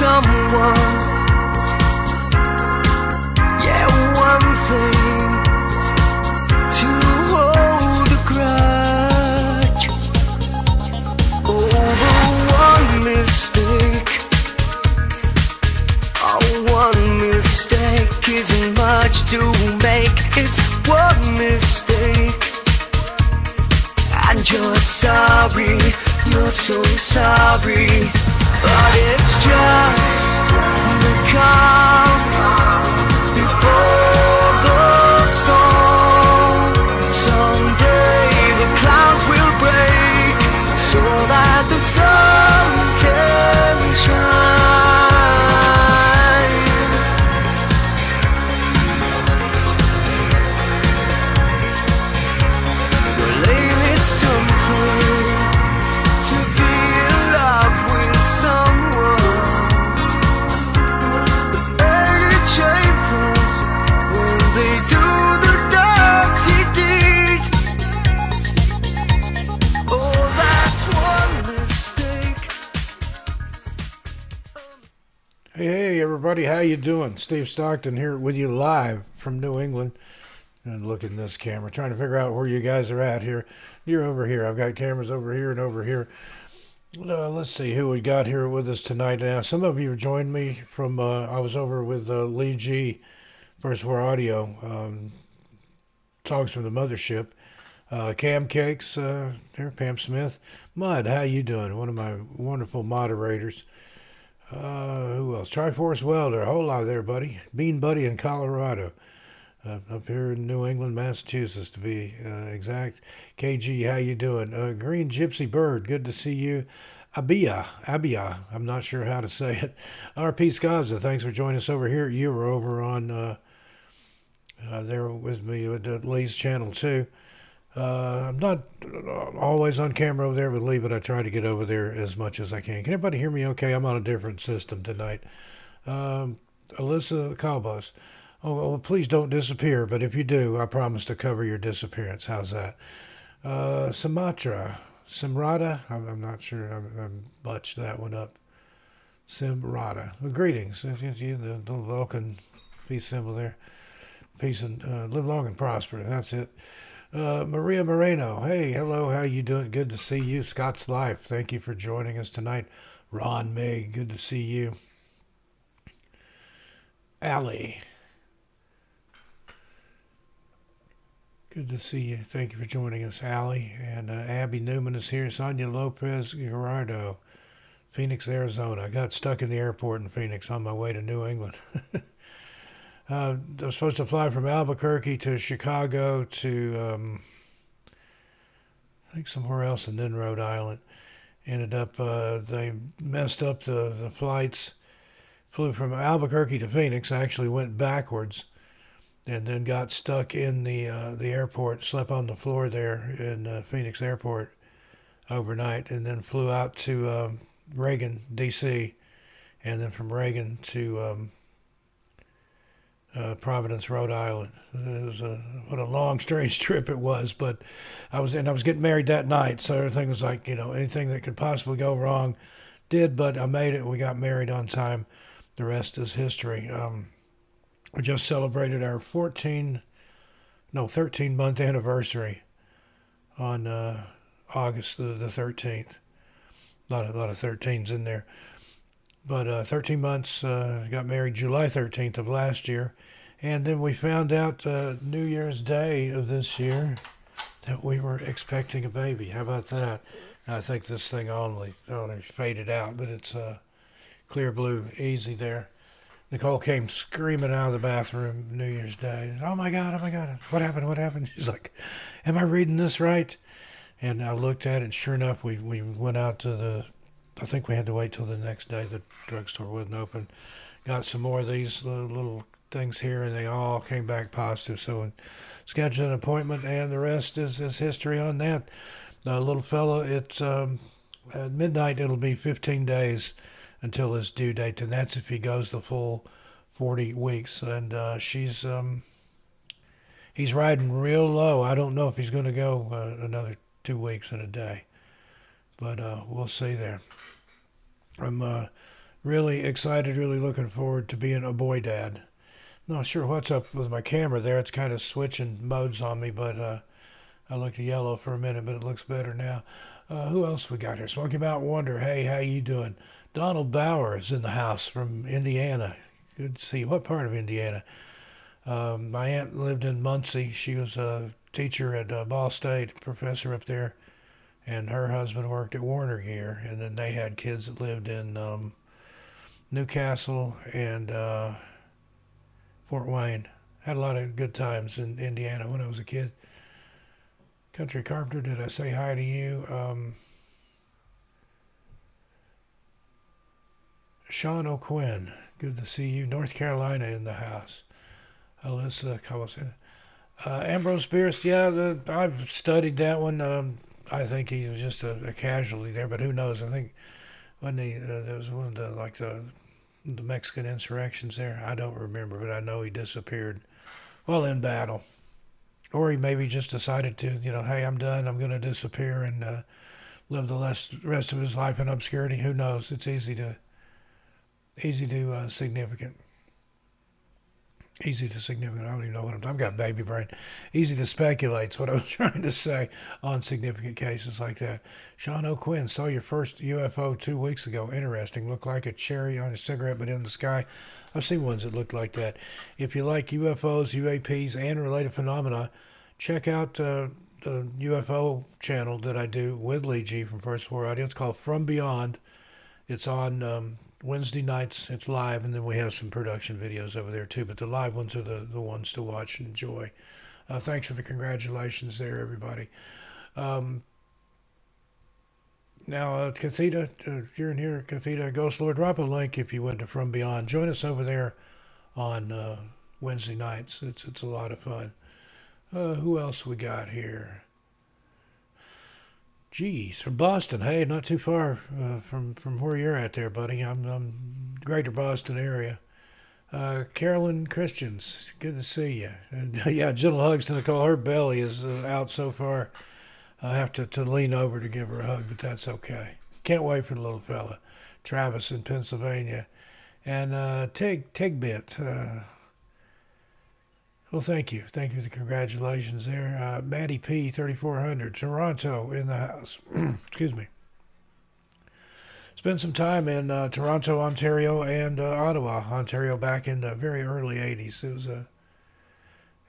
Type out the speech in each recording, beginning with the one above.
someone. Yeah, one thing to hold a grudge over one mistake. Oh, one mistake isn't much to make. It's one mistake, and you're sorry, you're so sorry. But it's just the calm before the storm. Someday the clouds will break so that the sun can shine. Well, ain't it something to be in love with someone? Ain't it shameful when they do the dirty deed? Oh, that's one mistake. Hey everybody, how you doing? Steve Stockton here with you live from New England. And look at this camera, trying to figure out where you guys are at here. You're over here. I've got cameras over here and over here. Let's see who we got here with us tonight. Now, some of you have joined me from, I was over with Lee G, First War Audio, Songs from the Mothership. Cam Cakes, here, Pam Smith. Mud, how you doing? One of my wonderful moderators. Who else? Triforce Welder. Hola there, buddy. Bean Buddy in Colorado. Up here in New England, Massachusetts, to be exact. KG, how you doing? Green Gypsy Bird, good to see you. Abia, I'm not sure how to say it. RP Skaza, thanks for joining us over here. You were over on there with me with Lee's channel too. I'm not always on camera over there with Lee, but I try to get over there as much as I can. Can everybody hear me okay? I'm on a different system tonight. Alyssa Calbos. Oh, well, please don't disappear, but if you do, I promise to cover your disappearance. How's that? Simrata, I'm not sure. I botched that one up. Simrata. Well, greetings. The Vulcan peace symbol there. Peace and live long and prosper. That's it. Maria Moreno. Hey, hello. How you doing? Good to see you. Scott's Life. Thank you for joining us tonight. Ron May. Good to see you. Allie. Good to see you. Thank you for joining us, Allie. And Abby Newman is here. Sonia Lopez Gerardo, Phoenix, Arizona. I got stuck in the airport in Phoenix on my way to New England. I was supposed to fly from Albuquerque to Chicago to, I think somewhere else, and then Rhode Island. Ended up, they messed up the flights. Flew from Albuquerque to Phoenix. I actually went backwards. And then got stuck in the airport, slept on the floor there in Phoenix Airport overnight, and then flew out to Reagan, D.C., and then from Reagan to Providence, Rhode Island. It was what a long, strange trip it was, but I was getting married that night, so everything was like, anything that could possibly go wrong did, but I made it. We got married on time. The rest is history. We just celebrated our 13-month anniversary on August the 13th. A lot of 13s in there. But 13 months, got married July 13th of last year. And then we found out New Year's Day of this year that we were expecting a baby. How about that? I think this thing only faded out, but it's clear blue, easy there. Nicole came screaming out of the bathroom New Year's Day. Oh my God, what happened? She's like, am I reading this right? And I looked at it, and sure enough, we went out to I think we had to wait till the next day. The drugstore wasn't open. Got some more of these little things here, and they all came back positive. So we scheduled an appointment, and the rest is history on that. The little fella, it's at midnight, it'll be 15 days until his due date, and that's if he goes the full 40 weeks. And he's riding real low. I don't know if he's going to go another 2 weeks and a day, but we'll see there. I'm Really excited, really looking forward to being a boy dad. Not sure what's up with my camera there. It's kind of switching modes on me, but I looked yellow for a minute, but it looks better now. Who else we got here? Smoky Mountain Wonder. Hey, how you doing? Donald Bauer is in the house from Indiana. Good to see you. What part of Indiana? My aunt lived in Muncie. She was a teacher at Ball State, professor up there, and her husband worked at Warner Gear, and then they had kids that lived in Newcastle and Fort Wayne. Had a lot of good times in Indiana when I was a kid. Country Carpenter, did I say hi to you? Sean O'Quinn, good to see you. North Carolina in the house. Alyssa Collison. Ambrose Pierce, yeah, I've studied that one. I think he was just a casualty there, but who knows? I think when there was one of the Mexican insurrections there. I don't remember, but I know he disappeared while in battle. Or he maybe just decided to, hey, I'm done. I'm going to disappear and live the rest of his life in obscurity. Who knows? It's easy to significant. Easy to significant. I don't even know what I've got baby brain. Easy to speculate is what I was trying to say on significant cases like that. Sean O'Quinn, saw your first UFO 2 weeks ago. Interesting. Looked like a cherry on a cigarette, but in the sky. I've seen ones that look like that. If you like UFOs, UAPs, and related phenomena, check out the UFO channel that I do with Lee G from First Floor Audio. It's called From Beyond. It's on Wednesday nights. It's live, and then we have some production videos over there too. But the live ones are the ones to watch and enjoy. Thanks for the congratulations there, everybody. Now, Catheta, if you're in here, Catheta, Ghost Lord, drop a link if you went to From Beyond. Join us over there on Wednesday nights. It's a lot of fun. Who else we got here? Geez, from Boston. Hey, not too far from where you're at there, buddy. I'm greater Boston area. Carolyn Christians, good to see you. And yeah, gentle hugs to Nicole. Her belly is out so far. I have to lean over to give her a hug, but that's okay. Can't wait for the little fella. Travis in Pennsylvania. And Tigbit. Well, thank you. Thank you for the congratulations there. Maddie P, 3400, Toronto in the house. Excuse me. Spent some time in Toronto, Ontario, and Ottawa, Ontario, back in the very early 80s. It was a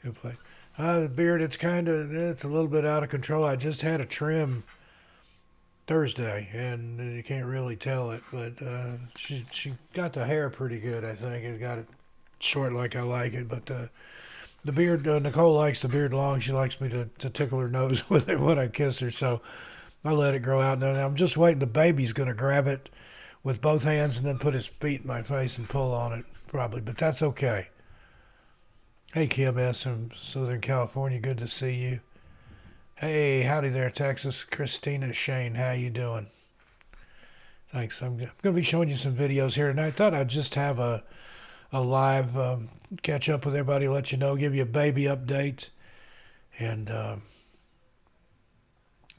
good place. The beard, it's a little bit out of control. I just had a trim Thursday, and you can't really tell it, but she got the hair pretty good, I think. It got it short like I like it, but the beard, Nicole likes the beard long. She likes me to tickle her nose with it when I kiss her, so I let it grow out. Now I'm just waiting. The baby's going to grab it with both hands and then put his feet in my face and pull on it, probably, but that's okay. Hey, Kim S. from Southern California, good to see you. Hey, howdy there, Texas. Christina Shane, how you doing? Thanks. I'm going to be showing you some videos here tonight. I thought I'd just have a live catch up with everybody, let you know, give you a baby update, and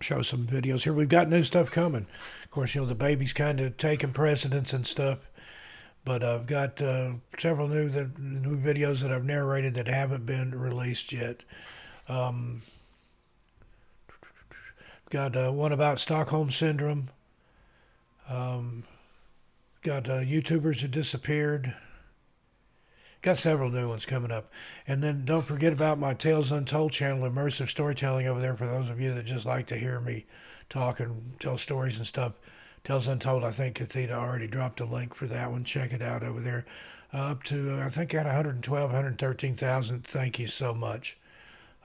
show some videos here. We've got new stuff coming. Of course, the baby's kind of taking precedence and stuff, but I've got several new videos that I've narrated that haven't been released yet. Got one about Stockholm Syndrome. Got YouTubers who disappeared. Got several new ones coming up. And then don't forget about my Tales Untold channel, immersive storytelling over there for those of you that just like to hear me talk and tell stories and stuff. Tales Untold, I think Catheta already dropped a link for that one. Check it out over there. Up to, I think, at 112, 113,000. Thank you so much.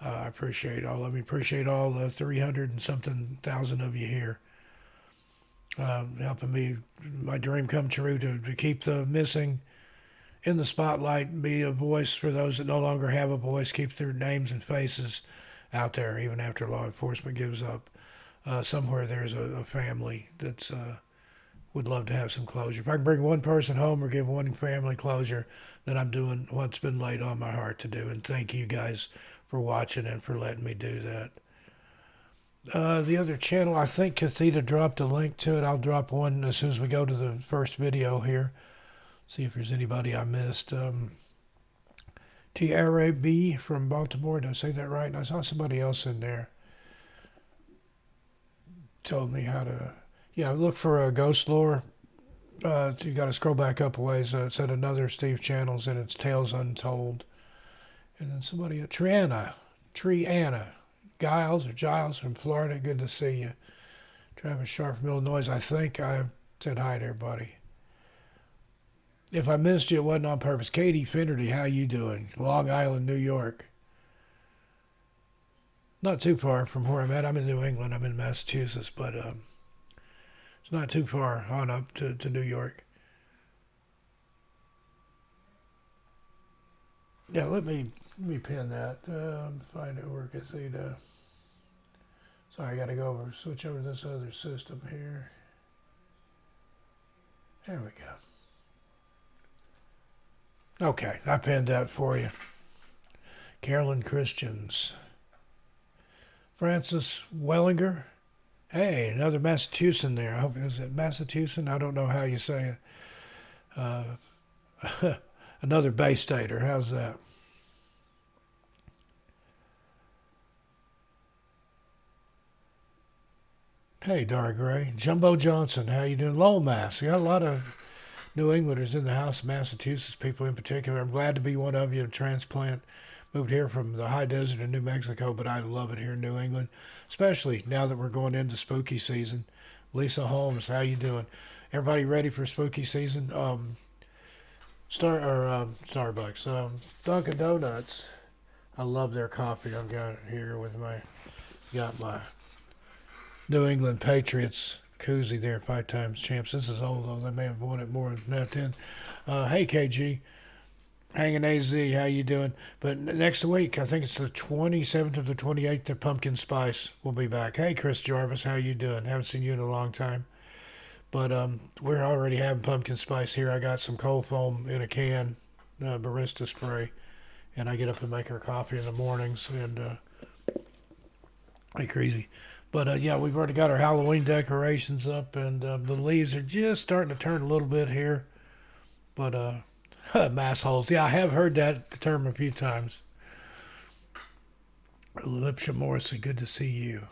I appreciate all of you. Appreciate all the 300 and something thousand of you here. Helping me, my dream come true to keep the missing in the spotlight, be a voice for those that no longer have a voice, keep their names and faces out there even after law enforcement gives up. Somewhere there's a family that's would love to have some closure. If I can bring one person home or give one family closure, then I'm doing what's been laid on my heart to do. And thank you guys for watching and for letting me do that. The other channel, I think Catheta dropped a link to it. I'll drop one as soon as we go to the first video here. See if there's anybody I missed. TRAB from Baltimore. Did I say that right? And I saw somebody else in there. Told me how to... Yeah, look for a ghost lore. You got to scroll back up a ways. It said another Steve channels, and it's Tales Untold. And then somebody... Triana Giles from Florida. Good to see you. Travis Sharp from Illinois. I think I said hi to everybody. If I missed you, it wasn't on purpose. Katie Finnerty, how you doing? Long Island, New York. Not too far from where I'm at. I'm in New England. I'm in Massachusetts, but it's not too far on up to New York. Yeah, let me pin that. Find it where Casita. Sorry, I got to go over, switch over to this other system here. There we go. Okay, I pinned that for you. Carolyn Christians. Francis Wellinger. Hey, another Massachusetts there. I hope is it Massachusetts? I don't know how you say it. Another Bay Stater. How's that? Hey, Dark Gray. Jumbo Johnson, how you doing? Lowell, Mass. You got a lot of New Englanders in the house, Massachusetts people in particular. I'm glad to be one of you, a transplant. Moved here from the high desert in New Mexico, but I love it here in New England, especially now that we're going into spooky season. Lisa Holmes, how you doing? Everybody ready for spooky season? Starbucks, Dunkin' Donuts. I love their coffee. I've got it here with got my New England Patriots koozie there, 5 times champs. This is old, though. They may have won it more than that then. Hey, KG. Hanging AZ, how you doing? But next week, I think it's the 27th or the 28th, the Pumpkin Spice will be back. Hey, Chris Jarvis, how you doing? Haven't seen you in a long time. But we're already having pumpkin spice here. I got some cold foam in a can, barista spray, and I get up and make her coffee in the mornings, and pretty crazy. But yeah, we've already got our Halloween decorations up, and the leaves are just starting to turn a little bit here. But mass holes. Yeah, I have heard that term a few times. Lipsha Morrissey, good to see you.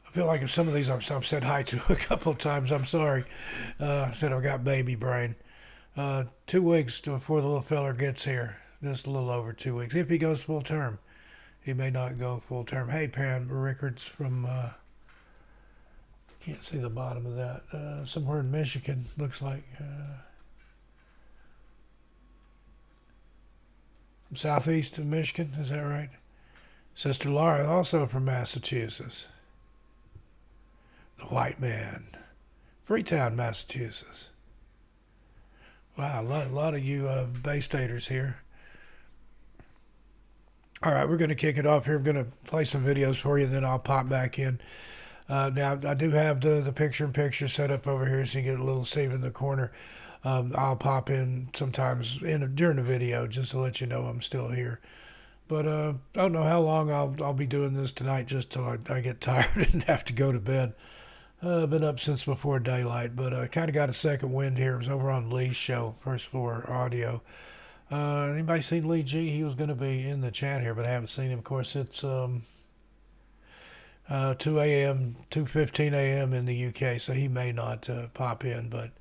I feel like if some of these I've said hi to a couple of times, I'm sorry. I said I've got baby brain. 2 weeks before the little feller gets here. Just a little over 2 weeks. If he goes full term. He may not go full term. Hey, Pam Rickards from, can't see the bottom of that. Somewhere in Michigan, looks like. From southeast of Michigan, is that right? Sister Laura, also from Massachusetts. The White Man. Freetown, Massachusetts. Wow, a lot of you Bay Staters here. All right, we're going to kick it off here. I'm going to play some videos for you, and then I'll pop back in. Now, I do have the picture-in-picture set up over here, so you get a little Steve in the corner. I'll pop in sometimes during the video just to let you know I'm still here. But I don't know how long I'll be doing this tonight, just till I get tired and have to go to bed. I've been up since before daylight, but I kind of got a second wind here. It was over on Lee's show, First Floor Audio. Anybody seen Lee G? He was going to be in the chat here, but I haven't seen him. Of course, it's 2 a.m., 2:15 a.m. in the UK, so he may not pop in. But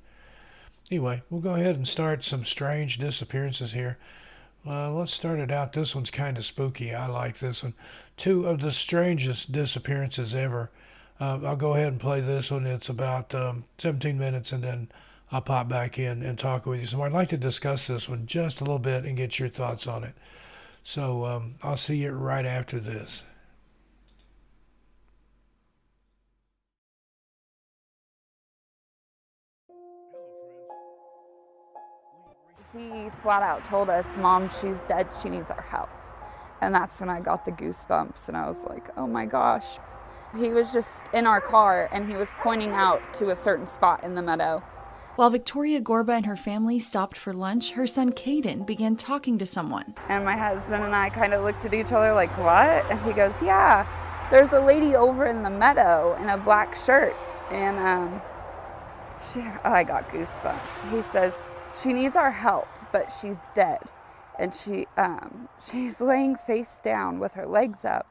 anyway, we'll go ahead and start some strange disappearances here. Let's start it out. This one's kind of spooky. I like this one. 2 of the strangest disappearances ever. I'll go ahead and play this one. It's about 17 minutes, and then I'll pop back in and talk with you. So I'd like to discuss this one just a little bit and get your thoughts on it. So I'll see you right after this. He flat out told us, "Mom, she's dead, she needs our help." And that's when I got the goosebumps, and I was like, oh my gosh. He was just in our car, and he was pointing out to a certain spot in the meadow. While Victoria Gorba and her family stopped for lunch, her son Caden began talking to someone. And my husband and I kind of looked at each other like, what? And he goes, yeah, there's a lady over in the meadow in a black shirt. And I got goosebumps. He says, she needs our help, but she's dead. And she's laying face down with her legs up.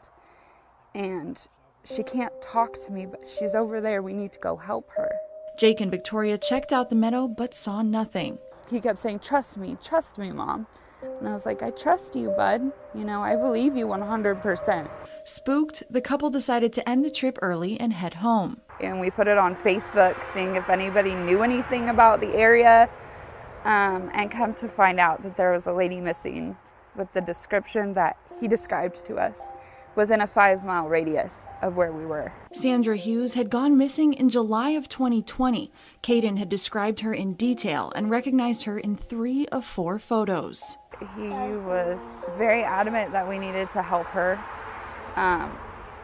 And she can't talk to me, but she's over there. We need to go help her. Jake and Victoria checked out the meadow but saw nothing. He kept saying, trust me, Mom. And I was like, I trust you, bud. You know, I believe you 100%. Spooked, the couple decided to end the trip early and head home. And we put it on Facebook, seeing if anybody knew anything about the area. And come to find out that there was a lady missing with the description that he described to us within a 5-mile radius of where we were. Sandra Hughes had gone missing in July of 2020. Caden had described her in detail and recognized her in 3 of 4 photos. He was very adamant that we needed to help her.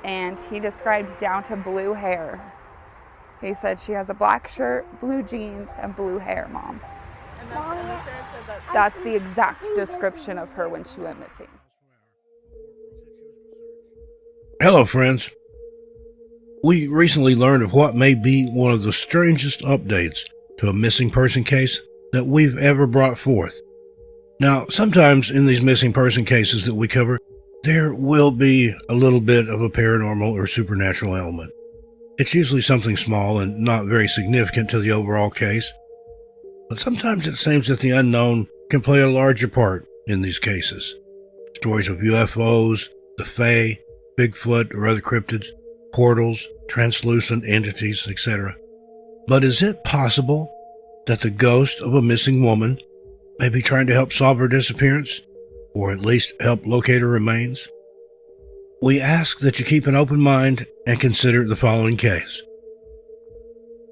And he described down to blue hair. He said she has a black shirt, blue jeans, and blue hair, Mom. And the sheriff said that's the exact description of her when she went missing. Hello, friends. We recently learned of what may be one of the strangest updates to a missing person case that we've ever brought forth. Now, sometimes in these missing person cases that we cover, there will be a little bit of a paranormal or supernatural element. It's usually something small and not very significant to the overall case, but sometimes it seems that the unknown can play a larger part in these cases. Stories of UFOs, the Fae, Bigfoot or other cryptids, portals, translucent entities, etc. But is it possible that the ghost of a missing woman may be trying to help solve her disappearance, or at least help locate her remains? We ask that you keep an open mind and consider the following case.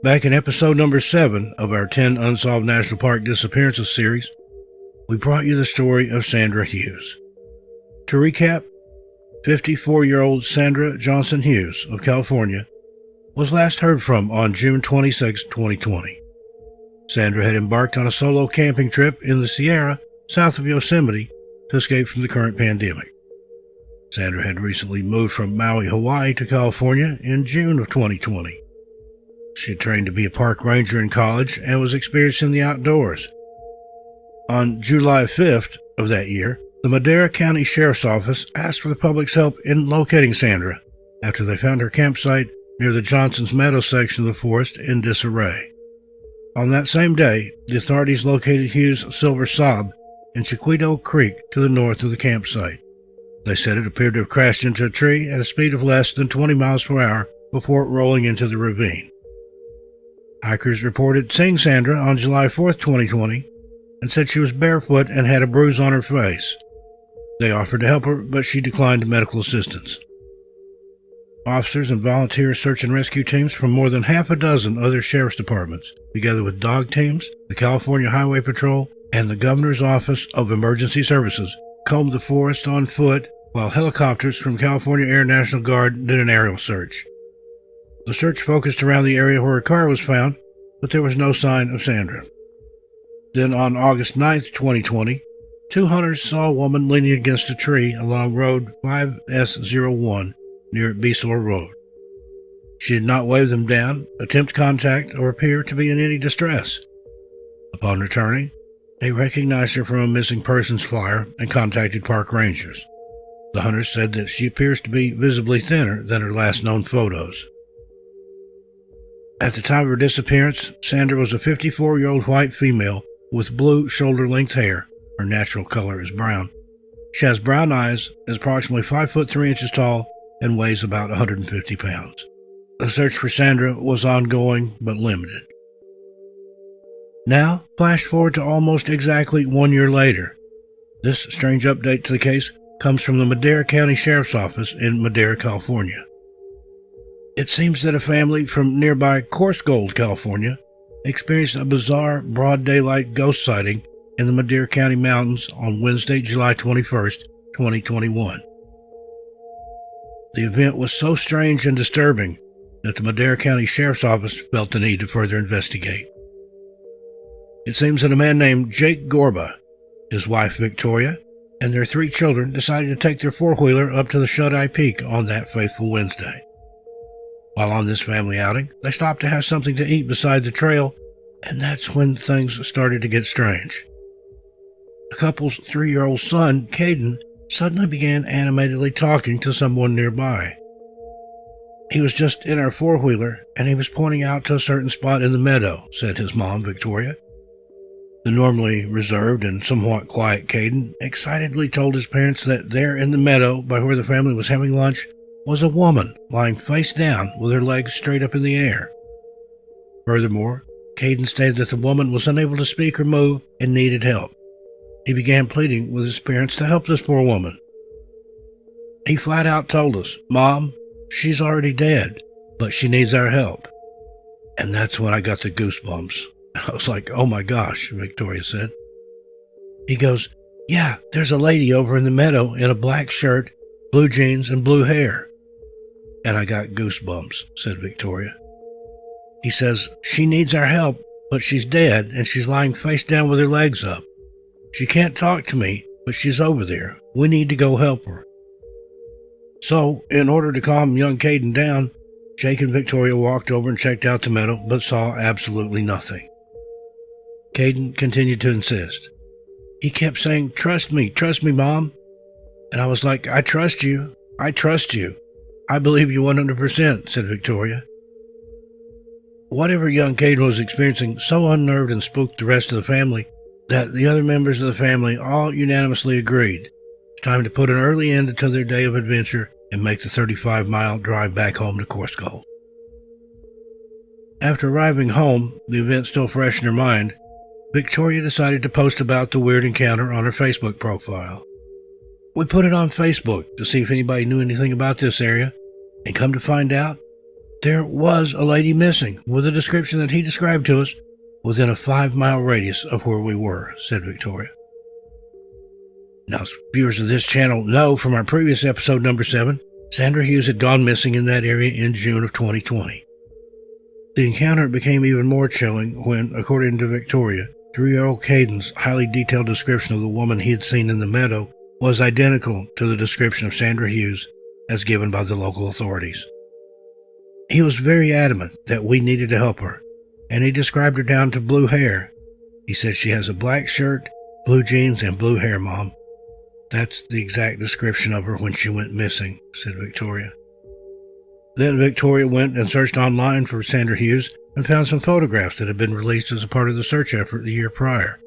Back in episode number 7 of our 10 Unsolved National Park Disappearances series, we brought you the story of Sandra Hughes. To recap, 54-year-old Sandra Johnson Hughes of California was last heard from on June 26, 2020. Sandra had embarked on a solo camping trip in the Sierra south of Yosemite to escape from the current pandemic. Sandra had recently moved from Maui, Hawaii to California in June of 2020. She had trained to be a park ranger in college and was experienced in the outdoors. On July 5th of that year, the Madera County Sheriff's Office asked for the public's help in locating Sandra after they found her campsite near the Johnson's Meadow section of the forest in disarray. On that same day, the authorities located Hughes' silver Saab in Chiquito Creek to the north of the campsite. They said it appeared to have crashed into a tree at a speed of less than 20 miles per hour before rolling into the ravine. Hikers reported seeing Sandra on July 4th, 2020, and said she was barefoot and had a bruise on her face. They offered to help her, but she declined medical assistance. Officers and volunteer search and rescue teams from more than half a dozen other sheriff's departments, together with dog teams, the California Highway Patrol, and the Governor's Office of Emergency Services, combed the forest on foot, while helicopters from California Air National Guard did an aerial search. The search focused around the area where her car was found, but there was no sign of Sandra. Then on August 9th, 2020, 2 hunters saw a woman leaning against a tree along Road 5S01 near Beasore Road. She did not wave them down, attempt contact, or appear to be in any distress. Upon returning, they recognized her from a missing persons flyer and contacted park rangers. The hunters said that she appears to be visibly thinner than her last known photos. At the time of her disappearance, Sandra was a 54-year-old white female with blue shoulder-length hair. Her natural color is brown. She has brown eyes, is approximately 5 foot 3 inches tall, and weighs about 150 pounds. The search for Sandra was ongoing but limited. Now, flash forward to almost exactly 1 year later. This strange update to the case comes from the Madera County Sheriff's Office in Madera, California. It seems that a family from nearby Coarsegold, California, experienced a bizarre broad daylight ghost sighting in the Madera County Mountains on Wednesday, July 21st, 2021. The event was so strange and disturbing that the Madera County Sheriff's Office felt the need to further investigate. It seems that a man named Jake Gorba, his wife Victoria, and their 3 children decided to take their four-wheeler up to the Shut-Eye Peak on that fateful Wednesday. While on this family outing, they stopped to have something to eat beside the trail, and that's when things started to get strange. The couple's 3-year-old son, Caden, suddenly began animatedly talking to someone nearby. He was just in our four-wheeler, and he was pointing out to a certain spot in the meadow, said his mom, Victoria. The normally reserved and somewhat quiet Caden excitedly told his parents that there in the meadow by where the family was having lunch was a woman lying face down with her legs straight up in the air. Furthermore, Caden stated that the woman was unable to speak or move and needed help. He began pleading with his parents to help this poor woman. He flat out told us, "Mom, she's already dead, but she needs our help." And that's when I got the goosebumps. I was like, "Oh my gosh," Victoria said. He goes, "Yeah, there's a lady over in the meadow in a black shirt, blue jeans, and blue hair." And I got goosebumps, said Victoria. He says, "She needs our help, but she's dead and she's lying face down with her legs up. She can't talk to me, but she's over there. We need to go help her." So, in order to calm young Caden down, Jake and Victoria walked over and checked out the meadow, but saw absolutely nothing. Caden continued to insist. He kept saying, trust me, Mom." And I was like, I trust you. I believe you 100%, said Victoria. Whatever young Caden was experiencing so unnerved and spooked the rest of the family that the other members of the family all unanimously agreed it's time to put an early end to their day of adventure and make the 35-mile drive back home to Corscoll. After arriving home, the event still fresh in her mind, Victoria decided to post about the weird encounter on her Facebook profile. We put it on Facebook to see if anybody knew anything about this area, and come to find out, there was a lady missing with a description that he described to us within a 5-mile radius of where we were, said Victoria. Now, as viewers of this channel know from our previous episode number 7, Sandra Hughes had gone missing in that area in June of 2020. The encounter became even more chilling when, according to Victoria, 3-year-old Caden's highly detailed description of the woman he had seen in the meadow was identical to the description of Sandra Hughes as given by the local authorities. He was very adamant that we needed to help her, and he described her down to blue hair. He said she has a black shirt, blue jeans, and blue hair, Mom. That's the exact description of her when she went missing, said Victoria. Then Victoria went and searched online for Sandra Hughes and found some photographs that had been released as a part of the search effort the year prior.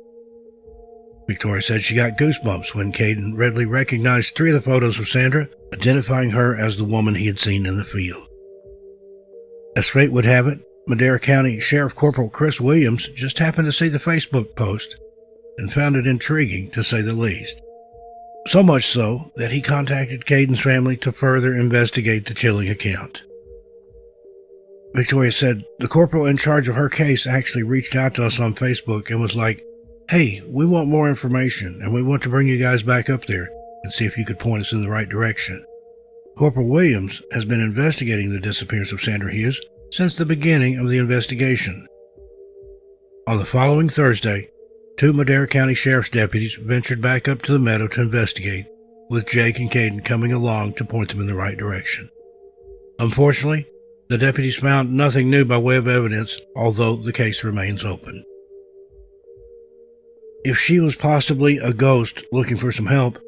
Victoria said she got goosebumps when Caden readily recognized 3 of the photos of Sandra, identifying her as the woman he had seen in the field. As fate would have it, Madera County Sheriff Corporal Chris Williams just happened to see the Facebook post and found it intriguing, to say the least. So much so that he contacted Caden's family to further investigate the chilling account. Victoria said the corporal in charge of her case actually reached out to us on Facebook and was like, "Hey, we want more information and we want to bring you guys back up there and see if you could point us in the right direction." Corporal Williams has been investigating the disappearance of Sandra Hughes since the beginning of the investigation. On the following Thursday, 2 Madera County Sheriff's deputies ventured back up to the meadow to investigate, with Jake and Caden coming along to point them in the right direction. Unfortunately, the deputies found nothing new by way of evidence, although the case remains open. If she was possibly a ghost looking for some help,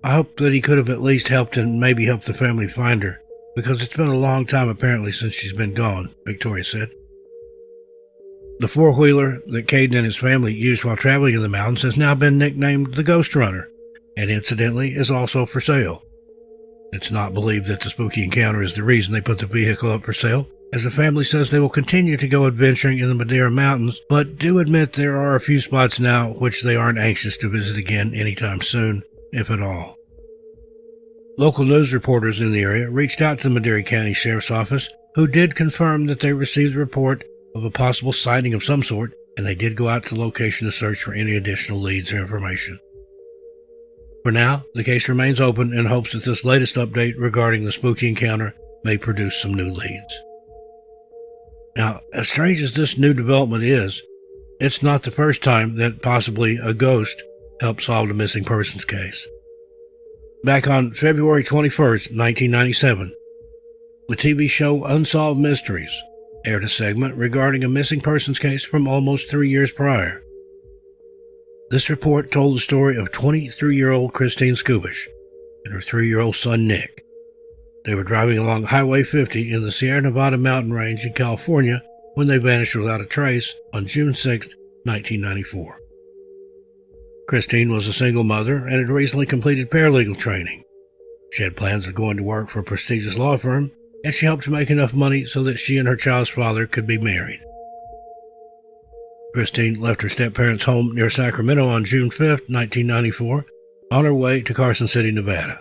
I hope that he could have at least helped and maybe helped the family find her, because it's been a long time apparently since she's been gone, Victoria said. The 4-wheeler that Caden and his family used while traveling in the mountains has now been nicknamed the Ghost Runner, and incidentally is also for sale. It's not believed that the spooky encounter is the reason they put the vehicle up for sale, as the family says they will continue to go adventuring in the Madera Mountains, but do admit there are a few spots now which they aren't anxious to visit again anytime soon, if at all. Local news reporters in the area reached out to the Madera County Sheriff's Office, who did confirm that they received a report of a possible sighting of some sort, and they did go out to the location to search for any additional leads or information. For now, the case remains open in hopes that this latest update regarding the spooky encounter may produce some new leads. Now, as strange as this new development is, it's not the first time that possibly a ghost helped solve a missing persons case. Back on February 21st, 1997, The TV show Unsolved Mysteries aired a segment regarding a missing persons case from almost 3 years prior. This report told the story of 23-year-old Christine Skubish and her 3-year-old son Nick. They were driving along Highway 50 in the Sierra Nevada mountain range in California when they vanished without a trace on June 6, 1994. Christine was a single mother and had recently completed paralegal training. She had plans of going to work for a prestigious law firm, and she hoped to make enough money so that she and her child's father could be married. Christine left her step-parents' home near Sacramento on June 5, 1994, on her way to Carson City, Nevada.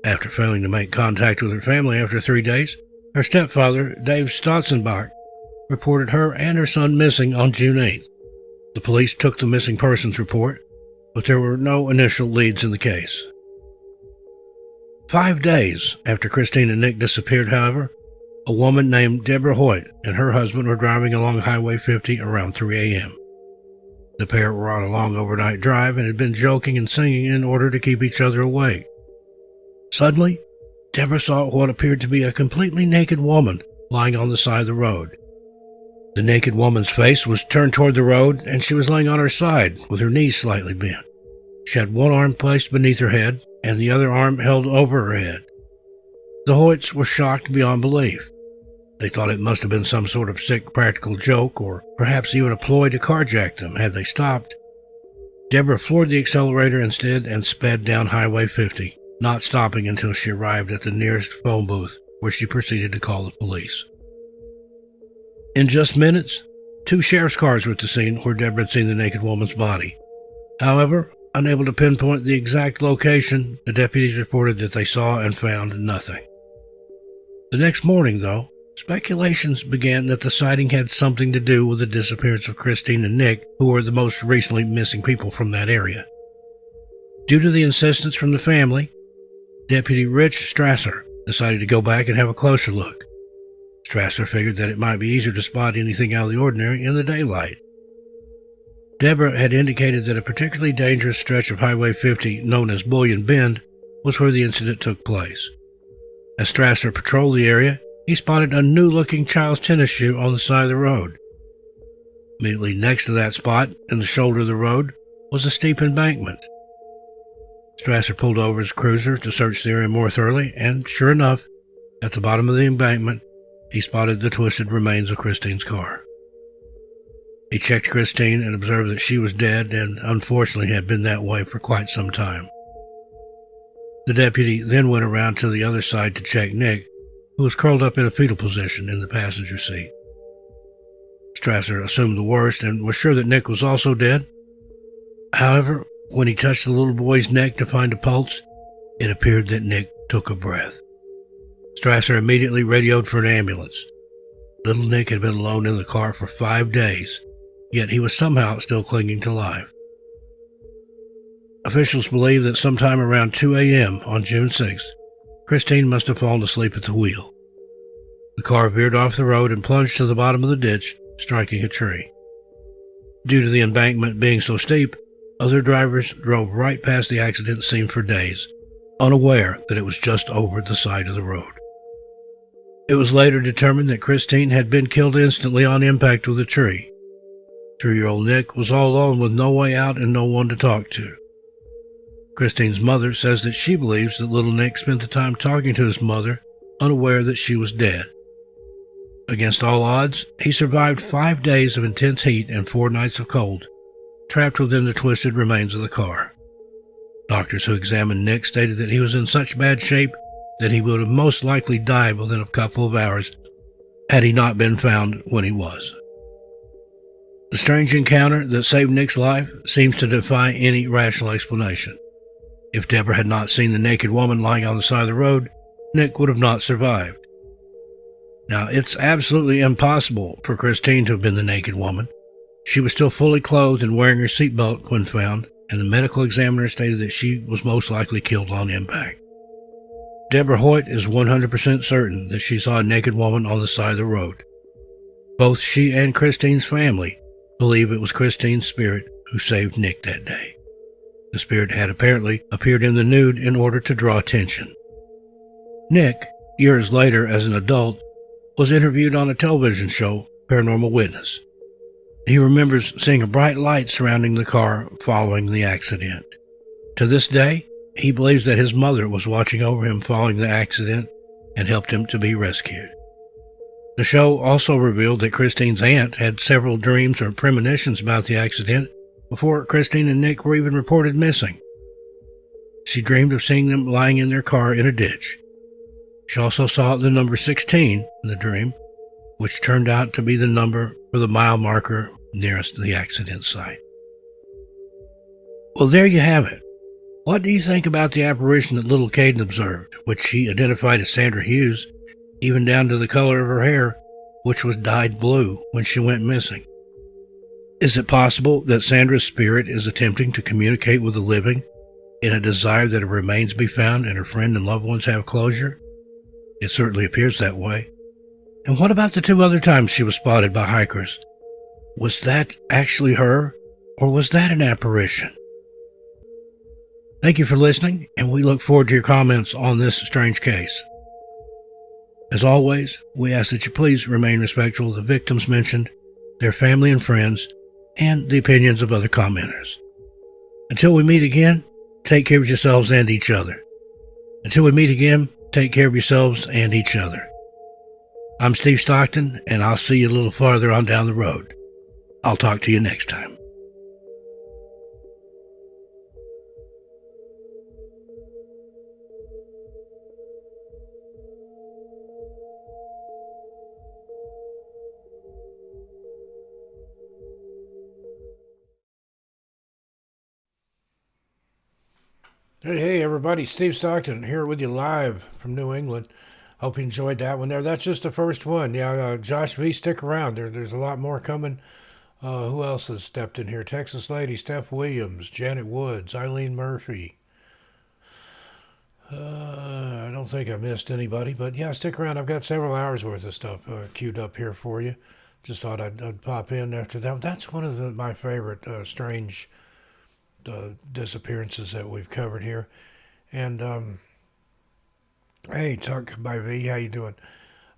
After failing to make contact with her family after 3 days, her stepfather, Dave Stotzenbach, reported her and her son missing on June 8th. The police took the missing persons report, but there were no initial leads in the case. 5 days after Christine and Nick disappeared, however, a woman named Deborah Hoyt and her husband were driving along Highway 50 around 3 a.m. The pair were on a long overnight drive and had been joking and singing in order to keep each other awake. Suddenly, Deborah saw what appeared to be a completely naked woman lying on the side of the road. The naked woman's face was turned toward the road, and she was laying on her side with her knees slightly bent. She had one arm placed beneath her head and the other arm held over her head. The Hoyts were shocked beyond belief. They thought it must have been some sort of sick practical joke, or perhaps even a ploy to carjack them had they stopped. Deborah floored the accelerator instead and sped down Highway 50, not stopping until she arrived at the nearest phone booth, where she proceeded to call the police. In just minutes, 2 sheriff's cars were at the scene where Deborah had seen the naked woman's body. However, unable to pinpoint the exact location, the deputies reported that they saw and found nothing. The next morning, though, speculations began that the sighting had something to do with the disappearance of Christine and Nick, who were the most recently missing people from that area. Due to the insistence from the family, Deputy Rich Strasser decided to go back and have a closer look. Strasser figured that it might be easier to spot anything out of the ordinary in the daylight. Deborah had indicated that a particularly dangerous stretch of Highway 50, known as Bullion Bend, was where the incident took place. As Strasser patrolled the area, he spotted a new-looking child's tennis shoe on the side of the road. Immediately next to that spot, in the shoulder of the road, was a steep embankment. Strasser pulled over his cruiser to search the area more thoroughly, and sure enough, at the bottom of the embankment, he spotted the twisted remains of Christine's car. He checked Christine and observed that she was dead and unfortunately had been that way for quite some time. The deputy then went around to the other side to check Nick, who was curled up in a fetal position in the passenger seat. Strasser assumed the worst and was sure that Nick was also dead. However, when he touched the little boy's neck to find a pulse, it appeared that Nick took a breath. Strasser immediately radioed for an ambulance. Little Nick had been alone in the car for 5 days, yet he was somehow still clinging to life. Officials believe that sometime around 2 a.m. on June 6th, Christine must have fallen asleep at the wheel. The car veered off the road and plunged to the bottom of the ditch, striking a tree. Due to the embankment being so steep, other drivers drove right past the accident scene for days, unaware that it was just over the side of the road. It was later determined that Christine had been killed instantly on impact with a tree. 3-year-old Nick was all alone with no way out and no one to talk to. Christine's mother says that she believes that little Nick spent the time talking to his mother, unaware that she was dead. Against all odds, he survived 5 days of intense heat and 4 nights of cold, trapped within the twisted remains of the car. Doctors who examined Nick stated that he was in such bad shape that he would have most likely died within a couple of hours had he not been found when he was. The strange encounter that saved Nick's life seems to defy any rational explanation. If Deborah had not seen the naked woman lying on the side of the road, Nick would have not survived. Now, it's absolutely impossible for Christine to have been the naked woman. She was still fully clothed and wearing her seatbelt when found, and the medical examiner stated that she was most likely killed on impact. Deborah Hoyt is 100% certain that she saw a naked woman on the side of the road. Both she and Christine's family believe it was Christine's spirit who saved Nick that day. The spirit had apparently appeared in the nude in order to draw attention. Nick years later, as an adult, was interviewed on a television show, Paranormal Witness. He remembers seeing a bright light surrounding the car following the accident. To this day, he believes that his mother was watching over him following the accident and helped him to be rescued. The show also revealed that Christine's aunt had several dreams or premonitions about the accident before Christine and Nick were even reported missing. She dreamed of seeing them lying in their car in a ditch. She also saw the number 16 in the dream, which turned out to be the number for the mile marker nearest the accident site. Well, there you have it. What do you think about the apparition that little Caden observed, which she identified as Sandra Hughes, even down to the color of her hair, which was dyed blue when she went missing? Is it possible that Sandra's spirit is attempting to communicate with the living in a desire that her remains be found and her friend and loved ones have closure? It certainly appears that way. And what about the 2 other times she was spotted by hikers? Was that actually her, or was that an apparition? Thank you for listening, and we look forward to your comments on this strange case. As always, we ask that you please remain respectful of the victims mentioned, their family and friends, and the opinions of other commenters. Until we meet again, take care of yourselves and each other. Until we meet again, take care of yourselves and each other. I'm Steve Stockton, and I'll see you a little farther on down the road. I'll talk to you next time. Hey, everybody. Steve Stockton here with you live from New England. Hope you enjoyed that one there. That's just the first one. Yeah, Josh V, stick around. There's a lot more coming. Who else has stepped in here? Texas Lady, Steph Williams, Janet Woods, Eileen Murphy. I don't think I missed anybody, but yeah, stick around. I've got several hours worth of stuff queued up here for you. Just thought I'd pop in after that. That's one of my favorite strange disappearances that we've covered here. And hey, Tuck by V, how you doing?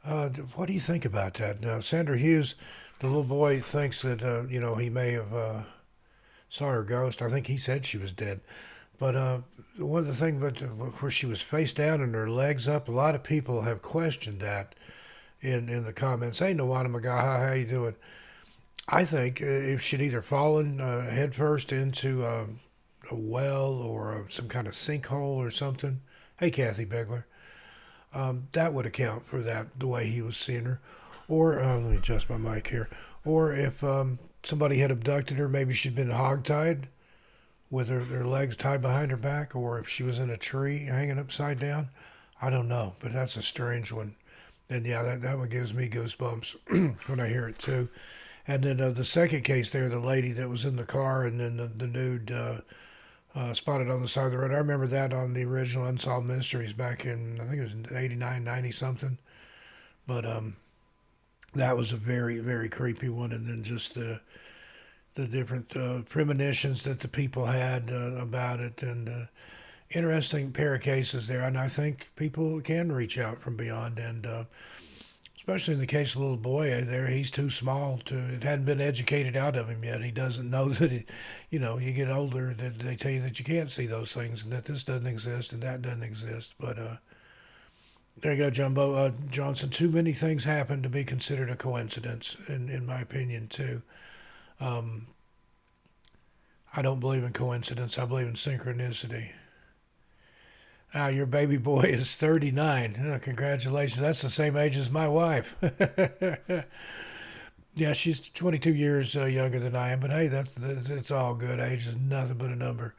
What do you think about that? Now, Sandra Hughes, the little boy, thinks that he may have saw her ghost. I think he said she was dead. But one of the things, where she was face down and her legs up, a lot of people have questioned that in the comments. Hey, Nawada Magaha, how you doing? I think if she'd either fallen headfirst into a well or some kind of sinkhole or something. Hey, Kathy Begler. That would account for that, the way he was seeing her. Or, let me adjust my mic here. Or if somebody had abducted her, maybe she'd been hogtied with her legs tied behind her back, or if she was in a tree hanging upside down. I don't know, but that's a strange one. And yeah, that one gives me goosebumps when I hear it too. And then the second case there, the lady that was in the car and then the nude spotted on the side of the road. I remember that on the original Unsolved Mysteries back in, I think it was 89, 90 something. But that was a very, very creepy one. And then just the different premonitions that the people had about it. And interesting pair of cases there. And I think people can reach out from beyond. And especially in the case of the little boy there, he's too small it hadn't been educated out of him yet. He doesn't know that, you get older, that they tell you that you can't see those things and that this doesn't exist and that doesn't exist. But there you go, Jumbo. Johnson, too many things happen to be considered a coincidence, in my opinion, too. I don't believe in coincidence. I believe in synchronicity. Your baby boy is 39. Congratulations. That's the same age as my wife. Yeah, she's 22 years younger than I am, but hey, it's all good. Age is nothing but a number.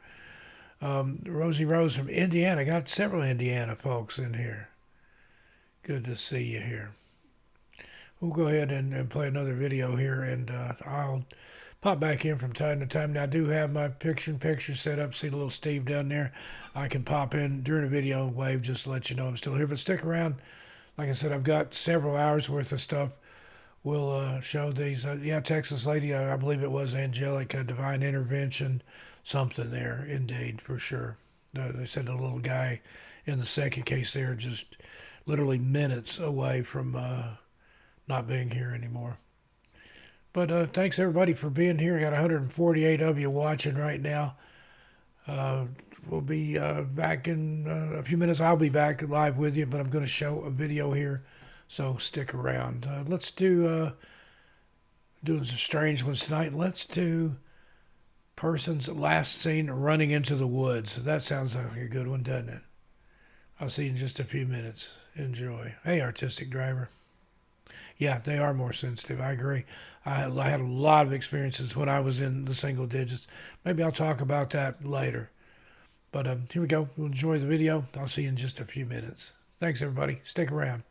Rosie Rose from Indiana. Got several Indiana folks in here. Good to see you here. We'll go ahead and play another video here, and I'll pop back in from time to time. Now, I do have my picture-in-picture set up. See the little Steve down there? I can pop in during a video wave just to let you know I'm still here. But stick around. Like I said, I've got several hours worth of stuff. We'll show these. Yeah, Texas Lady, I believe it was Angelic, Divine Intervention, something there, indeed, for sure. They said the little guy in the second case there just literally minutes away from not being here anymore. But thanks everybody for being here. I got 148 of you watching right now. We'll be back in a few minutes. I'll be back live with you, but I'm going to show a video here, so stick around. Let's do doing some strange ones tonight. Let's do person's last seen running into the woods. That sounds like a good one, doesn't it? I'll see you in just a few minutes. Enjoy. Hey, artistic driver. Yeah, they are more sensitive. I agree. I had a lot of experiences when I was in the single digits. Maybe I'll talk about that later. But here we go. We'll enjoy the video. I'll see you in just a few minutes. Thanks, everybody. Stick around.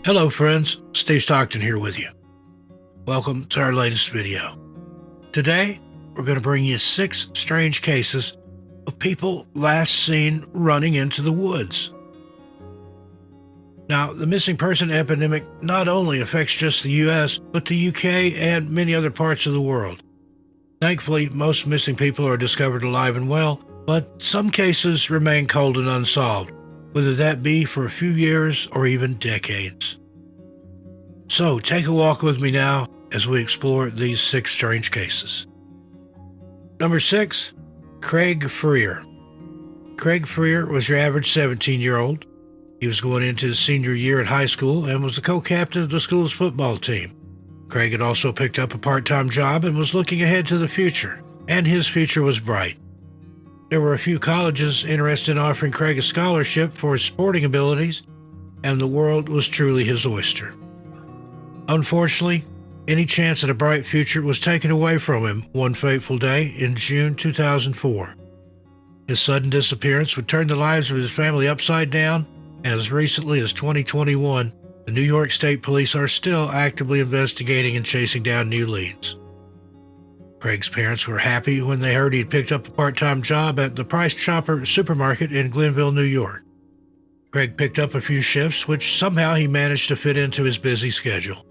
Hello, friends. Steve Stockton here with you. Welcome to our latest video. Today, we're going to bring you 6 strange cases of people last seen running into the woods. Now, the missing person epidemic not only affects just the U.S., but the U.K. and many other parts of the world. Thankfully, most missing people are discovered alive and well, but some cases remain cold and unsolved, whether that be for a few years or even decades. So, take a walk with me now as we explore these 6 strange cases. Number 6. Craig Freer. Craig Freer was your average 17-year-old. He was going into his senior year at high school and was the co-captain of the school's football team. Craig had also picked up a part-time job and was looking ahead to the future, and his future was bright. There were a few colleges interested in offering Craig a scholarship for his sporting abilities, and the world was truly his oyster. Unfortunately, any chance at a bright future was taken away from him one fateful day in June 2004. His sudden disappearance would turn the lives of his family upside down, and as recently as 2021, the New York State Police are still actively investigating and chasing down new leads. Craig's parents were happy when they heard he'd picked up a part-time job at the Price Chopper supermarket in Glenville, New York. Craig picked up a few shifts, which somehow he managed to fit into his busy schedule.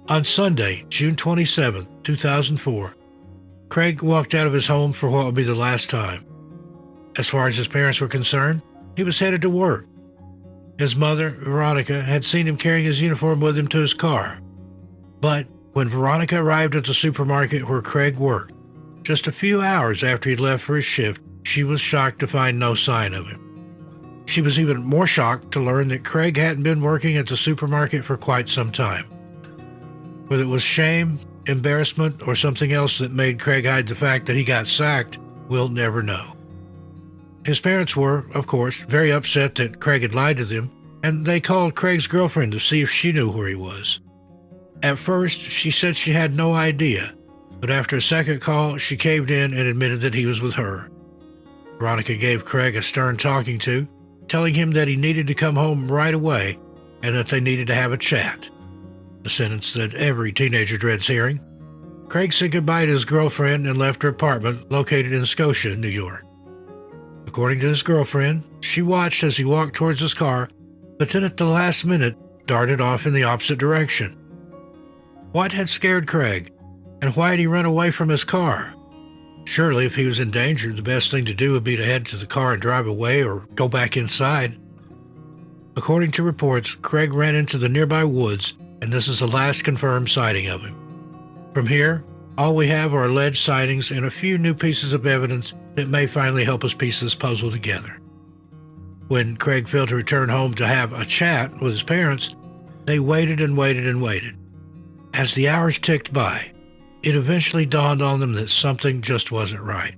On Sunday, June 27, 2004, Craig walked out of his home for what would be the last time. As far as his parents were concerned, he was headed to work. His mother, Veronica, had seen him carrying his uniform with him to his car. But when Veronica arrived at the supermarket where Craig worked, just a few hours after he'd left for his shift, she was shocked to find no sign of him. She was even more shocked to learn that Craig hadn't been working at the supermarket for quite some time. Whether it was shame, embarrassment, or something else that made Craig hide the fact that he got sacked, we'll never know. His parents were, of course, very upset that Craig had lied to them, and they called Craig's girlfriend to see if she knew where he was. At first, she said she had no idea, but after a second call, she caved in and admitted that he was with her. Veronica gave Craig a stern talking to, telling him that he needed to come home right away and that they needed to have a chat. A sentence that every teenager dreads hearing. Craig said goodbye to his girlfriend and left her apartment located in Scotia, New York. According to his girlfriend, she watched as he walked towards his car, but then at the last minute darted off in the opposite direction. What had scared Craig, and why had he run away from his car? Surely if he was in danger, the best thing to do would be to head to the car and drive away or go back inside. According to reports, Craig ran into the nearby woods, and this is the last confirmed sighting of him. From here, all we have are alleged sightings and a few new pieces of evidence that may finally help us piece this puzzle together. When Craig failed to return home to have a chat with his parents, they waited and waited and waited. As the hours ticked by, it eventually dawned on them that something just wasn't right.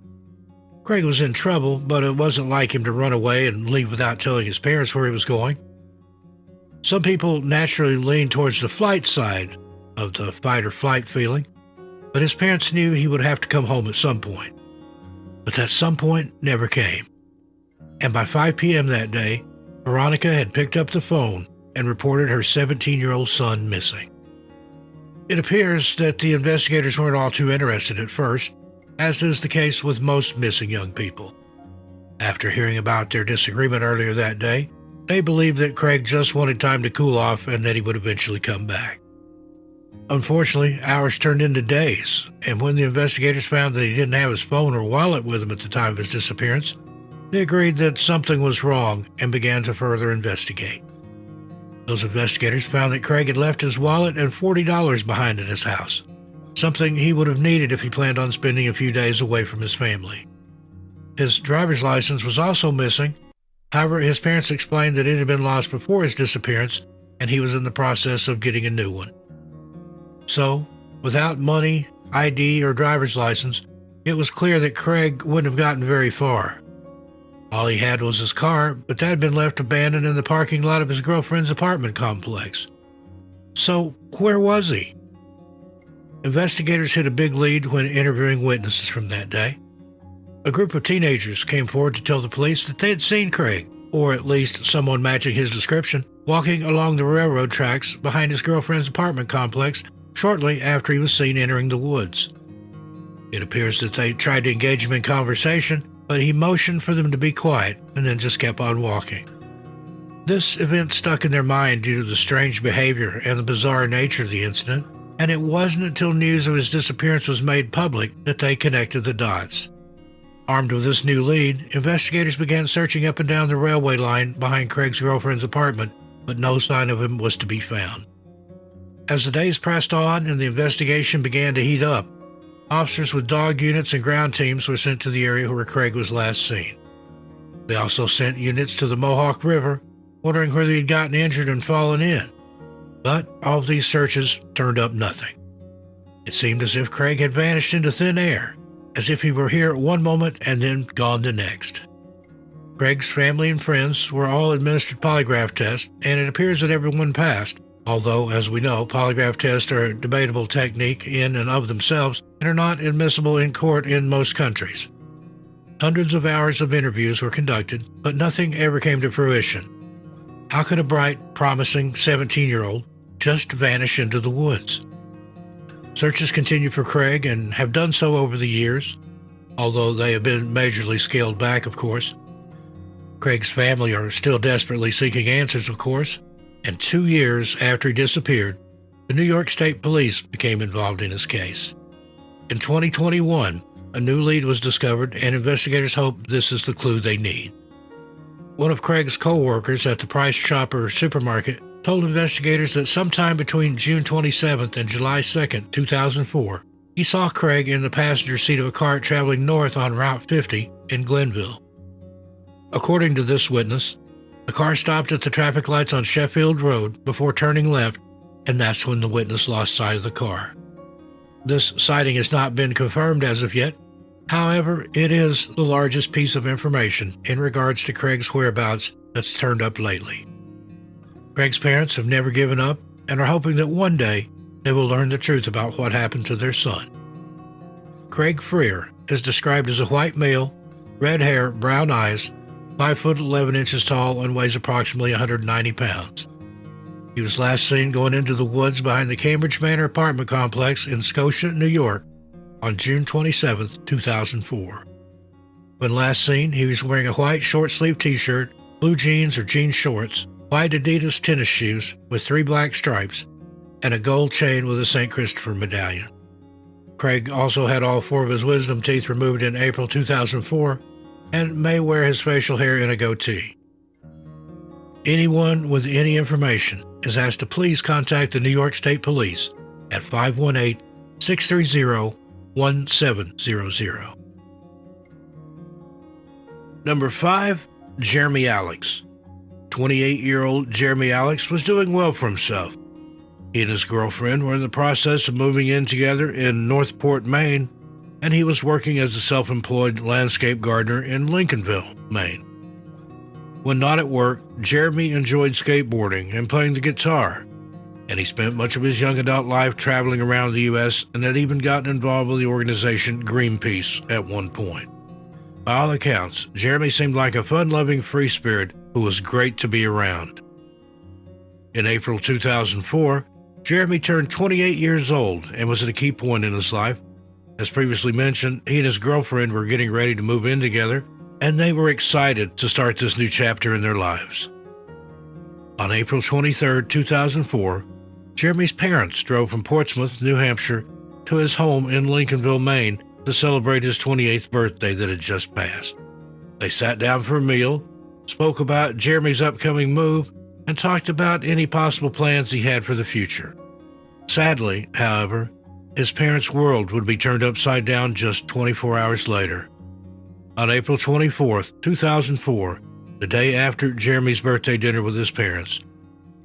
Craig was in trouble, but it wasn't like him to run away and leave without telling his parents where he was going. Some people naturally lean towards the flight side of the fight or flight feeling, but his parents knew he would have to come home at some point. But that some point never came. And by 5 p.m. that day, Veronica had picked up the phone and reported her 17-year-old son missing. It appears that the investigators weren't all too interested at first, as is the case with most missing young people. After hearing about their disagreement earlier that day, they believed that Craig just wanted time to cool off and that he would eventually come back. Unfortunately, hours turned into days, and when the investigators found that he didn't have his phone or wallet with him at the time of his disappearance, they agreed that something was wrong and began to further investigate. Those investigators found that Craig had left his wallet and $40 behind at his house, something he would have needed if he planned on spending a few days away from his family. His driver's license was also missing. However, his parents explained that it had been lost before his disappearance, and he was in the process of getting a new one. So, without money, ID, or driver's license, it was clear that Craig wouldn't have gotten very far. All he had was his car, but that had been left abandoned in the parking lot of his girlfriend's apartment complex. So, where was he? Investigators hit a big lead when interviewing witnesses from that day. A group of teenagers came forward to tell the police that they had seen Craig, or at least someone matching his description, walking along the railroad tracks behind his girlfriend's apartment complex shortly after he was seen entering the woods. It appears that they tried to engage him in conversation, but he motioned for them to be quiet and then just kept on walking. This event stuck in their mind due to the strange behavior and the bizarre nature of the incident, and it wasn't until news of his disappearance was made public that they connected the dots. Armed with this new lead, investigators began searching up and down the railway line behind Craig's girlfriend's apartment, but no sign of him was to be found. As the days pressed on and the investigation began to heat up, officers with dog units and ground teams were sent to the area where Craig was last seen. They also sent units to the Mohawk River, wondering whether he had gotten injured and fallen in. But all of these searches turned up nothing. It seemed as if Craig had vanished into thin air, as if he were here at one moment and then gone the next. Craig's family and friends were all administered polygraph tests, and it appears that everyone passed, although, as we know, polygraph tests are a debatable technique in and of themselves and are not admissible in court in most countries. Hundreds of hours of interviews were conducted, but nothing ever came to fruition. How could a bright, promising 17-year-old just vanish into the woods? Searches continue for Craig and have done so over the years, although they have been majorly scaled back, of course. Craig's family are still desperately seeking answers, of course, and 2 years after he disappeared, the New York State Police became involved in his case. In 2021, a new lead was discovered, and investigators hope this is the clue they need. One of Craig's co-workers at the Price Chopper supermarket told investigators that sometime between June 27th and July 2nd, 2004, he saw Craig in the passenger seat of a car traveling north on Route 50 in Glenville. According to this witness, the car stopped at the traffic lights on Sheffield Road before turning left, and that's when the witness lost sight of the car. This sighting has not been confirmed as of yet. However, it is the largest piece of information in regards to Craig's whereabouts that's turned up lately. Craig's parents have never given up and are hoping that one day they will learn the truth about what happened to their son. Craig Freer is described as a white male, red hair, brown eyes, 5 foot 11 inches tall, and weighs approximately 190 pounds. He was last seen going into the woods behind the Cambridge Manor apartment complex in Scotia, New York, on June 27, 2004. When last seen, he was wearing a white short-sleeved t-shirt, blue jeans or jean shorts, white Adidas tennis shoes with 3 black stripes, and a gold chain with a St. Christopher medallion. Craig also had all 4 of his wisdom teeth removed in April 2004 and may wear his facial hair in a goatee. Anyone with any information is asked to please contact the New York State Police at 518-630-1700. Number 5, Jeremy Alex. 28-year-old Jeremy Alex was doing well for himself. He and his girlfriend were in the process of moving in together in Northport, Maine, and he was working as a self-employed landscape gardener in Lincolnville, Maine. When not at work, Jeremy enjoyed skateboarding and playing the guitar, and he spent much of his young adult life traveling around the U.S. and had even gotten involved with the organization Greenpeace at one point. By all accounts, Jeremy seemed like a fun-loving free spirit who was great to be around. In April 2004, Jeremy turned 28 years old and was at a key point in his life. As previously mentioned, he and his girlfriend were getting ready to move in together, and they were excited to start this new chapter in their lives. On April 23, 2004, Jeremy's parents drove from Portsmouth, New Hampshire, to his home in Lincolnville, Maine, to celebrate his 28th birthday that had just passed. They sat down for a meal, spoke about Jeremy's upcoming move, and talked about any possible plans he had for the future. Sadly, however, his parents' world would be turned upside down just 24 hours later. On April 24, 2004, the day after Jeremy's birthday dinner with his parents,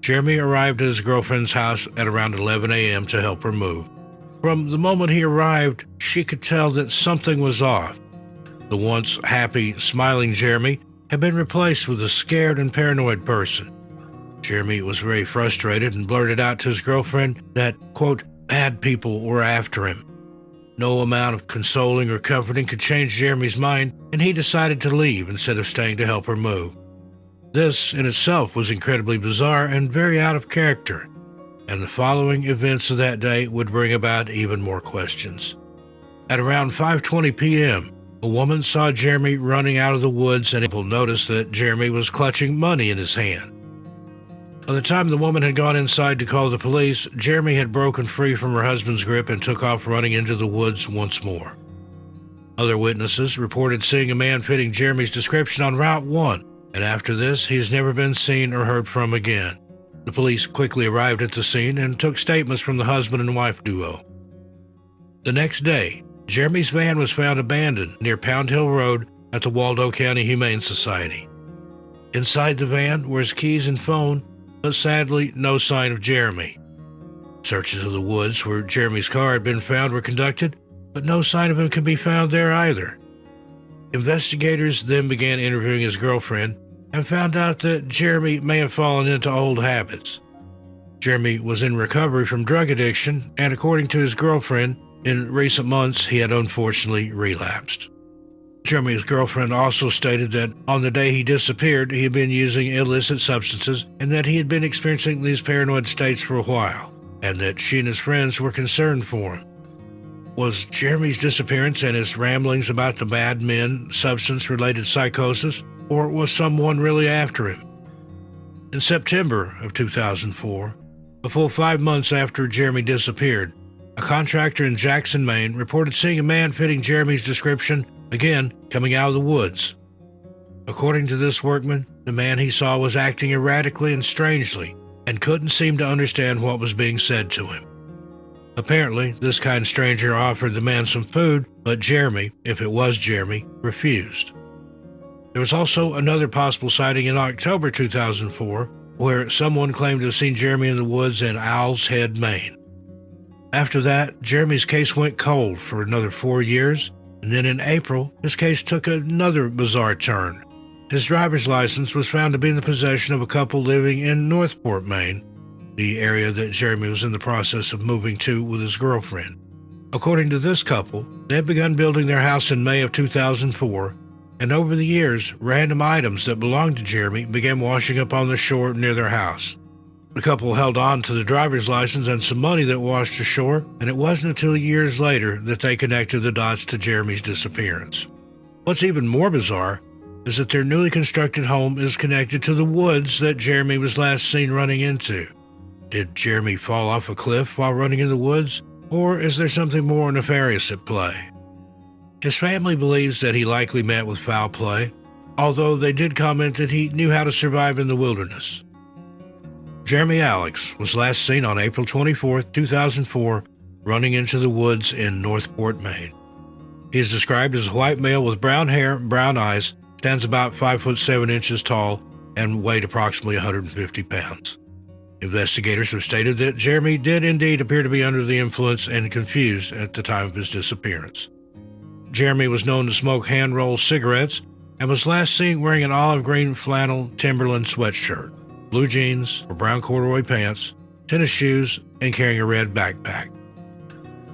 Jeremy arrived at his girlfriend's house at around 11 a.m. to help her move. From the moment he arrived, she could tell that something was off. The once happy, smiling Jeremy had been replaced with a scared and paranoid person. Jeremy was very frustrated and blurted out to his girlfriend that, quote, bad people were after him. No amount of consoling or comforting could change Jeremy's mind, and he decided to leave instead of staying to help her move. This in itself was incredibly bizarre and very out of character, and the following events of that day would bring about even more questions. At around 5:20 p.m., a woman saw Jeremy running out of the woods, and people noticed that Jeremy was clutching money in his hand. By the time the woman had gone inside to call the police, Jeremy had broken free from her husband's grip and took off running into the woods once more. Other witnesses reported seeing a man fitting Jeremy's description on Route 1, and after this, he has never been seen or heard from again. The police quickly arrived at the scene and took statements from the husband and wife duo. The next day, Jeremy's van was found abandoned near Pound Hill Road at the Waldo County Humane Society. Inside the van were his keys and phone, but sadly, no sign of Jeremy. Searches of the woods where Jeremy's car had been found were conducted, but no sign of him could be found there either. Investigators then began interviewing his girlfriend and found out that Jeremy may have fallen into old habits. Jeremy was in recovery from drug addiction, and according to his girlfriend, in recent months he had unfortunately relapsed. Jeremy's girlfriend also stated that on the day he disappeared, he had been using illicit substances and that he had been experiencing these paranoid states for a while, and that she and his friends were concerned for him. Was Jeremy's disappearance and his ramblings about the bad men substance-related psychosis, or was someone really after him? In September of 2004, a full 5 months after Jeremy disappeared, a contractor in Jackson, Maine, reported seeing a man fitting Jeremy's description, again coming out of the woods. According to this workman, the man he saw was acting erratically and strangely, and couldn't seem to understand what was being said to him. Apparently, this kind stranger offered the man some food, but Jeremy, if it was Jeremy, refused. There was also another possible sighting in October 2004, where someone claimed to have seen Jeremy in the woods in Owl's Head, Maine. After that, Jeremy's case went cold for another 4 years, and then in April, his case took another bizarre turn. His driver's license was found to be in the possession of a couple living in Northport, Maine, the area that Jeremy was in the process of moving to with his girlfriend. According to this couple, they had begun building their house in May of 2004, and over the years, random items that belonged to Jeremy began washing up on the shore near their house. The couple held on to the driver's license and some money that washed ashore, and it wasn't until years later that they connected the dots to Jeremy's disappearance. What's even more bizarre is that their newly constructed home is connected to the woods that Jeremy was last seen running into. Did Jeremy fall off a cliff while running in the woods, or is there something more nefarious at play? His family believes that he likely met with foul play, although they did comment that he knew how to survive in the wilderness. Jeremy Alex was last seen on April 24, 2004, running into the woods in Northport, Maine. He is described as a white male with brown hair, brown eyes, stands about 5 foot 7 inches tall, and weighed approximately 150 pounds. Investigators have stated that Jeremy did indeed appear to be under the influence and confused at the time of his disappearance. Jeremy was known to smoke hand-rolled cigarettes and was last seen wearing an olive green flannel Timberland sweatshirt, blue jeans or brown corduroy pants, tennis shoes, and carrying a red backpack.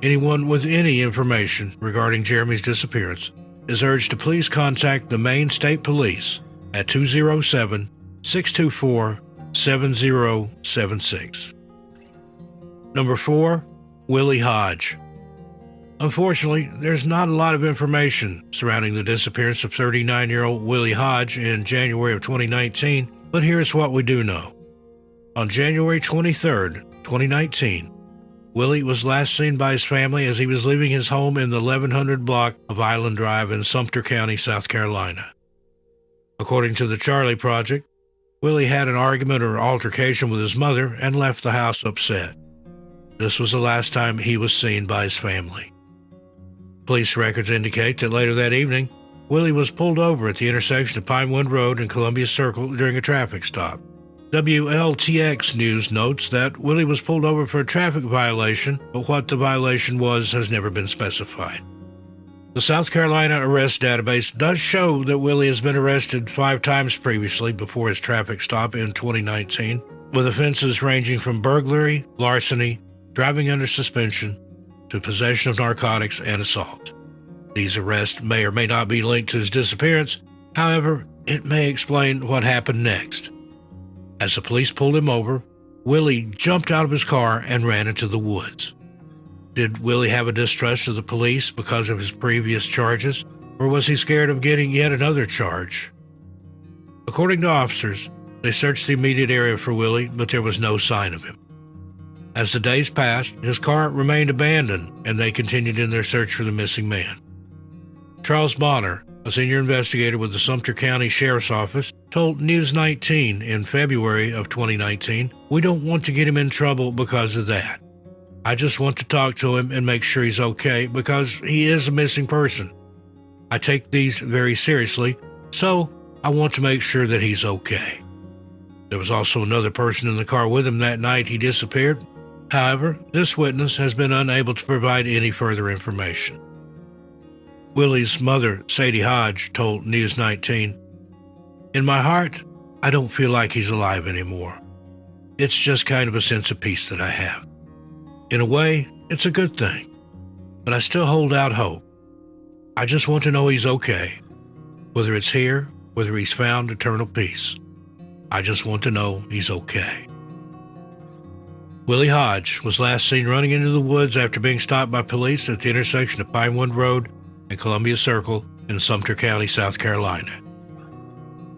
Anyone with any information regarding Jeremy's disappearance is urged to please contact the Maine State Police at 207-624-7076. Number 4, Willie Hodge. Unfortunately, there's not a lot of information surrounding the disappearance of 39-year-old Willie Hodge in January of 2019, but here's what we do know. On January 23, 2019, Willie was last seen by his family as he was leaving his home in the 1100 block of Island Drive in Sumter County, South Carolina. According to the Charlie Project, Willie had an argument or altercation with his mother and left the house upset. This was the last time he was seen by his family. Police records indicate that later that evening, Willie was pulled over at the intersection of Pinewood Road and Columbia Circle during a traffic stop. WLTX News notes that Willie was pulled over for a traffic violation, but what the violation was has never been specified. The South Carolina arrest database does show that Willie has been arrested 5 times previously before his traffic stop in 2019, with offenses ranging from burglary, larceny, driving under suspension, to possession of narcotics and assault. These arrests may or may not be linked to his disappearance. However, it may explain what happened next. As the police pulled him over, Willie jumped out of his car and ran into the woods. Did Willie have a distrust of the police because of his previous charges, or was he scared of getting yet another charge? According to officers, they searched the immediate area for Willie, but there was no sign of him. As the days passed, his car remained abandoned, and they continued in their search for the missing man. Charles Bonner, a senior investigator with the Sumter County Sheriff's Office, told News 19 in February of 2019, "We don't want to get him in trouble because of that. I just want to talk to him and make sure he's okay because he is a missing person. I take these very seriously, so I want to make sure that he's okay." There was also another person in the car with him that night he disappeared. However, this witness has been unable to provide any further information. Willie's mother, Sadie Hodge, told News 19, "In my heart, I don't feel like he's alive anymore. It's just kind of a sense of peace that I have. In a way, it's a good thing, but I still hold out hope. I just want to know he's okay. Whether it's here, whether he's found eternal peace. I just want to know he's okay." Willie Hodge was last seen running into the woods after being stopped by police at the intersection of Pinewood Road and Columbia Circle in Sumter County, South Carolina.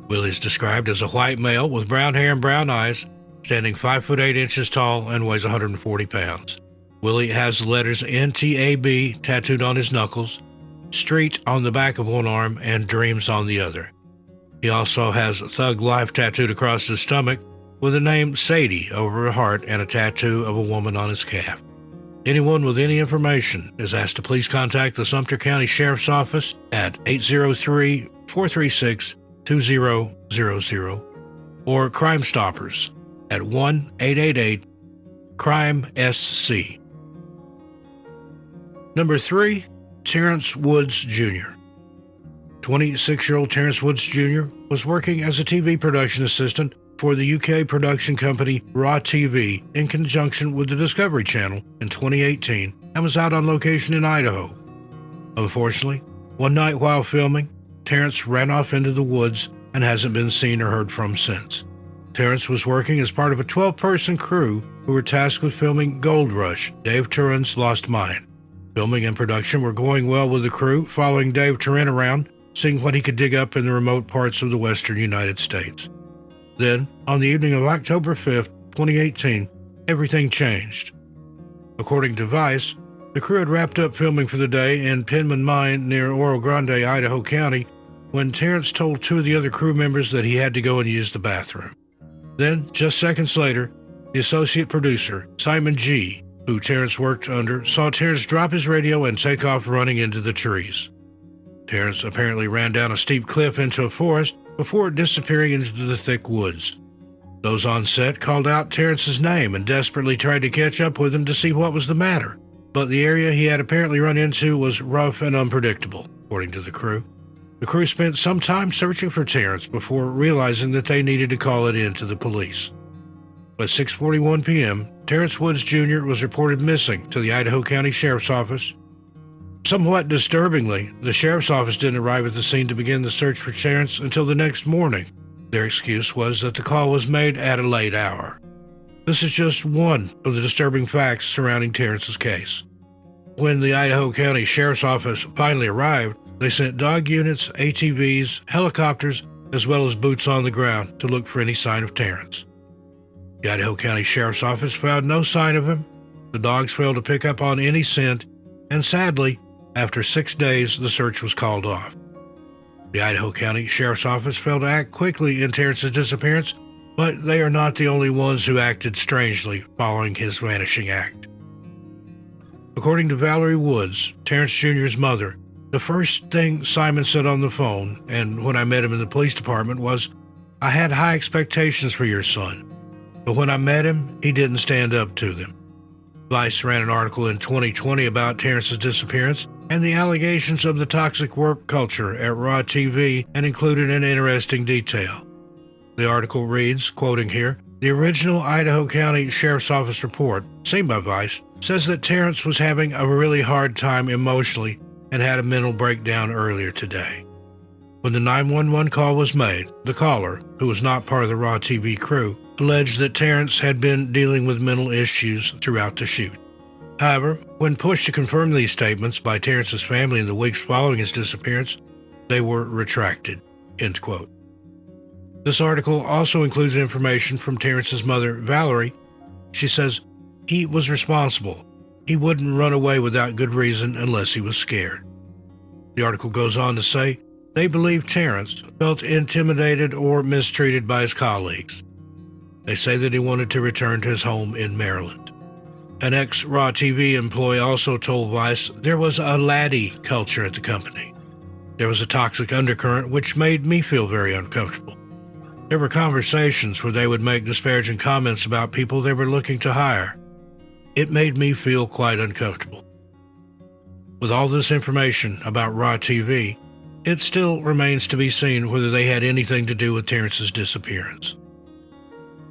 Willie is described as a white male with brown hair and brown eyes, standing 5 foot 8 inches tall and weighs 140 pounds. Willie has the letters NTAB tattooed on his knuckles, Street on the back of one arm, and Dreams on the other. He also has Thug Life tattooed across his stomach, with the name Sadie over a heart and a tattoo of a woman on his calf. Anyone with any information is asked to please contact the Sumter County Sheriff's Office at 803-436-2000 or Crime Stoppers at 1-888-CRIME-SC. Number 3, Terrence Woods Jr. 26-year-old Terrence Woods Jr. was working as a TV production assistant for the UK production company Raw TV in conjunction with the Discovery Channel in 2018 and was out on location in Idaho. Unfortunately, one night while filming, Terrence ran off into the woods and hasn't been seen or heard from since. Terrence was working as part of a 12-person crew who were tasked with filming Gold Rush, Dave Turin's Lost Mine. Filming and production were going well with the crew, following Dave Turin around, seeing what he could dig up in the remote parts of the western United States. Then, on the evening of October 5th, 2018, everything changed. According to Vice, the crew had wrapped up filming for the day in Penman Mine near Oro Grande, Idaho County, when Terrence told 2 of the other crew members that he had to go and use the bathroom. Then, just seconds later, the associate producer, Simon G., who Terrence worked under, saw Terrence drop his radio and take off running into the trees. Terrence apparently ran down a steep cliff into a forest before disappearing into the thick woods. Those on set called out Terrence's name and desperately tried to catch up with him to see what was the matter, but the area he had apparently run into was rough and unpredictable, according to the crew. The crew spent some time searching for Terrence before realizing that they needed to call it in to the police. At 6:41 p.m., Terrence Woods Jr. was reported missing to the Idaho County Sheriff's Office. Somewhat disturbingly, the Sheriff's Office didn't arrive at the scene to begin the search for Terrence until the next morning. Their excuse was that the call was made at a late hour. This is just one of the disturbing facts surrounding Terrence's case. When the Idaho County Sheriff's Office finally arrived, they sent dog units, ATVs, helicopters, as well as boots on the ground to look for any sign of Terrence. The Idaho County Sheriff's Office found no sign of him. The dogs failed to pick up on any scent, and sadly, after 6 days, the search was called off. The Idaho County Sheriff's Office failed to act quickly in Terrence's disappearance, but they are not the only ones who acted strangely following his vanishing act. According to Valerie Woods, Terrence Jr.'s mother, the first thing Simon said on the phone, and when I met him in the police department, was, "I had high expectations for your son, but when I met him, he didn't stand up to them." Vice ran an article in 2020 about Terrence's disappearance and the allegations of the toxic work culture at Raw TV, and included an interesting detail. The article reads, quoting here, "The original Idaho County Sheriff's Office report, seen by Vice, says that Terrence was having a really hard time emotionally and had a mental breakdown earlier today. When the 911 call was made, the caller, who was not part of the Raw TV crew, alleged that Terrence had been dealing with mental issues throughout the shoot. However, when pushed to confirm these statements by Terrence's family in the weeks following his disappearance, they were retracted." End quote. This article also includes information from Terrence's mother, Valerie. She says, "He was responsible. He wouldn't run away without good reason unless he was scared." The article goes on to say, they believe Terrence felt intimidated or mistreated by his colleagues. They say that he wanted to return to his home in Maryland. An ex-Raw TV employee also told Vice there was a laddie culture at the company. There was a toxic undercurrent which made me feel very uncomfortable. There were conversations where they would make disparaging comments about people they were looking to hire. It made me feel quite uncomfortable. With all this information about Raw TV, it still remains to be seen whether they had anything to do with Terrence's disappearance.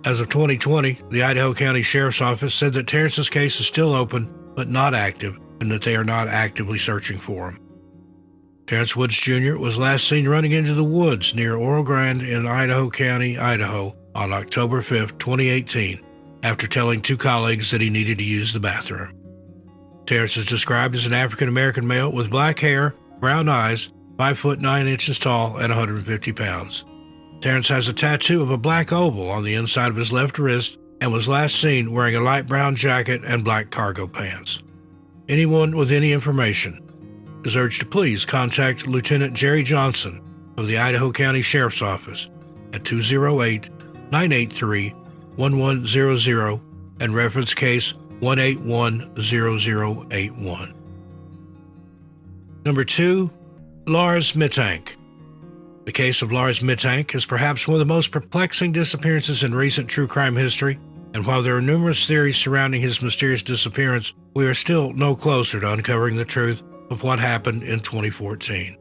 As of 2020, the Idaho County Sheriff's Office said that Terrence's case is still open but not active, and that they are not actively searching for him. Terrence Woods Jr. was last seen running into the woods near Oro Grande in Idaho County, Idaho, on October 5, 2018, after telling 2 colleagues that he needed to use the bathroom. Terrence is described as an African-American male with black hair, brown eyes, 5 foot 9 inches tall, and 150 pounds. Terrence has a tattoo of a black oval on the inside of his left wrist and was last seen wearing a light brown jacket and black cargo pants. Anyone with any information is urged to please contact Lieutenant Jerry Johnson of the Idaho County Sheriff's Office at 208-983-1100 and reference case 1810081. Number 2, Lars Mittank. The case of Lars Mittank is perhaps one of the most perplexing disappearances in recent true crime history, and while there are numerous theories surrounding his mysterious disappearance, we are still no closer to uncovering the truth of what happened in 2014.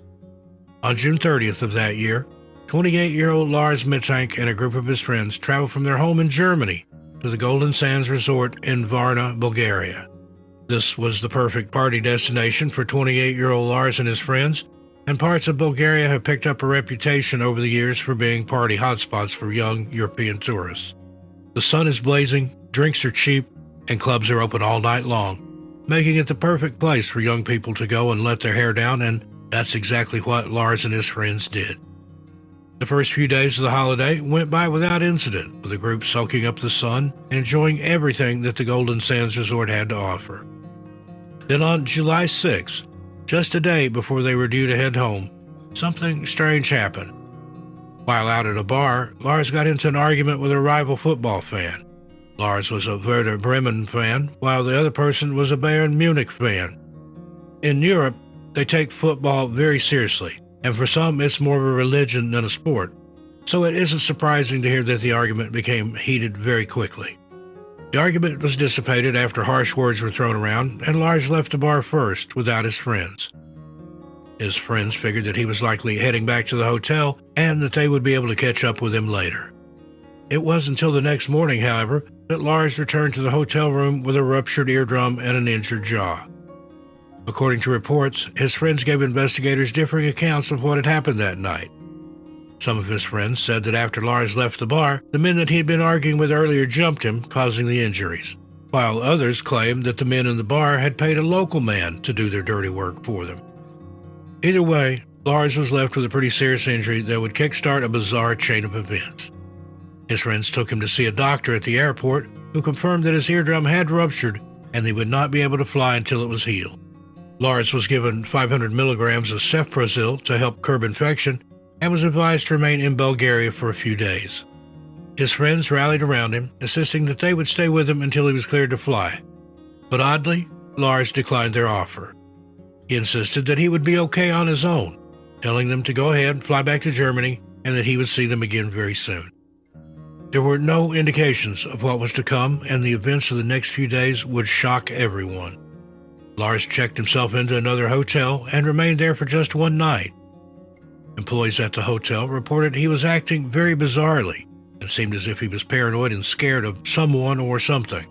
On June 30th of that year, 28-year-old Lars Mittank and a group of his friends traveled from their home in Germany to the Golden Sands Resort in Varna, Bulgaria. This was the perfect party destination for 28-year-old Lars and his friends, and parts of Bulgaria have picked up a reputation over the years for being party hotspots for young European tourists. The sun is blazing, drinks are cheap, and clubs are open all night long, making it the perfect place for young people to go and let their hair down, and that's exactly what Lars and his friends did. The first few days of the holiday went by without incident, with the group soaking up the sun and enjoying everything that the Golden Sands Resort had to offer. Then on July 6th, just a day before they were due to head home, something strange happened. While out at a bar, Lars got into an argument with a rival football fan. Lars was a Werder Bremen fan, while the other person was a Bayern Munich fan. In Europe, they take football very seriously, and for some it's more of a religion than a sport, so it isn't surprising to hear that the argument became heated very quickly. The argument was dissipated after harsh words were thrown around, and Lars left the bar first without his friends. His friends figured that he was likely heading back to the hotel and that they would be able to catch up with him later. It wasn't until the next morning, however, that Lars returned to the hotel room with a ruptured eardrum and an injured jaw. According to reports, his friends gave investigators differing accounts of what had happened that night. Some of his friends said that after Lars left the bar, the men that he had been arguing with earlier jumped him, causing the injuries, while others claimed that the men in the bar had paid a local man to do their dirty work for them. Either way, Lars was left with a pretty serious injury that would kickstart a bizarre chain of events. His friends took him to see a doctor at the airport who confirmed that his eardrum had ruptured and he would not be able to fly until it was healed. Lars was given 500 milligrams of cefprozil to help curb infection and was advised to remain in Bulgaria for a few days. His friends rallied around him, insisting that they would stay with him until he was cleared to fly. But oddly, Lars declined their offer. He insisted that he would be okay on his own, telling them to go ahead, fly back to Germany, and that he would see them again very soon. There were no indications of what was to come, and the events of the next few days would shock everyone. Lars checked himself into another hotel and remained there for just one night. Employees at the hotel reported he was acting very bizarrely and seemed as if he was paranoid and scared of someone or something.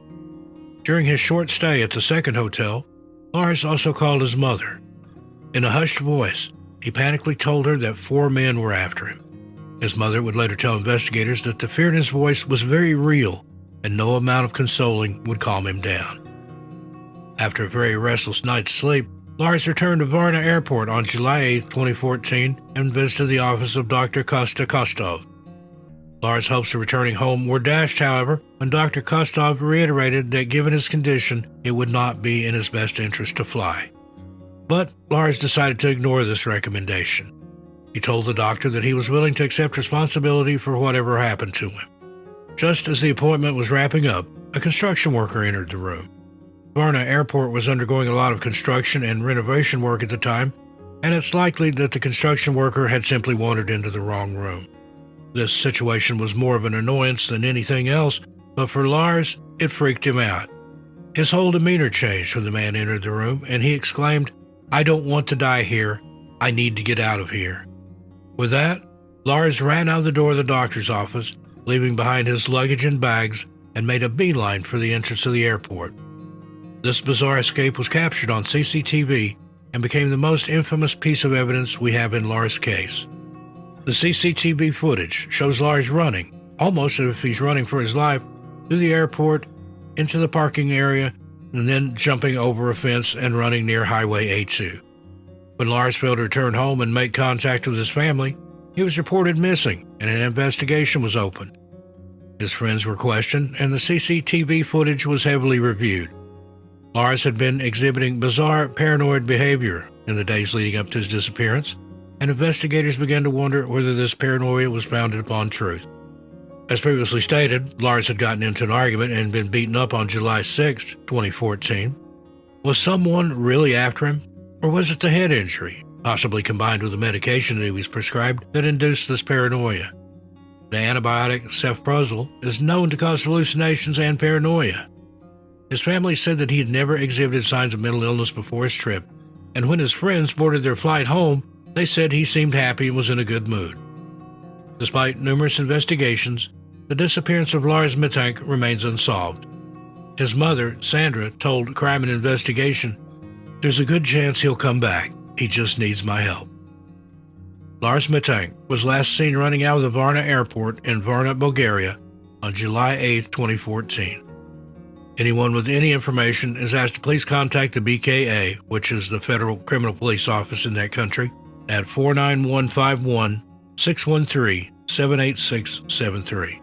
During his short stay at the second hotel, Lars also called his mother. In a hushed voice, he panically told her that 4 men were after him. His mother would later tell investigators that the fear in his voice was very real and no amount of consoling would calm him down. After a very restless night's sleep, Lars returned to Varna Airport on July 8, 2014 and visited the office of Dr. Kosta Kostov. Lars' hopes of returning home were dashed, however, when Dr. Kostov reiterated that given his condition, it would not be in his best interest to fly. But Lars decided to ignore this recommendation. He told the doctor that he was willing to accept responsibility for whatever happened to him. Just as the appointment was wrapping up, a construction worker entered the room. Varna Airport was undergoing a lot of construction and renovation work at the time, and it's likely that the construction worker had simply wandered into the wrong room. This situation was more of an annoyance than anything else, but for Lars, it freaked him out. His whole demeanor changed when the man entered the room, and he exclaimed, "I don't want to die here. I need to get out of here." With that, Lars ran out the door of the doctor's office, leaving behind his luggage and bags, and made a beeline for the entrance of the airport. This bizarre escape was captured on CCTV and became the most infamous piece of evidence we have in Lars' case. The CCTV footage shows Lars running, almost as if he's running for his life, through the airport, into the parking area, and then jumping over a fence and running near Highway A2. When Lars failed to return home and make contact with his family, he was reported missing and an investigation was opened. His friends were questioned and the CCTV footage was heavily reviewed. Lars had been exhibiting bizarre paranoid behavior in the days leading up to his disappearance, and investigators began to wonder whether this paranoia was founded upon truth. As previously stated, Lars had gotten into an argument and been beaten up on July 6, 2014. Was someone really after him? Or was it the head injury, possibly combined with the medication that he was prescribed, that induced this paranoia? The antibiotic cefprozil is known to cause hallucinations and paranoia. His family said that he had never exhibited signs of mental illness before his trip, and when his friends boarded their flight home, they said he seemed happy and was in a good mood. Despite numerous investigations, the disappearance of Lars Mittank remains unsolved. His mother, Sandra, told Crime and Investigation, "There's a good chance he'll come back. He just needs my help." Lars Mittank was last seen running out of the Varna Airport in Varna, Bulgaria on July 8, 2014. Anyone with any information is asked to please contact the BKA, which is the Federal Criminal Police Office in that country, at 49151-613-78673.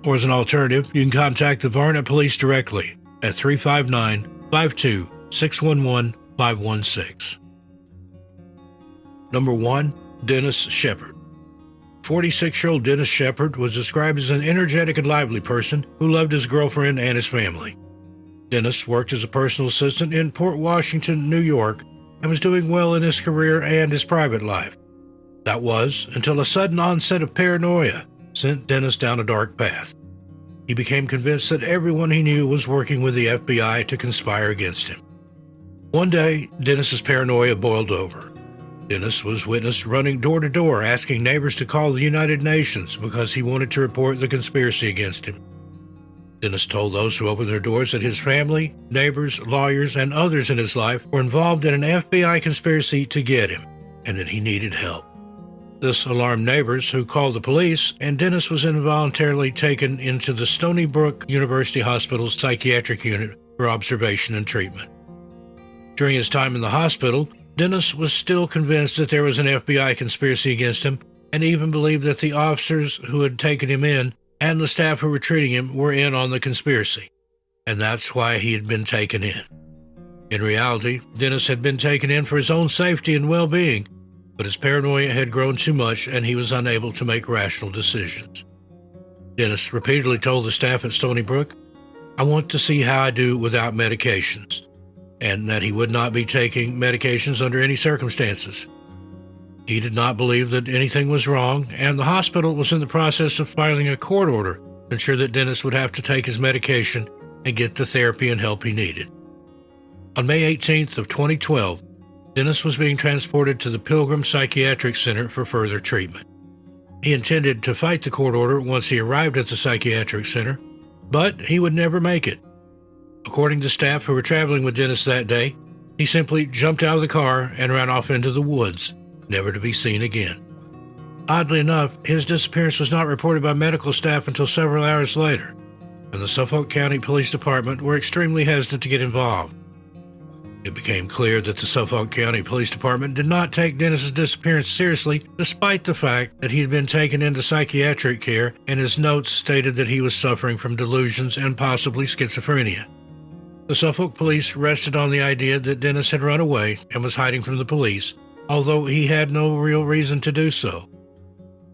Or as an alternative, you can contact the Varna Police directly at 359-52-611-516. Number 1. Dennis Shepard. 46-year-old Dennis Shepard was described as an energetic and lively person who loved his girlfriend and his family. Dennis worked as a personal assistant in Port Washington, New York, and was doing well in his career and his private life. That was until a sudden onset of paranoia sent Dennis down a dark path. He became convinced that everyone he knew was working with the FBI to conspire against him. One day, Dennis's paranoia boiled over. Dennis was witnessed running door to door asking neighbors to call the United Nations because he wanted to report the conspiracy against him. Dennis told those who opened their doors that his family, neighbors, lawyers, and others in his life were involved in an FBI conspiracy to get him, and that he needed help. This alarmed neighbors, who called the police, and Dennis was involuntarily taken into the Stony Brook University Hospital's psychiatric unit for observation and treatment. During his time in the hospital, Dennis was still convinced that there was an FBI conspiracy against him, and even believed that the officers who had taken him in and the staff who were treating him were in on the conspiracy, and that's why he had been taken in. In reality, Dennis had been taken in for his own safety and well-being, but his paranoia had grown too much and he was unable to make rational decisions. Dennis repeatedly told the staff at Stony Brook, "I want to see how I do without medications," and that he would not be taking medications under any circumstances. He did not believe that anything was wrong, and the hospital was in the process of filing a court order to ensure that Dennis would have to take his medication and get the therapy and help he needed. On May 18th of 2012, Dennis was being transported to the Pilgrim Psychiatric Center for further treatment. He intended to fight the court order once he arrived at the psychiatric center, but he would never make it. According to staff who were traveling with Dennis that day, he simply jumped out of the car and ran off into the woods, never to be seen again. Oddly enough, his disappearance was not reported by medical staff until several hours later, and the Suffolk County Police Department were extremely hesitant to get involved. It became clear that the Suffolk County Police Department did not take Dennis's disappearance seriously, despite the fact that he had been taken into psychiatric care and his notes stated that he was suffering from delusions and possibly schizophrenia. The Suffolk police rested on the idea that Dennis had run away and was hiding from the police, although he had no real reason to do so.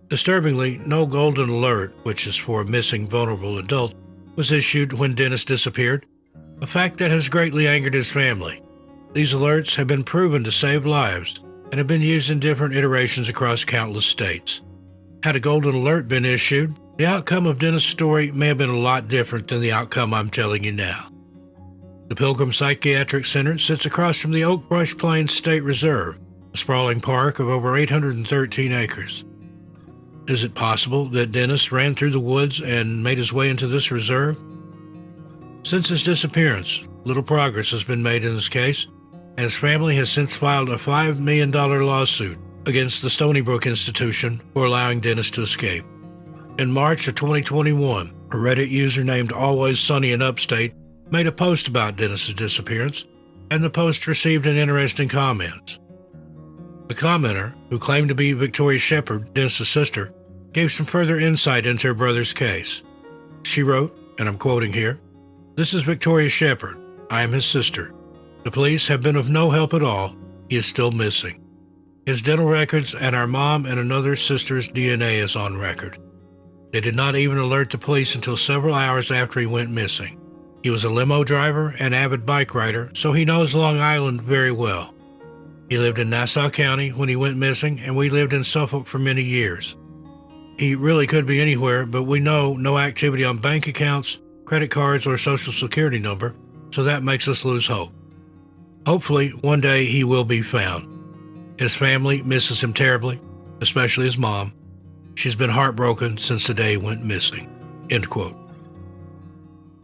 Disturbingly, no golden alert, which is for a missing vulnerable adult, was issued when Dennis disappeared, a fact that has greatly angered his family. These alerts have been proven to save lives and have been used in different iterations across countless states. Had a golden alert been issued, the outcome of Dennis' story may have been a lot different than the outcome I'm telling you now. The Pilgrim Psychiatric Center sits across from the Oak Brush Plains State Reserve, a sprawling park of over 813 acres. Is it possible that Dennis ran through the woods and made his way into this reserve? Since his disappearance, little progress has been made in this case, and his family has since filed a $5 million lawsuit against the Stony Brook Institution for allowing Dennis to escape. In March of 2021, a Reddit user named Always Sunny in Upstate made a post about Dennis's disappearance, and the post received an interesting comment. The commenter, who claimed to be Victoria Shepard, Dennis's sister, gave some further insight into her brother's case. She wrote, and I'm quoting here, "This is Victoria Shepard. I am his sister. The police have been of no help at all. He is still missing. His dental records and our mom and another sister's DNA is on record. They did not even alert the police until several hours after he went missing. He was a limo driver and avid bike rider, so he knows Long Island very well. He lived in Nassau County when he went missing, and we lived in Suffolk for many years. He really could be anywhere, but we know no activity on bank accounts, credit cards, or social security number, so that makes us lose hope. Hopefully, one day he will be found. His family misses him terribly, especially his mom. She's been heartbroken since the day he went missing." End quote.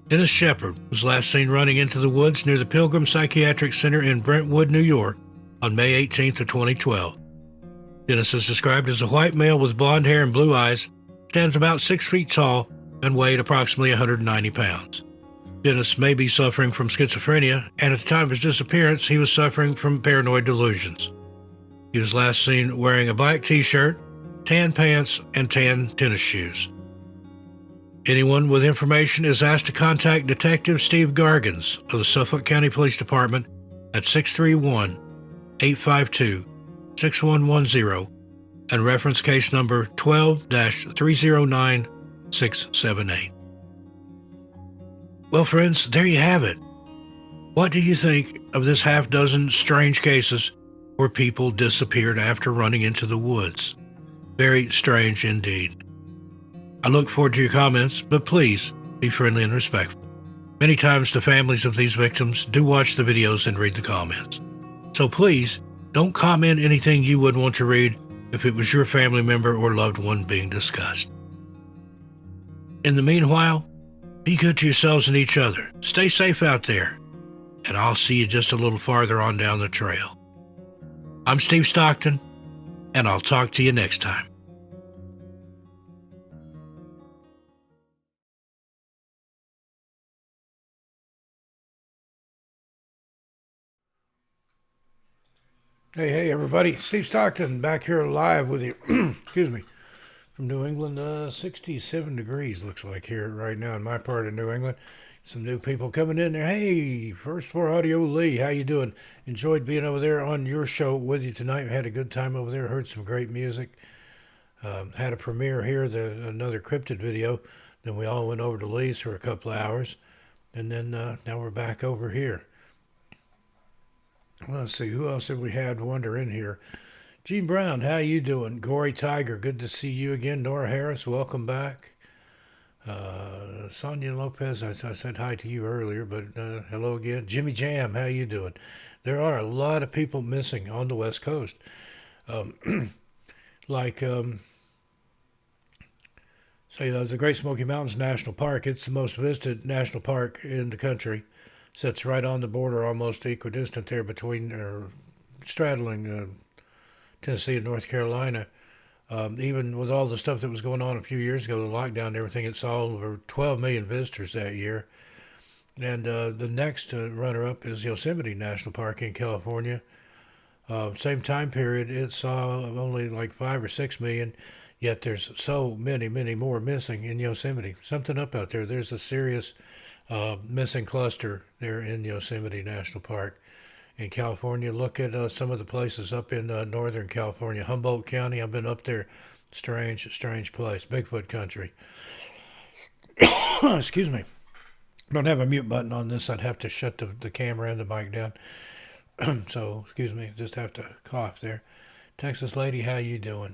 Dennis Shepard was last seen running into the woods near the Pilgrim Psychiatric Center in Brentwood, New York, on May 18th of 2012. Dennis is described as a white male with blonde hair and blue eyes, stands about 6 feet tall, and weighed approximately 190 pounds. Dennis may be suffering from schizophrenia, and at the time of his disappearance, he was suffering from paranoid delusions. He was last seen wearing a black t-shirt, tan pants, and tan tennis shoes. Anyone with information is asked to contact Detective Steve Gargans of the Suffolk County Police Department at 631-852-6110 and reference case number 12-309678. Well, friends, there you have it. What do you think of this half-dozen strange cases where people disappeared after running into the woods? Very strange indeed. I look forward to your comments, but please be friendly and respectful. Many times the families of these victims do watch the videos and read the comments. So please, don't comment anything you wouldn't want to read if it was your family member or loved one being discussed. In the meanwhile, be good to yourselves and each other. Stay safe out there, and I'll see you just a little farther on down the trail. I'm Steve Stockton, and I'll talk to you next time. Hey, everybody. Steve Stockton back here live with you, excuse me, from New England. 67 degrees looks like here right now in my part of New England. Some new people coming in there. Hey, First Floor Audio Lee, how you doing? Enjoyed being over there on your show with you tonight. Had a good time over there. Heard some great music. Had a premiere here, another cryptid video. Then we all went over to Lee's for a couple of hours. And then now we're back over here. Let's see, who else have we had wander in here? Gene Brown, how you doing? Gory Tiger, good to see you again. Nora Harris, welcome back. Sonia Lopez, I said hi to you earlier, but hello again. Jimmy Jam, how you doing? There are a lot of people missing on the West Coast. Say the Great Smoky Mountains National Park. It's the most visited national park in the country. Sits right on the border, almost equidistant there between, or straddling Tennessee and North Carolina. Even with all the stuff that was going on a few years ago, the lockdown and everything, it saw over 12 million visitors that year. And the next runner-up is Yosemite National Park in California. Same time period, it saw only like 5 or 6 million, yet there's so many, many more missing in Yosemite. Something up out there. There's a serious missing cluster there in Yosemite National Park. In California, look at some of the places up in Northern California. Humboldt County, I've been up there. Strange place. Bigfoot country. Excuse me. Don't have a mute button on this. I'd have to shut the camera and the mic down. So, excuse me. Just have to cough there. Texas lady, how you doing?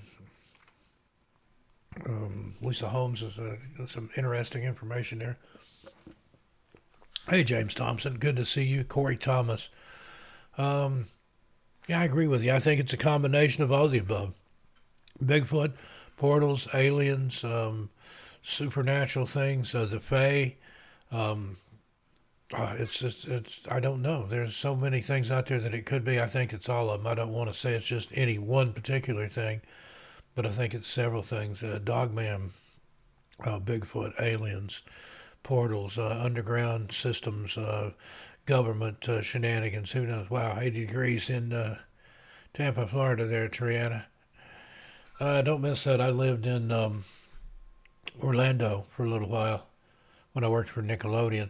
Lisa Holmes is some interesting information there. Hey, James Thompson. Good to see you. Corey Thomas. Yeah, I agree with you. I think it's a combination of all the above. Bigfoot, portals, aliens, supernatural things, the Fae. It's I don't know. There's so many things out there that it could be. I think it's all of them. I don't want to say it's just any one particular thing, but I think it's several things. Dogman, Bigfoot, aliens, portals, underground systems, government shenanigans. Who knows? Wow, 80 degrees in Tampa, Florida there, Triana. Don't miss that. I lived in Orlando for a little while when I worked for Nickelodeon.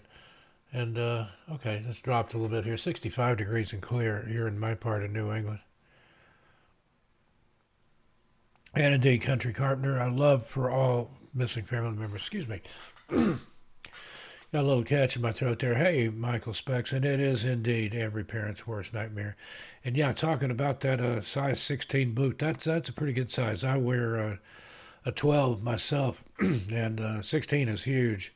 And, okay, it's dropped a little bit here. 65 degrees and clear here in my part of New England. And indeed, Country Carpenter, I love for all missing family members. Excuse me. Got a little catch in my throat there. Hey, Michael Specs, and it is indeed every parent's worst nightmare. And yeah, talking about that size 16 boot, that's a pretty good size. I wear a 12 myself, and 16 is huge.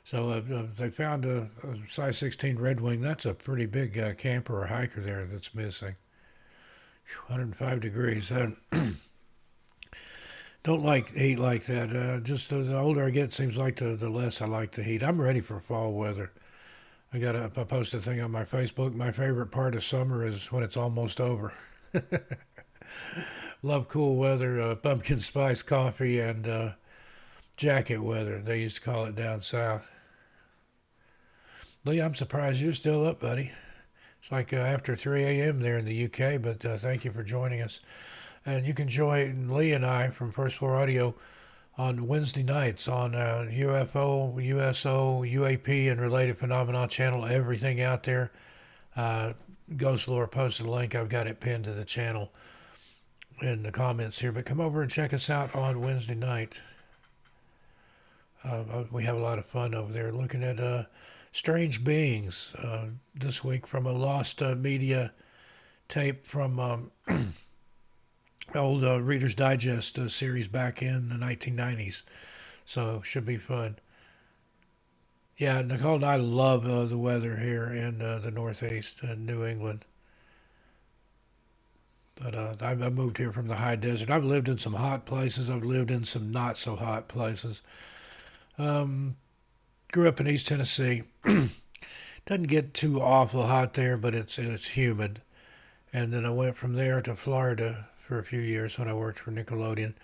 So they found a size 16 Red Wing. That's a pretty big camper or hiker there that's missing. 105 degrees. Don't like heat like that. Just the older I get, seems like the less I like the heat. I'm ready for fall weather. I posted a thing on my Facebook. My favorite part of summer is when it's almost over. Love cool weather, pumpkin spice coffee, and jacket weather. They used to call it down south. Lee, I'm surprised you're still up, buddy. It's like after 3 a.m. there in the UK, but thank you for joining us. And you can join Lee and I from First Floor Audio on Wednesday nights on UFO, USO, UAP, and Related Phenomena channel. Everything out there. Ghost Lore posted a link. I've got it pinned to the channel in the comments here. But come over and check us out on Wednesday night. We have a lot of fun over there looking at strange beings. This week from a lost media tape from... old Reader's Digest series back in the 1990s. So, should be fun. Yeah, Nicole and I love the weather here in the Northeast and New England. But I moved here from the high desert. I've lived in some hot places. I've lived in some not so hot places. Grew up in East Tennessee. Doesn't get too awful hot there, but it's humid. And then I went from there to Florida for a few years when I worked for Nickelodeon.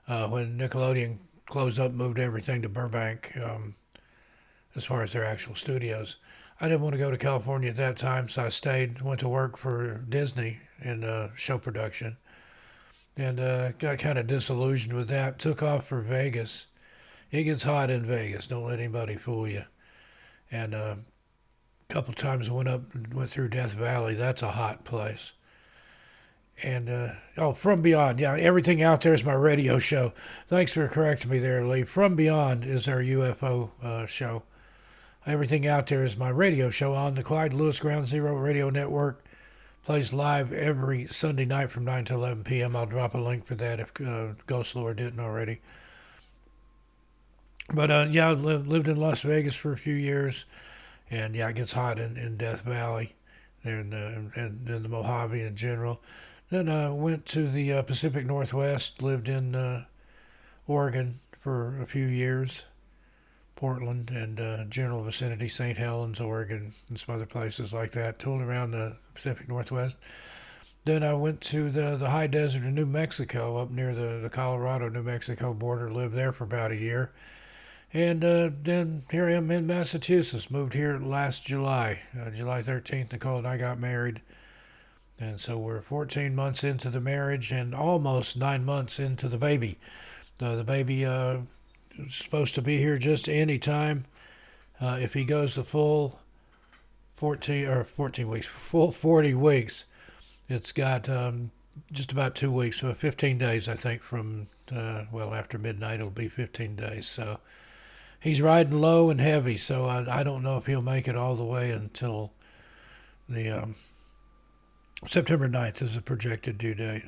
When Nickelodeon closed up, moved everything to Burbank as far as their actual studios. I didn't want to go to California at that time, so I stayed, went to work for Disney in show production. and got kind of disillusioned with that. Took off for Vegas. It gets hot in Vegas. Don't let anybody fool you. And a couple times went through Death Valley. That's a hot place. And From Beyond, yeah, everything out there is my radio show. Thanks for correcting me there, Lee. From Beyond is our UFO show. Everything out there is my radio show on the Clyde Lewis Ground Zero Radio Network. Plays live every Sunday night from 9 to 11 p.m. I'll drop a link for that if Ghost Lore didn't already. But I lived in Las Vegas for a few years, and yeah, it gets hot in Death Valley and in the Mojave in general. Then I went to the Pacific Northwest, lived in Oregon for a few years, Portland and general vicinity, St. Helens, Oregon, and some other places like that. Toured around the Pacific Northwest. Then I went to the high desert of New Mexico, up near the Colorado-New Mexico border, lived there for about a year. And then here I am in Massachusetts, moved here last July, July 13th. Nicole and I got married. And so we're 14 months into the marriage and almost 9 months into the baby. The baby is supposed to be here just any time. If he goes the full 14 weeks, full 40 weeks, it's got just about 2 weeks, so 15 days, I think, from, after midnight, it'll be 15 days. So he's riding low and heavy, so I don't know if he'll make it all the way until the September 9th is the projected due date.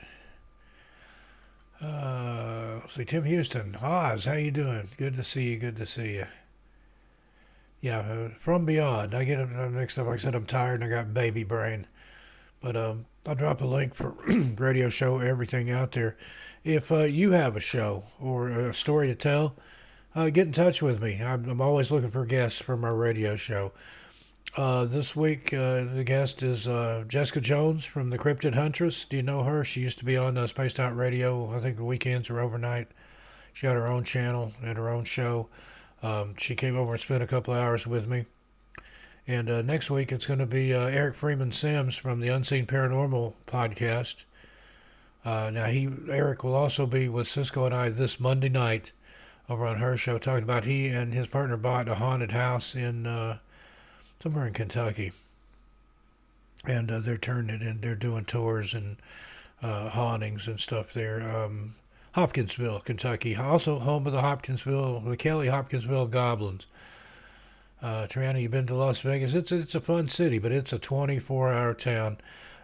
Let's see, Tim Houston. Oz, how you doing? Good to see you. Yeah, From Beyond. I get it mixed up. Like I said, I'm tired and I got baby brain. But I'll drop a link for radio show, everything out there. If you have a show or a story to tell, get in touch with me. I'm always looking for guests for my radio show. This week, the guest is Jessica Jones from the Cryptid Huntress. Do you know her? She used to be on Spaced Out Radio, I think the weekends or overnight. She got her own channel and her own show. She came over and spent a couple of hours with me. And next week, it's going to be Eric Freeman Sims from the Unseen Paranormal podcast. Eric will also be with Cisco and I this Monday night over on her show, talking about he and his partner bought a haunted house in somewhere in Kentucky, and they're turning it in. They're doing tours and hauntings and stuff there. Hopkinsville, Kentucky, also home of the Kelly Hopkinsville Goblins. Triana, you've been to Las Vegas? It's a fun city, but it's a 24-hour town.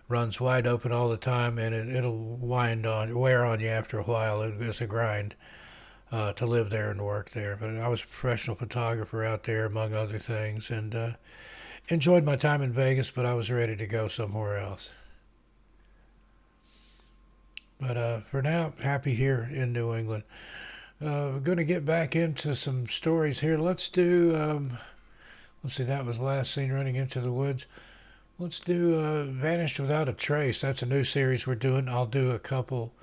Runs wide open all the time, and it'll wear on you after a while. It's a grind to live there and work there. But I was a professional photographer out there, among other things, and enjoyed my time in Vegas, but I was ready to go somewhere else. But for now, happy here in New England. We're going to get back into some stories here. Let's do, let's see, that was Last Seen Running into the Woods. Let's do Vanished Without a Trace. That's a new series we're doing. I'll do a couple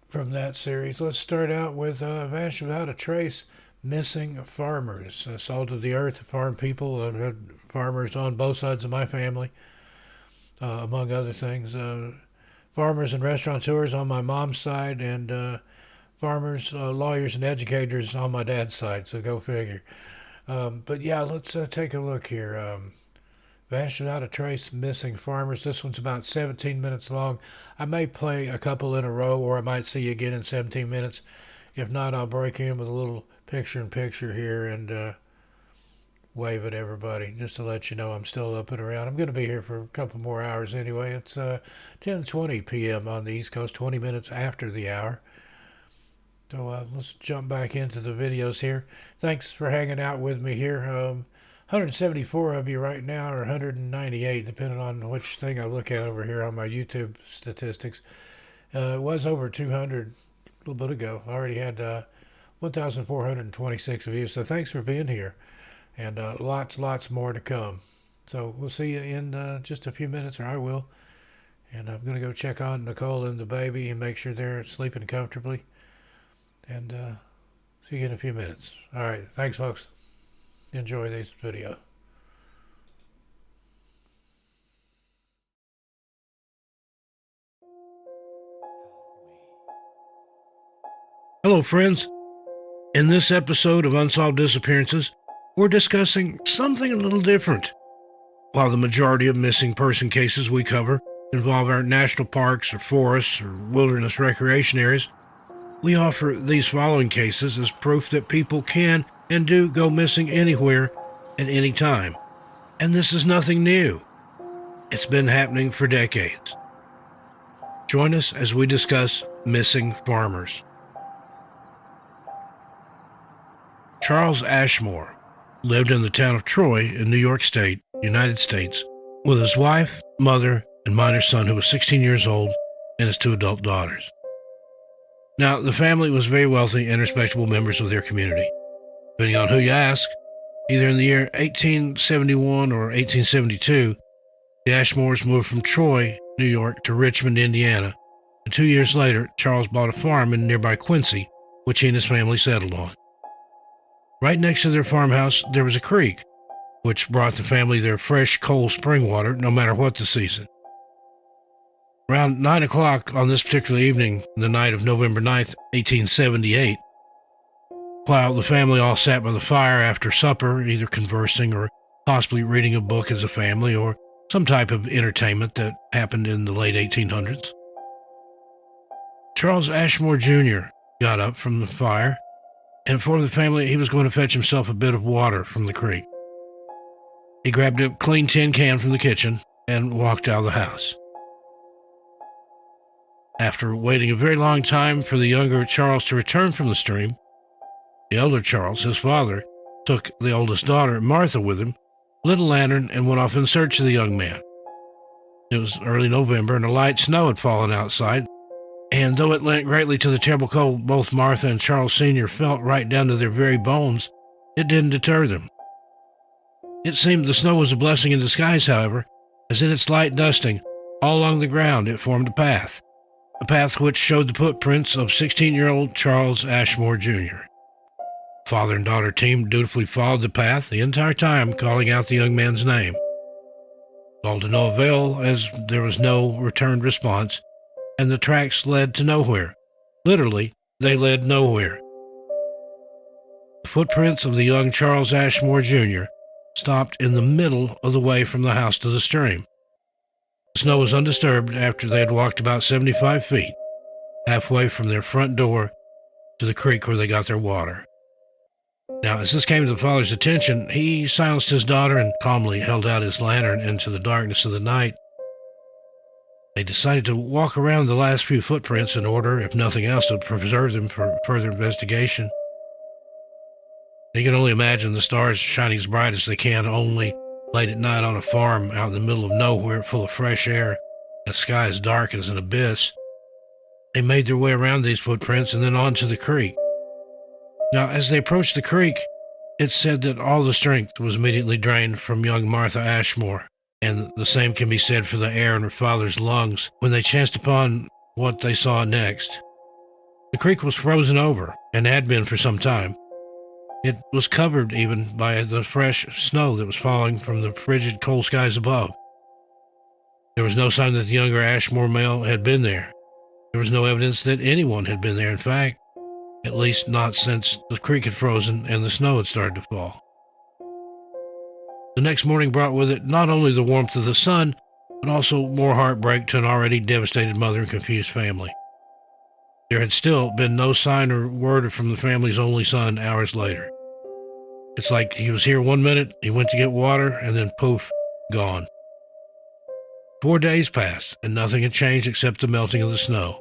from that series. Let's start out with Vanished Without a Trace, Missing Farmers. Salt of the earth, farm people, had farmers on both sides of my family, among other things. Farmers and restaurateurs on my mom's side, and farmers, lawyers, and educators on my dad's side, so go figure. But yeah, let's take a look here. Vanished Without a Trace, Missing Farmers. This one's about 17 minutes long. I may play a couple in a row, or I might see you again in 17 minutes. If not, I'll break in with a little picture-in-picture here and wave at everybody, just to let you know I'm still up and around. I'm going to be here for a couple more hours anyway. It's 10:20 p.m. on the East Coast, 20 minutes after the hour. So let's jump back into the videos here. Thanks for hanging out with me here. 174 of you right now, or 198, depending on which thing I look at over here on my YouTube statistics. It was over 200 a little bit ago. I already had 1,426 views, so thanks for being here. And lots more to come. So we'll see you in just a few minutes, or I will. And I'm going to go check on Nicole and the baby and make sure they're sleeping comfortably. And see you in a few minutes. All right. Thanks, folks. Enjoy this video. Hello, friends. In this episode of Unsolved Disappearances, we're discussing something a little different. While the majority of missing person cases we cover involve our national parks or forests or wilderness recreation areas, we offer these following cases as proof that people can and do go missing anywhere at any time. And this is nothing new. It's been happening for decades. Join us as we discuss missing farmers. Charles Ashmore lived in the town of Troy in New York State, United States, with his wife, mother, and minor son who was 16 years old, and his 2 adult daughters. Now, the family was very wealthy and respectable members of their community. Depending on who you ask, either in the year 1871 or 1872, the Ashmores moved from Troy, New York, to Richmond, Indiana, and 2 years later, Charles bought a farm in nearby Quincy, which he and his family settled on. Right next to their farmhouse, there was a creek, which brought the family their fresh, cold spring water no matter what the season. Around 9 o'clock on this particular evening, the night of November 9th, 1878, while the family all sat by the fire after supper, either conversing or possibly reading a book as a family or some type of entertainment that happened in the late 1800s, Charles Ashmore Jr. got up from the fire, and for the family, he was going to fetch himself a bit of water from the creek. He grabbed a clean tin can from the kitchen and walked out of the house. After waiting a very long time for the younger Charles to return from the stream, the elder Charles, his father, took the oldest daughter, Martha, with him, lit a lantern, and went off in search of the young man. It was early November, and a light snow had fallen outside, and though it lent greatly to the terrible cold both Martha and Charles Sr. felt right down to their very bones, it didn't deter them. It seemed the snow was a blessing in disguise, however, as in its light dusting, all along the ground it formed a path which showed the footprints of 16-year-old Charles Ashmore Jr. Father and daughter team dutifully followed the path the entire time, calling out the young man's name. All to no avail, as there was no returned response, and the tracks led to nowhere. Literally, they led nowhere. The footprints of the young Charles Ashmore Jr. stopped in the middle of the way from the house to the stream. The snow was undisturbed after they had walked about 75 feet, halfway from their front door to the creek where they got their water. Now, as this came to the father's attention, he silenced his daughter and calmly held out his lantern into the darkness of the night. They decided to walk around the last few footprints in order, if nothing else, to preserve them for further investigation. You can only imagine the stars shining as bright as they can only late at night on a farm out in the middle of nowhere full of fresh air, and the sky as dark as an abyss. They made their way around these footprints and then on to the creek. Now, as they approached the creek, it said that all the strength was immediately drained from young Martha Ashmore, and the same can be said for the air in her father's lungs when they chanced upon what they saw next. The creek was frozen over, and had been for some time. It was covered even by the fresh snow that was falling from the frigid cold skies above. There was no sign that the younger Ashmore male had been there. There was no evidence that anyone had been there, in fact, at least not since the creek had frozen and the snow had started to fall. The next morning brought with it not only the warmth of the sun, but also more heartbreak to an already devastated mother and confused family. There had still been no sign or word from the family's only son hours later. It's like he was here 1 minute, he went to get water, and then poof, gone. 4 days passed, and nothing had changed except the melting of the snow.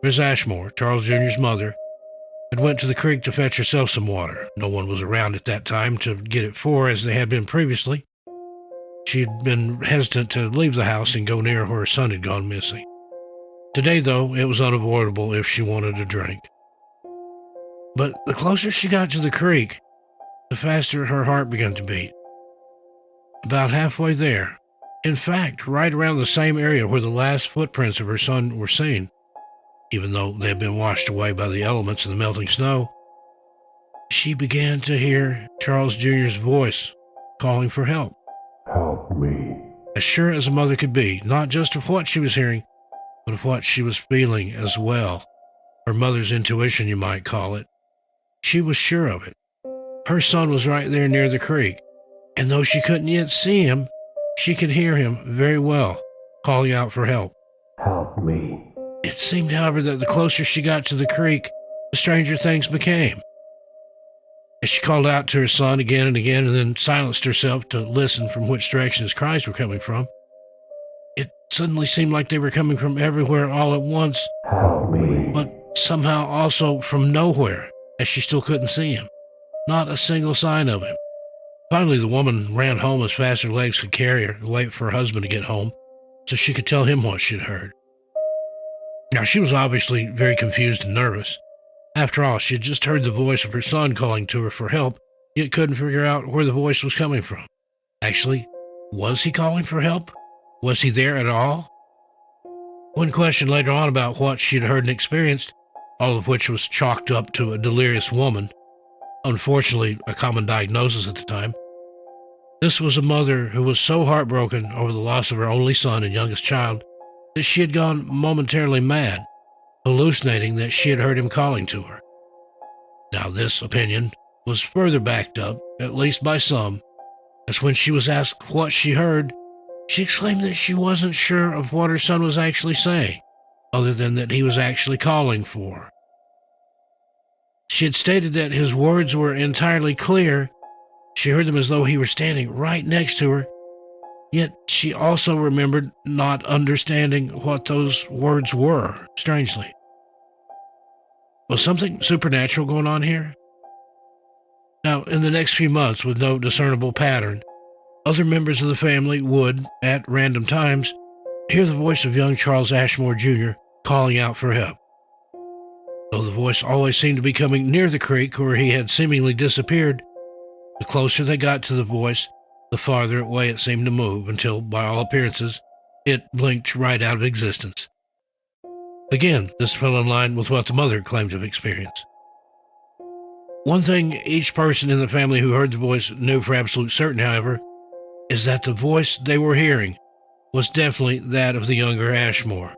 Miss Ashmore, Charles Jr.'s mother, had went to the creek to fetch herself some water. No one was around at that time to get it for her as they had been previously. She had been hesitant to leave the house and go near where her son had gone missing. Today, though, it was unavoidable if she wanted a drink. But the closer she got to the creek, the faster her heart began to beat. About halfway there, in fact, right around the same area where the last footprints of her son were seen, even though they had been washed away by the elements of the melting snow, she began to hear Charles Jr.'s voice calling for help. Help me. As sure as a mother could be, not just of what she was hearing, but of what she was feeling as well. her mother's intuition, you might call it. She was sure of it. Her son was right there near the creek, and though she couldn't yet see him, she could hear him very well, calling out for help. Help me. It seemed, however, that the closer she got to the creek, the stranger things became. As she called out to her son again and again and then silenced herself to listen from which direction his cries were coming from, it suddenly seemed like they were coming from everywhere all at once, Help me. but somehow also from nowhere, as she still couldn't see him. Not a single sign of him. Finally, the woman ran home as fast as her legs could carry her to wait for her husband to get home so she could tell him what she'd heard. Now, she was obviously very confused and nervous. After all, she had just heard the voice of her son calling to her for help, yet couldn't figure out where the voice was coming from. Actually, was he calling for help? Was he there at all? When questioned later on about what she'd heard and experienced, all of which was chalked up to a delirious woman, unfortunately a common diagnosis at the time, this was a mother who was so heartbroken over the loss of her only son and youngest child that she had gone momentarily mad, hallucinating that she had heard him calling to her. Now, this opinion was further backed up, at least by some, as when she was asked what she heard, she exclaimed that she wasn't sure of what her son was actually saying, other than that he was actually calling for her. She had stated that his words were entirely clear. She heard them as though he were standing right next to her, yet she also remembered not understanding what those words were, strangely. Was something supernatural going on here? Now, in the next few months, with no discernible pattern, other members of the family would, at random times, hear the voice of young Charles Ashmore Jr. calling out for help. Though the voice always seemed to be coming near the creek where he had seemingly disappeared, the closer they got to the voice, the farther away it seemed to move until, by all appearances, it blinked right out of existence. Again, this fell in line with what the mother claimed to have experienced. One thing each person in the family who heard the voice knew for absolute certain, however, is that the voice they were hearing was definitely that of the younger Ashmore.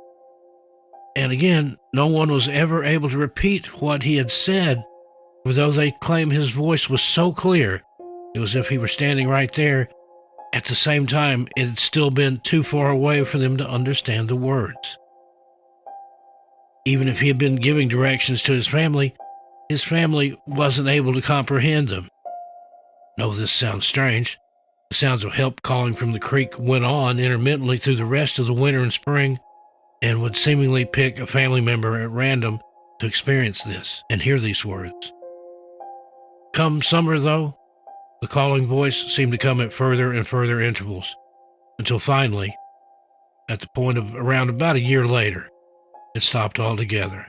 And again, no one was ever able to repeat what he had said, for though they claim his voice was so clear, it was as if he were standing right there. At the same time, it had still been too far away for them to understand the words. Even if he had been giving directions to his family wasn't able to comprehend them. No, this sounds strange. The sounds of help calling from the creek went on intermittently through the rest of the winter and spring, and would seemingly pick a family member at random to experience this and hear these words. Come summer, though, the calling voice seemed to come at further and further intervals, until finally, at the point of around about a year later, it stopped altogether.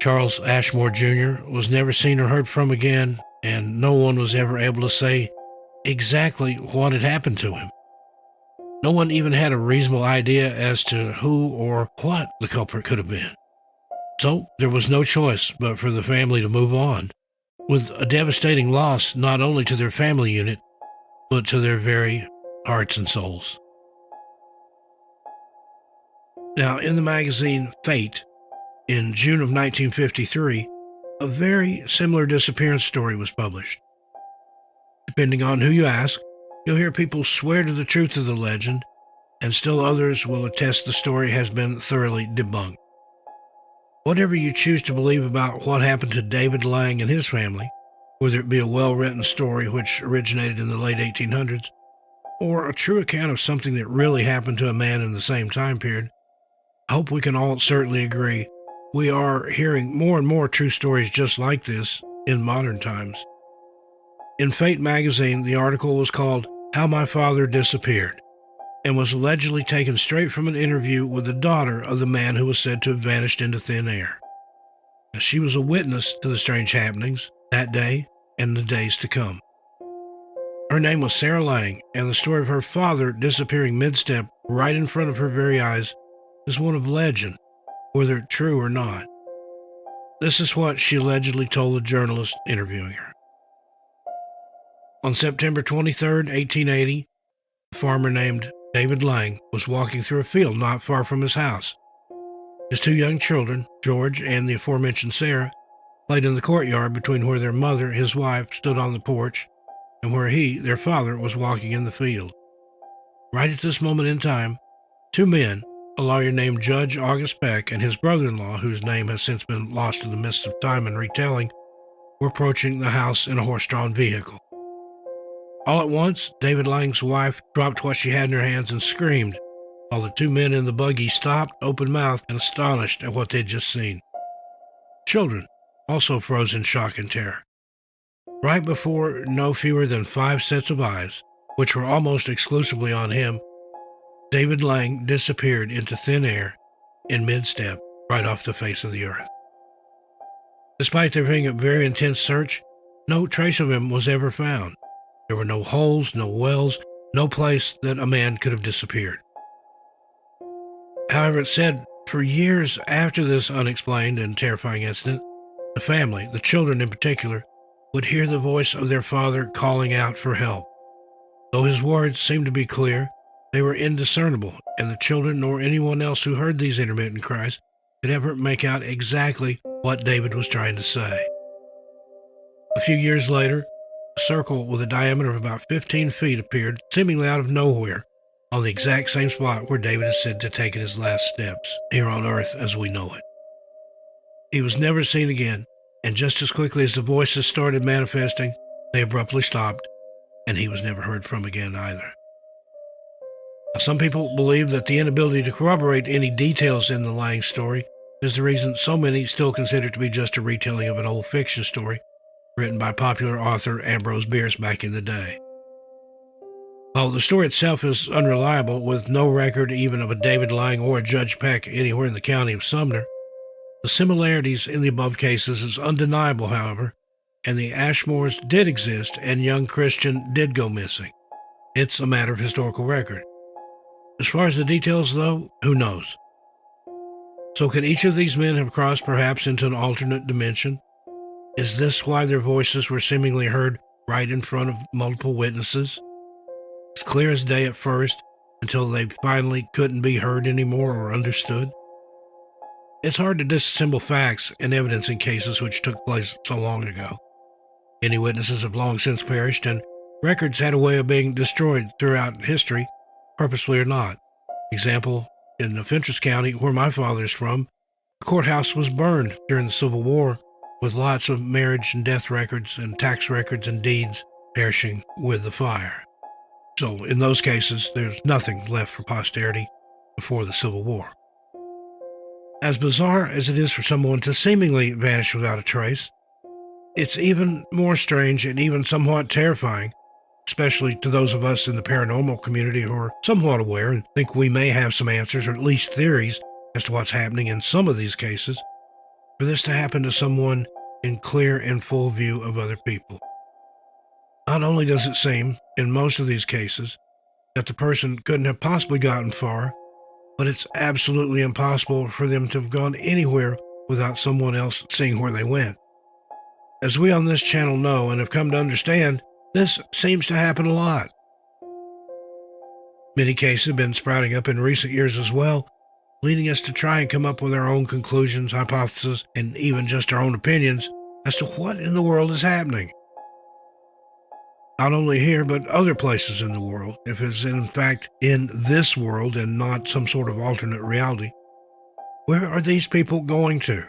Charles Ashmore Jr. was never seen or heard from again, and no one was ever able to say exactly what had happened to him. No one even had a reasonable idea as to who or what the culprit could have been. So there was no choice but for the family to move on, with a devastating loss not only to their family unit, but to their very hearts and souls. Now, in the magazine Fate, in June of 1953, a very similar disappearance story was published. Depending on who you ask, you'll hear people swear to the truth of the legend, and still others will attest the story has been thoroughly debunked. Whatever you choose to believe about what happened to David Lang and his family, whether it be a well-written story which originated in the late 1800s, or a true account of something that really happened to a man in the same time period, I hope we can all certainly agree we are hearing more and more true stories just like this in modern times. In Fate magazine, the article was called How My Father Disappeared, and was allegedly taken straight from an interview with the daughter of the man who was said to have vanished into thin air. Now, she was a witness to the strange happenings that day and the days to come. Her name was Sarah Lang, and the story of her father disappearing mid-step right in front of her very eyes is one of legend, whether true or not. This is what she allegedly told the journalist interviewing her. On September 23, 1880, a farmer named David Lang was walking through a field not far from his house. His 2 young children, George and the aforementioned Sarah, played in the courtyard between where their mother, his wife, stood on the porch and where he, their father, was walking in the field. Right at this moment in time, 2 men, a lawyer named Judge August Peck and his brother-in-law, whose name has since been lost to the mists of time and retelling, were approaching the house in a horse-drawn vehicle. All at once, David Lang's wife dropped what she had in her hands and screamed, while the 2 men in the buggy stopped, open-mouthed, and astonished at what they'd just seen. Children also froze in shock and terror. Right before no fewer than 5 sets of eyes, which were almost exclusively on him, David Lang disappeared into thin air in mid-step right off the face of the earth. Despite there being a very intense search, no trace of him was ever found. There were no holes, no wells, no place that a man could have disappeared. However, it's said for years after this unexplained and terrifying incident, the family, the children in particular, would hear the voice of their father calling out for help. Though his words seemed to be clear, they were indiscernible, and the children nor anyone else who heard these intermittent cries could ever make out exactly what David was trying to say. A few years later, a circle with a diameter of about 15 feet appeared, seemingly out of nowhere, on the exact same spot where David is said to have taken his last steps here on Earth as we know it. He was never seen again, and just as quickly as the voices started manifesting, they abruptly stopped, and he was never heard from again either. Now, some people believe that the inability to corroborate any details in the Lang story is the reason so many still consider it to be just a retelling of an old fiction story written by popular author Ambrose Bierce back in the day. While the story itself is unreliable, with no record even of a David Lang or a Judge Peck anywhere in the county of Sumner, the similarities in the above cases is undeniable, however, and the Ashmores did exist and young Christian did go missing. It's a matter of historical record. As far as the details, though, who knows? So could each of these men have crossed perhaps into an alternate dimension? Is this why their voices were seemingly heard right in front of multiple witnesses? It's clear as day at first, until they finally couldn't be heard anymore or understood. It's hard to disassemble facts and evidence in cases which took place so long ago. Many witnesses have long since perished, and records had a way of being destroyed throughout history, purposely or not. Example, in Fentress County, where my father is from, the courthouse was burned during the Civil War, with lots of marriage and death records and tax records and deeds perishing with the fire. So in those cases, there's nothing left for posterity before the Civil War. As bizarre as it is for someone to seemingly vanish without a trace, it's even more strange and even somewhat terrifying, especially to those of us in the paranormal community who are somewhat aware and think we may have some answers or at least theories as to what's happening in some of these cases, for this to happen to someone in clear and full view of other people. Not only does it seem, in most of these cases, that the person couldn't have possibly gotten far, but it's absolutely impossible for them to have gone anywhere without someone else seeing where they went. As we on this channel know and have come to understand, this seems to happen a lot. Many cases have been sprouting up in recent years as well, leading us to try and come up with our own conclusions, hypotheses, and even just our own opinions as to what in the world is happening. Not only here, but other places in the world, if it's in fact in this world and not some sort of alternate reality. Where are these people going to?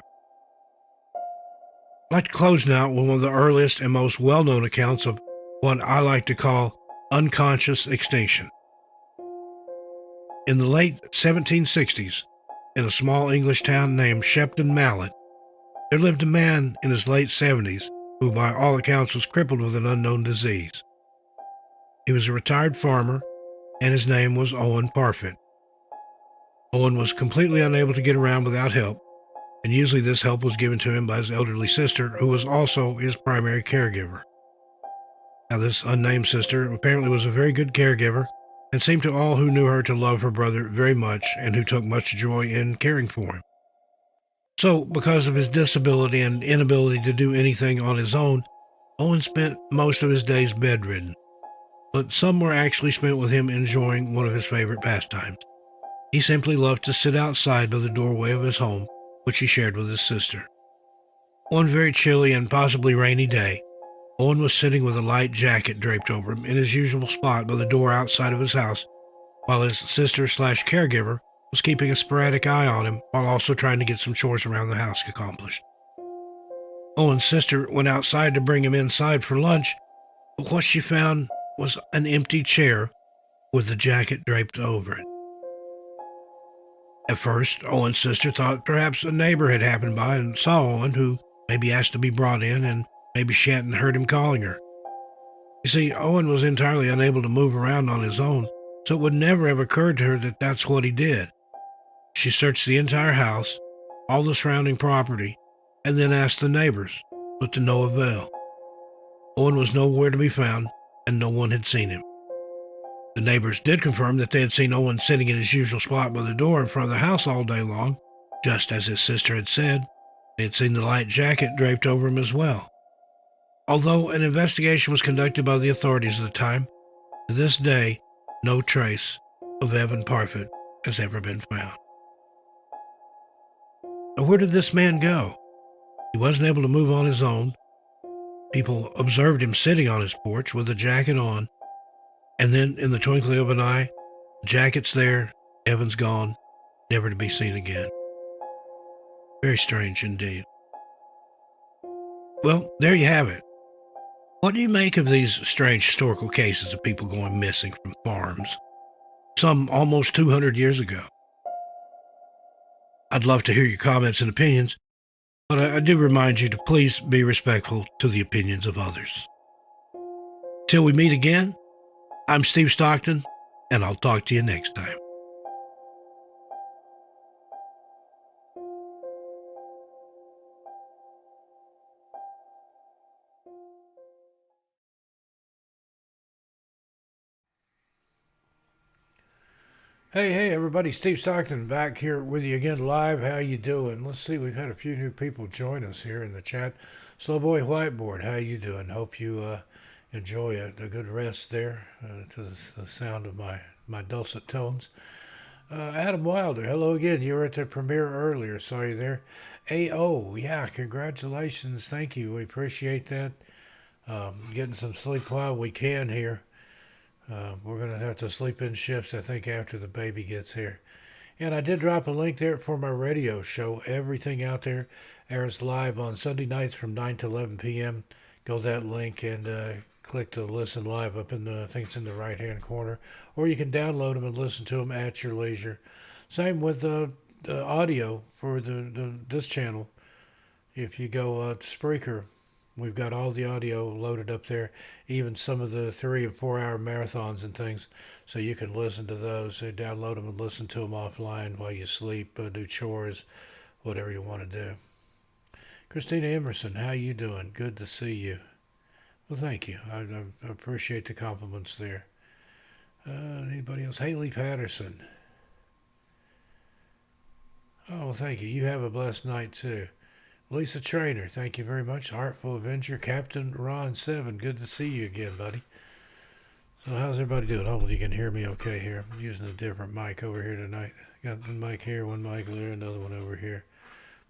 I'd like to close now with one of the earliest and most well-known accounts of what I like to call unconscious extinction. In the late 1760s, in a small English town named Shepton Mallet, there lived a man in his late 70s who by all accounts was crippled with an unknown disease. He was a retired farmer, and his name was Owen Parfit. Owen was completely unable to get around without help, and usually this help was given to him by his elderly sister, who was also his primary caregiver. Now, this unnamed sister apparently was a very good caregiver, and seemed to all who knew her to love her brother very much, and who took much joy in caring for him. So, because of his disability and inability to do anything on his own, Owen spent most of his days bedridden, but some were actually spent with him enjoying one of his favorite pastimes, He simply loved to sit outside by the doorway of his home, which he shared with his sister. One very chilly and possibly rainy day, Owen was sitting with a light jacket draped over him in his usual spot by the door outside of his house, while his sister/caregiver was keeping a sporadic eye on him while also trying to get some chores around the house accomplished. Owen's sister went outside to bring him inside for lunch, but what she found was an empty chair with the jacket draped over it. At first, Owen's sister thought perhaps a neighbor had happened by and saw Owen, who maybe asked to be brought in, and maybe she hadn't heard him calling her. You see, Owen was entirely unable to move around on his own, so it would never have occurred to her that that's what he did. She searched the entire house, all the surrounding property, and then asked the neighbors, but to no avail. Owen was nowhere to be found, and no one had seen him. The neighbors did confirm that they had seen Owen sitting in his usual spot by the door in front of the house all day long, just as his sister had said. They had seen the light jacket draped over him as well. Although an investigation was conducted by the authorities at the time, to this day, no trace of Evan Parfit has ever been found. Now, where did this man go? He wasn't able to move on his own. People observed him sitting on his porch with the jacket on, and then, in the twinkling of an eye, the jacket's there, Evan's gone, never to be seen again. Very strange indeed. Well, there you have it. What do you make of these strange historical cases of people going missing from farms, some almost 200 years ago? I'd love to hear your comments and opinions, but I do remind you to please be respectful to the opinions of others. Till we meet again, I'm Steve Stockton, and I'll talk to you next time. Hey, everybody. Steve Stockton back here with you again live. How you doing? Let's see. We've had a few new people join us here in the chat. Slow Boy Whiteboard, how you doing? Hope you enjoy a good rest there to the sound of my dulcet tones. Adam Wilder, hello again. You were at the premiere earlier. Saw you there. A.O., yeah, congratulations. Thank you. We appreciate that. Getting some sleep while we can here. We're going to have to sleep in shifts, I think, after the baby gets here. And I did drop a link there for my radio show. Everything out there airs live on Sunday nights from 9 to 11 p.m. Go to that link and click to listen live up in the, I think it's in the right-hand corner. Or you can download them and listen to them at your leisure. Same with the audio for this channel. If you go to Spreaker, we've got all the audio loaded up there, even some of the 3 and 4 hour marathons and things, so you can listen to those. So download them and listen to them offline while you sleep, do chores, whatever you want to do. Christina Emerson, how you doing? Good to see you. Well, thank you. I appreciate the compliments there. Anybody else? Haley Patterson. Oh, thank you. You have a blessed night, too. Lisa Trainer, thank you very much. Artful Avenger, Captain Ron 7, good to see you again, buddy. So how's everybody doing? Hopefully you can hear me okay here. I'm using a different mic over here tonight. Got one mic here, one mic there, another one over here.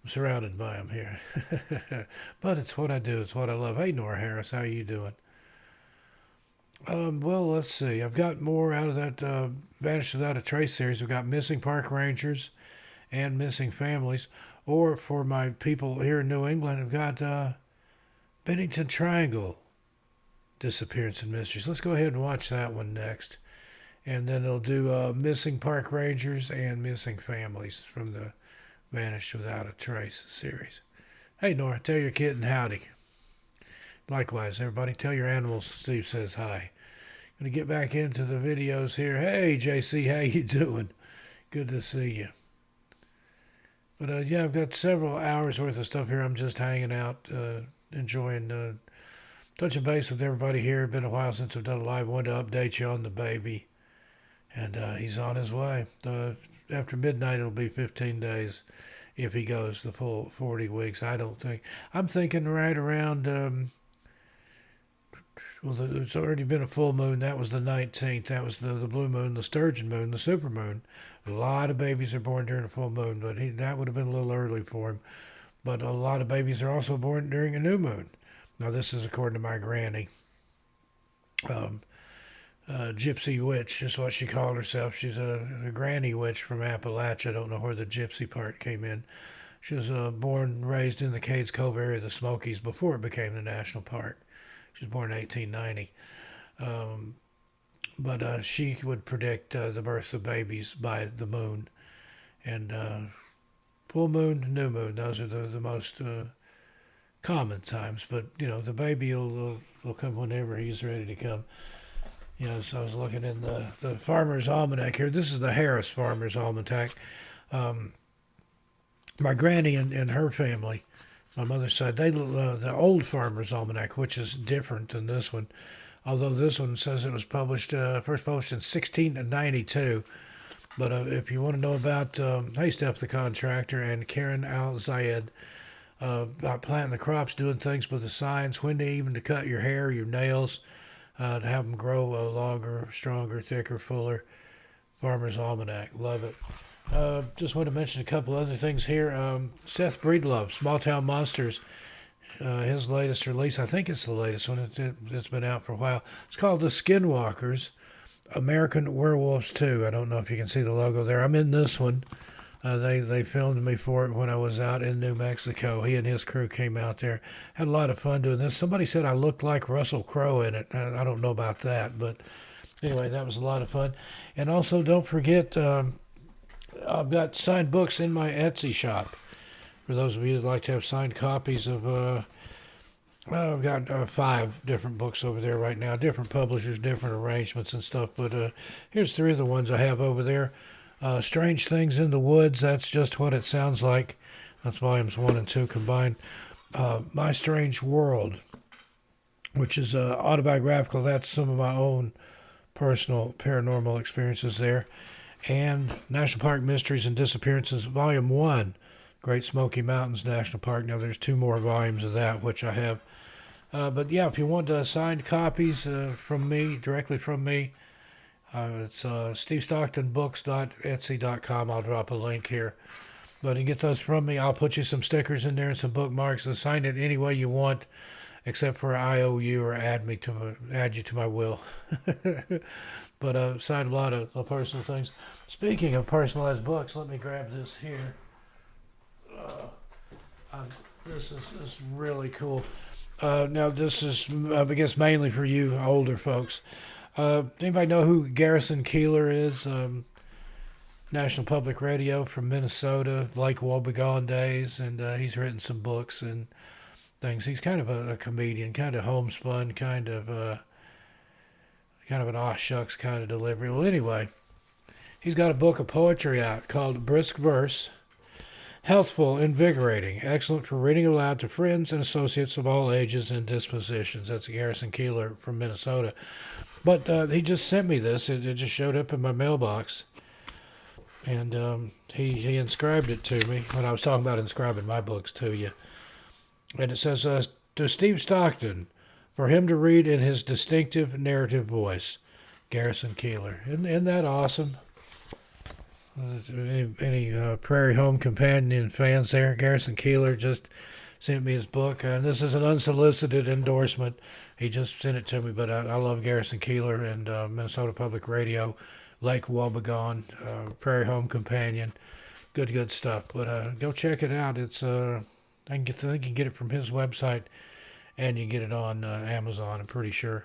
I'm surrounded by them here. But it's what I do. It's what I love. Hey, Nora Harris, how you doing? Well, let's see. I've got more out of that Vanished Without a Trace series. We've got Missing Park Rangers and Missing Families. Or for my people here in New England, I've got Bennington Triangle, Disappearances and Mysteries. Let's go ahead and watch that one next. And then they'll do Missing Park Rangers and Missing Families from the Vanished Without a Trace series. Hey, Nora, tell your kitten howdy. Likewise, everybody, tell your animals Steve says hi. Going to get back into the videos here. Hey, JC, how you doing? Good to see you. But yeah, I've got several hours worth of stuff here. I'm just hanging out, enjoying, touching base with everybody here. Been a while since I've done a live. Wanted to update you on the baby. And he's on his way. After midnight, it'll be 15 days if he goes the full 40 weeks. I'm thinking right around, it's already been a full moon. That was the 19th. That was the blue moon, the sturgeon moon, the super moon A lot of babies are born during a full moon, but that would have been a little early for him. But a lot of babies are also born during a new moon. Now, this is according to my granny. Gypsy witch is what she called herself. She's a granny witch from Appalachia. I don't know where the gypsy part came in. She was born and raised in the Cades Cove area of the Smokies before it became the national park. She was born in 1890. But she would predict the birth of babies by the moon. And full moon, new moon, those are the most common times. But, you know, the baby will come whenever he's ready to come. You know, so I was looking in the Farmer's Almanac here. This is the Harris Farmer's Almanac. My granny and her family, my mother's side, they the old Farmer's Almanac, which is different than this one. Although this one says it was published, first published in 1692. But if you want to know about Steph the Contractor and Karen Al-Zayed, about planting the crops, doing things with the science, when to even to cut your hair, your nails, to have them grow longer, stronger, thicker, fuller. Farmer's Almanac. Love it. Just want to mention a couple other things here. Seth Breedlove, Small Town Monsters. His latest release, I think it's the latest one. It's been out for a while. It's called The Skinwalkers, American Werewolves 2. I don't know if you can see the logo there. I'm in this one. They filmed me for it when I was out in New Mexico. He and his crew came out there. Had a lot of fun doing this. Somebody said I looked like Russell Crowe in it. I don't know about that, but anyway, that was a lot of fun. And also, don't forget, I've got signed books in my Etsy shop. For those of you that like to have signed copies of, I've got 5 different books over there right now, different publishers, different arrangements and stuff. But here's 3 of the ones I have over there. Strange Things in the Woods, that's just what it sounds like. That's volumes 1 and 2 combined. My Strange World, which is autobiographical. That's some of my own personal paranormal experiences there. And National Park Mysteries and Disappearances, Volume 1, Great Smoky Mountains National Park. Now, there's 2 more volumes of that, which I have. But yeah, if you want signed copies from me, directly from me, it's stevestocktonbooks.etsy.com. I'll drop a link here. But you get those from me. I'll put you some stickers in there and some bookmarks and sign it any way you want, except for IOU or add you to my will. But signed a lot of personal things. Speaking of personalized books, let me grab this here. This is really cool. Now, this is, I guess, mainly for you older folks. Anybody know who Garrison Keillor is? National Public Radio from Minnesota, Lake Wobegon days, and he's written some books and things. He's kind of a comedian, kind of homespun, kind of an aw shucks kind of delivery. Well, anyway, he's got a book of poetry out called Brisk Verse. Healthful, invigorating, excellent for reading aloud to friends and associates of all ages and dispositions. That's Garrison Keillor from Minnesota. But he just sent me this. It just showed up in my mailbox. And he inscribed it to me when I was talking about inscribing my books to you. And it says, to Steve Stockton, for him to read in his distinctive narrative voice. Garrison Keillor. Isn't that awesome? Any Prairie Home Companion fans there? Garrison Keillor just sent me his book, and this is an unsolicited endorsement. He just sent it to me, but I love Garrison Keillor and Minnesota Public Radio, Lake Wobegon, Prairie Home Companion, good stuff. But go check it out. It's I think you can get it from his website, and you can get it on Amazon, I'm pretty sure.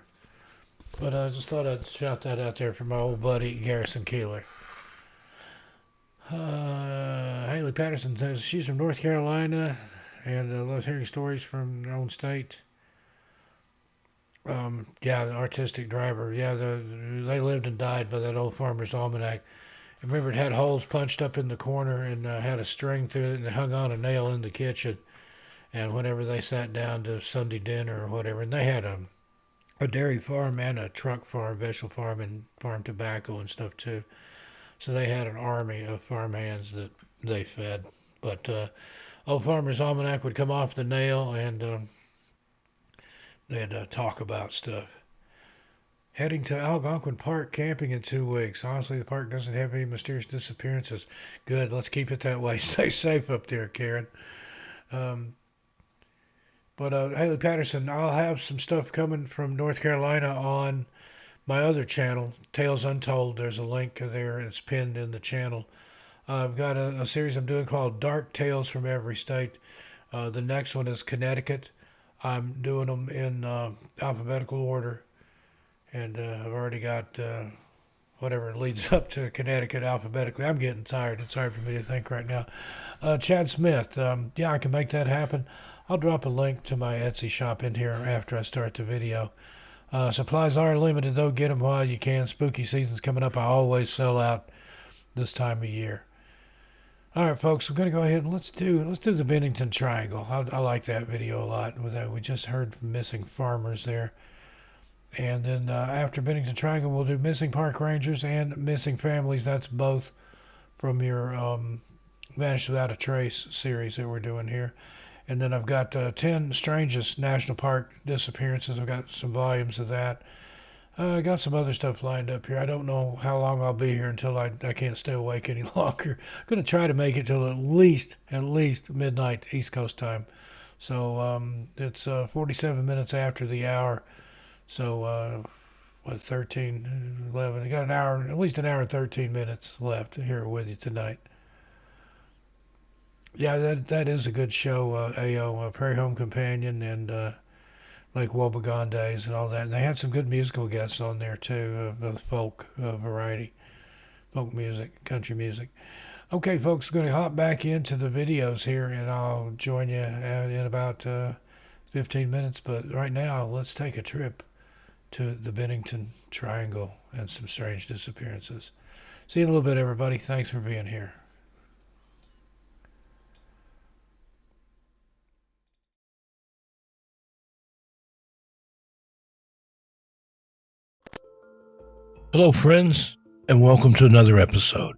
But I just thought I'd shout that out there for my old buddy Garrison Keillor. Haley Patterson says she's from North Carolina and loves hearing stories from her own state. Yeah, the artistic driver. Yeah, they lived and died by that old Farmer's Almanac. I remember it had holes punched up in the corner and had a string through it and hung on a nail in the kitchen. And whenever they sat down to Sunday dinner or whatever, and they had a dairy farm and a truck farm, vegetable farm, and farm tobacco and stuff too. So they had an army of farmhands that they fed. But old Farmer's Almanac would come off the nail and they'd talk about stuff. Heading to Algonquin Park camping in 2 weeks. Honestly, the park doesn't have any mysterious disappearances. Good, let's keep it that way. Stay safe up there, Karen. But Haley Patterson, I'll have some stuff coming from North Carolina on my other channel, Tales Untold. There's a link there. It's pinned in the channel. I've got a series I'm doing called Dark Tales from Every State. The next one is Connecticut. I'm doing them in alphabetical order. And I've already got whatever leads up to Connecticut alphabetically. I'm getting tired. It's hard for me to think right now. Chad Smith. Yeah, I can make that happen. I'll drop a link to my Etsy shop in here after I start the video. Supplies are limited, though. Get them while you can. Spooky season's coming up. I always sell out this time of year. All right, folks, we're going to go ahead and let's do the Bennington Triangle. I like that video a lot. With that, we just heard from missing farmers there. And then after Bennington Triangle, we'll do Missing Park Rangers and Missing Families. That's both from your Vanished Without a Trace series that we're doing here. And then I've got 10 Strangest National Park Disappearances. I've got some volumes of that. I got some other stuff lined up here. I don't know how long I'll be here until I can't stay awake any longer. I'm going to try to make it till at least midnight East Coast time. So it's 47 minutes after the hour. So, 13, 11. I got an hour, at least an hour and 13 minutes left here with you tonight. Yeah, that is a good show, AO, Prairie Home Companion and Lake Wobegon Days and all that. And they had some good musical guests on there, too, of folk variety, folk music, country music. Okay, folks, we're going to hop back into the videos here, and I'll join you in about 15 minutes. But right now, let's take a trip to the Bennington Triangle and some strange disappearances. See you in a little bit, everybody. Thanks for being here. Hello, friends, and welcome to another episode.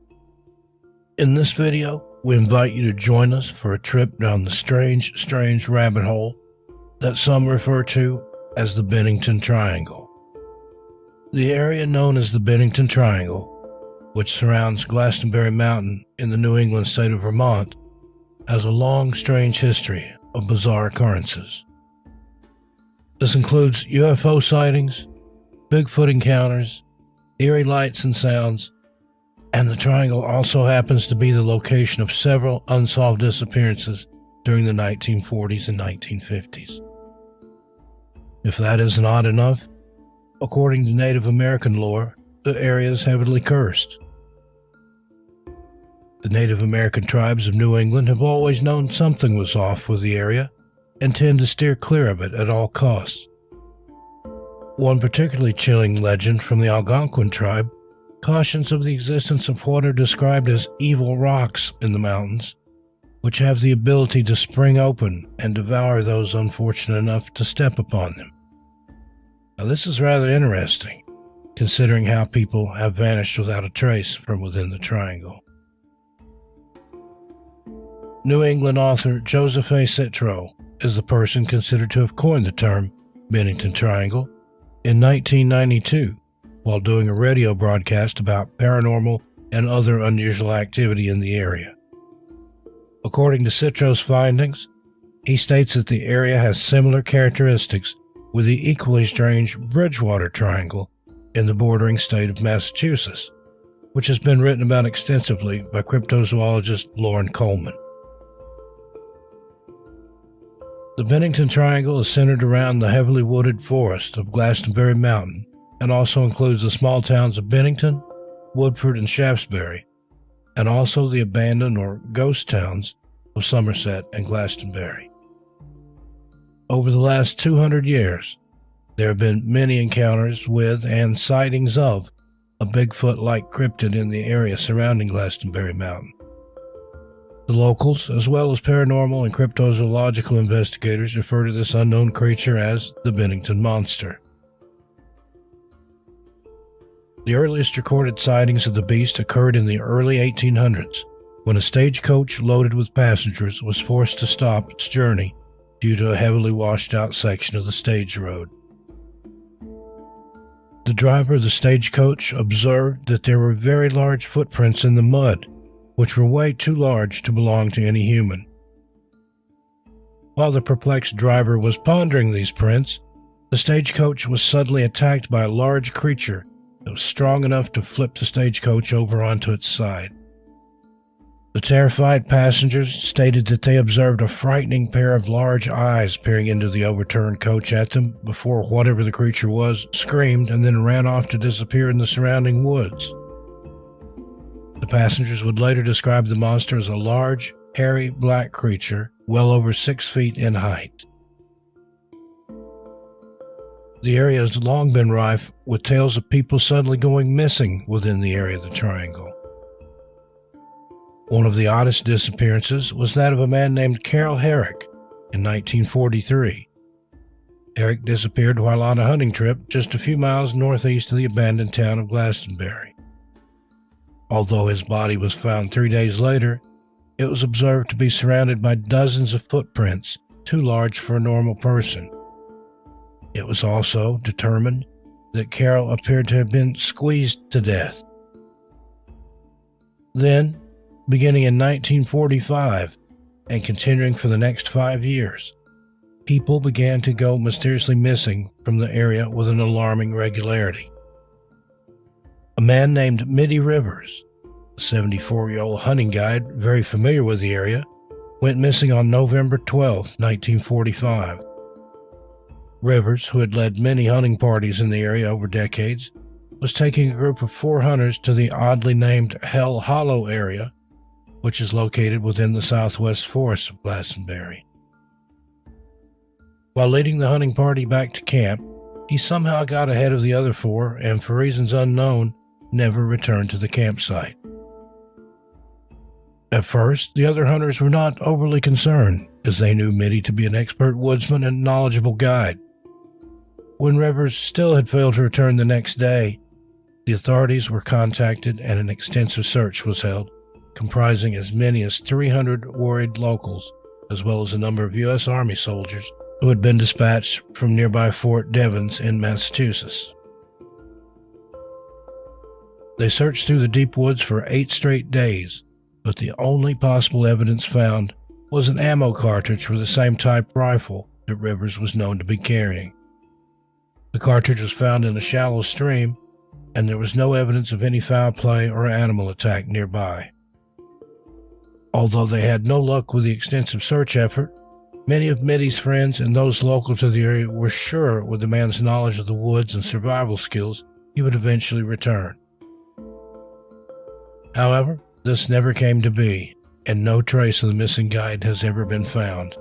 In this video, we invite you to join us for a trip down the strange rabbit hole that some refer to as the Bennington Triangle. The area known as the Bennington Triangle, which surrounds Glastonbury Mountain in the New England state of Vermont, has a long, strange history of bizarre occurrences. This includes UFO sightings, Bigfoot encounters, eerie lights and sounds, and the triangle also happens to be the location of several unsolved disappearances during the 1940s and 1950s. If that isn't odd enough, according to Native American lore, the area is heavily cursed. The Native American tribes of New England have always known something was off with the area and tend to steer clear of it at all costs. One particularly chilling legend from the Algonquin tribe cautions of the existence of what are described as evil rocks in the mountains, which have the ability to spring open and devour those unfortunate enough to step upon them. Now, this is rather interesting, considering how people have vanished without a trace from within the triangle. New England author Joseph A. Citro is the person considered to have coined the term Bennington Triangle in 1992 while doing a radio broadcast about paranormal and other unusual activity in the area. According to Citro's findings, he states that the area has similar characteristics with the equally strange Bridgewater Triangle in the bordering state of Massachusetts, which has been written about extensively by cryptozoologist Lauren Coleman. The Bennington Triangle is centered around the heavily wooded forest of Glastonbury Mountain and also includes the small towns of Bennington, Woodford, and Shaftesbury, and also the abandoned or ghost towns of Somerset and Glastonbury. Over the last 200 years, there have been many encounters with and sightings of a Bigfoot-like cryptid in the area surrounding Glastonbury Mountain. The locals, as well as paranormal and cryptozoological investigators, refer to this unknown creature as the Bennington Monster. The earliest recorded sightings of the beast occurred in the early 1800s, when a stagecoach loaded with passengers was forced to stop its journey due to a heavily washed-out section of the stage road. The driver of the stagecoach observed that there were very large footprints in the mud, which were way too large to belong to any human. While the perplexed driver was pondering these prints, the stagecoach was suddenly attacked by a large creature that was strong enough to flip the stagecoach over onto its side. The terrified passengers stated that they observed a frightening pair of large eyes peering into the overturned coach at them before whatever the creature was screamed and then ran off to disappear in the surrounding woods. The passengers would later describe the monster as a large, hairy, black creature well over 6 feet in height. The area has long been rife with tales of people suddenly going missing within the area of the triangle. One of the oddest disappearances was that of a man named Carol Herrick in 1943. Herrick disappeared while on a hunting trip just a few miles northeast of the abandoned town of Glastonbury. Although his body was found 3 days later, it was observed to be surrounded by dozens of footprints, too large for a normal person. It was also determined that Carol appeared to have been squeezed to death. Then, beginning in 1945 and continuing for the next 5 years, people began to go mysteriously missing from the area with an alarming regularity. A man named Mitty Rivers, a 74-year-old hunting guide very familiar with the area, went missing on November 12, 1945. Rivers, who had led many hunting parties in the area over decades, was taking a group of 4 hunters to the oddly named Hell Hollow area, which is located within the southwest forest of Glastonbury. While leading the hunting party back to camp, he somehow got ahead of the other 4 and, for reasons unknown, never returned to the campsite. At first, the other hunters were not overly concerned, as they knew Mitty to be an expert woodsman and knowledgeable guide. When Rivers still had failed to return the next day, the authorities were contacted and an extensive search was held, comprising as many as 300 worried locals, as well as a number of U.S. Army soldiers who had been dispatched from nearby Fort Devens in Massachusetts. They searched through the deep woods for 8 straight days, but the only possible evidence found was an ammo cartridge for the same type rifle that Rivers was known to be carrying. The cartridge was found in a shallow stream, and there was no evidence of any foul play or animal attack nearby. Although they had no luck with the extensive search effort, many of Mitty's friends and those local to the area were sure with the man's knowledge of the woods and survival skills he would eventually return. However, this never came to be, and no trace of the missing guide has ever been found.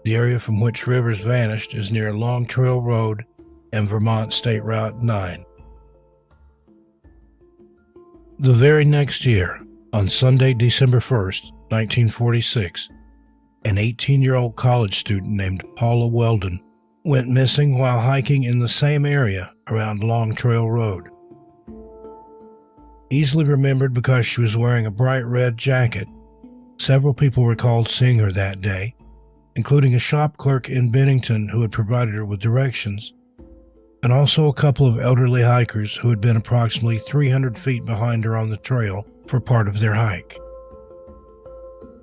The area from which Rivers vanished is near Long Trail Road and Vermont State Route 9. The very next year, on Sunday, December 1st, 1946, an 18-year-old college student named Paula Weldon went missing while hiking in the same area around Long Trail Road. Easily remembered because she was wearing a bright red jacket, several people recalled seeing her that day, including a shop clerk in Bennington who had provided her with directions, and also a couple of elderly hikers who had been approximately 300 feet behind her on the trail for part of their hike.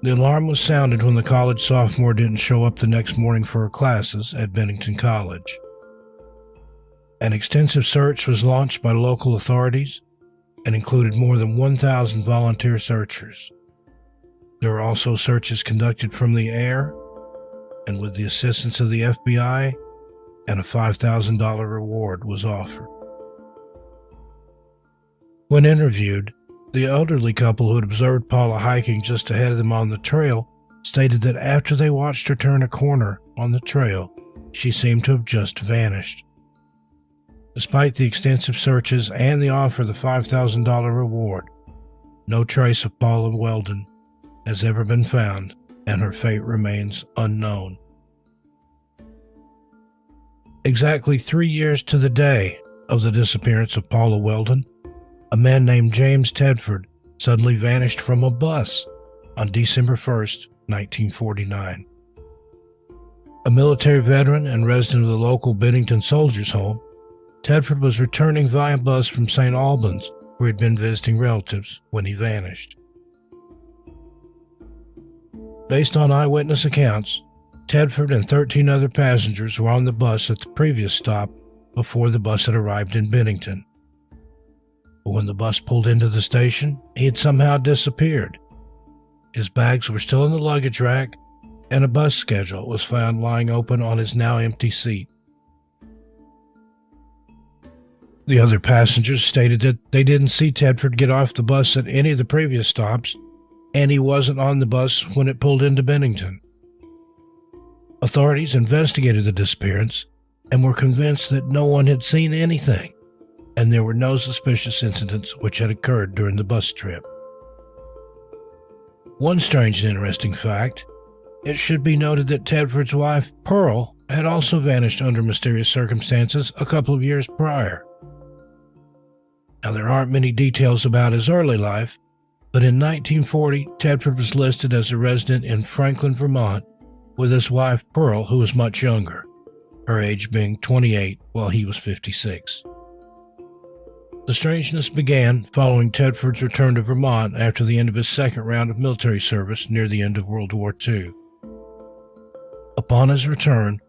The alarm was sounded when the college sophomore didn't show up the next morning for her classes at Bennington College. An extensive search was launched by local authorities and included more than 1,000 volunteer searchers. There were also searches conducted from the air, and with the assistance of the FBI, and a $5,000 reward was offered. When interviewed, the elderly couple who had observed Paula hiking just ahead of them on the trail stated that after they watched her turn a corner on the trail, she seemed to have just vanished. Despite the extensive searches and the offer of the $5,000 reward, no trace of Paula Weldon has ever been found, and her fate remains unknown. Exactly 3 years to the day of the disappearance of Paula Weldon, a man named James Tedford suddenly vanished from a bus on December 1st, 1949. A military veteran and resident of the local Bennington Soldiers' Home, Tedford was returning via bus from St. Albans, where he'd been visiting relatives, when he vanished. Based on eyewitness accounts, Tedford and 13 other passengers were on the bus at the previous stop before the bus had arrived in Bennington. But when the bus pulled into the station, he had somehow disappeared. His bags were still in the luggage rack, and a bus schedule was found lying open on his now empty seat. The other passengers stated that they didn't see Tedford get off the bus at any of the previous stops, and he wasn't on the bus when it pulled into Bennington. Authorities investigated the disappearance and were convinced that no one had seen anything, and there were no suspicious incidents which had occurred during the bus trip. One strange and interesting fact: it should be noted that Tedford's wife, Pearl, had also vanished under mysterious circumstances a couple of years prior. Now, there aren't many details about his early life, but in 1940, Tedford was listed as a resident in Franklin, Vermont, with his wife, Pearl, who was much younger, her age being 28 while he was 56. The strangeness began following Tedford's return to Vermont after the end of his second round of military service near the end of World War II. Upon his return,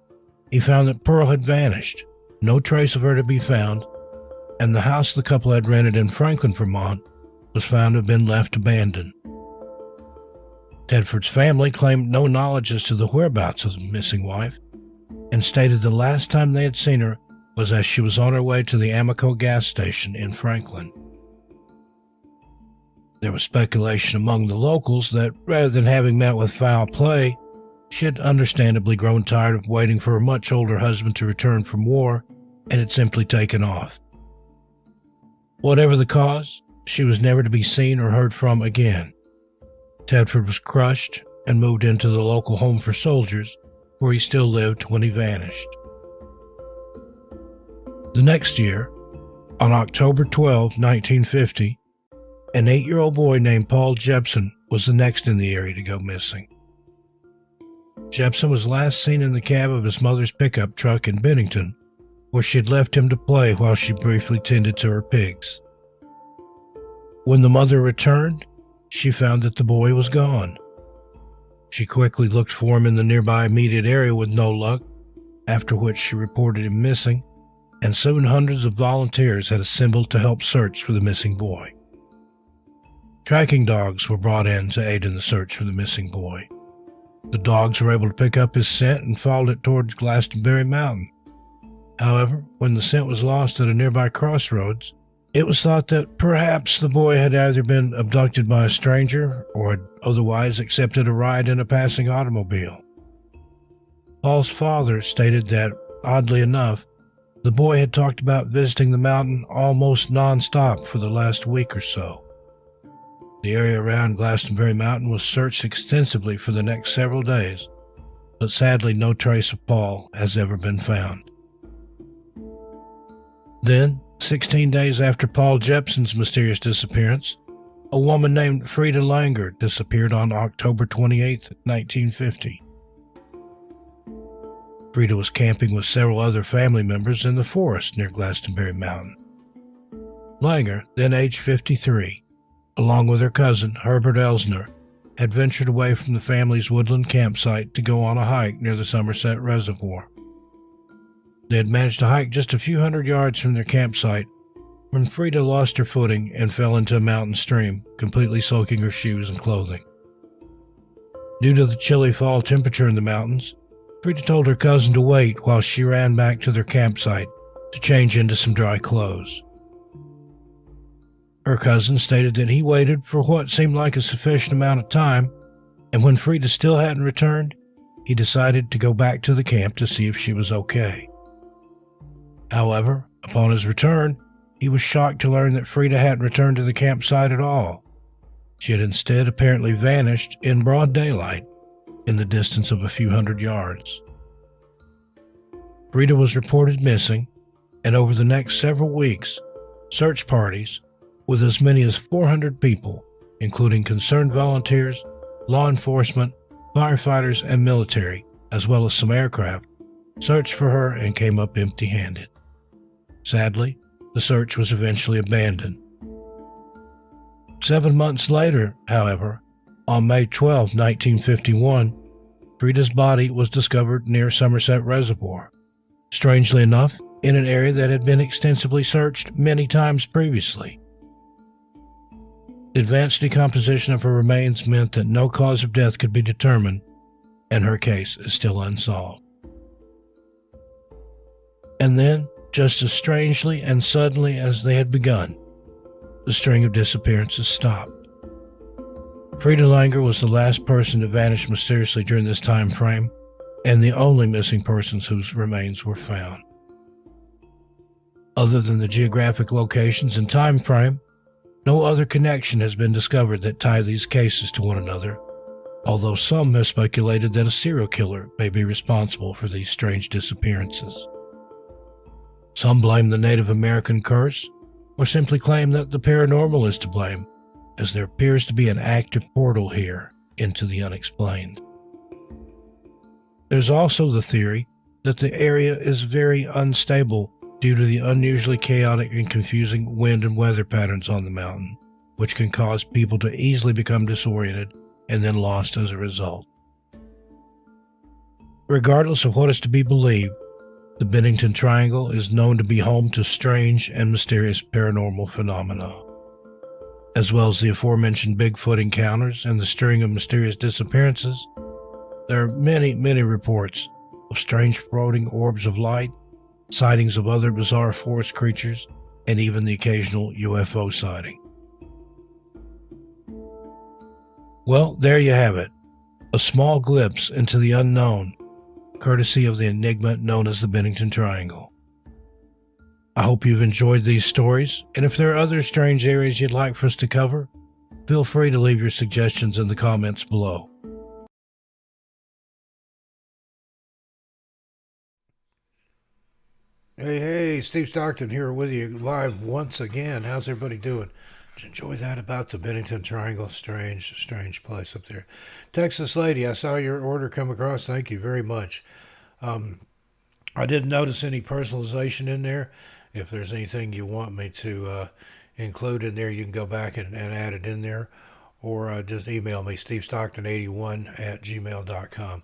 he found that Pearl had vanished, no trace of her to be found, and the house the couple had rented in Franklin, Vermont, was found to have been left abandoned. Tedford's family claimed no knowledge as to the whereabouts of the missing wife, and stated the last time they had seen her was as she was on her way to the Amoco gas station in Franklin. There was speculation among the locals that rather than having met with foul play, she had understandably grown tired of waiting for her much older husband to return from war and had simply taken off. Whatever the cause, she was never to be seen or heard from again. Tedford was crushed and moved into the local home for soldiers, where he still lived when he vanished. The next year, on October 12, 1950, an 8-year-old boy named Paul Jepson was the next in the area to go missing. Jepson was last seen in the cab of his mother's pickup truck in Bennington, where she had left him to play while she briefly tended to her pigs. When the mother returned, she found that the boy was gone. She quickly looked for him in the nearby immediate area with no luck, after which she reported him missing, and soon hundreds of volunteers had assembled to help search for the missing boy. Tracking dogs were brought in to aid in the search for the missing boy. The dogs were able to pick up his scent and followed it towards Glastonbury Mountain. However, when the scent was lost at a nearby crossroads, it was thought that perhaps the boy had either been abducted by a stranger or had otherwise accepted a ride in a passing automobile. Paul's father stated that, oddly enough, the boy had talked about visiting the mountain almost non-stop for the last week or so. The area around Glastonbury Mountain was searched extensively for the next several days, but sadly no trace of Paul has ever been found. Then, 16 days after Paul Jepson's mysterious disappearance, a woman named Frida Langer disappeared on October 28, 1950. Frida was camping with several other family members in the forest near Glastonbury Mountain. Langer, then aged 53, along with her cousin, Herbert Elsner, had ventured away from the family's woodland campsite to go on a hike near the Somerset Reservoir. They had managed to hike just a few hundred yards from their campsite when Frida lost her footing and fell into a mountain stream, completely soaking her shoes and clothing. Due to the chilly fall temperature in the mountains, Frida told her cousin to wait while she ran back to their campsite to change into some dry clothes. Her cousin stated that he waited for what seemed like a sufficient amount of time, and when Frida still hadn't returned, he decided to go back to the camp to see if she was okay. However, upon his return, he was shocked to learn that Frida hadn't returned to the campsite at all. She had instead apparently vanished in broad daylight in the distance of a few hundred yards. Frida was reported missing, and over the next several weeks, search parties, with as many as 400 people, including concerned volunteers, law enforcement, firefighters, and military, as well as some aircraft, searched for her and came up empty-handed. Sadly, the search was eventually abandoned. 7 months later, however, on May 12, 1951, Frida's body was discovered near Somerset Reservoir. Strangely enough, in an area that had been extensively searched many times previously. The advanced decomposition of her remains meant that no cause of death could be determined, and her case is still unsolved. And then, just as strangely and suddenly as they had begun, the string of disappearances stopped. Frida Langer was the last person to vanish mysteriously during this time frame, and the only missing persons whose remains were found. Other than the geographic locations and time frame, no other connection has been discovered that tie these cases to one another, although some have speculated that a serial killer may be responsible for these strange disappearances. Some blame the Native American curse, or simply claim that the paranormal is to blame, as there appears to be an active portal here into the unexplained. There's also the theory that the area is very unstable due to the unusually chaotic and confusing wind and weather patterns on the mountain, which can cause people to easily become disoriented and then lost as a result. Regardless of what is to be believed, the Bennington Triangle is known to be home to strange and mysterious paranormal phenomena. As well as the aforementioned Bigfoot encounters and the string of mysterious disappearances, there are many, many reports of strange floating orbs of light, sightings of other bizarre forest creatures, and even the occasional UFO sighting. Well, there you have it. A small glimpse into the unknown, courtesy of the enigma known as the Bennington Triangle. I hope you've enjoyed these stories, and if there are other strange areas you'd like for us to cover, feel free to leave your suggestions in the comments below. Hey, Steve Stockton here with you live once again. How's everybody doing? Did you enjoy that about the Bennington Triangle? Strange place up there. Texas lady, I saw your order come across. Thank you very much. I didn't notice any personalization in there. If there's anything you want me to include in there, you can go back and add it in there. Or just email me, stevestockton81@gmail.com.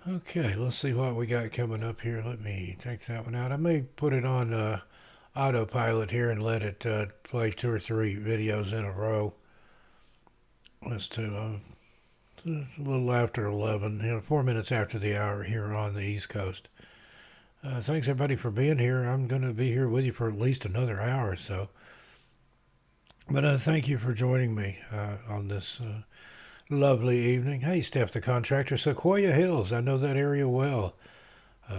Okay, let's see what we got coming up here. Let me take that one out. I may put it on autopilot here and let it play 2 or 3 videos in a row. Let's do a little after 11, 4 minutes after the hour here on the East Coast. Thanks everybody for being here. I'm going to be here with you for at least another hour or so. But thank you for joining me on this lovely evening. Hey, Steph the contractor, Sequoia Hills. I know that area well.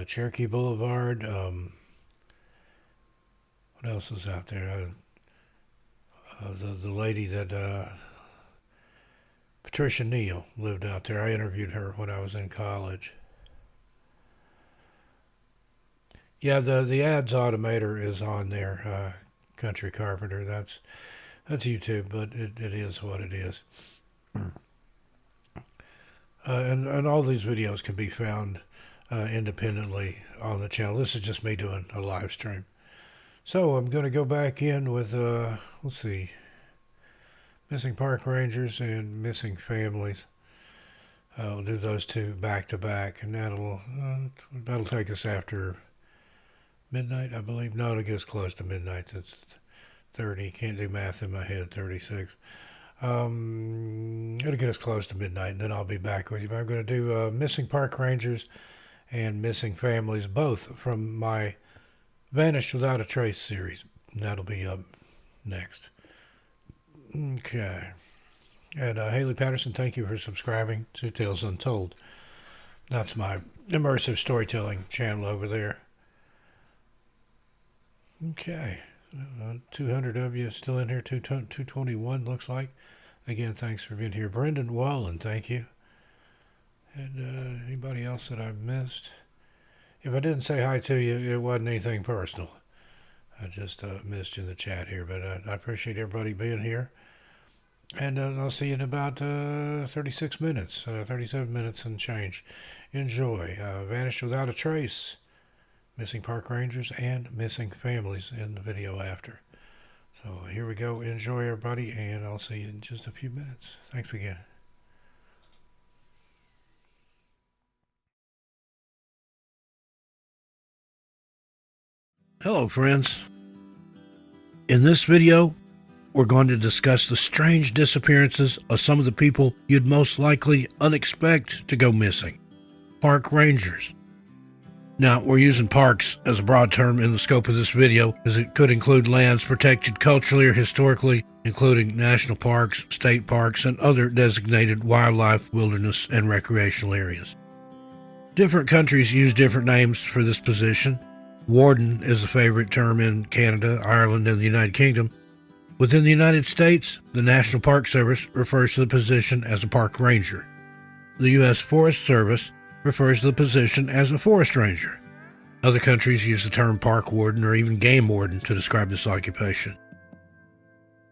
Cherokee Boulevard. What else is out there? The lady that Patricia Neal lived out there. I interviewed her when I was in college. Yeah, the ads automator is on there. Country Carpenter. That's YouTube, but it is what it is. And all these videos can be found independently on the channel. This is just me doing a live stream. So I'm going to go back in with, let's see, missing park rangers and missing families. We'll do those two back to back, and that'll take us after midnight, I believe. No, it'll get us close to midnight. That's 30. Can't do math in my head. 36. It'll get us close to midnight, and then I'll be back with you. But I'm going to do missing park rangers and missing families, both from my Vanished Without a Trace series. That'll be up next. Okay. And Haley Patterson, thank you for subscribing to Tales Untold. That's my immersive storytelling channel over there. Okay. 200 of you still in here. 221 looks like. Again, thanks for being here. Brendan Wallen, thank you. And anybody else that I've missed? If I didn't say hi to you, it wasn't anything personal. I just missed you in the chat here, but I appreciate everybody being here. And I'll see you in about 36 minutes, 37 minutes and change. Enjoy. Vanished Without a Trace. missing park rangers and missing families in the video after. So here we go. Enjoy, everybody, and I'll see you in just a few minutes. Thanks again. Hello, friends. In this video, we're going to discuss the strange disappearances of some of the people you'd most likely unexpect to go missing. Park rangers. Now, we're using parks as a broad term in the scope of this video, as it could include lands protected culturally or historically, including national parks, state parks, and other designated wildlife, wilderness, and recreational areas. Different countries use different names for this position. Warden is the favorite term in Canada, Ireland, and the United Kingdom. Within the United States, the National Park Service refers to the position as a park ranger. The U.S. Forest Service refers to the position as a forest ranger. Other countries use the term park warden or even game warden to describe this occupation.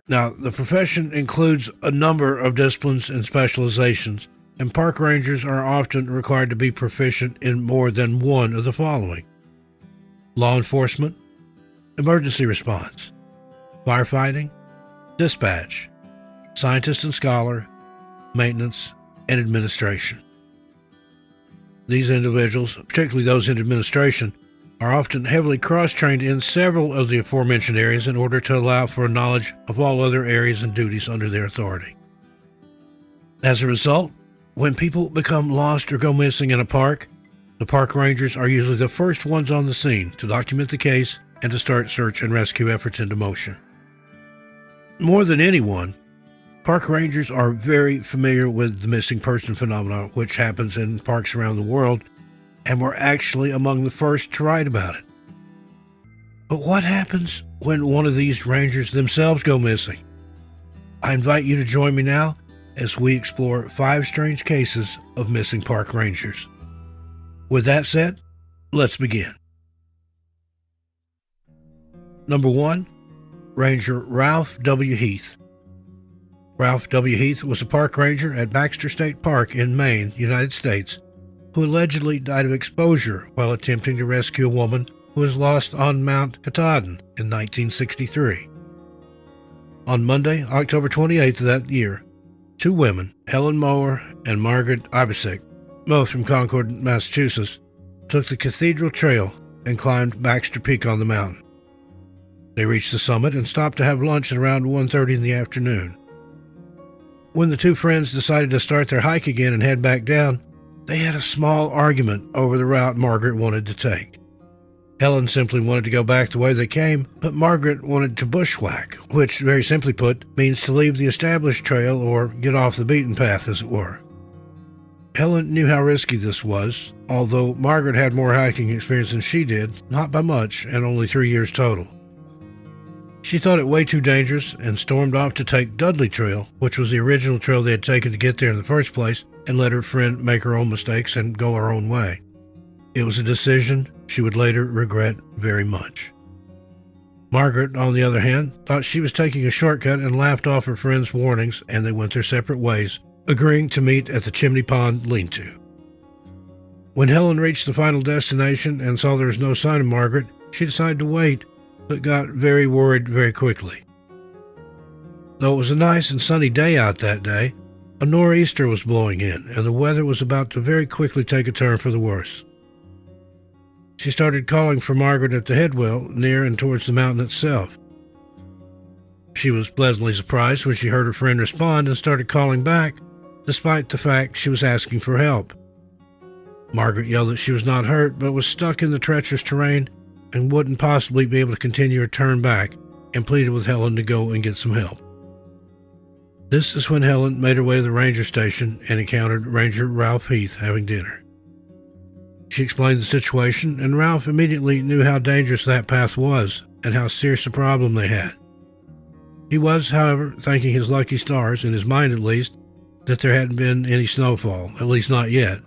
Now, the profession includes a number of disciplines and specializations, and park rangers are often required to be proficient in more than one of the following: law enforcement, emergency response, firefighting, dispatch, scientist and scholar, maintenance, and administration. These individuals, particularly those in administration, are often heavily cross-trained in several of the aforementioned areas in order to allow for knowledge of all other areas and duties under their authority. As a result, when people become lost or go missing in a park, the park rangers are usually the first ones on the scene to document the case and to start search and rescue efforts into motion. More than anyone, park rangers are very familiar with the missing person phenomenon, which happens in parks around the world, and were actually among the first to write about it. But what happens when one of these rangers themselves go missing? I invite you to join me now as we explore 5 strange cases of missing park rangers. With that said, let's begin. Number 1, Ranger Ralph W. Heath. Ralph W. Heath was a park ranger at Baxter State Park in Maine, United States, who allegedly died of exposure while attempting to rescue a woman who was lost on Mount Katahdin in 1963. On Monday, October 28th of that year, 2 women, Helen Mower and Margaret Ibisek, both from Concord, Massachusetts, took the Cathedral Trail and climbed Baxter Peak on the mountain. They reached the summit and stopped to have lunch at around 1:30 in the afternoon. When the 2 friends decided to start their hike again and head back down, they had a small argument over the route Margaret wanted to take. Helen simply wanted to go back the way they came, but Margaret wanted to bushwhack, which, very simply put, means to leave the established trail or get off the beaten path, as it were. Helen knew how risky this was, although Margaret had more hiking experience than she did, not by much, and only 3 years total. She thought it way too dangerous and stormed off to take Dudley Trail, which was the original trail they had taken to get there in the first place, and let her friend make her own mistakes and go her own way. It was a decision she would later regret very much. Margaret, on the other hand, thought she was taking a shortcut and laughed off her friend's warnings, and they went their separate ways, agreeing to meet at the Chimney Pond lean-to. When Helen reached the final destination and saw there was no sign of Margaret, she decided to wait, but got very worried very quickly. Though it was a nice and sunny day out that day, a nor'easter was blowing in, and the weather was about to very quickly take a turn for the worse. She started calling for Margaret at the headwell near and towards the mountain itself. She was pleasantly surprised when she heard her friend respond and started calling back, despite the fact she was asking for help. Margaret yelled that she was not hurt, but was stuck in the treacherous terrain and wouldn't possibly be able to continue her turn back, and pleaded with Helen to go and get some help. This is when Helen made her way to the ranger station and encountered Ranger Ralph Heath having dinner. She explained the situation, and Ralph immediately knew how dangerous that path was and how serious a problem they had. He was, however, thanking his lucky stars, in his mind at least, that there hadn't been any snowfall, at least not yet.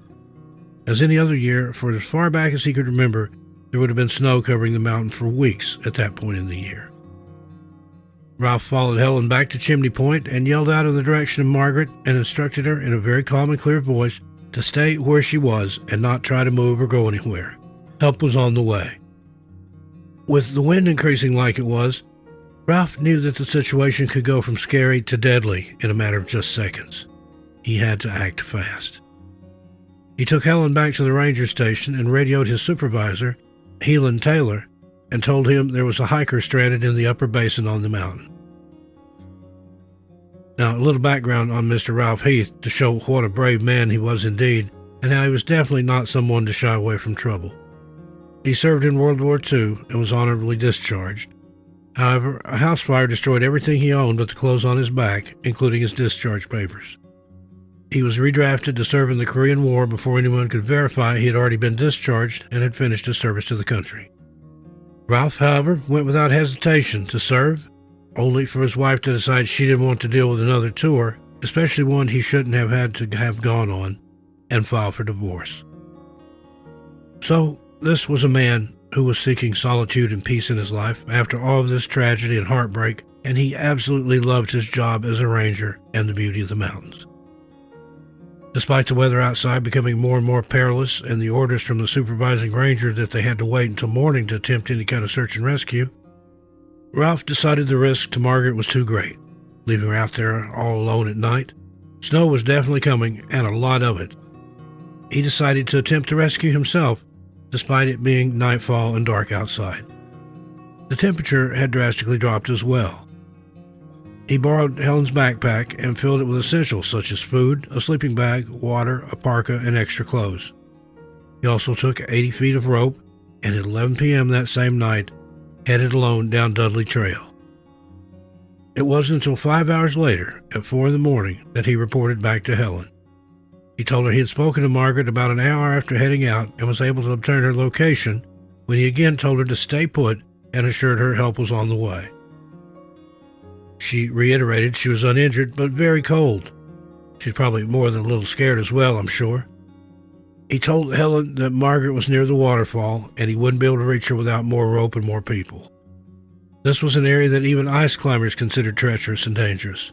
As any other year, for as far back as he could remember, there would have been snow covering the mountain for weeks at that point in the year. Ralph followed Helen back to Chimney Point and yelled out in the direction of Margaret and instructed her in a very calm and clear voice to stay where she was and not try to move or go anywhere. Help was on the way. With the wind increasing like it was, Ralph knew that the situation could go from scary to deadly in a matter of just seconds. He had to act fast. He took Helen back to the ranger station and radioed his supervisor, Helan Taylor, and told him there was a hiker stranded in the upper basin on the mountain. Now, a little background on Mr. Ralph Heath to show what a brave man he was indeed, and how he was definitely not someone to shy away from trouble. He served in World War II and was honorably discharged. However, a house fire destroyed everything he owned but the clothes on his back, including his discharge papers. He was redrafted to serve in the Korean War before anyone could verify he had already been discharged and had finished his service to the country. Ralph, however, went without hesitation to serve, only for his wife to decide she didn't want to deal with another tour, especially one he shouldn't have had to have gone on, and file for divorce. So, this was a man who was seeking solitude and peace in his life after all of this tragedy and heartbreak, and he absolutely loved his job as a ranger and the beauty of the mountains. Despite the weather outside becoming more and more perilous and the orders from the supervising ranger that they had to wait until morning to attempt any kind of search and rescue, Ralph decided the risk to Margaret was too great, leaving her out there all alone at night. Snow was definitely coming, and a lot of it. He decided to attempt to rescue himself, despite it being nightfall and dark outside. The temperature had drastically dropped as well. He borrowed Helen's backpack and filled it with essentials such as food, a sleeping bag, water, a parka, and extra clothes. He also took 80 feet of rope and at 11 p.m. that same night, headed alone down Dudley Trail. It wasn't until 5 hours later, at 4 in the morning, that he reported back to Helen. He told her he had spoken to Margaret about an hour after heading out and was able to obtain her location, when he again told her to stay put and assured her help was on the way. She reiterated she was uninjured but very cold. She's probably more than a little scared as well, I'm sure. He told Helen that Margaret was near the waterfall and he wouldn't be able to reach her without more rope and more people. This was an area that even ice climbers considered treacherous and dangerous.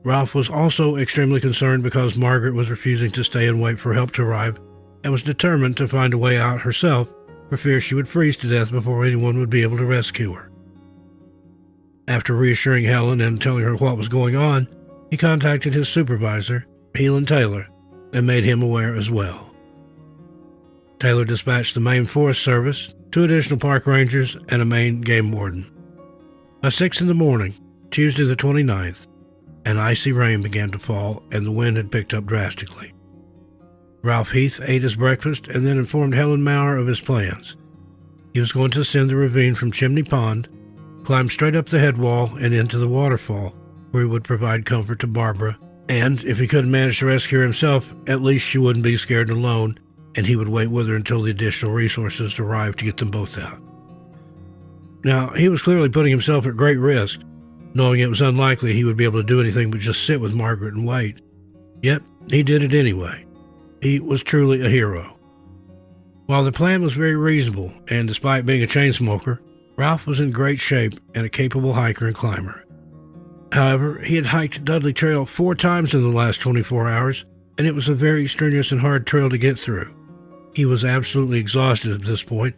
Ralph was also extremely concerned because Margaret was refusing to stay and wait for help to arrive and was determined to find a way out herself for fear she would freeze to death before anyone would be able to rescue her. After reassuring Helen and telling her what was going on, he contacted his supervisor, Helan Taylor, and made him aware as well. Taylor dispatched the Maine Forest Service, 2 additional park rangers, and a Maine game warden. By 6 in the morning, Tuesday the 29th, an icy rain began to fall and the wind had picked up drastically. Ralph Heath ate his breakfast and then informed Helen Maurer of his plans. He was going to ascend the ravine from Chimney Pond, climb straight up the head wall and into the waterfall, where he would provide comfort to Barbara, and if he couldn't manage to rescue her himself, at least she wouldn't be scared and alone, and he would wait with her until the additional resources arrived to get them both out. Now, he was clearly putting himself at great risk, knowing it was unlikely he would be able to do anything but just sit with Margaret and wait. Yet, he did it anyway. He was truly a hero. While the plan was very reasonable, and despite being a chain smoker, Ralph was in great shape and a capable hiker and climber. However, he had hiked Dudley Trail 4 times in the last 24 hours, and it was a very strenuous and hard trail to get through. He was absolutely exhausted at this point,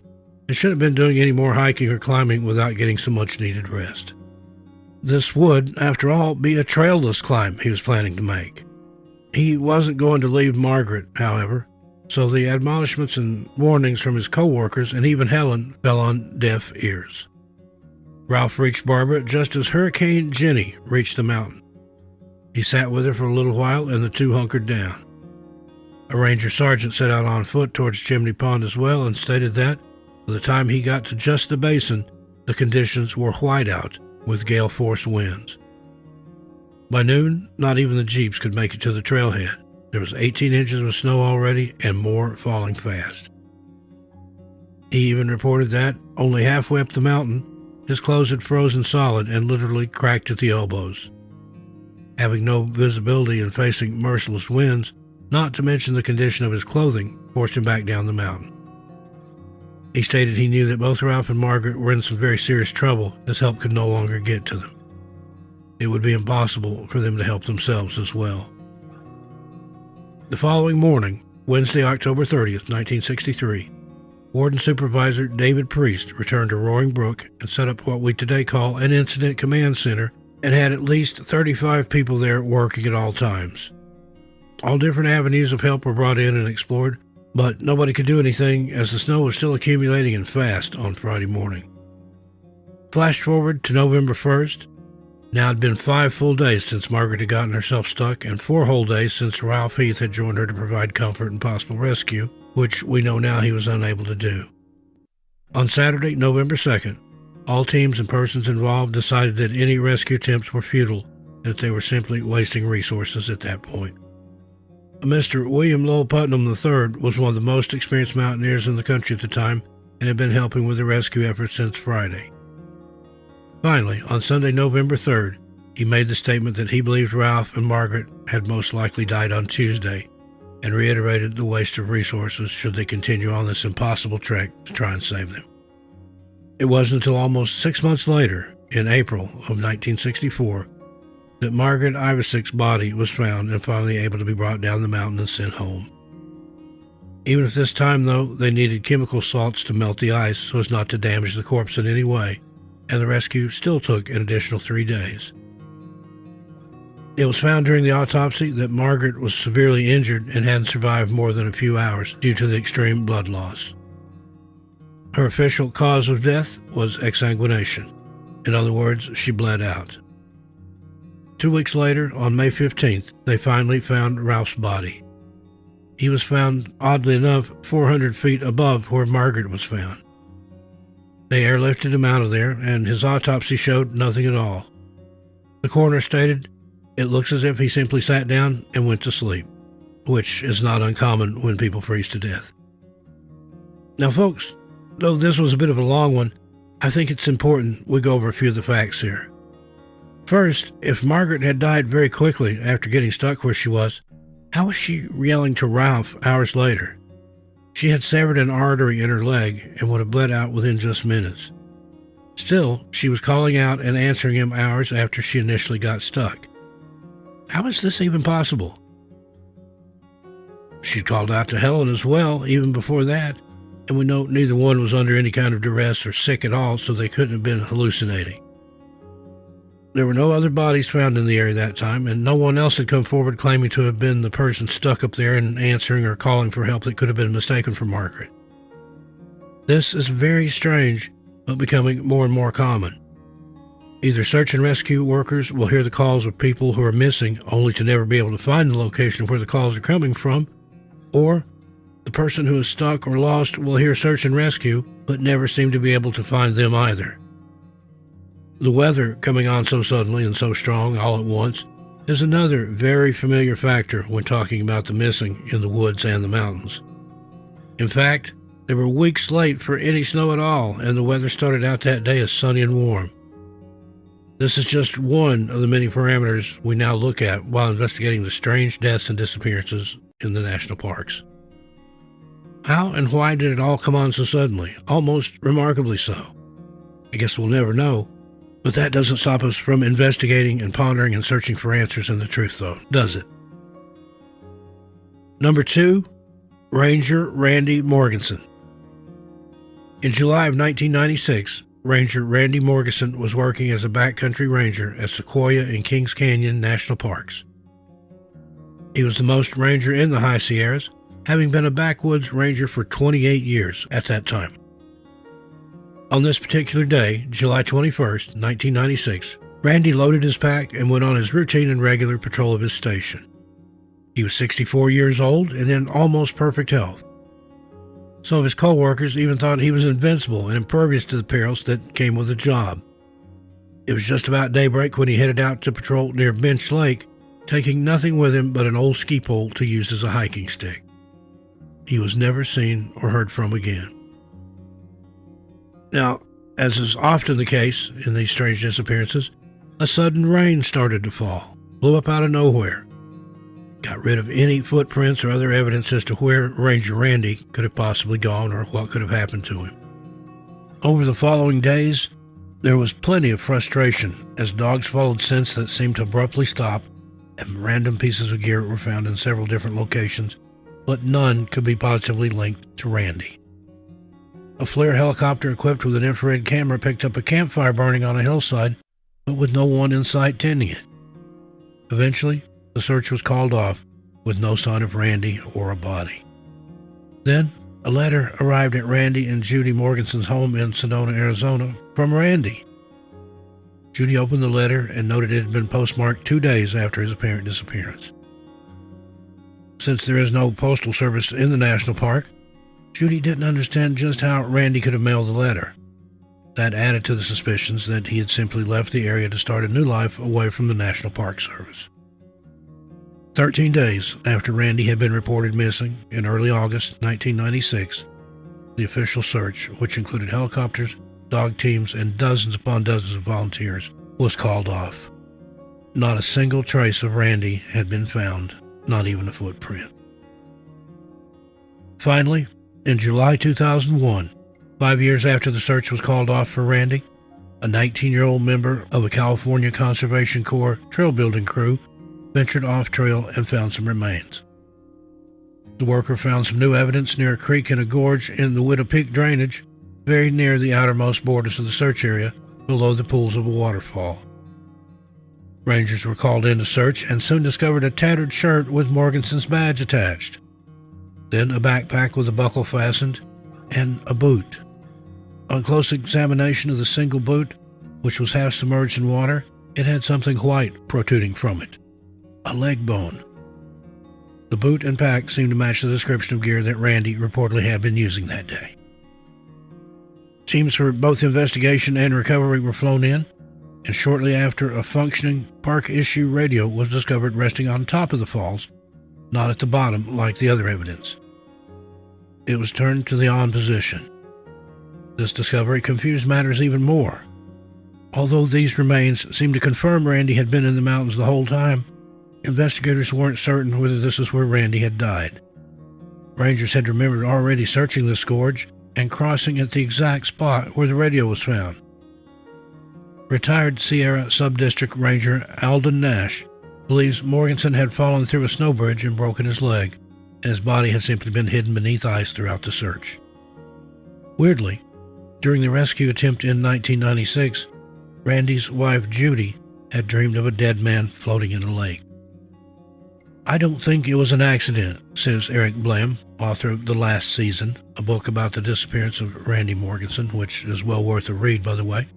and shouldn't have been doing any more hiking or climbing without getting some much-needed rest. This would, after all, be a trailless climb he was planning to make. He wasn't going to leave Margaret, however, so the admonishments and warnings from his co-workers and even Helen fell on deaf ears. Ralph reached Barbara just as Hurricane Jenny reached the mountain. He sat with her for a little while and the two hunkered down. A ranger sergeant set out on foot towards Chimney Pond as well and stated that, by the time he got to just the basin, the conditions were whiteout with gale-force winds. By noon, not even the jeeps could make it to the trailhead. There was 18 inches of snow already and more falling fast. He even reported that, only halfway up the mountain, his clothes had frozen solid and literally cracked at the elbows. Having no visibility and facing merciless winds, not to mention the condition of his clothing, forced him back down the mountain. He stated he knew that both Ralph and Margaret were in some very serious trouble as help could no longer get to them. It would be impossible for them to help themselves as well. The following morning, Wednesday, October 30th, 1963, Warden Supervisor David Priest returned to Roaring Brook and set up what we today call an incident command center and had at least 35 people there working at all times. All different avenues of help were brought in and explored, but nobody could do anything as the snow was still accumulating and fast on Friday morning. Flash forward to November 1st. Now it had been 5 full days since Margaret had gotten herself stuck and 4 whole days since Ralph Heath had joined her to provide comfort and possible rescue, which we know now he was unable to do. On Saturday, November 2nd, all teams and persons involved decided that any rescue attempts were futile, that they were simply wasting resources at that point. Mr. William Lowell Putnam III was one of the most experienced mountaineers in the country at the time and had been helping with the rescue effort since Friday. Finally, on Sunday, November 3rd, he made the statement that he believed Ralph and Margaret had most likely died on Tuesday and reiterated the waste of resources should they continue on this impossible trek to try and save them. It wasn't until almost 6 months later, in April of 1964, that Margaret Ivesick's body was found and finally able to be brought down the mountain and sent home. Even at this time, though, they needed chemical salts to melt the ice so as not to damage the corpse in any way, and the rescue still took an additional 3 days. It was found during the autopsy that Margaret was severely injured and hadn't survived more than a few hours due to the extreme blood loss. Her official cause of death was exsanguination. In other words, she bled out. 2 weeks later, on May 15th, they finally found Ralph's body. He was found, oddly enough, 400 feet above where Margaret was found. They airlifted him out of there, and his autopsy showed nothing at all. The coroner stated, "It looks as if he simply sat down and went to sleep," which is not uncommon when people freeze to death. Now, folks, though this was a bit of a long one, I think it's important we go over a few of the facts here. First, if Margaret had died very quickly after getting stuck where she was, how was she yelling to Ralph hours later? She had severed an artery in her leg and would have bled out within just minutes. Still, she was calling out and answering him hours after she initially got stuck. How is this even possible? She'd called out to Helen as well, even before that, and we know neither one was under any kind of duress or sick at all, so they couldn't have been hallucinating. There were no other bodies found in the area that time, and no one else had come forward claiming to have been the person stuck up there and answering or calling for help that could have been mistaken for Margaret. This is very strange, but becoming more and more common. Either search and rescue workers will hear the calls of people who are missing only to never be able to find the location of where the calls are coming from, or the person who is stuck or lost will hear search and rescue but never seem to be able to find them either. The weather coming on so suddenly and so strong all at once is another very familiar factor when talking about the missing in the woods and the mountains. In fact, they were weeks late for any snow at all, and the weather started out that day as sunny and warm. This is just one of the many parameters we now look at while investigating the strange deaths and disappearances in the national parks. How and why did it all come on so suddenly, almost remarkably so? I guess we'll never know. But that doesn't stop us from investigating and pondering and searching for answers and the truth, though, does it? Number 2, Ranger Randy Morganson. In July of 1996, Ranger Randy Morganson was working as a backcountry ranger at Sequoia and Kings Canyon National Parks. He was the most ranger in the High Sierras, having been a backwoods ranger for 28 years at that time. On this particular day, July 21st, 1996, Randy loaded his pack and went on his routine and regular patrol of his station. He was 64 years old and in almost perfect health. Some of his co-workers even thought he was invincible and impervious to the perils that came with the job. It was just about daybreak when he headed out to patrol near Bench Lake, taking nothing with him but an old ski pole to use as a hiking stick. He was never seen or heard from again. Now, as is often the case in these strange disappearances, a sudden rain started to fall, blew up out of nowhere, got rid of any footprints or other evidence as to where Ranger Randy could have possibly gone or what could have happened to him. Over the following days, there was plenty of frustration as dogs followed scents that seemed to abruptly stop, and random pieces of gear were found in several different locations, but none could be positively linked to Randy. a FLIR helicopter equipped with an infrared camera picked up a campfire burning on a hillside, but with no one in sight tending it. Eventually, the search was called off, with no sign of Randy or a body. Then, a letter arrived at Randy and Judy Morgansen's home in Sedona, Arizona, from Randy. Judy opened the letter and noted it had been postmarked 2 days after his apparent disappearance. Since there is no postal service in the national park, Judy didn't understand just how Randy could have mailed the letter. That added to the suspicions that he had simply left the area to start a new life away from the National Park Service. 13 days after Randy had been reported missing, in early August 1996, the official search, which included helicopters, dog teams, and dozens upon dozens of volunteers, was called off. Not a single trace of Randy had been found, not even a footprint. Finally, in July 2001, 5 years after the search was called off for Randy, a 19-year-old member of a California Conservation Corps trail building crew ventured off trail and found some remains. The worker found some new evidence near a creek and a gorge in the Widow Peak drainage, very near the outermost borders of the search area, below the pools of a waterfall. Rangers were called in to search and soon discovered a tattered shirt with Morgansen's badge attached. Then a backpack with a buckle fastened, and a boot. On close examination of the single boot, which was half submerged in water, it had something white protruding from it. A leg bone. The boot and pack seemed to match the description of gear that Randy reportedly had been using that day. Teams for both investigation and recovery were flown in, and shortly after, a functioning park-issue radio was discovered resting on top of the falls, not at the bottom like the other evidence. It was turned to the on position. This discovery confused matters even more. Although these remains seemed to confirm Randy had been in the mountains the whole time, investigators weren't certain whether this is where Randy had died. Rangers had remembered already searching this gorge and crossing at the exact spot where the radio was found. Retired Sierra Sub-District Ranger Alden Nash believes Morgansen had fallen through a snow bridge and broken his leg, and his body had simply been hidden beneath ice throughout the search. Weirdly, during the rescue attempt in 1996, Randy's wife Judy had dreamed of a dead man floating in a lake. I don't think it was an accident, says Eric Blem, author of The Last Season, a book about the disappearance of Randy Morgansen, which is well worth a read, by the way.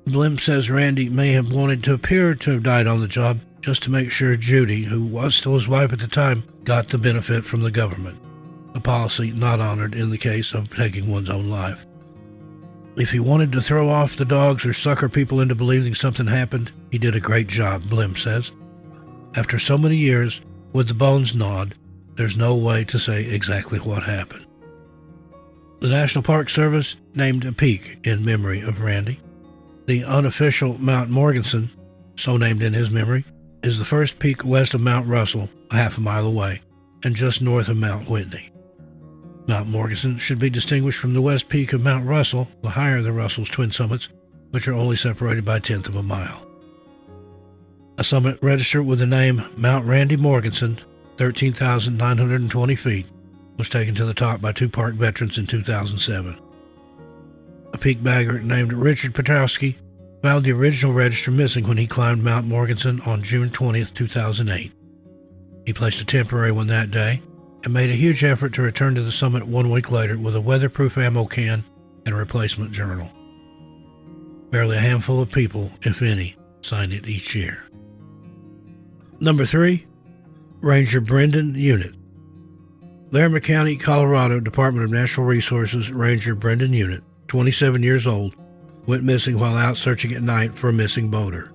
Blem says Randy may have wanted to appear to have died on the job just to make sure Judy, who was still his wife at the time, got the benefit from the government, a policy not honored in the case of taking one's own life. If he wanted to throw off the dogs or sucker people into believing something happened, he did a great job, Blem says. After so many years, with the bones gnawed, there's no way to say exactly what happened. The National Park Service named a peak in memory of Randy. The unofficial Mount Morgansen, so named in his memory, is the first peak west of Mount Russell, a half a mile away, and just north of Mount Whitney. Mount Morgansen should be distinguished from the west peak of Mount Russell, the higher of the Russell's twin summits, which are only separated by a tenth of a mile. A summit registered with the name Mount Randy Morgansen, 13,920 feet, was taken to the top by two park veterans in 2007. A peak bagger named Richard Petrowski found the original register missing when he climbed Mount Morgansen on June 20, 2008. He placed a temporary one that day and made a huge effort to return to the summit 1 week later with a weatherproof ammo can and a replacement journal. Barely a handful of people, if any, signed it each year. Number 3, Ranger Brendan Unit. Larimer County, Colorado Department of Natural Resources Ranger Brendan Unit, 27 years old, went missing while out searching at night for a missing boater.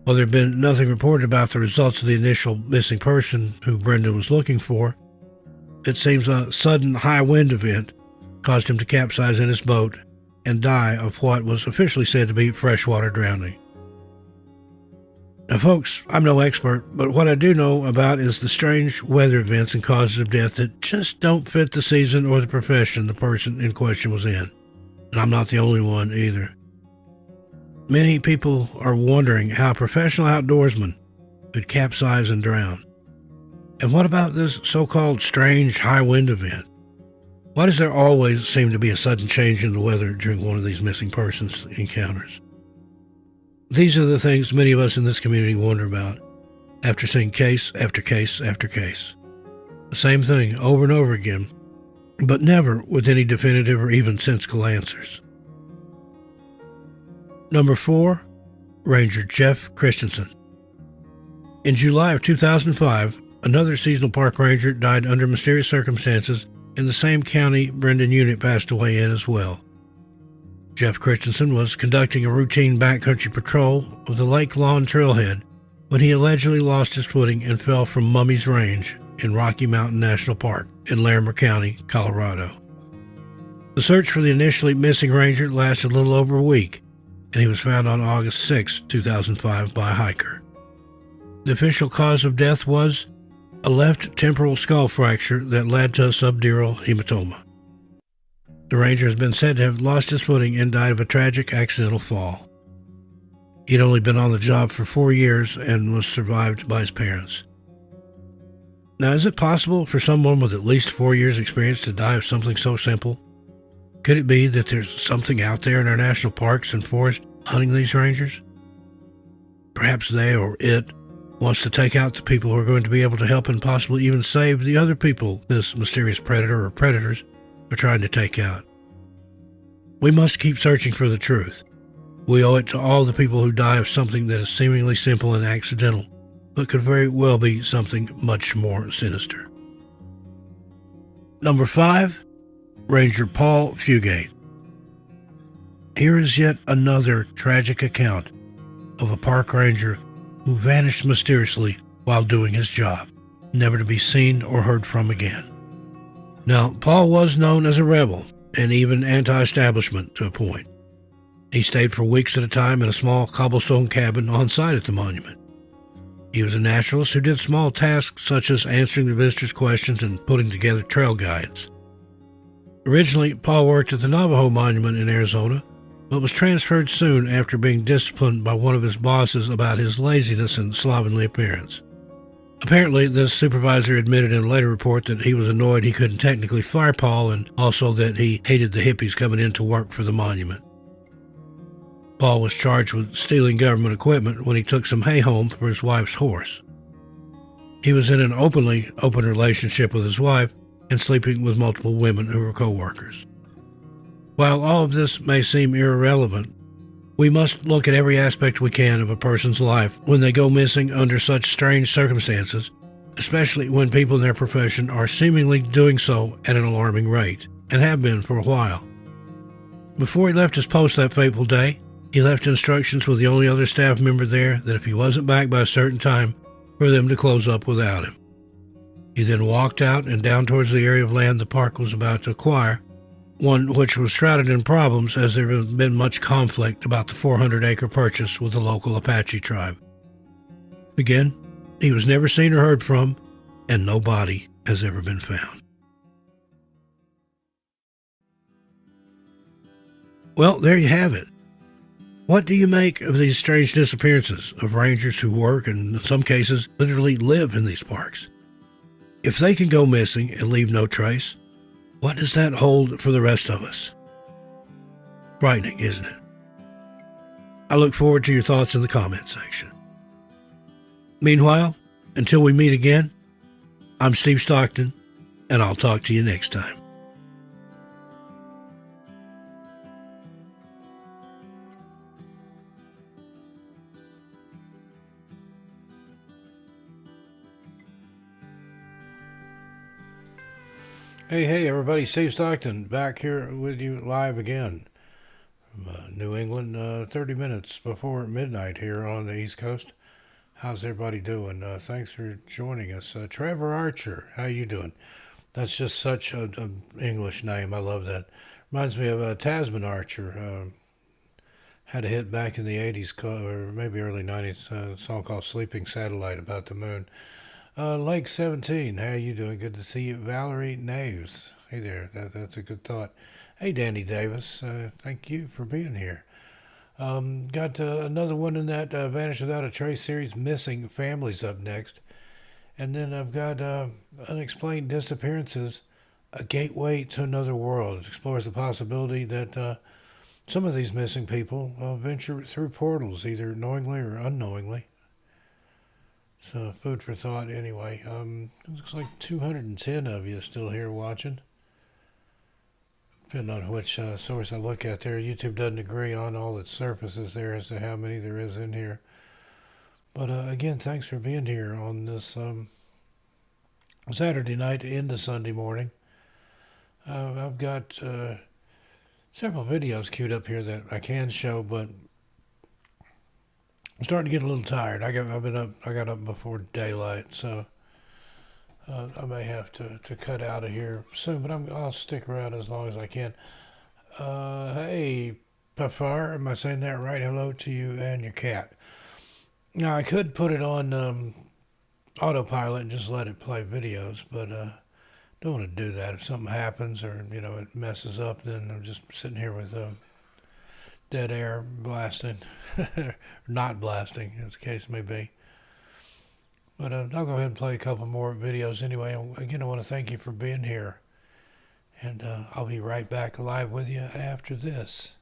While there had been nothing reported about the results of the initial missing person who Brendan was looking for, it seems a sudden high wind event caused him to capsize in his boat and die of what was officially said to be freshwater drowning. Now, folks, I'm no expert, but what I do know about is the strange weather events and causes of death that just don't fit the season or the profession the person in question was in. And I'm not the only one either. Many people are wondering how professional outdoorsmen could capsize and drown. And what about this so-called strange high wind event? Why does there always seem to be a sudden change in the weather during one of these missing persons encounters? These are the things many of us in this community wonder about after seeing case after case after case. The same thing over and over again, but never with any definitive or even sensible answers. Number 4, Ranger Jeff Christensen. In July of 2005, another seasonal park ranger died under mysterious circumstances in the same county Brendan Unit passed away in as well. Jeff Christensen was conducting a routine backcountry patrol of the Lake Lawn trailhead when he allegedly lost his footing and fell from Mummy's Range in Rocky Mountain National Park in Larimer County, Colorado. The search for the initially missing ranger lasted a little over a week, and he was found on August 6, 2005 by a hiker. The official cause of death was a left temporal skull fracture that led to a subdural hematoma. The ranger has been said to have lost his footing and died of a tragic accidental fall. He'd only been on the job for 4 years and was survived by his parents. Now, is it possible for someone with at least 4 years' experience to die of something so simple? Could it be that there's something out there in our national parks and forests hunting these rangers? Perhaps they or it wants to take out the people who are going to be able to help and possibly even save the other people this mysterious predator or predators are trying to take out. We must keep searching for the truth. We owe it to all the people who die of something that is seemingly simple and accidental, but could very well be something much more sinister. Number 5, Ranger Paul Fugate. Here is yet another tragic account of a park ranger who vanished mysteriously while doing his job, never to be seen or heard from again. Now, Paul was known as a rebel and even anti-establishment to a point. He stayed for weeks at a time in a small cobblestone cabin on site at the monument. He was a naturalist who did small tasks such as answering the visitors' questions and putting together trail guides. Originally, Paul worked at the Navajo Monument in Arizona, but was transferred soon after being disciplined by one of his bosses about his laziness and slovenly appearance. Apparently, this supervisor admitted in a later report that he was annoyed he couldn't technically fire Paul and also that he hated the hippies coming in to work for the monument. Paul was charged with stealing government equipment when he took some hay home for his wife's horse. He was in an open relationship with his wife and sleeping with multiple women who were co-workers. While all of this may seem irrelevant, we must look at every aspect we can of a person's life when they go missing under such strange circumstances, especially when people in their profession are seemingly doing so at an alarming rate, and have been for a while. Before he left his post that fateful day, he left instructions with the only other staff member there that if he wasn't back by a certain time, for them to close up without him. He then walked out and down towards the area of land the park was about to acquire, one which was shrouded in problems as there had been much conflict about the 400-acre purchase with the local Apache tribe. Again, he was never seen or heard from, and no body has ever been found. Well, there you have it. What do you make of these strange disappearances of rangers who work and in some cases literally live in these parks? If they can go missing and leave no trace, what does that hold for the rest of us? Frightening, isn't it? I look forward to your thoughts in the comment section. Meanwhile, until we meet again, I'm Steve Stockton, and I'll talk to you next time. Hey, everybody, Steve Stockton back here with you live again from New England, 30 minutes before midnight here on the East Coast. How's everybody doing? Thanks for joining us. Trevor Archer, how you doing? That's just such an English name. I love that. Reminds me of Tasman Archer. Had a hit back in the 80s, or maybe early 90s, a song called Sleeping Satellite about the moon. Lake 17, how you doing? Good to see you. Valerie Naves, hey there, that's a good thought. Hey, Danny Davis, thank you for being here. Got another one in that Vanished Without a Trace series, Missing Families, up next. And then I've got Unexplained Disappearances, a gateway to another world. It explores the possibility that some of these missing people venture through portals, either knowingly or unknowingly. So, food for thought anyway. It looks like 210 of you still here watching. Depending on which source I look at there. YouTube doesn't agree on all its surfaces there as to how many there is in here. But again, thanks for being here on this Saturday night into Sunday morning. I've got several videos queued up here that I can show, but I'm starting to get a little tired. I got up before daylight, so I may have to cut out of here soon, but I'll stick around as long as I can. Hey, Puffar, am I saying that right? Hello to you and your cat. Now, I could put it on autopilot and just let it play videos, but don't want to do that. If something happens or, it messes up, then I'm just sitting here with dead air blasting, not blasting, as the case may be. But I'll go ahead and play a couple more videos anyway. Again, I want to thank you for being here. And I'll be right back live with you after this.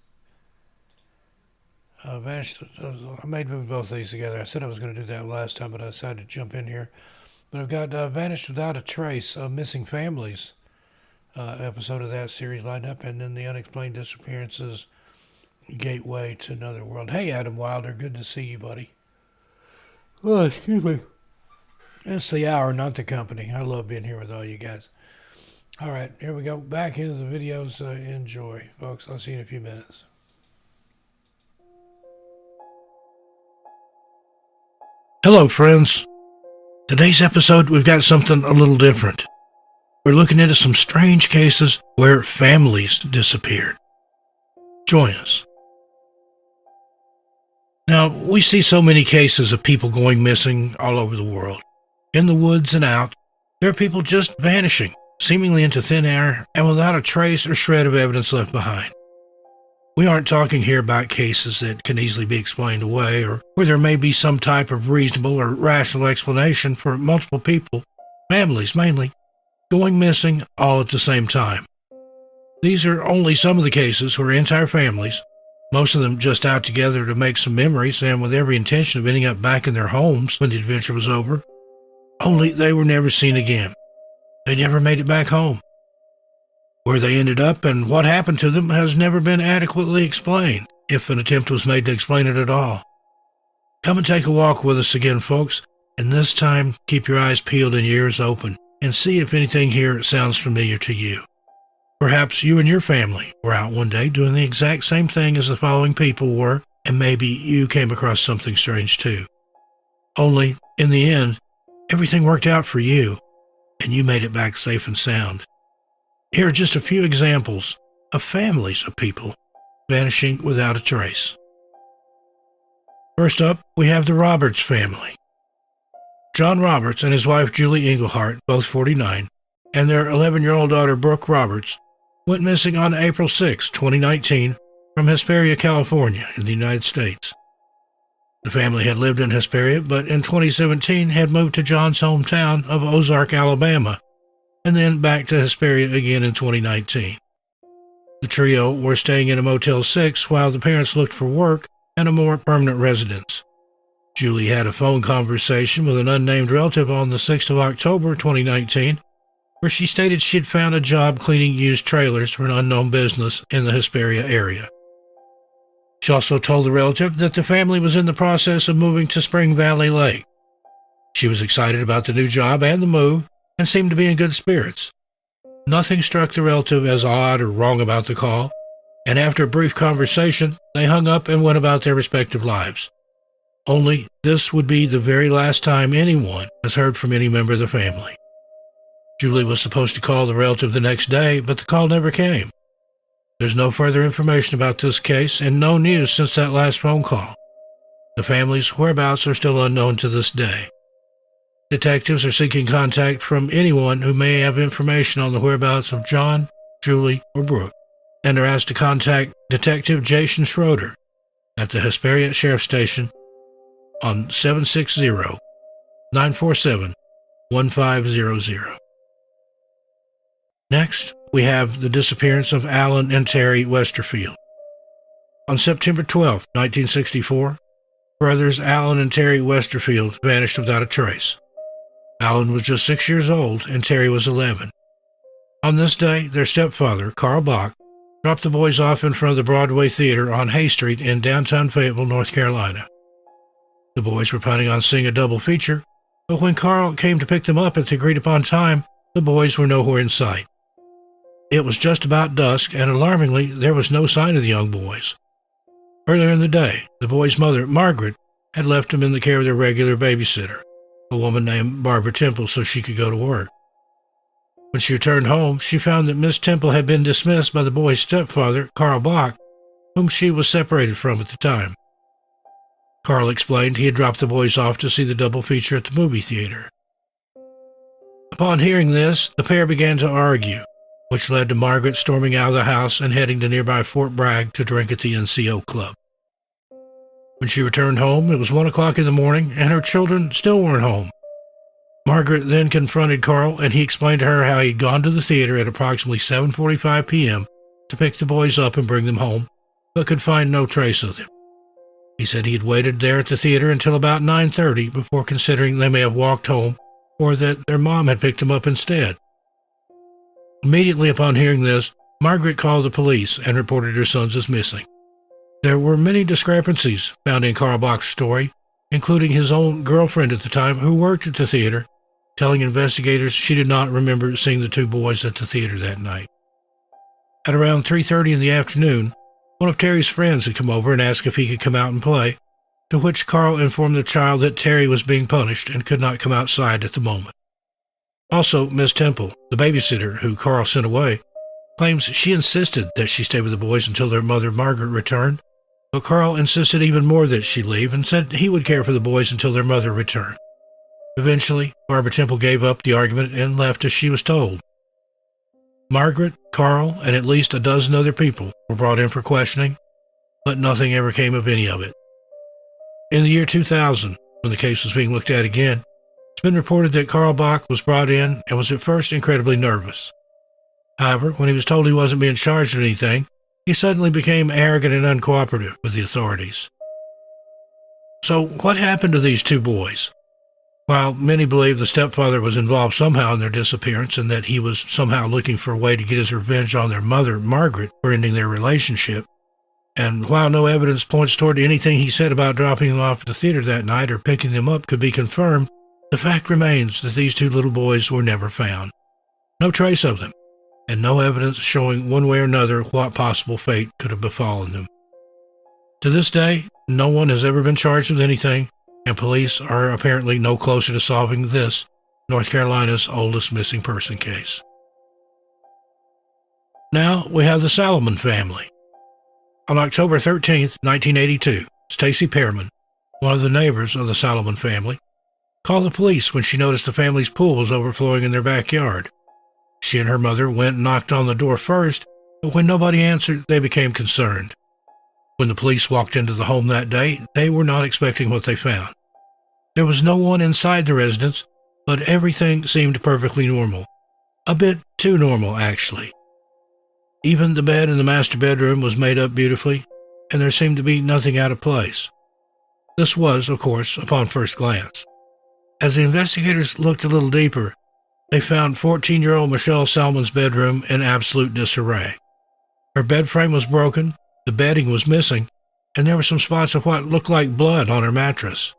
Vanished. I may move both of these together. I said I was going to do that last time, but I decided to jump in here. But I've got Vanished Without a Trace, Missing Families episode of that series lined up, and then the Unexplained Disappearances, Gateway to Another World. Hey, Adam Wilder, good to see you, buddy. Oh, excuse me. It's the hour, not the company. I love being here with all you guys. All right, here we go. Back into the videos. Enjoy, folks. I'll see you in a few minutes. Hello, friends. Today's episode, we've got something a little different. We're looking into some strange cases where families disappeared. Join us. Now, we see so many cases of people going missing all over the world. In the woods and out, there are people just vanishing, seemingly into thin air, and without a trace or shred of evidence left behind. We aren't talking here about cases that can easily be explained away, or where there may be some type of reasonable or rational explanation for multiple people, families mainly, going missing all at the same time. These are only some of the cases where entire families, most of them just out together to make some memories and with every intention of ending up back in their homes when the adventure was over, only they were never seen again. They never made it back home. Where they ended up and what happened to them has never been adequately explained, if an attempt was made to explain it at all. Come and take a walk with us again, folks, and this time keep your eyes peeled and your ears open, and see if anything here sounds familiar to you. Perhaps you and your family were out one day doing the exact same thing as the following people were, and maybe you came across something strange too. Only, in the end, everything worked out for you, and you made it back safe and sound. Here are just a few examples of families of people vanishing without a trace. First up, we have the Roberts family. John Roberts and his wife Julie Englehart, both 49, and their 11-year-old daughter Brooke Roberts went missing on April 6, 2019, from Hesperia, California, in the United States. The family had lived in Hesperia, but in 2017 had moved to John's hometown of Ozark, Alabama, and then back to Hesperia again in 2019. The trio were staying in a Motel 6 while the parents looked for work and a more permanent residence. Julie had a phone conversation with an unnamed relative on the 6th of October 2019, where she stated she'd found a job cleaning used trailers for an unknown business in the Hesperia area. She also told the relative that the family was in the process of moving to Spring Valley Lake. She was excited about the new job and the move, and seemed to be in good spirits. Nothing struck the relative as odd or wrong about the call, and after a brief conversation, they hung up and went about their respective lives. Only this would be the very last time anyone has heard from any member of the family. Julie was supposed to call the relative the next day, but the call never came. There's no further information about this case and no news since that last phone call. The family's whereabouts are still unknown to this day. Detectives are seeking contact from anyone who may have information on the whereabouts of John, Julie, or Brooke, and are asked to contact Detective Jason Schroeder at the Hesperia Sheriff Station on 760-947-1500. Next, we have the disappearance of Alan and Terry Westerfield. On September 12, 1964, brothers Alan and Terry Westerfield vanished without a trace. Alan was just 6 years old and Terry was 11. On this day, their stepfather, Carl Bach, dropped the boys off in front of the Broadway Theater on Hay Street in downtown Fayetteville, North Carolina. The boys were planning on seeing a double feature, but when Carl came to pick them up at the agreed-upon time, the boys were nowhere in sight. It was just about dusk, and alarmingly, there was no sign of the young boys. Earlier in the day, the boys' mother, Margaret, had left them in the care of their regular babysitter, a woman named Barbara Temple, so she could go to work. When she returned home, she found that Miss Temple had been dismissed by the boy's stepfather, Carl Bach, whom she was separated from at the time. Carl explained he had dropped the boys off to see the double feature at the movie theater. Upon hearing this, the pair began to argue, which led to Margaret storming out of the house and heading to nearby Fort Bragg to drink at the NCO club. When she returned home, it was 1 o'clock in the morning, and her children still weren't home. Margaret then confronted Carl, and he explained to her how he'd gone to the theater at approximately 7:45 p.m. to pick the boys up and bring them home, but could find no trace of them. He said he had waited there at the theater until about 9:30 before considering they may have walked home or that their mom had picked them up instead. Immediately upon hearing this, Margaret called the police and reported her sons as missing. There were many discrepancies found in Carl Bach's story, including his own girlfriend at the time who worked at the theater, telling investigators she did not remember seeing the two boys at the theater that night. At around 3:30 in the afternoon, one of Terry's friends had come over and asked if he could come out and play, to which Carl informed the child that Terry was being punished and could not come outside at the moment. Also, Miss Temple, the babysitter who Carl sent away, claims she insisted that she stay with the boys until their mother Margaret returned, but Carl insisted even more that she leave and said he would care for the boys until their mother returned. Eventually, Barbara Temple gave up the argument and left as she was told. Margaret, Carl, and at least a dozen other people were brought in for questioning, but nothing ever came of any of it. In the year 2000, when the case was being looked at again, it's been reported that Carl Bach was brought in and was at first incredibly nervous. However, when he was told he wasn't being charged with anything, he suddenly became arrogant and uncooperative with the authorities. So, what happened to these two boys? While many believe the stepfather was involved somehow in their disappearance and that he was somehow looking for a way to get his revenge on their mother, Margaret, for ending their relationship, and while no evidence points toward anything he said about dropping them off at the theater that night or picking them up could be confirmed, the fact remains that these two little boys were never found. No trace of them, and no evidence showing one way or another what possible fate could have befallen them. To this day, no one has ever been charged with anything, and police are apparently no closer to solving this, North Carolina's oldest missing person case. Now we have the Salomon family. On October 13, 1982, Stacy Pearman, one of the neighbors of the Salomon family, called the police when she noticed the family's pool was overflowing in their backyard. She and her mother went and knocked on the door first, but when nobody answered, they became concerned. When the police walked into the home that day, they were not expecting what they found. There was no one inside the residence, but everything seemed perfectly normal. A bit too normal, actually. Even the bed in the master bedroom was made up beautifully, and there seemed to be nothing out of place. This was, of course, upon first glance. As the investigators looked a little deeper, they found 14-year-old Michelle Salmon's bedroom in absolute disarray. Her bed frame was broken, the bedding was missing, and there were some spots of what looked like blood on her mattress.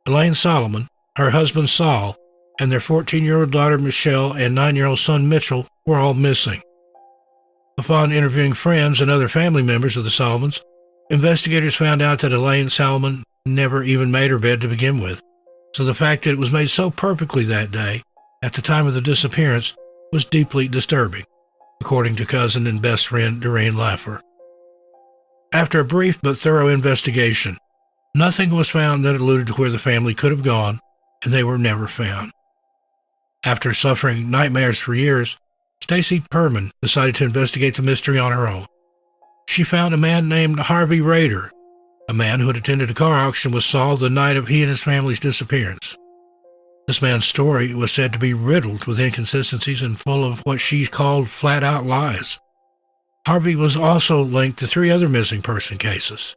Elaine Solomon, her husband Saul, and their 14-year-old daughter Michelle and 9-year-old son Mitchell were all missing. Upon interviewing friends and other family members of the Solomons, investigators found out that Elaine Solomon never even made her bed to begin with, so the fact that it was made so perfectly that day, at the time of the disappearance, was deeply disturbing, according to cousin and best friend Doreen Laffer. After a brief but thorough investigation, nothing was found that alluded to where the family could have gone, and they were never found. After suffering nightmares for years, Stacy Pearman decided to investigate the mystery on her own. She found a man named Harvey Rader, a man who had attended a car auction with Saul the night of he and his family's disappearance. This man's story was said to be riddled with inconsistencies and full of what she called flat-out lies. Harvey was also linked to 3 other missing person cases.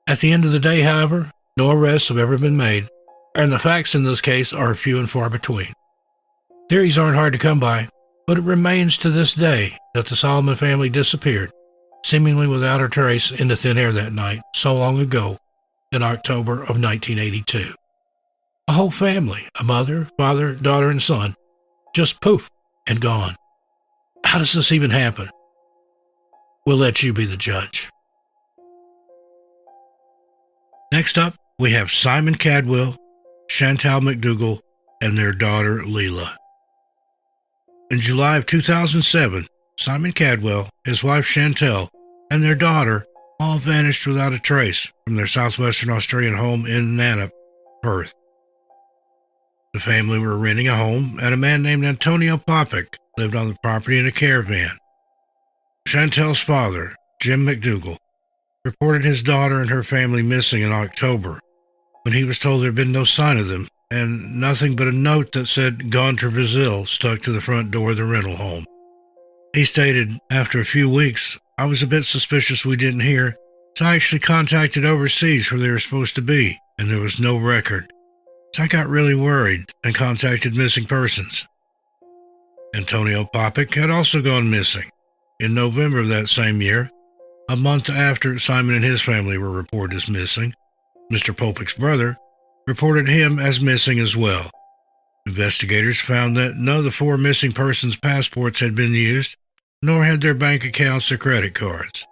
At the end of the day, however, no arrests have ever been made, and the facts in this case are few and far between. Theories aren't hard to come by, but it remains to this day that the Solomon family disappeared, seemingly without a trace, into thin air that night, so long ago, in October of 1982. A whole family, a mother, father, daughter, and son, just poof and gone. How does this even happen? We'll let you be the judge. Next up, we have Simon Cadwell, Chantal McDougall, and their daughter Leila. In July of 2007, Simon Cadwell, his wife Chantal, and their daughter all vanished without a trace from their southwestern Australian home in Nannup, Perth. The family were renting a home, and a man named Antonio Popic lived on the property in a caravan. Chantal's father, Jim McDougall, reported his daughter and her family missing in October, when he was told there had been no sign of them, and nothing but a note that said "Gone to Brazil" stuck to the front door of the rental home. He stated, "After a few weeks, I was a bit suspicious we didn't hear, so I actually contacted overseas where they were supposed to be, and there was no record. So I got really worried and contacted missing persons." Antonio Popic had also gone missing. In November of that same year, a month after Simon and his family were reported as missing, Mr. Popic's brother reported him as missing as well. Investigators found that none of the 4 missing persons' passports had been used, nor had their bank accounts or credit cards.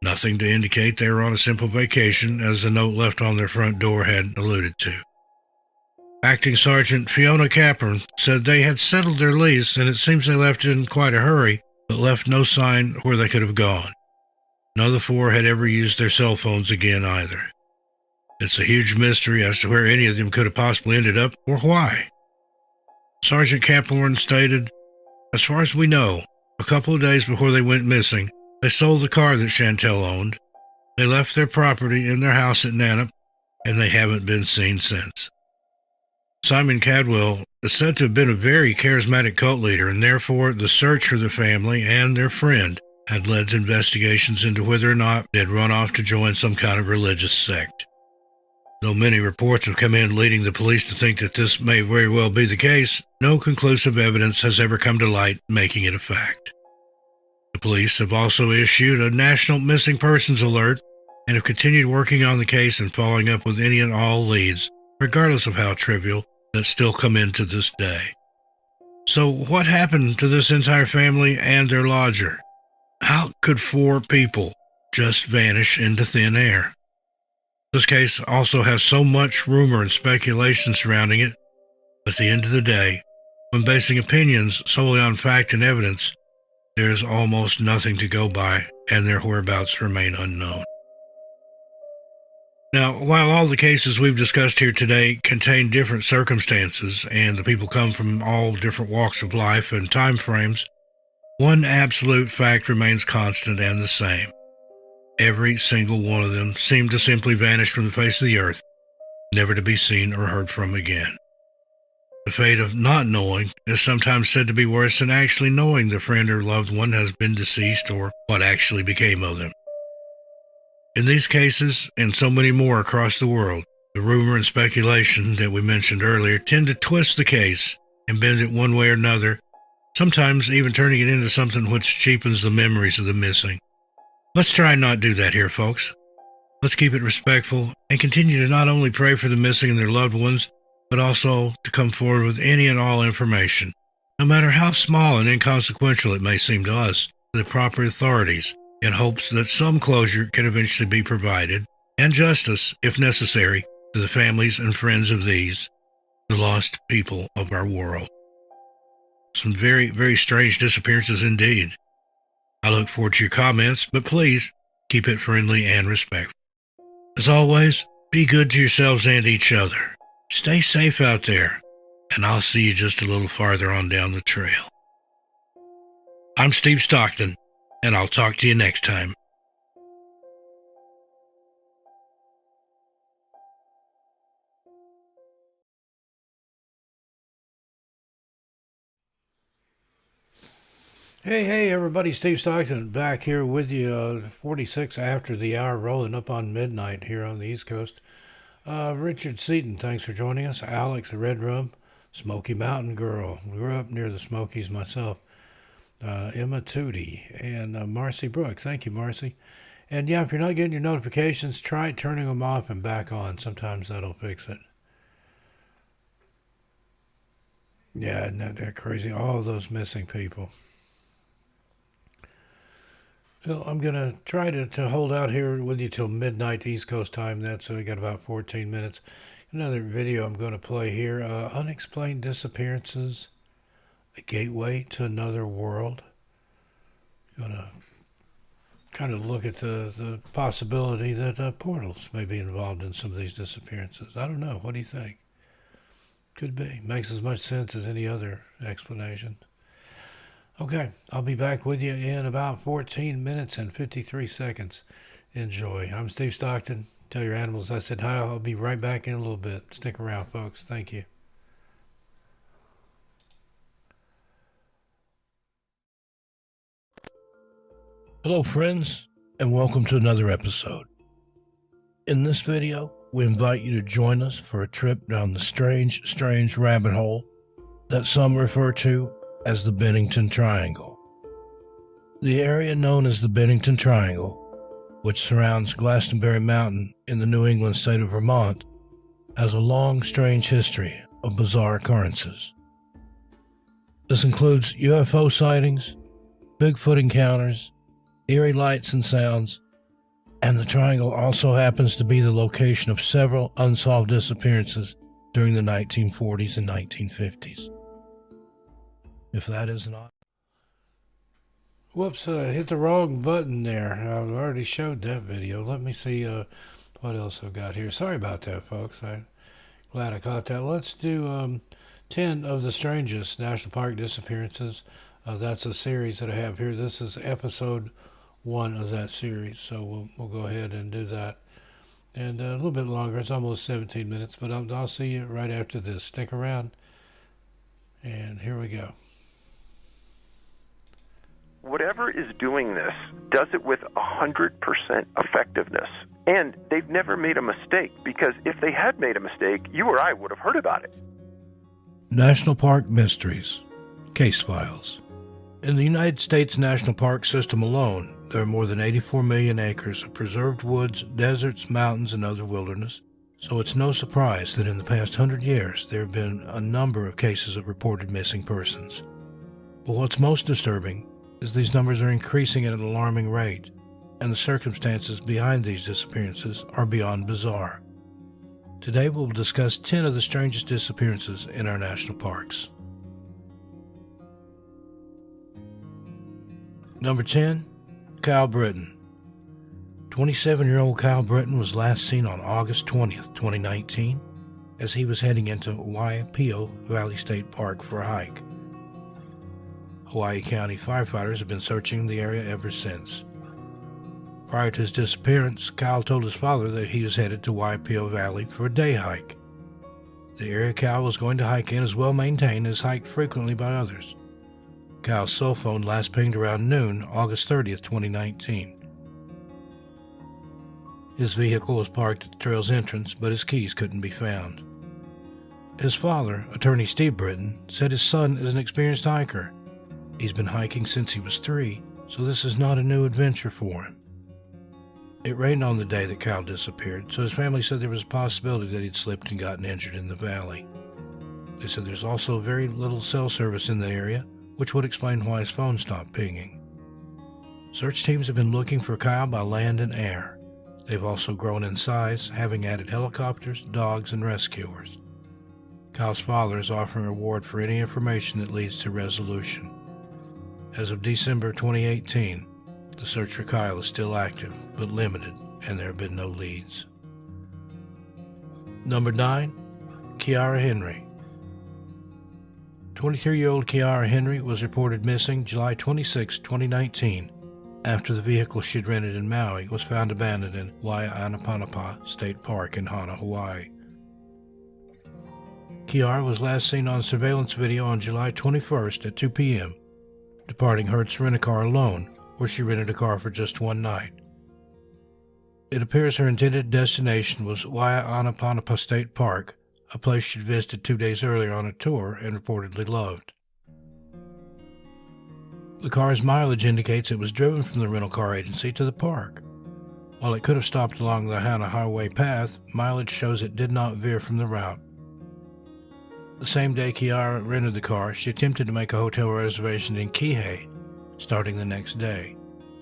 Nothing to indicate they were on a simple vacation, as the note left on their front door had alluded to. Acting Sergeant Fiona Capron said they had settled their lease, and it seems they left in quite a hurry, but left no sign where they could have gone. None of the 4 had ever used their cell phones again either. It's a huge mystery as to where any of them could have possibly ended up, or why. Sergeant Capron stated, "As far as we know, a couple of days before they went missing, they sold the car that Chantal owned. They left their property in their house at Nannup, and they haven't been seen since." Simon Cadwell is said to have been a very charismatic cult leader, and therefore the search for the family and their friend had led to investigations into whether or not they had run off to join some kind of religious sect. Though many reports have come in leading the police to think that this may very well be the case, no conclusive evidence has ever come to light making it a fact. The police have also issued a national missing persons alert and have continued working on the case and following up with any and all leads, regardless of how trivial, that still come in to this day. So what happened to this entire family and their lodger? How could 4 people just vanish into thin air? This case also has so much rumor and speculation surrounding it, but at the end of the day, when basing opinions solely on fact and evidence, there is almost nothing to go by, and their whereabouts remain unknown. Now, while all the cases we've discussed here today contain different circumstances, and the people come from all different walks of life and time frames, one absolute fact remains constant and the same. Every single one of them seemed to simply vanish from the face of the earth, never to be seen or heard from again. The fate of not knowing is sometimes said to be worse than actually knowing the friend or loved one has been deceased or what actually became of them. In these cases, and so many more across the world, the rumor and speculation that we mentioned earlier tend to twist the case and bend it one way or another, sometimes even turning it into something which cheapens the memories of the missing. Let's try and not do that here, folks. Let's keep it respectful and continue to not only pray for the missing and their loved ones, but also to come forward with any and all information, no matter how small and inconsequential it may seem to us, to the proper authorities, in hopes that some closure can eventually be provided, and justice, if necessary, to the families and friends of these, the lost people of our world. Some very, very strange disappearances indeed. I look forward to your comments, but please keep it friendly and respectful. As always, be good to yourselves and each other. Stay safe out there, and I'll see you just a little farther on down the trail. I'm Steve Stockton, and I'll talk to you next time. Hey, everybody. Steve Stockton back here with you, 46 after the hour, rolling up on midnight here on the East Coast. Richard Seaton, thanks for joining us. Alex, the Red Room. Smoky Mountain Girl. Grew up near the Smokies myself. Emma Tootie and Marcy Brooke. Thank you, Marcy. And yeah, if you're not getting your notifications, try turning them off and back on. Sometimes that'll fix it. Yeah, isn't that crazy? All those missing people. Well, I'm going to try to hold out here with you till midnight East Coast time. That's we got about 14 minutes. Another video I'm going to play here. Unexplained Disappearances. A Gateway to Another World. Going to kind of look at the possibility that portals may be involved in some of these disappearances. I don't know. What do you think? Could be. Makes as much sense as any other explanation. Okay, I'll be back with you in about 14 minutes and 53 seconds. Enjoy. I'm Steve Stockton. Tell your animals I said hi. I'll be right back in a little bit. Stick around, folks. Thank you. Hello, friends, and welcome to another episode. In this video, we invite you to join us for a trip down the strange rabbit hole that some refer to as the Bennington Triangle. The area known as the Bennington Triangle, which surrounds Glastonbury Mountain in the New England state of Vermont, has a long, strange history of bizarre occurrences. This includes UFO sightings, Bigfoot encounters, eerie lights and sounds, and the triangle also happens to be the location of several unsolved disappearances during the 1940s and 1950s. If that is not... Whoops, hit the wrong button there. I've already showed that video. Let me see what else I've got here. Sorry about that, folks. I'm glad I caught that. Let's do 10 of the strangest national park disappearances. That's a series that I have here. This is episode 1 of that series, so we'll go ahead and do that. And a little bit longer. It's almost 17 minutes, but I'll see you right after this. Stick around. And here we go. Whatever is doing this does it with 100% effectiveness. And they've never made a mistake, because if they had made a mistake, you or I would have heard about it. National Park Mysteries. Case Files. In the United States National Park System alone, there are more than 84 million acres of preserved woods, deserts, mountains, and other wilderness, so it's no surprise that in the past 100 years there have been a number of cases of reported missing persons. But what's most disturbing is these numbers are increasing at an alarming rate, and the circumstances behind these disappearances are beyond bizarre. Today we'll discuss 10 of the strangest disappearances in our national parks. Number 10, Kyle Britton. 27-year-old Kyle Britton was last seen on August 20th, 2019, as he was heading into Waipio Valley State Park for a hike. Hawaii County firefighters have been searching the area ever since. Prior to his disappearance, Kyle told his father that he was headed to Waipio Valley for a day hike. The area Kyle was going to hike in is well maintained and is hiked frequently by others. Kyle's cell phone last pinged around noon, August 30th, 2019. His vehicle was parked at the trail's entrance, but his keys couldn't be found. His father, attorney Steve Britton, said his son is an experienced hiker. He's been hiking since he was 3, so this is not a new adventure for him. It rained on the day that Kyle disappeared, so his family said there was a possibility that he'd slipped and gotten injured in the valley. They said there's also very little cell service in the area, which would explain why his phone stopped pinging. Search teams have been looking for Kyle by land and air. They've also grown in size, having added helicopters, dogs, and rescuers. Kyle's father is offering a reward for any information that leads to resolution. As of December 2018, the search for Kyle is still active, but limited, and there have been no leads. Number 9, Kiara Henry. 23-year-old Kiara Henry was reported missing July 26, 2019, after the vehicle she'd rented in Maui was found abandoned in Waianapanapa State Park in Hana, Hawaii. Kiara was last seen on surveillance video on July 21st at 2 p.m. departing Hertz Rent-A-Car alone, where she rented a car for just one night. It appears her intended destination was Waianapanapa State Park, a place she'd visited 2 days earlier on a tour and reportedly loved. The car's mileage indicates it was driven from the rental car agency to the park. While it could have stopped along the Hana Highway path, mileage shows it did not veer from the route. The same day Kiara rented the car, she attempted to make a hotel reservation in Kihei, starting the next day,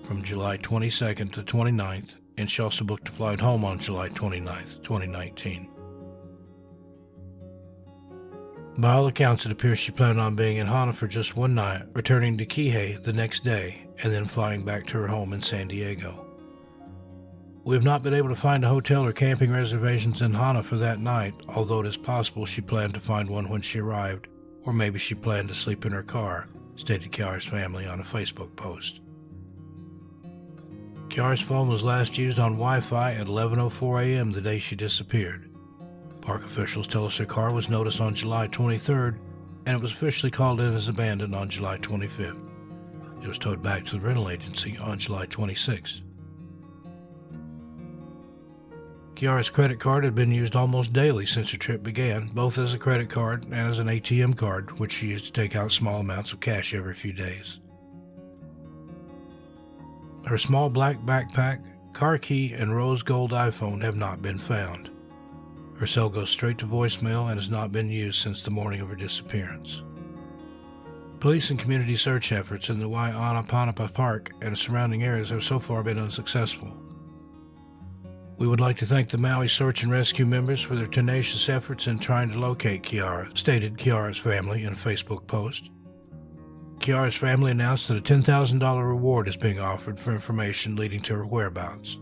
from July 22nd to 29th, and she also booked a flight home on July 29th, 2019. By all accounts, it appears she planned on being in Hana for just one night, returning to Kihei the next day, and then flying back to her home in San Diego. We have not been able to find a hotel or camping reservations in Hana for that night, although it is possible she planned to find one when she arrived, or maybe she planned to sleep in her car, stated Kiara's family on a Facebook post. Kiara's phone was last used on Wi-Fi at 11:04 a.m. the day she disappeared. Park officials tell us her car was noticed on July 23rd, and it was officially called in as abandoned on July 25th. It was towed back to the rental agency on July 26th. Kiara's credit card had been used almost daily since her trip began, both as a credit card and as an ATM card, which she used to take out small amounts of cash every few days. Her small black backpack, car key, and rose gold iPhone have not been found. Her cell goes straight to voicemail and has not been used since the morning of her disappearance. Police and community search efforts in the Waianapanapa Park and surrounding areas have so far been unsuccessful. We would like to thank the Maui search and rescue members for their tenacious efforts in trying to locate Kiara, stated Kiara's family in a Facebook post. Kiara's family announced that a $10,000 reward is being offered for information leading to her whereabouts.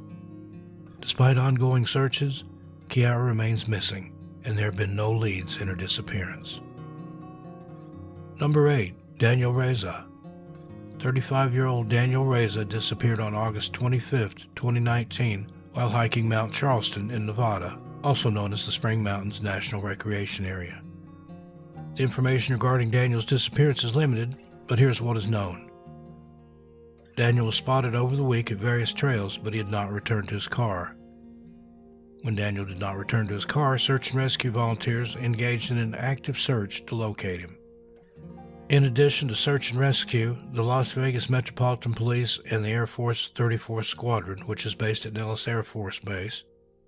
Despite ongoing searches, Kiara remains missing, and there have been no leads in her disappearance. Number 8. Daniel Reza. 35-year-old Daniel Reza disappeared on August 25, 2019, while hiking Mount Charleston in Nevada, also known as the Spring Mountains National Recreation Area. The information regarding Daniel's disappearance is limited, but here's what is known. Daniel was spotted over the week at various trails, but he had not returned to his car. When Daniel did not return to his car, search and rescue volunteers engaged in an active search to locate him. In addition to search and rescue, the Las Vegas Metropolitan Police and the Air Force 34th Squadron, which is based at Nellis Air Force Base,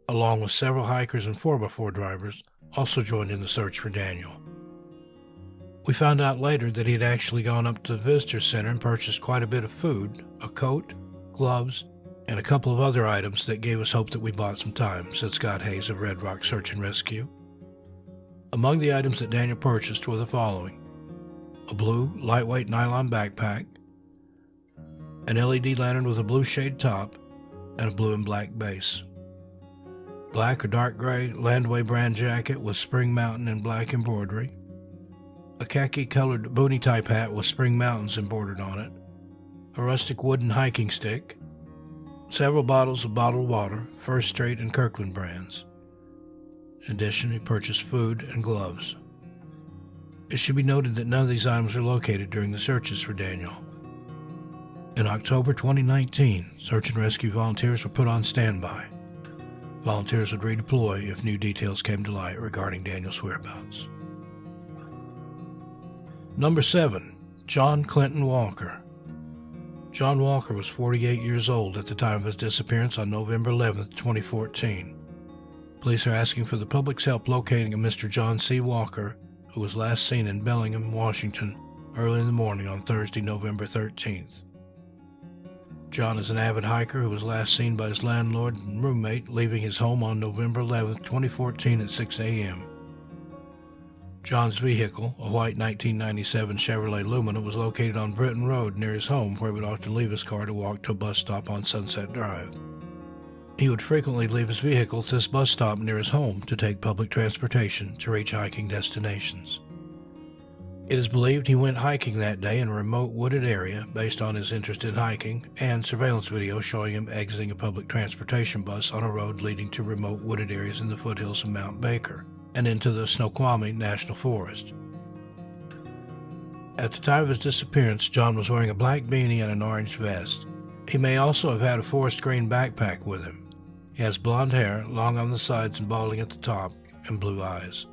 along with several hikers and 4x4 drivers, also joined in the search for Daniel. We found out later that he had actually gone up to the visitor center and purchased quite a bit of food, a coat, gloves, and a couple of other items that gave us hope that we bought some time, said Scott Hayes of Red Rock Search and Rescue. Among the items that Daniel purchased were the following: a blue, lightweight nylon backpack, an LED lantern with a blue shade top, and a blue and black base. Black or dark gray Landway brand jacket with Spring Mountain and black embroidery, a khaki-colored boonie-type hat with Spring Mountains embroidered on it, a rustic wooden hiking stick, several bottles of bottled water, First Straight and Kirkland brands. In addition, he purchased food and gloves. It should be noted that none of these items were located during the searches for Daniel. In October 2019, search and rescue volunteers were put on standby. Volunteers would redeploy if new details came to light regarding Daniel's whereabouts. Number 7. John Clinton Walker. John Walker was 48 years old at the time of his disappearance on November 11, 2014. Police are asking for the public's help locating a Mr. John C. Walker, who was last seen in Bellingham, Washington, early in the morning on Thursday, November 13th. John is an avid hiker who was last seen by his landlord and roommate leaving his home on November 11, 2014 at 6 a.m. John's vehicle, a white 1997 Chevrolet Lumina, was located on Britton Road near his home, where he would often leave his car to walk to a bus stop on Sunset Drive. He would frequently leave his vehicle to this bus stop near his home to take public transportation to reach hiking destinations. It is believed he went hiking that day in a remote wooded area based on his interest in hiking and surveillance video showing him exiting a public transportation bus on a road leading to remote wooded areas in the foothills of Mount Baker and into the Snoqualmie National Forest. At the time of his disappearance, John was wearing a black beanie and an orange vest. He may also have had a forest green backpack with him. He has blonde hair, long on the sides and balding at the top, and blue eyes.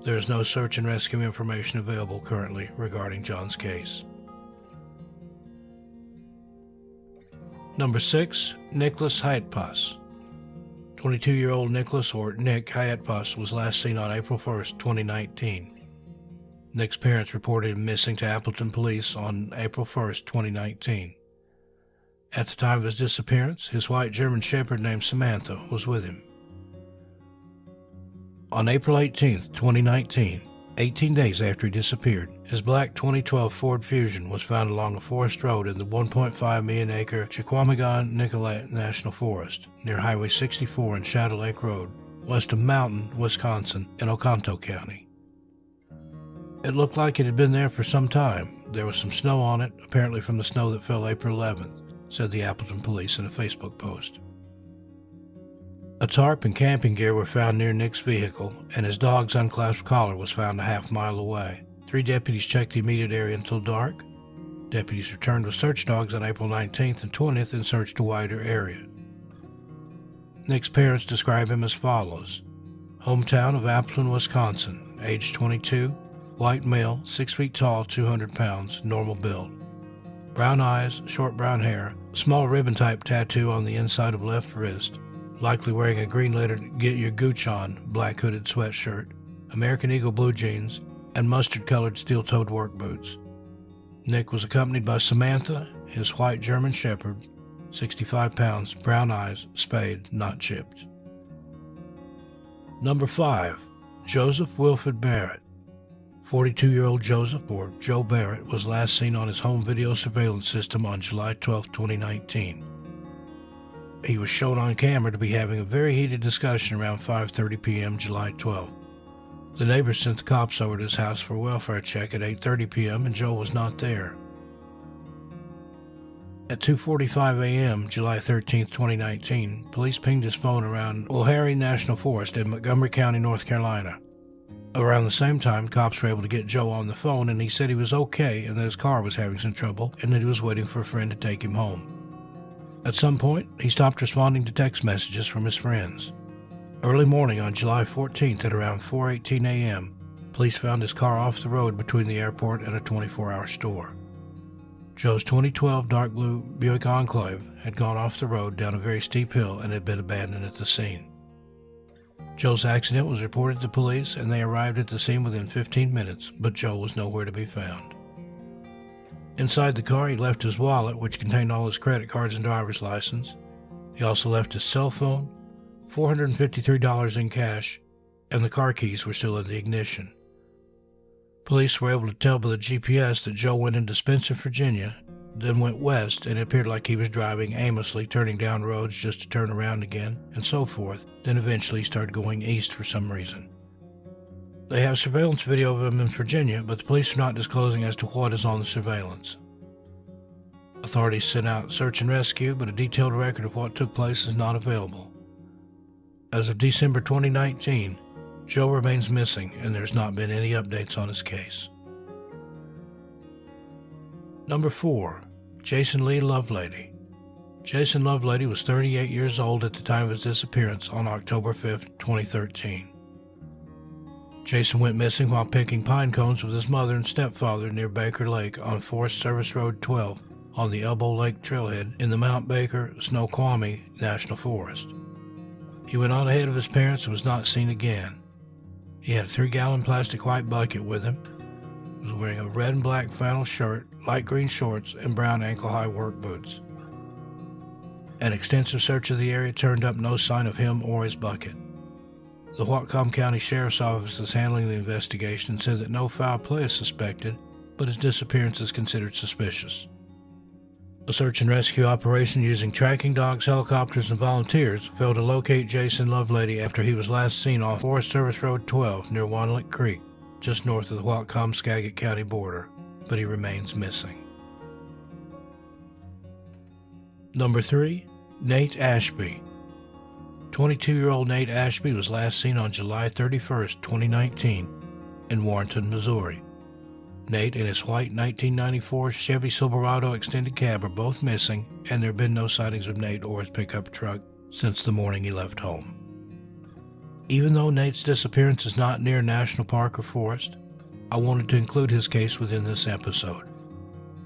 There is no search and rescue information available currently regarding John's case. Number 6. Nicholas Hyetpas. 22-year-old Nicholas, or Nick Hyetpas, was last seen on April 1st, 2019. Nick's parents reported him missing to Appleton police on April 1st, 2019. At the time of his disappearance, his white German Shepherd named Samantha was with him. On April 18th, 2019, 18 days after he disappeared, his black 2012 Ford Fusion was found along a forest road in the 1.5 million-acre Chequamegon-Nicolet National Forest, near Highway 64 and Shadow Lake Road, west of Mountain, Wisconsin, in Oconto County. It looked like it had been there for some time. There was some snow on it, apparently from the snow that fell April 11th, said the Appleton police in a Facebook post. A tarp and camping gear were found near Nick's vehicle, and his dog's unclasped collar was found a half-mile away. 3 deputies checked the immediate area until dark. Deputies returned with search dogs on April 19th and 20th and searched a wider area. Nick's parents describe him as follows. Hometown of Appleton, Wisconsin, age 22, white male, 6 feet tall, 200 pounds, normal build. Brown eyes, short brown hair, small ribbon-type tattoo on the inside of left wrist, likely wearing a green-lettered Get Your Gooch On black hooded sweatshirt, American Eagle blue jeans, and mustard-colored steel-toed work boots. Nick was accompanied by Samantha, his white German Shepherd, 65 pounds, brown eyes, spayed, not chipped. Number 5. Joseph Wilfred Barrett. 42-year-old Joseph, or Joe Barrett, was last seen on his home video surveillance system on July 12, 2019. He was shown on camera to be having a very heated discussion around 5:30 p.m. July 12. The neighbors sent the cops over to his house for a welfare check at 8:30 p.m. and Joe was not there. At 2:45 a.m. July 13, 2019, police pinged his phone around O'Hare National Forest in Montgomery County, North Carolina. Around the same time, cops were able to get Joe on the phone, and he said he was okay and that his car was having some trouble and that he was waiting for a friend to take him home. At some point, he stopped responding to text messages from his friends. Early morning on July 14th at around 4:18 a.m., police found his car off the road between the airport and a 24-hour store. Joe's 2012 dark blue Buick Enclave had gone off the road down a very steep hill and had been abandoned at the scene. Joe's accident was reported to police, and they arrived at the scene within 15 minutes, but Joe was nowhere to be found. Inside the car, he left his wallet, which contained all his credit cards and driver's license. He also left his cell phone, $453 in cash, and the car keys were still in the ignition. Police were able to tell by the GPS that Joe went into Spencer, Virginia, then went west, and it appeared like he was driving aimlessly, turning down roads just to turn around again, and so forth, then eventually started going east for some reason. They have surveillance video of him in Virginia, but the police are not disclosing as to what is on the surveillance. Authorities sent out search and rescue, but a detailed record of what took place is not available. As of December 2019, Joe remains missing, and there's not been any updates on his case. Number 4. Jason Lee Lovelady. Jason Lovelady was 38 years old at the time of his disappearance on October 5, 2013. Jason went missing while picking pine cones with his mother and stepfather near Baker Lake on Forest Service Road 12 on the Elbow Lake Trailhead in the Mount Baker Snoqualmie National Forest. He went on ahead of his parents and was not seen again. He had a 3-gallon plastic white bucket with him. He was wearing a red and black flannel shirt, light green shorts, and brown ankle-high work boots. An extensive search of the area turned up no sign of him or his bucket. The Whatcom County Sheriff's Office is handling the investigation and said that no foul play is suspected, but his disappearance is considered suspicious. A search and rescue operation using tracking dogs, helicopters, and volunteers failed to locate Jason Lovelady after he was last seen off Forest Service Road 12 near Wanlick Creek, just north of the Whatcom-Skagit County border, but he remains missing. Number 3. Nate Ashby. 22-year-old Nate Ashby was last seen on July 31, 2019, in Warrenton, Missouri. Nate and his white 1994 Chevy Silverado extended cab are both missing, and there have been no sightings of Nate or his pickup truck since the morning he left home. Even though Nate's disappearance is not near a national park or forest, I wanted to include his case within this episode.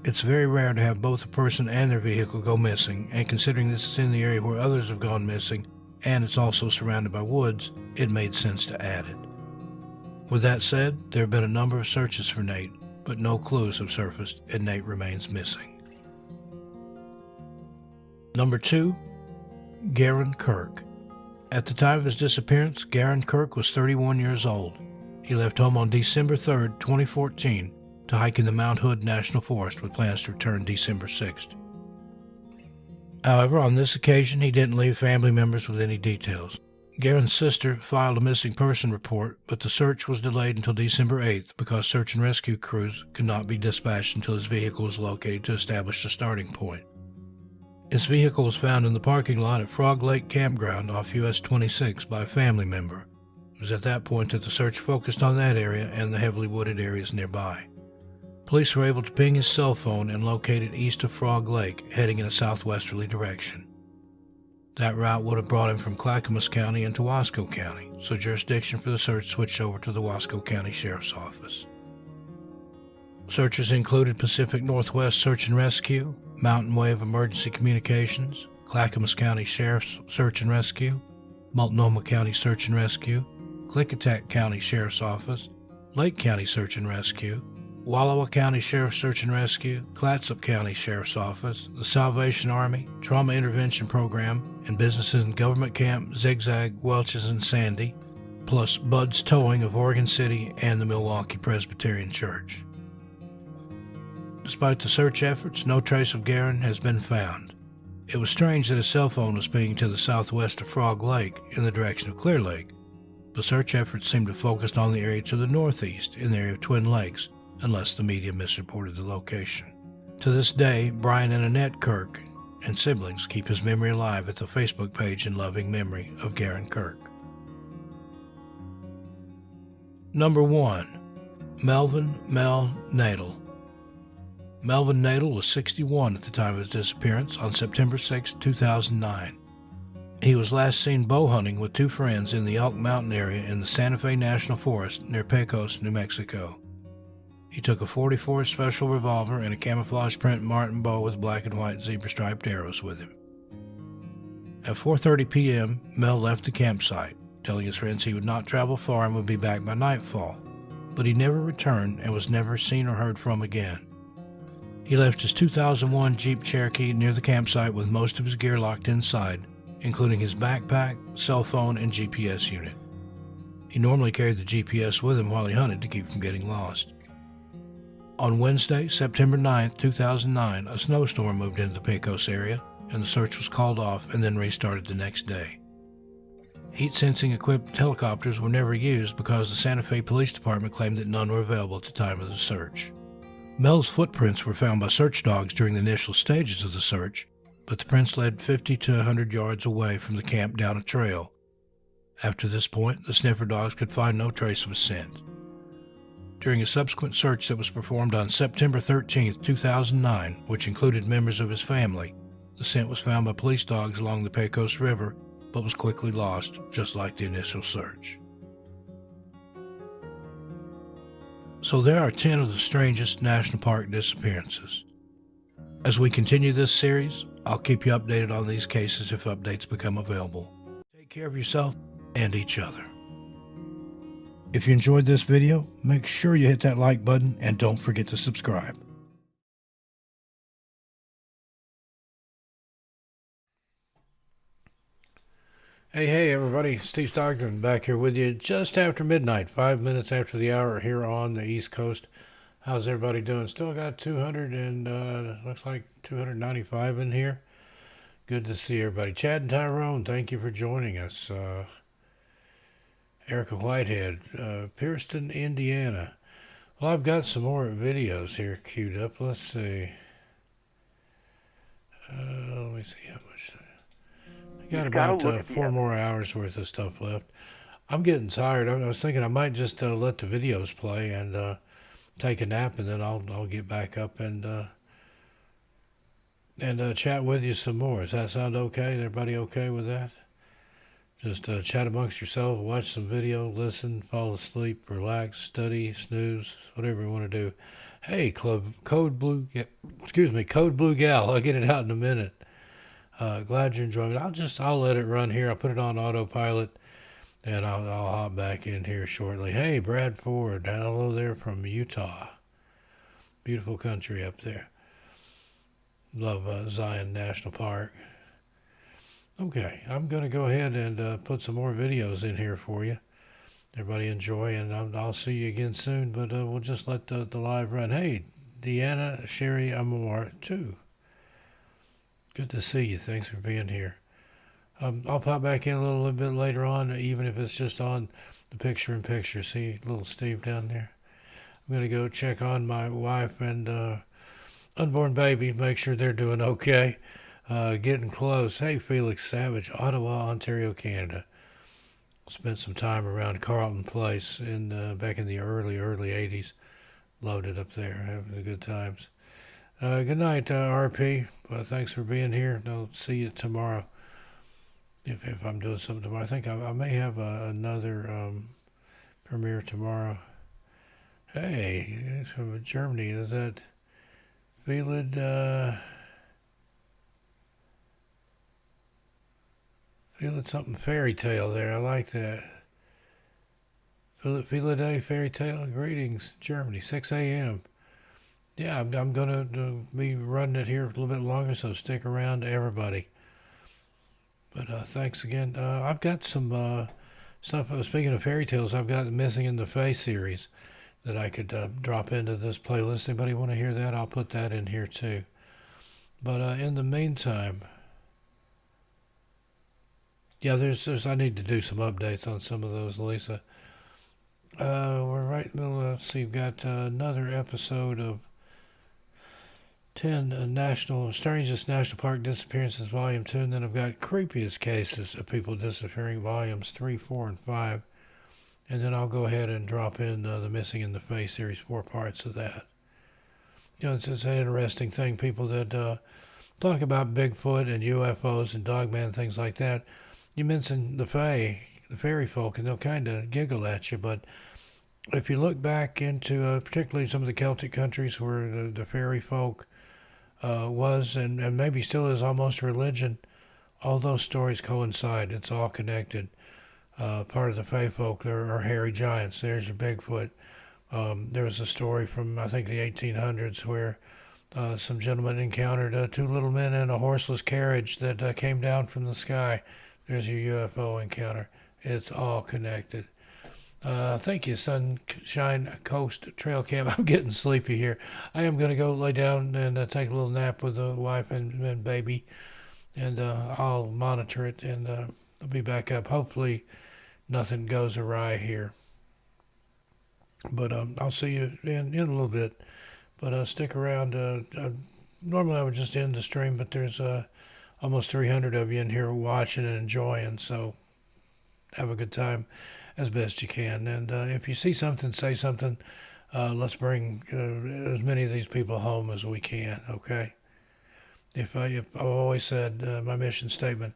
It's very rare to have both a person and their vehicle go missing, and considering this is in the area where others have gone missing, and it's also surrounded by woods, it made sense to add it. With that said, there have been a number of searches for Nate, but no clues have surfaced, and Nate remains missing. Number 2, Garen Kirk. At the time of his disappearance, Garen Kirk was 31 years old. He left home on December 3, 2014, to hike in the Mount Hood National Forest with plans to return December 6th. However, on this occasion, he didn't leave family members with any details. Garen's sister filed a missing person report, but the search was delayed until December 8th because search and rescue crews could not be dispatched until his vehicle was located to establish a starting point. His vehicle was found in the parking lot at Frog Lake Campground off US 26 by a family member. It was at that point that the search focused on that area and the heavily wooded areas nearby. Police were able to ping his cell phone and locate it east of Frog Lake, heading in a southwesterly direction. That route would have brought him from Clackamas County into Wasco County, so jurisdiction for the search switched over to the Wasco County Sheriff's Office. Searches included Pacific Northwest Search and Rescue, Mountain Wave Emergency Communications, Clackamas County Sheriff's Search and Rescue, Multnomah County Search and Rescue, Klickitat County Sheriff's Office, Lake County Search and Rescue, Wallowa County Sheriff's Search and Rescue, Clatsop County Sheriff's Office, the Salvation Army, Trauma Intervention Program, and businesses in Government Camp, Zigzag, Welch's, and Sandy, plus Bud's Towing of Oregon City and the Milwaukee Presbyterian Church. Despite the search efforts, no trace of Garen has been found. It was strange that his cell phone was pinging to the southwest of Frog Lake in the direction of Clear Lake, but search efforts seemed to focus on the area to the northeast in the area of Twin Lakes, unless the media misreported the location. To this day, Brian and Annette Kirk and siblings keep his memory alive at the Facebook page in loving memory of Garen Kirk. Number 1. Melvin Mel Nadel. Melvin Nadel was 61 at the time of his disappearance on September 6, 2009. He was last seen bow hunting with 2 friends in the Elk Mountain area in the Santa Fe National Forest near Pecos, New Mexico. He took a .44 special revolver and a camouflage print Martin bow with black and white zebra-striped arrows with him. At 4:30 p.m., Mel left the campsite, telling his friends he would not travel far and would be back by nightfall, but he never returned and was never seen or heard from again. He left his 2001 Jeep Cherokee near the campsite with most of his gear locked inside, including his backpack, cell phone, and GPS unit. He normally carried the GPS with him while he hunted to keep from getting lost. On Wednesday, September 9, 2009, a snowstorm moved into the Pecos area, and the search was called off and then restarted the next day. Heat-sensing equipped helicopters were never used because the Santa Fe Police Department claimed that none were available at the time of the search. Mel's footprints were found by search dogs during the initial stages of the search, but the prints led 50 to 100 yards away from the camp down a trail. After this point, the sniffer dogs could find no trace of a scent. During a subsequent search that was performed on September 13, 2009, which included members of his family, the scent was found by police dogs along the Pecos River, but was quickly lost, just like the initial search. So there are 10 of the strangest national park disappearances. As we continue this series, I'll keep you updated on these cases if updates become available. Take care of yourself and each other. If you enjoyed this video, make sure you hit that like button and don't forget to subscribe. Hey everybody, Steve Stockton back here with you just after midnight, 5 minutes after the hour here on the East Coast. How's everybody doing? Still got 200 and looks like 295 in here. Good to see everybody. Chad and Tyrone, thank you for joining us. Erica Whitehead, Pierceton, Indiana. Well, I've got some more videos here queued up. Let's see. Let me see how much. I got about 4 more hours worth of stuff left. I'm getting tired. I was thinking I might just let the videos play and take a nap, and then I'll get back up and chat with you some more. Does that sound okay? Everybody okay with that? Just chat amongst yourself, watch some video, listen, fall asleep, relax, study, snooze, whatever you want to do. Hey, Code Blue Gal. I'll get it out in a minute. Glad you're enjoying it. I'll let it run here. I'll put it on autopilot, and I'll hop back in here shortly. Hey, Brad Ford, hello there from Utah. Beautiful country up there. Love Zion National Park. Okay, I'm going to go ahead and put some more videos in here for you. Everybody enjoy, and I'll see you again soon, but we'll just let the live run. Hey, Deanna Sherry Amor, too. Good to see you. Thanks for being here. I'll pop back in a little bit later on, even if it's just on the picture-in-picture. See little Steve down there? I'm going to go check on my wife and unborn baby, make sure they're doing okay. Getting close. Hey, Felix Savage, Ottawa, Ontario, Canada. Spent some time around Carlton Place back in the early 80s. Loved it up there, having the good times. Good night, RP. Thanks for being here. I'll see you tomorrow. If I'm doing something tomorrow. I think I may have another premiere tomorrow. Hey, it's from Germany. Is that Feel it something fairy tale there. I like that. Feel it day fairy tale. Greetings, Germany. 6 a.m. Yeah, I'm gonna be running it here for a little bit longer, so stick around, everybody. But thanks again. I've got some stuff. Speaking of fairy tales, I've got the Missing in the Face series that I could drop into this playlist. Anybody want to hear that? I'll put that in here too. But in the meantime. Yeah, I need to do some updates on some of those, Lisa. We're right in the middle. Let's see, we've got another episode of 10 Strangest National Park Disappearances, Volume 2, and then I've got Creepiest Cases of People Disappearing, Volumes 3, 4, and 5. And then I'll go ahead and drop in the Missing in the Face series, 4 parts of that. You know, it's an interesting thing. People that talk about Bigfoot and UFOs and Dogman, things like that. You mention the fairy folk, and they'll kind of giggle at you. But if you look back into particularly some of the Celtic countries where the fairy folk was and maybe still is almost a religion, all those stories coincide. It's all connected. Part of the fae folk, there are hairy giants. There's your Bigfoot. There was a story from, I think, the 1800s where some gentlemen encountered 2 little men in a horseless carriage that came down from the sky. There's your UFO encounter. It's all connected. Thank you, Sunshine Coast Trail Camp. I'm getting sleepy here. I am going to go lay down and take a little nap with the wife and baby, and I'll monitor it, and I'll be back up. Hopefully nothing goes awry here. But I'll see you in a little bit. But stick around. Normally I would just end the stream, but there's almost 300 of you in here watching and enjoying, so have a good time as best you can. And if you see something, say something. Let's bring as many of these people home as we can, okay? I've always said, my mission statement,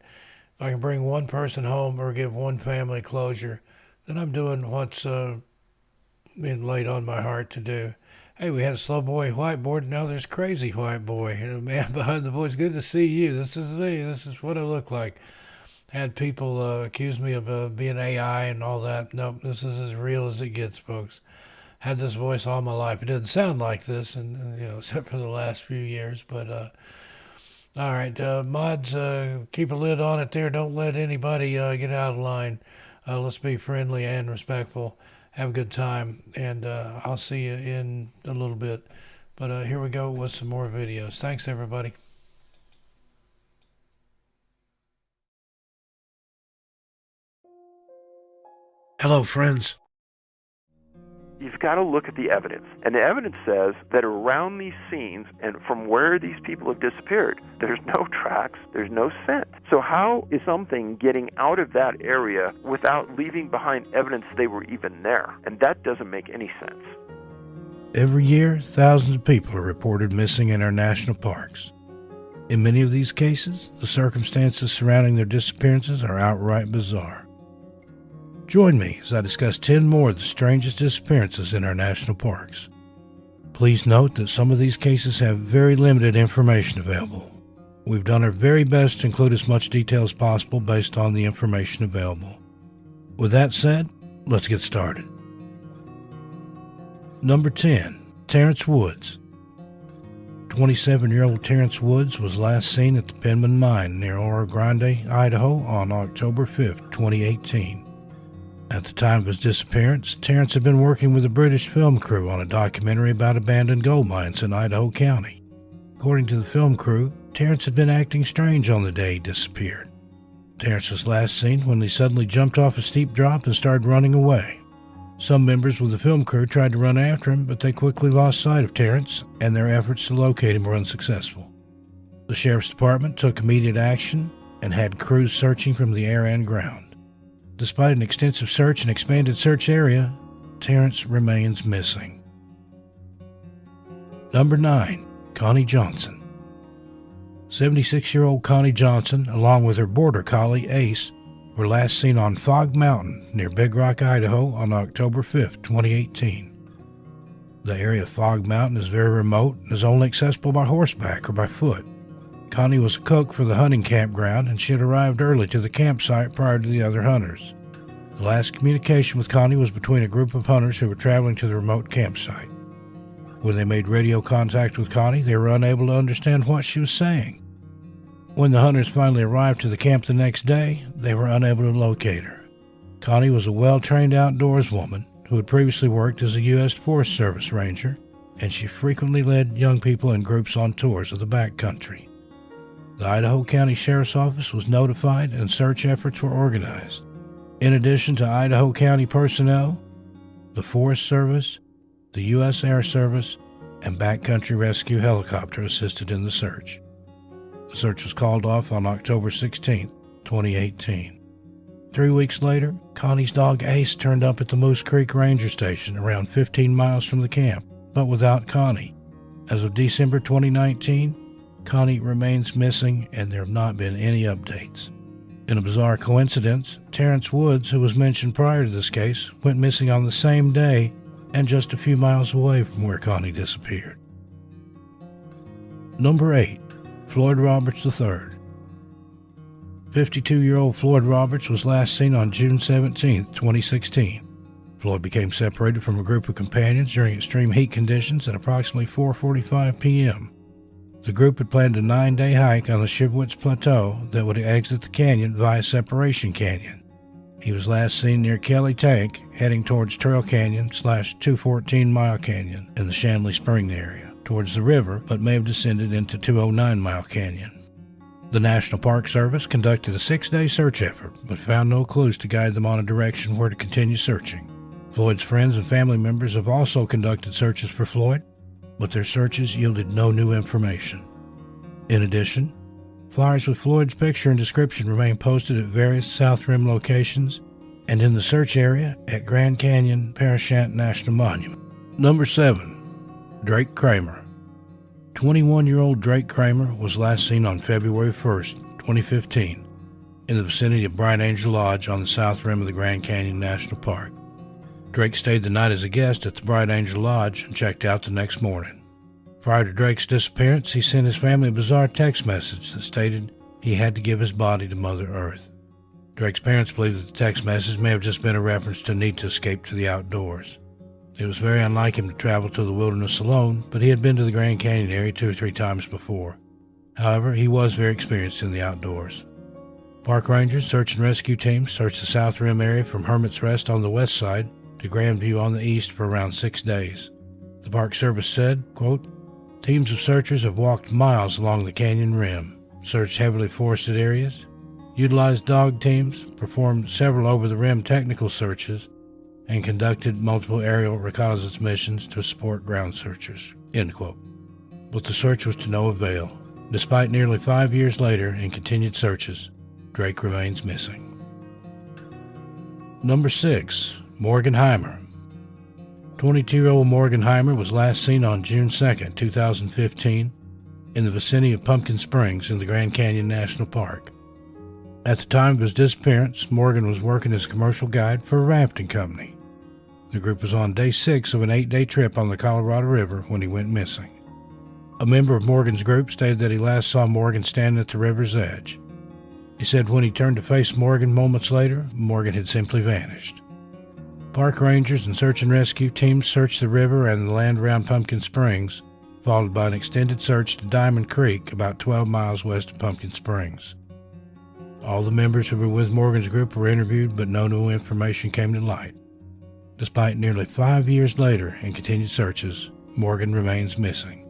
if I can bring one person home or give one family closure, then I'm doing what's been laid on my heart to do. Hey, we had a slow boy whiteboard. Now there's crazy white boy. The man behind the voice. Good to see you. This is me. This is what I look like. Had people accuse me of being AI and all that. Nope, this is as real as it gets, folks. Had this voice all my life. It didn't sound like this, and except for the last few years. But all right, mods, keep a lid on it there. Don't let anybody get out of line. Let's be friendly and respectful. Have a good time, and I'll see you in a little bit. But here we go with some more videos. Thanks, everybody. Hello, friends. You've got to look at the evidence. And the evidence says that around these scenes and from where these people have disappeared, there's no tracks, there's no scent. So how is something getting out of that area without leaving behind evidence they were even there? And that doesn't make any sense. Every year, thousands of people are reported missing in our national parks. In many of these cases, the circumstances surrounding their disappearances are outright bizarre. Join me as I discuss 10 more of the strangest disappearances in our national parks. Please note that some of these cases have very limited information available. We've done our very best to include as much detail as possible based on the information available. With that said, let's get started. Number 10. Terrence Woods. 27-year-old Terrence Woods was last seen at the Penman Mine near Oro Grande, Idaho on October 5, 2018. At the time of his disappearance, Terrence had been working with a British film crew on a documentary about abandoned gold mines in Idaho County. According to the film crew, Terrence had been acting strange on the day he disappeared. Terrence was last seen when he suddenly jumped off a steep drop and started running away. Some members with the film crew tried to run after him, but they quickly lost sight of Terrence, and their efforts to locate him were unsuccessful. The sheriff's department took immediate action and had crews searching from the air and ground. Despite an extensive search and expanded search area, Terrence remains missing. Number 9. Connie Johnson. 76-year-old Connie Johnson, along with her border collie Ace, were last seen on Fog Mountain near Big Rock, Idaho on October 5, 2018. The area of Fog Mountain is very remote and is only accessible by horseback or by foot. Connie was a cook for the hunting campground, and she had arrived early to the campsite prior to the other hunters. The last communication with Connie was between a group of hunters who were traveling to the remote campsite. When they made radio contact with Connie, they were unable to understand what she was saying. When the hunters finally arrived to the camp the next day, they were unable to locate her. Connie was a well-trained outdoors woman who had previously worked as a U.S. Forest Service ranger, and she frequently led young people in groups on tours of the backcountry. The Idaho County Sheriff's Office was notified and search efforts were organized. In addition to Idaho County personnel, the Forest Service, the U.S. Air Service, and backcountry rescue helicopter assisted in the search. The search was called off on October 16, 2018. 3 weeks later, Connie's dog Ace turned up at the Moose Creek Ranger Station around 15 miles from the camp, but without Connie. As of December 2019, Connie remains missing and there have not been any updates. In a bizarre coincidence, Terrence Woods, who was mentioned prior to this case, went missing on the same day and just a few miles away from where Connie disappeared. Number 8. Floyd Roberts III. 52-year-old Floyd Roberts was last seen on June 17, 2016. Floyd became separated from a group of companions during extreme heat conditions at approximately 4:45 p.m. The group had planned a 9-day hike on the Shivwitz Plateau that would exit the canyon via Separation Canyon. He was last seen near Kelly Tank, heading towards Trail Canyon / 214-mile Canyon in the Shanley Spring area, towards the river, but may have descended into 209-mile Canyon. The National Park Service conducted a 6-day search effort, but found no clues to guide them on a direction where to continue searching. Floyd's friends and family members have also conducted searches for Floyd, but their searches yielded no new information. In addition, flyers with Floyd's picture and description remain posted at various South Rim locations and in the search area at Grand Canyon Parashant National Monument. Number 7. Drake Kramer. 21-year-old Drake Kramer was last seen on February 1st, 2015, in the vicinity of Bright Angel Lodge on the south rim of the Grand Canyon National Park. Drake stayed the night as a guest at the Bright Angel Lodge and checked out the next morning. Prior to Drake's disappearance, he sent his family a bizarre text message that stated he had to give his body to Mother Earth. Drake's parents believe that the text message may have just been a reference to a need to escape to the outdoors. It was very unlike him to travel to the wilderness alone, but he had been to the Grand Canyon area 2 or 3 times before. However, he was very experienced in the outdoors. Park rangers, search and rescue teams searched the South Rim area from Hermit's Rest on the west side to Grandview on the east for around 6 days. The Park Service said, quote, "Teams of searchers have walked miles along the canyon rim, searched heavily forested areas, utilized dog teams, performed several over-the-rim technical searches, and conducted multiple aerial reconnaissance missions to support ground searchers," end quote. But the search was to no avail. Despite nearly 5 years later and continued searches, Drake remains missing. Number 6. Morgan Heimer. 22-year-old Morgan Heimer was last seen on June 2, 2015, in the vicinity of Pumpkin Springs in the Grand Canyon National Park. At the time of his disappearance, Morgan was working as a commercial guide for a rafting company. The group was on day 6 of an 8-day trip on the Colorado River when he went missing. A member of Morgan's group stated that he last saw Morgan standing at the river's edge. He said when he turned to face Morgan moments later, Morgan had simply vanished. Park rangers and search and rescue teams searched the river and the land around Pumpkin Springs, followed by an extended search to Diamond Creek, about 12 miles west of Pumpkin Springs. All the members who were with Morgan's group were interviewed, but no new information came to light. Despite nearly 5 years later and continued searches, Morgan remains missing.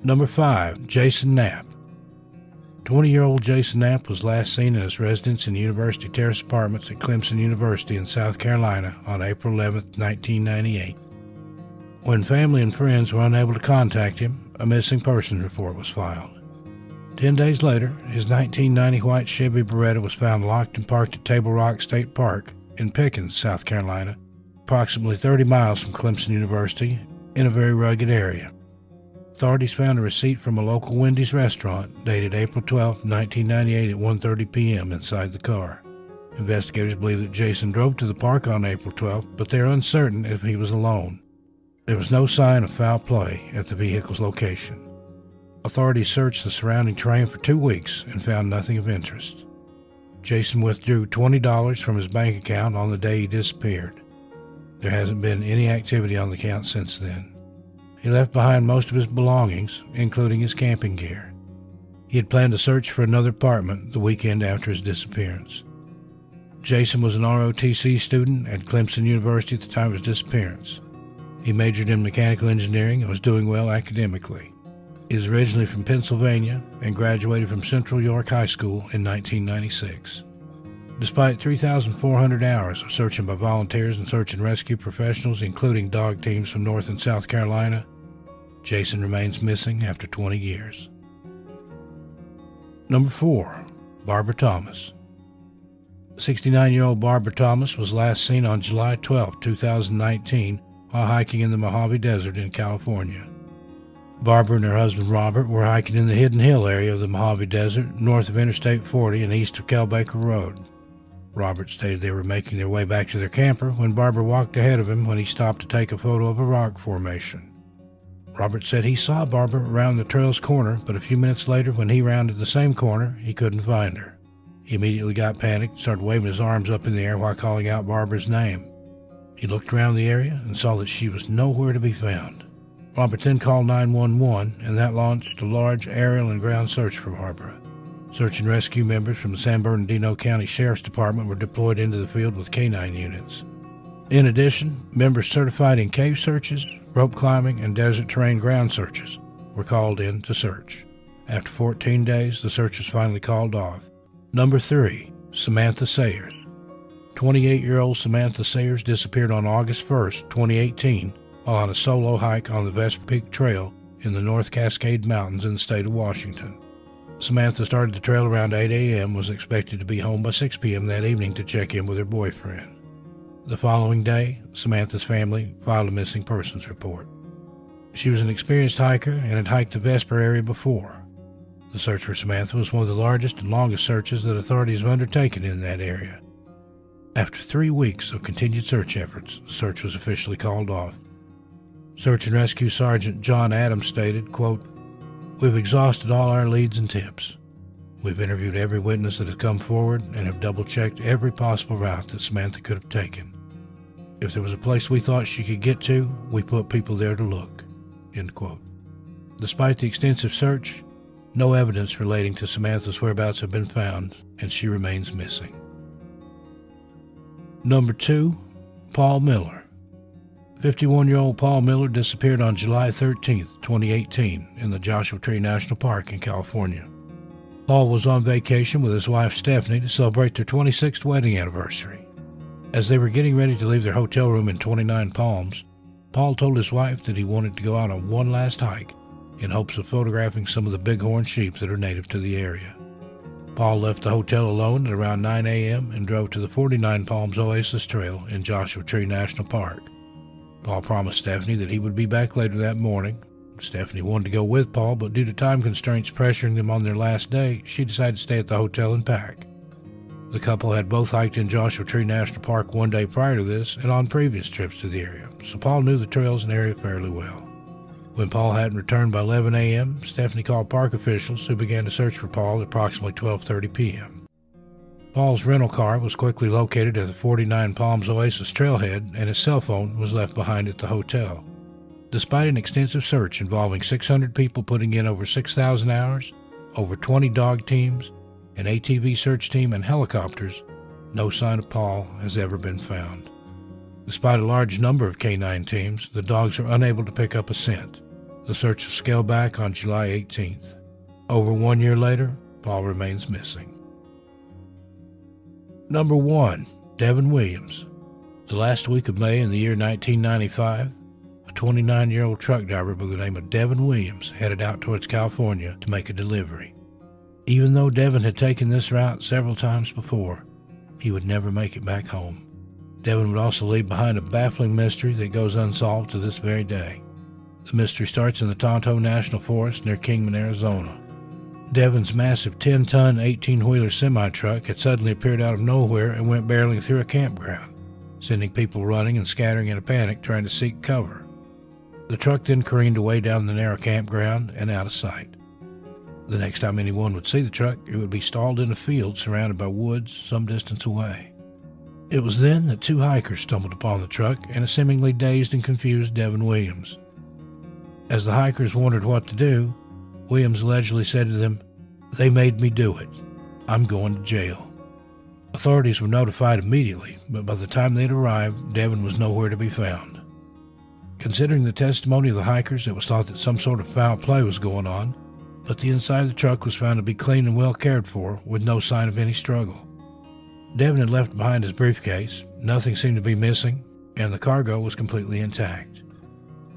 Number 5. Jason Knapp. 20-year-old Jason Knapp was last seen in his residence in University Terrace Apartments at Clemson University in South Carolina on April 11, 1998. When family and friends were unable to contact him, a missing persons report was filed. 10 days later, his 1990 white Chevy Beretta was found locked and parked at Table Rock State Park in Pickens, South Carolina, approximately 30 miles from Clemson University, in a very rugged area. Authorities found a receipt from a local Wendy's restaurant dated April 12, 1998 at 1:30 p.m. inside the car. Investigators believe that Jason drove to the park on April 12, but they are uncertain if he was alone. There was no sign of foul play at the vehicle's location. Authorities searched the surrounding terrain for 2 weeks and found nothing of interest. Jason withdrew $20 from his bank account on the day he disappeared. There hasn't been any activity on the account since then. He left behind most of his belongings, including his camping gear. He had planned to search for another apartment the weekend after his disappearance. Jason was an ROTC student at Clemson University at the time of his disappearance. He majored in mechanical engineering and was doing well academically. He is originally from Pennsylvania and graduated from Central York High School in 1996. Despite 3,400 hours of searching by volunteers and search and rescue professionals, including dog teams from North and South Carolina, Jason remains missing after 20 years. Number 4. Barbara Thomas. 69-year-old Barbara Thomas was last seen on July 12, 2019, while hiking in the Mojave Desert in California. Barbara and her husband Robert were hiking in the Hidden Hill area of the Mojave Desert, north of Interstate 40 and east of Kelbaker Road. Robert stated they were making their way back to their camper when Barbara walked ahead of him when he stopped to take a photo of a rock formation. Robert said he saw Barbara around the trail's corner, but a few minutes later when he rounded the same corner, he couldn't find her. He immediately got panicked and started waving his arms up in the air while calling out Barbara's name. He looked around the area and saw that she was nowhere to be found. Robert then called 911, and that launched a large aerial and ground search for Barbara. Search and rescue members from the San Bernardino County Sheriff's Department were deployed into the field with canine units. In addition, members certified in cave searches, rope climbing, and desert terrain ground searches were called in to search. After 14 days, the search was finally called off. Number 3. Samantha Sayers. 28-year-old Samantha Sayers disappeared on August 1, 2018, while on a solo hike on the Vesper Peak Trail in the North Cascade Mountains in the state of Washington. Samantha started the trail around 8 a.m. and was expected to be home by 6 p.m. that evening to check in with her boyfriend. The following day, Samantha's family filed a missing persons report. She was an experienced hiker and had hiked the Vesper area before. The search for Samantha was one of the largest and longest searches that authorities have undertaken in that area. After 3 weeks of continued search efforts, the search was officially called off. Search and Rescue Sergeant John Adams stated, quote, "We've exhausted all our leads and tips. We've interviewed every witness that has come forward and have double-checked every possible route that Samantha could have taken. If there was a place we thought she could get to, we put people there to look." End quote. Despite the extensive search, no evidence relating to Samantha's whereabouts have been found, and she remains missing. Number 2. Paul Miller. 51-year-old Paul Miller disappeared on July 13, 2018, in the Joshua Tree National Park in California. Paul was on vacation with his wife Stephanie to celebrate their 26th wedding anniversary. As they were getting ready to leave their hotel room in 29 Palms, Paul told his wife that he wanted to go out on one last hike in hopes of photographing some of the bighorn sheep that are native to the area. Paul left the hotel alone at around 9 a.m. and drove to the 49 Palms Oasis Trail in Joshua Tree National Park. Paul promised Stephanie that he would be back later that morning. Stephanie wanted to go with Paul, but due to time constraints pressuring them on their last day, she decided to stay at the hotel and pack. The couple had both hiked in Joshua Tree National Park one day prior to this and on previous trips to the area, so Paul knew the trails and area fairly well. When Paul hadn't returned by 11 a.m., Stephanie called park officials, who began to search for Paul at approximately 12:30 p.m. Paul's rental car was quickly located at the 49 Palms Oasis trailhead, and his cell phone was left behind at the hotel. Despite an extensive search involving 600 people putting in over 6,000 hours, over 20 dog teams, an ATV search team, and helicopters, no sign of Paul has ever been found. Despite a large number of canine teams, the dogs are unable to pick up a scent. The search was scaled back on July 18th. Over 1 year later, Paul remains missing. Number 1. Devin Williams. The last week of May in the year 1995, a 29-year-old truck driver by the name of Devin Williams headed out towards California to make a delivery. Even though Devin had taken this route several times before, he would never make it back home. Devin would also leave behind a baffling mystery that goes unsolved to this very day. The mystery starts in the Tonto National Forest near Kingman, Arizona. Devin's massive 10-ton, 18-wheeler semi-truck had suddenly appeared out of nowhere and went barreling through a campground, sending people running and scattering in a panic trying to seek cover. The truck then careened away down the narrow campground and out of sight. The next time anyone would see the truck, it would be stalled in a field surrounded by woods some distance away. It was then that 2 hikers stumbled upon the truck and a seemingly dazed and confused Devin Williams. As the hikers wondered what to do, Williams allegedly said to them, "They made me do it. I'm going to jail." Authorities were notified immediately, but by the time they'd arrived, Devin was nowhere to be found. Considering the testimony of the hikers, it was thought that some sort of foul play was going on, but the inside of the truck was found to be clean and well cared for, with no sign of any struggle. Devin had left behind his briefcase, nothing seemed to be missing, and the cargo was completely intact.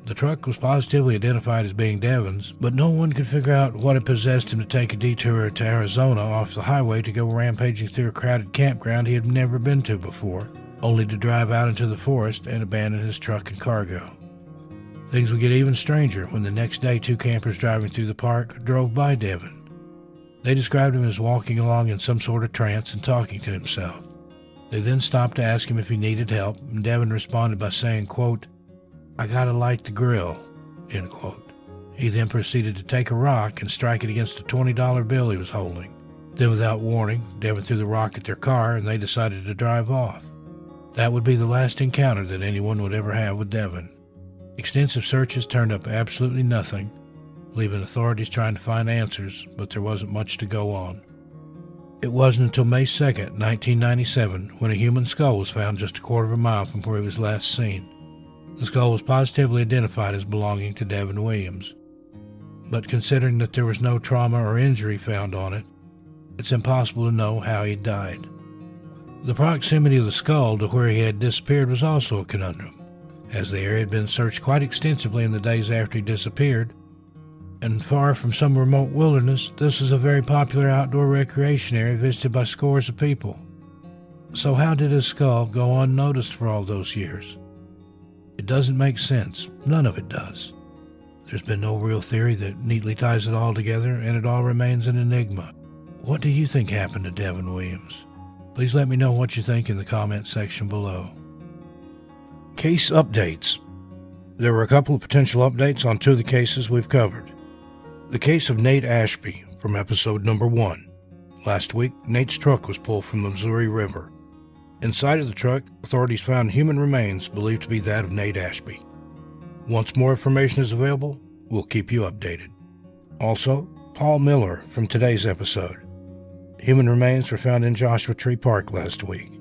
The truck was positively identified as being Devin's, but no one could figure out what had possessed him to take a detour to Arizona off the highway to go rampaging through a crowded campground he had never been to before, only to drive out into the forest and abandon his truck and cargo. Things would get even stranger when the next day 2 campers driving through the park drove by Devin. They described him as walking along in some sort of trance and talking to himself. They then stopped to ask him if he needed help, and Devin responded by saying, quote, "I gotta light the grill," end quote. He then proceeded to take a rock and strike it against a $20 bill he was holding. Then without warning, Devin threw the rock at their car and they decided to drive off. That would be the last encounter that anyone would ever have with Devin. Extensive searches turned up absolutely nothing, leaving authorities trying to find answers, but there wasn't much to go on. It wasn't until May 2nd, 1997, when a human skull was found just a quarter of a mile from where he was last seen. The skull was positively identified as belonging to Devin Williams. But considering that there was no trauma or injury found on it, it's impossible to know how he died. The proximity of the skull to where he had disappeared was also a conundrum, as the area had been searched quite extensively in the days after he disappeared, and far from some remote wilderness, this is a very popular outdoor recreation area visited by scores of people. So how did his skull go unnoticed for all those years? It doesn't make sense. None of it does. There's been no real theory that neatly ties it all together, and it all remains an enigma. What do you think happened to Devin Williams? Please let me know what you think in the comment section below. Case updates. There were a couple of potential updates on 2 of the cases we've covered. The case of Nate Ashby from episode number 1. Last week, Nate's truck was pulled from the Missouri River. Inside of the truck, authorities found human remains believed to be that of Nate Ashby. Once more information is available, we'll keep you updated. Also, Paul Miller from today's episode. Human remains were found in Joshua Tree Park last week.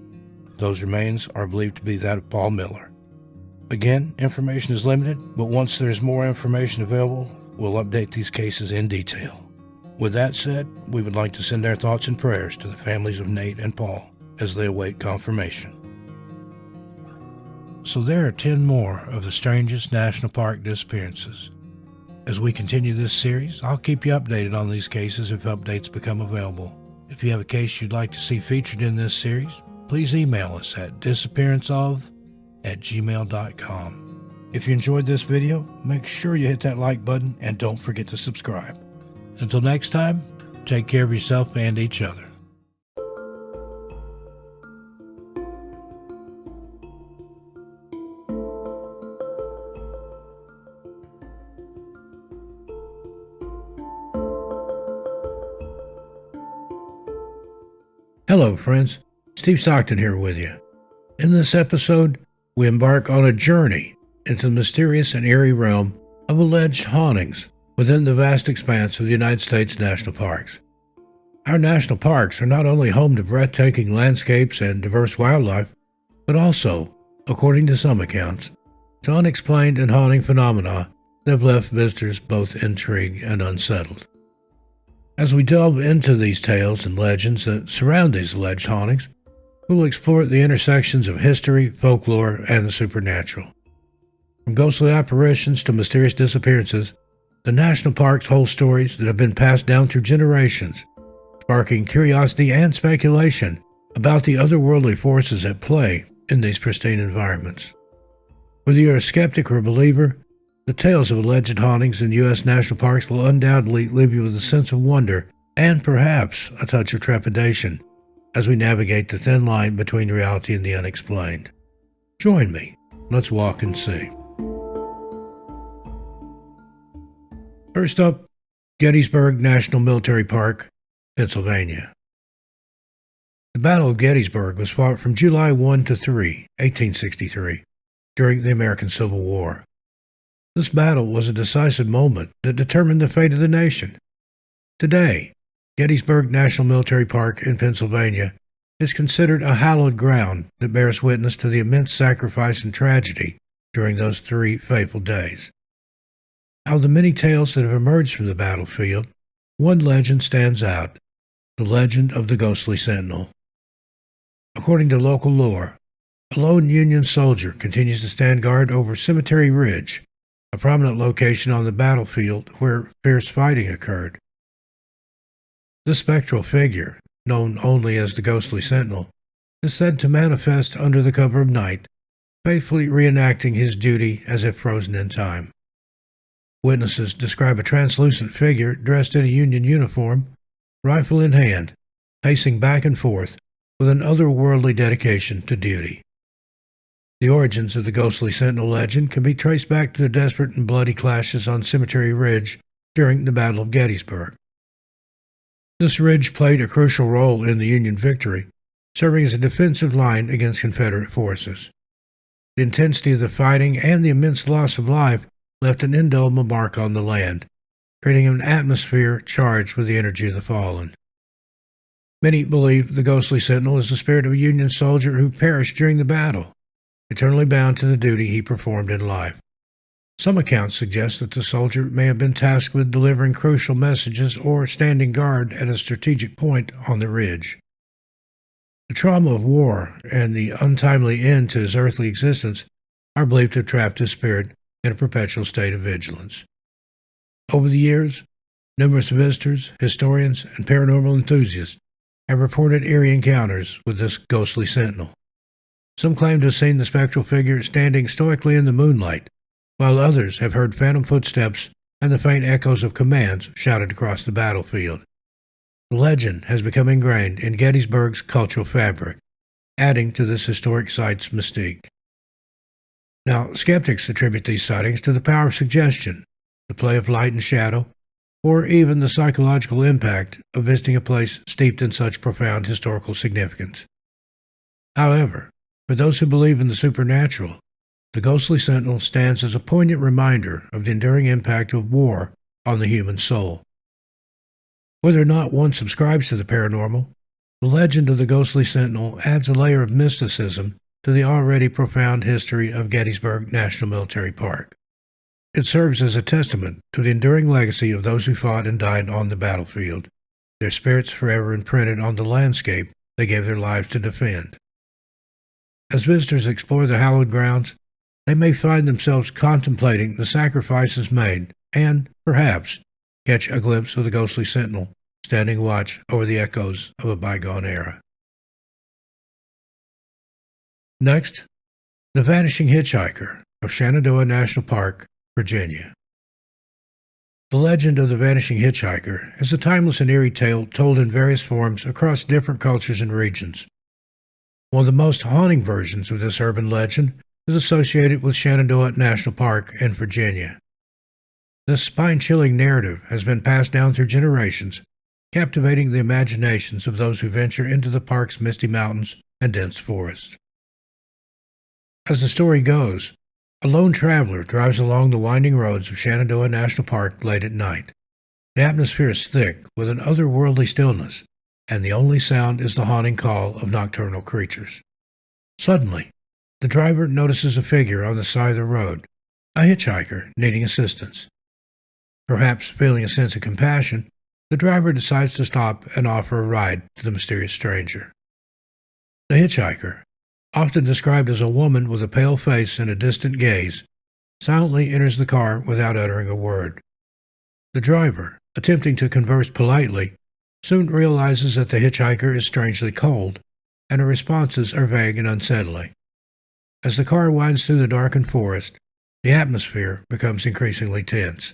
Those remains are believed to be that of Paul Miller. Again, information is limited, but once there's more information available, we'll update these cases in detail. With that said, we would like to send our thoughts and prayers to the families of Nate and Paul as they await confirmation. So there are 10 more of the strangest national park disappearances. As we continue this series, I'll keep you updated on these cases if updates become available. If you have a case you'd like to see featured in this series, please email us at disappearanceof@gmail.com. If you enjoyed this video, make sure you hit that like button and don't forget to subscribe. Until next time, take care of yourself and each other. Hello, friends. Steve Stockton here with you. In this episode, we embark on a journey into the mysterious and eerie realm of alleged hauntings within the vast expanse of the United States national parks. Our national parks are not only home to breathtaking landscapes and diverse wildlife, but also, according to some accounts, to unexplained and haunting phenomena that have left visitors both intrigued and unsettled. As we delve into these tales and legends that surround these alleged hauntings, we will explore the intersections of history, folklore, and the supernatural. From ghostly apparitions to mysterious disappearances, the national parks hold stories that have been passed down through generations, sparking curiosity and speculation about the otherworldly forces at play in these pristine environments. Whether you're a skeptic or a believer, the tales of alleged hauntings in U.S. national parks will undoubtedly leave you with a sense of wonder and perhaps a touch of trepidation as we navigate the thin line between reality and the unexplained. Join me. Let's walk and see. First up, Gettysburg National Military Park, Pennsylvania. The Battle of Gettysburg was fought from July 1 to 3, 1863, during the American Civil War. This battle was a decisive moment that determined the fate of the nation. Today, Gettysburg National Military Park in Pennsylvania is considered a hallowed ground that bears witness to the immense sacrifice and tragedy during those 3 fateful days. Out of the many tales that have emerged from the battlefield, one legend stands out, the legend of the Ghostly Sentinel. According to local lore, a lone Union soldier continues to stand guard over Cemetery Ridge, a prominent location on the battlefield where fierce fighting occurred. This spectral figure, known only as the Ghostly Sentinel, is said to manifest under the cover of night, faithfully reenacting his duty as if frozen in time. Witnesses describe a translucent figure dressed in a Union uniform, rifle in hand, pacing back and forth with an otherworldly dedication to duty. The origins of the Ghostly Sentinel legend can be traced back to the desperate and bloody clashes on Cemetery Ridge during the Battle of Gettysburg. This ridge played a crucial role in the Union victory, serving as a defensive line against Confederate forces. The intensity of the fighting and the immense loss of life left an indelible mark on the land, creating an atmosphere charged with the energy of the fallen. Many believe the Ghostly Sentinel is the spirit of a Union soldier who perished during the battle, eternally bound to the duty he performed in life. Some accounts suggest that the soldier may have been tasked with delivering crucial messages or standing guard at a strategic point on the ridge. The trauma of war and the untimely end to his earthly existence are believed to have trapped his spirit in a perpetual state of vigilance. Over the years, numerous visitors, historians, and paranormal enthusiasts have reported eerie encounters with this Ghostly Sentinel. Some claim to have seen the spectral figure standing stoically in the moonlight, while others have heard phantom footsteps and the faint echoes of commands shouted across the battlefield. The legend has become ingrained in Gettysburg's cultural fabric, adding to this historic site's mystique. Now, skeptics attribute these sightings to the power of suggestion, the play of light and shadow, or even the psychological impact of visiting a place steeped in such profound historical significance. However, for those who believe in the supernatural, the Ghostly Sentinel stands as a poignant reminder of the enduring impact of war on the human soul. Whether or not one subscribes to the paranormal, the legend of the Ghostly Sentinel adds a layer of mysticism to the already profound history of Gettysburg National Military Park. It serves as a testament to the enduring legacy of those who fought and died on the battlefield, their spirits forever imprinted on the landscape they gave their lives to defend. As visitors explore the hallowed grounds, they may find themselves contemplating the sacrifices made and, perhaps, catch a glimpse of the Ghostly Sentinel standing watch over the echoes of a bygone era. Next, The Vanishing Hitchhiker, of Shenandoah National Park, Virginia. The legend of the vanishing hitchhiker is a timeless and eerie tale told in various forms across different cultures and regions. One of the most haunting versions of this urban legend is associated with Shenandoah National Park in Virginia. This spine-chilling narrative has been passed down through generations, captivating the imaginations of those who venture into the park's misty mountains and dense forests. As the story goes, a lone traveler drives along the winding roads of Shenandoah National Park late at night. The atmosphere is thick with an otherworldly stillness, and the only sound is the haunting call of nocturnal creatures. Suddenly, the driver notices a figure on the side of the road, a hitchhiker needing assistance. Perhaps feeling a sense of compassion, the driver decides to stop and offer a ride to the mysterious stranger. The hitchhiker, often described as a woman with a pale face and a distant gaze, silently enters the car without uttering a word. The driver, attempting to converse politely, soon realizes that the hitchhiker is strangely cold, and her responses are vague and unsettling. As the car winds through the darkened forest, the atmosphere becomes increasingly tense.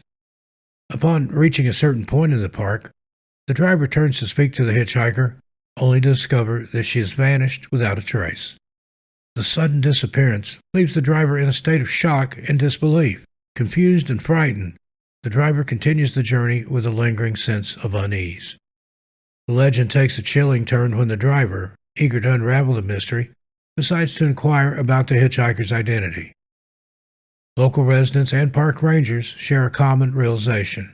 Upon reaching a certain point in the park, the driver turns to speak to the hitchhiker, only to discover that she has vanished without a trace. The sudden disappearance leaves the driver in a state of shock and disbelief. Confused and frightened, the driver continues the journey with a lingering sense of unease. The legend takes a chilling turn when the driver, eager to unravel the mystery, decides to inquire about the hitchhiker's identity. Local residents and park rangers share a common realization.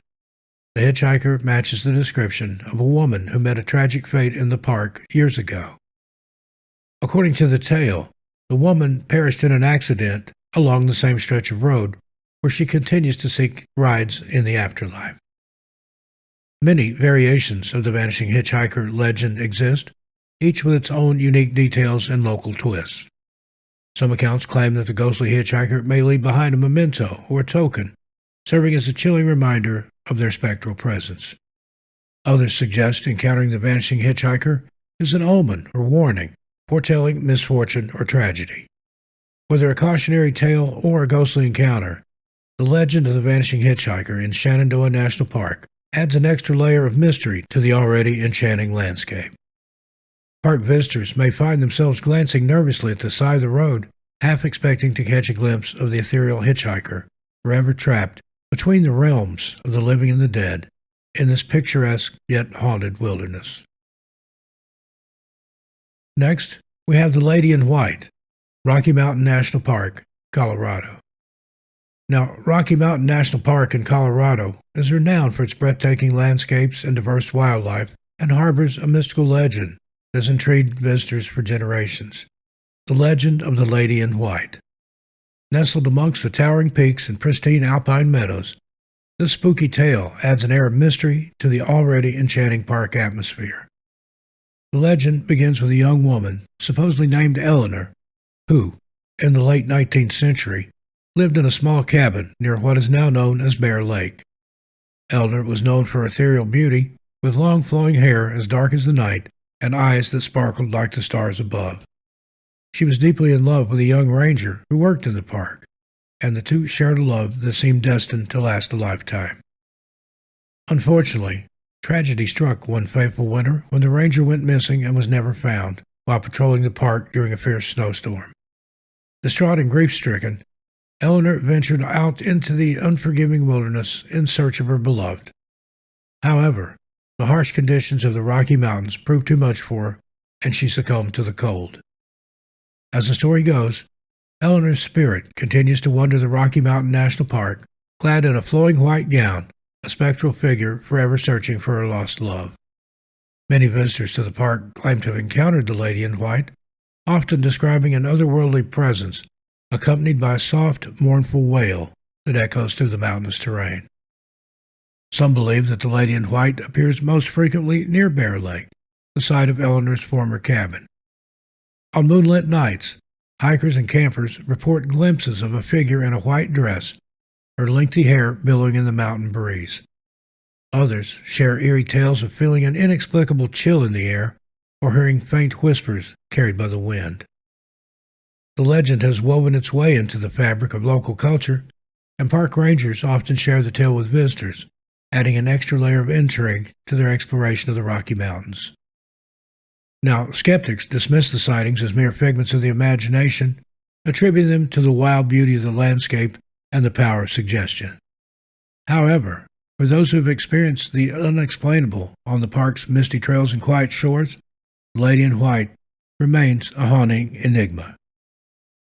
The hitchhiker matches the description of a woman who met a tragic fate in the park years ago. According to the tale, the woman perished in an accident along the same stretch of road where she continues to seek rides in the afterlife. Many variations of the vanishing hitchhiker legend exist, each with its own unique details and local twists. Some accounts claim that the ghostly hitchhiker may leave behind a memento or a token, serving as a chilling reminder of their spectral presence. Others suggest encountering the vanishing hitchhiker is an omen or warning, foretelling misfortune or tragedy. Whether a cautionary tale or a ghostly encounter, the legend of the vanishing hitchhiker in Shenandoah National Park adds an extra layer of mystery to the already enchanting landscape. Park visitors may find themselves glancing nervously at the side of the road, half expecting to catch a glimpse of the ethereal hitchhiker, forever trapped between the realms of the living and the dead in this picturesque yet haunted wilderness. Next, we have the Lady in White, Rocky Mountain National Park, Colorado. Now, Rocky Mountain National Park in Colorado is renowned for its breathtaking landscapes and diverse wildlife and harbors a mystical legend that has intrigued visitors for generations. The legend of the Lady in White. Nestled amongst the towering peaks and pristine alpine meadows, this spooky tale adds an air of mystery to the already enchanting park atmosphere. The legend begins with a young woman, supposedly named Eleanor, who, in the late 19th century, lived in a small cabin near what is now known as Bear Lake. Eleanor was known for ethereal beauty, with long flowing hair as dark as the night and eyes that sparkled like the stars above. She was deeply in love with a young ranger who worked in the park, and the two shared a love that seemed destined to last a lifetime. Unfortunately, tragedy struck one fateful winter when the ranger went missing and was never found while patrolling the park during a fierce snowstorm. Distraught and grief-stricken, Eleanor ventured out into the unforgiving wilderness in search of her beloved. However, the harsh conditions of the Rocky Mountains proved too much for her, and she succumbed to the cold. As the story goes, Eleanor's spirit continues to wander the Rocky Mountain National Park, clad in a flowing white gown, a spectral figure forever searching for her lost love. Many visitors to the park claim to have encountered the Lady in White, often describing an otherworldly presence accompanied by a soft, mournful wail that echoes through the mountainous terrain. Some believe that the Lady in White appears most frequently near Bear Lake, the site of Eleanor's former cabin. On moonlit nights, hikers and campers report glimpses of a figure in a white dress, her lengthy hair billowing in the mountain breeze. Others share eerie tales of feeling an inexplicable chill in the air or hearing faint whispers carried by the wind. The legend has woven its way into the fabric of local culture, and park rangers often share the tale with visitors, adding an extra layer of intrigue to their exploration of the Rocky Mountains. Now, skeptics dismiss the sightings as mere figments of the imagination, attributing them to the wild beauty of the landscape and the power of suggestion. However, for those who have experienced the unexplainable on the park's misty trails and quiet shores, the Lady in White remains a haunting enigma.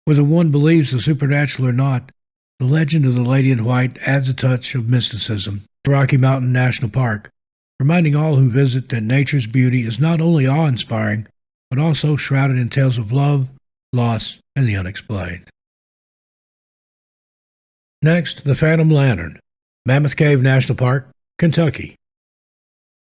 Whether one believes the supernatural or not, the legend of the Lady in White adds a touch of mysticism to Rocky Mountain National Park, reminding all who visit that nature's beauty is not only awe-inspiring, but also shrouded in tales of love, loss, and the unexplained. Next, the Phantom Lantern, Mammoth Cave National Park, Kentucky.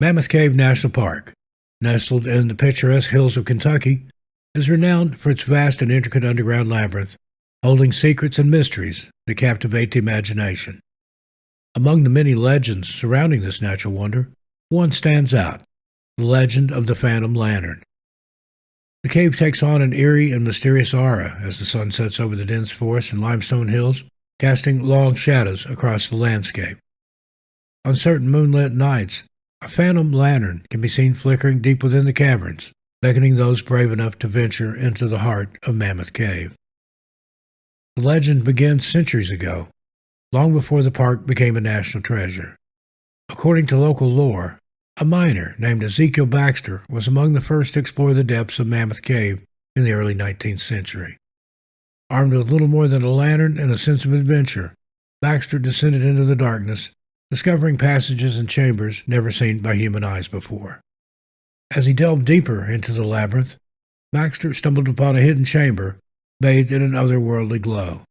Mammoth Cave National Park, nestled in the picturesque hills of Kentucky, is renowned for its vast and intricate underground labyrinth, holding secrets and mysteries that captivate the imagination. Among the many legends surrounding this natural wonder, one stands out, the legend of the Phantom Lantern. The cave takes on an eerie and mysterious aura as the sun sets over the dense forest and limestone hills, casting long shadows across the landscape. On certain moonlit nights, a phantom lantern can be seen flickering deep within the caverns, beckoning those brave enough to venture into the heart of Mammoth Cave. The legend begins centuries ago, long before the park became a national treasure. According to local lore, a miner named Ezekiel Baxter was among the first to explore the depths of Mammoth Cave in the early 19th century. Armed with little more than a lantern and a sense of adventure, Baxter descended into the darkness, discovering passages and chambers never seen by human eyes before. As he delved deeper into the labyrinth, Baxter stumbled upon a hidden chamber bathed in an otherworldly glow.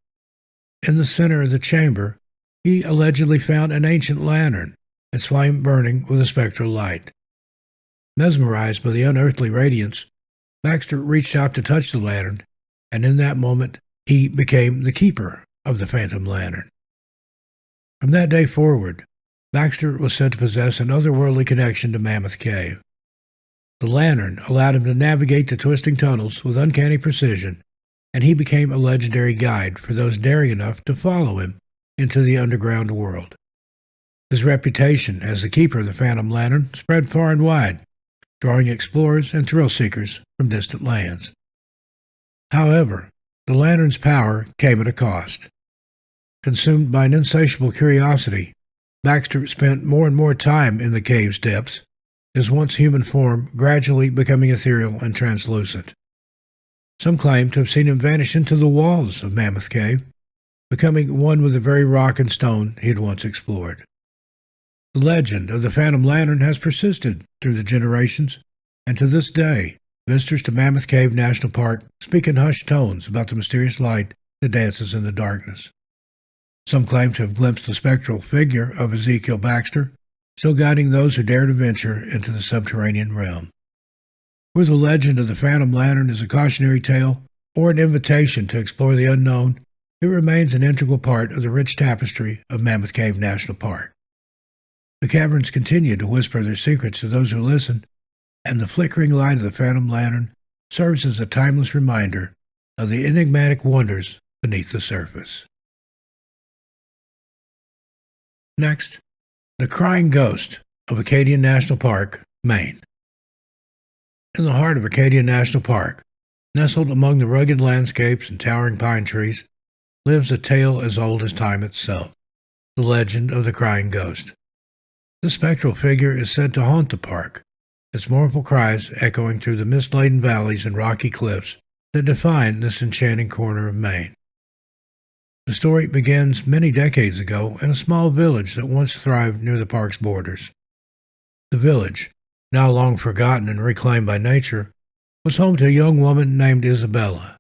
In the center of the chamber, he allegedly found an ancient lantern, its flame burning with a spectral light. Mesmerized by the unearthly radiance, Baxter reached out to touch the lantern, and in that moment, he became the keeper of the Phantom Lantern. From that day forward, Baxter was said to possess an otherworldly connection to Mammoth Cave. The lantern allowed him to navigate the twisting tunnels with uncanny precision, and he became a legendary guide for those daring enough to follow him into the underground world. His reputation as the keeper of the Phantom Lantern spread far and wide, drawing explorers and thrill-seekers from distant lands. However, the lantern's power came at a cost. Consumed by an insatiable curiosity, Baxter spent more and more time in the cave's depths, his once human form gradually becoming ethereal and translucent. Some claim to have seen him vanish into the walls of Mammoth Cave, becoming one with the very rock and stone he had once explored. The legend of the Phantom Lantern has persisted through the generations, and to this day, visitors to Mammoth Cave National Park speak in hushed tones about the mysterious light that dances in the darkness. Some claim to have glimpsed the spectral figure of Ezekiel Baxter, still guiding those who dare to venture into the subterranean realm. Whether the legend of the Phantom Lantern is a cautionary tale or an invitation to explore the unknown, it remains an integral part of the rich tapestry of Mammoth Cave National Park. The caverns continue to whisper their secrets to those who listen, and the flickering light of the Phantom Lantern serves as a timeless reminder of the enigmatic wonders beneath the surface. Next, the Crying Ghost of Acadian National Park, Maine. In the heart of Acadian National Park, nestled among the rugged landscapes and towering pine trees, lives a tale as old as time itself, the legend of the Crying Ghost. This spectral figure is said to haunt the park, its mournful cries echoing through the mist-laden valleys and rocky cliffs that define this enchanting corner of Maine. The story begins many decades ago in a small village that once thrived near the park's borders. The village, now long forgotten and reclaimed by nature, was home to a young woman named Isabella.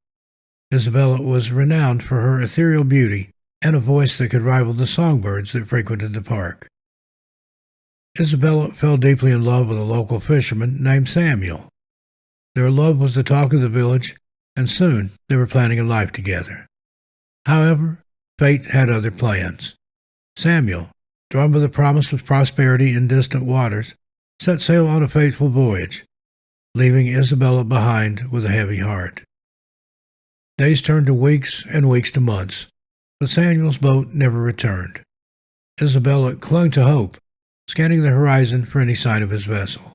Isabella was renowned for her ethereal beauty and a voice that could rival the songbirds that frequented the park. Isabella fell deeply in love with a local fisherman named Samuel. Their love was the talk of the village, and soon they were planning a life together. However, fate had other plans. Samuel, drawn by the promise of prosperity in distant waters, set sail on a fateful voyage, leaving Isabella behind with a heavy heart. Days turned to weeks and weeks to months, but Samuel's boat never returned. Isabella clung to hope, scanning the horizon for any sign of his vessel.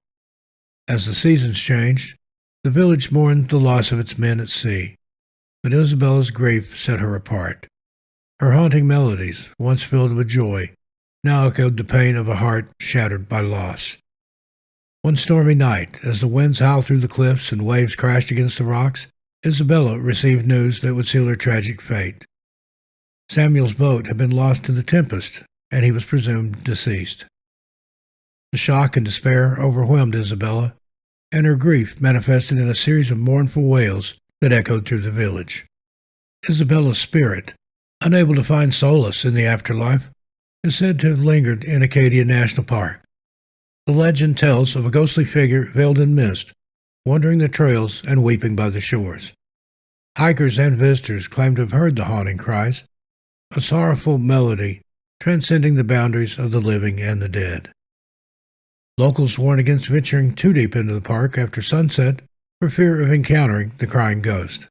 As the seasons changed, the village mourned the loss of its men at sea, but Isabella's grief set her apart. Her haunting melodies, once filled with joy, now echoed the pain of a heart shattered by loss. One stormy night, as the winds howled through the cliffs and waves crashed against the rocks, Isabella received news that would seal her tragic fate. Samuel's boat had been lost to the tempest, and he was presumed deceased. The shock and despair overwhelmed Isabella, and her grief manifested in a series of mournful wails that echoed through the village. Isabella's spirit, unable to find solace in the afterlife, is said to have lingered in Acadia National Park. The legend tells of a ghostly figure veiled in mist, wandering the trails and weeping by the shores. Hikers and visitors claim to have heard the haunting cries, a sorrowful melody transcending the boundaries of the living and the dead. Locals warn against venturing too deep into the park after sunset for fear of encountering the crying ghost.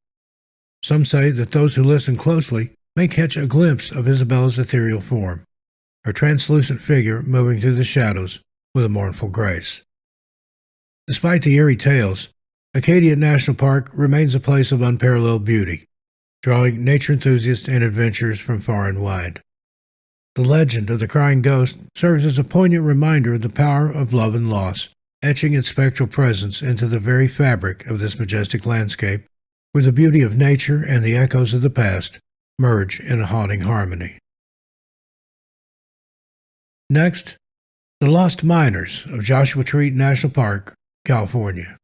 Some say that those who listen closely may catch a glimpse of Isabella's ethereal form, her translucent figure moving through the shadows with a mournful grace. Despite the eerie tales, Acadia National Park remains a place of unparalleled beauty, drawing nature enthusiasts and adventurers from far and wide. The legend of the crying ghost serves as a poignant reminder of the power of love and loss, etching its spectral presence into the very fabric of this majestic landscape, where the beauty of nature and the echoes of the past merge in a haunting harmony. Next, the Lost Miners of Joshua Tree National Park, California.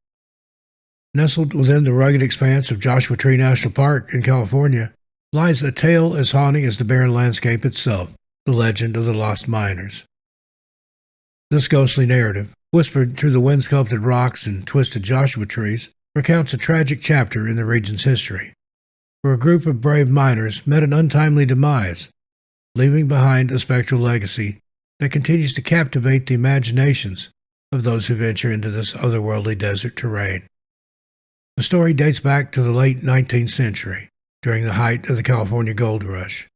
Nestled within the rugged expanse of Joshua Tree National Park in California lies a tale as haunting as the barren landscape itself, the legend of the Lost Miners. This ghostly narrative, whispered through the wind-sculpted rocks and twisted Joshua trees, recounts a tragic chapter in the region's history, where a group of brave miners met an untimely demise, leaving behind a spectral legacy that continues to captivate the imaginations of those who venture into this otherworldly desert terrain. The story dates back to the late 19th century, during the height of the California Gold Rush.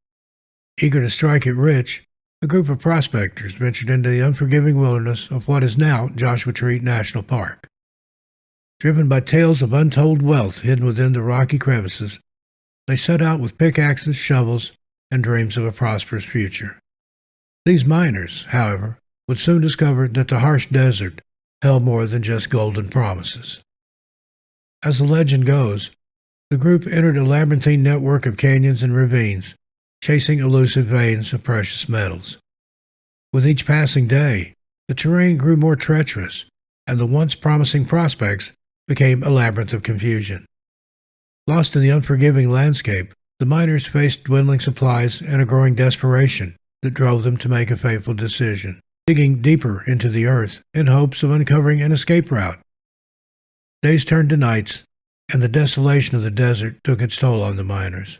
Eager to strike it rich, a group of prospectors ventured into the unforgiving wilderness of what is now Joshua Tree National Park. Driven by tales of untold wealth hidden within the rocky crevices, they set out with pickaxes, shovels, and dreams of a prosperous future. These miners, however, would soon discover that the harsh desert held more than just golden promises. As the legend goes, the group entered a labyrinthine network of canyons and ravines, chasing elusive veins of precious metals. With each passing day, the terrain grew more treacherous, and the once promising prospects became a labyrinth of confusion. Lost in the unforgiving landscape, the miners faced dwindling supplies and a growing desperation that drove them to make a fateful decision, digging deeper into the earth in hopes of uncovering an escape route. Days turned to nights, and the desolation of the desert took its toll on the miners.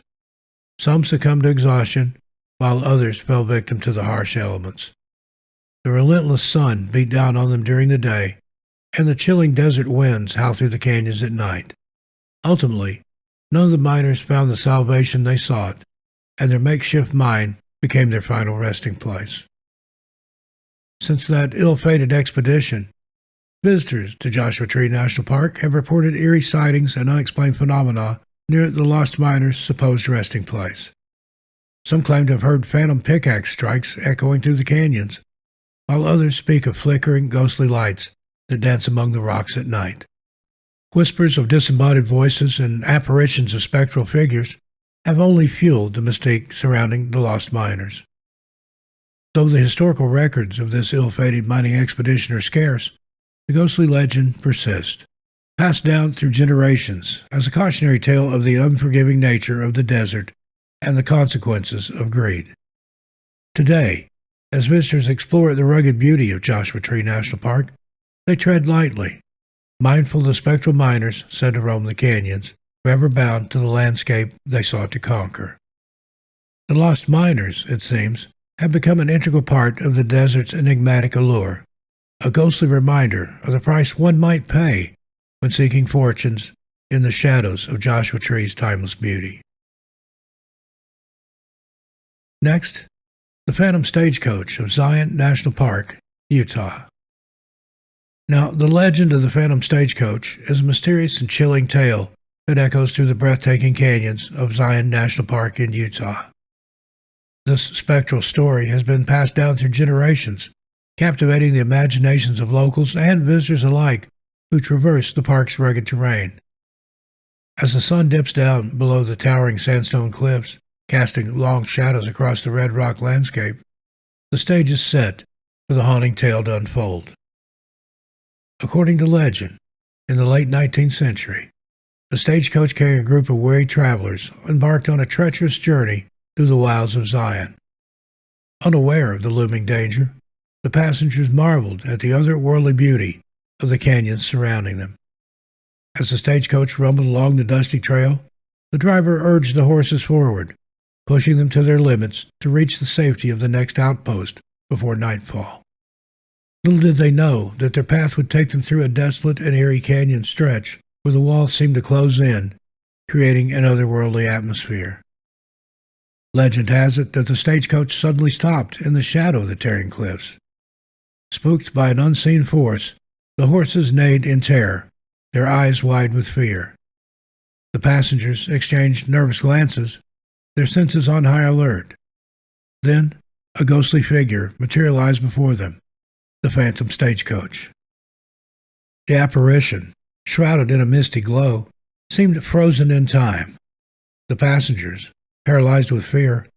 Some succumbed to exhaustion, while others fell victim to the harsh elements. The relentless sun beat down on them during the day, and the chilling desert winds howled through the canyons at night. Ultimately, none of the miners found the salvation they sought, and their makeshift mine became their final resting place. Since that ill-fated expedition, visitors to Joshua Tree National Park have reported eerie sightings and unexplained phenomena near the Lost Miners' supposed resting place. Some claim to have heard phantom pickaxe strikes echoing through the canyons, while others speak of flickering, ghostly lights that dance among the rocks at night. Whispers of disembodied voices and apparitions of spectral figures have only fueled the mystique surrounding the Lost Miners. Though the historical records of this ill-fated mining expedition are scarce, the ghostly legend persists, passed down through generations as a cautionary tale of the unforgiving nature of the desert and the consequences of greed. Today, as visitors explore the rugged beauty of Joshua Tree National Park, they tread lightly, mindful of the spectral miners said to roam the canyons, forever bound to the landscape they sought to conquer. The Lost Miners, it seems, have become an integral part of the desert's enigmatic allure, a ghostly reminder of the price one might pay when seeking fortunes in the shadows of Joshua Tree's timeless beauty. Next, the Phantom Stagecoach of Zion National Park, Utah. Now, the legend of the Phantom Stagecoach is a mysterious and chilling tale that echoes through the breathtaking canyons of Zion National Park in Utah. This spectral story has been passed down through generations, captivating the imaginations of locals and visitors alike who traverse the park's rugged terrain. As the sun dips down below the towering sandstone cliffs, casting long shadows across the red rock landscape, the stage is set for the haunting tale to unfold. According to legend, in the late 19th century, a stagecoach carrying a group of weary travelers embarked on a treacherous journey through the wilds of Zion. Unaware of the looming danger, the passengers marveled at the otherworldly beauty of the canyons surrounding them. As the stagecoach rumbled along the dusty trail, the driver urged the horses forward, pushing them to their limits to reach the safety of the next outpost before nightfall. Little did they know that their path would take them through a desolate and eerie canyon stretch where the walls seemed to close in, creating an otherworldly atmosphere. Legend has it that the stagecoach suddenly stopped in the shadow of the tearing cliffs. Spooked by an unseen force, the horses neighed in terror, their eyes wide with fear. The passengers exchanged nervous glances, their senses on high alert. Then, a ghostly figure materialized before them, the Phantom Stagecoach. The apparition, shrouded in a misty glow, seemed frozen in time. The passengers, paralyzed with fear,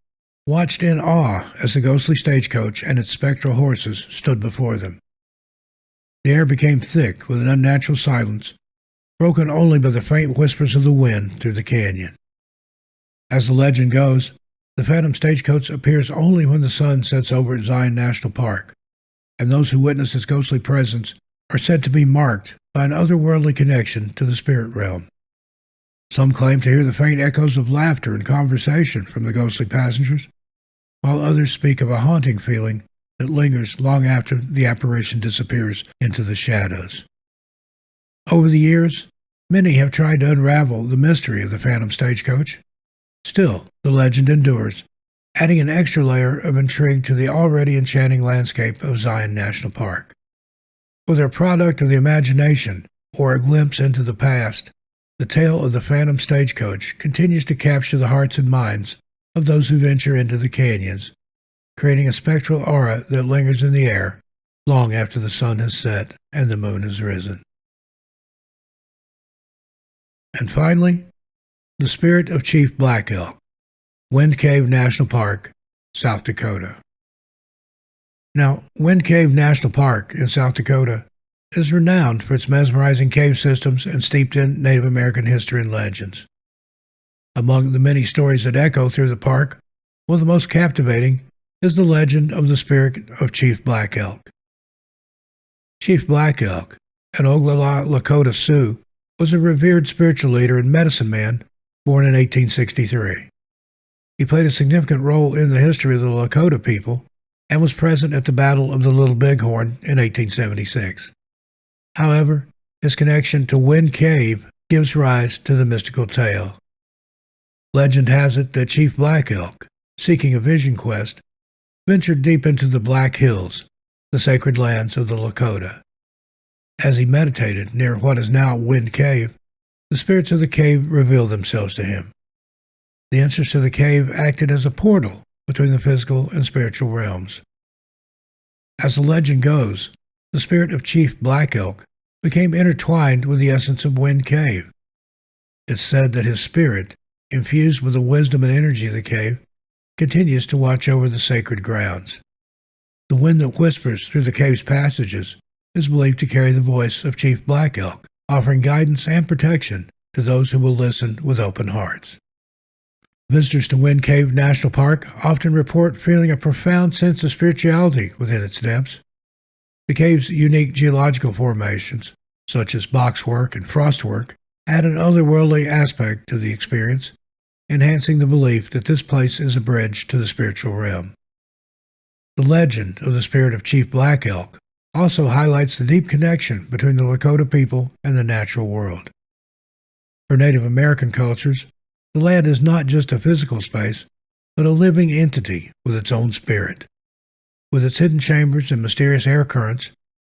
watched in awe as the ghostly stagecoach and its spectral horses stood before them. The air became thick with an unnatural silence, broken only by the faint whispers of the wind through the canyon. As the legend goes, the Phantom Stagecoach appears only when the sun sets over at Zion National Park, and those who witness its ghostly presence are said to be marked by an otherworldly connection to the spirit realm. Some claim to hear the faint echoes of laughter and conversation from the ghostly passengers, while others speak of a haunting feeling that lingers long after the apparition disappears into the shadows. Over the years, many have tried to unravel the mystery of the Phantom Stagecoach. Still, the legend endures, adding an extra layer of intrigue to the already enchanting landscape of Zion National Park. Whether a product of the imagination or a glimpse into the past, the tale of the Phantom Stagecoach continues to capture the hearts and minds of those who venture into the canyons, creating a spectral aura that lingers in the air long after the sun has set and the moon has risen. And finally, the spirit of Chief Black Elk, Wind Cave National Park, South Dakota. Now, Wind Cave National Park in South Dakota is renowned for its mesmerizing cave systems and steeped in Native American history and legends. Among the many stories that echo through the park, one of the most captivating is the legend of the spirit of Chief Black Elk. Chief Black Elk, an Oglala Lakota Sioux, was a revered spiritual leader and medicine man born in 1863. He played a significant role in the history of the Lakota people and was present at the Battle of the Little Bighorn in 1876. However, his connection to Wind Cave gives rise to the mystical tale. Legend has it that Chief Black Elk, seeking a vision quest, ventured deep into the Black Hills, the sacred lands of the Lakota. As he meditated near what is now Wind Cave, the spirits of the cave revealed themselves to him. The entrance to the cave acted as a portal between the physical and spiritual realms. As the legend goes, the spirit of Chief Black Elk became intertwined with the essence of Wind Cave. It's said that his spirit, infused with the wisdom and energy of the cave, continues to watch over the sacred grounds. The wind that whispers through the cave's passages is believed to carry the voice of Chief Black Elk, offering guidance and protection to those who will listen with open hearts. Visitors to Wind Cave National Park often report feeling a profound sense of spirituality within its depths. The cave's unique geological formations, such as boxwork and frostwork, add an otherworldly aspect to the experience, enhancing the belief that this place is a bridge to the spiritual realm. The legend of the spirit of Chief Black Elk also highlights the deep connection between the Lakota people and the natural world. For Native American cultures, the land is not just a physical space, but a living entity with its own spirit. With its hidden chambers and mysterious air currents,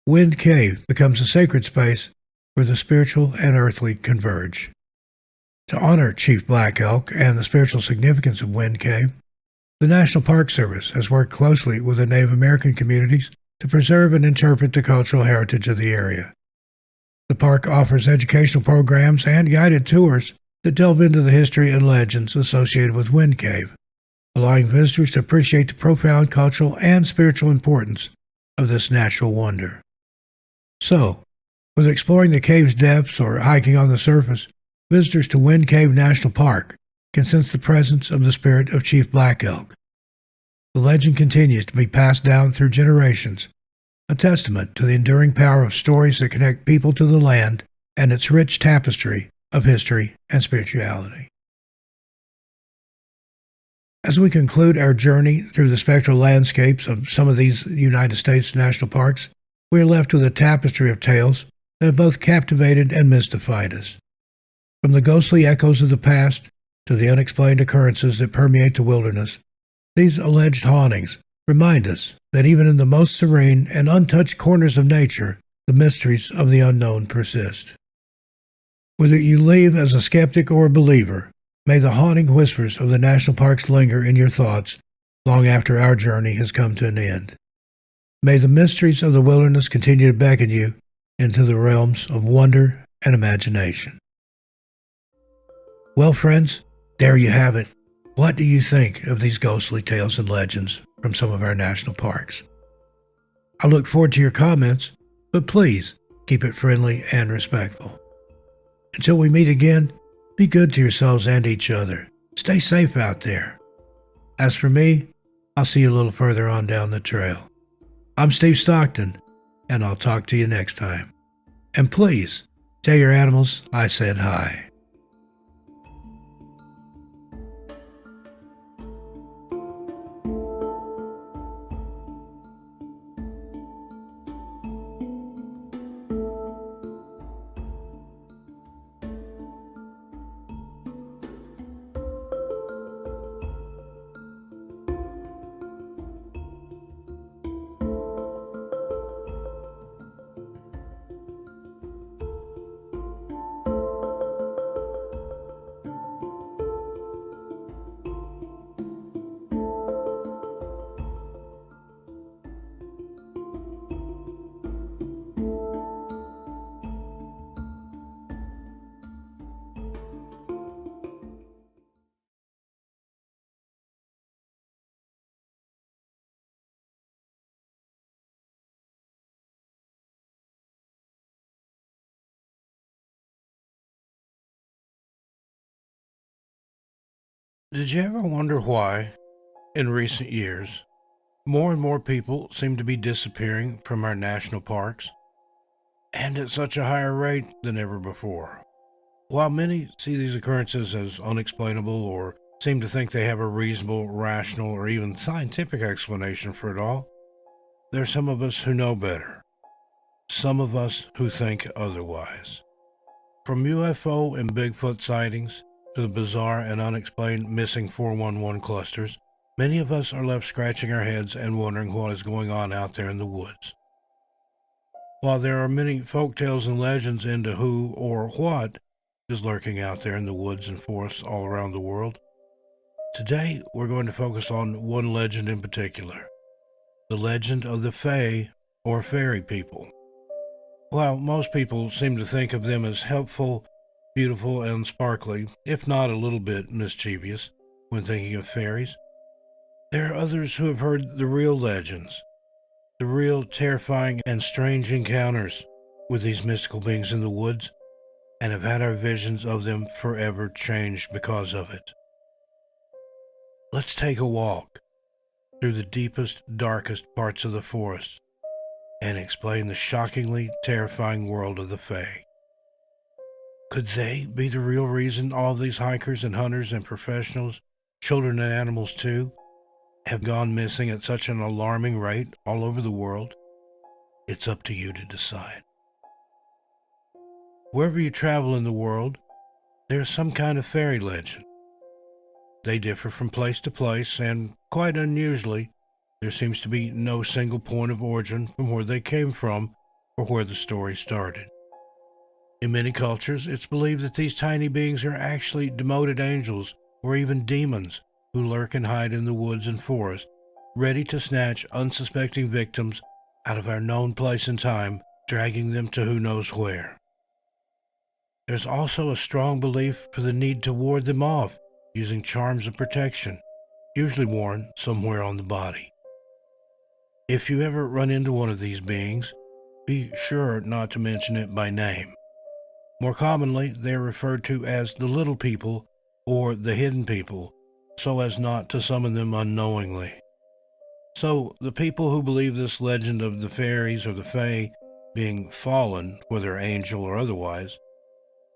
Wind Cave becomes a sacred space where the spiritual and earthly converge. To honor Chief Black Elk and the spiritual significance of Wind Cave, the National Park Service has worked closely with the Native American communities to preserve and interpret the cultural heritage of the area. The park offers educational programs and guided tours that delve into the history and legends associated with Wind Cave, allowing visitors to appreciate the profound cultural and spiritual importance of this natural wonder. So, whether exploring the cave's depths or hiking on the surface, visitors to Wind Cave National Park can sense the presence of the spirit of Chief Black Elk. The legend continues to be passed down through generations, a testament to the enduring power of stories that connect people to the land and its rich tapestry of history and spirituality. As we conclude our journey through the spectral landscapes of some of these United States national parks, we are left with a tapestry of tales that have both captivated and mystified us. From the ghostly echoes of the past to the unexplained occurrences that permeate the wilderness, these alleged hauntings remind us that even in the most serene and untouched corners of nature, the mysteries of the unknown persist. Whether you leave as a skeptic or a believer, may the haunting whispers of the national parks linger in your thoughts long after our journey has come to an end. May the mysteries of the wilderness continue to beckon you into the realms of wonder and imagination. Well, friends, there you have it. What do you think of these ghostly tales and legends from some of our national parks? I look forward to your comments, but please keep it friendly and respectful. Until we meet again, be good to yourselves and each other. Stay safe out there. As for me, I'll see you a little further on down the trail. I'm Steve Stockton, and I'll talk to you next time. And please, tell your animals I said hi. Did you ever wonder why, in recent years, more and more people seem to be disappearing from our national parks, and at such a higher rate than ever before? While many see these occurrences as unexplainable or seem to think they have a reasonable, rational, or even scientific explanation for it all, there are some of us who know better. Some of us who think otherwise. From UFO and Bigfoot sightings to the bizarre and unexplained missing 411 clusters, many of us are left scratching our heads and wondering what is going on out there in the woods. While there are many folk tales and legends into who or what is lurking out there in the woods and forests all around the world, today we're going to focus on one legend in particular, the legend of the Fae or fairy people. While most people seem to think of them as helpful, beautiful, and sparkly, if not a little bit mischievous, when thinking of fairies, there are others who have heard the real legends, the real terrifying and strange encounters with these mystical beings in the woods, and have had our visions of them forever changed because of it. Let's take a walk through the deepest, darkest parts of the forest and explain the shockingly terrifying world of the Fae. Could they be the real reason all these hikers and hunters and professionals, children and animals too, have gone missing at such an alarming rate all over the world? It's up to you to decide. Wherever you travel in the world, there's some kind of fairy legend. They differ from place to place, and quite unusually, there seems to be no single point of origin from where they came from or where the story started. In many cultures, it's believed that these tiny beings are actually demoted angels or even demons who lurk and hide in the woods and forest, ready to snatch unsuspecting victims out of our known place and time, dragging them to who knows where. There's also a strong belief for the need to ward them off using charms of protection, usually worn somewhere on the body. If you ever run into one of these beings, be sure not to mention it by name. More commonly, they are referred to as the little people or the hidden people, so as not to summon them unknowingly. So, the people who believe this legend of the fairies or the fae being fallen, whether angel or otherwise,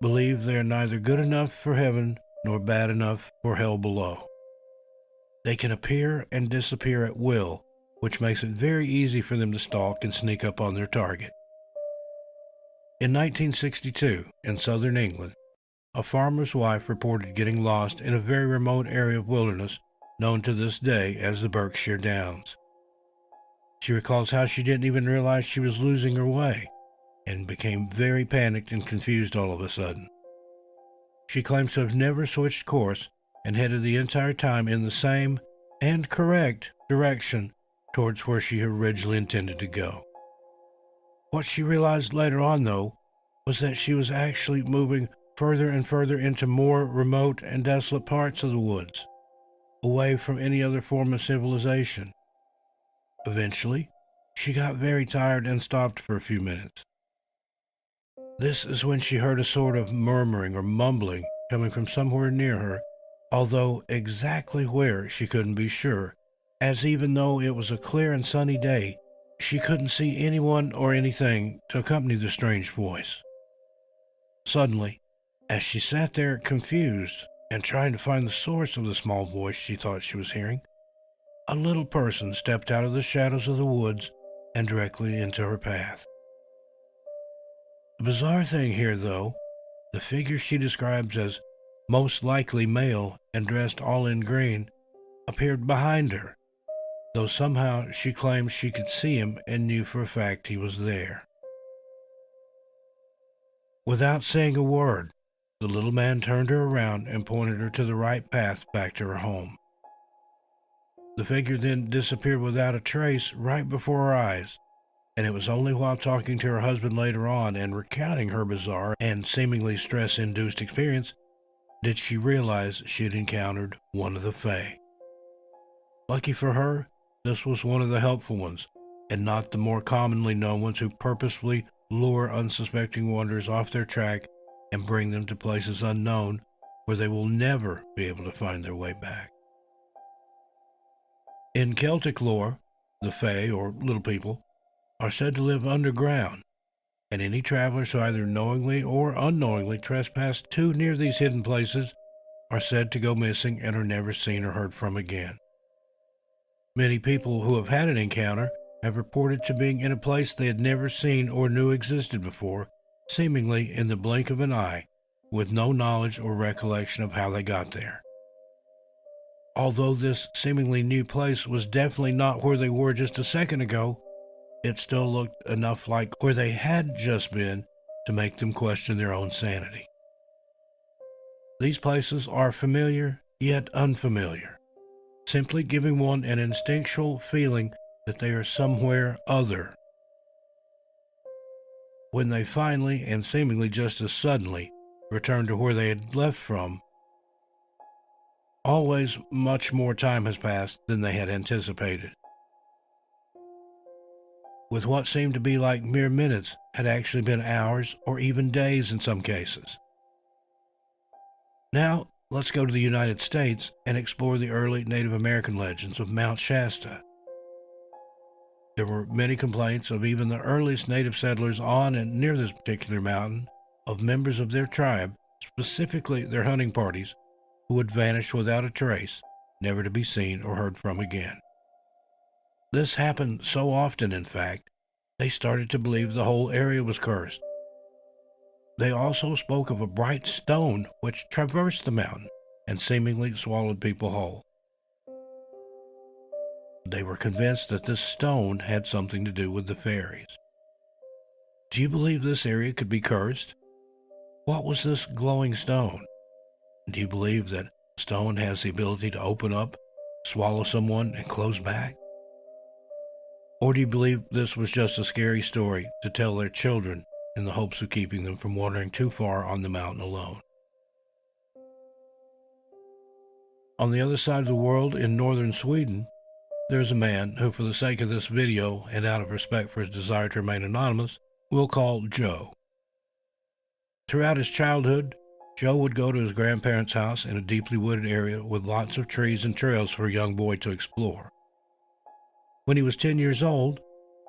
believe they are neither good enough for heaven nor bad enough for hell below. They can appear and disappear at will, which makes it very easy for them to stalk and sneak up on their target. In 1962, in southern England, a farmer's wife reported getting lost in a very remote area of wilderness known to this day as the Berkshire Downs. She recalls how she didn't even realize she was losing her way and became very panicked and confused all of a sudden. She claims to have never switched course and headed the entire time in the same and correct direction towards where she originally intended to go. What she realized later on, though, was that she was actually moving further and further into more remote and desolate parts of the woods, away from any other form of civilization. Eventually, she got very tired and stopped for a few minutes. This is when she heard a sort of murmuring or mumbling coming from somewhere near her, although exactly where she couldn't be sure, as even though it was a clear and sunny day, she couldn't see anyone or anything to accompany the strange voice. Suddenly, as she sat there confused and trying to find the source of the small voice she thought she was hearing, a little person stepped out of the shadows of the woods and directly into her path. The bizarre thing here, though, the figure she describes as most likely male and dressed all in green appeared behind her, though somehow she claims she could see him and knew for a fact he was there. Without saying a word, the little man turned her around and pointed her to the right path back to her home. The figure then disappeared without a trace right before her eyes, and it was only while talking to her husband later on and recounting her bizarre and seemingly stress-induced experience did she realize she had encountered one of the fae. Lucky for her, this was one of the helpful ones, and not the more commonly known ones who purposefully lure unsuspecting wanderers off their track and bring them to places unknown where they will never be able to find their way back. In Celtic lore, the fae, or little people, are said to live underground, and any travelers who either knowingly or unknowingly trespass too near these hidden places are said to go missing and are never seen or heard from again. Many people who have had an encounter have reported to being in a place they had never seen or knew existed before, seemingly in the blink of an eye, with no knowledge or recollection of how they got there. Although this seemingly new place was definitely not where they were just a second ago, it still looked enough like where they had just been to make them question their own sanity. These places are familiar, yet unfamiliar, simply giving one an instinctual feeling that they are somewhere other. When they finally, and seemingly just as suddenly, return to where they had left from, always much more time has passed than they had anticipated. With what seemed to be like mere minutes had actually been hours or even days in some cases. Now, let's go to the United States and explore the early Native American legends of Mount Shasta. There were many complaints of even the earliest native settlers on and near this particular mountain of members of their tribe, specifically their hunting parties, who had vanished without a trace, never to be seen or heard from again. This happened so often, in fact, they started to believe the whole area was cursed. They also spoke of a bright stone which traversed the mountain and seemingly swallowed people whole. They were convinced that this stone had something to do with the fairies. Do you believe this area could be cursed? What was this glowing stone? Do you believe that stone has the ability to open up, swallow someone, and close back? Or do you believe this was just a scary story to tell their children in the hopes of keeping them from wandering too far on the mountain alone? On the other side of the world, in northern Sweden, there's a man who, for the sake of this video and out of respect for his desire to remain anonymous, we'll call Joe. Throughout his childhood, Joe would go to his grandparents' house in a deeply wooded area with lots of trees and trails for a young boy to explore. When he was 10 years old,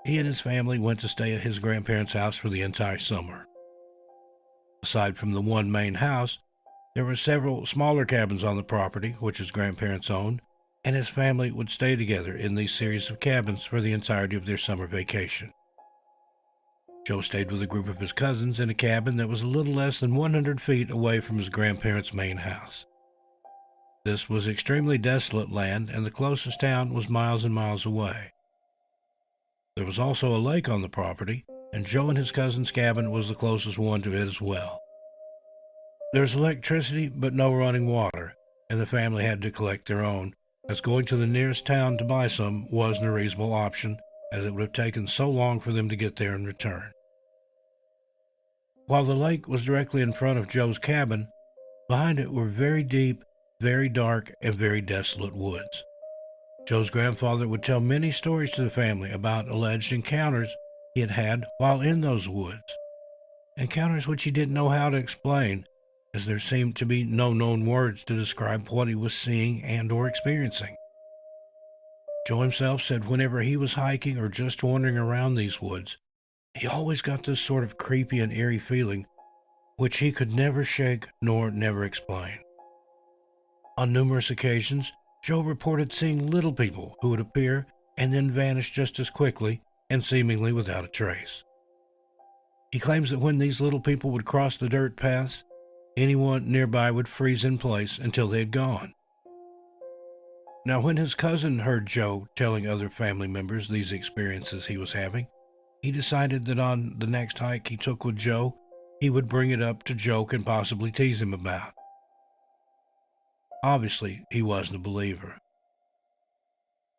he and his family went to stay at his grandparents' house for the entire summer. Aside from the one main house, there were several smaller cabins on the property, which his grandparents owned, and his family would stay together in these series of cabins for the entirety of their summer vacation. Joe stayed with a group of his cousins in a cabin that was a little less than 100 feet away from his grandparents' main house. This was extremely desolate land, and the closest town was miles and miles away. There was also a lake on the property, and Joe and his cousin's cabin was the closest one to it as well. There was electricity, but no running water, and the family had to collect their own, as going to the nearest town to buy some wasn't a reasonable option, as it would have taken so long for them to get there and return. While the lake was directly in front of Joe's cabin, behind it were very deep, very dark, and very desolate woods. Joe's grandfather would tell many stories to the family about alleged encounters he had had while in those woods, encounters which he didn't know how to explain, as there seemed to be no known words to describe what he was seeing and or experiencing. Joe himself said whenever he was hiking or just wandering around these woods, he always got this sort of creepy and eerie feeling, which he could never shake nor never explain. On numerous occasions, Joe reported seeing little people who would appear and then vanish just as quickly and seemingly without a trace. He claims that when these little people would cross the dirt paths, anyone nearby would freeze in place until they had gone. Now, when his cousin heard Joe telling other family members these experiences he was having, he decided that on the next hike he took with Joe, he would bring it up to joke and possibly tease him about. Obviously, he wasn't a believer.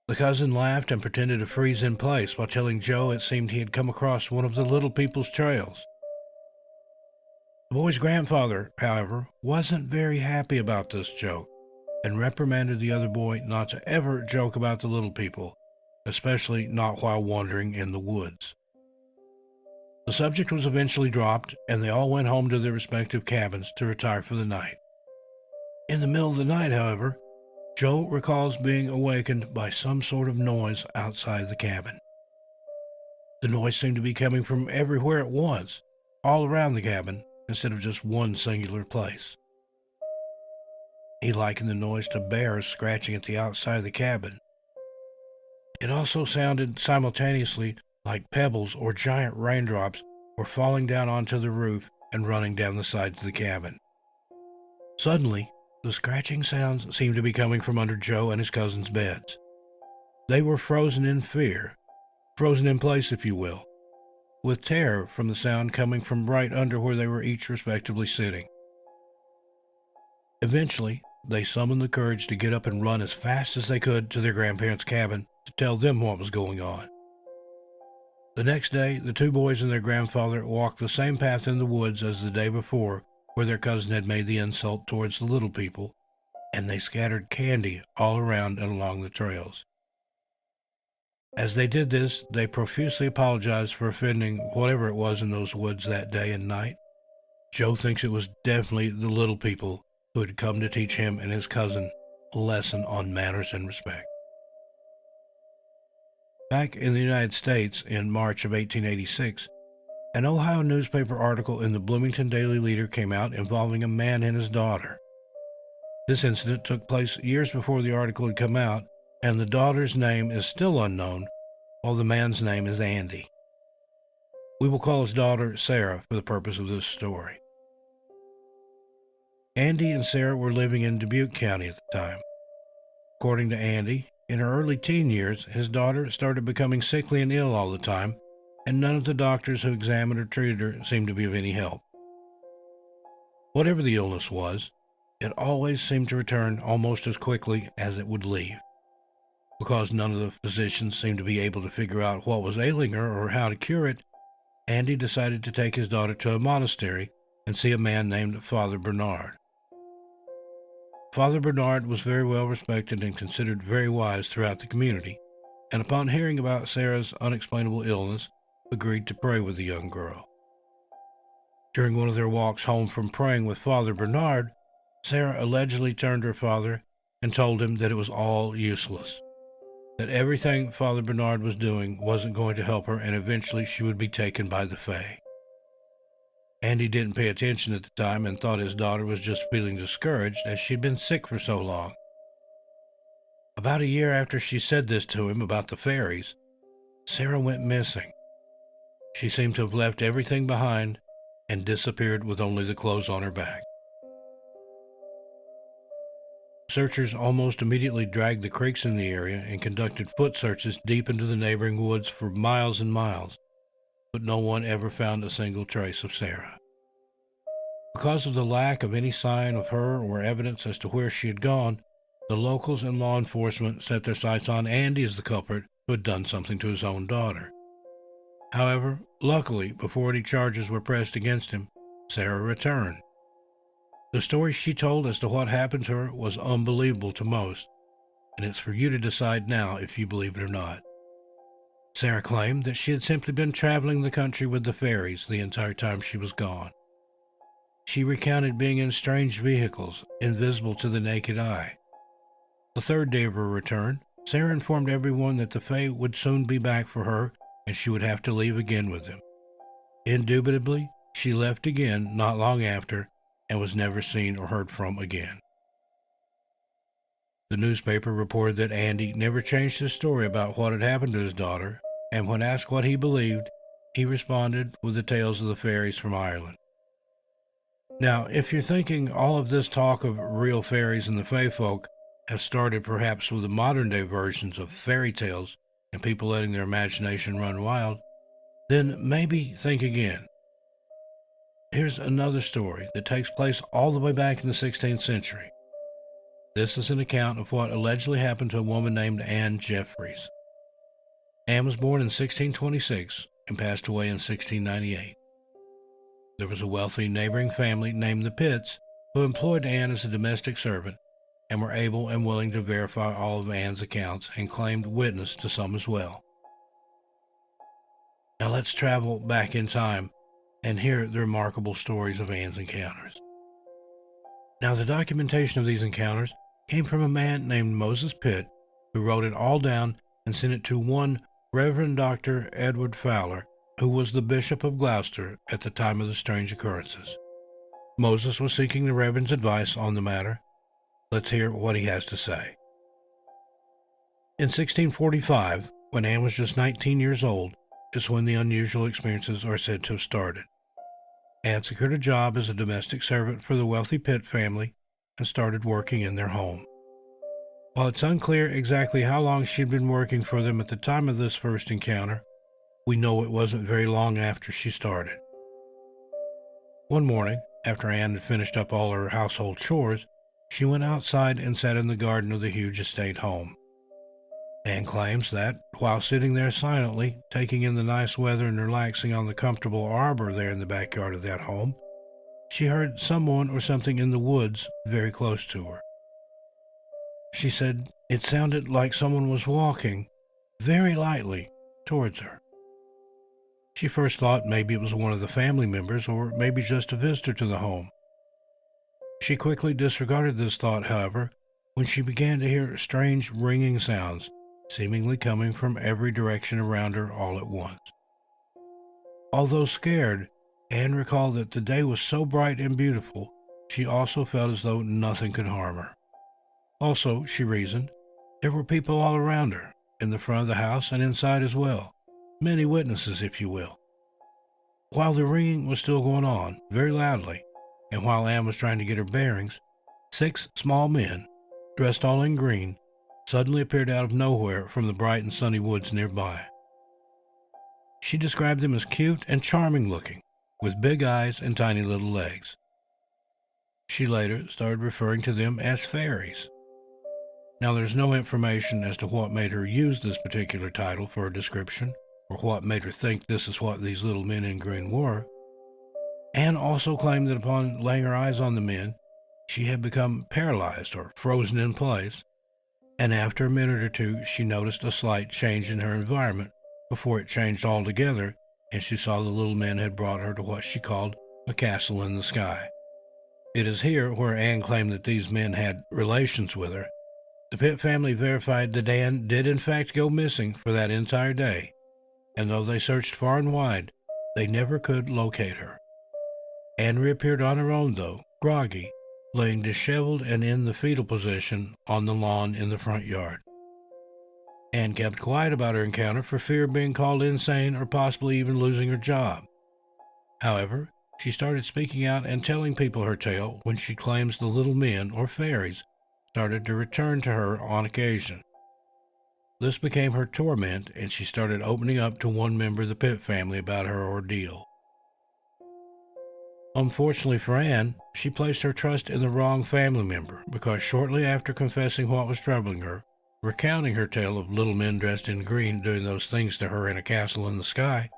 The cousin laughed and pretended to freeze in place while telling Joe it seemed he had come across one of the little people's trails. The boy's grandfather, however, wasn't very happy about this joke and reprimanded the other boy not to ever joke about the little people, especially not while wandering in the woods. The subject was eventually dropped, and they all went home to their respective cabins to retire for the night. In the middle of the night, however, Joe recalls being awakened by some sort of noise outside the cabin. The noise seemed to be coming from everywhere at once, all around the cabin, instead of just one singular place. He likened the noise to bears scratching at the outside of the cabin. It also sounded simultaneously like pebbles or giant raindrops were falling down onto the roof and running down the sides of the cabin. Suddenly, the scratching sounds seemed to be coming from under Joe and his cousin's beds. They were frozen in fear, frozen in place, if you will, with terror from the sound coming from right under where they were each respectively sitting. Eventually, they summoned the courage to get up and run as fast as they could to their grandparents' cabin to tell them what was going on. The next day, the two boys and their grandfather walked the same path in the woods as the day before, where their cousin had made the insult towards the little people, and they scattered candy all around and along the trails. As they did this, they profusely apologized for offending whatever it was in those woods that day and night. Joe thinks it was definitely the little people who had come to teach him and his cousin a lesson on manners and respect. Back in the United States in March of 1886, an Ohio newspaper article in the Bloomington Daily Leader came out involving a man and his daughter. This incident took place years before the article had come out, and the daughter's name is still unknown, while the man's name is Andy. We will call his daughter Sarah for the purpose of this story. Andy and Sarah were living in Dubuque County at the time. According to Andy, in her early teen years, his daughter started becoming sickly and ill all the time, and none of the doctors who examined or treated her seemed to be of any help. Whatever the illness was, it always seemed to return almost as quickly as it would leave. Because none of the physicians seemed to be able to figure out what was ailing her or how to cure it, Andy decided to take his daughter to a monastery and see a man named Father Bernard. Father Bernard was very well respected and considered very wise throughout the community, and upon hearing about Sarah's unexplainable illness, agreed to pray with the young girl. During one of their walks home from praying with Father Bernard, Sarah allegedly turned to her father and told him that it was all useless, that everything Father Bernard was doing wasn't going to help her, and eventually she would be taken by the Fae. Andy didn't pay attention at the time and thought his daughter was just feeling discouraged as she'd been sick for so long. About a year after she said this to him about the fairies, Sarah went missing. She seemed to have left everything behind and disappeared with only the clothes on her back. Searchers almost immediately dragged the creeks in the area and conducted foot searches deep into the neighboring woods for miles and miles, but no one ever found a single trace of Sarah. Because of the lack of any sign of her or evidence as to where she had gone, the locals and law enforcement set their sights on Andy as the culprit who had done something to his own daughter. However, luckily, before any charges were pressed against him, Sarah returned. The story she told as to what happened to her was unbelievable to most, and it's for you to decide now if you believe it or not. Sarah claimed that she had simply been traveling the country with the fairies the entire time she was gone. She recounted being in strange vehicles, invisible to the naked eye. The third day of her return, Sarah informed everyone that the Fae would soon be back for her and she would have to leave again with them. Indubitably, she left again not long after and was never seen or heard from again. The newspaper reported that Andy never changed his story about what had happened to his daughter, and when asked what he believed, he responded with the tales of the fairies from Ireland. Now, if you're thinking all of this talk of real fairies and the Fae folk has started perhaps with the modern-day versions of fairy tales and people letting their imagination run wild, then maybe think again. Here's another story that takes place all the way back in the 16th century. This is an account of what allegedly happened to a woman named Anne Jeffries. Anne was born in 1626 and passed away in 1698. There was a wealthy neighboring family named the Pitts who employed Anne as a domestic servant and were able and willing to verify all of Anne's accounts and claimed witness to some as well. Now let's travel back in time and hear the remarkable stories of Anne's encounters. Now the documentation of these encounters came from a man named Moses Pitt, who wrote it all down and sent it to one Reverend Dr. Edward Fowler, who was the Bishop of Gloucester at the time of the strange occurrences. Moses was seeking the Reverend's advice on the matter. Let's hear what he has to say. In 1645, when Anne was just 19 years old, is when the unusual experiences are said to have started. Anne secured a job as a domestic servant for the wealthy Pitt family and started working in their home. While it's unclear exactly how long she'd been working for them at the time of this first encounter, we know it wasn't very long after she started. One morning, after Anne had finished up all her household chores, she went outside and sat in the garden of the huge estate home. Anne claims that, while sitting there silently, taking in the nice weather and relaxing on the comfortable arbor there in the backyard of that home, she heard someone or something in the woods very close to her. She said it sounded like someone was walking, very lightly, towards her. She first thought maybe it was one of the family members or maybe just a visitor to the home. She quickly disregarded this thought, however, when she began to hear strange ringing sounds, seemingly coming from every direction around her all at once. Although scared, Anne recalled that the day was so bright and beautiful, she also felt as though nothing could harm her. Also, she reasoned, there were people all around her, in the front of the house and inside as well. Many witnesses, if you will. While the ringing was still going on, very loudly, and while Anne was trying to get her bearings, 6 small men, dressed all in green, suddenly appeared out of nowhere from the bright and sunny woods nearby. She described them as cute and charming looking, with big eyes and tiny little legs. She later started referring to them as fairies. Now, there's no information as to what made her use this particular title for a description, or what made her think this is what these little men in green were. Anne also claimed that upon laying her eyes on the men, she had become paralyzed or frozen in place, and after a minute or two, she noticed a slight change in her environment before it changed altogether, and she saw the little men had brought her to what she called a castle in the sky. It is here where Anne claimed that these men had relations with her. The Pitt family verified that Anne did in fact go missing for that entire day, and though they searched far and wide, they never could locate her. Anne reappeared on her own, though, groggy, laying disheveled and in the fetal position on the lawn in the front yard. Anne kept quiet about her encounter for fear of being called insane or possibly even losing her job. However, she started speaking out and telling people her tale when she claims the little men, or fairies, started to return to her on occasion. This became her torment, and she started opening up to one member of the Pitt family about her ordeal. Unfortunately for Anne, she placed her trust in the wrong family member, because shortly after confessing what was troubling her, recounting her tale of little men dressed in green doing those things to her in a castle in the sky,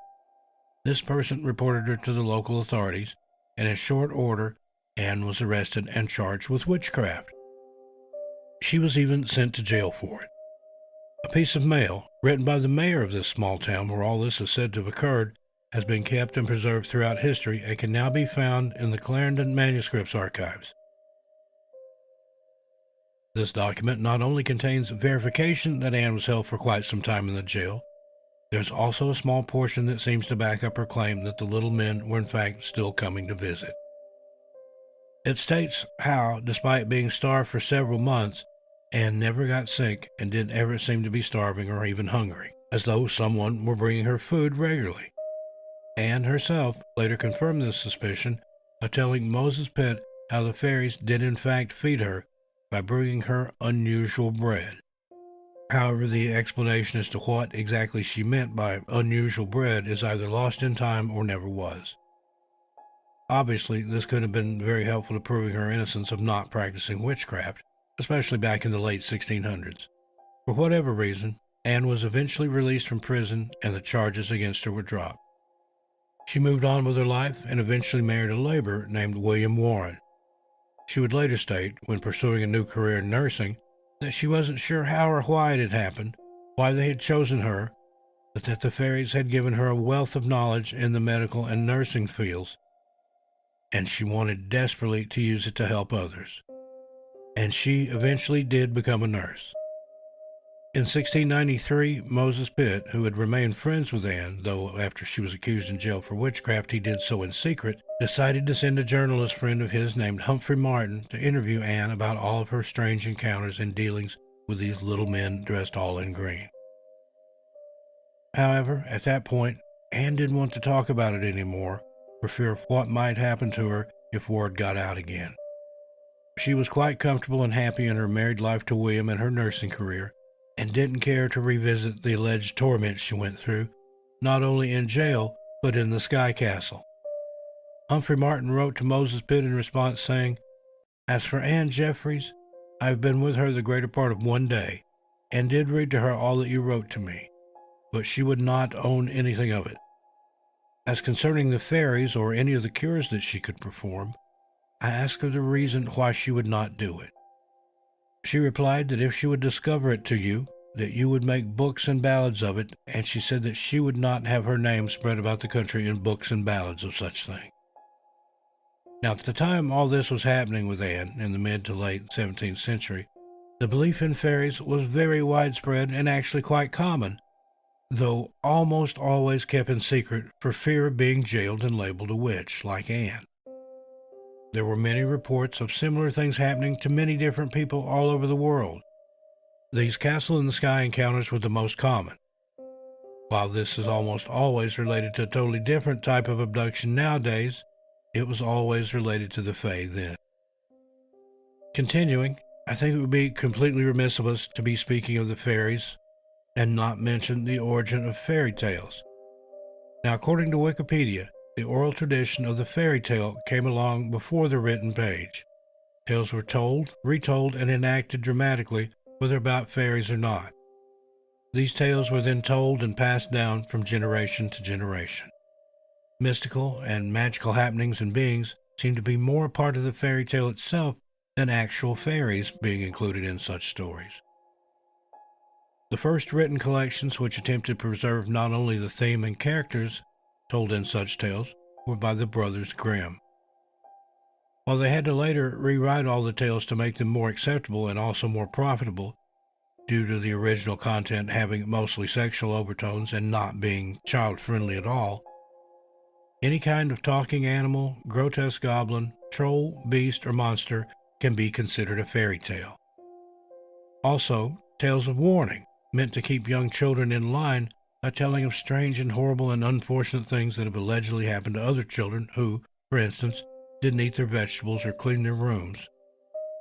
this person reported her to the local authorities, and in short order, Anne was arrested and charged with witchcraft. She was even sent to jail for it. A piece of mail, written by the mayor of this small town where all this is said to have occurred, has been kept and preserved throughout history and can now be found in the Clarendon Manuscripts Archives. This document not only contains verification that Anne was held for quite some time in the jail, there's also a small portion that seems to back up her claim that the little men were in fact still coming to visit. It states how, despite being starved for several months, Anne never got sick and didn't ever seem to be starving or even hungry, as though someone were bringing her food regularly. Anne herself later confirmed this suspicion by telling Moses Pitt how the fairies did in fact feed her by bringing her unusual bread. However, the explanation as to what exactly she meant by unusual bread is either lost in time or never was. Obviously, this could have been very helpful to proving her innocence of not practicing witchcraft, especially back in the late 1600s. For whatever reason, Anne was eventually released from prison and the charges against her were dropped. She moved on with her life and eventually married a laborer named William Warren. She would later state, when pursuing a new career in nursing, that she wasn't sure how or why it had happened, why they had chosen her, but that the fairies had given her a wealth of knowledge in the medical and nursing fields, and she wanted desperately to use it to help others. And she eventually did become a nurse. In 1693, Moses Pitt, who had remained friends with Anne, though after she was accused in jail for witchcraft he did so in secret, decided to send a journalist friend of his named Humphrey Martin to interview Anne about all of her strange encounters and dealings with these little men dressed all in green. However, at that point, Anne didn't want to talk about it anymore for fear of what might happen to her if word got out again. She was quite comfortable and happy in her married life to William and her nursing career, and didn't care to revisit the alleged torment she went through, not only in jail, but in the Sky Castle. Humphrey Martin wrote to Moses Pitt in response saying, "As for Anne Jeffries, I have been with her the greater part of one day, and did read to her all that you wrote to me, but she would not own anything of it. As concerning the fairies or any of the cures that she could perform, I asked her the reason why she would not do it. She replied that if she would discover it to you, that you would make books and ballads of it, and she said that she would not have her name spread about the country in books and ballads of such thing." Now, at the time all this was happening with Anne, in the mid to late 17th century, the belief in fairies was very widespread and actually quite common, though almost always kept in secret for fear of being jailed and labeled a witch, like Anne. There were many reports of similar things happening to many different people all over the world. These castle-in-the-sky encounters were the most common. While this is almost always related to a totally different type of abduction nowadays, it was always related to the Fae then. Continuing, I think it would be completely remiss of us to be speaking of the fairies and not mention the origin of fairy tales. Now, according to Wikipedia, the oral tradition of the fairy tale came along before the written page. Tales were told, retold, and enacted dramatically, whether about fairies or not. These tales were then told and passed down from generation to generation. Mystical and magical happenings and beings seem to be more a part of the fairy tale itself than actual fairies being included in such stories. The first written collections which attempted to preserve not only the theme and characters told in such tales were by the Brothers Grimm. While they had to later rewrite all the tales to make them more acceptable and also more profitable, due to the original content having mostly sexual overtones and not being child-friendly at all, any kind of talking animal, grotesque goblin, troll, beast, or monster can be considered a fairy tale. Also, tales of warning, meant to keep young children in line by telling of strange and horrible and unfortunate things that have allegedly happened to other children who, for instance, didn't eat their vegetables or clean their rooms.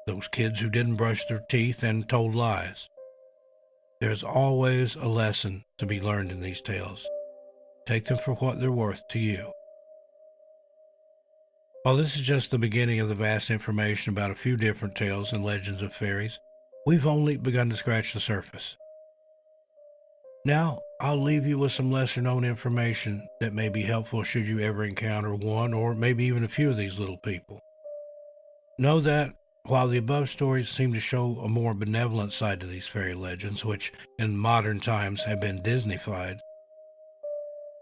Those kids who didn't brush their teeth and told lies. There's always a lesson to be learned in these tales. Take them for what they're worth to you. While this is just the beginning of the vast information about a few different tales and legends of fairies, we've only begun to scratch the surface. Now, I'll leave you with some lesser-known information that may be helpful should you ever encounter one or maybe even a few of these little people. Know that, while the above stories seem to show a more benevolent side to these fairy legends, which in modern times have been Disneyfied,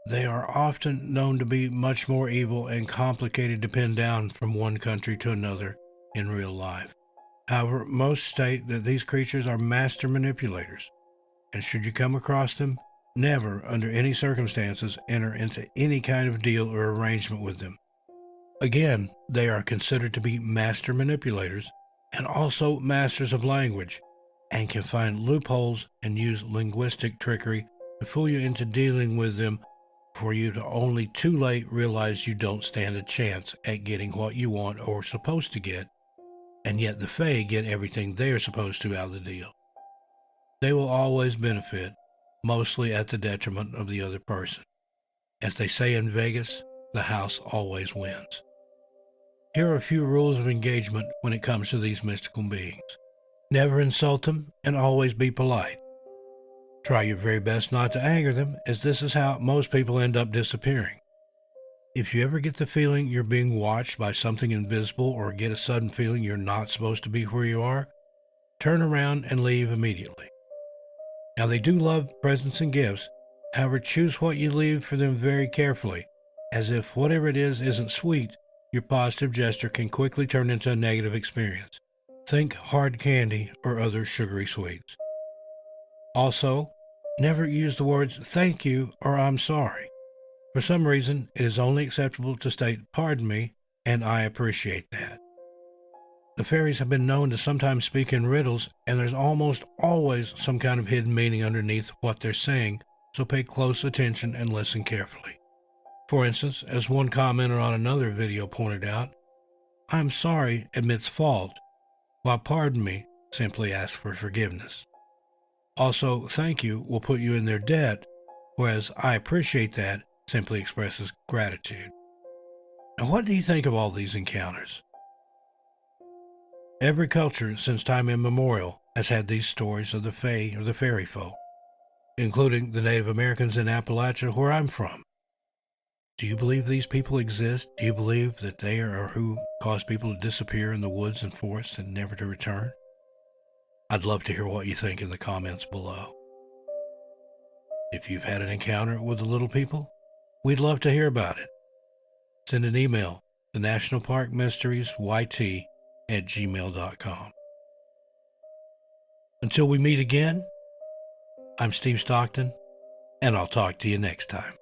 they are often known to be much more evil and complicated to pin down from one country to another in real life. However, most state that these creatures are master manipulators, and should you come across them, never, under any circumstances, enter into any kind of deal or arrangement with them. Again, they are considered to be master manipulators and also masters of language, and can find loopholes and use linguistic trickery to fool you into dealing with them for you to only too late realize you don't stand a chance at getting what you want or supposed to get, and yet the Fae get everything they're supposed to out of the deal. They will always benefit, mostly at the detriment of the other person. As they say in Vegas, the house always wins. Here are a few rules of engagement when it comes to these mystical beings. Never insult them and always be polite. Try your very best not to anger them, as this is how most people end up disappearing. If you ever get the feeling you're being watched by something invisible or get a sudden feeling you're not supposed to be where you are, turn around and leave immediately. Now, they do love presents and gifts. However, choose what you leave for them very carefully, as if whatever it is isn't sweet, your positive gesture can quickly turn into a negative experience. Think hard candy or other sugary sweets. Also, never use the words thank you or I'm sorry. For some reason, it is only acceptable to state pardon me and I appreciate that. The fairies have been known to sometimes speak in riddles, and there's almost always some kind of hidden meaning underneath what they're saying, so pay close attention and listen carefully. For instance, as one commenter on another video pointed out, I'm sorry admits fault, while pardon me simply asks for forgiveness. Also, thank you will put you in their debt, whereas I appreciate that simply expresses gratitude. And what do you think of all these encounters? Every culture since time immemorial has had these stories of the Fae or the fairy folk, including the Native Americans in Appalachia, where I'm from. Do you believe these people exist? Do you believe that they are who cause people to disappear in the woods and forests and never to return? I'd love to hear what you think in the comments below. If you've had an encounter with the little people, we'd love to hear about it. Send an email to NationalParkMysteriesYT@gmail.com. Until we meet again, I'm Steve Stockton, and I'll talk to you next time.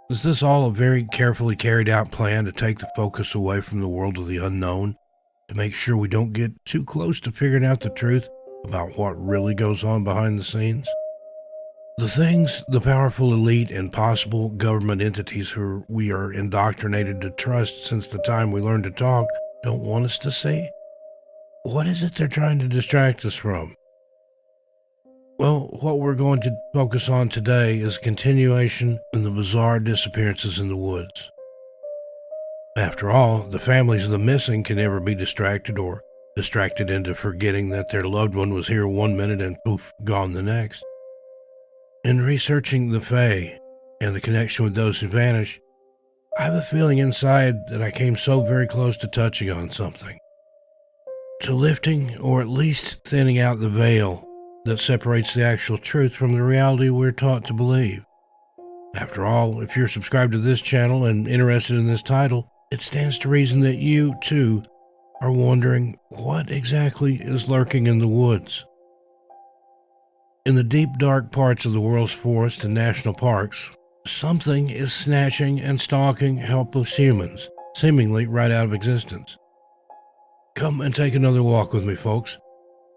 Is this all a very carefully carried out plan to take the focus away from the world of the unknown, to make sure we don't get too close to figuring out the truth about what really goes on behind the scenes? The things the powerful elite and possible government entities who we are indoctrinated to trust since the time we learned to talk don't want us to see? What is it they're trying to distract us from? Well, what we're going to focus on today is a continuation in the bizarre disappearances in the woods. After all, the families of the missing can never be distracted into forgetting that their loved one was here one minute and poof, gone the next. In researching the Fae and the connection with those who vanish, I have a feeling inside that I came so very close to touching on something. To lifting, or at least thinning out the veil that separates the actual truth from the reality we're taught to believe. After all, if you're subscribed to this channel and interested in this title, it stands to reason that you, too, are wondering what exactly is lurking in the woods. In the deep, dark parts of the world's forests and national parks, something is snatching and stalking helpless humans, seemingly right out of existence. Come and take another walk with me, folks,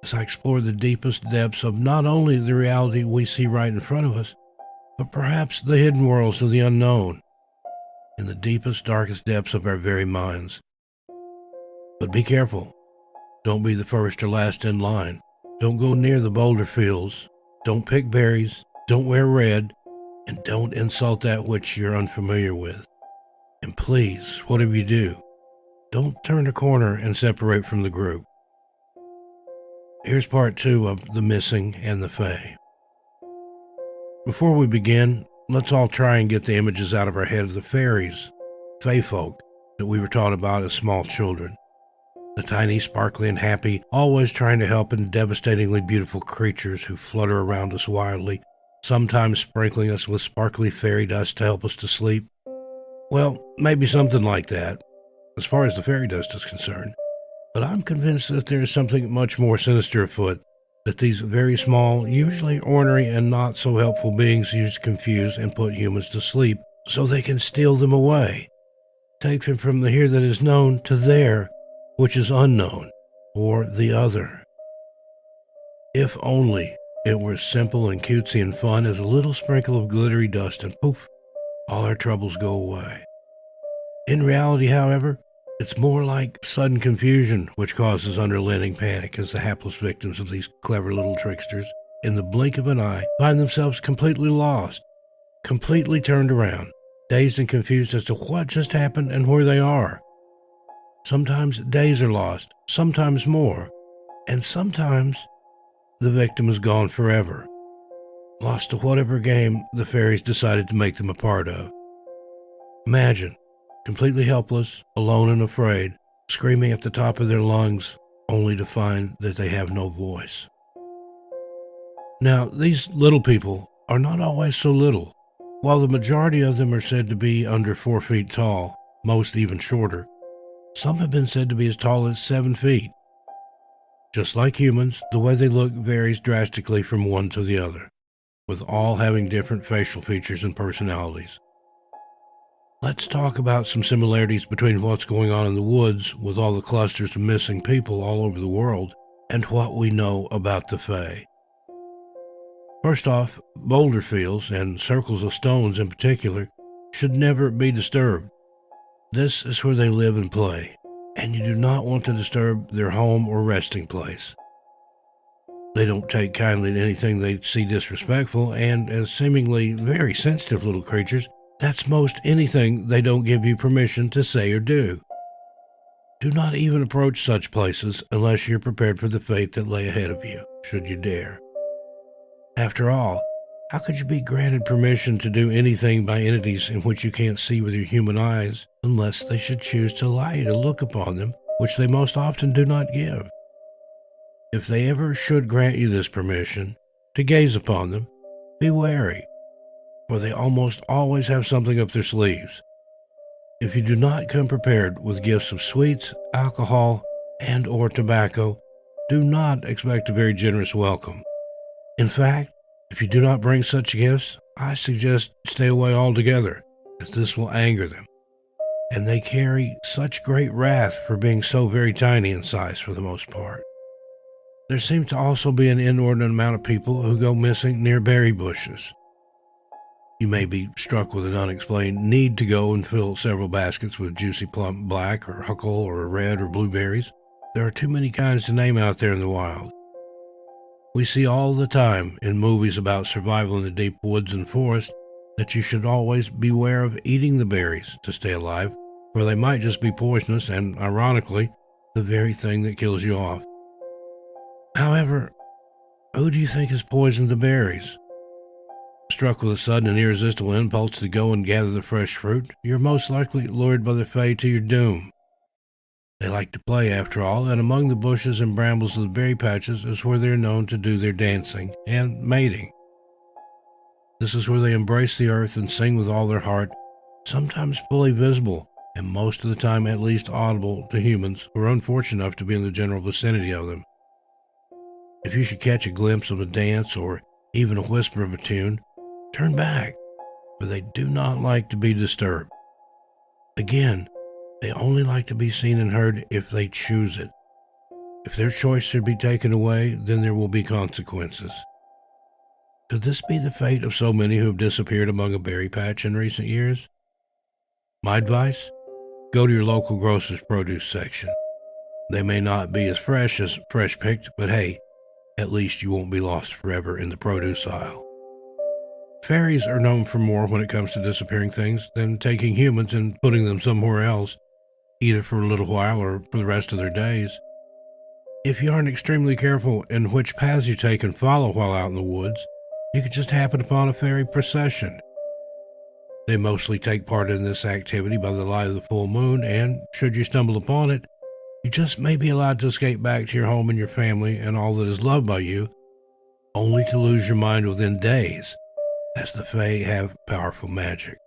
as I explore the deepest depths of not only the reality we see right in front of us, but perhaps the hidden worlds of the unknown, in the deepest, darkest depths of our very minds. But be careful. Don't be the first or last in line. Don't go near the boulder fields. Don't pick berries. Don't wear red. And don't insult that which you're unfamiliar with. And please, whatever you do, don't turn a corner and separate from the group. Here's part 2 of The Missing and the Fae. Before we begin, let's all try and get the images out of our head of the fairies, fae folk, that we were taught about as small children. The tiny, sparkly, and happy, always trying to help and devastatingly beautiful creatures who flutter around us wildly, sometimes sprinkling us with sparkly fairy dust to help us to sleep. Well, maybe something like that, as far as the fairy dust is concerned. But I'm convinced that there is something much more sinister afoot, that these very small, usually ornery and not so helpful beings use to confuse and put humans to sleep so they can steal them away, take them from the here that is known to there, which is unknown, or the other. If only it were simple and cutesy and fun as a little sprinkle of glittery dust and poof, all our troubles go away. In reality, however, it's more like sudden confusion which causes unrelenting panic as the hapless victims of these clever little tricksters, in the blink of an eye, find themselves completely lost, completely turned around, dazed and confused as to what just happened and where they are. Sometimes days are lost, sometimes more, and sometimes the victim is gone forever, lost to whatever game the fairies decided to make them a part of. Imagine, completely helpless, alone and afraid, screaming at the top of their lungs, only to find that they have no voice. Now, these little people are not always so little. While the majority of them are said to be under 4 feet tall, most even shorter, some have been said to be as tall as 7 feet. Just like humans, the way they look varies drastically from one to the other, with all having different facial features and personalities. Let's talk about some similarities between what's going on in the woods with all the clusters of missing people all over the world and what we know about the Fae. First off, boulder fields, and circles of stones in particular, should never be disturbed. This is where they live and play, and you do not want to disturb their home or resting place. They don't take kindly to anything they see disrespectful, and as seemingly very sensitive little creatures, that's most anything they don't give you permission to say or do. Do not even approach such places unless you're prepared for the fate that lay ahead of you, should you dare. After all, how could you be granted permission to do anything by entities in which you can't see with your human eyes unless they should choose to allow you to look upon them, which they most often do not give? If they ever should grant you this permission to gaze upon them, be wary, for they almost always have something up their sleeves. If you do not come prepared with gifts of sweets, alcohol, and or tobacco, do not expect a very generous welcome. In fact, if you do not bring such gifts, I suggest stay away altogether, as this will anger them, and they carry such great wrath for being so very tiny in size for the most part. There seems to also be an inordinate amount of people who go missing near berry bushes. You may be struck with an unexplained need to go and fill several baskets with juicy plump black or huckle or red or blueberries. There are too many kinds to name out there in the wild. We see all the time in movies about survival in the deep woods and forests that you should always beware of eating the berries to stay alive, for they might just be poisonous and, ironically, the very thing that kills you off. However, who do you think has poisoned the berries? Struck with a sudden and irresistible impulse to go and gather the fresh fruit, you're most likely lured by the fae to your doom. They like to play, after all, and among the bushes and brambles of the berry patches is where they're known to do their dancing and mating. This is where they embrace the earth and sing with all their heart, sometimes fully visible, and most of the time at least audible to humans who are unfortunate enough to be in the general vicinity of them. If you should catch a glimpse of a dance or even a whisper of a tune, turn back, for they do not like to be disturbed. Again, they only like to be seen and heard if they choose it. If their choice should be taken away, then there will be consequences. Could this be the fate of so many who have disappeared among a berry patch in recent years? My advice? Go to your local grocer's produce section. They may not be as fresh picked, but hey, at least you won't be lost forever in the produce aisle. Fairies are known for more when it comes to disappearing things than taking humans and putting them somewhere else, either for a little while or for the rest of their days. If you aren't extremely careful in which paths you take and follow while out in the woods, you could just happen upon a fairy procession. They mostly take part in this activity by the light of the full moon, and should you stumble upon it, you just may be allowed to escape back to your home and your family and all that is loved by you, only to lose your mind within days, as the fae have powerful magic.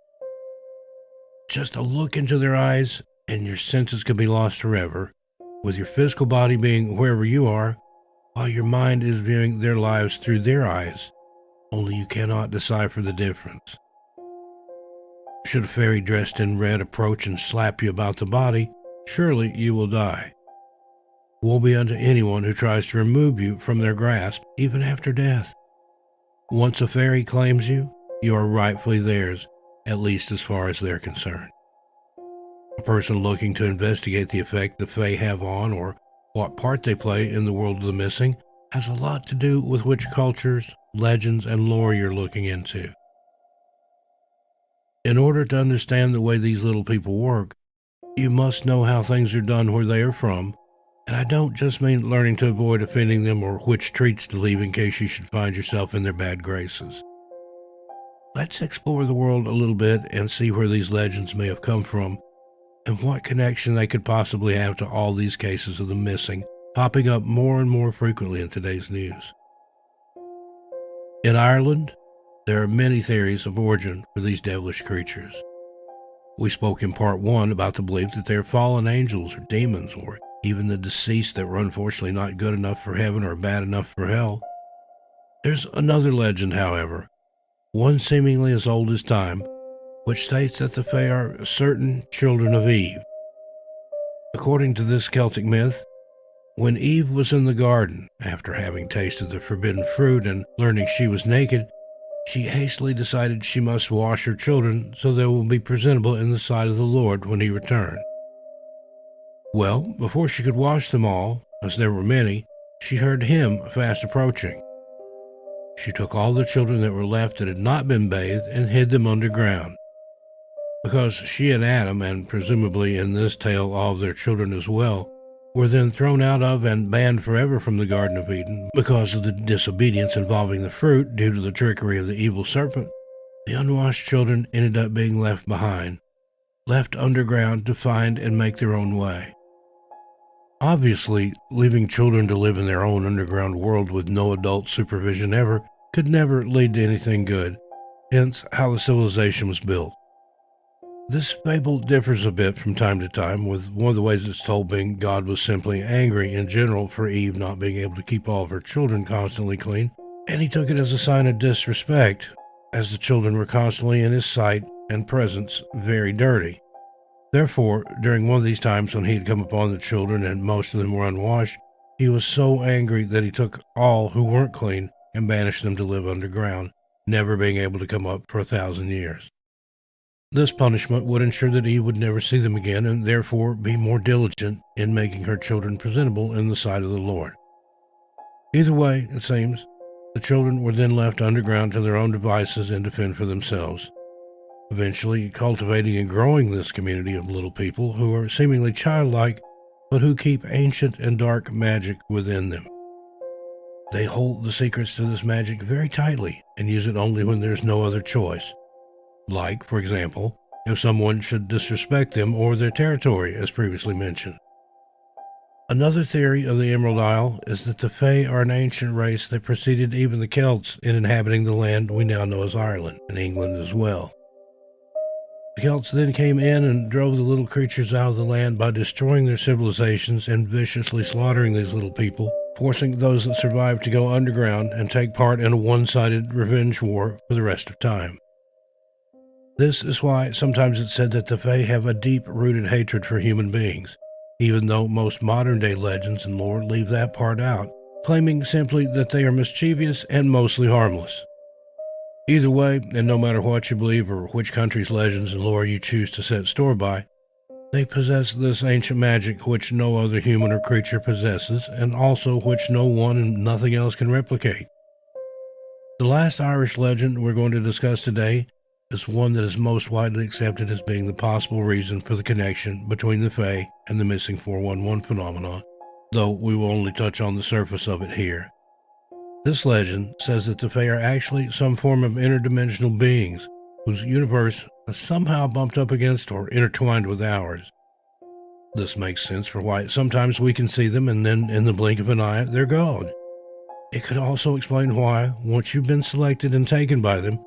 Just a look into their eyes, and your senses can be lost forever, with your physical body being wherever you are, while your mind is viewing their lives through their eyes, only you cannot decipher the difference. Should a fairy dressed in red approach and slap you about the body, surely you will die. Woe be unto anyone who tries to remove you from their grasp, even after death. Once a fairy claims you, you are rightfully theirs, at least as far as they're concerned. A person looking to investigate the effect the fae have on or what part they play in the world of the missing has a lot to do with which cultures, legends, and lore you're looking into. In order to understand the way these little people work, you must know how things are done where they are from, and I don't just mean learning to avoid offending them or which treats to leave in case you should find yourself in their bad graces. Let's explore the world a little bit and see where these legends may have come from, and what connection they could possibly have to all these cases of the missing popping up more and more frequently in today's news. In Ireland, there are many theories of origin for these devilish creatures. We spoke in part 1 about the belief that they are fallen angels or demons, or even the deceased that were unfortunately not good enough for heaven or bad enough for hell. There's another legend, however, one seemingly as old as time, which states that the fae are certain children of Eve. According to this Celtic myth, when Eve was in the garden, after having tasted the forbidden fruit and learning she was naked, she hastily decided she must wash her children so they will be presentable in the sight of the Lord when he returned. Well, before she could wash them all, as there were many, she heard him fast approaching. She took all the children that were left that had not been bathed and hid them underground. Because she and Adam, and presumably in this tale all of their children as well, were then thrown out of and banned forever from the Garden of Eden because of the disobedience involving the fruit due to the trickery of the evil serpent, the unwashed children ended up being left behind, left underground to find and make their own way. Obviously, leaving children to live in their own underground world with no adult supervision ever could never lead to anything good, hence how the civilization was built. This fable differs a bit from time to time, with one of the ways it's told being God was simply angry in general for Eve not being able to keep all of her children constantly clean, and he took it as a sign of disrespect, as the children were constantly in his sight and presence very dirty. Therefore, during one of these times when he had come upon the children and most of them were unwashed, he was so angry that he took all who weren't clean and banished them to live underground, never being able to come up for 1,000 years. This punishment would ensure that Eve would never see them again and therefore be more diligent in making her children presentable in the sight of the Lord. Either way, it seems, the children were then left underground to their own devices and to fend for themselves, eventually cultivating and growing this community of little people who are seemingly childlike, but who keep ancient and dark magic within them. They hold the secrets to this magic very tightly and use it only when there's no other choice. Like, for example, if someone should disrespect them or their territory, as previously mentioned. Another theory of the Emerald Isle is that the Fae are an ancient race that preceded even the Celts in inhabiting the land we now know as Ireland, and England as well. The Celts then came in and drove the little creatures out of the land by destroying their civilizations and viciously slaughtering these little people, forcing those that survived to go underground and take part in a one-sided revenge war for the rest of time. This is why sometimes it's said that the Fae have a deep-rooted hatred for human beings, even though most modern-day legends and lore leave that part out, claiming simply that they are mischievous and mostly harmless. Either way, and no matter what you believe or which country's legends and lore you choose to set store by, they possess this ancient magic which no other human or creature possesses, and also which no one and nothing else can replicate. The last Irish legend we're going to discuss today is one that is most widely accepted as being the possible reason for the connection between the Fae and the missing 411 phenomenon, though we will only touch on the surface of it here. This legend says that the Fae are actually some form of interdimensional beings whose universe is somehow bumped up against or intertwined with ours. This makes sense for why sometimes we can see them and then in the blink of an eye they're gone. It could also explain why, once you've been selected and taken by them,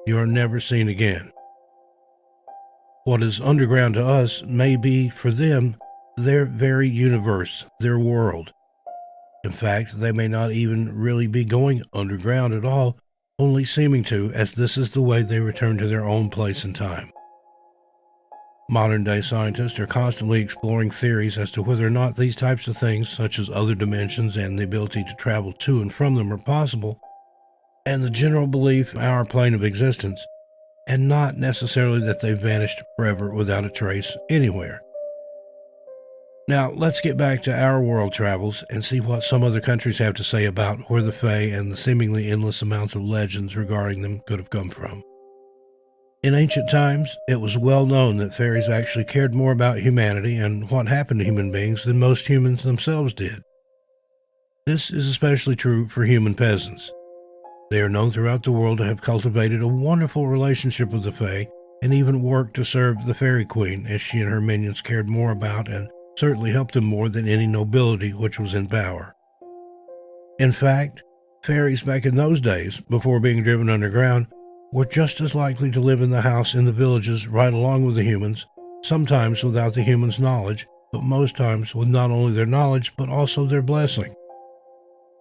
you are never seen again. What is underground to us may be, for them, their very universe, their world. In fact, they may not even really be going underground at all, only seeming to, as this is the way they return to their own place and time. Modern-day scientists are constantly exploring theories as to whether or not these types of things, such as other dimensions and the ability to travel to and from them, are possible, and the general belief in our plane of existence, and not necessarily that they've vanished forever without a trace anywhere. Now, let's get back to our world travels and see what some other countries have to say about where the Fae and the seemingly endless amounts of legends regarding them could have come from. In ancient times, it was well known that fairies actually cared more about humanity and what happened to human beings than most humans themselves did. This is especially true for human peasants. They are known throughout the world to have cultivated a wonderful relationship with the Fae and even worked to serve the Fairy Queen, as she and her minions cared more about and certainly helped them more than any nobility which was in power. In fact, fairies back in those days, before being driven underground, were just as likely to live in the house in the villages right along with the humans, sometimes without the humans' knowledge, but most times with not only their knowledge but also their blessing.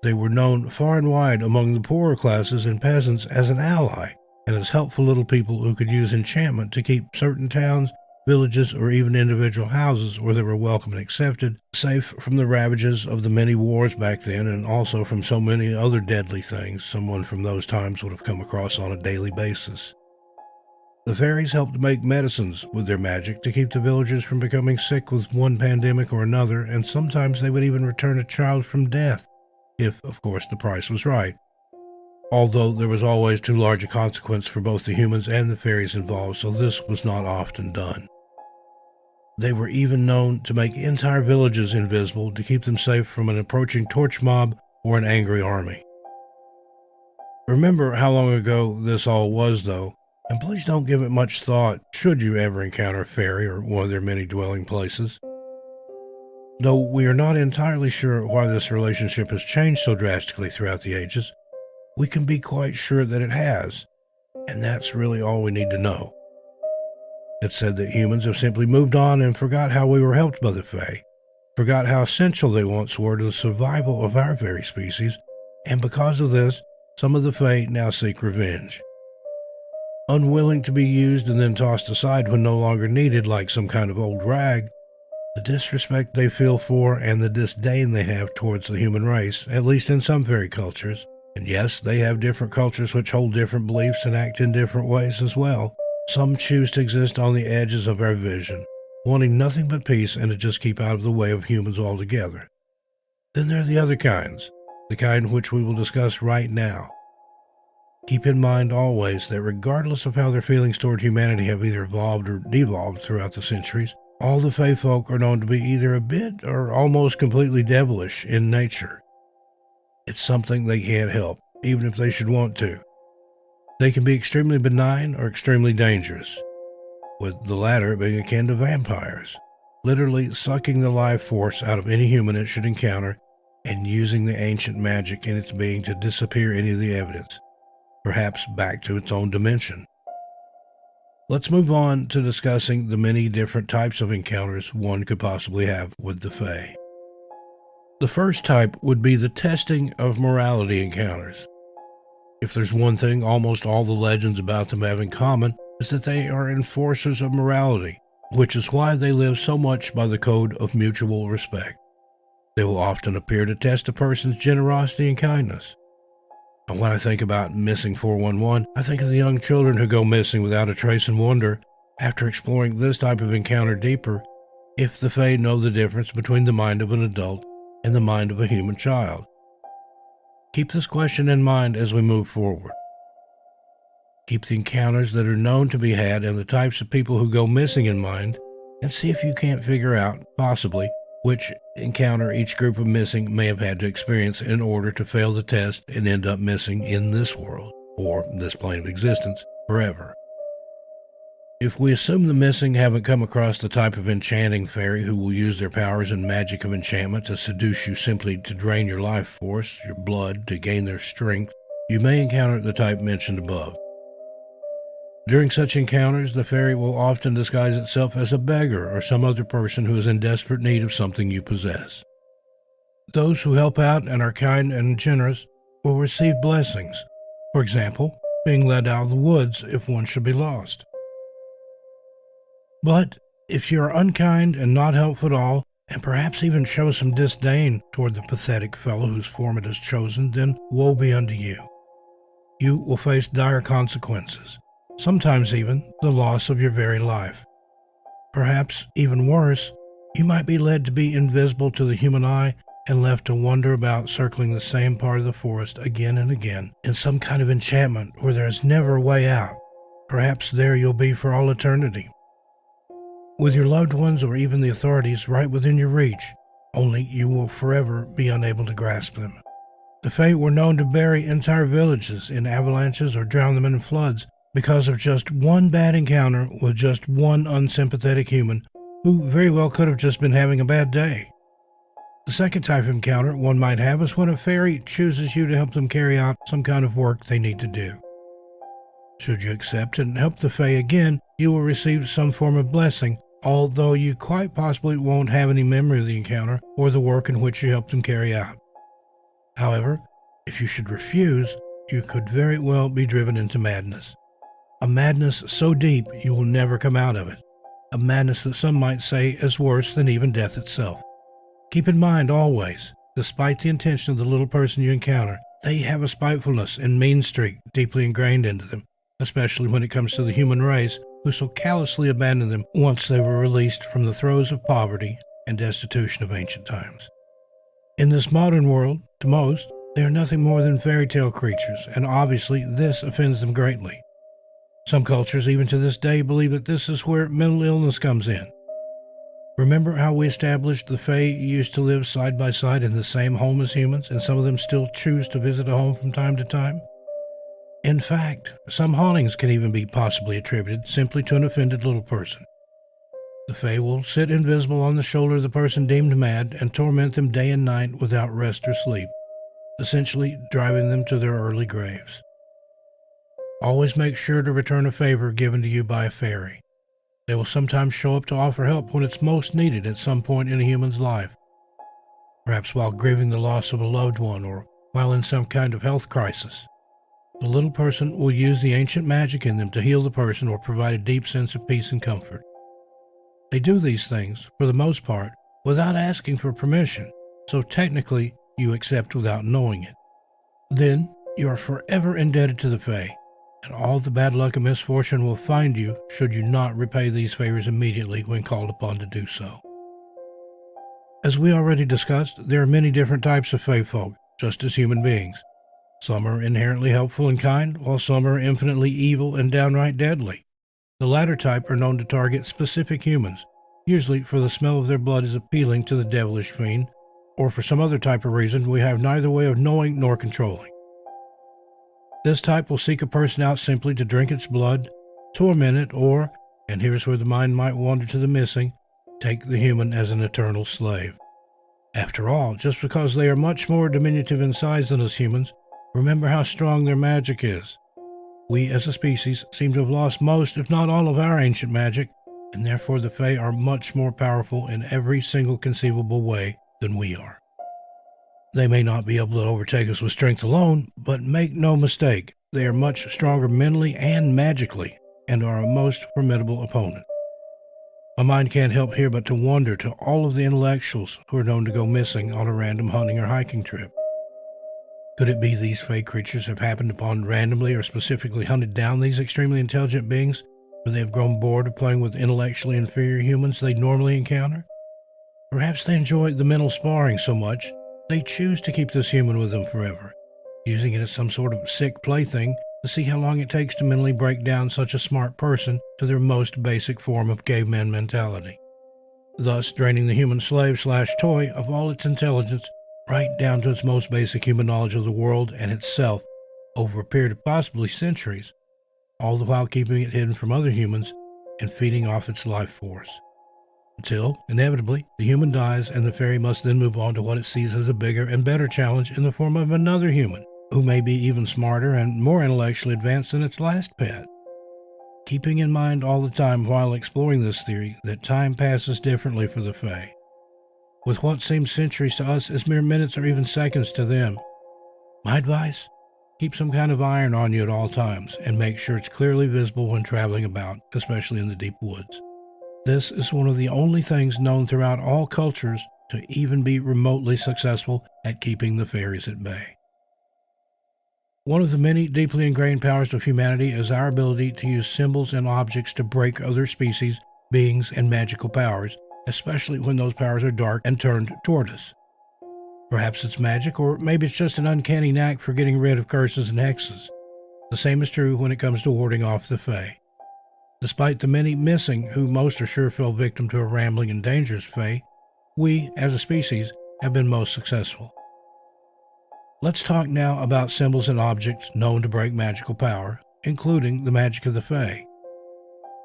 They were known far and wide among the poorer classes and peasants as an ally and as helpful little people who could use enchantment to keep certain towns, villages, or even individual houses where they were welcome and accepted, safe from the ravages of the many wars back then and also from so many other deadly things someone from those times would have come across on a daily basis. The fairies helped make medicines with their magic to keep the villagers from becoming sick with one pandemic or another, and sometimes they would even return a child from death, if, of course, the price was right, although there was always too large a consequence for both the humans and the fairies involved, so this was not often done. They were even known to make entire villages invisible to keep them safe from an approaching torch mob or an angry army. Remember how long ago this all was, though, and please don't give it much thought should you ever encounter a fairy or one of their many dwelling places. Though we are not entirely sure why this relationship has changed so drastically throughout the ages, we can be quite sure that it has, and that's really all we need to know. It's said that humans have simply moved on and forgot how we were helped by the Fae, forgot how essential they once were to the survival of our very species, and because of this, some of the Fae now seek revenge. unwilling to be used and then tossed aside when no longer needed like some kind of old rag. The disrespect they feel for and the disdain they have towards the human race, at least in some fairy cultures. And yes, they have different cultures which hold different beliefs and act in different ways as well. Some choose to exist on the edges of our vision, wanting nothing but peace and to just keep out of the way of humans altogether. Then there are the other kinds, the kind which we will discuss right now. Keep in mind always that regardless of how their feelings toward humanity have either evolved or devolved throughout the centuries, all the Fae folk are known to be either a bit or almost completely devilish in nature. It's something they can't help, even if they should want to. They can be extremely benign or extremely dangerous, with the latter being akin to vampires, literally sucking the life force out of any human it should encounter and using the ancient magic in its being to disappear any of the evidence, perhaps back to its own dimension. Let's move on to discussing the many different types of encounters one could possibly have with the Fae. The first type would be the testing of morality encounters. If there's one thing almost all the legends about them have in common, is that they are enforcers of morality, which is why they live so much by the code of mutual respect. They will often appear to test a person's generosity and kindness. And when I think about Missing 411, I think of the young children who go missing without a trace and wonder, after exploring this type of encounter deeper, if the Fae know the difference between the mind of an adult and the mind of a human child. Keep this question in mind as we move forward. Keep the encounters that are known to be had and the types of people who go missing in mind, and see if you can't figure out, possibly, which encounter each group of missing may have had to experience in order to fail the test and end up missing in this world, or this plane of existence, forever. If we assume the missing haven't come across the type of enchanting fairy who will use their powers and magic of enchantment to seduce you simply to drain your life force, your blood, to gain their strength, you may encounter the type mentioned above. During such encounters, the fairy will often disguise itself as a beggar or some other person who is in desperate need of something you possess. Those who help out and are kind and generous will receive blessings, for example, being led out of the woods if one should be lost. But if you are unkind and not helpful at all, and perhaps even show some disdain toward the pathetic fellow whose form it has chosen, then woe be unto you. You will face dire consequences. Sometimes even the loss of your very life. Perhaps even worse, you might be led to be invisible to the human eye and left to wander about circling the same part of the forest again and again in some kind of enchantment where there is never a way out. Perhaps there you'll be for all eternity, with your loved ones or even the authorities right within your reach, only you will forever be unable to grasp them. The Fae were known to bury entire villages in avalanches or drown them in floods, because of just one bad encounter with just one unsympathetic human who very well could have just been having a bad day. The second type of encounter one might have is when a fairy chooses you to help them carry out some kind of work they need to do. Should you accept and help the Fae again, you will receive some form of blessing, although you quite possibly won't have any memory of the encounter or the work in which you helped them carry out. However, if you should refuse, you could very well be driven into madness. A madness so deep you will never come out of it. A madness that some might say is worse than even death itself. Keep in mind always, despite the intention of the little person you encounter, they have a spitefulness and mean streak deeply ingrained into them, especially when it comes to the human race, who so callously abandoned them once they were released from the throes of poverty and destitution of ancient times. In this modern world, to most, they are nothing more than fairy tale creatures, and obviously this offends them greatly. Some cultures, even to this day, believe that this is where mental illness comes in. Remember how we established the Fae used to live side by side in the same home as humans, and some of them still choose to visit a home from time to time? In fact, some hauntings can even be possibly attributed simply to an offended little person. The Fae will sit invisible on the shoulder of the person deemed mad and torment them day and night without rest or sleep, essentially driving them to their early graves. Always make sure to return a favor given to you by a fairy. They will sometimes show up to offer help when it's most needed at some point in a human's life, perhaps while grieving the loss of a loved one or while in some kind of health crisis. The little person will use the ancient magic in them to heal the person or provide a deep sense of peace and comfort. They do these things, for the most part, without asking for permission, so technically you accept without knowing it. Then you are forever indebted to the Fae, and all the bad luck and misfortune will find you should you not repay these favors immediately when called upon to do so. As we already discussed, there are many different types of Fae folk, just as human beings. Some are inherently helpful and kind, while some are infinitely evil and downright deadly. The latter type are known to target specific humans, usually for the smell of their blood is appealing to the devilish fiend, or for some other type of reason we have neither way of knowing nor controlling. This type will seek a person out simply to drink its blood, torment it, or, and here's where the mind might wander to the missing, take the human as an eternal slave. After all, just because they are much more diminutive in size than us humans, remember how strong their magic is. We as a species seem to have lost most, if not all, of our ancient magic, and therefore the Fae are much more powerful in every single conceivable way than we are. They may not be able to overtake us with strength alone, but make no mistake, they are much stronger mentally and magically, and are a most formidable opponent. My mind can't help here but to wonder to all of the intellectuals who are known to go missing on a random hunting or hiking trip. Could it be these Fae creatures have happened upon randomly or specifically hunted down these extremely intelligent beings, or they have grown bored of playing with intellectually inferior humans they normally encounter? Perhaps they enjoy the mental sparring so much, they choose to keep this human with them forever, using it as some sort of sick plaything to see how long it takes to mentally break down such a smart person to their most basic form of caveman mentality, thus draining the human slave/toy of all its intelligence right down to its most basic human knowledge of the world and itself over a period of possibly centuries, all the while keeping it hidden from other humans and feeding off its life force. Until, inevitably, the human dies and the fairy must then move on to what it sees as a bigger and better challenge in the form of another human, who may be even smarter and more intellectually advanced than its last pet. Keeping in mind all the time while exploring this theory that time passes differently for the Fae. With what seems centuries to us as mere minutes or even seconds to them. My advice? Keep some kind of iron on you at all times and make sure it's clearly visible when traveling about, especially in the deep woods. This is one of the only things known throughout all cultures to even be remotely successful at keeping the fairies at bay. One of the many deeply ingrained powers of humanity is our ability to use symbols and objects to break other species, beings, and magical powers, especially when those powers are dark and turned toward us. Perhaps it's magic, or maybe it's just an uncanny knack for getting rid of curses and hexes. The same is true when it comes to warding off the Fae. Despite the many missing, who most are sure fell victim to a rambling and dangerous Fae, we, as a species, have been most successful. Let's talk now about symbols and objects known to break magical power, including the magic of the Fae.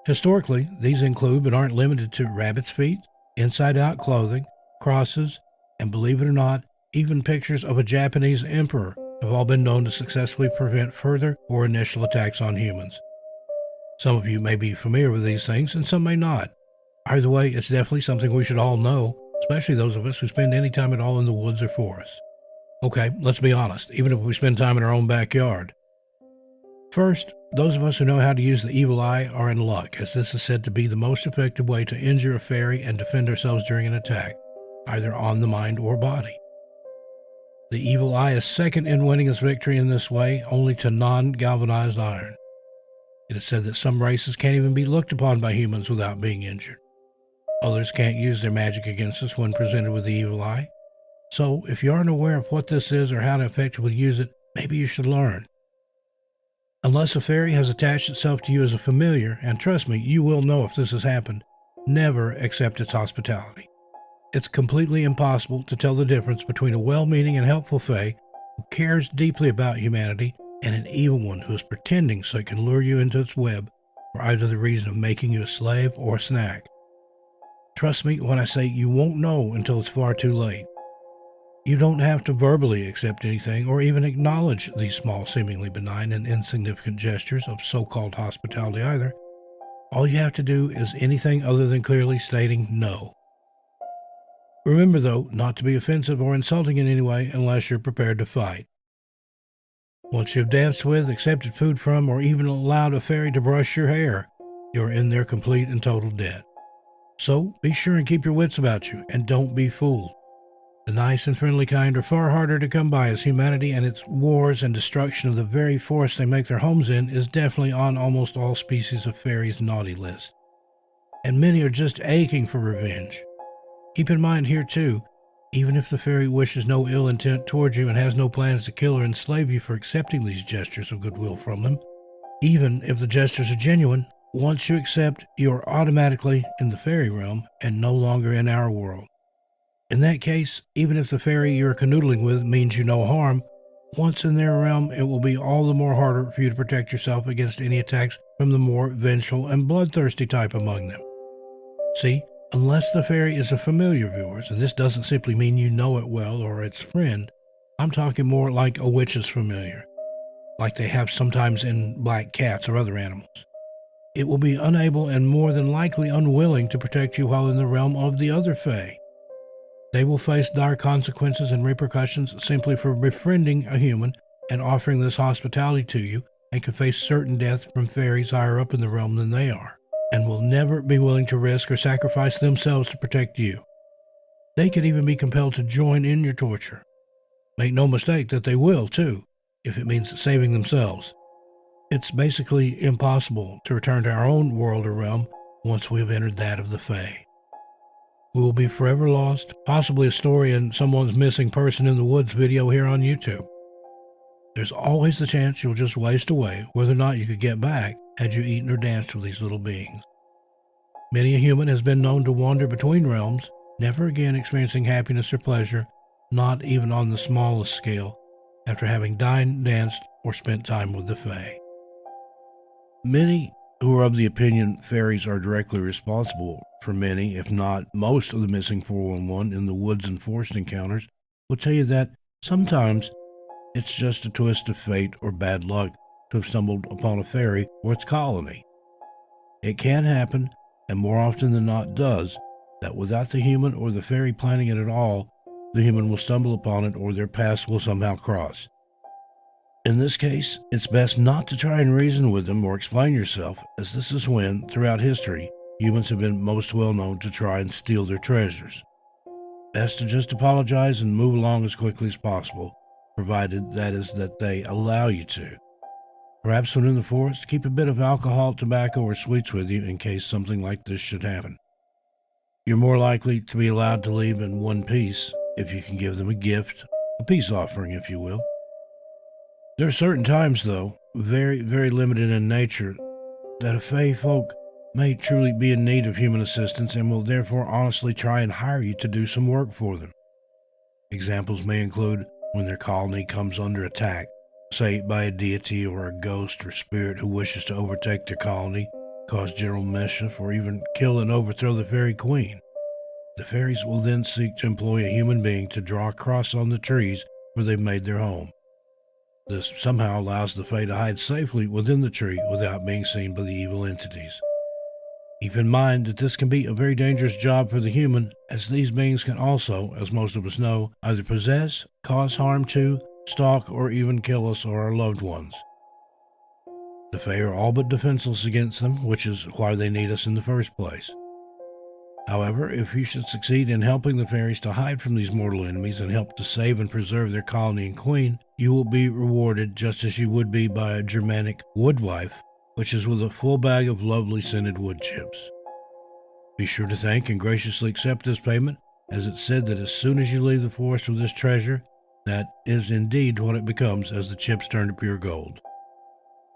Historically, these include but aren't limited to rabbit's feet, inside-out clothing, crosses, and believe it or not, even pictures of a Japanese emperor have all been known to successfully prevent further or initial attacks on humans. Some of you may be familiar with these things, and some may not. Either way, it's definitely something we should all know, especially those of us who spend any time at all in the woods or forests. Okay, let's be honest, even if we spend time in our own backyard. First, those of us who know how to use the evil eye are in luck, as this is said to be the most effective way to injure a fairy and defend ourselves during an attack, either on the mind or body. The evil eye is second in winning its victory in this way, only to non-galvanized iron. It is said that some races can't even be looked upon by humans without being injured. Others can't use their magic against us when presented with the evil eye. So, if you aren't aware of what this is or how to effectively use it, maybe you should learn. Unless a fairy has attached itself to you as a familiar, and trust me, you will know if this has happened, never accept its hospitality. It's completely impossible to tell the difference between a well-meaning and helpful fae who cares deeply about humanity and an evil one who is pretending so it can lure you into its web for either the reason of making you a slave or a snack. Trust me when I say you won't know until it's far too late. You don't have to verbally accept anything or even acknowledge these small, seemingly benign and insignificant gestures of so-called hospitality either. All you have to do is anything other than clearly stating no. Remember, though, not to be offensive or insulting in any way unless you're prepared to fight. Once you have danced with, accepted food from, or even allowed a fairy to brush your hair, you are in their complete and total debt. So be sure and keep your wits about you, and don't be fooled. The nice and friendly kind are far harder to come by, as humanity and its wars and destruction of the very forest they make their homes in is definitely on almost all species of fairies' naughty list. And many are just aching for revenge. Keep in mind here too, even if the fairy wishes no ill intent towards you and has no plans to kill or enslave you for accepting these gestures of goodwill from them, even if the gestures are genuine, once you accept, you are automatically in the fairy realm and no longer in our world. In that case, even if the fairy you're canoodling with means you no harm, once in their realm, it will be all the more harder for you to protect yourself against any attacks from the more vengeful and bloodthirsty type among them. See, unless the fairy is a familiar of yours, and this doesn't simply mean you know it well or its friend, I'm talking more like a witch's familiar, like they have sometimes in black cats or other animals. It will be unable and more than likely unwilling to protect you while in the realm of the other fae. They will face dire consequences and repercussions simply for befriending a human and offering this hospitality to you, and can face certain death from fairies higher up in the realm than they are, and will never be willing to risk or sacrifice themselves to protect you. They could even be compelled to join in your torture. Make no mistake that they will, too, if it means saving themselves. It's basically impossible to return to our own world or realm once we have entered that of the Fae. We will be forever lost, possibly a story in someone's missing person in the woods video here on YouTube. There's always the chance you'll just waste away, whether or not you could get back had you eaten or danced with these little beings. Many a human has been known to wander between realms, never again experiencing happiness or pleasure, not even on the smallest scale, after having dined, danced, or spent time with the Fae. Many who are of the opinion fairies are directly responsible for many, if not most, of the missing 411 in the woods and forest encounters will tell you that sometimes it's just a twist of fate or bad luck to have stumbled upon a fairy or its colony. It can happen, and more often than not does, that without the human or the fairy planning it at all, the human will stumble upon it or their paths will somehow cross. In this case, it's best not to try and reason with them or explain yourself, as this is when, throughout history, humans have been most well known to try and steal their treasures. Best to just apologize and move along as quickly as possible, provided that is that they allow you to. Perhaps when in the forest, keep a bit of alcohol, tobacco, or sweets with you in case something like this should happen. You're more likely to be allowed to leave in one piece if you can give them a gift, a peace offering, if you will. There are certain times, though, very, very limited in nature, that a Fae folk may truly be in need of human assistance and will therefore honestly try and hire you to do some work for them. Examples may include when their colony comes under attack, say by a deity or a ghost or spirit who wishes to overtake their colony, cause general mischief, or even kill and overthrow the fairy queen. The fairies will then seek to employ a human being to draw a cross on the trees where they've made their home. This somehow allows the Fae to hide safely within the tree without being seen by the evil entities. Keep in mind that this can be a very dangerous job for the human, as these beings can also, as most of us know, either possess, cause harm to, stalk, or even kill us or our loved ones. The Fae are all but defenseless against them, which is why they need us in the first place. However, if you should succeed in helping the fairies to hide from these mortal enemies and help to save and preserve their colony and queen, you will be rewarded just as you would be by a Germanic woodwife, which is with a full bag of lovely scented wood chips. Be sure to thank and graciously accept this payment, as it's said that as soon as you leave the forest with this treasure, that is indeed what it becomes as the chips turn to pure gold.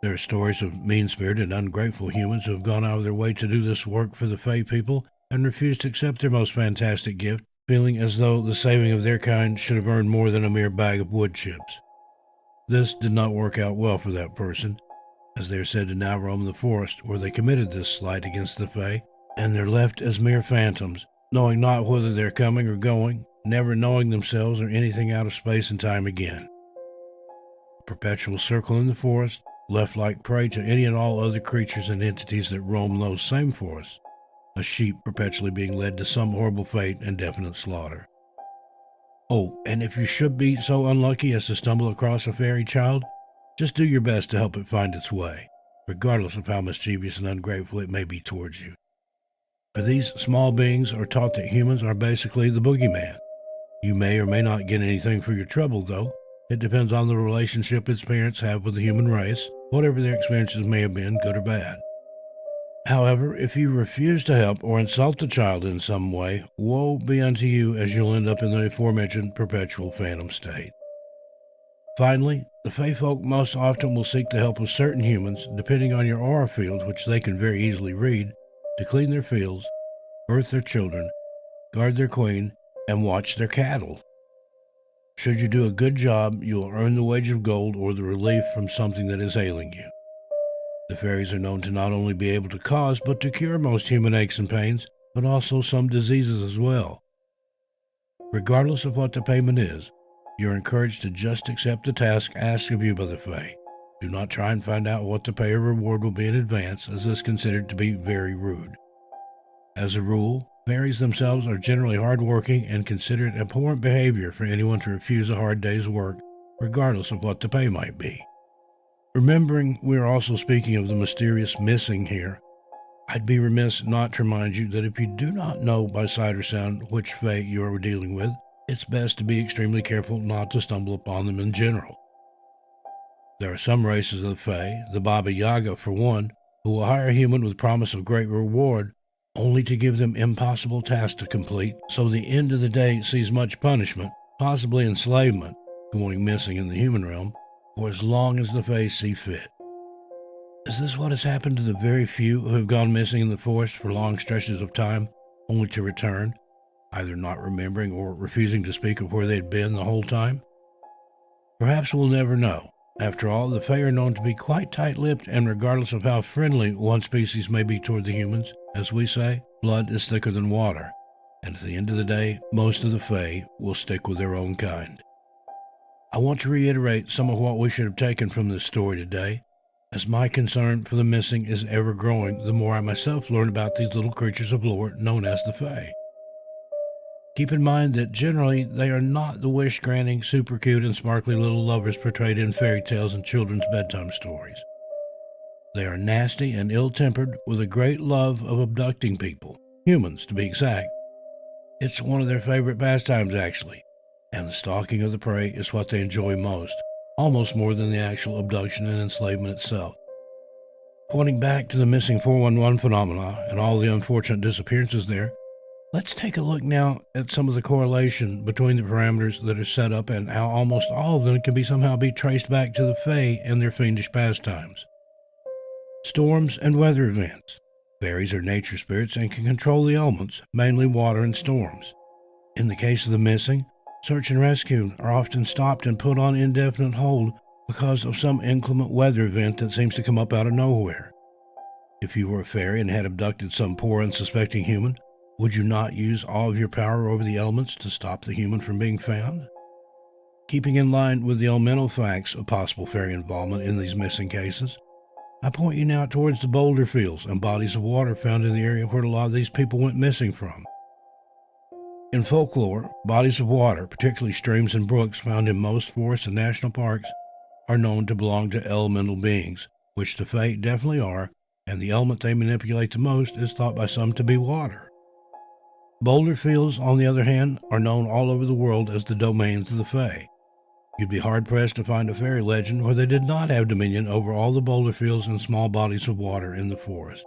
There are stories of mean-spirited, ungrateful humans who have gone out of their way to do this work for the Fae people and refused to accept their most fantastic gift, feeling as though the saving of their kind should have earned more than a mere bag of wood chips. This did not work out well for that person, as they are said to now roam the forest where they committed this slight against the Fae, and they're left as mere phantoms, knowing not whether they're coming or going, never knowing themselves or anything out of space and time again. A perpetual circle in the forest, left like prey to any and all other creatures and entities that roam those same forests, a sheep perpetually being led to some horrible fate and definite slaughter. Oh, and if you should be so unlucky as to stumble across a fairy child, Just do your best to help it find its way, regardless of how mischievous and ungrateful it may be towards you. For these small beings are taught that humans are basically the boogeyman. You may or may not get anything for your trouble, though. It depends on the relationship its parents have with the human race, whatever their experiences may have been, good or bad. However, if you refuse to help or insult the child in some way, woe be unto you, as you'll end up in the aforementioned perpetual phantom state. Finally, the Fae folk most often will seek the help of certain humans, depending on your aura field, which they can very easily read, to clean their fields, birth their children, guard their queen, and watch their cattle. Should you do a good job, you will earn the wage of gold or the relief from something that is ailing you. The fairies are known to not only be able to cause, but to cure most human aches and pains, but also some diseases as well. Regardless of what the payment is, you're encouraged to just accept the task asked of you by the Fae. Do not try and find out what the pay or reward will be in advance, as this is considered to be very rude. As a rule, fairies themselves are generally hardworking and consider it abhorrent behavior for anyone to refuse a hard day's work, regardless of what the pay might be. Remembering we are also speaking of the mysterious missing here, I'd be remiss not to remind you that if you do not know by sight or sound which Fae you are dealing with, it's best to be extremely careful not to stumble upon them in general. There are some races of the Fae, the Baba Yaga for one, who will hire a human with promise of great reward, only to give them impossible tasks to complete, so the end of the day sees much punishment, possibly enslavement, going missing in the human realm, for as long as the Fae see fit. Is this what has happened to the very few who have gone missing in the forest for long stretches of time, only to return, either not remembering or refusing to speak of where they'd been the whole time? Perhaps we'll never know. After all, the Fae are known to be quite tight-lipped, and regardless of how friendly one species may be toward the humans, as we say, blood is thicker than water, and at the end of the day, most of the Fae will stick with their own kind. I want to reiterate some of what we should have taken from this story today, as my concern for the missing is ever growing the more I myself learn about these little creatures of lore known as the Fae. Keep in mind that generally they are not the wish-granting, super cute and sparkly little lovers portrayed in fairy tales and children's bedtime stories. They are nasty and ill-tempered with a great love of abducting people, humans to be exact. It's one of their favorite pastimes actually, and the stalking of the prey is what they enjoy most, almost more than the actual abduction and enslavement itself. Pointing back to the missing 411 phenomena and all the unfortunate disappearances there, let's take a look now at some of the correlation between the parameters that are set up and how almost all of them can somehow be traced back to the Fae and their fiendish pastimes. Storms and weather events. Fairies are nature spirits and can control the elements, mainly water and storms. In the case of the missing, search and rescue are often stopped and put on indefinite hold because of some inclement weather event that seems to come up out of nowhere. If you were a fairy and had abducted some poor unsuspecting human, would you not use all of your power over the elements to stop the human from being found? Keeping in line with the elemental facts of possible fairy involvement in these missing cases, I point you now towards the boulder fields and bodies of water found in the area where a lot of these people went missing from. In folklore, bodies of water, particularly streams and brooks found in most forests and national parks, are known to belong to elemental beings, which the Fae definitely are, and the element they manipulate the most is thought by some to be water. Boulder fields, on the other hand, are known all over the world as the domains of the Fae. You'd be hard-pressed to find a fairy legend where they did not have dominion over all the boulder fields and small bodies of water in the forest.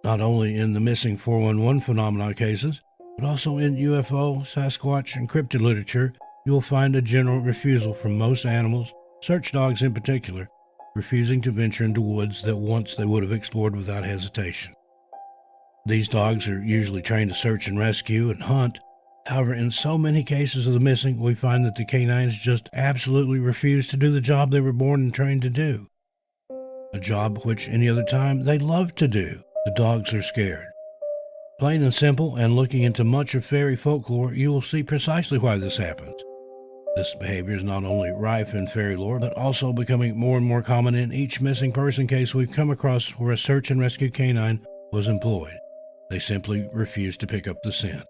Not only in the missing 411 phenomena cases, but also in UFO, Sasquatch, and cryptid literature, you will find a general refusal from most animals, search dogs in particular, refusing to venture into woods that once they would have explored without hesitation. These dogs are usually trained to search and rescue and hunt. However, in so many cases of the missing, we find that the canines just absolutely refuse to do the job they were born and trained to do. A job which any other time they love to do. The dogs are scared. Plain and simple, and looking into much of fairy folklore, you will see precisely why this happens. This behavior is not only rife in fairy lore, but also becoming more and more common in each missing person case we've come across where a search and rescue canine was employed. They simply refuse to pick up the scent.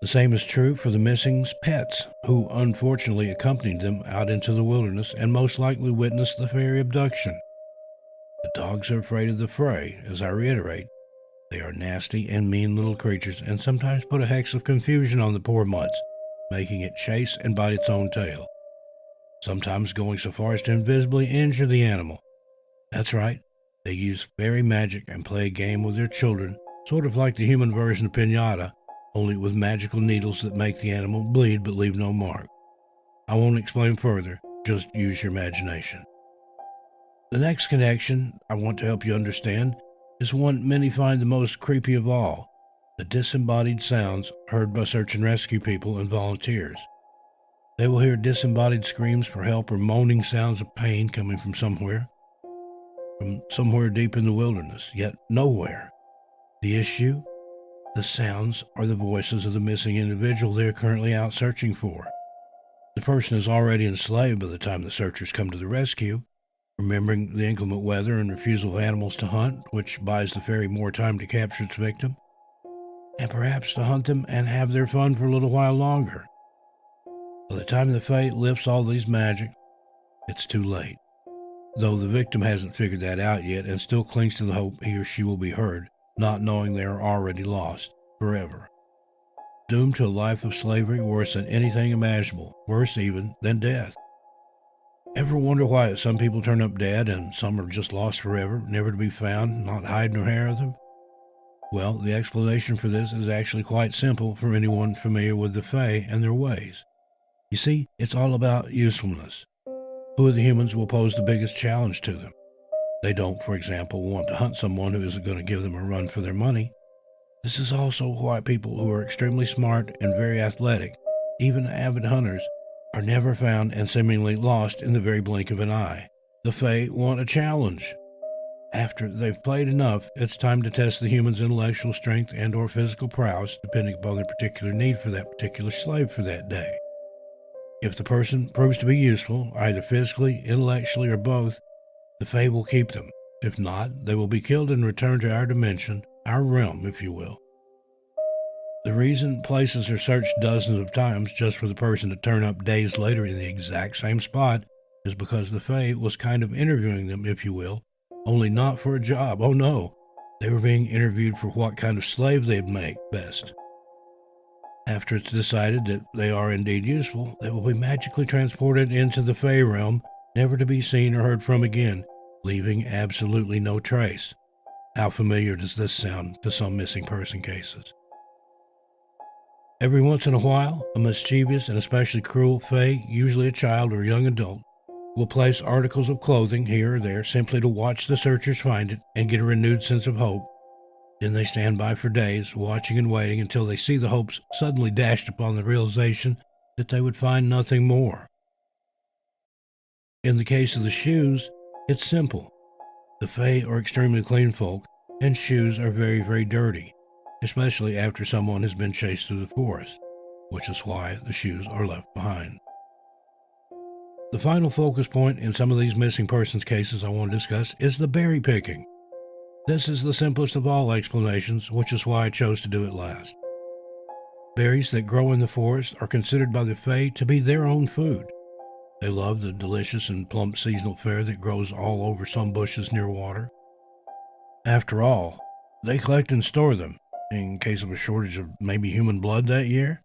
The same is true for the missing's pets, who unfortunately accompanied them out into the wilderness and most likely witnessed the fairy abduction. The dogs are afraid of the fray, as I reiterate. They are nasty and mean little creatures and sometimes put a hex of confusion on the poor mutts, making it chase and bite its own tail, sometimes going so far as to invisibly injure the animal. That's right, they use fairy magic and play a game with their children, sort of like the human version of piñata, only with magical needles that make the animal bleed but leave no mark. I won't explain further, just use your imagination. The next connection I want to help you understand is one many find the most creepy of all: the disembodied sounds heard by search and rescue people and volunteers. They will hear disembodied screams for help or moaning sounds of pain coming from somewhere deep in the wilderness, yet nowhere. The issue? The sounds are the voices of the missing individual they are currently out searching for. The person is already enslaved by the time the searchers come to the rescue, remembering the inclement weather and refusal of animals to hunt, which buys the fairy more time to capture its victim, and perhaps to hunt them and have their fun for a little while longer. By the time the fae lifts all these magic, it's too late. Though the victim hasn't figured that out yet and still clings to the hope he or she will be heard, not knowing they are already lost forever. Doomed to a life of slavery worse than anything imaginable, worse even than death. Ever wonder why some people turn up dead and some are just lost forever, never to be found, not hide nor hair of them? Well, the explanation for this is actually quite simple for anyone familiar with the Fae and their ways. You see, it's all about usefulness. Who of the humans will pose the biggest challenge to them? They don't, for example, want to hunt someone who isn't going to give them a run for their money. This is also why people who are extremely smart and very athletic, even avid hunters, are never found and seemingly lost in the very blink of an eye. The Fae want a challenge. After they've played enough, it's time to test the human's intellectual strength and or physical prowess, depending upon their particular need for that particular slave for that day. If the person proves to be useful, either physically, intellectually, or both, the Fae will keep them. If not, they will be killed and returned to our dimension, our realm, if you will. The reason places are searched dozens of times just for the person to turn up days later in the exact same spot is because the Fae was kind of interviewing them, if you will, only not for a job. Oh no, they were being interviewed for what kind of slave they'd make best. After it's decided that they are indeed useful, they will be magically transported into the Fae realm, never to be seen or heard from again, leaving absolutely no trace. How familiar does this sound to some missing person cases? Every once in a while, a mischievous and especially cruel Fae, usually a child or young adult, will place articles of clothing here or there simply to watch the searchers find it and get a renewed sense of hope. Then they stand by for days, watching and waiting until they see the hopes suddenly dashed upon the realization that they would find nothing more. In the case of the shoes, it's simple. The Fae are extremely clean folk, and shoes are very, very dirty, especially after someone has been chased through the forest, which is why the shoes are left behind. The final focus point in some of these missing persons cases I want to discuss is the berry picking. This is the simplest of all explanations, which is why I chose to do it last. Berries that grow in the forest are considered by the Fae to be their own food. They love the delicious and plump seasonal fare that grows all over some bushes near water. After all, they collect and store them, in case of a shortage of maybe human blood that year,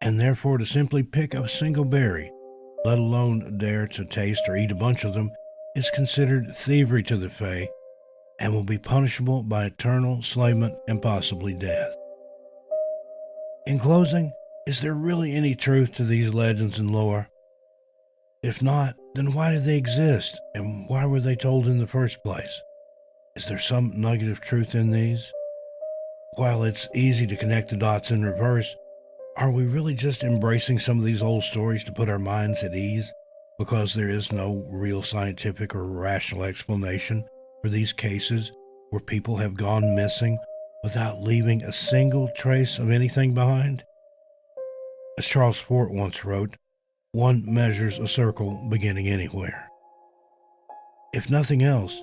and therefore to simply pick a single berry, let alone dare to taste or eat a bunch of them, is considered thievery to the Fae, and will be punishable by eternal enslavement and possibly death. In closing, is there really any truth to these legends and lore? If not, then why do they exist, and why were they told in the first place? Is there some nugget of truth in these? While it's easy to connect the dots in reverse, are we really just embracing some of these old stories to put our minds at ease because there is no real scientific or rational explanation for these cases where people have gone missing without leaving a single trace of anything behind? As Charles Fort once wrote, one measures a circle beginning anywhere. If nothing else,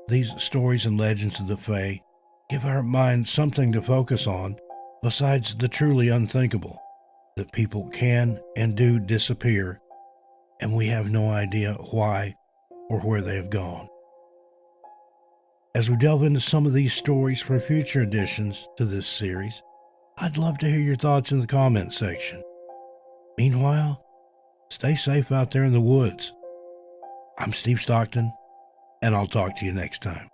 these stories and legends of the Fae give our minds something to focus on besides the truly unthinkable, that people can and do disappear, and we have no idea why or where they have gone. As we delve into some of these stories for future additions to this series, I'd love to hear your thoughts in the comment section. Meanwhile, stay safe out there in the woods. I'm Steve Stockton, and I'll talk to you next time.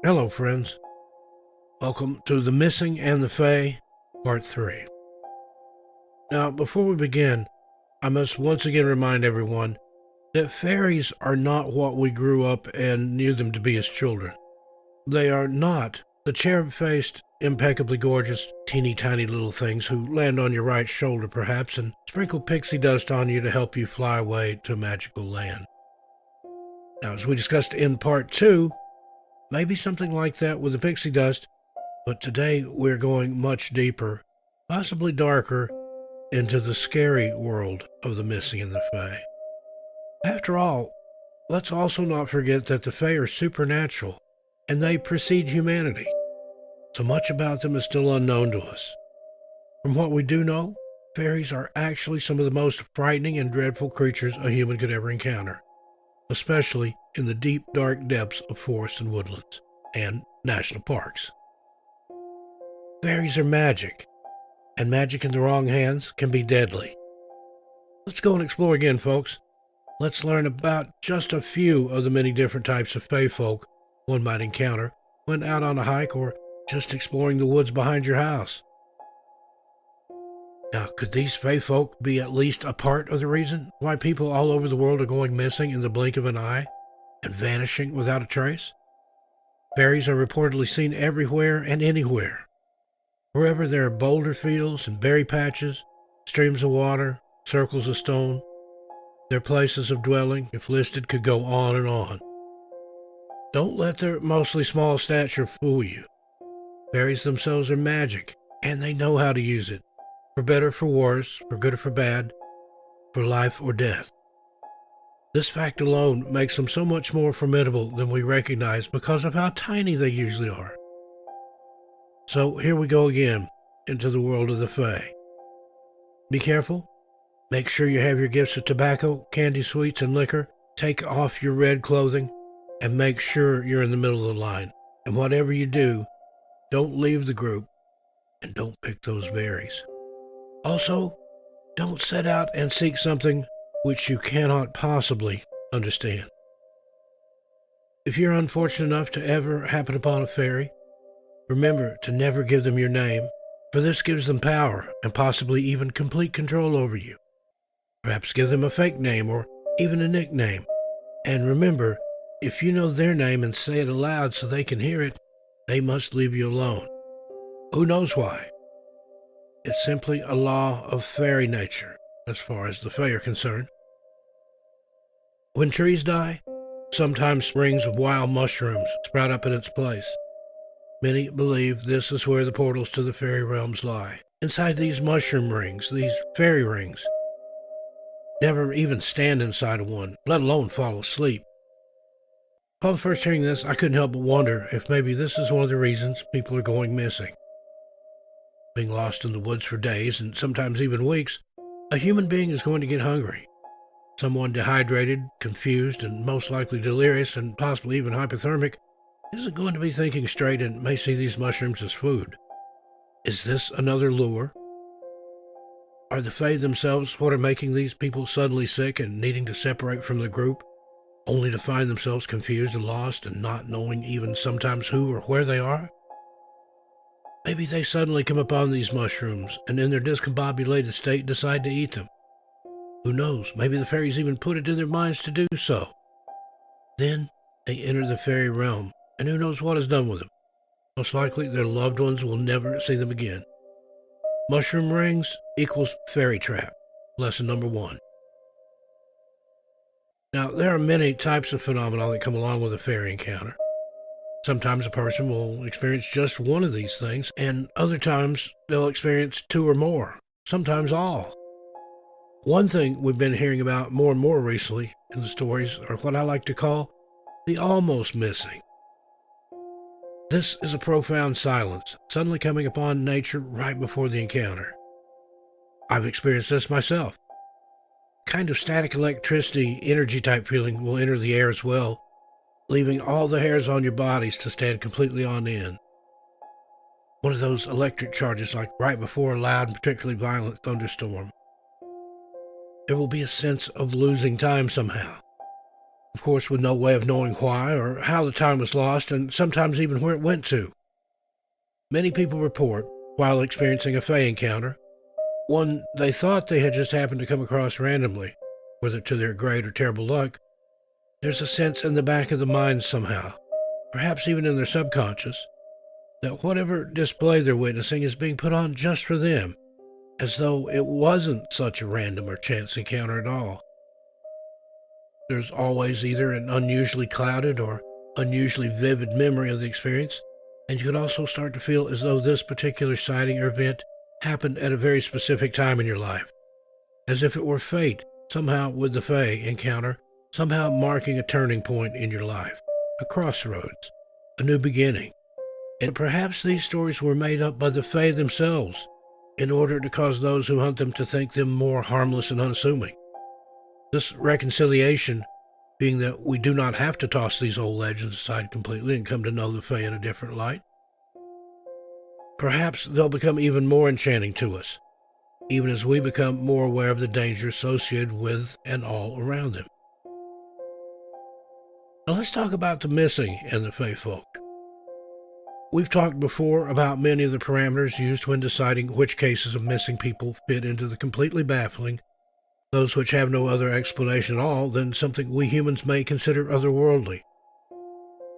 Hello, friends. Welcome to The Missing and the Fae, Part 3. Now, before we begin, I must once again remind everyone that fairies are not what we grew up and knew them to be as children. They are not the cherub-faced, impeccably gorgeous, teeny tiny little things who land on your right shoulder perhaps and sprinkle pixie dust on you to help you fly away to a magical land. Now, as we discussed in Part 2, maybe something like that with the pixie dust, but today we're going much deeper, possibly darker, into the scary world of the missing and the fae. After all, let's also not forget that the fae are supernatural, and they precede humanity. So much about them is still unknown to us. From what we do know, fairies are actually some of the most frightening and dreadful creatures a human could ever encounter, especially in the deep, dark depths of forests and woodlands, and national parks. Fairies are magic, and magic in the wrong hands can be deadly. Let's go and explore again, folks. Let's learn about just a few of the many different types of fae folk one might encounter when out on a hike or just exploring the woods behind your house. Now, could these fae folk be at least a part of the reason why people all over the world are going missing in the blink of an eye and vanishing without a trace? Fairies are reportedly seen everywhere and anywhere. Wherever there are boulder fields and berry patches, streams of water, circles of stone, their places of dwelling, if listed, could go on and on. Don't let their mostly small stature fool you. Fairies themselves are magic, and they know how to use it, for better or for worse, for good or for bad, for life or death. This fact alone makes them so much more formidable than we recognize because of how tiny they usually are. So here we go again, into the world of the fae. Be careful. Make sure you have your gifts of tobacco, candy sweets, and liquor. Take off your red clothing, and make sure you're in the middle of the line. And whatever you do, don't leave the group, and don't pick those berries. Also, don't set out and seek something which you cannot possibly understand. If you're unfortunate enough to ever happen upon a fairy, remember to never give them your name, for this gives them power and possibly even complete control over you. Perhaps give them a fake name or even a nickname. And remember, if you know their name and say it aloud so they can hear it, they must leave you alone. Who knows why? It's simply a law of fairy nature, as far as the fae are concerned. When trees die, sometimes springs of wild mushrooms sprout up in its place. Many believe this is where the portals to the fairy realms lie. Inside these mushroom rings, these fairy rings. Never even stand inside of one, let alone fall asleep. Upon first hearing this, I couldn't help but wonder if maybe this is one of the reasons people are going missing. Being lost in the woods for days, and sometimes even weeks, a human being is going to get hungry. Someone dehydrated, confused, and most likely delirious, and possibly even hypothermic, isn't going to be thinking straight and may see these mushrooms as food. Is this another lure? Are the fae themselves what are making these people suddenly sick and needing to separate from the group, only to find themselves confused and lost and not knowing even sometimes who or where they are? Maybe they suddenly come upon these mushrooms and in their discombobulated state decide to eat them. Who knows, maybe the fairies even put it in their minds to do so. Then they enter the fairy realm, and who knows what is done with them. Most likely their loved ones will never see them again. Mushroom rings equals fairy trap. Lesson number 1. Now, there are many types of phenomena that come along with a fairy encounter. Sometimes a person will experience just one of these things, and other times they'll experience two or more, sometimes all. One thing we've been hearing about more and more recently in the stories are what I like to call the almost missing. This is a profound silence, suddenly coming upon nature right before the encounter. I've experienced this myself. Kind of static electricity, energy type feeling will enter the air as well, leaving all the hairs on your bodies to stand completely on end. One of those electric charges like right before a loud and particularly violent thunderstorm. There will be a sense of losing time somehow. Of course, with no way of knowing why or how the time was lost, and sometimes even where it went to. Many people report, while experiencing a Fae encounter, one they thought they had just happened to come across randomly, whether to their great or terrible luck. There's a sense in the back of the mind somehow, perhaps even in their subconscious, that whatever display they're witnessing is being put on just for them, as though it wasn't such a random or chance encounter at all. There's always either an unusually clouded or unusually vivid memory of the experience, and you could also start to feel as though this particular sighting or event happened at a very specific time in your life, as if it were fate, somehow with the Fae encounter, somehow marking a turning point in your life, a crossroads, a new beginning. And perhaps these stories were made up by the Fae themselves, in order to cause those who hunt them to think them more harmless and unassuming. This reconciliation being that we do not have to toss these old legends aside completely and come to know the Fae in a different light. Perhaps they'll become even more enchanting to us, even as we become more aware of the danger associated with and all around them. Now let's talk about the missing and the Fae folk. We've talked before about many of the parameters used when deciding which cases of missing people fit into the completely baffling, those which have no other explanation at all than something we humans may consider otherworldly.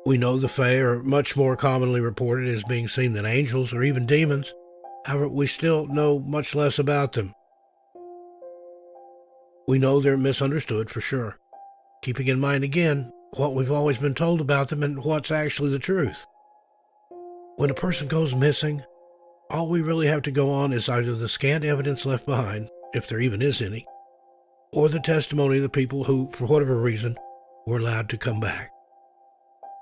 We know the Fae are much more commonly reported as being seen than angels or even demons. However, we still know much less about them. We know they're misunderstood for sure, keeping in mind again what we've always been told about them and what's actually the truth. When a person goes missing, all we really have to go on is either the scant evidence left behind, if there even is any, or the testimony of the people who, for whatever reason, were allowed to come back.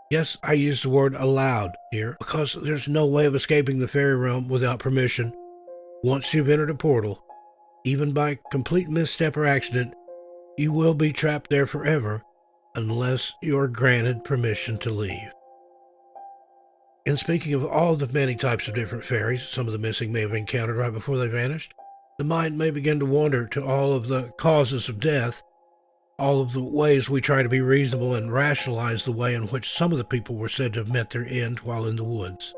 Yes, I use the word allowed here because there's no way of escaping the fairy realm without permission. Once you've entered a portal, even by complete misstep or accident, you will be trapped there forever unless you are granted permission to leave. And speaking of all the many types of different fairies some of the missing may have encountered right before they vanished, the mind may begin to wander to all of the causes of death, all of the ways we try to be reasonable and rationalize the way in which some of the people were said to have met their end while in the woods.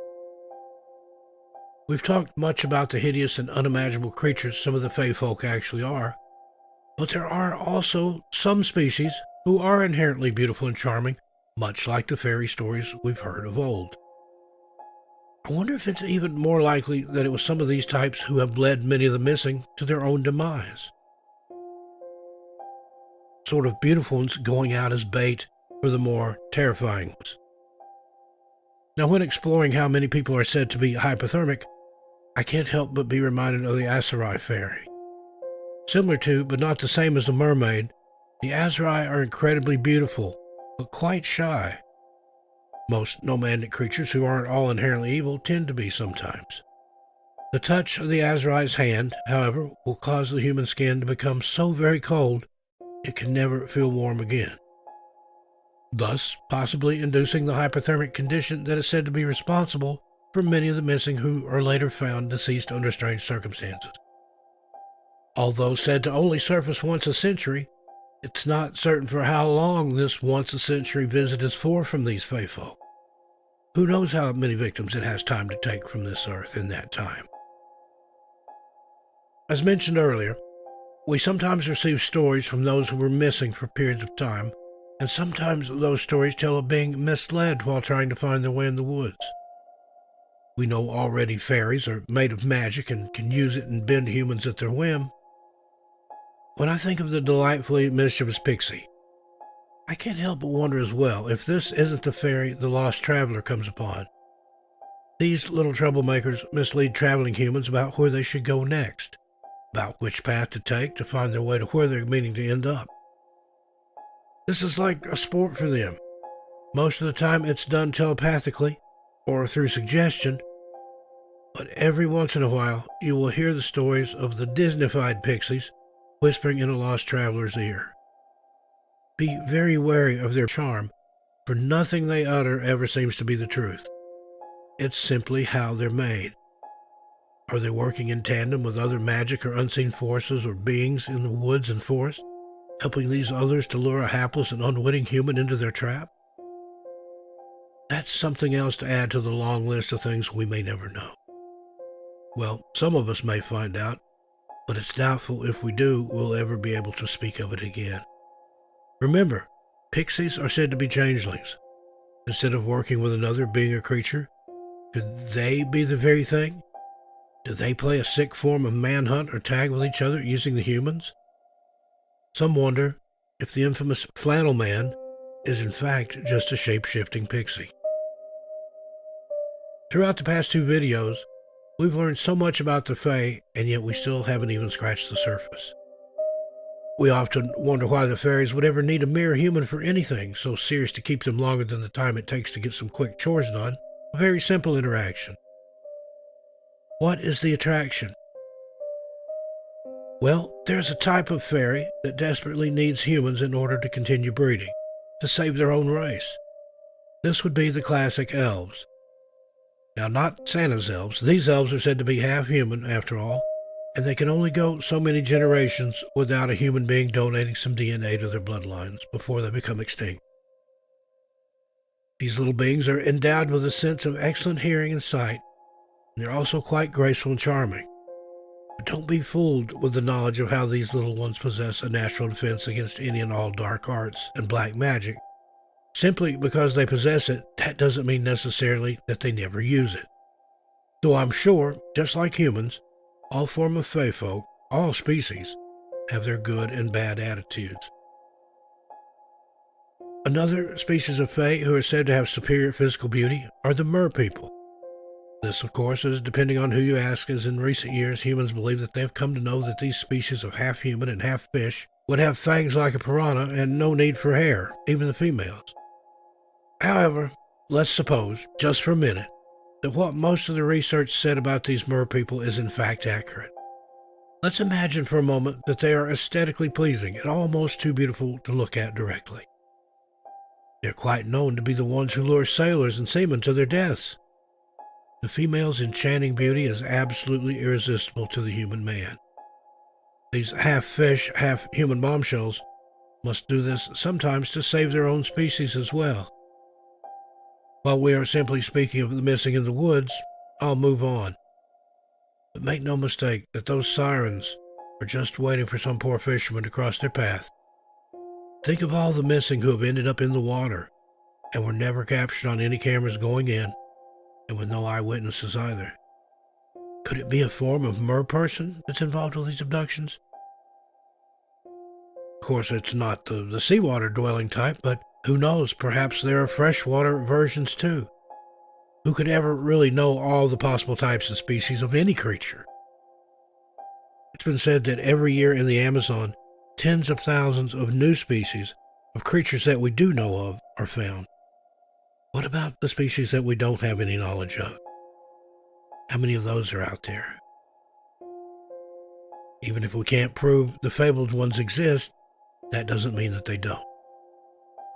We've talked much about the hideous and unimaginable creatures some of the Fae folk actually are, but there are also some species who are inherently beautiful and charming, much like the fairy stories we've heard of old. I wonder if it's even more likely that it was some of these types who have led many of the missing to their own demise. Sort of beautiful ones going out as bait for the more terrifying ones. Now, when exploring how many people are said to be hypothermic, I can't help but be reminded of the Aserai fairy. Similar to, but not the same as the mermaid, the Aserai are incredibly beautiful, but quite shy. Most nomadic creatures who aren't all inherently evil tend to be sometimes. The touch of the Aserai's hand, however, will cause the human skin to become so very cold it can never feel warm again, thus possibly inducing the hypothermic condition that is said to be responsible for many of the missing who are later found deceased under strange circumstances. Although said to only surface once a century, it's not certain for how long this once-a-century visit is for from these Fae folk. Who knows how many victims it has time to take from this earth in that time. As mentioned earlier, we sometimes receive stories from those who were missing for periods of time, and sometimes those stories tell of being misled while trying to find their way in the woods. We know already fairies are made of magic and can use it and bend humans at their whim. When I think of the delightfully mischievous pixie, I can't help but wonder as well if this isn't the ferry the lost traveler comes upon. These little troublemakers mislead traveling humans about where they should go next, about which path to take to find their way to where they're meaning to end up. This is like a sport for them. Most of the time it's done telepathically or through suggestion, but every once in a while you will hear the stories of the Disneyfied pixies whispering in a lost traveler's ear. Be very wary of their charm, for nothing they utter ever seems to be the truth. It's simply how they're made. Are they working in tandem with other magic or unseen forces or beings in the woods and forest, helping these others to lure a hapless and unwitting human into their trap? That's something else to add to the long list of things we may never know. Well, some of us may find out, but it's doubtful if we do, we'll ever be able to speak of it again. Remember, pixies are said to be changelings. Instead of working with another being or creature, could they be the very thing? Do they play a sick form of manhunt or tag with each other using the humans? Some wonder if the infamous flannel man is in fact just a shape-shifting pixie. Throughout the past 2 videos, we've learned so much about the Fae, and yet we still haven't even scratched the surface. We often wonder why the fairies would ever need a mere human for anything so serious to keep them longer than the time it takes to get some quick chores done. A very simple interaction. What is the attraction? Well, there's a type of fairy that desperately needs humans in order to continue breeding, to save their own race. This would be the classic elves. Now, not Santa's elves. These elves are said to be half human, after all, and they can only go so many generations without a human being donating some DNA to their bloodlines before they become extinct. These little beings are endowed with a sense of excellent hearing and sight, and they're also quite graceful and charming. But don't be fooled with the knowledge of how these little ones possess a natural defense against any and all dark arts and black magic. Simply because they possess it, that doesn't mean necessarily that they never use it. Though I'm sure, just like humans, all form of Fae folk, all species, have their good and bad attitudes. Another species of Fae who are said to have superior physical beauty are the mer people. This, of course, is depending on who you ask, as in recent years humans believe that they have come to know that these species of half human and half fish would have fangs like a piranha and no need for hair, even the females. However, let's suppose, just for a minute, that what most of the research said about these mer people is in fact accurate. Let's imagine for a moment that they are aesthetically pleasing and almost too beautiful to look at directly. They're quite known to be the ones who lure sailors and seamen to their deaths. The female's enchanting beauty is absolutely irresistible to the human man. These half-fish, half-human bombshells must do this sometimes to save their own species as well. While we are simply speaking of the missing in the woods, I'll move on. But make no mistake that those sirens are just waiting for some poor fisherman to cross their path. Think of all the missing who have ended up in the water and were never captured on any cameras going in, and with no eyewitnesses either. Could it be a form of mer-person that's involved with these abductions? Of course, it's not the seawater dwelling type, but who knows, perhaps there are freshwater versions too. Who could ever really know all the possible types and species of any creature? It's been said that every year in the Amazon, tens of thousands of new species of creatures that we do know of are found. What about the species that we don't have any knowledge of? How many of those are out there? Even if we can't prove the fabled ones exist, that doesn't mean that they don't.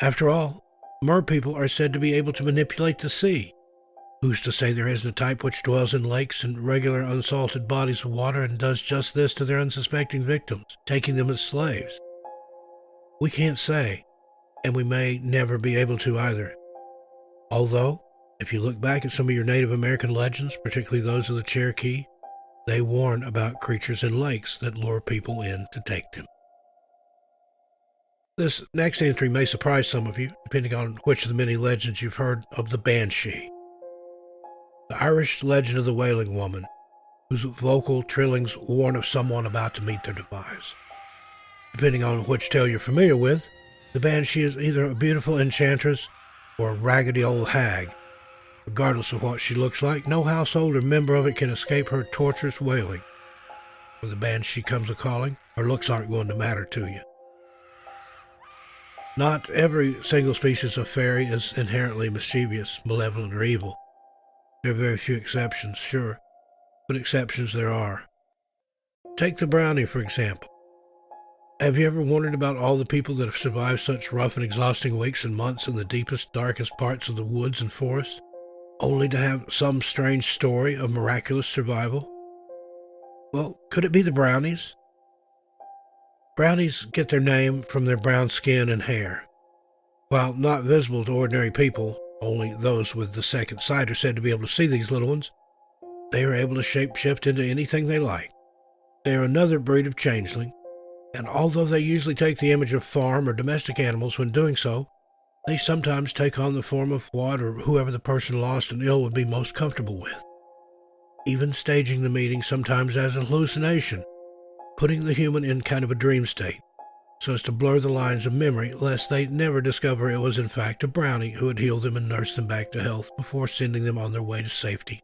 After all, mer people are said to be able to manipulate the sea. Who's to say there isn't a type which dwells in lakes and regular unsalted bodies of water and does just this to their unsuspecting victims, taking them as slaves? We can't say, and we may never be able to either. Although, if you look back at some of your Native American legends, particularly those of the Cherokee, they warn about creatures in lakes that lure people in to take them. This next entry may surprise some of you, depending on which of the many legends you've heard of the Banshee. The Irish legend of the Wailing Woman, whose vocal trillings warn of someone about to meet their demise. Depending on which tale you're familiar with, The banshee is either a beautiful enchantress or a raggedy old hag. Regardless of what she looks like, no household or member of it can escape her torturous wailing. When the banshee comes a-calling, her looks aren't going to matter to you. Not every single species of fairy is inherently mischievous, malevolent, or evil. There are very few exceptions, sure, but exceptions there are. Take the brownie, for example. Have you ever wondered about all the people that have survived such rough and exhausting weeks and months in the deepest, darkest parts of the woods and forests, only to have some strange story of miraculous survival? Well, could it be the brownies? Brownies get their name from their brown skin and hair. While not visible to ordinary people, only those with the second sight are said to be able to see these little ones. They are able to shapeshift into anything they like. They are another breed of changeling, and although they usually take the image of farm or domestic animals when doing so, they sometimes take on the form of what or whoever the person lost and ill would be most comfortable with. Even staging the meeting sometimes as an hallucination, putting the human in kind of a dream state, so as to blur the lines of memory, lest they never discover it was in fact a brownie who had healed them and nursed them back to health before sending them on their way to safety.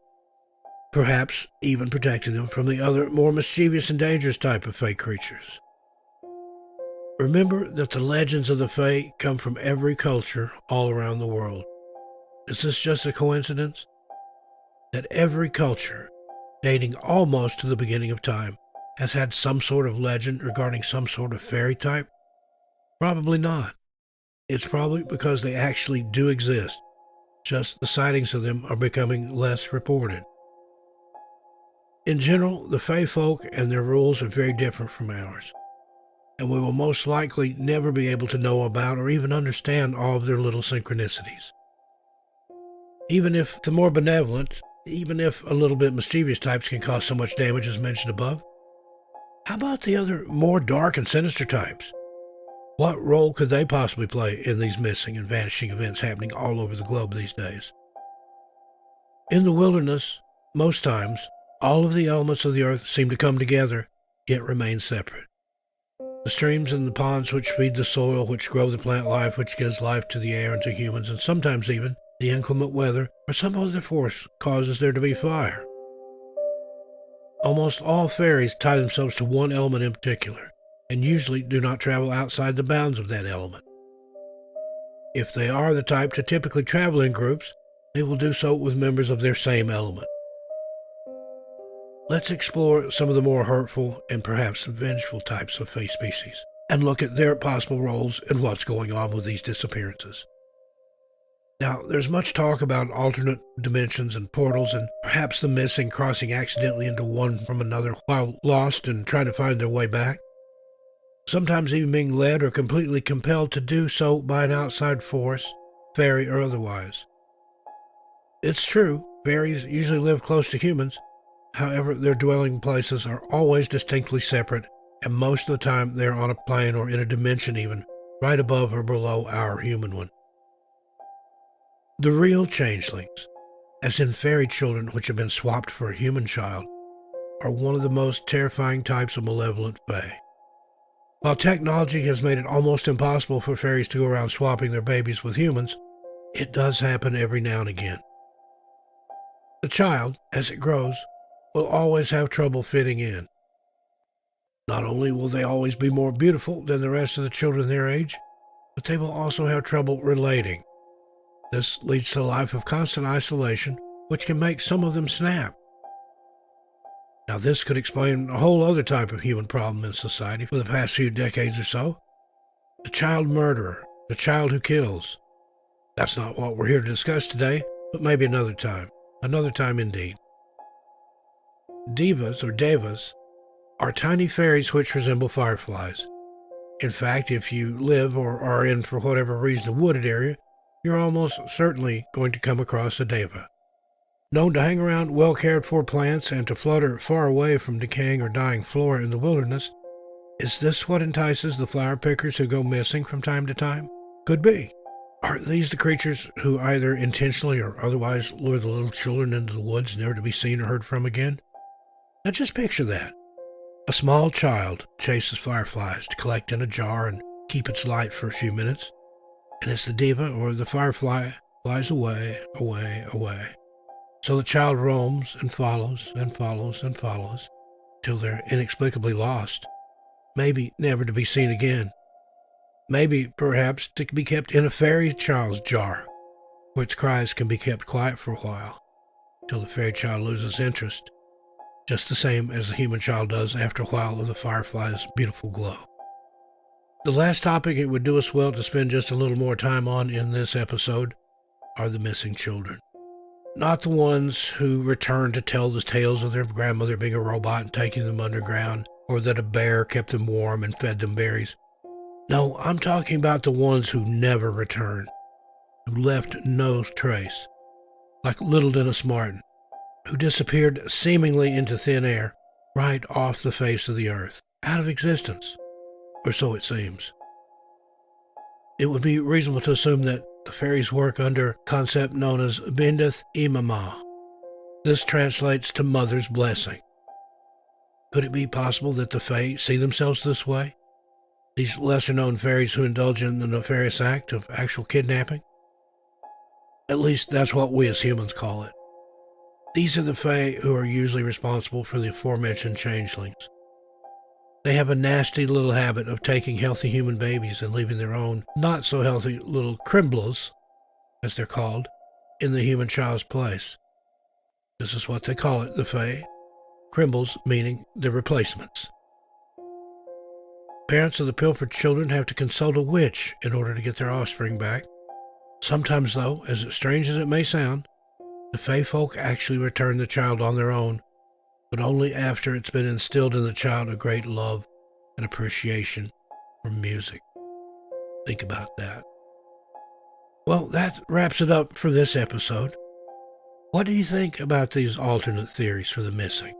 Perhaps even protecting them from the other, more mischievous and dangerous type of fey creatures. Remember that the legends of the Fae come from every culture all around the world. Is this just a coincidence? That every culture, dating almost to the beginning of time, has had some sort of legend regarding some sort of fairy type? Probably not. It's probably because they actually do exist, just the sightings of them are becoming less reported. In general, the Fae folk and their rules are very different from ours, and we will most likely never be able to know about or even understand all of their little synchronicities. Even if the more benevolent, even if a little bit mischievous types can cause so much damage as mentioned above, how about the other more dark and sinister types? What role could they possibly play in these missing and vanishing events happening all over the globe these days? In the wilderness, most times, all of the elements of the earth seem to come together, yet remain separate. The streams and the ponds which feed the soil, which grow the plant life, which gives life to the air and to humans, and sometimes even the inclement weather or some other force causes there to be fire. Almost all fairies tie themselves to one element in particular, and usually do not travel outside the bounds of that element. If they are the type to typically travel in groups, they will do so with members of their same element. Let's explore some of the more hurtful and perhaps vengeful types of Fae species, and look at their possible roles and what's going on with these disappearances. Now, there's much talk about alternate dimensions and portals, and perhaps the missing crossing accidentally into one from another while lost and trying to find their way back. Sometimes even being led or completely compelled to do so by an outside force, fairy or otherwise. It's true, fairies usually live close to humans. However, their dwelling places are always distinctly separate, and most of the time they are on a plane or in a dimension even, right above or below our human one. The real changelings, as in fairy children which have been swapped for a human child, are one of the most terrifying types of malevolent fae. While technology has made it almost impossible for fairies to go around swapping their babies with humans, it does happen every now and again. The child, as it grows, will always have trouble fitting in. Not only will they always be more beautiful than the rest of the children their age, but they will also have trouble relating. This leads to a life of constant isolation, which can make some of them snap. Now, this could explain a whole other type of human problem in society for the past few decades or so. The child murderer, the child who kills. That's not what we're here to discuss today, but maybe another time indeed. Divas, or devas, are tiny fairies which resemble fireflies. In fact, if you live or are in, for whatever reason, a wooded area, you're almost certainly going to come across a deva. Known to hang around well-cared-for plants and to flutter far away from decaying or dying flora in the wilderness, is this what entices the flower pickers who go missing from time to time? Could be. Are these the creatures who either intentionally or otherwise lure the little children into the woods, never to be seen or heard from again? Now just picture that. A small child chases fireflies to collect in a jar and keep its light for a few minutes, and as the diva or the firefly flies away, away, away, so the child roams and follows and follows and follows till they're inexplicably lost, maybe never to be seen again. Maybe, perhaps, to be kept in a fairy child's jar, where its cries can be kept quiet for a while, till the fairy child loses interest, just the same as the human child does after a while of the firefly's beautiful glow. The last topic it would do us well to spend just a little more time on in this episode are the missing children. Not the ones who return to tell the tales of their grandmother being a robot and taking them underground, or that a bear kept them warm and fed them berries. No, I'm talking about the ones who never returned, who left no trace, like little Dennis Martin, who disappeared seemingly into thin air, right off the face of the earth, out of existence, or so it seems. It would be reasonable to assume that the fairies work under a concept known as Bindith Imama. This translates to mother's blessing. Could it be possible that the Fae see themselves this way? These lesser-known fairies who indulge in the nefarious act of actual kidnapping? At least that's what we as humans call it. These are the Fae who are usually responsible for the aforementioned changelings. They have a nasty little habit of taking healthy human babies and leaving their own not-so-healthy little crimbles, as they're called, in the human child's place. This is what they call it, the Fae. Crimbles meaning the replacements. Parents of the pilfered children have to consult a witch in order to get their offspring back. Sometimes, though, as strange as it may sound, the Fae folk actually return the child on their own, but only after it's been instilled in the child a great love and appreciation for music. Think about that. Well, that wraps it up for this episode. What do you think about these alternate theories for the missing?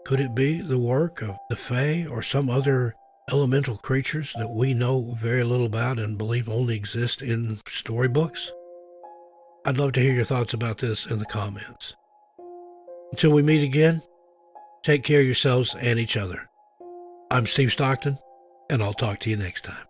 Could it be the work of the Fae or some other elemental creatures that we know very little about and believe only exist in storybooks? I'd love to hear your thoughts about this in the comments. Until we meet again, take care of yourselves and each other. I'm Steve Stockton, and I'll talk to you next time.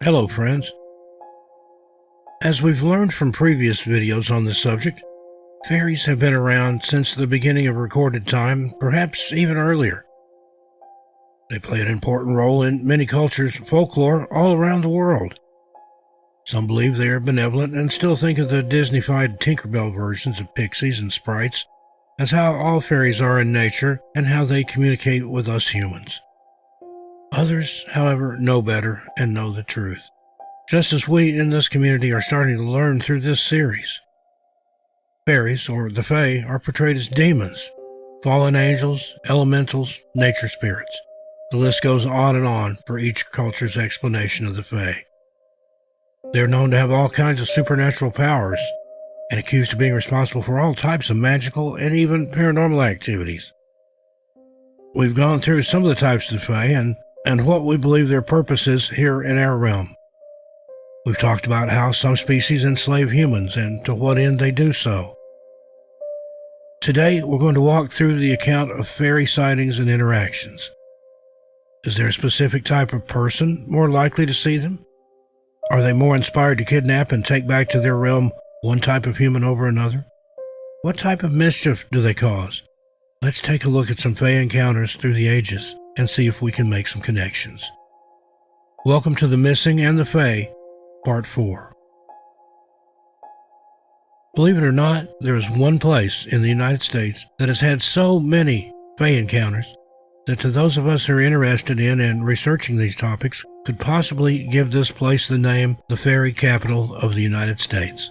Hello, friends. As we've learned from previous videos on this subject, fairies have been around since the beginning of recorded time, perhaps even earlier. They play an important role in many cultures' folklore all around the world. Some believe they are benevolent and still think of the Disney-fied Tinkerbell versions of pixies and sprites as how all fairies are in nature and how they communicate with us humans. Others, however, know better and know the truth, just as we in this community are starting to learn through this series. Fairies, or the Fae, are portrayed as demons, fallen angels, elementals, nature spirits. The list goes on and on for each culture's explanation of the Fae. They are known to have all kinds of supernatural powers and accused of being responsible for all types of magical and even paranormal activities. We've gone through some of the types of the Fae and what we believe their purpose is here in our realm. We've talked about how some species enslave humans and to what end they do so. Today, we're going to walk through the account of fairy sightings and interactions. Is there a specific type of person more likely to see them? Are they more inspired to kidnap and take back to their realm one type of human over another? What type of mischief do they cause? Let's take a look at some Fae encounters through the ages and see if we can make some connections. Welcome to The Missing and the Fae, Part 4. Believe it or not, there is one place in the United States that has had so many Fae encounters that to those of us who are interested in and researching these topics could possibly give this place the name the Fairy Capital of the United States.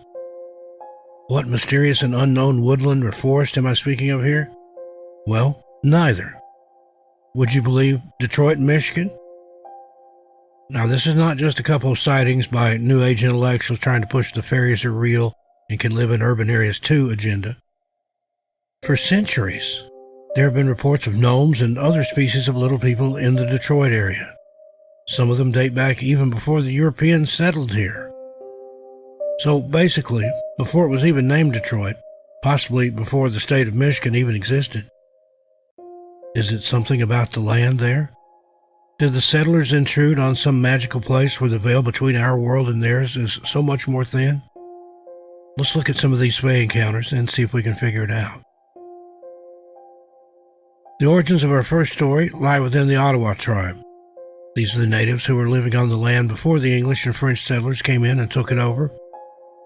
What mysterious and unknown woodland or forest am I speaking of here? Well, neither. Would you believe Detroit, Michigan? Now, this is not just a couple of sightings by New Age intellectuals trying to push the fairies are real and can live in urban areas too agenda. For centuries, there have been reports of gnomes and other species of little people in the Detroit area. Some of them date back even before the Europeans settled here. So basically, before it was even named Detroit, possibly before the state of Michigan even existed. Is it something about the land there? Did the settlers intrude on some magical place where the veil between our world and theirs is so much more thin? Let's look at some of these Fae encounters and see if we can figure it out. The origins of our first story lie within the Ottawa tribe. These are the natives who were living on the land before the English and French settlers came in and took it over.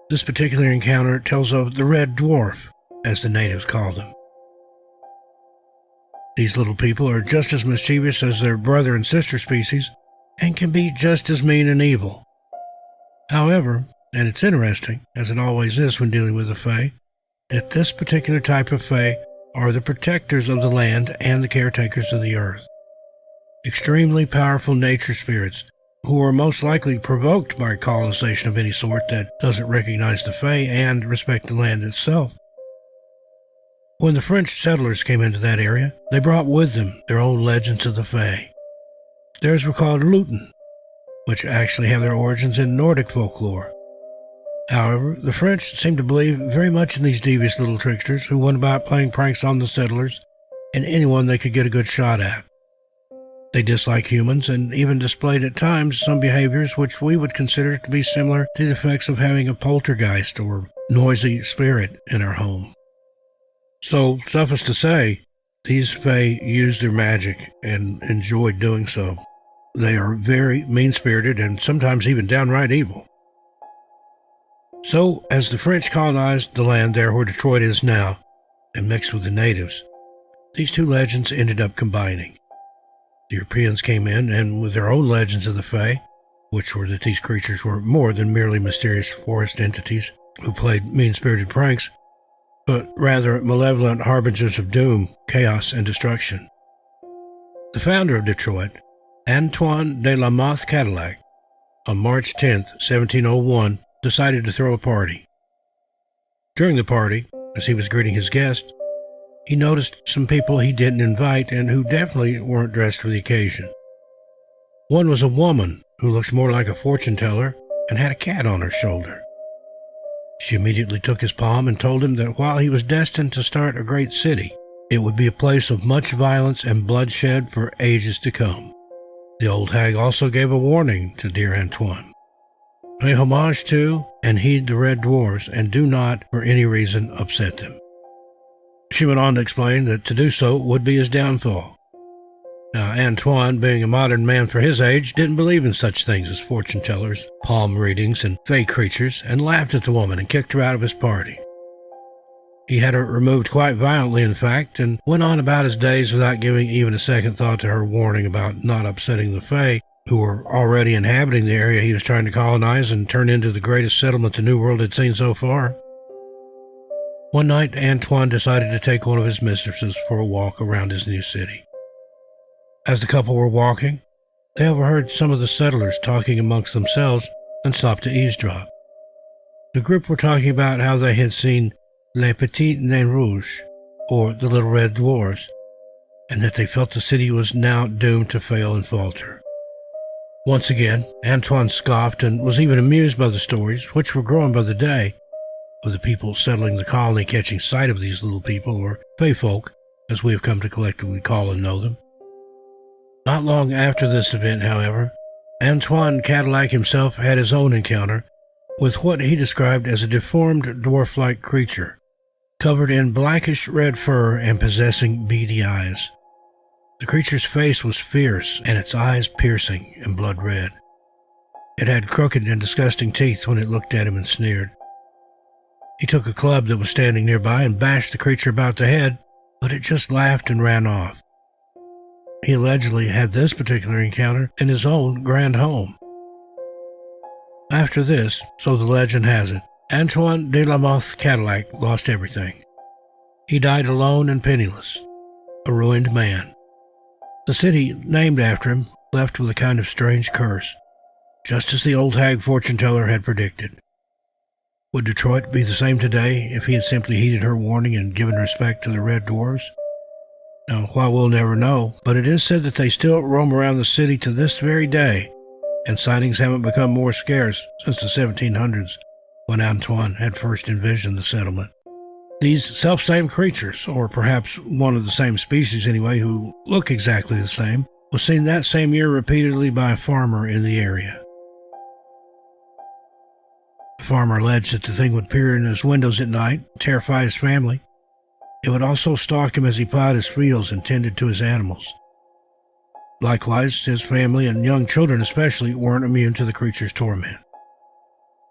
This particular encounter tells of the Red Dwarf, as the natives called them. These little people are just as mischievous as their brother and sister species, and can be just as mean and evil. However, and it's interesting, as it always is when dealing with the Fae, that this particular type of Fae are the protectors of the land and the caretakers of the earth. Extremely powerful nature spirits who are most likely provoked by colonization of any sort that doesn't recognize the Fae and respect the land itself. When the French settlers came into that area, they brought with them their own legends of the Fae. Theirs were called Luten, which actually have their origins in Nordic folklore. However, the French seemed to believe very much in these devious little tricksters who went about playing pranks on the settlers and anyone they could get a good shot at. They disliked humans and even displayed at times some behaviors which we would consider to be similar to the effects of having a poltergeist or noisy spirit in our home. So, suffice to say, these Fae used their magic and enjoyed doing so. They are very mean-spirited and sometimes even downright evil. So, as the French colonized the land there where Detroit is now, and mixed with the natives, these two legends ended up combining. The Europeans came in, and with their own legends of the Fae, which were that these creatures were more than merely mysterious forest entities who played mean-spirited pranks, but rather malevolent harbingers of doom, chaos, and destruction. The founder of Detroit, Antoine de la Mothe Cadillac, on March 10, 1701, decided to throw a party. During the party, as he was greeting his guests, he noticed some people he didn't invite and who definitely weren't dressed for the occasion. One was a woman who looked more like a fortune teller and had a cat on her shoulder. She immediately took his palm and told him that while he was destined to start a great city, it would be a place of much violence and bloodshed for ages to come. The old hag also gave a warning to dear Antoine. Pay homage to and heed the Red Dwarfs, and do not, for any reason, upset them. She went on to explain that to do so would be his downfall. Now, Antoine, being a modern man for his age, didn't believe in such things as fortune tellers, palm readings, and fey creatures, and laughed at the woman and kicked her out of his party. He had her removed quite violently, in fact, and went on about his days without giving even a second thought to her warning about not upsetting the Fae, who were already inhabiting the area he was trying to colonize and turn into the greatest settlement the New World had seen so far. One night, Antoine decided to take one of his mistresses for a walk around his new city. As the couple were walking, they overheard some of the settlers talking amongst themselves and stopped to eavesdrop. The group were talking about how they had seen Les Petites Nains Rouges, or the Little Red Dwarfs, and that they felt the city was now doomed to fail and falter. Once again, Antoine scoffed and was even amused by the stories, which were growing by the day, of the people settling the colony catching sight of these little people, or Fae folk, as we have come to collectively call and know them. Not long after this event, however, Antoine Cadillac himself had his own encounter with what he described as a deformed dwarf-like creature, covered in blackish red fur and possessing beady eyes. The creature's face was fierce and its eyes piercing and blood red. It had crooked and disgusting teeth when it looked at him and sneered. He took a club that was standing nearby and bashed the creature about the head, but it just laughed and ran off. He allegedly had this particular encounter in his own grand home. After this, so the legend has it, Antoine de la Mothe Cadillac lost everything. He died alone and penniless, a ruined man. The city named after him left with a kind of strange curse, just as the old hag fortune teller had predicted. Would Detroit be the same today if he had simply heeded her warning and given respect to the Red Dwarfs? Now, while we'll never know, but it is said that they still roam around the city to this very day, and sightings haven't become more scarce since the 1700s, when Antoine had first envisioned the settlement. These self-same creatures, or perhaps one of the same species anyway, who look exactly the same, was seen that same year repeatedly by a farmer in the area. The farmer alleged that the thing would peer in his windows at night, terrify his family. It would also stalk him as he plowed his fields and tended to his animals. Likewise, his family and young children especially weren't immune to the creature's torment.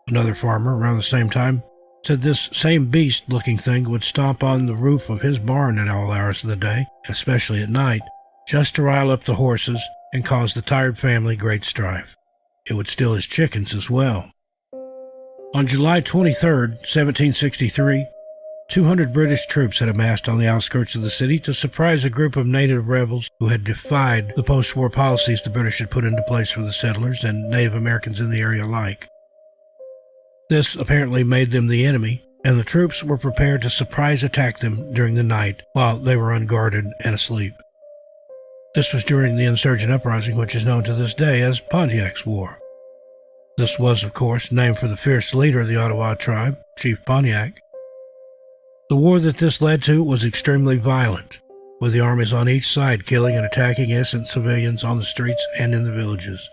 Another farmer, around the same time, said this same beast-looking thing would stomp on the roof of his barn at all hours of the day, especially at night, just to rile up the horses and cause the tired family great strife. It would steal his chickens as well. On July 23, 1763, 200 British troops had amassed on the outskirts of the city to surprise a group of native rebels who had defied the post-war policies the British had put into place for the settlers and Native Americans in the area alike. This apparently made them the enemy, and the troops were prepared to surprise attack them during the night while they were unguarded and asleep. This was during the insurgent uprising, which is known to this day as Pontiac's War. This was, of course, named for the fierce leader of the Ottawa tribe, Chief Pontiac. The war that this led to was extremely violent, with the armies on each side killing and attacking innocent civilians on the streets and in the villages,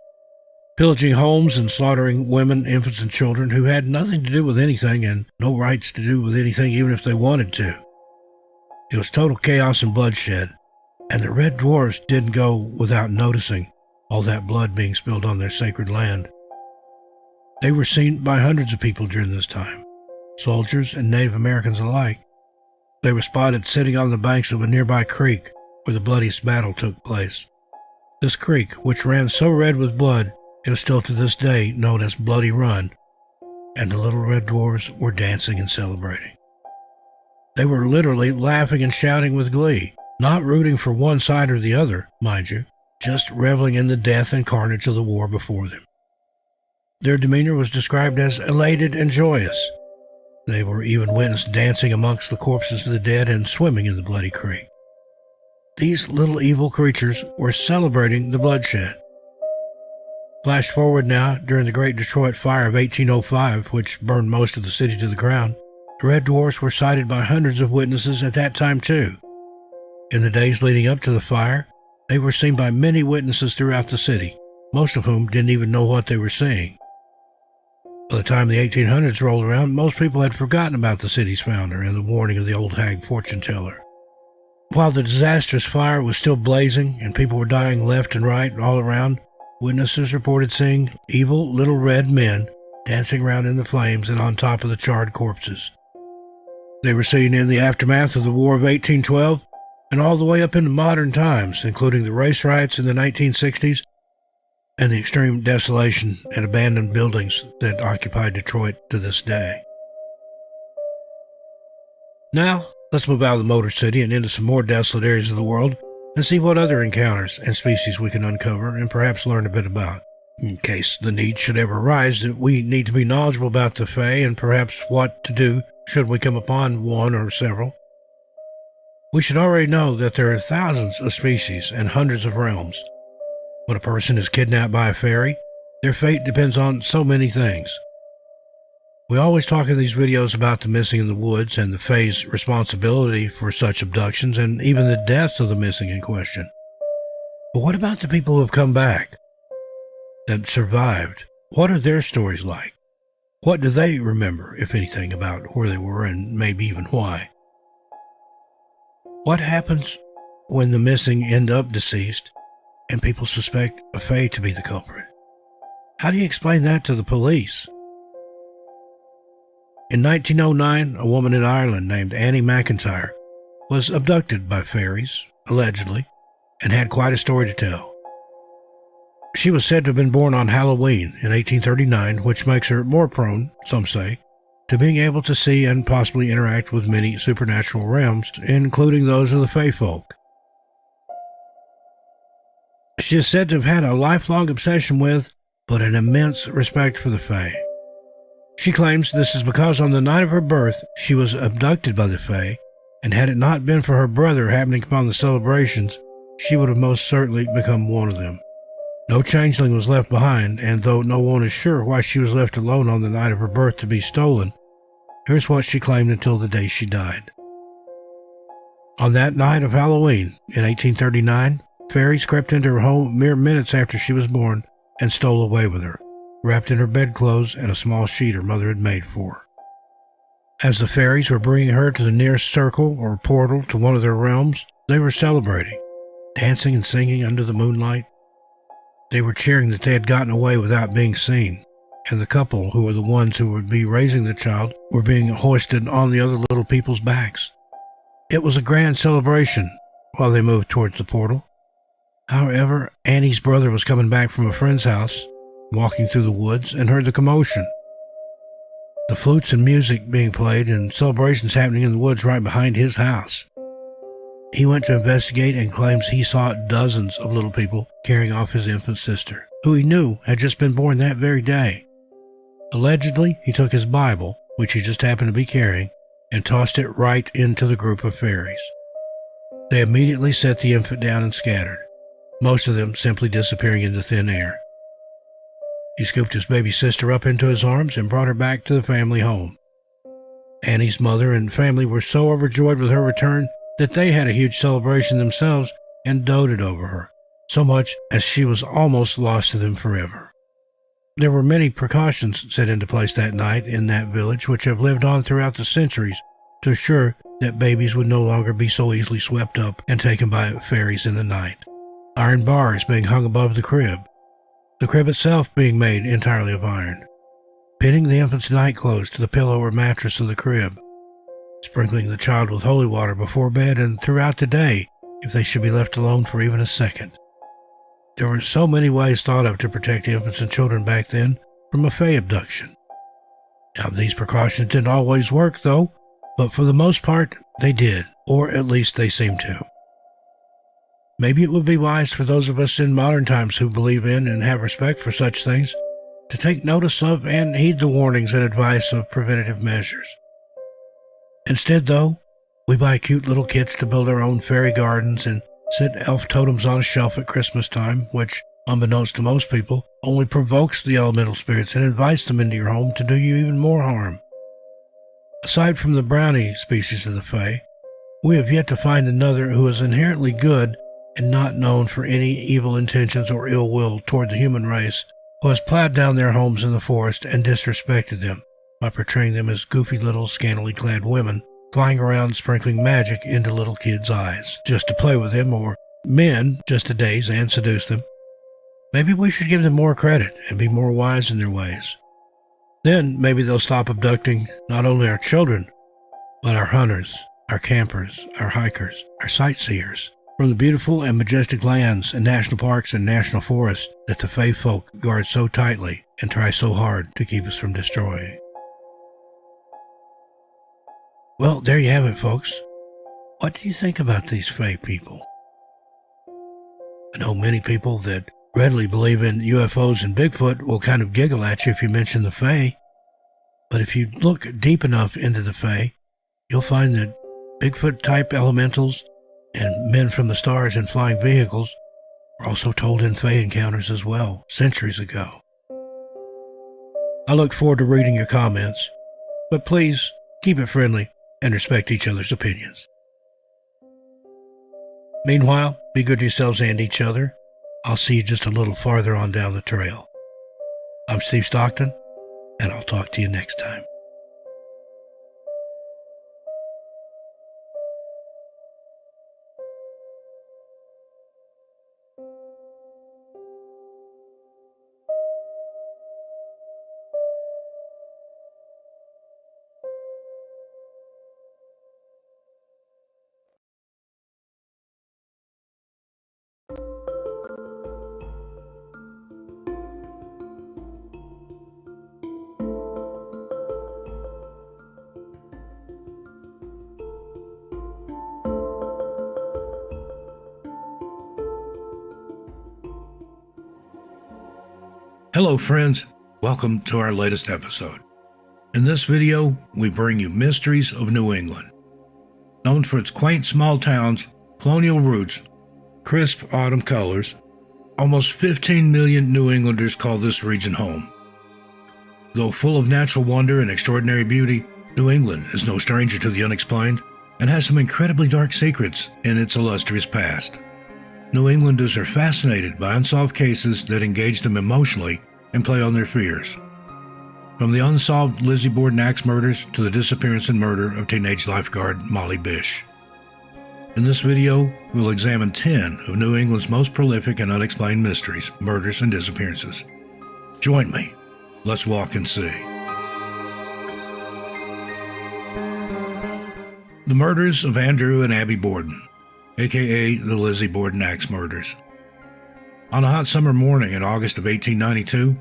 pillaging homes and slaughtering women, infants, and children who had nothing to do with anything and no rights to do with anything even if they wanted to. It was total chaos and bloodshed, and the Red Dwarfs didn't go without noticing all that blood being spilled on their sacred land. They were seen by hundreds of people during this time, soldiers and Native Americans alike. They were spotted sitting on the banks of a nearby creek where the bloodiest battle took place. This creek, which ran so red with blood, it was still to this day known as Bloody Run, and the little Red Dwarfs were dancing and celebrating. They were literally laughing and shouting with glee, not rooting for one side or the other, mind you, just reveling in the death and carnage of the war before them. Their demeanor was described as elated and joyous. They were even witnessed dancing amongst the corpses of the dead and swimming in the bloody creek. These little evil creatures were celebrating the bloodshed. Flash forward now, during the Great Detroit Fire of 1805, which burned most of the city to the ground, the Red Dwarfs were sighted by hundreds of witnesses at that time too. In the days leading up to the fire, they were seen by many witnesses throughout the city, most of whom didn't even know what they were seeing. By the time the 1800s rolled around, most people had forgotten about the city's founder and the warning of the old hag fortune teller. While the disastrous fire was still blazing and people were dying left and right all around, witnesses reported seeing evil little red men dancing around in the flames and on top of the charred corpses. They were seen in the aftermath of the War of 1812 and all the way up into modern times, including the race riots in the 1960s and the extreme desolation and abandoned buildings that occupy Detroit to this day. Now, let's move out of the Motor City and into some more desolate areas of the world and see what other encounters and species we can uncover and perhaps learn a bit about, in case the need should ever arise that we need to be knowledgeable about the Fae and perhaps what to do should we come upon one or several. We should already know that there are thousands of species and hundreds of realms. When a person is kidnapped by a fairy, their fate depends on so many things. We always talk in these videos about the missing in the woods and the Fae's responsibility for such abductions and even the deaths of the missing in question. But what about the people who have come back, that survived? What are their stories like? What do they remember, if anything, about where they were and maybe even why? What happens when the missing end up deceased and people suspect a Fae to be the culprit? How do you explain that to the police? In 1909, a woman in Ireland named Annie McIntyre was abducted by fairies, allegedly, and had quite a story to tell. She was said to have been born on Halloween in 1839, which makes her more prone, some say, to being able to see and possibly interact with many supernatural realms, including those of the Fae folk. She is said to have had a lifelong obsession with, but an immense respect for the Fae. She claims this is because on the night of her birth, she was abducted by the Fae and had it not been for her brother happening upon the celebrations, she would have most certainly become one of them. No changeling was left behind, and though no one is sure why she was left alone on the night of her birth to be stolen, here's what she claimed until the day she died. On that night of Halloween in 1839, fairies crept into her home mere minutes after she was born and stole away with her, wrapped in her bedclothes and a small sheet her mother had made for her. As the fairies were bringing her to the nearest circle or portal to one of their realms, they were celebrating, dancing and singing under the moonlight. They were cheering that they had gotten away without being seen, and the couple, who were the ones who would be raising the child, were being hoisted on the other little people's backs. It was a grand celebration while they moved towards the portal. However, Annie's brother was coming back from a friend's house, walking through the woods, and heard the commotion. The flutes and music being played and celebrations happening in the woods right behind his house. He went to investigate and claims he saw dozens of little people carrying off his infant sister, who he knew had just been born that very day. Allegedly, he took his Bible, which he just happened to be carrying, and tossed it right into the group of fairies. They immediately set the infant down and scattered, most of them simply disappearing into thin air. He scooped his baby sister up into his arms and brought her back to the family home. Annie's mother and family were so overjoyed with her return that they had a huge celebration themselves and doted over her, so much as she was almost lost to them forever. There were many precautions set into place that night in that village which have lived on throughout the centuries to assure that babies would no longer be so easily swept up and taken by fairies in the night. Iron bars being hung above the crib itself being made entirely of iron, pinning the infant's nightclothes to the pillow or mattress of the crib, sprinkling the child with holy water before bed and throughout the day if they should be left alone for even a second. There were so many ways thought of to protect infants and children back then from a fae abduction. Now, these precautions didn't always work, though, but for the most part, they did, or at least they seemed to. Maybe it would be wise for those of us in modern times who believe in and have respect for such things to take notice of and heed the warnings and advice of preventative measures. Instead, though, we buy cute little kits to build our own fairy gardens and set elf totems on a shelf at Christmas time, which, unbeknownst to most people, only provokes the elemental spirits and invites them into your home to do you even more harm. Aside from the brownie species of the fae, we have yet to find another who is inherently good and not known for any evil intentions or ill will toward the human race, who has plowed down their homes in the forest and disrespected them by portraying them as goofy little scantily clad women flying around sprinkling magic into little kids' eyes just to play with them, or men just to daze and seduce them. Maybe we should give them more credit and be more wise in their ways. Then maybe they'll stop abducting not only our children, but our hunters, our campers, our hikers, our sightseers, from the beautiful and majestic lands and national parks and national forests that the fae folk guard so tightly and try so hard to keep us from destroying. Well, there you have it, folks. What do you think about these fae people? I know many people that readily believe in UFOs and Bigfoot will kind of giggle at you if you mention the fae, but if you look deep enough into the fae, you'll find that Bigfoot-type elementals and men from the stars in flying vehicles were also told in fae encounters as well, centuries ago. I look forward to reading your comments, but please keep it friendly and respect each other's opinions. Meanwhile, be good to yourselves and each other. I'll see you just a little farther on down the trail. I'm Steve Stockton, and I'll talk to you next time. Hello friends, welcome to our latest episode. In this video, we bring you Mysteries of New England. known for its quaint small towns, colonial roots, crisp autumn colors. Almost 15 million New Englanders call this region home. Though full of natural wonder and extraordinary beauty, New England is no stranger to the unexplained and has some incredibly dark secrets in its illustrious past. New Englanders are fascinated by unsolved cases that engage them emotionally and play on their fears. From the unsolved Lizzie Borden axe murders to the disappearance and murder of teenage lifeguard Molly Bish. In this video, we'll examine 10 of New England's most prolific and unexplained mysteries, murders, and disappearances. Join me. Let's walk and see. The murders of Andrew and Abby Borden, aka the Lizzie Borden axe murders. On a hot summer morning in August of 1892,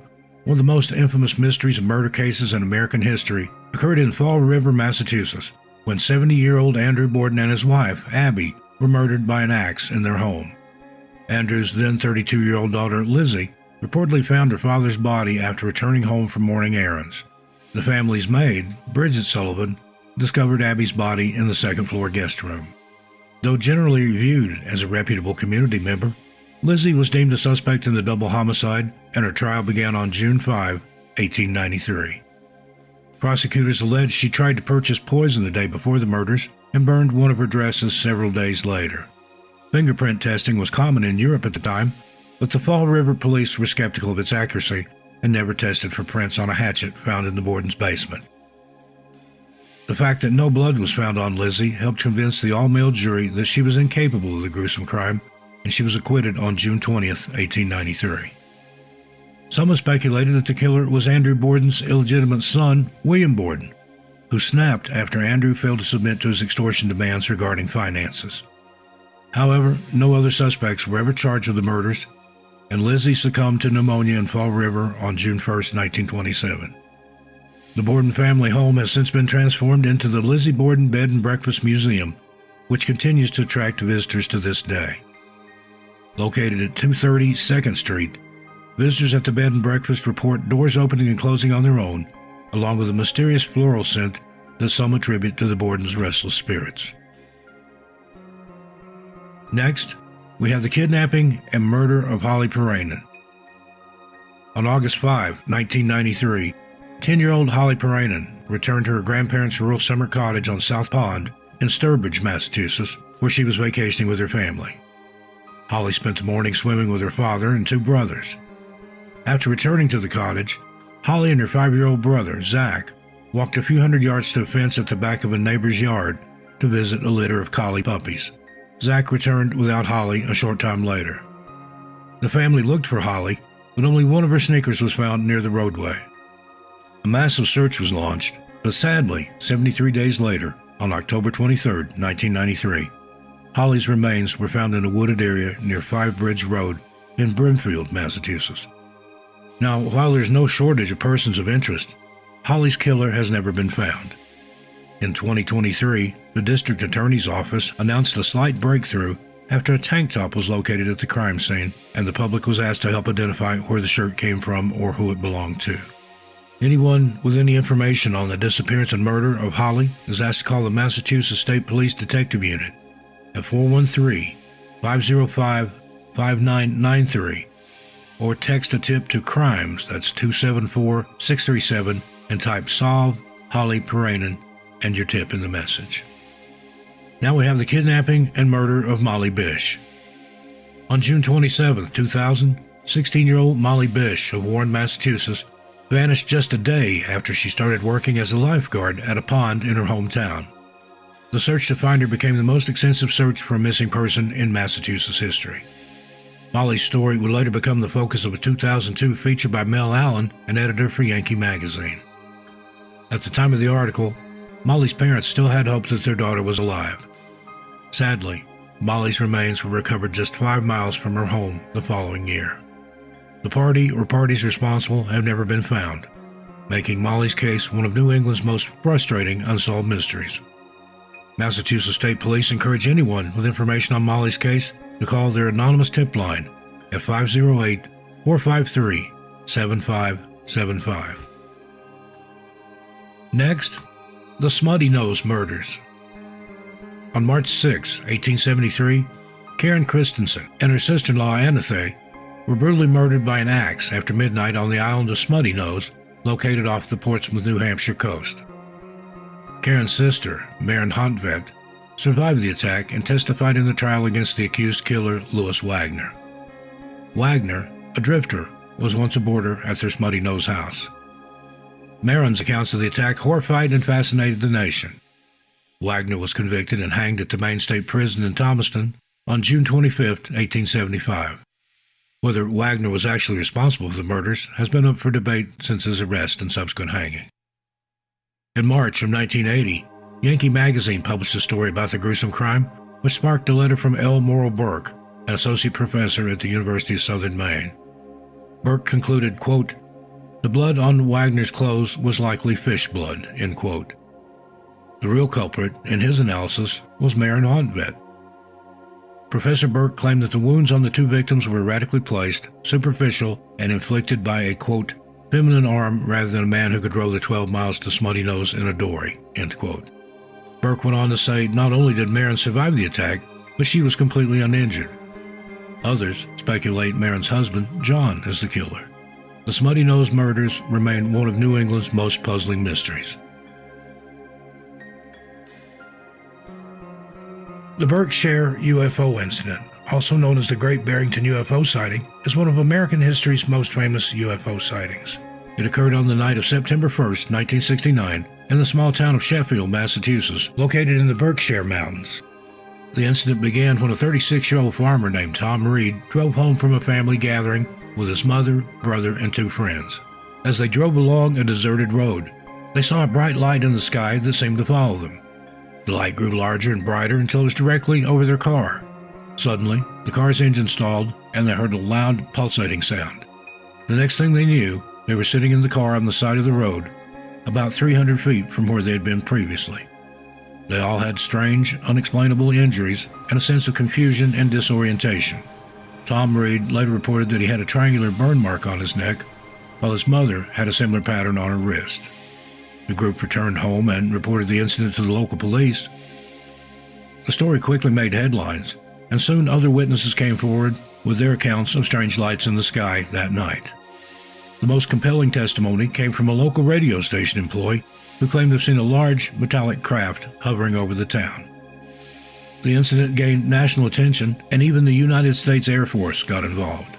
one of the most infamous mysteries of murder cases in American history occurred in Fall River, Massachusetts, when 70-year-old Andrew Borden and his wife, Abby, were murdered by an axe in their home. Andrew's then 32-year-old daughter, Lizzie, reportedly found her father's body after returning home from morning errands. The family's maid, Bridget Sullivan, discovered Abby's body in the second-floor guest room. Though generally viewed as a reputable community member, Lizzie was deemed a suspect in the double homicide, and her trial began on June 5, 1893. Prosecutors alleged she tried to purchase poison the day before the murders and burned one of her dresses several days later. Fingerprint testing was common in Europe at the time, but the Fall River police were skeptical of its accuracy and never tested for prints on a hatchet found in the Borden's basement. The fact that no blood was found on Lizzie helped convince the all-male jury that she was incapable of the gruesome crime, and she was acquitted on June 20th, 1893. Some have speculated that the killer was Andrew Borden's illegitimate son, William Borden, who snapped after Andrew failed to submit to his extortion demands regarding finances. However, no other suspects were ever charged with the murders, and Lizzie succumbed to pneumonia in Fall River on June 1, 1927. The Borden family home has since been transformed into the Lizzie Borden Bed and Breakfast Museum, which continues to attract visitors to this day. Located at 230 2nd Street, visitors at the bed and breakfast report doors opening and closing on their own, along with a mysterious floral scent that some attribute to the Borden's restless spirits. Next, we have the kidnapping and murder of Holly Paranen. On August 5, 1993, 10-year-old Holly Paranen returned to her grandparents' rural summer cottage on South Pond in Sturbridge, Massachusetts, where she was vacationing with her family. Holly spent the morning swimming with her father and two brothers. After returning to the cottage, Holly and her 5-year-old brother, Zach, walked a few hundred yards to a fence at the back of a neighbor's yard to visit a litter of collie puppies. Zach returned without Holly a short time later. The family looked for Holly, but only one of her sneakers was found near the roadway. A massive search was launched, but sadly, 73 days later, on October 23, 1993, Holly's remains were found in a wooded area near Five Bridge Road in Brimfield, Massachusetts. Now, while there's no shortage of persons of interest, Holly's killer has never been found. In 2023, the district attorney's office announced a slight breakthrough after a tank top was located at the crime scene, and the public was asked to help identify where the shirt came from or who it belonged to. Anyone with any information on the disappearance and murder of Holly is asked to call the Massachusetts State Police Detective Unit at 413-505-5993 or text a tip to crimes, that's 274-637, and type Solve Holly Paranen and your tip in the message. Now we have the kidnapping and murder of Molly Bish. On June 27, 2000, 16-year-old Molly Bish of Warren, Massachusetts, vanished just a day after she started working as a lifeguard at a pond in her hometown. The search to find her became the most extensive search for a missing person in Massachusetts history. Molly's story would later become the focus of a 2002 feature by Mel Allen, an editor for Yankee magazine. At the time of the article, Molly's parents still had hope that their daughter was alive. Sadly, Molly's remains were recovered just 5 miles from her home the following year. The party or parties responsible have never been found, making Molly's case one of New England's most frustrating unsolved mysteries. Massachusetts State Police encourage anyone with information on Molly's case to call their anonymous tip line at 508-453-7575. Next, the Smutty Nose murders. On March 6, 1873, Karen Christensen and her sister-in-law Anathay were brutally murdered by an axe after midnight on the island of Smutty Nose, located off the Portsmouth, New Hampshire coast. Karen's sister, Maren Hontvedt, survived the attack and testified in the trial against the accused killer, Louis Wagner. Wagner, a drifter, was once a boarder at their Smutty Nose house. Maren's accounts of the attack horrified and fascinated the nation. Wagner was convicted and hanged at the Maine State Prison in Thomaston on June 25, 1875. Whether Wagner was actually responsible for the murders has been up for debate since his arrest and subsequent hanging. In March of 1980, Yankee Magazine published a story about the gruesome crime, which sparked a letter from L. Morrow Burke, an associate professor at the University of Southern Maine. Burke concluded, quote, "The blood on Wagner's clothes was likely fish blood," end quote. The real culprit, in his analysis, was Maren Hontvedt. Professor Burke claimed that the wounds on the two victims were erratically placed, superficial, and inflicted by a, quote, "feminine arm rather than a man who could row the 12 miles to Smutty Nose in a dory," end quote. Burke went on to say not only did Maren survive the attack, but she was completely uninjured. Others speculate Maren's husband, John, is the killer. The Smutty Nose murders remain one of New England's most puzzling mysteries. The Berkshire UFO incident, also known as the Great Barrington UFO sighting, is one of American history's most famous UFO sightings. It occurred on the night of September 1st, 1969, in the small town of Sheffield, Massachusetts, located in the Berkshire Mountains. The incident began when a 36-year-old farmer named Tom Reed drove home from a family gathering with his mother, brother, and two friends. As they drove along a deserted road, they saw a bright light in the sky that seemed to follow them. The light grew larger and brighter until it was directly over their car. Suddenly, the car's engine stalled, and they heard a loud, pulsating sound. The next thing they knew, they were sitting in the car on the side of the road, about 300 feet from where they had been previously. They all had strange, unexplainable injuries and a sense of confusion and disorientation. Tom Reed later reported that he had a triangular burn mark on his neck, while his mother had a similar pattern on her wrist. The group returned home and reported the incident to the local police. The story quickly made headlines, and soon other witnesses came forward with their accounts of strange lights in the sky that night. The most compelling testimony came from a local radio station employee who claimed to have seen a large metallic craft hovering over the town. The incident gained national attention, and even the United States Air Force got involved.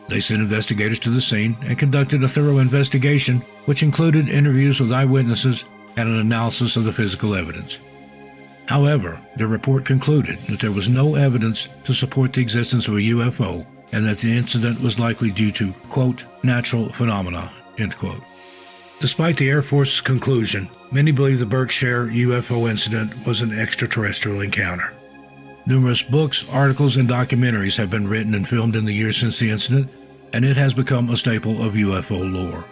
They sent investigators to the scene and conducted a thorough investigation, which included interviews with eyewitnesses and an analysis of the physical evidence. However, their report concluded that there was no evidence to support the existence of a UFO and that the incident was likely due to, quote, "natural phenomena," end quote. Despite the Air Force's conclusion, many believe the Berkshire UFO incident was an extraterrestrial encounter. Numerous books, articles, and documentaries have been written and filmed in the years since the incident, and it has become a staple of UFO lore.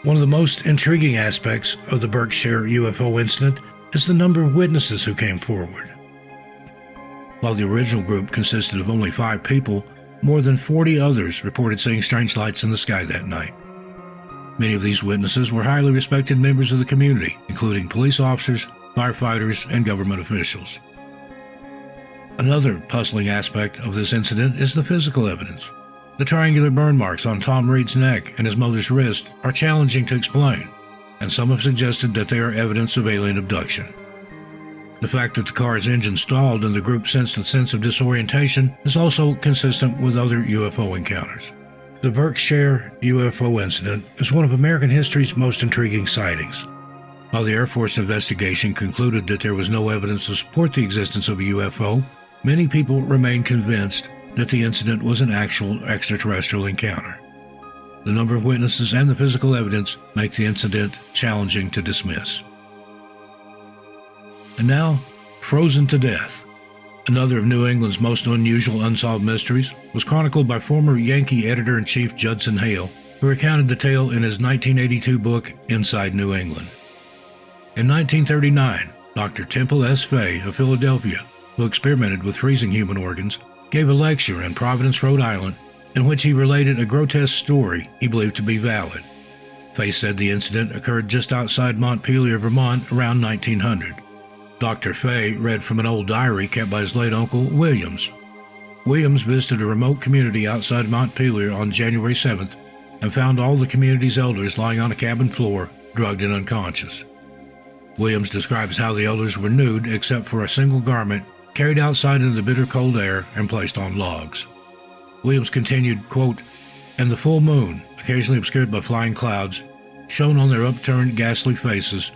One of the most intriguing aspects of the Berkshire UFO incident is the number of witnesses who came forward. While the original group consisted of only 5 people, more than 40 others reported seeing strange lights in the sky that night. Many of these witnesses were highly respected members of the community, including police officers, firefighters, and government officials. Another puzzling aspect of this incident is the physical evidence. The triangular burn marks on Tom Reed's neck and his mother's wrist are challenging to explain, and some have suggested that they are evidence of alien abduction. The fact that the car's engine stalled and the group sensed a sense of disorientation is also consistent with other UFO encounters. The Berkshire UFO incident is one of American history's most intriguing sightings. While the Air Force investigation concluded that there was no evidence to support the existence of a UFO, many people remain convinced that the incident was an actual extraterrestrial encounter. The number of witnesses and the physical evidence make the incident challenging to dismiss. And now, Frozen to Death, another of New England's most unusual unsolved mysteries, was chronicled by former Yankee editor-in-chief Judson Hale, who recounted the tale in his 1982 book, Inside New England. In 1939, Dr. Temple S. Fay of Philadelphia, who experimented with freezing human organs, gave a lecture in Providence, Rhode Island, in which he related a grotesque story he believed to be valid. Fay said the incident occurred just outside Montpelier, Vermont, around 1900. Dr. Fay read from an old diary kept by his late uncle, Williams. Williams visited a remote community outside Montpelier on January 7th and found all the community's elders lying on a cabin floor, drugged and unconscious. Williams describes how the elders were nude except for a single garment, carried outside into the bitter cold air and placed on logs. Williams continued, quote, "And the full moon, occasionally obscured by flying clouds, shone on their upturned, ghastly faces,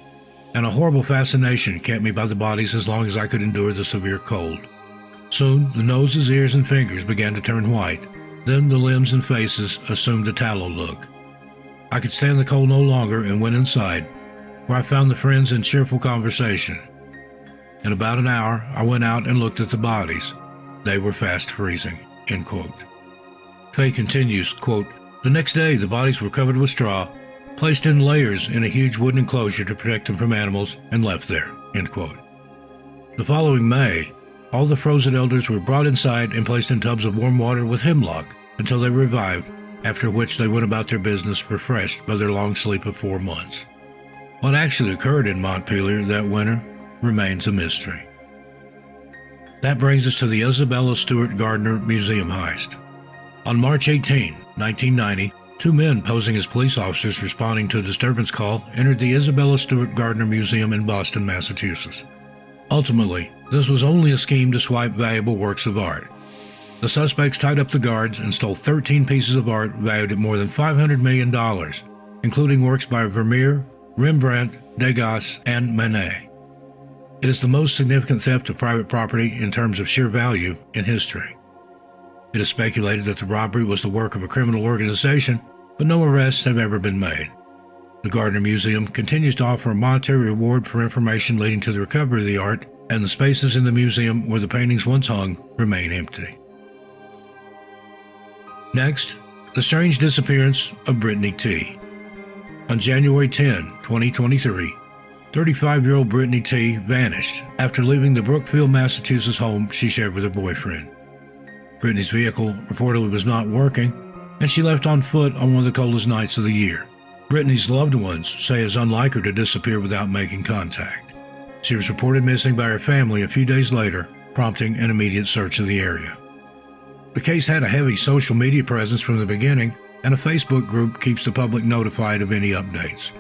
and a horrible fascination kept me by the bodies as long as I could endure the severe cold. Soon the noses, ears, and fingers began to turn white. Then the limbs and faces assumed a tallow look. I could stand the cold no longer and went inside, where I found the friends in cheerful conversation. In about an hour, I went out and looked at the bodies. They were fast freezing," end quote. Fay continues, quote, "The next day, the bodies were covered with straw, placed in layers in a huge wooden enclosure to protect them from animals, and left there," end quote. The following May, all the frozen elders were brought inside and placed in tubs of warm water with hemlock until they revived, after which they went about their business refreshed by their long sleep of 4 months. What actually occurred in Montpelier that winter remains a mystery. That brings us to the Isabella Stewart Gardner Museum heist. On March 18, 1990, 2 men posing as police officers responding to a disturbance call entered the Isabella Stewart Gardner Museum in Boston, Massachusetts. Ultimately, this was only a scheme to swipe valuable works of art. The suspects tied up the guards and stole 13 pieces of art valued at more than $500 million, including works by Vermeer, Rembrandt, Degas, and Manet. It is the most significant theft of private property in terms of sheer value in history. It is speculated that the robbery was the work of a criminal organization, but no arrests have ever been made. The Gardner Museum continues to offer a monetary reward for information leading to the recovery of the art, and the spaces in the museum where the paintings once hung remain empty. Next, the strange disappearance of Brittany T. On January 10, 2023, 35-year-old Brittany T. vanished after leaving the Brookfield, Massachusetts home she shared with her boyfriend. Brittany's vehicle reportedly was not working, and she left on foot on one of the coldest nights of the year. Brittany's loved ones say it's unlike her to disappear without making contact. She was reported missing by her family a few days later, prompting an immediate search of the area. The case had a heavy social media presence from the beginning, and a Facebook group keeps the public notified of any updates.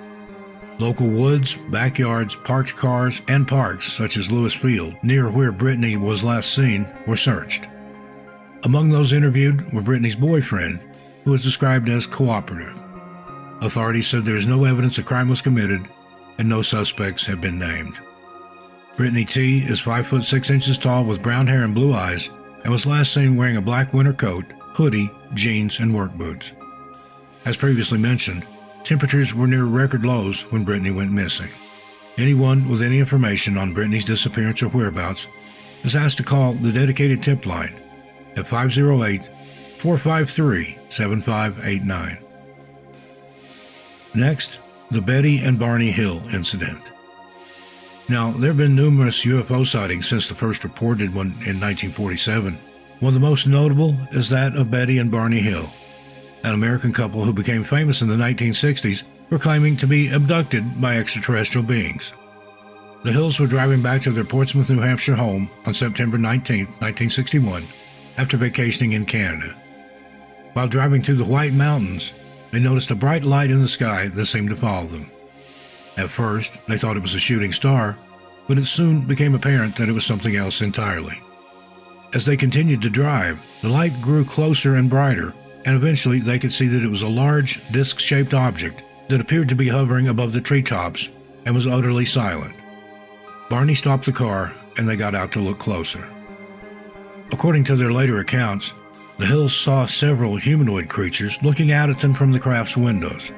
Local woods, backyards, parked cars, and parks such as Lewis Field, near where Brittany was last seen, were searched. Among those interviewed were Brittany's boyfriend, who was described as cooperative. Authorities said there is no evidence a crime was committed, and no suspects have been named. Brittany T. is 5 foot 6 inches tall with brown hair and blue eyes, and was last seen wearing a black winter coat, hoodie, jeans, and work boots. As previously mentioned, temperatures were near record lows when Brittany went missing. Anyone with any information on Brittany's disappearance or whereabouts is asked to call the dedicated tip line at 508-453-7589. Next, the Betty and Barney Hill incident. Now, there have been numerous UFO sightings since the first reported one in 1947. One of the most notable is that of Betty and Barney Hill, an American couple who became famous in the 1960s for claiming to be abducted by extraterrestrial beings. The Hills were driving back to their Portsmouth, New Hampshire home on September 19, 1961, after vacationing in Canada. While driving through the White Mountains, they noticed a bright light in the sky that seemed to follow them. At first, they thought it was a shooting star, but it soon became apparent that it was something else entirely. As they continued to drive, the light grew closer and brighter, and eventually they could see that it was a large, disc-shaped object that appeared to be hovering above the treetops and was utterly silent. Barney stopped the car, and they got out to look closer. According to their later accounts, the Hills saw several humanoid creatures looking out at them from the craft's windows.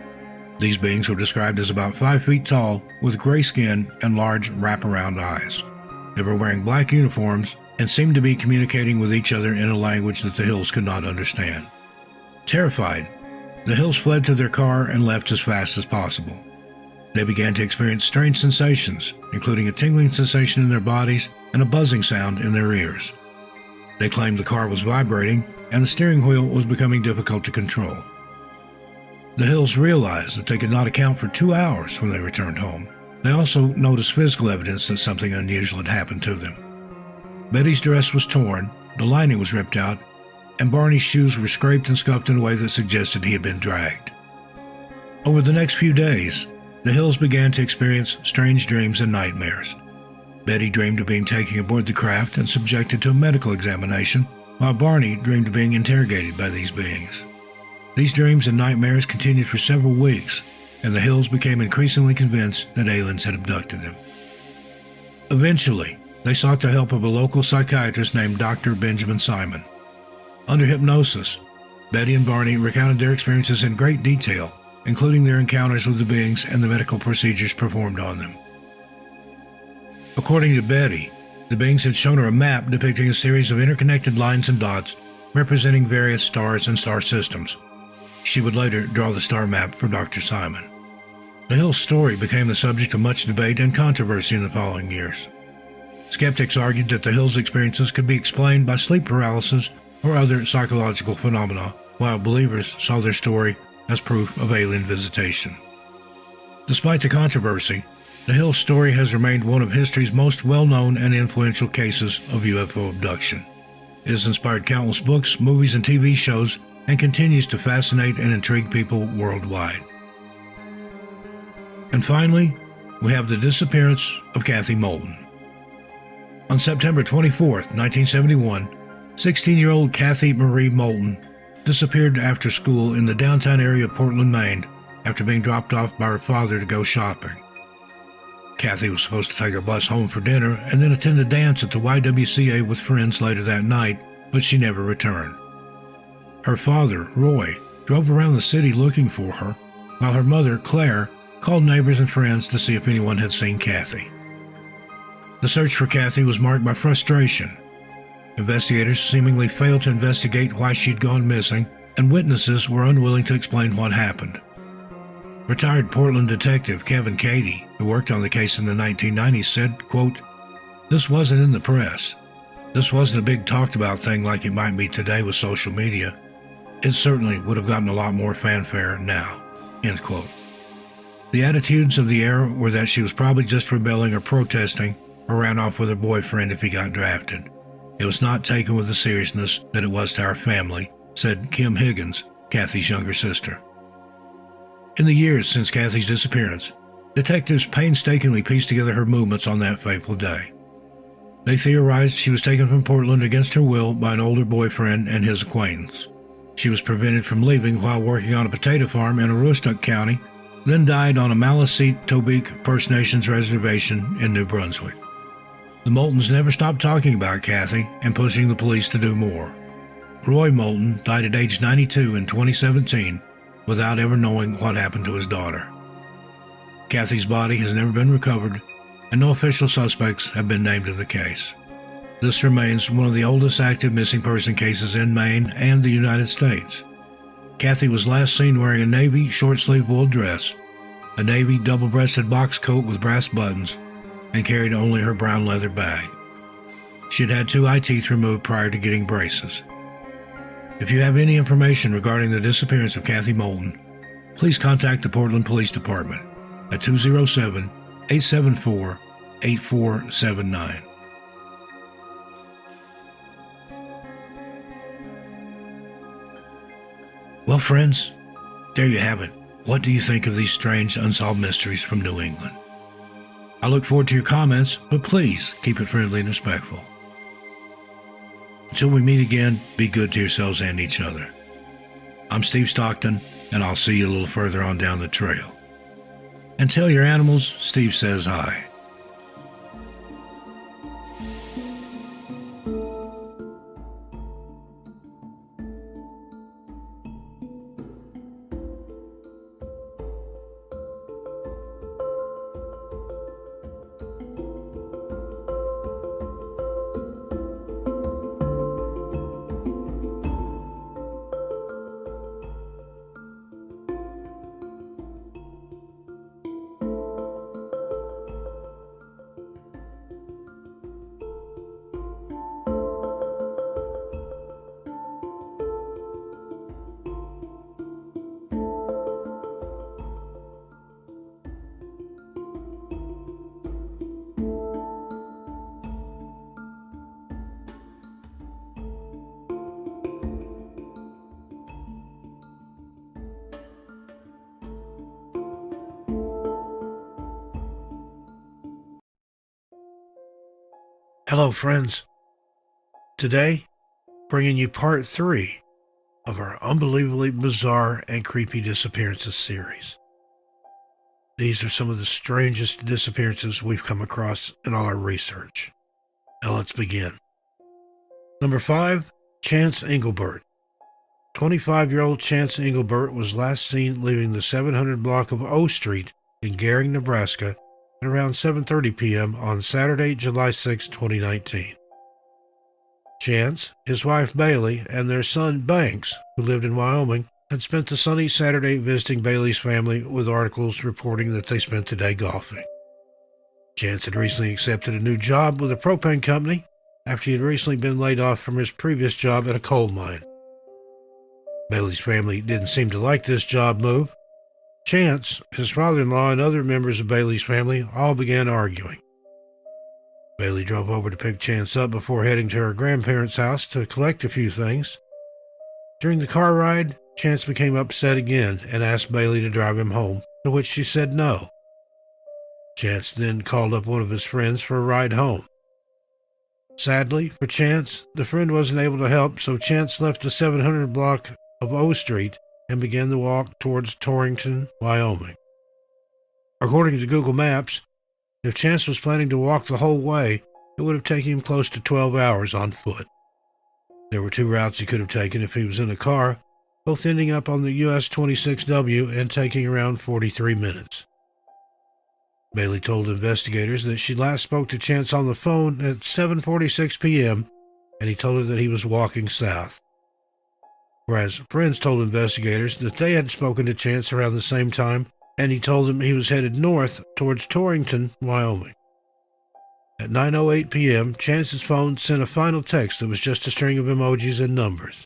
These beings were described as about 5 feet tall, with gray skin and large wraparound eyes. They were wearing black uniforms and seemed to be communicating with each other in a language that the Hills could not understand. Terrified, the Hills fled to their car and left as fast as possible. They began to experience strange sensations, including a tingling sensation in their bodies and a buzzing sound in their ears. They claimed the car was vibrating and the steering wheel was becoming difficult to control. The Hills realized that they could not account for 2 hours when they returned home. They also noticed physical evidence that something unusual had happened to them. Betty's dress was torn, the lining was ripped out, and Barney's shoes were scraped and scuffed in a way that suggested he had been dragged. Over the next few days, the Hills began to experience strange dreams and nightmares. Betty dreamed of being taken aboard the craft and subjected to a medical examination, while Barney dreamed of being interrogated by these beings. These dreams and nightmares continued for several weeks, and the Hills became increasingly convinced that aliens had abducted them. Eventually, they sought the help of a local psychiatrist named Dr. Benjamin Simon. Under hypnosis, Betty and Barney recounted their experiences in great detail, including their encounters with the beings and the medical procedures performed on them. According to Betty, the beings had shown her a map depicting a series of interconnected lines and dots representing various stars and star systems. She would later draw the star map for Dr. Simon. The Hills' story became the subject of much debate and controversy in the following years. Skeptics argued that the Hills' experiences could be explained by sleep paralysis or other psychological phenomena, while believers saw their story as proof of alien visitation. Despite the controversy, the Hills story has remained one of history's most well-known and influential cases of UFO abduction. It has inspired countless books, movies, and TV shows, and continues to fascinate and intrigue people worldwide. And finally, we have the disappearance of Kathy Moulton. On September 24, 1971, 16-year-old Kathy Marie Moulton disappeared after school in the downtown area of Portland, Maine, after being dropped off by her father to go shopping. Kathy was supposed to take her bus home for dinner and then attend a dance at the YWCA with friends later that night, but she never returned. Her father, Roy, drove around the city looking for her, while her mother, Claire, called neighbors and friends to see if anyone had seen Kathy. The search for Kathy was marked by frustration. Investigators seemingly failed to investigate why she'd gone missing, and witnesses were unwilling to explain what happened. Retired Portland detective Kevin Cady, who worked on the case in the 1990s, said, quote, "This wasn't in the press. This wasn't a big talked about thing like it might be today with social media. It certainly would have gotten a lot more fanfare now." End quote. The attitudes of the era were that she was probably just rebelling or protesting, or ran off with her boyfriend if he got drafted. It was not taken with the seriousness that it was to our family, said Kim Higgins, Kathy's younger sister. In the years since Kathy's disappearance, detectives painstakingly pieced together her movements on that fateful day. They theorized she was taken from Portland against her will by an older boyfriend and his acquaintance. She was prevented from leaving while working on a potato farm in Aroostook County, then died on a Maliseet-Tobique First Nations reservation in New Brunswick. The Moultons never stopped talking about Kathy and pushing the police to do more. Roy Moulton died at age 92 in 2017 without ever knowing what happened to his daughter. Kathy's body has never been recovered, and no official suspects have been named in the case. This remains one of the oldest active missing person cases in Maine and the United States. Kathy was last seen wearing a navy short-sleeved wool dress, a navy double-breasted box coat with brass buttons, and carried only her brown leather bag. She had had 2 eye teeth removed prior to getting braces. If you have any information regarding the disappearance of Kathy Moulton, please contact the Portland Police Department at 207-874-8479. Well, friends, there you have it. What do you think of these strange unsolved mysteries from New England? I look forward to your comments, but please keep it friendly and respectful. Until we meet again, be good to yourselves and each other. I'm Steve Stockton, and I'll see you a little further on down the trail. And tell your animals Steve says hi. Hello, friends. Today, bringing you part 3 of our unbelievably bizarre and creepy disappearances series. These are some of the strangest disappearances we've come across in all our research. Now let's begin. Number 5, Chance Engelbert. 25-year-old Chance Engelbert was last seen leaving the 700 block of O Street in Gering, Nebraska at around 7:30 p.m. on Saturday, July 6, 2019. Chance, his wife Bailey, and their son Banks, who lived in Wyoming, had spent the sunny Saturday visiting Bailey's family, with articles reporting that they spent the day golfing. Chance had recently accepted a new job with a propane company after he had recently been laid off from his previous job at a coal mine. Bailey's family didn't seem to like this job move. Chance, his father-in-law, and other members of Bailey's family all began arguing. Bailey drove over to pick Chance up before heading to her grandparents' house to collect a few things. During the car ride, Chance became upset again and asked Bailey to drive him home, to which she said no. Chance then called up one of his friends for a ride home. Sadly for Chance, the friend wasn't able to help, so Chance left the 700 block of O Street and began the walk towards Torrington, Wyoming. According to Google Maps, if Chance was planning to walk the whole way, it would have taken him close to 12 hours on foot. There were 2 routes he could have taken if he was in a car, both ending up on the US 26W and taking around 43 minutes. Bailey told investigators that she last spoke to Chance on the phone at 7:46 p.m., and he told her that he was walking south. Whereas friends told investigators that they had spoken to Chance around the same time, and he told them he was headed north towards Torrington, Wyoming. At 9:08 p.m., Chance's phone sent a final text that was just a string of emojis and numbers.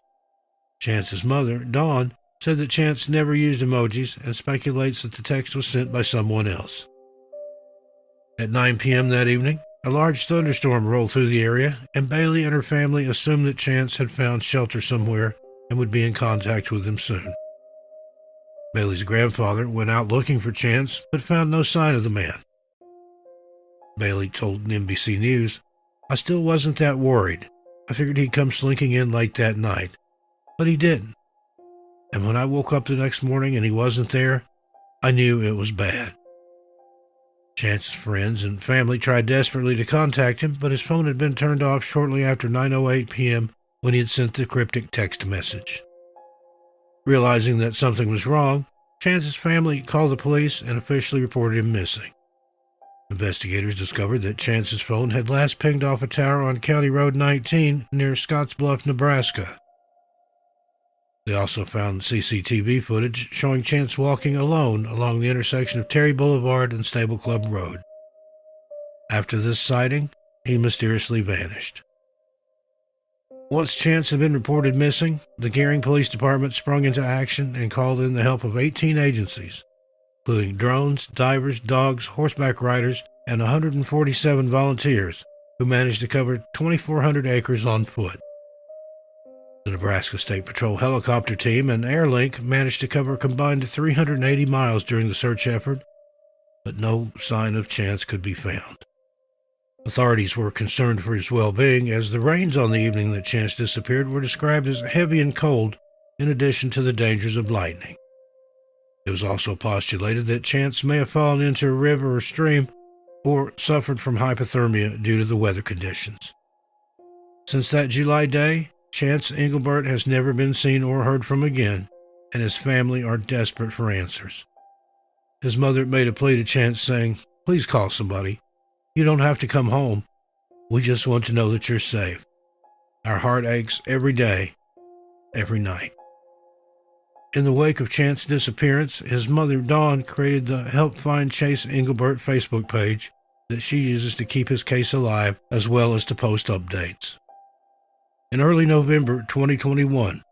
Chance's mother, Dawn, said that Chance never used emojis and speculates that the text was sent by someone else. At 9 p.m. that evening, a large thunderstorm rolled through the area, and Bailey and her family assumed that Chance had found shelter somewhere and would be in contact with him soon. Bailey's grandfather went out looking for Chance, but found no sign of the man. Bailey told NBC News, "I still wasn't that worried. I figured he'd come slinking in late that night. But he didn't. And when I woke up the next morning and he wasn't there, I knew it was bad." Chance's friends and family tried desperately to contact him, but his phone had been turned off shortly after 9:08 p.m. when he had sent the cryptic text message. Realizing that something was wrong, Chance's family called the police and officially reported him missing. Investigators discovered that Chance's phone had last pinged off a tower on County Road 19 near Scottsbluff, Nebraska. They also found CCTV footage showing Chance walking alone along the intersection of Terry Boulevard and Stable Club Road. After this sighting, he mysteriously vanished. Once Chance had been reported missing, the Gering Police Department sprung into action and called in the help of 18 agencies, including drones, divers, dogs, horseback riders, and 147 volunteers who managed to cover 2,400 acres on foot. The Nebraska State Patrol helicopter team and Airlink managed to cover a combined 380 miles during the search effort, but no sign of Chance could be found. Authorities were concerned for his well-being, as the rains on the evening that Chance disappeared were described as heavy and cold, in addition to the dangers of lightning. It was also postulated that Chance may have fallen into a river or stream, or suffered from hypothermia due to the weather conditions. Since that July day, Chance Engelbert has never been seen or heard from again, and his family are desperate for answers. His mother made a plea to Chance, saying, "Please call somebody. You don't have to come home. We just want to know that you're safe. Our heart aches every day, every night." In the wake of Chance's disappearance, his mother, Dawn, created the Help Find Chase Engelbert Facebook page that she uses to keep his case alive, as well as to post updates. In early November 2021,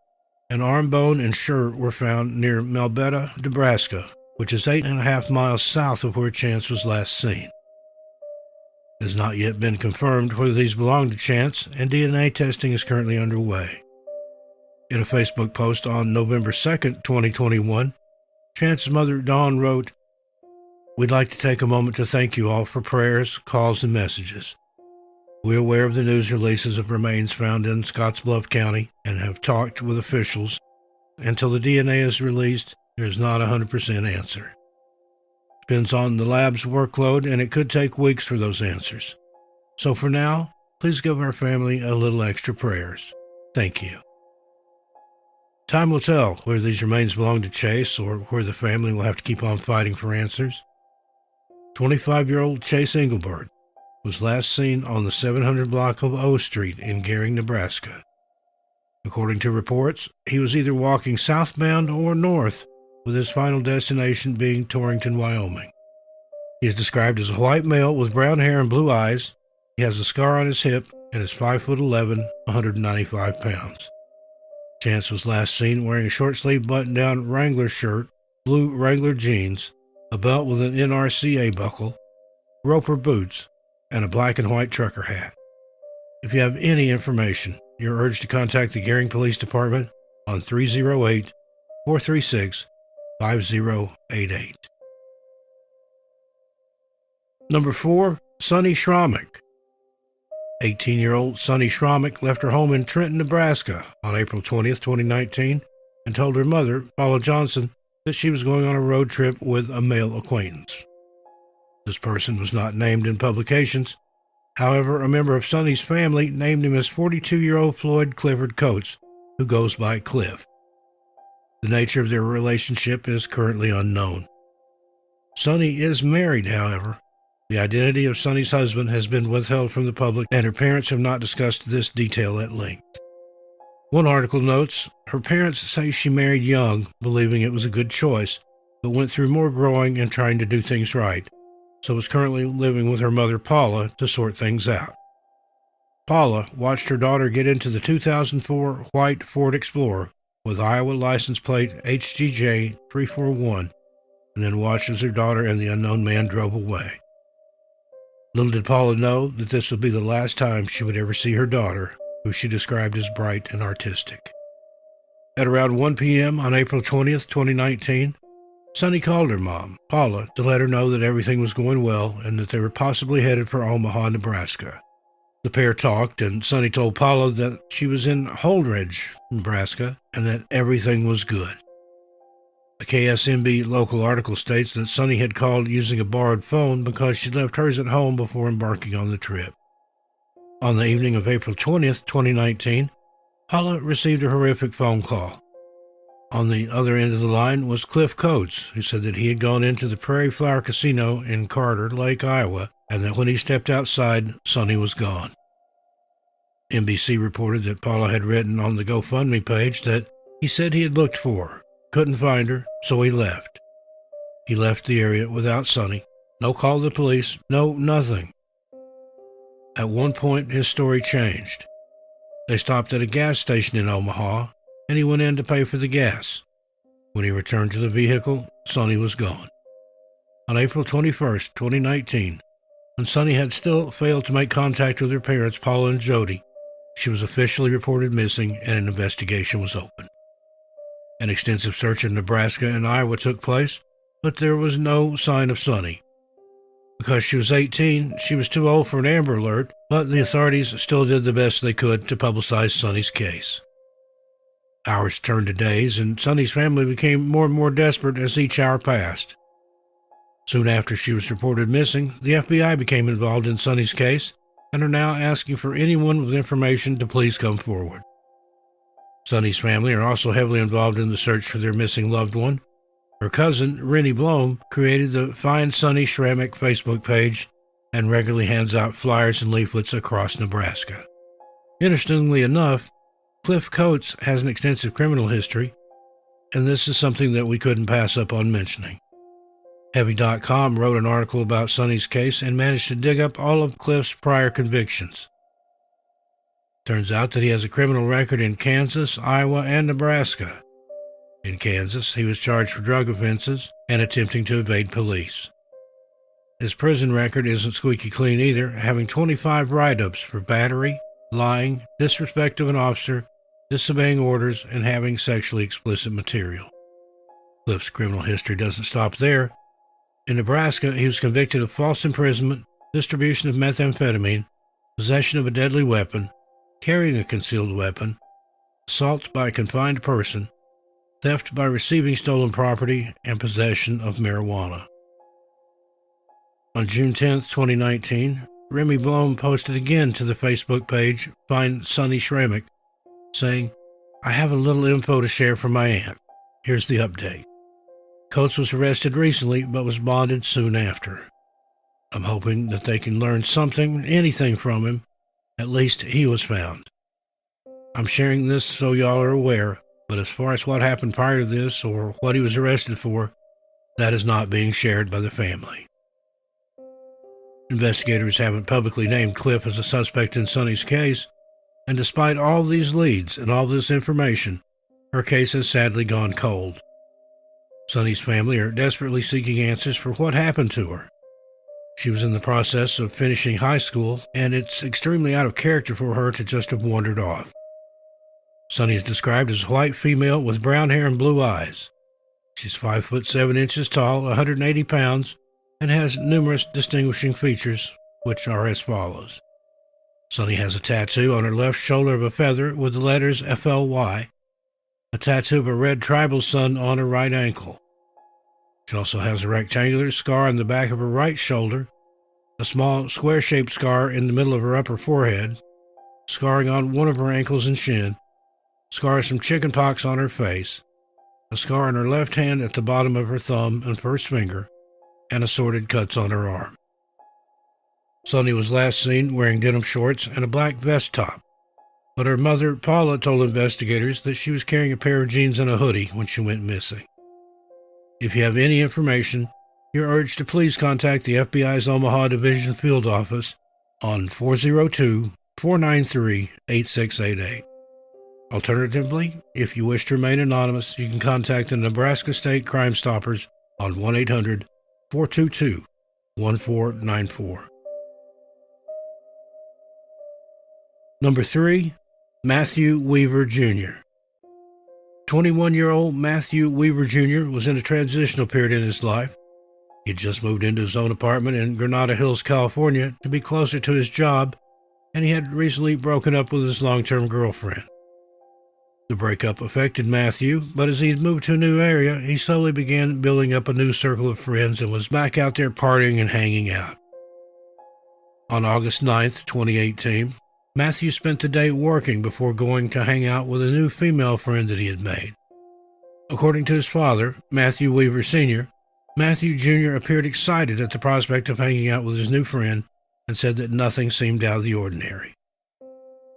an arm bone and shirt were found near Melbetta, Nebraska, which is 8.5 miles south of where Chance was last seen. It has not yet been confirmed whether these belong to Chance, and DNA testing is currently underway. In a Facebook post on November 2nd, 2021, Chance's mother, Dawn, wrote, "We'd like to take a moment to thank you all for prayers, calls, and messages. We're aware of the news releases of remains found in Scottsbluff County and have talked with officials. Until the DNA is released, there is not a 100% answer. Depends on the lab's workload, and it could take weeks for those answers. So for now, please give our family a little extra prayers. Thank you. Time will tell whether these remains belong to Chase or where the family will have to keep on fighting for answers. 25-year-old Chase Engelbert was last seen on the 700 block of O Street in Gering, Nebraska. According to reports, he was either walking southbound or north, with his final destination being Torrington, Wyoming. He is described as a white male with brown hair and blue eyes. He has a scar on his hip and is 5'11", 195 pounds. Chance was last seen wearing a short-sleeved button-down Wrangler shirt, blue Wrangler jeans, a belt with an NRCA buckle, roper boots, and a black and white trucker hat. If you have any information, you're urged to contact the Gering Police Department on 308-436-5088. Number 4, Sonny Schromick. 18-year-old Sonny Schromick left her home in Trenton, Nebraska on April 20th, 2019, and told her mother, Paula Johnson, that she was going on a road trip with a male acquaintance. This person was not named in publications. However, a member of Sonny's family named him as 42-year-old Floyd Clifford Coates, who goes by Cliff. The nature of their relationship is currently unknown. Sonny is married, however. The identity of Sonny's husband has been withheld from the public, and her parents have not discussed this detail at length. One article notes, her parents say she married young, believing it was a good choice, but went through more growing and trying to do things right, so is currently living with her mother Paula to sort things out. Paula watched her daughter get into the 2004 white Ford Explorer with Iowa license plate HGJ 341, and then watched as her daughter and the unknown man drove away. Little did Paula know that this would be the last time she would ever see her daughter, who she described as bright and artistic. At around 1 p.m. on April 20th, 2019, Sonny called her mom, Paula, to let her know that everything was going well and that they were possibly headed for Omaha, Nebraska. The pair talked, and Sonny told Paula that she was in Holdridge, Nebraska, and that everything was good. A KSMB local article states that Sonny had called using a borrowed phone because she left hers at home before embarking on the trip. On the evening of April 20th, 2019, Paula received a horrific phone call. On the other end of the line was Cliff Coates, who said that he had gone into the Prairie Flower Casino in Carter Lake, Iowa, and that when he stepped outside, Sonny was gone. NBC reported that Paula had written on the GoFundMe page that he said he had looked for her, couldn't find her, so he left. He left the area without Sonny. No call to the police, no nothing. At one point, his story changed. They stopped at a gas station in Omaha, and he went in to pay for the gas. When he returned to the vehicle, Sonny was gone. On April 21st, 2019, when Sonny had still failed to make contact with her parents, Paula and Jody, she was officially reported missing and an investigation was opened. An extensive search in Nebraska and Iowa took place, but there was no sign of Sonny. Because she was 18, she was too old for an Amber Alert, but the authorities still did the best they could to publicize Sonny's case. Hours turned to days, and Sonny's family became more and more desperate as each hour passed. Soon after she was reported missing, the FBI became involved in Sonny's case and are now asking for anyone with information to please come forward. Sonny's family are also heavily involved in the search for their missing loved one. Her cousin, Rennie Blom, created the Find Sonny Schromick Facebook page and regularly hands out flyers and leaflets across Nebraska. Interestingly enough, Cliff Coates has an extensive criminal history, and this is something that we couldn't pass up on mentioning. Heavy.com wrote an article about Sonny's case and managed to dig up all of Cliff's prior convictions. Turns out that he has a criminal record in Kansas, Iowa, and Nebraska. In Kansas, he was charged for drug offenses and attempting to evade police. His prison record isn't squeaky clean either, having 25 write-ups for battery, lying, disrespect of an officer, disobeying orders, and having sexually explicit material. Cliff's criminal history doesn't stop there. In Nebraska, he was convicted of false imprisonment, distribution of methamphetamine, possession of a deadly weapon, carrying a concealed weapon, assault by a confined person, theft by receiving stolen property, and possession of marijuana. On June 10, 2019, Remy Blom posted again to the Facebook page Find Sonny Shramick, saying, "I have a little info to share from my aunt. Here's the update. Coates was arrested recently but was bonded soon after. I'm hoping that they can learn something, anything from him. At least he was found. I'm sharing this so y'all are aware, but as far as what happened prior to this or what he was arrested for, that is not being shared by the family." Investigators haven't publicly named Cliff as a suspect in Sonny's case, and despite all these leads and all this information, her case has sadly gone cold. Sonny's family are desperately seeking answers for what happened to her. She was in the process of finishing high school, and it's extremely out of character for her to just have wandered off. Sonny is described as a white female with brown hair and blue eyes. She's 5 foot 7 inches tall, 180 pounds, and has numerous distinguishing features, which are as follows. Sonny has a tattoo on her left shoulder of a feather with the letters FLY, a tattoo of a red tribal sun on her right ankle. She also has a rectangular scar on the back of her right shoulder, a small square-shaped scar in the middle of her upper forehead, scarring on one of her ankles and shin, scars from chickenpox on her face, a scar on her left hand at the bottom of her thumb and first finger, and assorted cuts on her arm. Sonny was last seen wearing denim shorts and a black vest top, but her mother, Paula, told investigators that she was carrying a pair of jeans and a hoodie when she went missing. If you have any information, you're urged to please contact the FBI's Omaha Division Field Office on 402-493-8688. Alternatively, if you wish to remain anonymous, you can contact the Nebraska State Crime Stoppers on 1-800-422-1494. Number 3, Matthew Weaver Jr. 21-year-old Matthew Weaver Jr. was in a transitional period in his life. He had just moved into his own apartment in Granada Hills, California, to be closer to his job, and he had recently broken up with his long-term girlfriend. The breakup affected Matthew, but as he had moved to a new area, he slowly began building up a new circle of friends and was back out there partying and hanging out. On August 9th, 2018, Matthew spent the day working before going to hang out with a new female friend that he had made. According to his father, Matthew Weaver Sr., Matthew Jr. appeared excited at the prospect of hanging out with his new friend and said that nothing seemed out of the ordinary.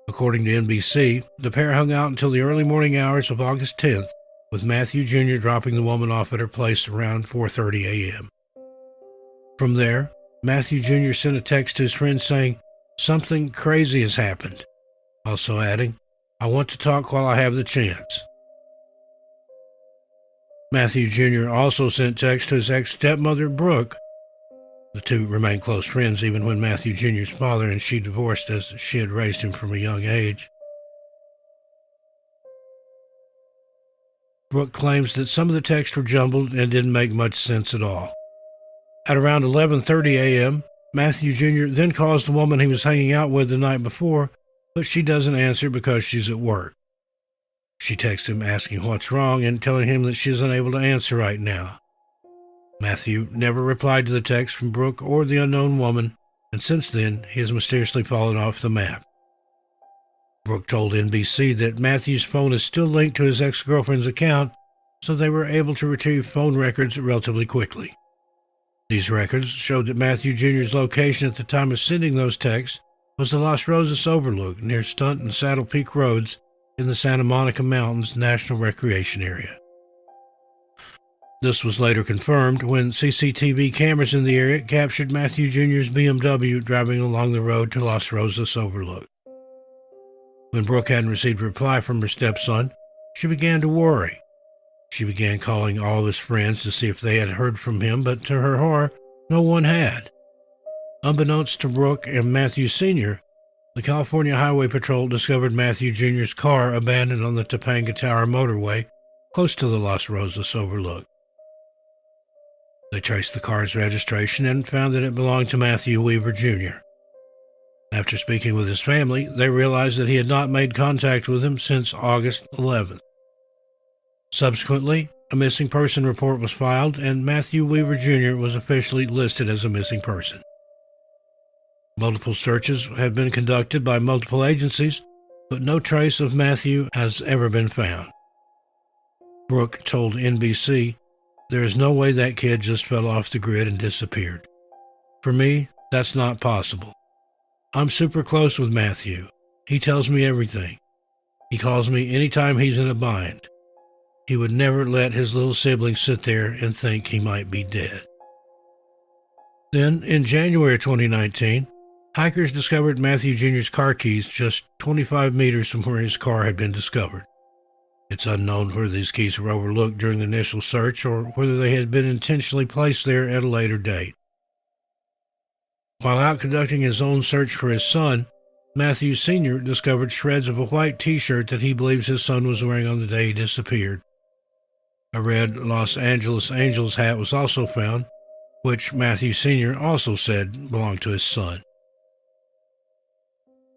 According to NBC, the pair hung out until the early morning hours of August 10th, with Matthew Jr. dropping the woman off at her place around 4:30 a.m. From there, Matthew Jr. sent a text to his friend saying, "Something crazy has happened," also adding, "I want to talk while I have the chance." Matthew Jr. also sent text to his ex-stepmother, Brooke. The two remained close friends even when Matthew Jr.'s father and she divorced, as she had raised him from a young age. Brooke claims that some of the texts were jumbled and didn't make much sense at all. At around 11:30 a.m., Matthew Jr. then calls the woman he was hanging out with the night before, but she doesn't answer because she's at work. She texts him asking what's wrong and telling him that she's unable to answer right now. Matthew never replied to the text from Brooke or the unknown woman, and since then he has mysteriously fallen off the map. Brooke told NBC that Matthew's phone is still linked to his ex-girlfriend's account, so they were able to retrieve phone records relatively quickly. These records showed that Matthew Jr.'s location at the time of sending those texts was the Las Rosas Overlook near Stunt and Saddle Peak Roads in the Santa Monica Mountains National Recreation Area. This was later confirmed when CCTV cameras in the area captured Matthew Jr.'s BMW driving along the road to Las Rosas Overlook. When Brooke hadn't received a reply from her stepson, she began to worry. She began calling all of his friends to see if they had heard from him, but to her horror, no one had. Unbeknownst to Brooke and Matthew Sr., the California Highway Patrol discovered Matthew Jr.'s car abandoned on the Topanga Tower motorway close to the Las Rosas Overlook. They traced the car's registration and found that it belonged to Matthew Weaver Jr. After speaking with his family, they realized that he had not made contact with him since August 11th. Subsequently, a missing person report was filed, and Matthew Weaver Jr. was officially listed as a missing person. Multiple searches have been conducted by multiple agencies, but no trace of Matthew has ever been found. Brooke told NBC, "There is no way that kid just fell off the grid and disappeared. For me, that's not possible. I'm super close with Matthew. He tells me everything. He calls me anytime he's in a bind. He would never let his little sibling sit there and think he might be dead." Then, in January 2019, hikers discovered Matthew Jr.'s car keys just 25 meters from where his car had been discovered. It's unknown whether these keys were overlooked during the initial search or whether they had been intentionally placed there at a later date. While out conducting his own search for his son, Matthew Sr. discovered shreds of a white T-shirt that he believes his son was wearing on the day he disappeared. A red Los Angeles Angels hat was also found, which Matthew Sr. also said belonged to his son.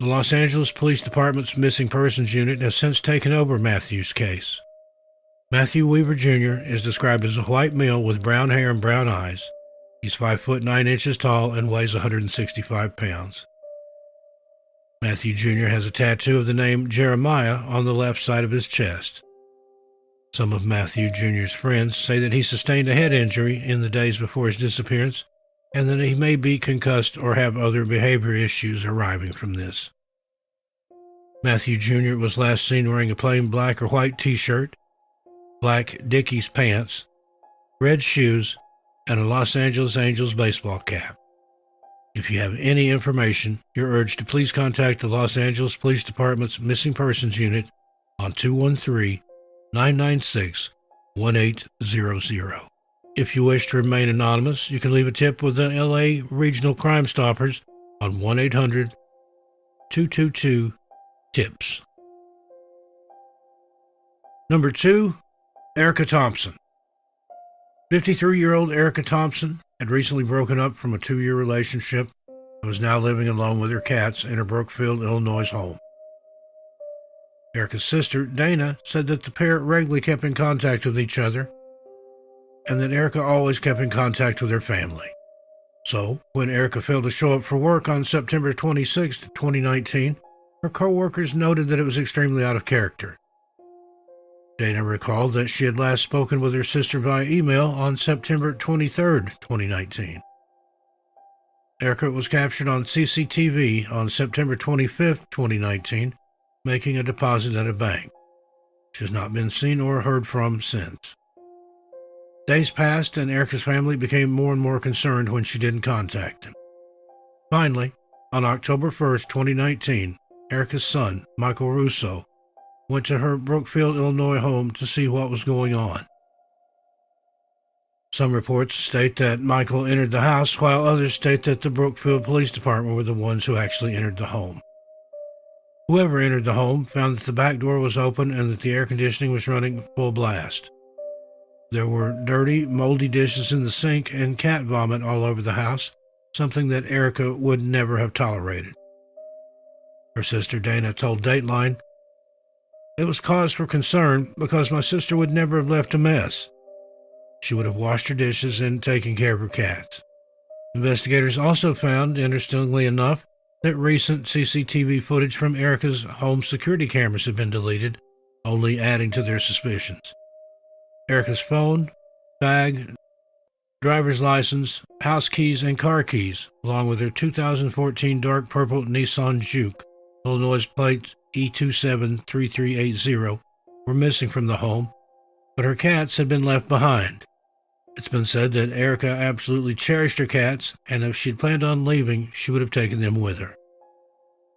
The Los Angeles Police Department's Missing Persons Unit has since taken over Matthew's case. Matthew Weaver Jr. is described as a white male with brown hair and brown eyes. He's 5 foot 9 inches tall and weighs 165 pounds. Matthew Jr. has a tattoo of the name Jeremiah on the left side of his chest. Some of Matthew Jr.'s friends say that he sustained a head injury in the days before his disappearance and that he may be concussed or have other behavior issues arising from this. Matthew Jr. was last seen wearing a plain black or white T-shirt, black Dickies pants, red shoes, and a Los Angeles Angels baseball cap. If you have any information, you're urged to please contact the Los Angeles Police Department's Missing Persons Unit on 213-996-1800. If you wish to remain anonymous, you can leave a tip with the LA Regional Crime Stoppers on 1-800-222-TIPS. Number 2, Erica Thompson. 53-year-old Erica Thompson had recently broken up from a 2-year relationship and was now living alone with her cats in her Brookfield, Illinois home. Erica's sister, Dana, said that the pair regularly kept in contact with each other and that Erica always kept in contact with her family. So, when Erica failed to show up for work on September 26, 2019, her co-workers noted that it was extremely out of character. Dana recalled that she had last spoken with her sister via email on September 23, 2019. Erica was captured on CCTV on September 25, 2019, making a deposit at a bank. She has not been seen or heard from since. Days passed, and Erica's family became more and more concerned when she didn't contact them. Finally, on October 1, 2019, Erica's son, Michael Russo, went to her Brookfield, Illinois home to see what was going on. Some reports state that Michael entered the house, while others state that the Brookfield Police Department were the ones who actually entered the home. Whoever entered the home found that the back door was open and that the air conditioning was running full blast. There were dirty, moldy dishes in the sink and cat vomit all over the house, something that Erica would never have tolerated. Her sister Dana told Dateline, "It was cause for concern because my sister would never have left a mess. She would have washed her dishes and taken care of her cats." Investigators also found, interestingly enough, that recent CCTV footage from Erica's home security cameras had been deleted, only adding to their suspicions. Erica's phone, bag, driver's license, house keys, and car keys, along with her 2014 dark purple Nissan Juke, Illinois plate E273380, were missing from the home, but her cats had been left behind. It's been said that Erica absolutely cherished her cats, and if she'd planned on leaving, she would have taken them with her.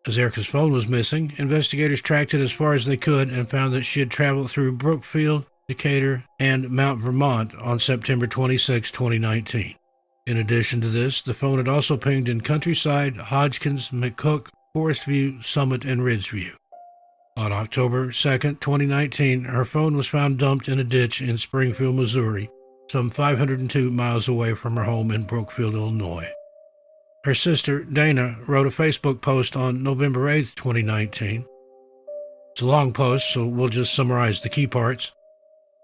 As Erica's phone was missing, investigators tracked it as far as they could and found that she had traveled through Brookfield, Decatur, and Mount Vermont on September 26, 2019. In addition to this, the phone had also pinged in Countryside, Hodgkins, McCook, Forest View, Summit, and Ridgeview. On October 2, 2019, her phone was found dumped in a ditch in Springfield, Missouri, some 502 miles away from her home in Brookfield, Illinois. Her sister, Dana, wrote a Facebook post on November 8th, 2019. It's a long post, so we'll just summarize the key parts.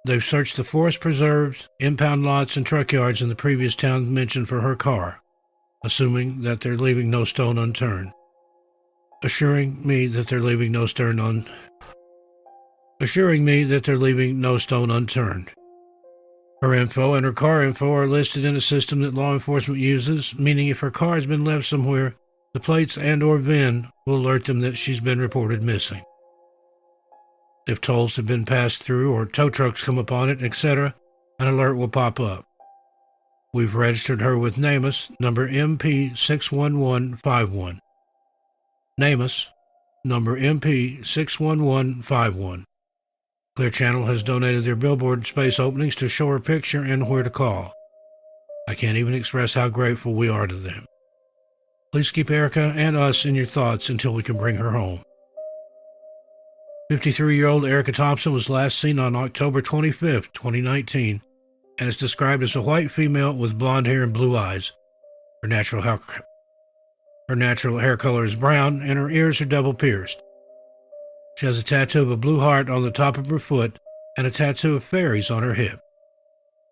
They've searched the forest preserves, impound lots, and truck yards in the previous towns mentioned for her car, assuming that they're leaving no stone unturned. Assuring me that they're leaving no stone unturned. Her info and her car info are listed in a system that law enforcement uses, meaning if her car has been left somewhere, the plates and or VIN will alert them that she's been reported missing. If tolls have been passed through or tow trucks come upon it, etc., an alert will pop up. We've registered her with NamUs, number MP61151. NamUs, number MP61151. Clear Channel has donated their billboard space openings to show her picture and where to call. I can't even express how grateful we are to them. Please keep Erica and us in your thoughts until we can bring her home. 53-year-old Erica Thompson was last seen on October 25, 2019, and is described as a white female with blonde hair and blue eyes. Her natural hair color is brown, and her ears are double pierced. She has a tattoo of a blue heart on the top of her foot and a tattoo of fairies on her hip.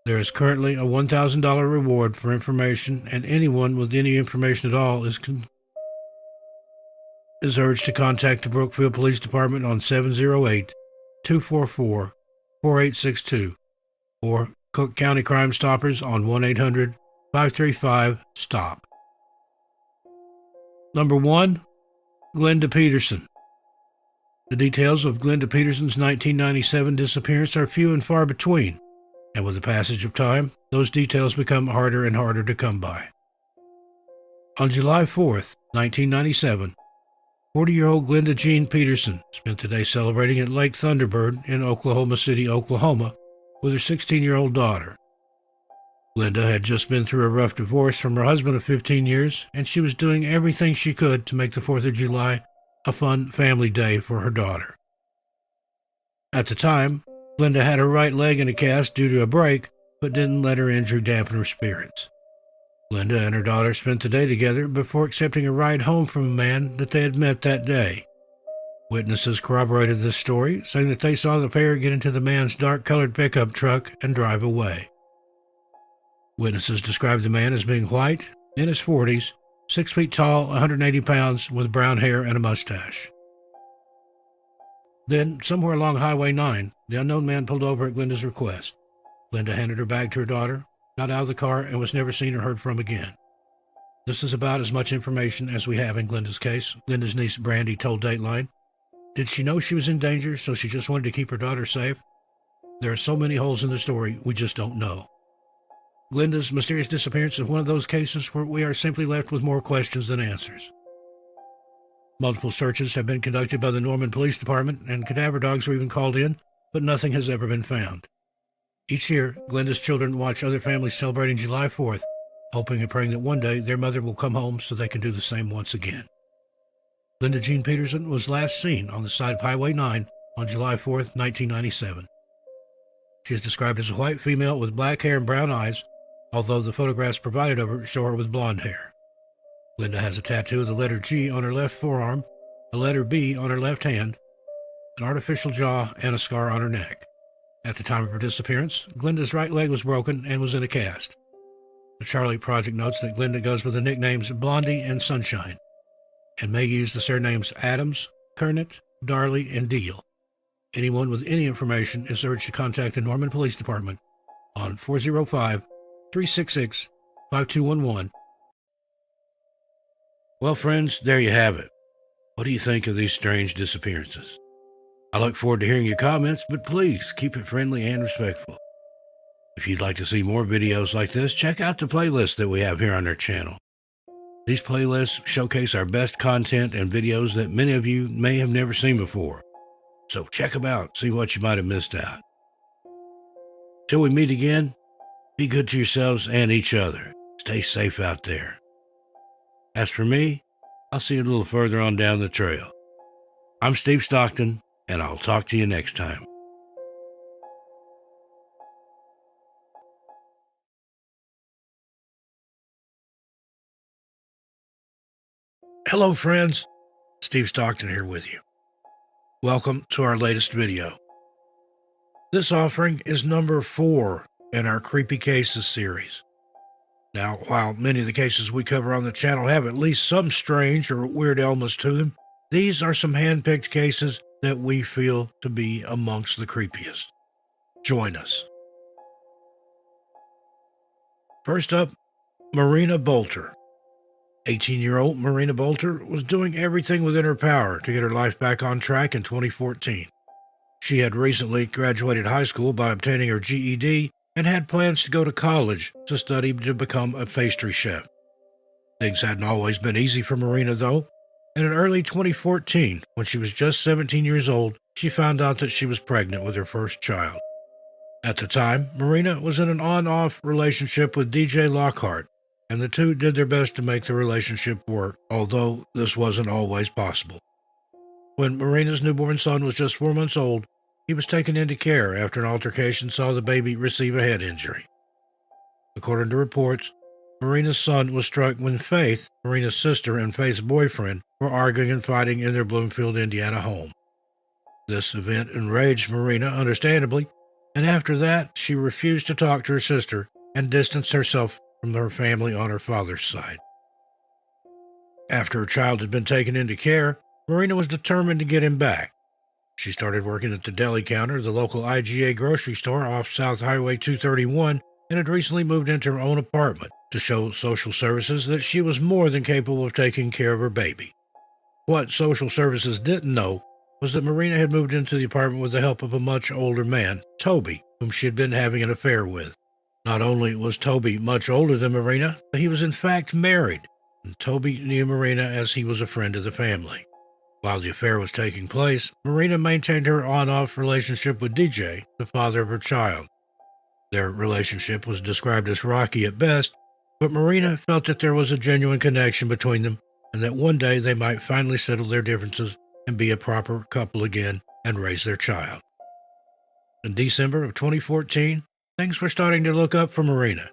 There is currently a $1,000 reward for information, and anyone with any information at all is urged to contact the Brookfield Police Department on 708-244-4862 or Cook County Crime Stoppers on 1-800-535-STOP. Number 1, Glenda Peterson. The details of Glenda Peterson's 1997 disappearance are few and far between, and with the passage of time, those details become harder and harder to come by. On July 4th, 1997, 40-year-old Glenda Jean Peterson spent the day celebrating at Lake Thunderbird in Oklahoma City, Oklahoma, with her 16-year-old daughter. Glenda had just been through a rough divorce from her husband of 15 years, and she was doing everything she could to make the 4th of July a fun family day for her daughter. At the time, Glenda had her right leg in a cast due to a break, but didn't let her injury dampen her spirits. Glenda and her daughter spent the day together before accepting a ride home from a man that they had met that day. Witnesses corroborated this story, saying that they saw the pair get into the man's dark-colored pickup truck and drive away. Witnesses described the man as being white, in his 40s, 6 feet tall, 180 pounds, with brown hair and a mustache. Then, somewhere along Highway 9, the unknown man pulled over at Glenda's request. Glenda handed her bag to her daughter, got out of the car, and was never seen or heard from again. This is about as much information as we have in Glenda's case. Glenda's niece Brandy told Dateline. Did she know she was in danger, so she just wanted to keep her daughter safe? There are so many holes in the story, we just don't know. Glenda's mysterious disappearance is one of those cases where we are simply left with more questions than answers. Multiple searches have been conducted by the Norman Police Department, and cadaver dogs were even called in, but nothing has ever been found. Each year, Glenda's children watch other families celebrating July 4th, hoping and praying that one day their mother will come home so they can do the same once again. Glenda Jean Peterson was last seen on the side of Highway 9 on July 4th, 1997. She is described as a white female with black hair and brown eyes, although the photographs provided of her show her with blonde hair. Glenda has a tattoo of the letter G on her left forearm, a letter B on her left hand, an artificial jaw, and a scar on her neck. At the time of her disappearance, Glenda's right leg was broken and was in a cast. The Charlie Project notes that Glenda goes by the nicknames Blondie and Sunshine, and may use the surnames Adams, Kernet, Darley, and Deal. Anyone with any information is urged to contact the Norman Police Department on 405-366-5211. Well, friends, there you have it. What do you think of these strange disappearances? I look forward to hearing your comments, but please keep it friendly and respectful. If you'd like to see more videos like this, check out the playlist that we have here on our channel. These playlists showcase our best content and videos that many of you may have never seen before. So check them out, see what you might have missed out. Till we meet again, be good to yourselves and each other. Stay safe out there. As for me, I'll see you a little further on down the trail. I'm Steve Stockton, and I'll talk to you next time. Hello friends, Steve Stockton here with you. Welcome to our latest video. This offering is number 4 in our Creepy Cases series. Now, while many of the cases we cover on the channel have at least some strange or weird elements to them, these are some hand-picked cases that we feel to be amongst the creepiest. Join us. First up, Marina Bolter. 18-year-old Marina Bolter was doing everything within her power to get her life back on track in 2014. She had recently graduated high school by obtaining her GED and had plans to go to college to study to become a pastry chef. Things hadn't always been easy for Marina, though, and in early 2014, when she was just 17 years old, she found out that she was pregnant with her first child. At the time, Marina was in an on-off relationship with DJ Lockhart, and the two did their best to make the relationship work, although this wasn't always possible. When Marina's newborn son was just 4 months old, he was taken into care after an altercation saw the baby receive a head injury. According to reports, Marina's son was struck when Faith, Marina's sister, and Faith's boyfriend were arguing and fighting in their Bloomfield, Indiana home. This event enraged Marina, understandably, and after that, she refused to talk to her sister and distanced herself from her family on her father's side. After her child had been taken into care, Marina was determined to get him back. She started working at the deli counter of the local IGA grocery store off South Highway 231 and had recently moved into her own apartment to show social services that she was more than capable of taking care of her baby. What social services didn't know was that Marina had moved into the apartment with the help of a much older man, Toby, whom she had been having an affair with. Not only was Toby much older than Marina, but he was in fact married, and Toby knew Marina as he was a friend of the family. While the affair was taking place, Marina maintained her on-off relationship with DJ, the father of her child. Their relationship was described as rocky at best, but Marina felt that there was a genuine connection between them and that one day they might finally settle their differences and be a proper couple again and raise their child. In December of 2014, things were starting to look up for Marina.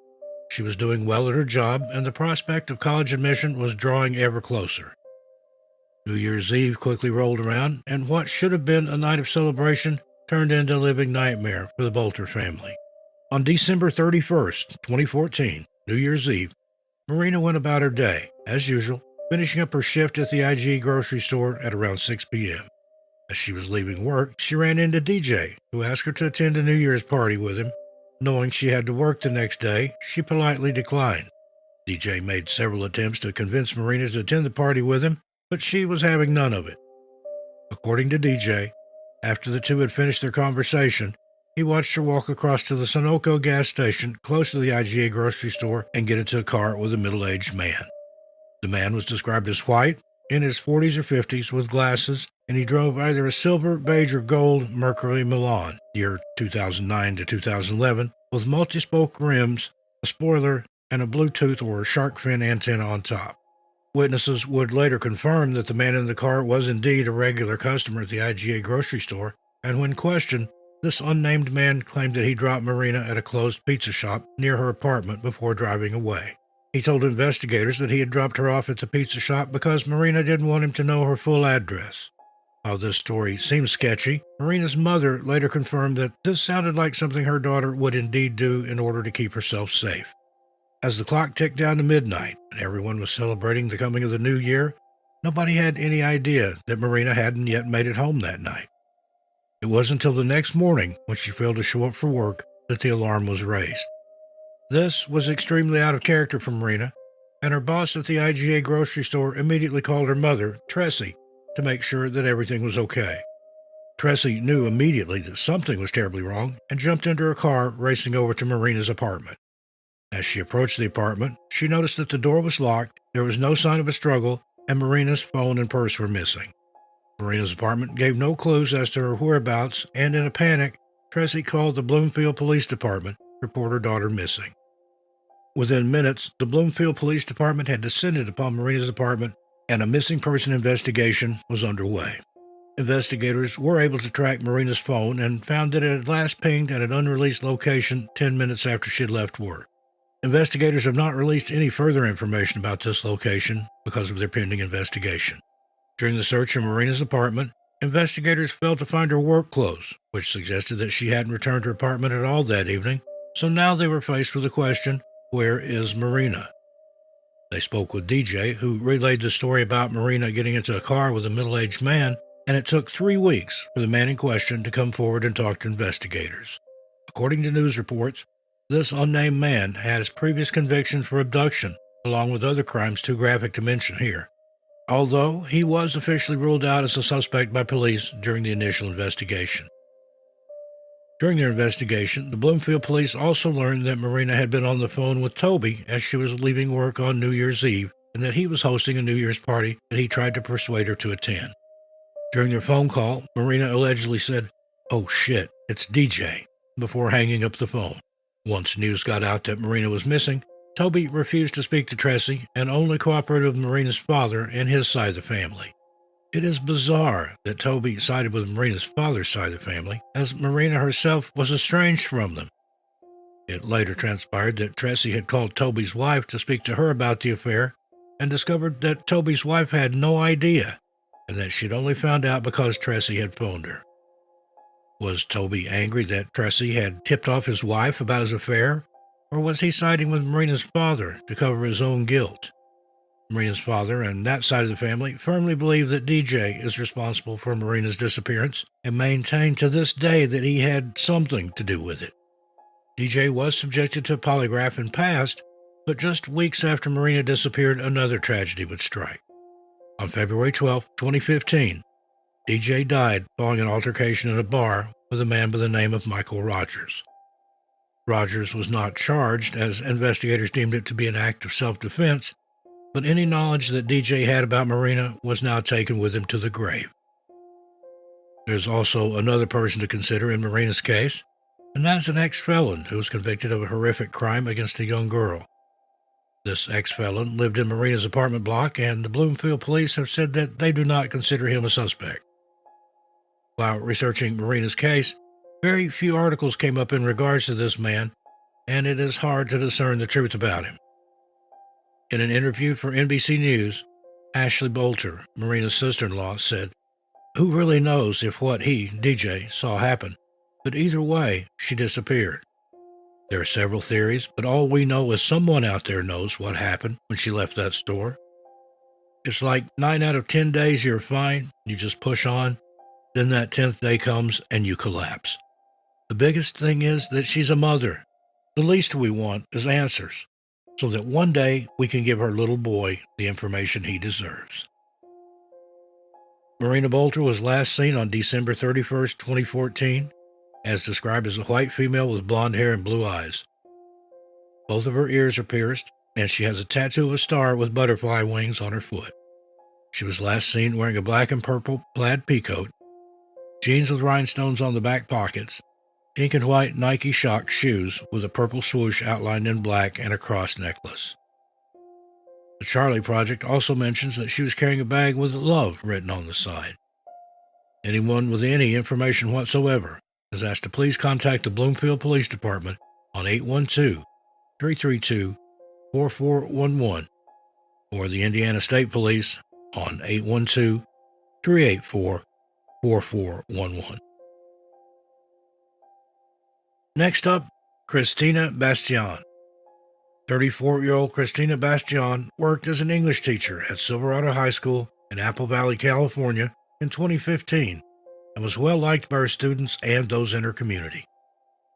She was doing well at her job, and the prospect of college admission was drawing ever closer. New Year's Eve quickly rolled around, and what should have been a night of celebration turned into a living nightmare for the Bolter family. On December 31st, 2014, New Year's Eve, Marina went about her day, as usual, finishing up her shift at the IGA grocery store at around 6 p.m. As she was leaving work, she ran into DJ, who asked her to attend a New Year's party with him. Knowing she had to work the next day, she politely declined. DJ made several attempts to convince Marina to attend the party with him, but she was having none of it. According to DJ, after the two had finished their conversation, he watched her walk across to the Sunoco gas station close to the IGA grocery store and get into a car with a middle-aged man. The man was described as white, in his 40s or 50s, with glasses, and he drove either a silver, beige, or gold Mercury Milan, year 2009 to 2011, with multi-spoke rims, a spoiler, and a Bluetooth or shark fin antenna on top. Witnesses would later confirm that the man in the car was indeed a regular customer at the IGA grocery store, and when questioned, this unnamed man claimed that he dropped Marina at a closed pizza shop near her apartment before driving away. He told investigators that he had dropped her off at the pizza shop because Marina didn't want him to know her full address. While this story seems sketchy, Marina's mother later confirmed that this sounded like something her daughter would indeed do in order to keep herself safe. As the clock ticked down to midnight and everyone was celebrating the coming of the new year, nobody had any idea that Marina hadn't yet made it home that night. It wasn't until the next morning, when she failed to show up for work, that the alarm was raised. This was extremely out of character for Marina, and her boss at the IGA grocery store immediately called her mother, Tressie, to make sure that everything was okay. Tressie knew immediately that something was terribly wrong and jumped into her car, racing over to Marina's apartment. As she approached the apartment, she noticed that the door was locked, there was no sign of a struggle, and Marina's phone and purse were missing. Marina's apartment gave no clues as to her whereabouts, and in a panic, Tressie called the Bloomfield Police Department to report her daughter missing. Within minutes, the Bloomfield Police Department had descended upon Marina's apartment, and a missing person investigation was underway. Investigators were able to track Marina's phone and found that it had last pinged at an unreleased location 10 minutes after she had left work. Investigators have not released any further information about this location because of their pending investigation. During the search of Marina's apartment, investigators failed to find her work clothes, which suggested that she hadn't returned to her apartment at all that evening. So now they were faced with the question, where is Marina? They spoke with DJ, who relayed the story about Marina getting into a car with a middle-aged man, and it took 3 weeks for the man in question to come forward and talk to investigators. According to news reports, this unnamed man has previous convictions for abduction, along with other crimes too graphic to mention here. Although he was officially ruled out as a suspect by police during the initial investigation. During their investigation, the Bloomfield police also learned that Marina had been on the phone with Toby as she was leaving work on New Year's Eve, and that he was hosting a New Year's party that he tried to persuade her to attend. During their phone call, Marina allegedly said, "Oh shit, it's DJ," before hanging up the phone. Once news got out that Marina was missing, Toby refused to speak to Tressie and only cooperated with Marina's father and his side of the family. It is bizarre that Toby sided with Marina's father's side of the family, as Marina herself was estranged from them. It later transpired that Tressie had called Toby's wife to speak to her about the affair and discovered that Toby's wife had no idea and that she'd only found out because Tressie had phoned her. Was Toby angry that Tressie had tipped off his wife about his affair, or was he siding with Marina's father to cover his own guilt? Marina's father and that side of the family firmly believe that DJ is responsible for Marina's disappearance and maintain to this day that he had something to do with it. DJ was subjected to a polygraph and passed, but just weeks after Marina disappeared, another tragedy would strike. On February 12, 2015, DJ died following an altercation in a bar with a man by the name of Michael Rogers. Rogers was not charged, as investigators deemed it to be an act of self-defense, but any knowledge that DJ had about Marina was now taken with him to the grave. There's also another person to consider in Marina's case, and that's an ex-felon who was convicted of a horrific crime against a young girl. This ex-felon lived in Marina's apartment block, and the Bloomfield police have said that they do not consider him a suspect. While researching Marina's case, very few articles came up in regards to this man, and it is hard to discern the truth about him. In an interview for NBC News, Ashley Bolter, Marina's sister-in-law, said, "Who really knows if what he, DJ, saw happen? But either way, she disappeared. There are several theories, but all we know is someone out there knows what happened when she left that store. It's like 9 out of 10 days you're fine, you just push on, then that 10th day comes and you collapse. The biggest thing is that she's a mother. The least we want is answers, so that one day we can give her little boy the information he deserves." Marina Bolter was last seen on December 31st, 2014, as described as a white female with blonde hair and blue eyes. Both of her ears are pierced, and she has a tattoo of a star with butterfly wings on her foot. She was last seen wearing a black and purple plaid peacoat, jeans with rhinestones on the back pockets, pink and white Nike Shock shoes with a purple swoosh outlined in black, and a cross necklace. The Charlie Project also mentions that she was carrying a bag with love written on the side. Anyone with any information whatsoever is asked to please contact the Bloomfield Police Department on 812-332-4411 or the Indiana State Police on 812-384-4411. Next up, Christina Bastian. 34-year-old Christina Bastian worked as an English teacher at Silverado High School in Apple Valley, California in 2015 and was well liked by her students and those in her community.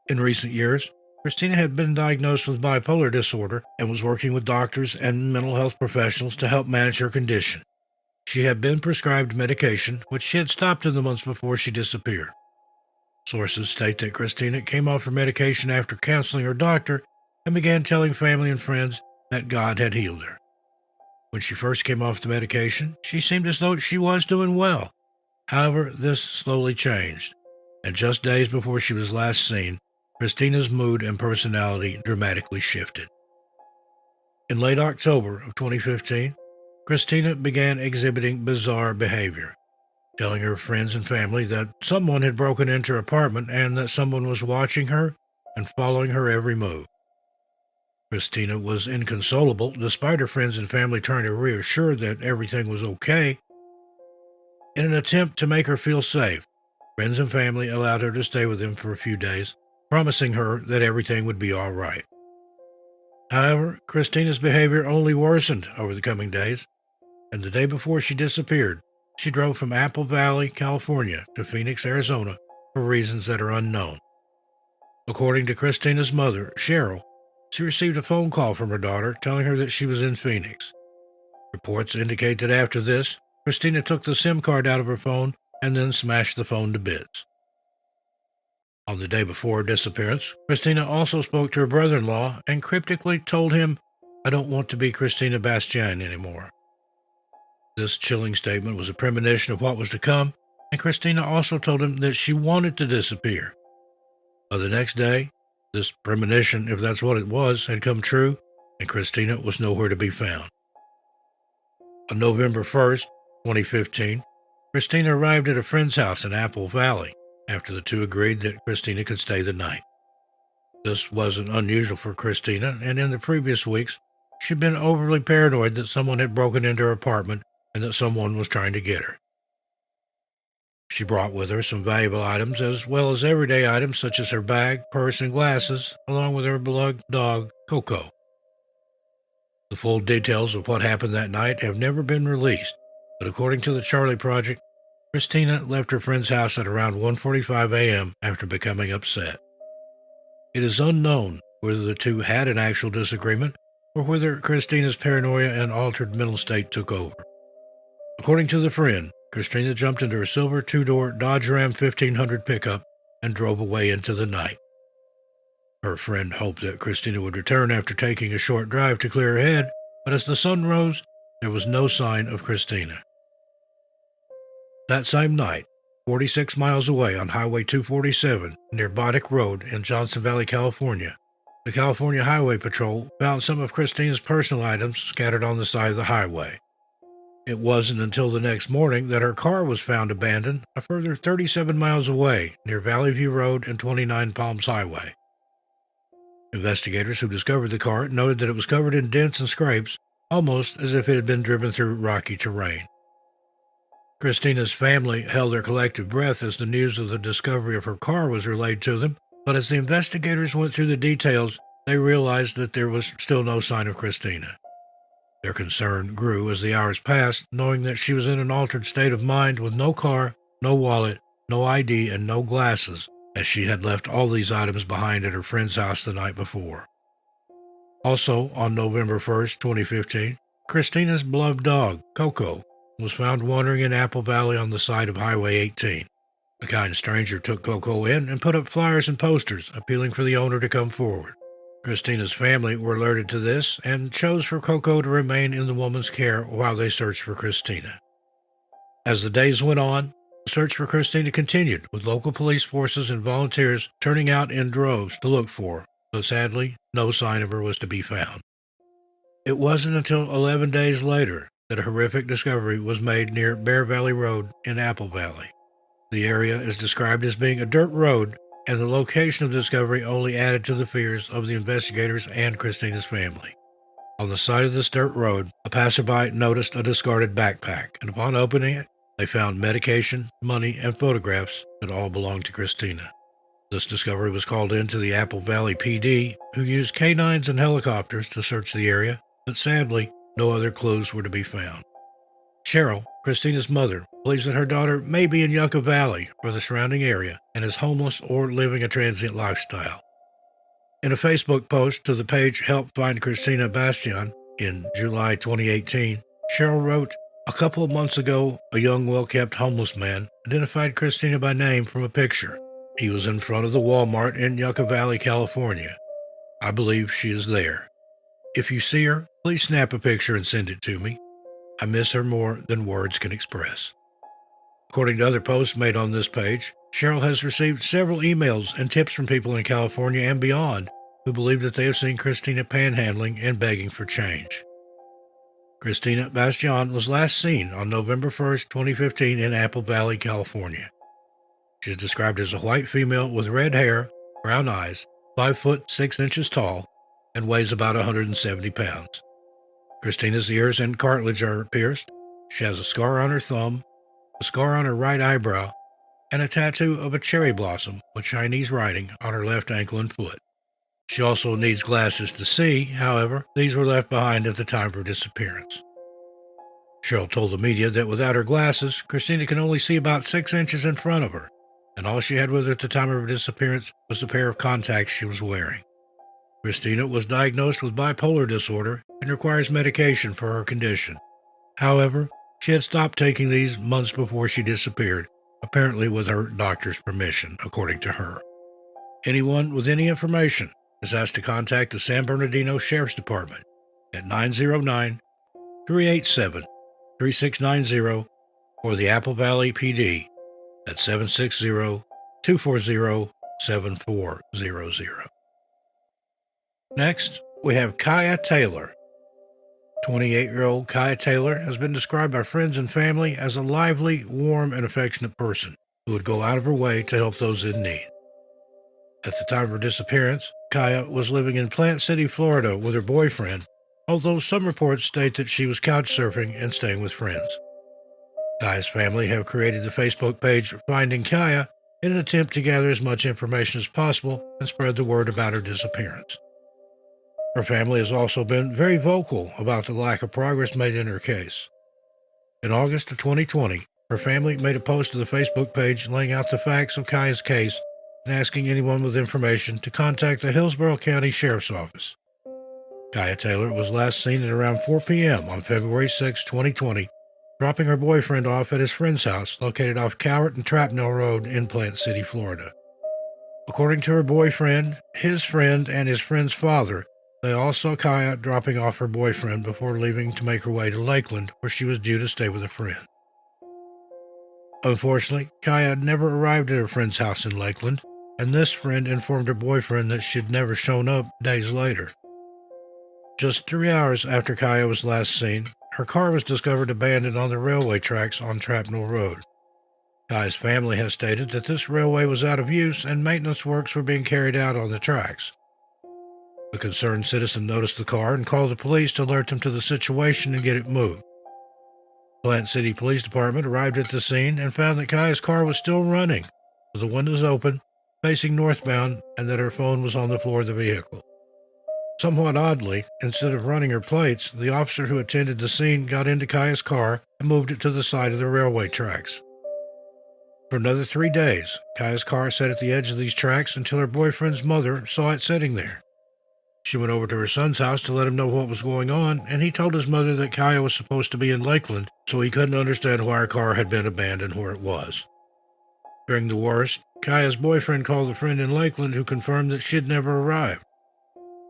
In recent years, Christina had been diagnosed with bipolar disorder and was working with doctors and mental health professionals to help manage her condition. She had been prescribed medication, which she had stopped in the months before she disappeared. Sources state that Christina came off her medication after counseling her doctor and began telling family and friends that God had healed her. When she first came off the medication, she seemed as though she was doing well. However, this slowly changed, and just days before she was last seen, Christina's mood and personality dramatically shifted. In late October of 2015, Christina began exhibiting bizarre behavior, telling her friends and family that someone had broken into her apartment and that someone was watching her and following her every move. Christina was inconsolable, despite her friends and family trying to reassure that everything was okay. In an attempt to make her feel safe, friends and family allowed her to stay with them for a few days, promising her that everything would be all right. However, Christina's behavior only worsened over the coming days, and the day before she disappeared, she drove from Apple Valley, California to Phoenix, Arizona for reasons that are unknown. According to Christina's mother, Cheryl, she received a phone call from her daughter telling her that she was in Phoenix. Reports indicate that after this, Christina took the SIM card out of her phone and then smashed the phone to bits. On the day before her disappearance, Christina also spoke to her brother-in-law and cryptically told him, "I don't want to be Christina Bastian anymore." This chilling statement was a premonition of what was to come, and Christina also told him that she wanted to disappear. By the next day, this premonition, if that's what it was, had come true, and Christina was nowhere to be found. On November 1st, 2015, Christina arrived at a friend's house in Apple Valley after the two agreed that Christina could stay the night. This wasn't unusual for Christina, and in the previous weeks, she'd been overly paranoid that someone had broken into her apartment and that someone was trying to get her. She brought with her some valuable items as well as everyday items such as her bag, purse, and glasses, along with her beloved dog, Coco. The full details of what happened that night have never been released, but according to the Charlie Project, Christina left her friend's house at around 1:45 a.m. after becoming upset. It is unknown whether the two had an actual disagreement or whether Christina's paranoia and altered mental state took over. According to the friend, Christina jumped into her silver two-door Dodge Ram 1500 pickup and drove away into the night. Her friend hoped that Christina would return after taking a short drive to clear her head, but as the sun rose, there was no sign of Christina. That same night, 46 miles away on Highway 247 near Boddick Road in Johnson Valley, California, the California Highway Patrol found some of Christina's personal items scattered on the side of the highway. It wasn't until the next morning that her car was found abandoned a further 37 miles away near Valley View Road and 29 Palms Highway. Investigators who discovered the car noted that it was covered in dents and scrapes, almost as if it had been driven through rocky terrain. Christina's family held their collective breath as the news of the discovery of her car was relayed to them, but as the investigators went through the details, they realized that there was still no sign of Christina. Their concern grew as the hours passed, knowing that she was in an altered state of mind with no car, no wallet, no ID, and no glasses, as she had left all these items behind at her friend's house the night before. Also, on November 1st, 2015, Christina's beloved dog, Coco, was found wandering in Apple Valley on the side of Highway 18. A kind stranger took Coco in and put up flyers and posters appealing for the owner to come forward. Christina's family were alerted to this and chose for Coco to remain in the woman's care while they searched for Christina. As the days went on, the search for Christina continued, with local police forces and volunteers turning out in droves to look for her, but sadly, no sign of her was to be found. It wasn't until 11 days later that a horrific discovery was made near Bear Valley Road in Apple Valley. The area is described as being a dirt road, and the location of the discovery only added to the fears of the investigators and Christina's family. On the side of this dirt road, a passerby noticed a discarded backpack, and upon opening it, they found medication, money, and photographs that all belonged to Christina. This discovery was called in to the Apple Valley PD, who used canines and helicopters to search the area, but sadly, no other clues were to be found. Cheryl, Christina's mother, believes that her daughter may be in Yucca Valley or the surrounding area and is homeless or living a transient lifestyle. In a Facebook post to the page Help Find Christina Bastian in July 2018, Cheryl wrote, "A couple of months ago, a young, well-kept homeless man identified Christina by name from a picture. He was in front of the Walmart in Yucca Valley, California. I believe she is there. If you see her, please snap a picture and send it to me. I miss her more than words can express." According to other posts made on this page, Cheryl has received several emails and tips from people in California and beyond who believe that they have seen Christina panhandling and begging for change. Christina Bastian was last seen on November 1st, 2015 in Apple Valley, California. She is described as a white female with red hair, brown eyes, 5 foot 6 inches tall, and weighs about 170 pounds. Christina's ears and cartilage are pierced. She has a scar on her thumb, a scar on her right eyebrow, and a tattoo of a cherry blossom with Chinese writing on her left ankle and foot. She also needs glasses to see, however, these were left behind at the time of her disappearance. Cheryl told the media that without her glasses, Christina can only see about 6 inches in front of her, and all she had with her at the time of her disappearance was the pair of contacts she was wearing. Christina was diagnosed with bipolar disorder and requires medication for her condition. However, she had stopped taking these months before she disappeared, apparently with her doctor's permission, according to her. Anyone with any information is asked to contact the San Bernardino Sheriff's Department at 909-387-3690 or the Apple Valley PD at 760-240-7400. Next, we have Kaya Taylor. 28-year-old Kaya Taylor has been described by friends and family as a lively, warm, and affectionate person who would go out of her way to help those in need. At the time of her disappearance, Kaya was living in Plant City, Florida with her boyfriend, although some reports state that she was couch surfing and staying with friends. Kaya's family have created the Facebook page Finding Kaya in an attempt to gather as much information as possible and spread the word about her disappearance. Her family has also been very vocal about the lack of progress made in her case. In August of 2020, her family made a post to the Facebook page laying out the facts of Kaya's case and asking anyone with information to contact the Hillsborough County Sheriff's Office. Kaya Taylor was last seen at around 4 p.m. on February 6, 2020, dropping her boyfriend off at his friend's house located off Cowart and Trapnell Road in Plant City, Florida. According to her boyfriend, his friend, and his friend's father, they all saw Kaya dropping off her boyfriend before leaving to make her way to Lakeland, where she was due to stay with a friend. Unfortunately, Kaya never arrived at her friend's house in Lakeland, and this friend informed her boyfriend that she'd never shown up days later. Just 3 hours after Kaya was last seen, her car was discovered abandoned on the railway tracks on Trapnell Road. Kaya's family has stated that this railway was out of use and maintenance works were being carried out on the tracks. A concerned citizen noticed the car and called the police to alert them to the situation and get it moved. Plant City Police Department arrived at the scene and found that Kaya's car was still running, with the windows open, facing northbound, and that her phone was on the floor of the vehicle. Somewhat oddly, instead of running her plates, the officer who attended the scene got into Kaya's car and moved it to the side of the railway tracks. For another 3 days, Kaya's car sat at the edge of these tracks until her boyfriend's mother saw it sitting there. She went over to her son's house to let him know what was going on, and he told his mother that Kaya was supposed to be in Lakeland, so he couldn't understand why her car had been abandoned where it was. During the worst, Kaya's boyfriend called a friend in Lakeland who confirmed that she'd never arrived.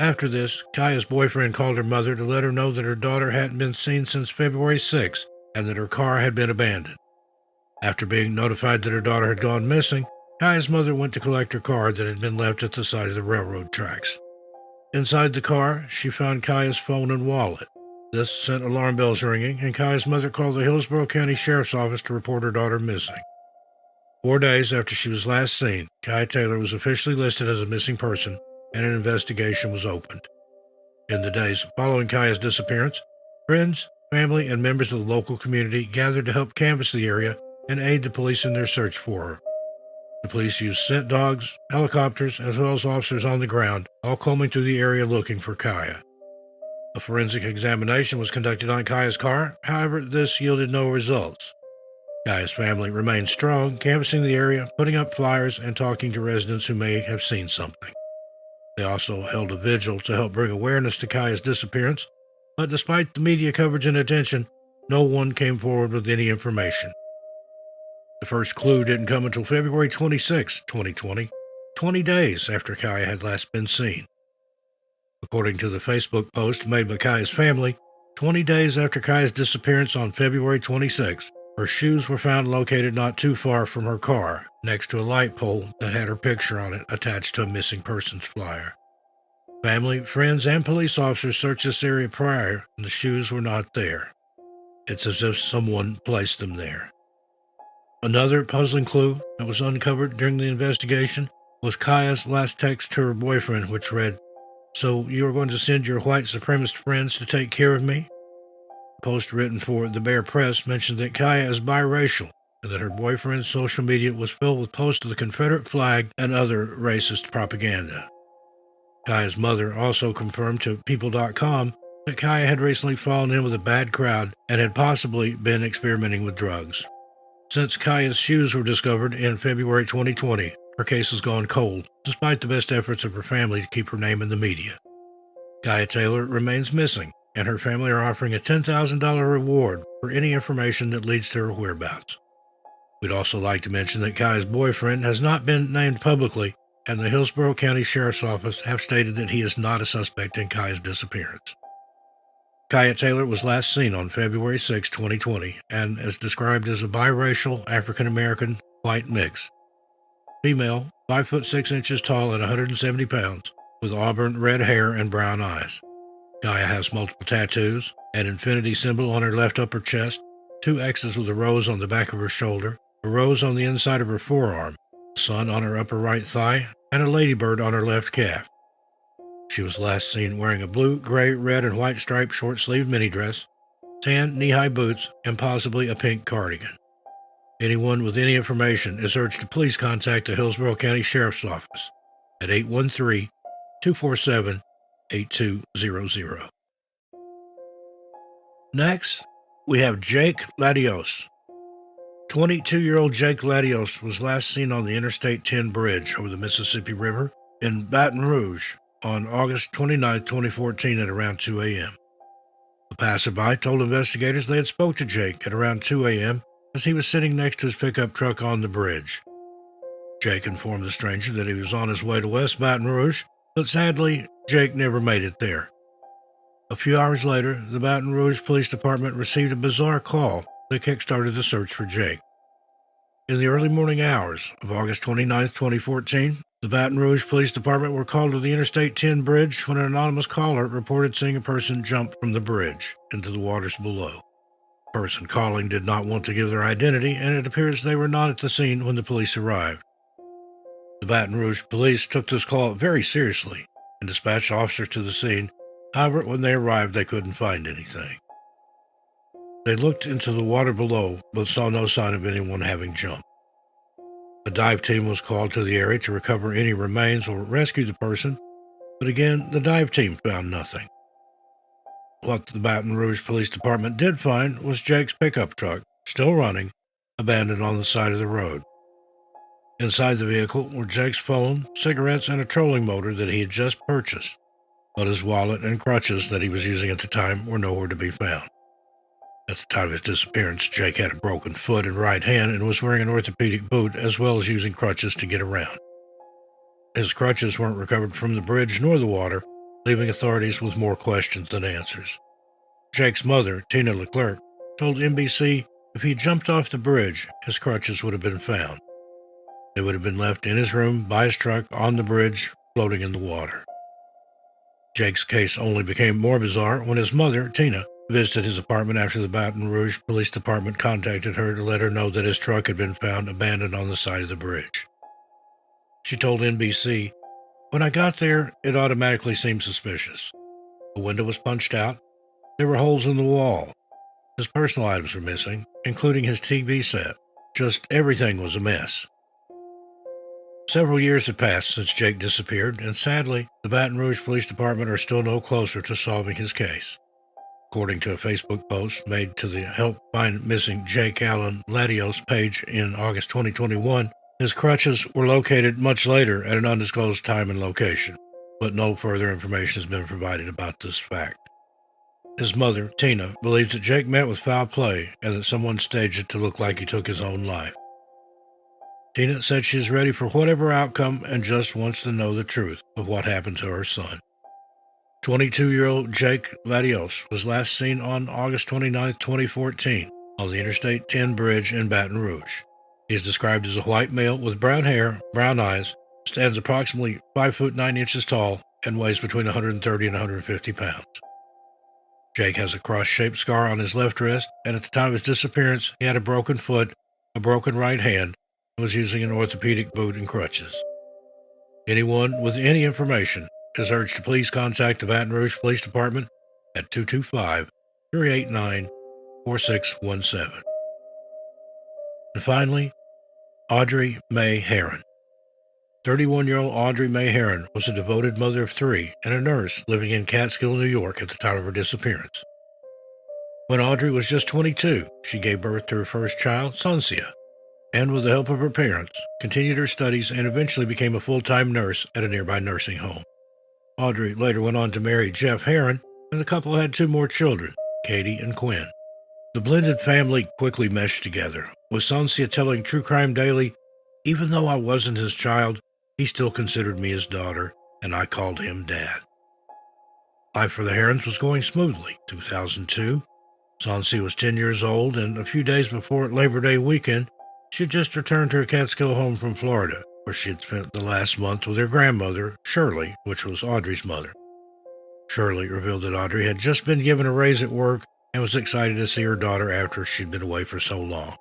After this, Kaya's boyfriend called her mother to let her know that her daughter hadn't been seen since February 6 and that her car had been abandoned. After being notified that her daughter had gone missing, Kaya's mother went to collect her car that had been left at the side of the railroad tracks. Inside the car, she found Kaya's phone and wallet. This sent alarm bells ringing, and Kaya's mother called the Hillsborough County Sheriff's Office to report her daughter missing. 4 days after she was last seen, Kaya Taylor was officially listed as a missing person, and an investigation was opened. In the days following Kaya's disappearance, friends, family, and members of the local community gathered to help canvass the area and aid the police in their search for her. The police used scent dogs, helicopters, as well as officers on the ground, all combing through the area looking for Kaya. A forensic examination was conducted on Kaya's car, however, this yielded no results. Kaya's family remained strong, canvassing the area, putting up flyers, and talking to residents who may have seen something. They also held a vigil to help bring awareness to Kaya's disappearance, but despite the media coverage and attention, no one came forward with any information. The first clue didn't come until February 26, 2020, 20 days after Kaya had last been seen. According to the Facebook post made by Kaya's family, 20 days after Kaya's disappearance on February 26, her shoes were found located not too far from her car, next to a light pole that had her picture on it attached to a missing persons flyer. Family, friends, and police officers searched this area prior, and the shoes were not there. It's as if someone placed them there. Another puzzling clue that was uncovered during the investigation was Kaya's last text to her boyfriend, which read, So you are going to send your white supremacist friends to take care of me? A post written for the Bear Press mentioned that Kaya is biracial and that her boyfriend's social media was filled with posts of the Confederate flag and other racist propaganda. Kaya's mother also confirmed to People.com that Kaya had recently fallen in with a bad crowd and had possibly been experimenting with drugs. Since Kaya's shoes were discovered in February 2020, her case has gone cold, despite the best efforts of her family to keep her name in the media. Kaya Taylor remains missing, and her family are offering a $10,000 reward for any information that leads to her whereabouts. We'd also like to mention that Kaya's boyfriend has not been named publicly, and the Hillsborough County Sheriff's Office have stated that he is not a suspect in Kaya's disappearance. Kaya Taylor was last seen on February 6, 2020, and is described as a biracial African-American white mix. Female, 5 foot 6 inches tall and 170 pounds, with auburn red hair and brown eyes. Kaya has multiple tattoos, an infinity symbol on her left upper chest, 2 X's with a rose on the back of her shoulder, a rose on the inside of her forearm, a sun on her upper right thigh, and a ladybird on her left calf. She was last seen wearing a blue, gray, red, and white striped short-sleeved mini dress, tan knee-high boots, and possibly a pink cardigan. Anyone with any information is urged to please contact the Hillsborough County Sheriff's Office at 813-247-8200. Next, we have Jake Latios. 22-year-old Jake Latios was last seen on the Interstate 10 bridge over the Mississippi River in Baton Rouge on August 29, 2014 at around 2 a.m. A passerby told investigators they had spoke to Jake at around 2 a.m. as he was sitting next to his pickup truck on the bridge. Jake informed the stranger that he was on his way to West Baton Rouge, but sadly, Jake never made it there. A few hours later, the Baton Rouge Police Department received a bizarre call that kick-started the search for Jake. In the early morning hours of August 29, 2014, the Baton Rouge Police Department were called to the Interstate 10 bridge when an anonymous caller reported seeing a person jump from the bridge into the waters below. The person calling did not want to give their identity, and it appears they were not at the scene when the police arrived. The Baton Rouge police took this call very seriously and dispatched officers to the scene. However, when they arrived, they couldn't find anything. They looked into the water below, but saw no sign of anyone having jumped. A dive team was called to the area to recover any remains or rescue the person, but again, the dive team found nothing. What the Baton Rouge Police Department did find was Jake's pickup truck, still running, abandoned on the side of the road. Inside the vehicle were Jake's phone, cigarettes, and a trolling motor that he had just purchased, but his wallet and crutches that he was using at the time were nowhere to be found. At the time of his disappearance, Jake had a broken foot and right hand and was wearing an orthopedic boot as well as using crutches to get around. His crutches weren't recovered from the bridge nor the water, leaving authorities with more questions than answers. Jake's mother, Tina Leclerc, told NBC if he jumped off the bridge, his crutches would have been found. They would have been left in his room by his truck on the bridge, floating in the water. Jake's case only became more bizarre when his mother, Tina, visited his apartment after the Baton Rouge Police Department contacted her to let her know that his truck had been found abandoned on the side of the bridge. She told NBC, "When I got there, it automatically seemed suspicious. The window was punched out. There were holes in the wall. His personal items were missing, including his TV set. Just everything was a mess." Several years had passed since Jake disappeared, and sadly, the Baton Rouge Police Department are still no closer to solving his case. According to a Facebook post made to the Help Find Missing Jake Allen Latios page in August 2021, his crutches were located much later at an undisclosed time and location, but no further information has been provided about this fact. His mother, Tina, believes that Jake met with foul play and that someone staged it to look like he took his own life. Tina said she is ready for whatever outcome and just wants to know the truth of what happened to her son. 22-year-old Jake Latios was last seen on August 29, 2014, on the Interstate 10 bridge in Baton Rouge. He is described as a white male with brown hair, brown eyes, stands approximately 5 foot 9 inches tall, and weighs between 130 and 150 pounds. Jake has a cross-shaped scar on his left wrist, and at the time of his disappearance, he had a broken foot, a broken right hand, and was using an orthopedic boot and crutches. Anyone with any information is urged to please contact the Baton Rouge Police Department at 225-389-4617. And finally, Audrey Mae Herron. 31-year-old Audrey Mae Herron was a devoted mother of three and a nurse living in Catskill, New York at the time of her disappearance. When Audrey was just 22, she gave birth to her first child, Sonsia, and with the help of her parents, continued her studies and eventually became a full-time nurse at a nearby nursing home. Audrey later went on to marry Jeff Herron, and the couple had two more children, Katie and Quinn. The blended family quickly meshed together, with Sonsia telling True Crime Daily, "Even though I wasn't his child, he still considered me his daughter, and I called him Dad." Life for the Herrons was going smoothly. 2002, Sonsia was 10 years old, and a few days before Labor Day weekend, she had just returned to her Catskill home from Florida, where she had spent the last month with her grandmother, Shirley, which was Audrey's mother. Shirley revealed that Audrey had just been given a raise at work and was excited to see her daughter after she'd been away for so long.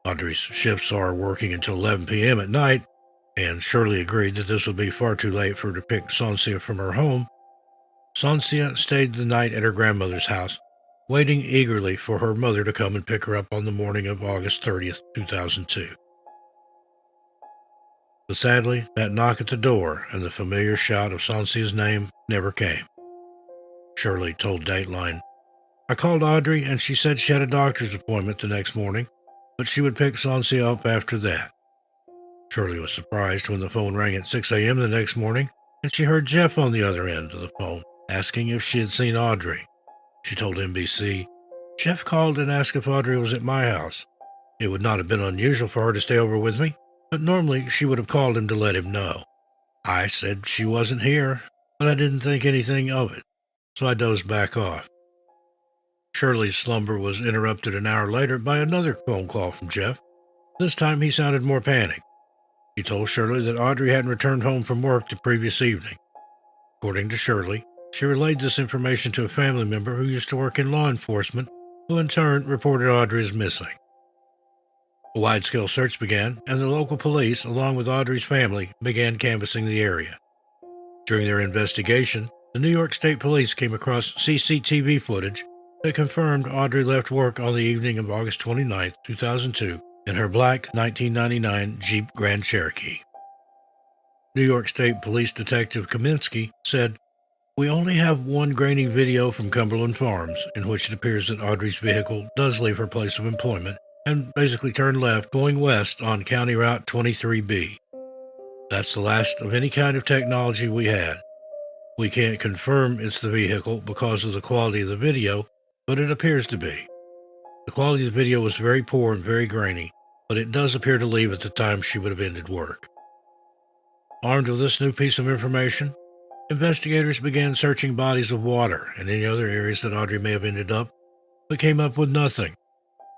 Audrey's shifts saw her working until 11 p.m. at night, and Shirley agreed that this would be far too late for her to pick Sonsia from her home. Sonsia stayed the night at her grandmother's house, waiting eagerly for her mother to come and pick her up on the morning of August 30th, 2002. But sadly, that knock at the door and the familiar shout of Sonsia's name never came. Shirley told Dateline, "I called Audrey and she said she had a doctor's appointment the next morning, but she would pick Sonsia up after that." Shirley was surprised when the phone rang at 6 a.m. the next morning, and she heard Jeff on the other end of the phone, asking if she had seen Audrey. She told NBC, "Jeff called and asked if Audrey was at my house. It would not have been unusual for her to stay over with me, but normally she would have called him to let him know. I said she wasn't here, but I didn't think anything of it, so I dozed back off." Shirley's slumber was interrupted an hour later by another phone call from Jeff. This time he sounded more panicked. He told Shirley that Audrey hadn't returned home from work the previous evening. According to Shirley, she relayed this information to a family member who used to work in law enforcement, who in turn reported Audrey as missing. A wide-scale search began, and the local police, along with Audrey's family, began canvassing the area. During their investigation, the New York State Police came across CCTV footage that confirmed Audrey left work on the evening of August 29, 2002, in her black 1999 Jeep Grand Cherokee. New York State Police Detective Kaminsky said, "We only have one grainy video from Cumberland Farms in which it appears that Audrey's vehicle does leave her place of employment and basically turn left going west on County Route 23B. That's the last of any kind of technology we had. We can't confirm it's the vehicle because of the quality of the video, but it appears to be. The quality of the video was very poor and very grainy, but it does appear to leave at the time she would have ended work." Armed with this new piece of information, investigators began searching bodies of water and any other areas that Audrey may have ended up, but came up with nothing.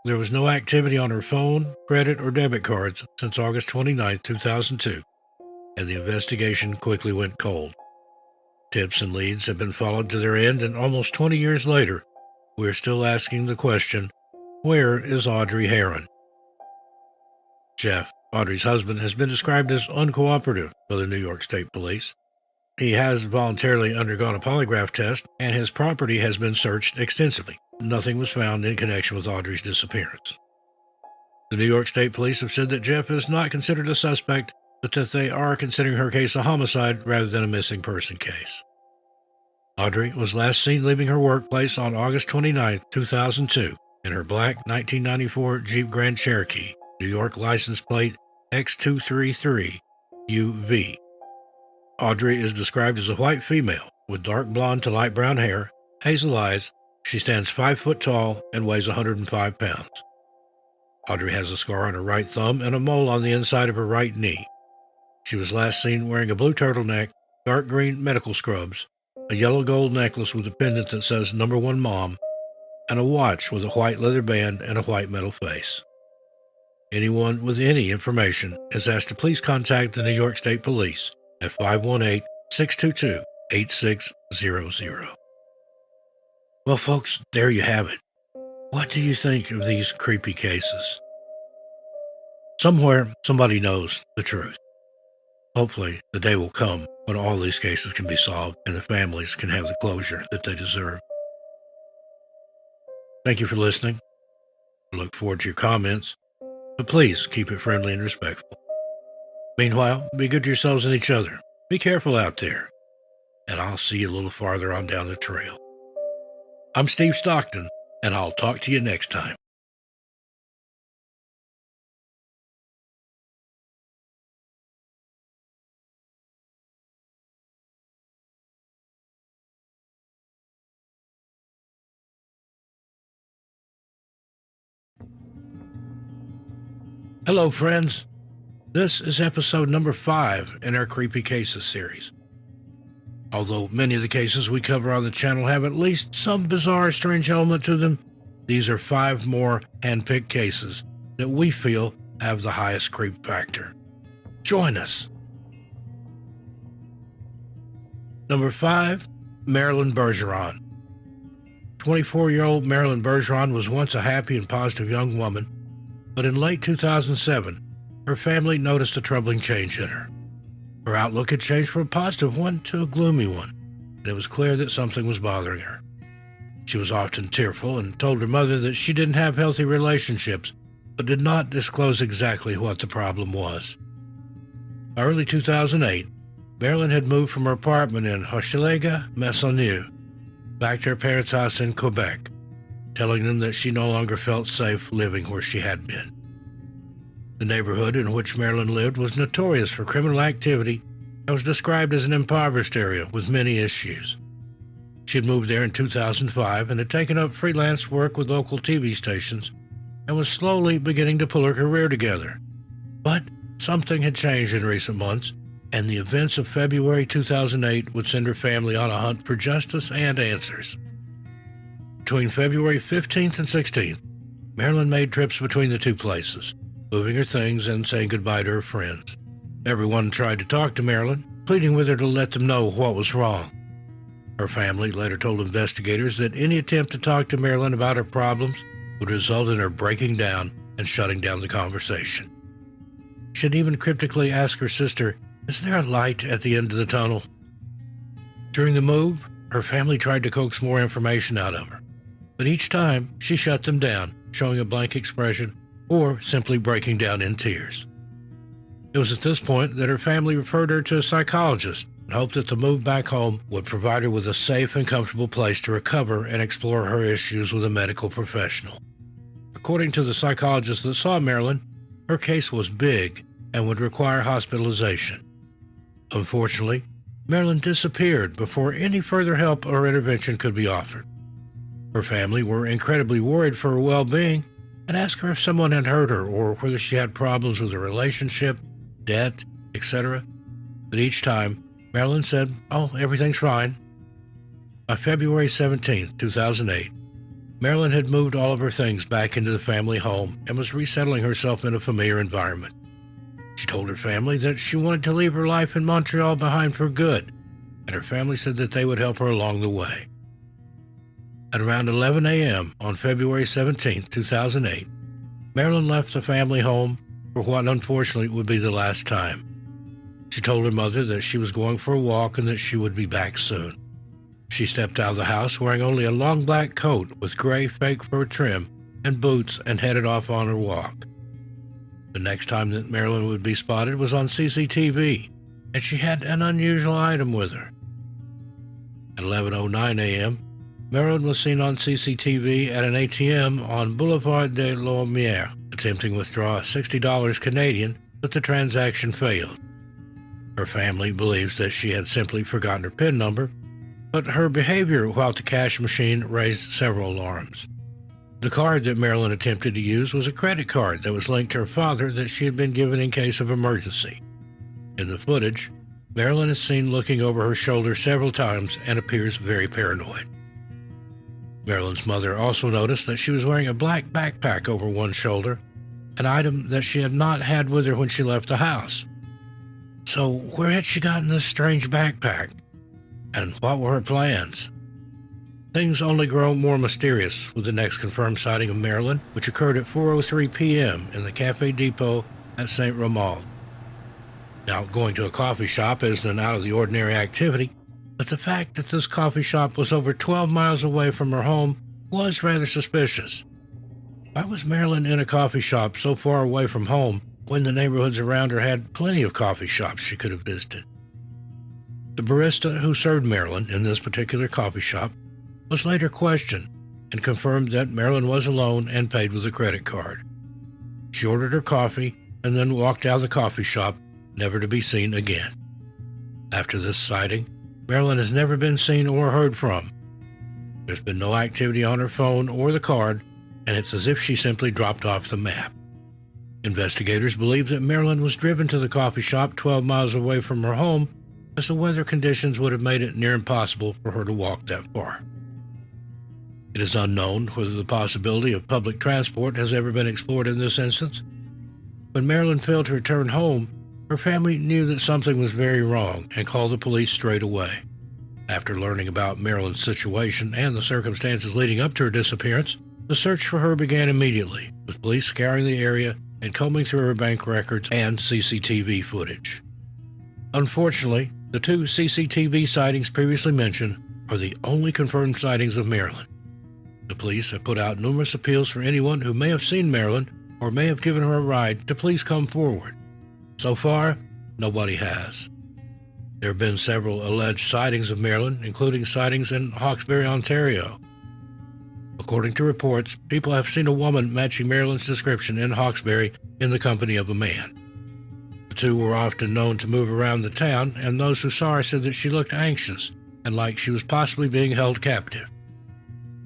There was no activity on her phone, credit, or debit cards since August 29, 2002, and the investigation quickly went cold. Tips and leads have been followed to their end, and almost 20 years later, we are still asking the question, where is Audrey Herron? Jeff, Audrey's husband, has been described as uncooperative by the New York State Police. He has voluntarily undergone a polygraph test, and his property has been searched extensively. Nothing was found in connection with Audrey's disappearance. The New York State Police have said that Jeff is not considered a suspect, but that they are considering her case a homicide rather than a missing person case. Audrey was last seen leaving her workplace on August 29, 2002, in her black 1994 Jeep Grand Cherokee, New York license plate X233UV. Audrey is described as a white female with dark blonde to light brown hair, hazel eyes. She stands 5 foot tall and weighs 105 pounds. Audrey has a scar on her right thumb and a mole on the inside of her right knee. She was last seen wearing a blue turtleneck, dark green medical scrubs, a yellow gold necklace with a pendant that says "Number 1 Mom," and a watch with a white leather band and a white metal face. Anyone with any information is asked to please contact the New York State Police at 518-622-8600. Well, folks, there you have it. What do you think of these creepy cases? Somewhere, somebody knows the truth. Hopefully, the day will come when all these cases can be solved and the families can have the closure that they deserve. Thank you for listening. I look forward to your comments, but please keep it friendly and respectful. Meanwhile, be good to yourselves and each other. Be careful out there, and I'll see you a little farther on down the trail. I'm Steve Stockton, and I'll talk to you next time. Hello, friends. This is episode number 5 in our Creepy Cases series. Although many of the cases we cover on the channel have at least some bizarre, strange element to them, these are 5 more hand-picked cases that we feel have the highest creep factor. Join us. Number 5, Marilyn Bergeron. 24-year-old Marilyn Bergeron was once a happy and positive young woman, but in late 2007, her family noticed a troubling change in her. Her outlook had changed from a positive one to a gloomy one, and it was clear that something was bothering her. She was often tearful and told her mother that she didn't have healthy relationships, but did not disclose exactly what the problem was. By early 2008, Marilyn had moved from her apartment in Hochelaga-Maisonneuve back to her parents' house in Quebec, telling them that she no longer felt safe living where she had been. The neighborhood in which Marilyn lived was notorious for criminal activity and was described as an impoverished area with many issues. She had moved there in 2005 and had taken up freelance work with local TV stations and was slowly beginning to pull her career together. But something had changed in recent months, and the events of February 2008 would send her family on a hunt for justice and answers. Between February 15th and 16th, Marilyn made trips between the two places, moving her things and saying goodbye to her friends. Everyone tried to talk to Marilyn, pleading with her to let them know what was wrong. Her family later told investigators that any attempt to talk to Marilyn about her problems would result in her breaking down and shutting down the conversation. She'd even cryptically asked her sister, "Is there a light at the end of the tunnel?" During the move, her family tried to coax more information out of her, but each time she shut them down, showing a blank expression or simply breaking down in tears. It was at this point that her family referred her to a psychologist and hoped that the move back home would provide her with a safe and comfortable place to recover and explore her issues with a medical professional. According to the psychologist that saw Marilyn, her case was big and would require hospitalization. Unfortunately, Marilyn disappeared before any further help or intervention could be offered. Her family were incredibly worried for her well-being and asked her if someone had hurt her or whether she had problems with a relationship, debt, etc. But each time, Marilyn said, "Oh, everything's fine." By February 17, 2008, Marilyn had moved all of her things back into the family home and was resettling herself in a familiar environment. She told her family that she wanted to leave her life in Montreal behind for good, and her family said that they would help her along the way. At around 11 a.m. on February 17, 2008, Marilyn left the family home for what unfortunately would be the last time. She told her mother that she was going for a walk and that she would be back soon. She stepped out of the house wearing only a long black coat with gray fake fur trim and boots and headed off on her walk. The next time that Marilyn would be spotted was on CCTV, and she had an unusual item with her. At 11:09 a.m., Marilyn was seen on CCTV at an ATM on Boulevard de Lomière, attempting to withdraw $60 Canadian, but the transaction failed. Her family believes that she had simply forgotten her PIN number, but her behavior while at the cash machine raised several alarms. The card that Marilyn attempted to use was a credit card that was linked to her father that she had been given in case of emergency. In the footage, Marilyn is seen looking over her shoulder several times and appears very paranoid. Marilyn's mother also noticed that she was wearing a black backpack over one shoulder, an item that she had not had with her when she left the house. So where had she gotten this strange backpack? And what were her plans? Things only grow more mysterious with the next confirmed sighting of Marilyn, which occurred at 4:03 p.m. in the Café Depot at St. Romuald. Now, going to a coffee shop isn't an out-of-the-ordinary activity, but the fact that this coffee shop was over 12 miles away from her home was rather suspicious. Why was Marilyn in a coffee shop so far away from home when the neighborhoods around her had plenty of coffee shops she could have visited? The barista who served Marilyn in this particular coffee shop was later questioned and confirmed that Marilyn was alone and paid with a credit card. She ordered her coffee and then walked out of the coffee shop, never to be seen again. After this sighting, Marilyn has never been seen or heard from. There's been no activity on her phone or the card, and it's as if she simply dropped off the map. Investigators believe that Marilyn was driven to the coffee shop 12 miles away from her home, as the weather conditions would have made it near impossible for her to walk that far. It is unknown whether the possibility of public transport has ever been explored in this instance. When Marilyn failed to return home, her family knew that something was very wrong and called the police straight away. After learning about Marilyn's situation and the circumstances leading up to her disappearance, the search for her began immediately, with police scouring the area and combing through her bank records and CCTV footage. Unfortunately, the 2 CCTV sightings previously mentioned are the only confirmed sightings of Marilyn. The police have put out numerous appeals for anyone who may have seen Marilyn or may have given her a ride to please come forward. So far, nobody has. There have been several alleged sightings of Marilyn, including sightings in Hawkesbury, Ontario. According to reports, people have seen a woman matching Marilyn's description in Hawkesbury in the company of a man. The two were often known to move around the town, and those who saw her said that she looked anxious and like she was possibly being held captive.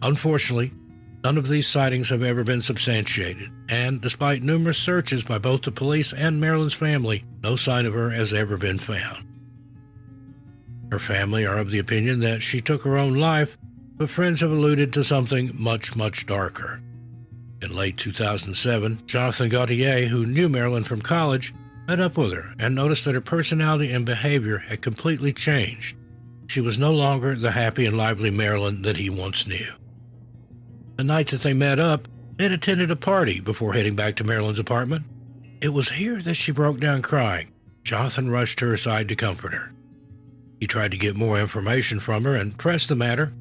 Unfortunately, none of these sightings have ever been substantiated, and despite numerous searches by both the police and Marilyn's family, no sign of her has ever been found. Her family are of the opinion that she took her own life, but friends have alluded to something much, much darker. In late 2007, Jonathan Gauthier, who knew Marilyn from college, met up with her and noticed that her personality and behavior had completely changed. She was no longer the happy and lively Marilyn that he once knew. The night that they met up, they had attended a party before heading back to Marilyn's apartment. It was here that she broke down crying. Jonathan rushed to her side to comfort her. He tried to get more information from her and pressed the matter,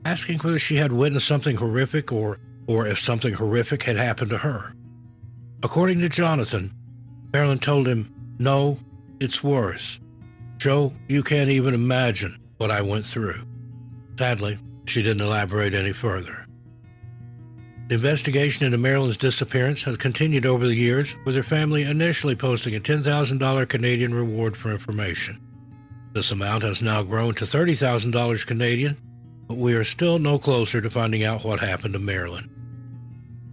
asking whether she had witnessed something horrific or if something horrific had happened to her. According to Jonathan, Marilyn told him, "No, it's worse. Joe, you can't even imagine what I went through." Sadly, she didn't elaborate any further. The investigation into Marilyn's disappearance has continued over the years, with her family initially posting a $10,000 Canadian reward for information. This amount has now grown to $30,000 Canadian, but we are still no closer to finding out what happened to Marilyn.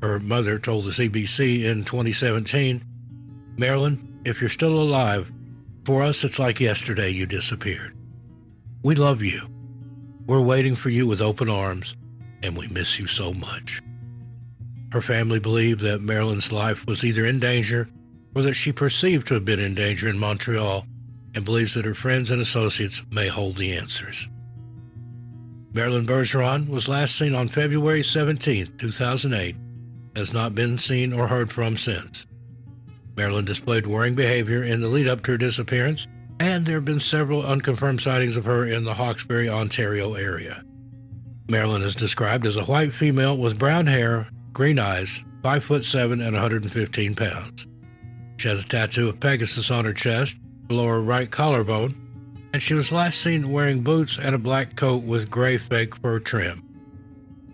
Her mother told the CBC in 2017, "Marilyn, if you're still alive, for us it's like yesterday you disappeared. We love you. We're waiting for you with open arms, and we miss you so much." Her family believed that Marilyn's life was either in danger or that she perceived to have been in danger in Montreal, and believes that her friends and associates may hold the answers. Marilyn Bergeron was last seen on February 17, 2008, has not been seen or heard from since. Marilyn displayed worrying behavior in the lead-up to her disappearance, and there have been several unconfirmed sightings of her in the Hawkesbury, Ontario area. Marilyn is described as a white female with brown hair, green eyes, 5'7" and 115 pounds. She has a tattoo of Pegasus on her chest, below her right collarbone, and she was last seen wearing boots and a black coat with gray fake fur trim.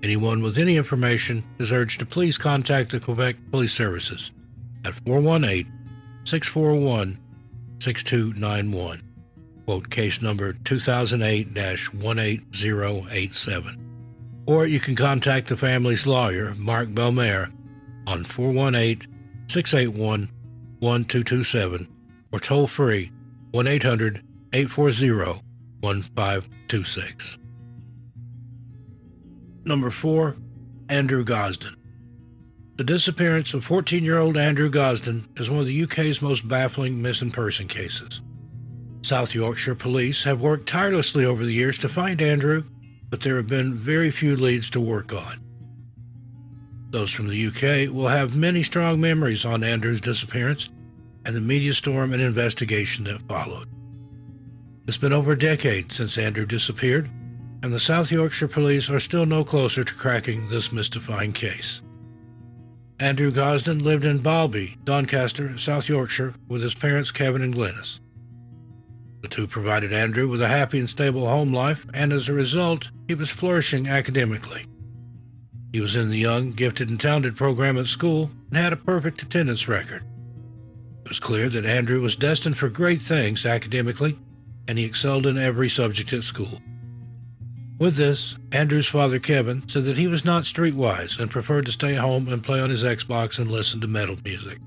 Anyone with any information is urged to please contact the Quebec Police Services at 418-641-6291. Quote case number 2008-18087. Or you can contact the family's lawyer, Mark Belmer, on 418-681-1227 or toll free 1-800-840-1526. Number 4, Andrew Gosden. The disappearance of 14-year-old Andrew Gosden is one of the UK's most baffling missing person cases. South Yorkshire police have worked tirelessly over the years to find Andrew, but there have been very few leads to work on. Those from the UK will have many strong memories on Andrew's disappearance, and the media storm and investigation that followed. It's been over a decade since Andrew disappeared, and the South Yorkshire police are still no closer to cracking this mystifying case. Andrew Gosden lived in Balby, Doncaster, South Yorkshire, with his parents Kevin and Glenys. The two provided Andrew with a happy and stable home life, and as a result, he was flourishing academically. He was in the Young, Gifted, and Talented program at school and had a perfect attendance record. It was clear that Andrew was destined for great things academically, and he excelled in every subject at school. With this, Andrew's father Kevin said that he was not streetwise and preferred to stay home and play on his Xbox and listen to metal music.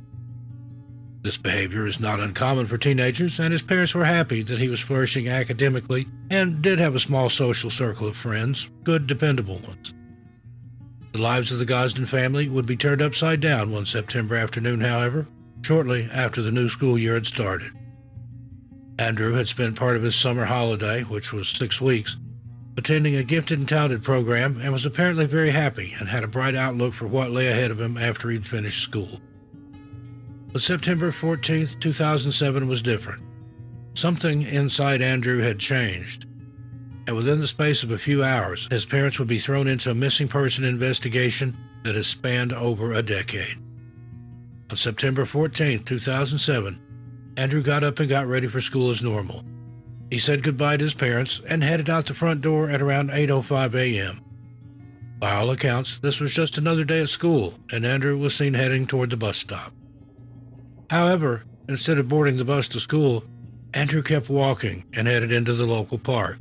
This behavior is not uncommon for teenagers, and his parents were happy that he was flourishing academically and did have a small social circle of friends, good, dependable ones. The lives of the Gosden family would be turned upside down one September afternoon, however, shortly after the new school year had started. Andrew had spent part of his summer holiday, which was 6 weeks, attending a Gifted and Talented program, and was apparently very happy and had a bright outlook for what lay ahead of him after he'd finished school. But September 14th, 2007 was different. Something inside Andrew had changed, and within the space of a few hours, his parents would be thrown into a missing person investigation that has spanned over a decade. On September 14th, 2007, Andrew got up and got ready for school as normal. He said goodbye to his parents and headed out the front door at around 8:05 a.m. By all accounts, this was just another day at school, and Andrew was seen heading toward the bus stop. However, instead of boarding the bus to school, Andrew kept walking and headed into the local park.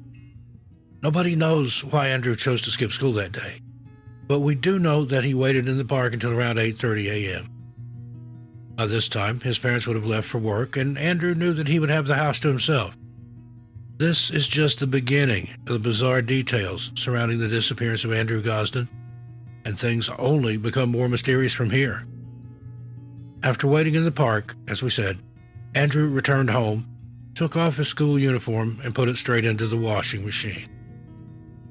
Nobody knows why Andrew chose to skip school that day, but we do know that he waited in the park until around 8:30 a.m. By this time, his parents would have left for work, and Andrew knew that he would have the house to himself. This is just the beginning of the bizarre details surrounding the disappearance of Andrew Gosden, and things only become more mysterious from here. After waiting in the park, as we said, Andrew returned home, took off his school uniform, and put it straight into the washing machine.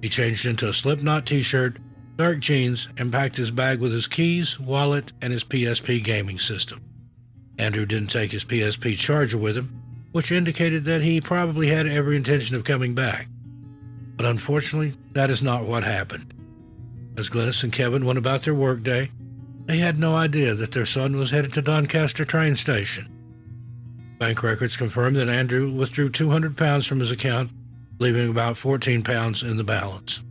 He changed into a Slipknot t-shirt, dark jeans, and packed his bag with his keys, wallet, and his PSP gaming system. Andrew didn't take his PSP charger with him, which indicated that he probably had every intention of coming back. But unfortunately, that is not what happened. As Glenys and Kevin went about their workday, they had no idea that their son was headed to Doncaster train station. Bank records confirmed that Andrew withdrew £200 from his account, leaving about £14 in the balance.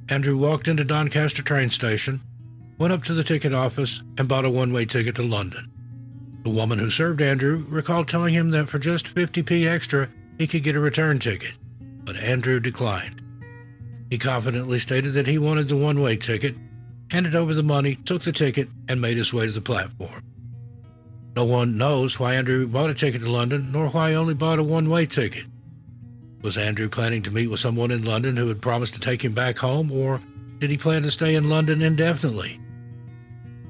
Andrew walked into Doncaster train station, went up to the ticket office, and bought a one-way ticket to London. The woman who served Andrew recalled telling him that for just 50p extra, he could get a return ticket, but Andrew declined. He confidently stated that he wanted the one-way ticket, handed over the money, took the ticket, and made his way to the platform. No one knows why Andrew bought a ticket to London, nor why he only bought a one-way ticket. Was Andrew planning to meet with someone in London who had promised to take him back home, or did he plan to stay in London indefinitely?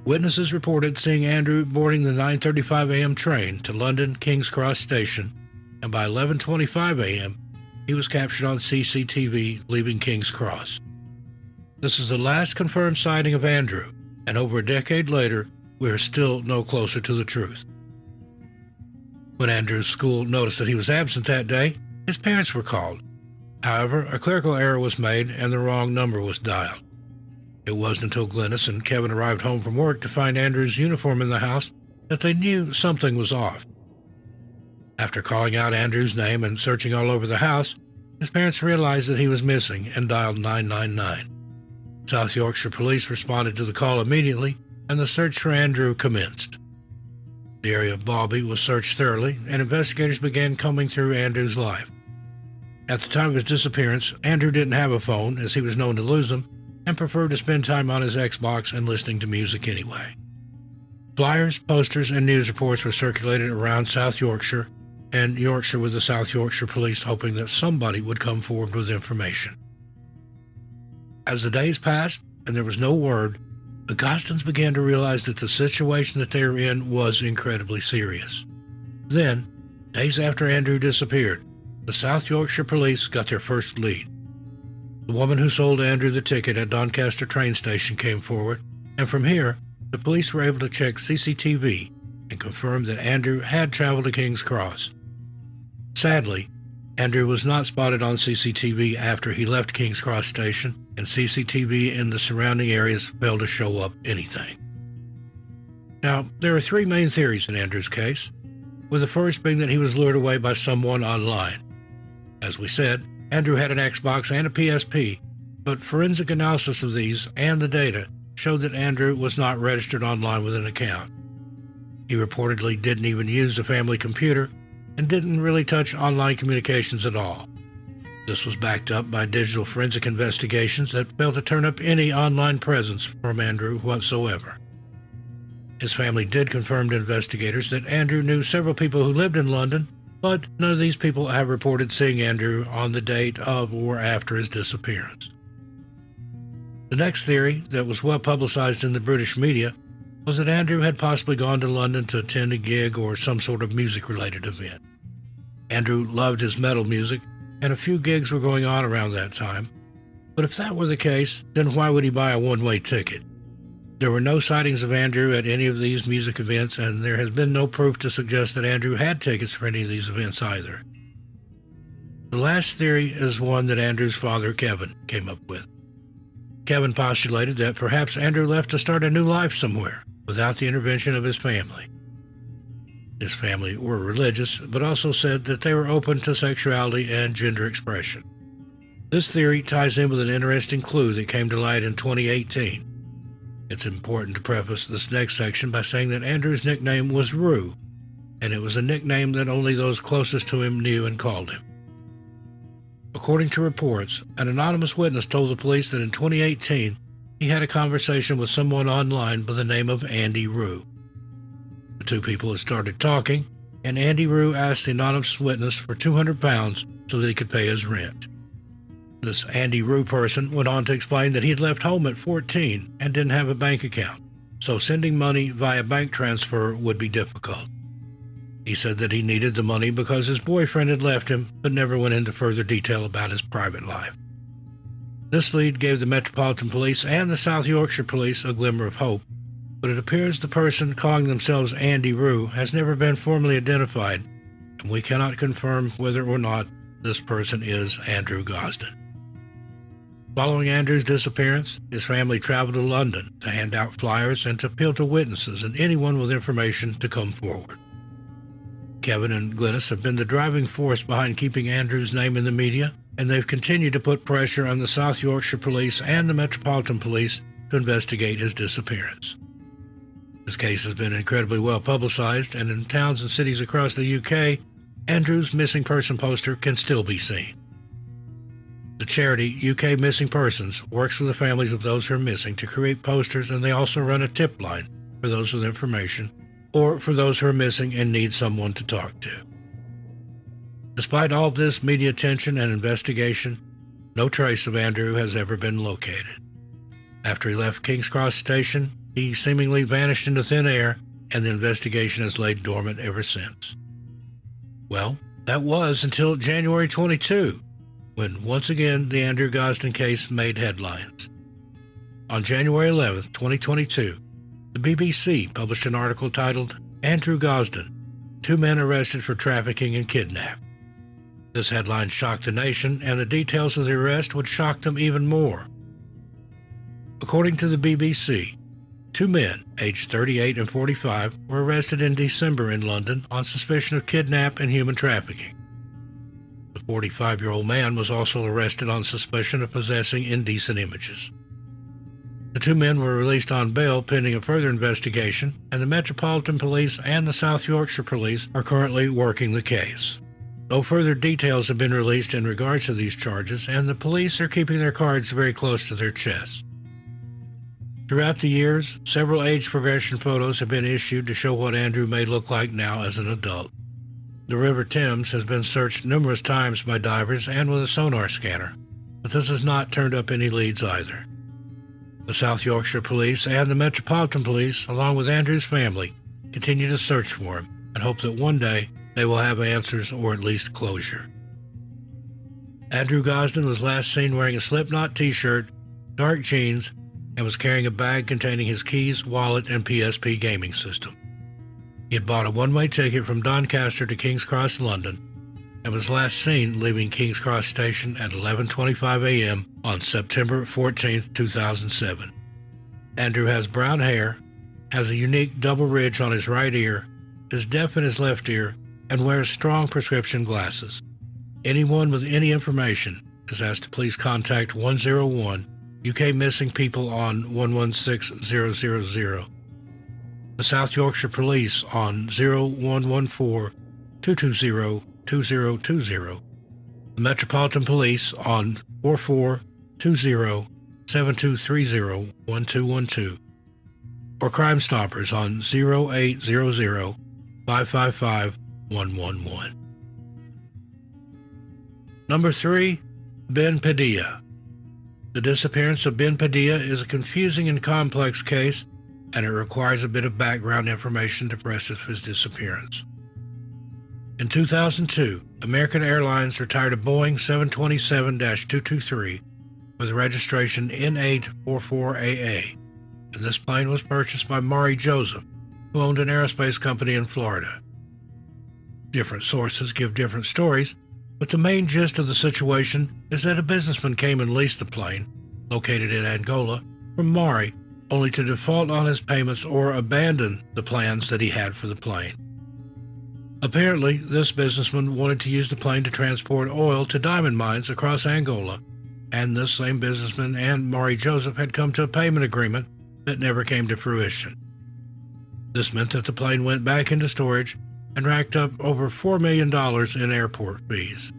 Witnesses reported seeing Andrew boarding the 9:35 a.m. train to London King's Cross Station, and by 11:25 a.m., he was captured on CCTV leaving King's Cross. This is the last confirmed sighting of Andrew, and over a decade later, we are still no closer to the truth. When Andrew's school noticed that he was absent that day, his parents were called. However, a clerical error was made and the wrong number was dialed. It wasn't until Glenys and Kevin arrived home from work to find Andrew's uniform in the house that they knew something was off. After calling out Andrew's name and searching all over the house, his parents realized that he was missing and dialed 999. South Yorkshire police responded to the call immediately, and the search for Andrew commenced. The area of Balby was searched thoroughly, and investigators began combing through Andrew's life. At the time of his disappearance, Andrew didn't have a phone, as he was known to lose them, and preferred to spend time on his Xbox and listening to music anyway. Flyers, posters, and news reports were circulated around South Yorkshire and Yorkshire, with the South Yorkshire police hoping that somebody would come forward with information. As the days passed and there was no word, the Gosdens began to realize that the situation that they were in was incredibly serious. Then, days after Andrew disappeared, the South Yorkshire police got their first lead. The woman who sold Andrew the ticket at Doncaster train station came forward, and from here, the police were able to check CCTV and confirmed that Andrew had traveled to King's Cross. Sadly, Andrew was not spotted on CCTV after he left King's Cross Station, and CCTV in the surrounding areas failed to show up anything. Now, there are three main theories in Andrew's case, with the first being that he was lured away by someone online. As we said, Andrew had an Xbox and a PSP, but forensic analysis of these and the data showed that Andrew was not registered online with an account. He reportedly didn't even use the family computer and didn't really touch online communications at all. This was backed up by digital forensic investigations that failed to turn up any online presence from Andrew whatsoever. His family did confirm to investigators that Andrew knew several people who lived in London, but none of these people have reported seeing Andrew on the date of or after his disappearance. The next theory that was well publicized in the British media was that Andrew had possibly gone to London to attend a gig or some sort of music-related event. Andrew loved his metal music, and a few gigs were going on around that time. But if that were the case, then why would he buy a one-way ticket? There were no sightings of Andrew at any of these music events, and there has been no proof to suggest that Andrew had tickets for any of these events either. The last theory is one that Andrew's father, Kevin, came up with. Kevin postulated that perhaps Andrew left to start a new life somewhere without the intervention of his family. His family were religious, but also said that they were open to sexuality and gender expression. This theory ties in with an interesting clue that came to light in 2018. It's important to preface this next section by saying that Andrew's nickname was Rue, and it was a nickname that only those closest to him knew and called him. According to reports, an anonymous witness told the police that in 2018 he had a conversation with someone online by the name of Andy Rue. The two people had started talking, and Andy Rue asked the anonymous witness for £200 so that he could pay his rent. This Andy Rue person went on to explain that he had left home at 14 and didn't have a bank account, so sending money via bank transfer would be difficult. He said that he needed the money because his boyfriend had left him, but never went into further detail about his private life. This lead gave the Metropolitan Police and the South Yorkshire Police a glimmer of hope, but it appears the person calling themselves Andy Rue has never been formally identified, and we cannot confirm whether or not this person is Andrew Gosden. Following Andrew's disappearance, his family traveled to London to hand out flyers and to appeal to witnesses and anyone with information to come forward. Kevin and Glynis have been the driving force behind keeping Andrew's name in the media, and they've continued to put pressure on the South Yorkshire Police and the Metropolitan Police to investigate his disappearance. This case has been incredibly well publicized, and in towns and cities across the UK, Andrew's missing person poster can still be seen. The charity UK Missing Persons works with the families of those who are missing to create posters, and they also run a tip line for those with information or for those who are missing and need someone to talk to. Despite all this media attention and investigation, no trace of Andrew has ever been located. After he left King's Cross Station, he seemingly vanished into thin air, and the investigation has laid dormant ever since. Well, that was until January 22, when once again the Andrew Gosden case made headlines. On January 11, 2022, the BBC published an article titled, "Andrew Gosden, 2 men arrested for trafficking and kidnap." This headline shocked the nation, and the details of the arrest would shock them even more. According to the BBC, 2 men, aged 38 and 45, were arrested in December in London on suspicion of kidnap and human trafficking. The 45-year-old man was also arrested on suspicion of possessing indecent images. The 2 men were released on bail pending a further investigation, and the Metropolitan Police and the South Yorkshire Police are currently working the case. No further details have been released in regards to these charges, and the police are keeping their cards very close to their chests. Throughout the years, several age progression photos have been issued to show what Andrew may look like now as an adult. The River Thames has been searched numerous times by divers and with a sonar scanner, but this has not turned up any leads either. The South Yorkshire Police and the Metropolitan Police, along with Andrew's family, continue to search for him and hope that one day they will have answers or at least closure. Andrew Gosden was last seen wearing a Slipknot t-shirt, dark jeans, and was carrying a bag containing his keys, wallet, and PSP gaming system. He had bought a one-way ticket from Doncaster to King's Cross, London, and was last seen leaving King's Cross Station at 11:25 a.m. on September 14, 2007. Andrew has brown hair, has a unique double ridge on his right ear, is deaf in his left ear, and wears strong prescription glasses. Anyone with any information is asked to please contact 101 UK Missing People on 116000, the South Yorkshire Police on 0114 220 2020, the Metropolitan Police on 4420 7230 1212, or Crime Stoppers on 0800 555 111. Number 3, Ben Padilla. The disappearance of Ben Padilla is a confusing and complex case, and it requires a bit of background information to process his disappearance. In 2002, American Airlines retired a Boeing 727-223 with registration N844AA, and this plane was purchased by Maury Joseph, who owned an aerospace company in Florida. Different sources give different stories, but the main gist of the situation is that a businessman came and leased the plane, located in Angola, from Maury, only to default on his payments or abandon the plans that he had for the plane. Apparently, this businessman wanted to use the plane to transport oil to diamond mines across Angola, and this same businessman and Maury Joseph had come to a payment agreement that never came to fruition. This meant that the plane went back into storage and racked up over $4 million in airport fees.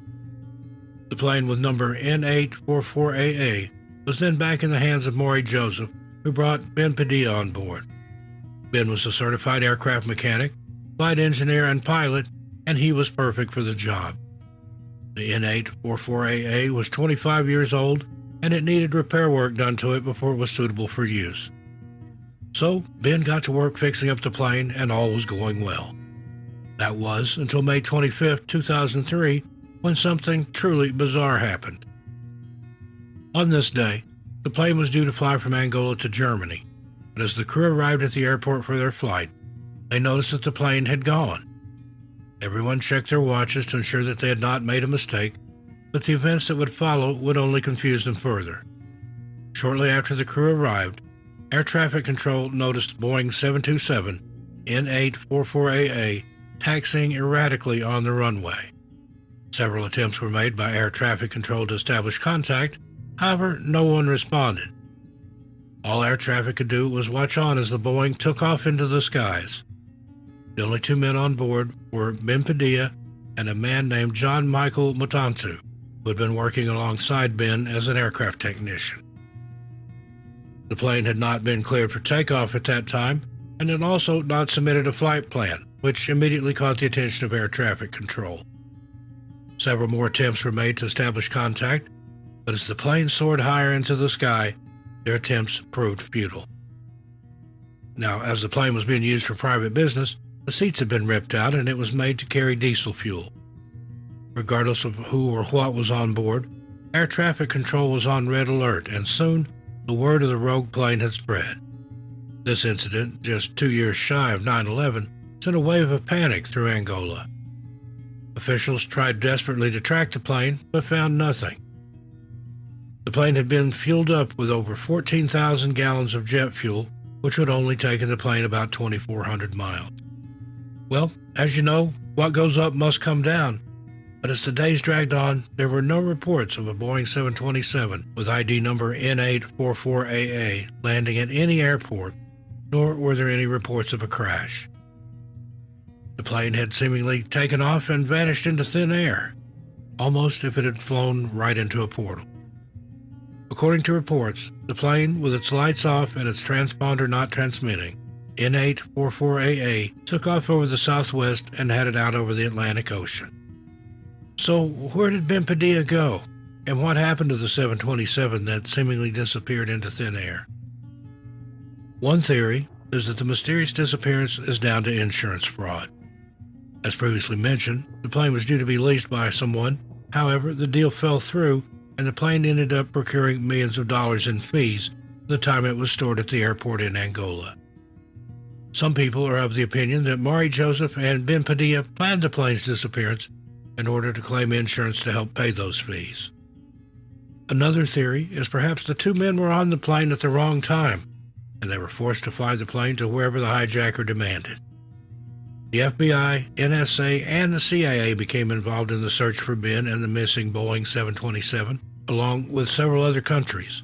The plane with number N844AA was then back in the hands of Maury Joseph, who brought Ben Padilla on board. Ben was a certified aircraft mechanic, flight engineer, and pilot, and he was perfect for the job. The N844AA was 25 years old, and it needed repair work done to it before it was suitable for use. So Ben got to work fixing up the plane, and all was going well. That was until May 25, 2003, when something truly bizarre happened. On this day, the plane was due to fly from Angola to Germany, but as the crew arrived at the airport for their flight, they noticed that the plane had gone. Everyone checked their watches to ensure that they had not made a mistake, but the events that would follow would only confuse them further. Shortly after the crew arrived, Air Traffic Control noticed Boeing 727 N844AA taxiing erratically on the runway. Several attempts were made by Air Traffic Control to establish contact, however, no one responded. All air traffic could do was watch on as the Boeing took off into the skies. The only two men on board were Ben Padilla and a man named John Michael Mutantu, who had been working alongside Ben as an aircraft technician. The plane had not been cleared for takeoff at that time, and had also not submitted a flight plan, which immediately caught the attention of Air Traffic Control. Several more attempts were made to establish contact, but as the plane soared higher into the sky, their attempts proved futile. Now, as the plane was being used for private business, the seats had been ripped out and it was made to carry diesel fuel. Regardless of who or what was on board, Air Traffic Control was on red alert, and soon the word of the rogue plane had spread. This incident, just 2 years shy of 9/11, sent a wave of panic through Angola. Officials tried desperately to track the plane, but found nothing. The plane had been fueled up with over 14,000 gallons of jet fuel, which would only taken the plane about 2,400 miles. Well, as you know, what goes up must come down, but as the days dragged on, there were no reports of a Boeing 727 with ID number N844AA landing at any airport, nor were there any reports of a crash. The plane had seemingly taken off and vanished into thin air, almost if it had flown right into a portal. According to reports, the plane, with its lights off and its transponder not transmitting, N844AA took off over the southwest and headed out over the Atlantic Ocean. So where did Ben Padilla go, and what happened to the 727 that seemingly disappeared into thin air? One theory is that the mysterious disappearance is down to insurance fraud. As previously mentioned, the plane was due to be leased by someone. However, the deal fell through, and the plane ended up procuring millions of dollars in fees the time it was stored at the airport in Angola. Some people are of the opinion that Maury Joseph and Ben Padilla planned the plane's disappearance in order to claim insurance to help pay those fees. Another theory is perhaps the two men were on the plane at the wrong time, and they were forced to fly the plane to wherever the hijacker demanded. The FBI, NSA, and the CIA became involved in the search for Ben and the missing Boeing 727, along with several other countries.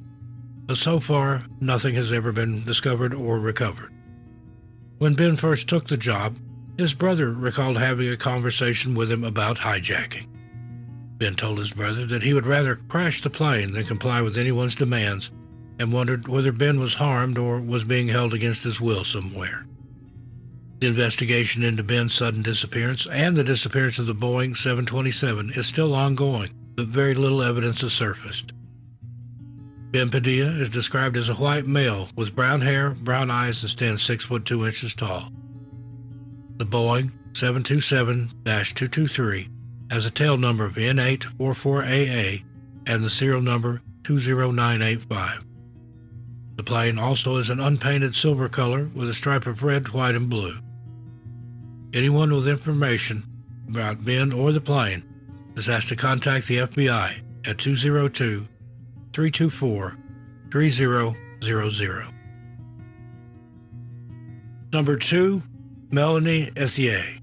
But so far, nothing has ever been discovered or recovered. When Ben first took the job, his brother recalled having a conversation with him about hijacking. Ben told his brother that he would rather crash the plane than comply with anyone's demands, and wondered whether Ben was harmed or was being held against his will somewhere. The investigation into Ben's sudden disappearance and the disappearance of the Boeing 727 is still ongoing, but very little evidence has surfaced. Ben Padilla is described as a white male with brown hair, brown eyes, and stands 6 foot 2 inches tall. The Boeing 727-223 has a tail number of N844AA and the serial number 20985. The plane also is an unpainted silver color with a stripe of red, white, and blue. Anyone with information about Ben or the plane is asked to contact the FBI at 202-324-3000. Number 2, Melanie Ethier.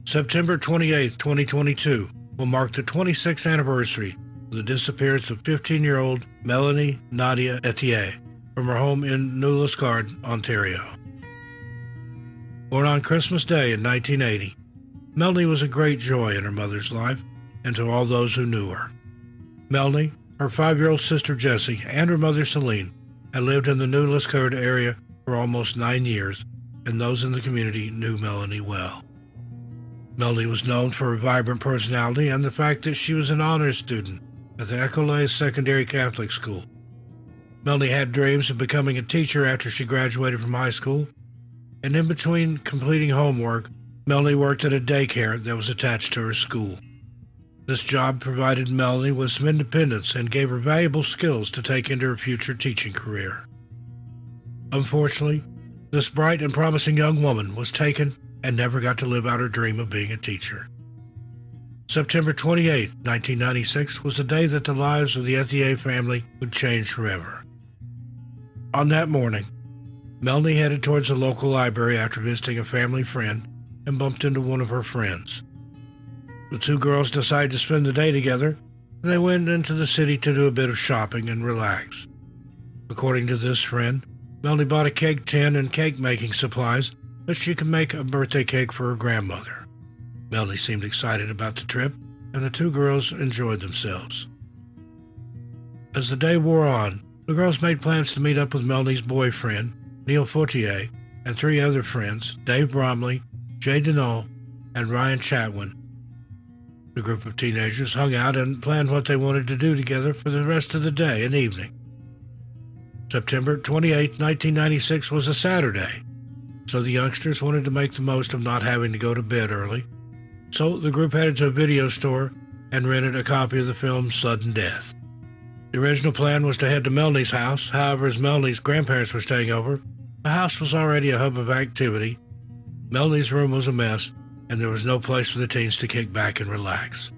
September 28, 2022 will mark the 26th anniversary of the disappearance of 15-year-old Melanie Nadia Ethier from her home in New Liskeard, Ontario. Born on Christmas Day in 1980, Melanie was a great joy in her mother's life and to all those who knew her. Melanie, her 5-year-old sister Jessie, and her mother Celine had lived in the New Liskeard area for almost 9 years, and those in the community knew Melanie well. Melanie was known for her vibrant personality and the fact that she was an honors student at the École Secondary Catholic School. Melanie had dreams of becoming a teacher after she graduated from high school, and in between completing homework, Melanie worked at a daycare that was attached to her school. This job provided Melanie with some independence and gave her valuable skills to take into her future teaching career. Unfortunately, this bright and promising young woman was taken and never got to live out her dream of being a teacher. September 28, 1996 was the day that the lives of the Ethier family would change forever. On that morning, Melanie headed towards the local library after visiting a family friend and bumped into one of her friends. The two girls decided to spend the day together, and they went into the city to do a bit of shopping and relax. According to this friend, Melanie bought a cake tin and cake-making supplies that she could make a birthday cake for her grandmother. Melanie seemed excited about the trip, and the two girls enjoyed themselves. As the day wore on, the girls made plans to meet up with Melanie's boyfriend, Neil Fautier, and 3 other friends, Dave Bromley, Jay Deneau, and Ryan Chatwin. The group of teenagers hung out and planned what they wanted to do together for the rest of the day and evening. September 28, 1996 was a Saturday, so the youngsters wanted to make the most of not having to go to bed early, so the group headed to a video store and rented a copy of the film Sudden Death. The original plan was to head to Melanie's house. However, as Melanie's grandparents were staying over, the house was already a hub of activity. Melanie's room was a mess, and there was no place for the teens to kick back and relax.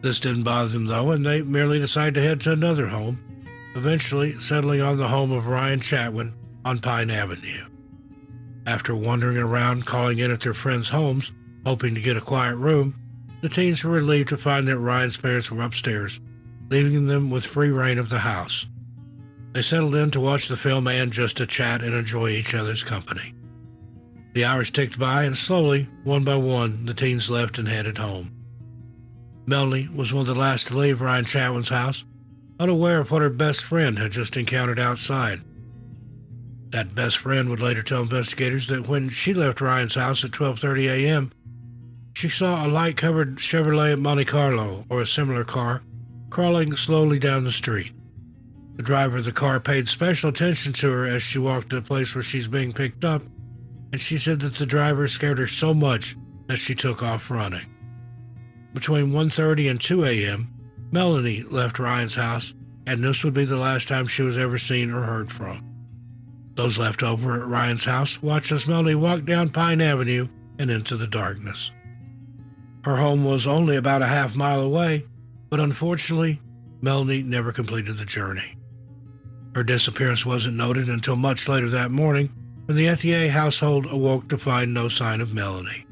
This didn't bother them, though, and they merely decided to head to another home, eventually settling on the home of Ryan Chatwin on Pine Avenue. After wandering around calling in at their friends' homes, hoping to get a quiet room, the teens were relieved to find that Ryan's parents were upstairs, leaving them with free reign of the house. They settled in to watch the film and just to chat and enjoy each other's company. The hours ticked by, and slowly, one by one, the teens left and headed home. Melanie was one of the last to leave Ryan Chatwin's house, unaware of what her best friend had just encountered outside. That best friend would later tell investigators that when she left Ryan's house at 12:30 a.m., she saw a light-covered Chevrolet Monte Carlo, or a similar car, crawling slowly down the street. The driver of the car paid special attention to her as she walked to the place where she's being picked up, and she said that the driver scared her so much that she took off running. Between 1:30 and 2 a.m., Melanie left Ryan's house, and this would be the last time she was ever seen or heard from. Those left over at Ryan's house watched as Melanie walked down Pine Avenue and into the darkness. Her home was only about a half-mile away, but unfortunately, Melanie never completed the journey. Her disappearance wasn't noted until much later that morning, when the Etier household awoke to find no sign of Melanie.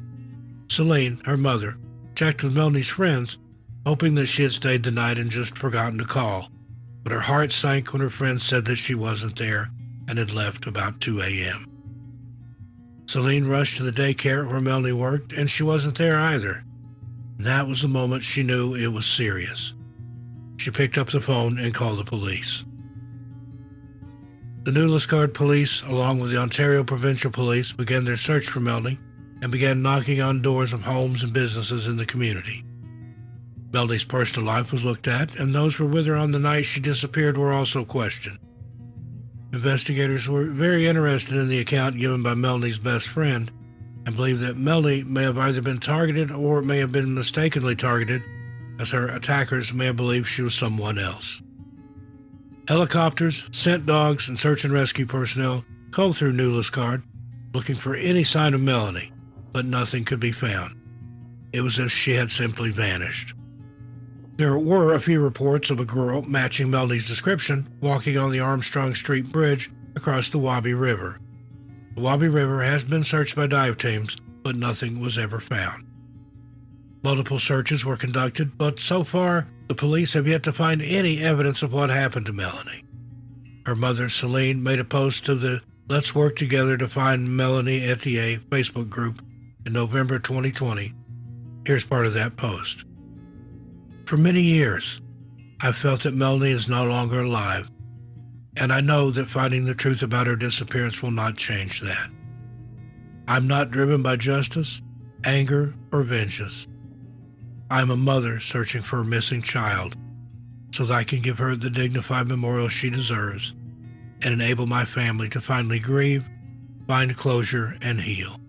Celine, her mother, checked with Melanie's friends, hoping that she had stayed the night and just forgotten to call, but her heart sank when her friends said that she wasn't there and had left about 2 a.m. Celine rushed to the daycare where Melanie worked, and she wasn't there either. And that was the moment she knew it was serious. She picked up the phone and called the police. The New Liskeard police, along with the Ontario Provincial Police, began their search for Melanie and began knocking on doors of homes and businesses in the community. Melanie's personal life was looked at, and those who were with her on the night she disappeared were also questioned. Investigators were very interested in the account given by Melanie's best friend and believe that Melanie may have either been targeted or may have been mistakenly targeted, as her attackers may have believed she was someone else. Helicopters, scent dogs, and search and rescue personnel combed through New Liskeard, looking for any sign of Melanie, but nothing could be found. It was as if she had simply vanished. There were a few reports of a girl matching Melanie's description walking on the Armstrong Street Bridge across the Wabi River. The Wabi River has been searched by dive teams, but nothing was ever found. Multiple searches were conducted, but so far, the police have yet to find any evidence of what happened to Melanie. Her mother, Celine, made a post to the Let's Work Together to Find Melanie Etier Facebook group in November 2020. Here's part of that post. For many years, I've felt that Melanie is no longer alive, and I know that finding the truth about her disappearance will not change that. I'm not driven by justice, anger, or vengeance. I'm a mother searching for a missing child so that I can give her the dignified memorial she deserves and enable my family to finally grieve, find closure, and heal.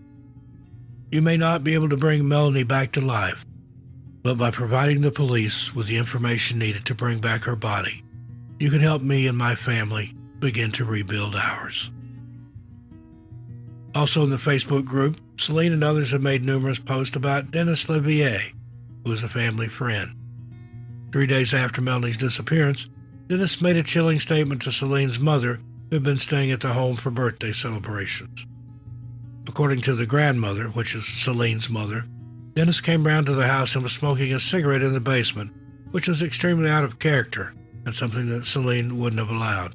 You may not be able to bring Melanie back to life, but by providing the police with the information needed to bring back her body, you can help me and my family begin to rebuild ours. Also in the Facebook group, Celine and others have made numerous posts about Dennis Levier, who is a family friend. 3 days after Melanie's disappearance, Dennis made a chilling statement to Celine's mother, who had been staying at the home for birthday celebrations. According to the grandmother, which is Celine's mother, Dennis came round to the house and was smoking a cigarette in the basement, which was extremely out of character and something that Celine wouldn't have allowed.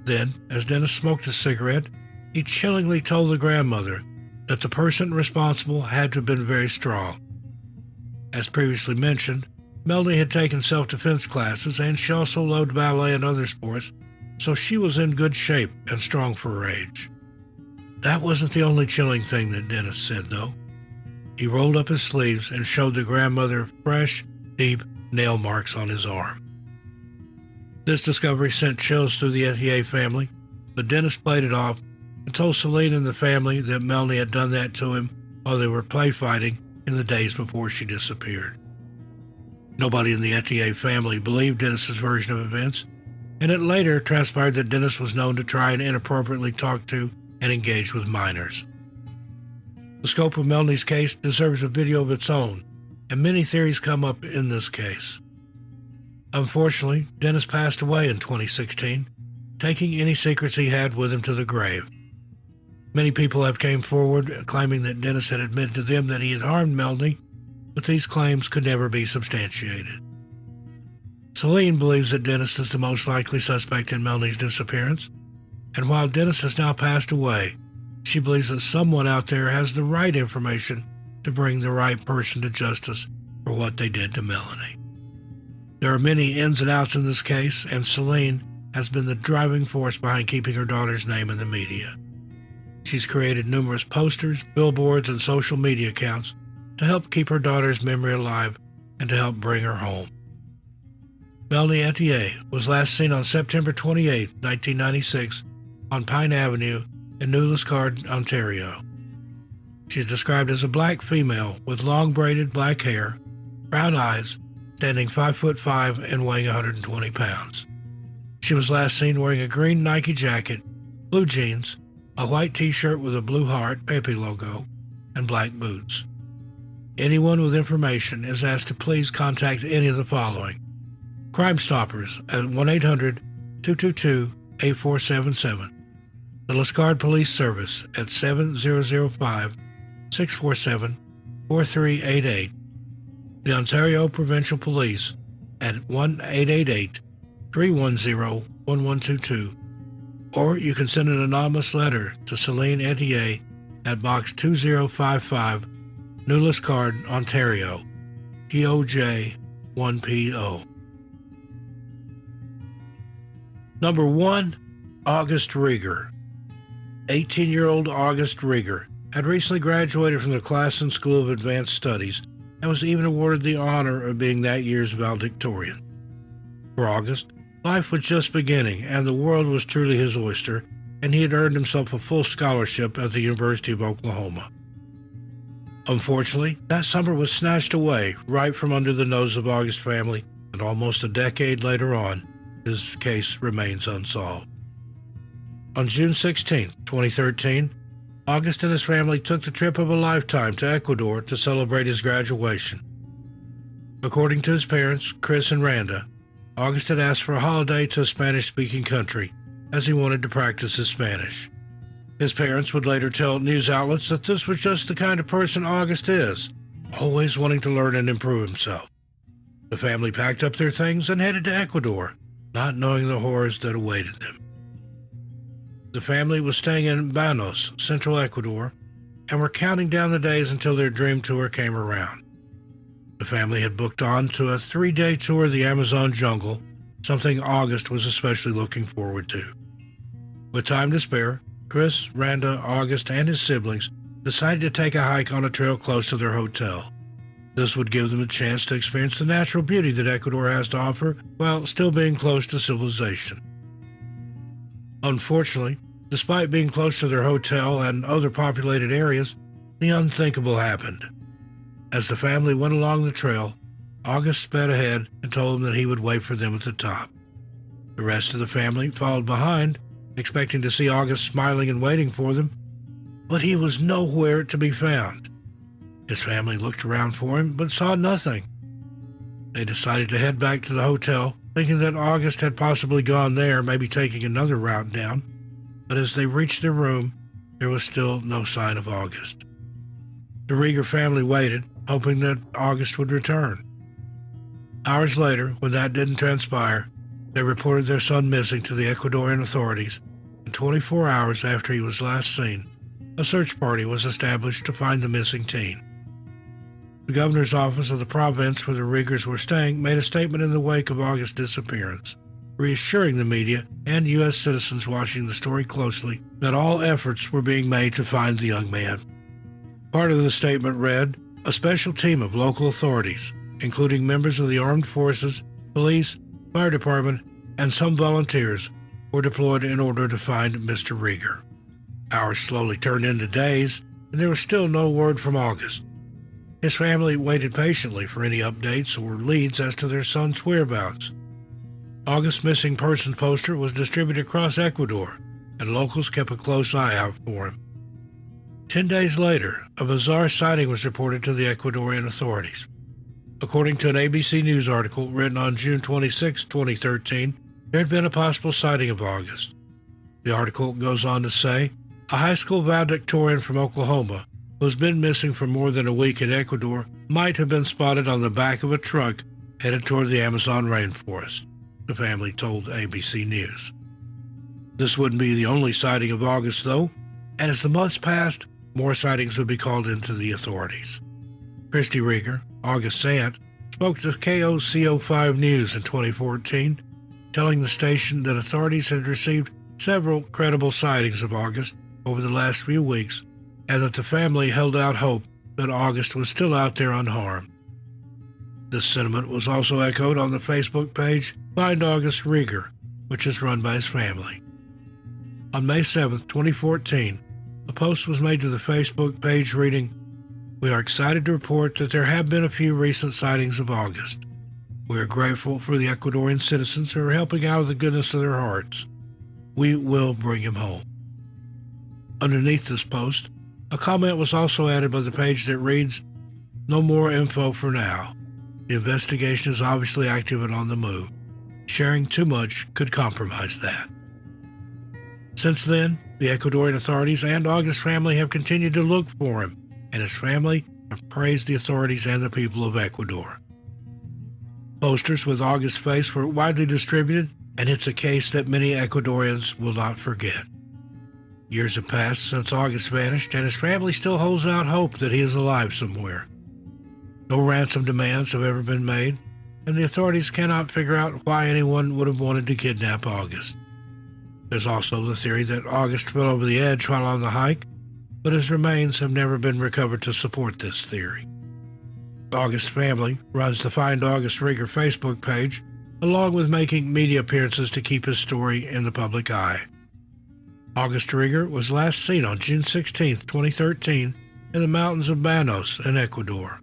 Then, as Dennis smoked his cigarette, he chillingly told the grandmother that the person responsible had to have been very strong. As previously mentioned, Melanie had taken self-defense classes and she also loved ballet and other sports, so she was in good shape and strong for her age. That wasn't the only chilling thing that Dennis said, though. He rolled up his sleeves and showed the grandmother fresh, deep nail marks on his arm. This discovery sent chills through the Etier family, but Dennis played it off and told Celine and the family that Melanie had done that to him while they were play fighting in the days before she disappeared. Nobody in the Etier family believed Dennis's version of events, and it later transpired that Dennis was known to try and inappropriately talk to and engage with minors. The scope of Melanie's case deserves a video of its own, and many theories come up in this case. Unfortunately, Dennis passed away in 2016, taking any secrets he had with him to the grave. Many people have came forward claiming that Dennis had admitted to them that he had harmed Melanie, but these claims could never be substantiated. Celine believes that Dennis is the most likely suspect in Melanie's disappearance, and while Dennis has now passed away, she believes that someone out there has the right information to bring the right person to justice for what they did to Melanie. There are many ins and outs in this case, and Celine has been the driving force behind keeping her daughter's name in the media. She's created numerous posters, billboards, and social media accounts to help keep her daughter's memory alive and to help bring her home. Melanie Etier was last seen on September 28, 1996, on Pine Avenue in New Liskeard, Ontario. She is described as a black female with long braided black hair, brown eyes, standing 5'5" and weighing 120 pounds. She was last seen wearing a green Nike jacket, blue jeans, a white t-shirt with a blue heart Pepe logo, and black boots. Anyone with information is asked to please contact any of the following: Crime Stoppers at 1-800-222-8477, the Liscard Police Service at 7005-647-4388, the Ontario Provincial Police at 1-888-310-1122, or you can send an anonymous letter to Celine Etier at Box 2055, New Liscard, Ontario, POJ 1PO. Number 1, August Rieger. 18-year-old August Rieger had recently graduated from the Classen School of Advanced Studies and was even awarded the honor of being that year's valedictorian. For August, life was just beginning and the world was truly his oyster, and he had earned himself a full scholarship at the University of Oklahoma. Unfortunately, that summer was snatched away right from under the nose of August's family, and almost a decade later on, his case remains unsolved. On June 16, 2013, August and his family took the trip of a lifetime to Ecuador to celebrate his graduation. According to his parents, Chris and Randa, August had asked for a holiday to a Spanish-speaking country, as he wanted to practice his Spanish. His parents would later tell news outlets that this was just the kind of person August is, always wanting to learn and improve himself. The family packed up their things and headed to Ecuador, not knowing the horrors that awaited them. The family was staying in Banos, central Ecuador, and were counting down the days until their dream tour came around. The family had booked on to a 3-day tour of the Amazon jungle, something August was especially looking forward to. With time to spare, Chris, Randa, August, and his siblings decided to take a hike on a trail close to their hotel. This would give them a chance to experience the natural beauty that Ecuador has to offer while still being close to civilization. Unfortunately, despite being close to their hotel and other populated areas, the unthinkable happened. As the family went along the trail, August sped ahead and told them that he would wait for them at the top. The rest of the family followed behind, expecting to see August smiling and waiting for them, but he was nowhere to be found. His family looked around for him, but saw nothing. They decided to head back to the hotel, thinking that August had possibly gone there, maybe taking another route down, but as they reached their room, there was still no sign of August. The Rieger family waited, hoping that August would return. Hours later, when that didn't transpire, they reported their son missing to the Ecuadorian authorities, and 24 hours after he was last seen, a search party was established to find the missing teen. The governor's office of the province where the Riegers were staying made a statement in the wake of August's disappearance, reassuring the media and U.S. citizens watching the story closely that all efforts were being made to find the young man. Part of the statement read, "A special team of local authorities, including members of the armed forces, police, fire department, and some volunteers, were deployed in order to find Mr. Rieger." Hours slowly turned into days, and there was still no word from August. His family waited patiently for any updates or leads as to their son's whereabouts. August's missing persons poster was distributed across Ecuador, and locals kept a close eye out for him. 10 days later, a bizarre sighting was reported to the Ecuadorian authorities. According to an ABC News article written on June 26, 2013, there had been a possible sighting of August. The article goes on to say, a high school valedictorian from Oklahoma, who has been missing for more than a week in Ecuador, might have been spotted on the back of a truck headed toward the Amazon rainforest, the family told ABC News. This wouldn't be the only sighting of August, though, and as the months passed, more sightings would be called into the authorities. Christy Rieger, August's aunt, spoke to KOCO5 News in 2014, telling the station that authorities had received several credible sightings of August over the last few weeks, and that the family held out hope that August was still out there unharmed. This sentiment was also echoed on the Facebook page Find August Rieger, which is run by his family. On May 7, 2014, a post was made to the Facebook page reading, "We are excited to report that there have been a few recent sightings of August. We are grateful for the Ecuadorian citizens who are helping out of the goodness of their hearts. We will bring him home." Underneath this post, a comment was also added by the page that reads, "No more info for now. The investigation is obviously active and on the move. Sharing too much could compromise that." Since then, the Ecuadorian authorities and August's family have continued to look for him, and his family have praised the authorities and the people of Ecuador. Posters with August's face were widely distributed, and it's a case that many Ecuadorians will not forget. Years have passed since August vanished, and his family still holds out hope that he is alive somewhere. No ransom demands have ever been made, and the authorities cannot figure out why anyone would have wanted to kidnap August. There's also the theory that August fell over the edge while on the hike, but his remains have never been recovered to support this theory. August's family runs the Find August Rieger Facebook page, along with making media appearances to keep his story in the public eye. August Rieger was last seen on June 16, 2013, in the mountains of Banos in Ecuador.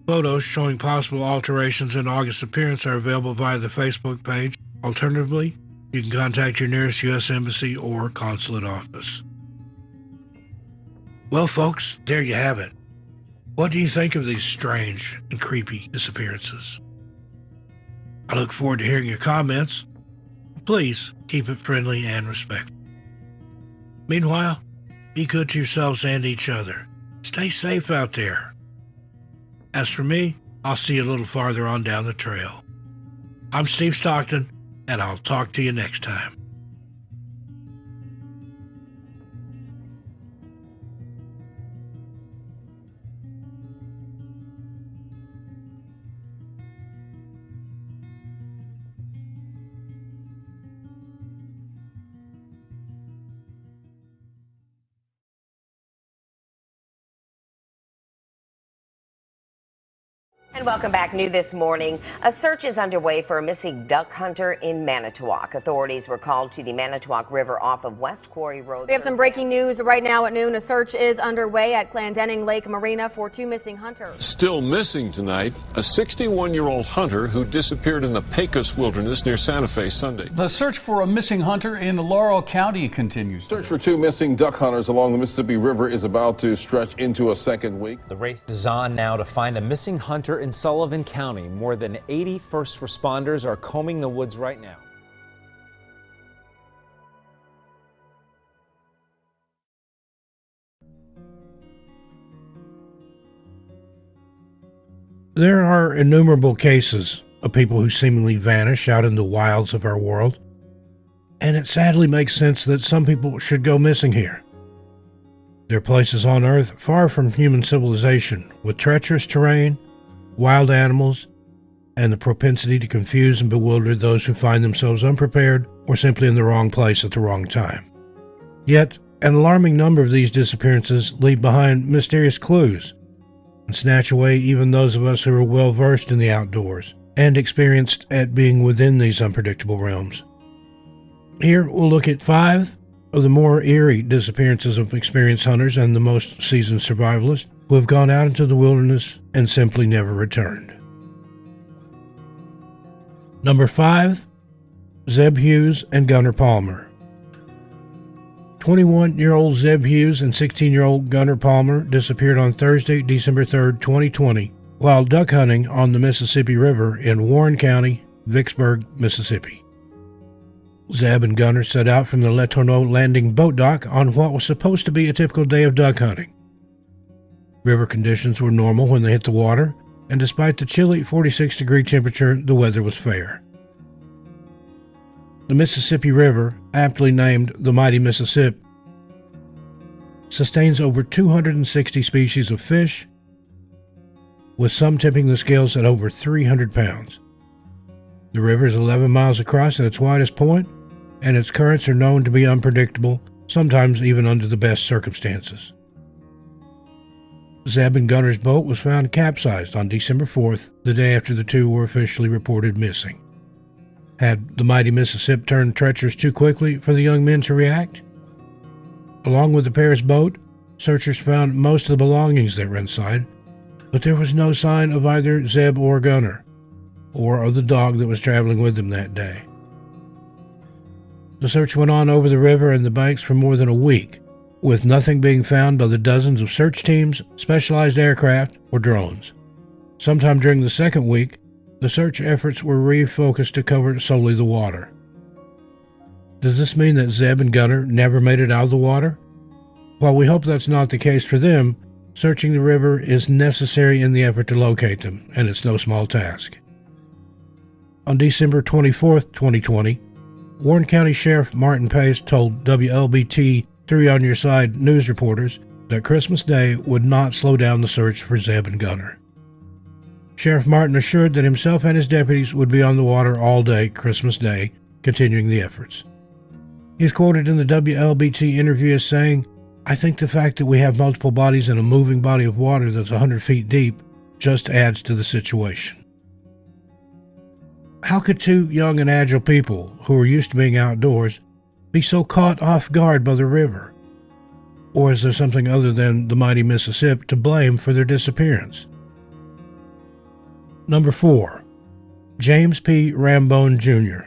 Photos showing possible alterations in August's appearance are available via the Facebook page. Alternatively, you can contact your nearest U.S. Embassy or consulate office. Well, folks, there you have it. What do you think of these strange and creepy disappearances? I look forward to hearing your comments. Please keep it friendly and respectful. Meanwhile, be good to yourselves and each other. Stay safe out there. As for me, I'll see you a little farther on down the trail. I'm Steve Stockton, and I'll talk to you next time. And welcome back. New this morning, a search is underway for a missing duck hunter in Manitowoc. Authorities were called to the Manitowoc River off of West Quarry Road. We have some breaking news right now at noon. A search is underway at Clendening Lake Marina for two missing hunters. Still missing tonight, a 61-year-old hunter who disappeared in the Pecos Wilderness near Santa Fe Sunday. The search for a missing hunter in Laurel County continues. Search for two missing duck hunters along the Mississippi River is about to stretch into a second week. The race is on now to find a missing hunter in Sullivan County. More than 80 first responders are combing the woods right now. There are innumerable cases of people who seemingly vanish out in the wilds of our world, and it sadly makes sense that some people should go missing here. There are places on Earth far from human civilization, with treacherous terrain, wild animals, and the propensity to confuse and bewilder those who find themselves unprepared or simply in the wrong place at the wrong time. Yet, an alarming number of these disappearances leave behind mysterious clues and snatch away even those of us who are well versed in the outdoors and experienced at being within these unpredictable realms. Here, we'll look at 5 of the more eerie disappearances of experienced hunters and the most seasoned survivalists who have gone out into the wilderness and simply never returned. Number 5, Zeb Hughes and Gunnar Palmer. 21-year-old Zeb Hughes and 16-year-old Gunnar Palmer disappeared on Thursday, December 3, 2020, while duck hunting on the Mississippi River in Warren County, Vicksburg, Mississippi. Zeb and Gunnar set out from the Letourneau Landing boat dock on what was supposed to be a typical day of duck hunting. River conditions were normal when they hit the water, and despite the chilly 46-degree temperature, the weather was fair. The Mississippi River, aptly named the Mighty Mississippi, sustains over 260 species of fish, with some tipping the scales at over 300 pounds. The river is 11 miles across at its widest point, and its currents are known to be unpredictable, sometimes even under the best circumstances. Zeb and Gunnar's boat was found capsized on December 4th, the day after the two were officially reported missing. Had the Mighty Mississippi turned treacherous too quickly for the young men to react? Along with the pair's boat, searchers found most of the belongings that were inside, but there was no sign of either Zeb or Gunnar, or of the dog that was traveling with them that day. The search went on over the river and the banks for more than a week, with nothing being found by the dozens of search teams, specialized aircraft, or drones. Sometime during the second week, the search efforts were refocused to cover solely the water. Does this mean that Zeb and Gunnar never made it out of the water? While we hope that's not the case for them, searching the river is necessary in the effort to locate them, and it's no small task. On December 24, 2020, Warren County Sheriff Martin Pace told WLBT 3 on Your Side news reporters that Christmas Day would not slow down the search for Zeb and Gunnar. Sheriff Martin assured that himself and his deputies would be on the water all day Christmas Day, continuing the efforts. He's quoted in the WLBT interview as saying, "I think the fact that we have multiple bodies in a moving body of water that's 100 feet deep just adds to the situation." How could two young and agile people who are used to being outdoors be so caught off guard by the river? Or is there something other than the mighty Mississippi to blame for their disappearance? Number 4. James P. Rambone Jr.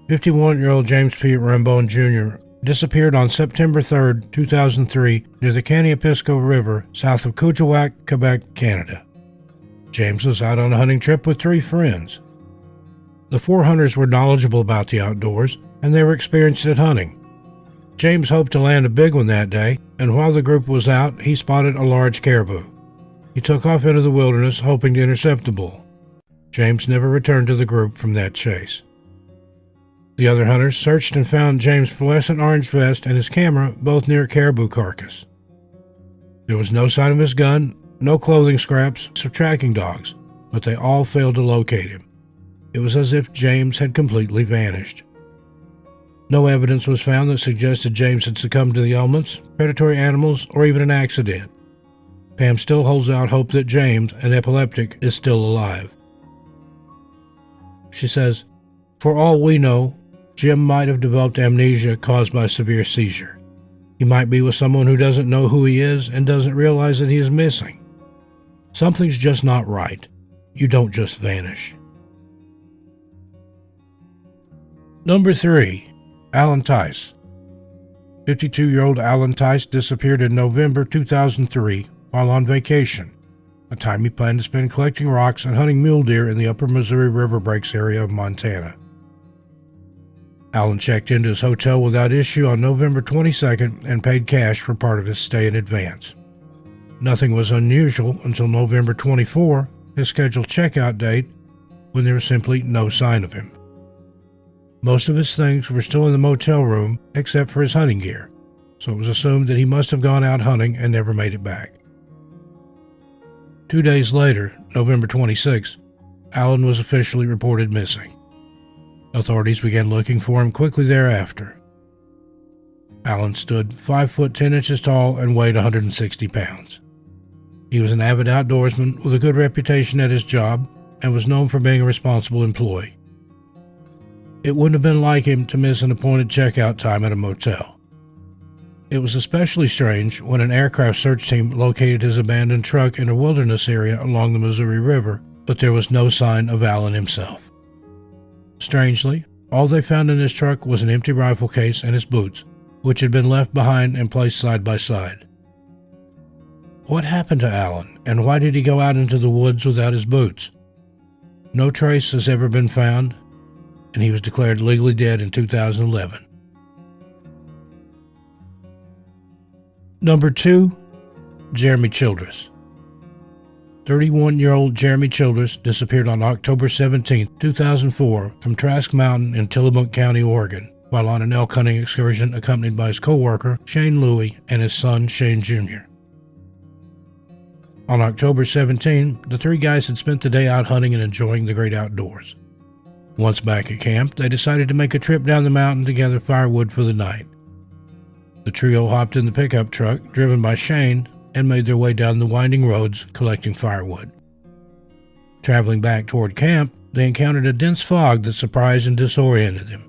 51-year-old James P. Rambone Jr. disappeared on September 3, 2003 near the Caniapisco River south of Kuujjuaq, Quebec, Canada. James was out on a hunting trip with 3 friends. The 4 hunters were knowledgeable about the outdoors, and they were experienced at hunting. James hoped to land a big one that day, and while the group was out, he spotted a large caribou. He took off into the wilderness, hoping to intercept the bull. James never returned to the group from that chase. The other hunters searched and found James' fluorescent orange vest and his camera both near a caribou carcass. There was no sign of his gun, no clothing scraps of tracking dogs, but they all failed to locate him. It was as if James had completely vanished. No evidence was found that suggested James had succumbed to the elements, predatory animals, or even an accident. Pam still holds out hope that James, an epileptic, is still alive. She says, "For all we know, Jim might have developed amnesia caused by a severe seizure. He might be with someone who doesn't know who he is and doesn't realize that he is missing. Something's just not right. You don't just vanish." Number 3. Alan Tice. 52-year-old Alan Tice disappeared in November 2003 while on vacation, a time he planned to spend collecting rocks and hunting mule deer in the upper Missouri River Breaks area of Montana. Alan checked into his hotel without issue on November 22nd and paid cash for part of his stay in advance. Nothing was unusual until November 24, his scheduled checkout date, when there was simply no sign of him. Most of his things were still in the motel room except for his hunting gear, so it was assumed that he must have gone out hunting and never made it back. 2 days later, November 26, Alan was officially reported missing. Authorities began looking for him quickly thereafter. Alan stood 5 foot 10 inches tall and weighed 160 pounds. He was an avid outdoorsman with a good reputation at his job and was known for being a responsible employee. It wouldn't have been like him to miss an appointed checkout time at a motel. It was especially strange when an aircraft search team located his abandoned truck in a wilderness area along the Missouri River, but there was no sign of Alan himself. Strangely, all they found in his truck was an empty rifle case and his boots, which had been left behind and placed side by side. What happened to Alan, and why did he go out into the woods without his boots? No trace has ever been found, and he was declared legally dead in 2011. Number 2. Jeremy Childress. 31-year-old Jeremy Childress disappeared on October 17, 2004 from Trask Mountain in Tillamook County, Oregon, while on an elk hunting excursion accompanied by his co-worker, Shane Louie, and his son, Shane Jr. On October 17, the 3 guys had spent the day out hunting and enjoying the great outdoors. Once back at camp, they decided to make a trip down the mountain to gather firewood for the night. The trio hopped in the pickup truck, driven by Shane, and made their way down the winding roads, collecting firewood. Traveling back toward camp, they encountered a dense fog that surprised and disoriented them.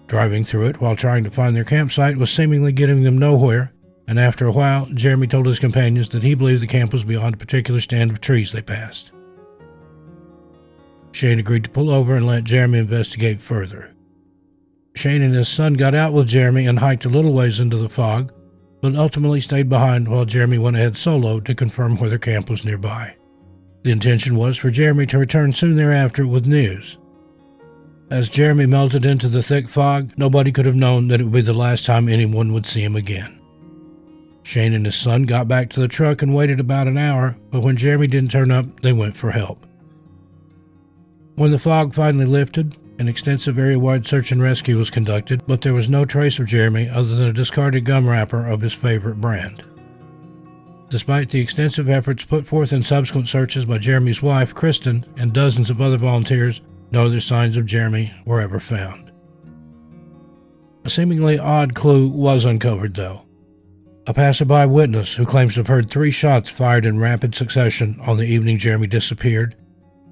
Driving through it while trying to find their campsite was seemingly getting them nowhere, and after a while, Jeremy told his companions that he believed the camp was beyond a particular stand of trees they passed. Shane agreed to pull over and let Jeremy investigate further. Shane and his son got out with Jeremy and hiked a little ways into the fog, but ultimately stayed behind while Jeremy went ahead solo to confirm whether camp was nearby. The intention was for Jeremy to return soon thereafter with news. As Jeremy melted into the thick fog, nobody could have known that it would be the last time anyone would see him again. Shane and his son got back to the truck and waited about an hour, but when Jeremy didn't turn up, they went for help. When the fog finally lifted, an extensive area-wide search and rescue was conducted, but there was no trace of Jeremy other than a discarded gum wrapper of his favorite brand. Despite the extensive efforts put forth in subsequent searches by Jeremy's wife, Kristen, and dozens of other volunteers, no other signs of Jeremy were ever found. A seemingly odd clue was uncovered, though. A passerby witness who claims to have heard 3 shots fired in rapid succession on the evening Jeremy disappeared,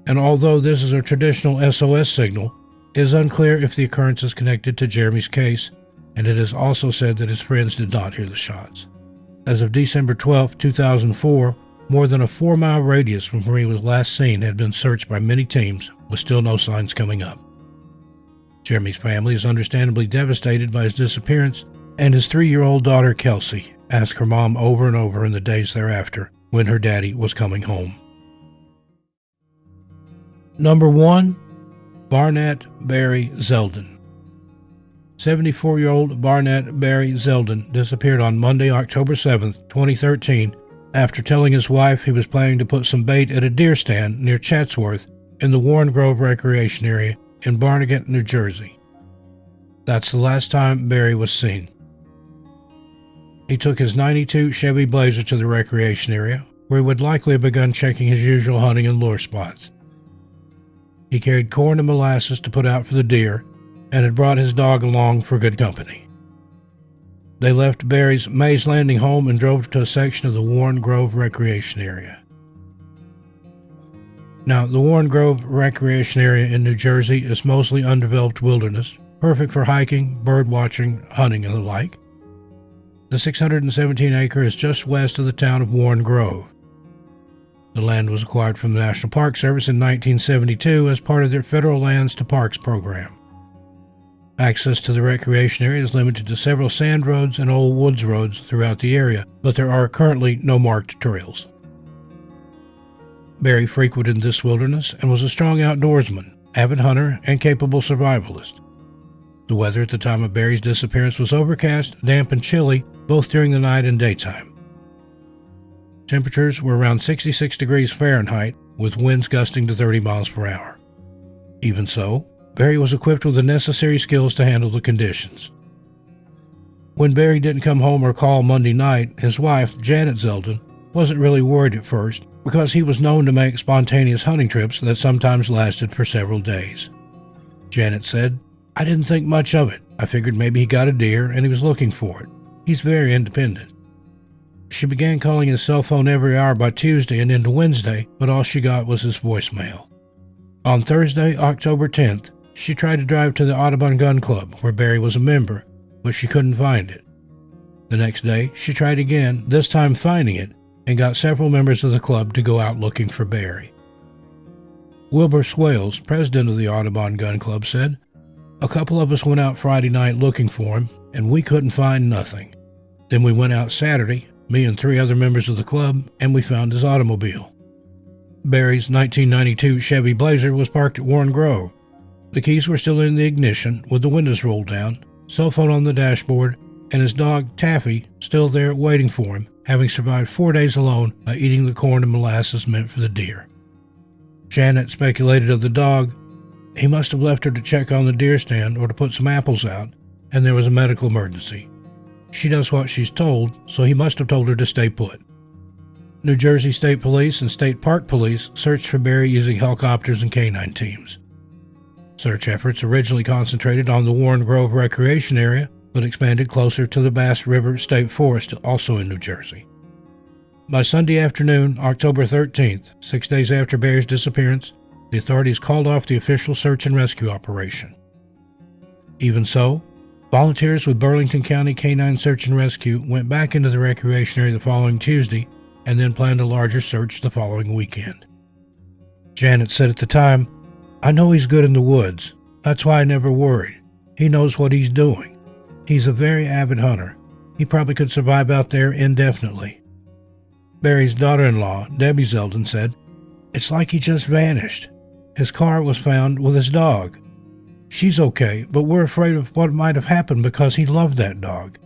and although this is a traditional SOS signal, it is unclear if the occurrence is connected to Jeremy's case, and it is also said that his friends did not hear the shots. As of December 12, 2004, more than a 4-mile radius from where he was last seen had been searched by many teams, with still no signs coming up. Jeremy's family is understandably devastated by his disappearance, and his 3-year-old daughter, Kelsey, asked her mom over and over in the days thereafter when her daddy was coming home. Number 1. Barnett Barry Zeldin. 74-year-old Barnett Barry Zeldin disappeared on Monday, October 7, 2013, after telling his wife he was planning to put some bait at a deer stand near Chatsworth in the Warren Grove Recreation Area in Barnegat, New Jersey. That's the last time Barry was seen. He took his '92 Chevy Blazer to the recreation area, where he would likely have begun checking his usual hunting and lure spots. He carried corn and molasses to put out for the deer, and had brought his dog along for good company. They left Barry's Mays Landing home and drove to a section of the Warren Grove Recreation Area. Now, the Warren Grove Recreation Area in New Jersey is mostly undeveloped wilderness, perfect for hiking, bird watching, hunting, and the like. The 617-acre is just west of the town of Warren Grove. The land was acquired from the National Park Service in 1972 as part of their Federal Lands to Parks program. Access to the recreation area is limited to several sand roads and old woods roads throughout the area, but there are currently no marked trails. Barry frequented this wilderness and was a strong outdoorsman, avid hunter, and capable survivalist. The weather at the time of Barry's disappearance was overcast, damp, and chilly, both during the night and daytime. Temperatures were around 66 degrees Fahrenheit, with winds gusting to 30 miles per hour. Even so, Barry was equipped with the necessary skills to handle the conditions. When Barry didn't come home or call Monday night, his wife, Janet Zeldin, wasn't really worried at first because he was known to make spontaneous hunting trips that sometimes lasted for several days. Janet said, "I didn't think much of it. I figured maybe he got a deer and he was looking for it. He's very independent." She began calling his cell phone every hour by Tuesday and into Wednesday, but all she got was his voicemail. On Thursday, October 10th, she tried to drive to the Audubon Gun Club, where Barry was a member, but she couldn't find it. The next day, she tried again, this time finding it, and got several members of the club to go out looking for Barry. Wilbur Swales, president of the Audubon Gun Club, said, "A couple of us went out Friday night looking for him, and we couldn't find nothing. Then we went out Saturday, me and 3 other members of the club, and we found his automobile." Barry's 1992 Chevy Blazer was parked at Warren Grove. The keys were still in the ignition, with the windows rolled down, cell phone on the dashboard, and his dog, Taffy, still there waiting for him, having survived 4 days alone by eating the corn and molasses meant for the deer. Janet speculated of the dog, he must have left her to check on the deer stand or to put some apples out, and there was a medical emergency. She does what she's told, so he must have told her to stay put. New Jersey State Police and State Park Police searched for Barry using helicopters and canine teams. Search efforts originally concentrated on the Warren Grove Recreation Area, but expanded closer to the Bass River State Forest, also in New Jersey. By Sunday afternoon, October 13th, 6 days after Barry's disappearance, the authorities called off the official search and rescue operation. Even so, volunteers with Burlington County Canine Search and Rescue went back into the recreation area the following Tuesday and then planned a larger search the following weekend. Janet said at the time, "I know he's good in the woods. That's why I never worried. He knows what he's doing. He's a very avid hunter. He probably could survive out there indefinitely. Barry's daughter-in-law, Debbie Zeldin, said, "It's like he just vanished. His car was found with his dog. She's okay, but we're afraid of what might have happened because he loved that dog.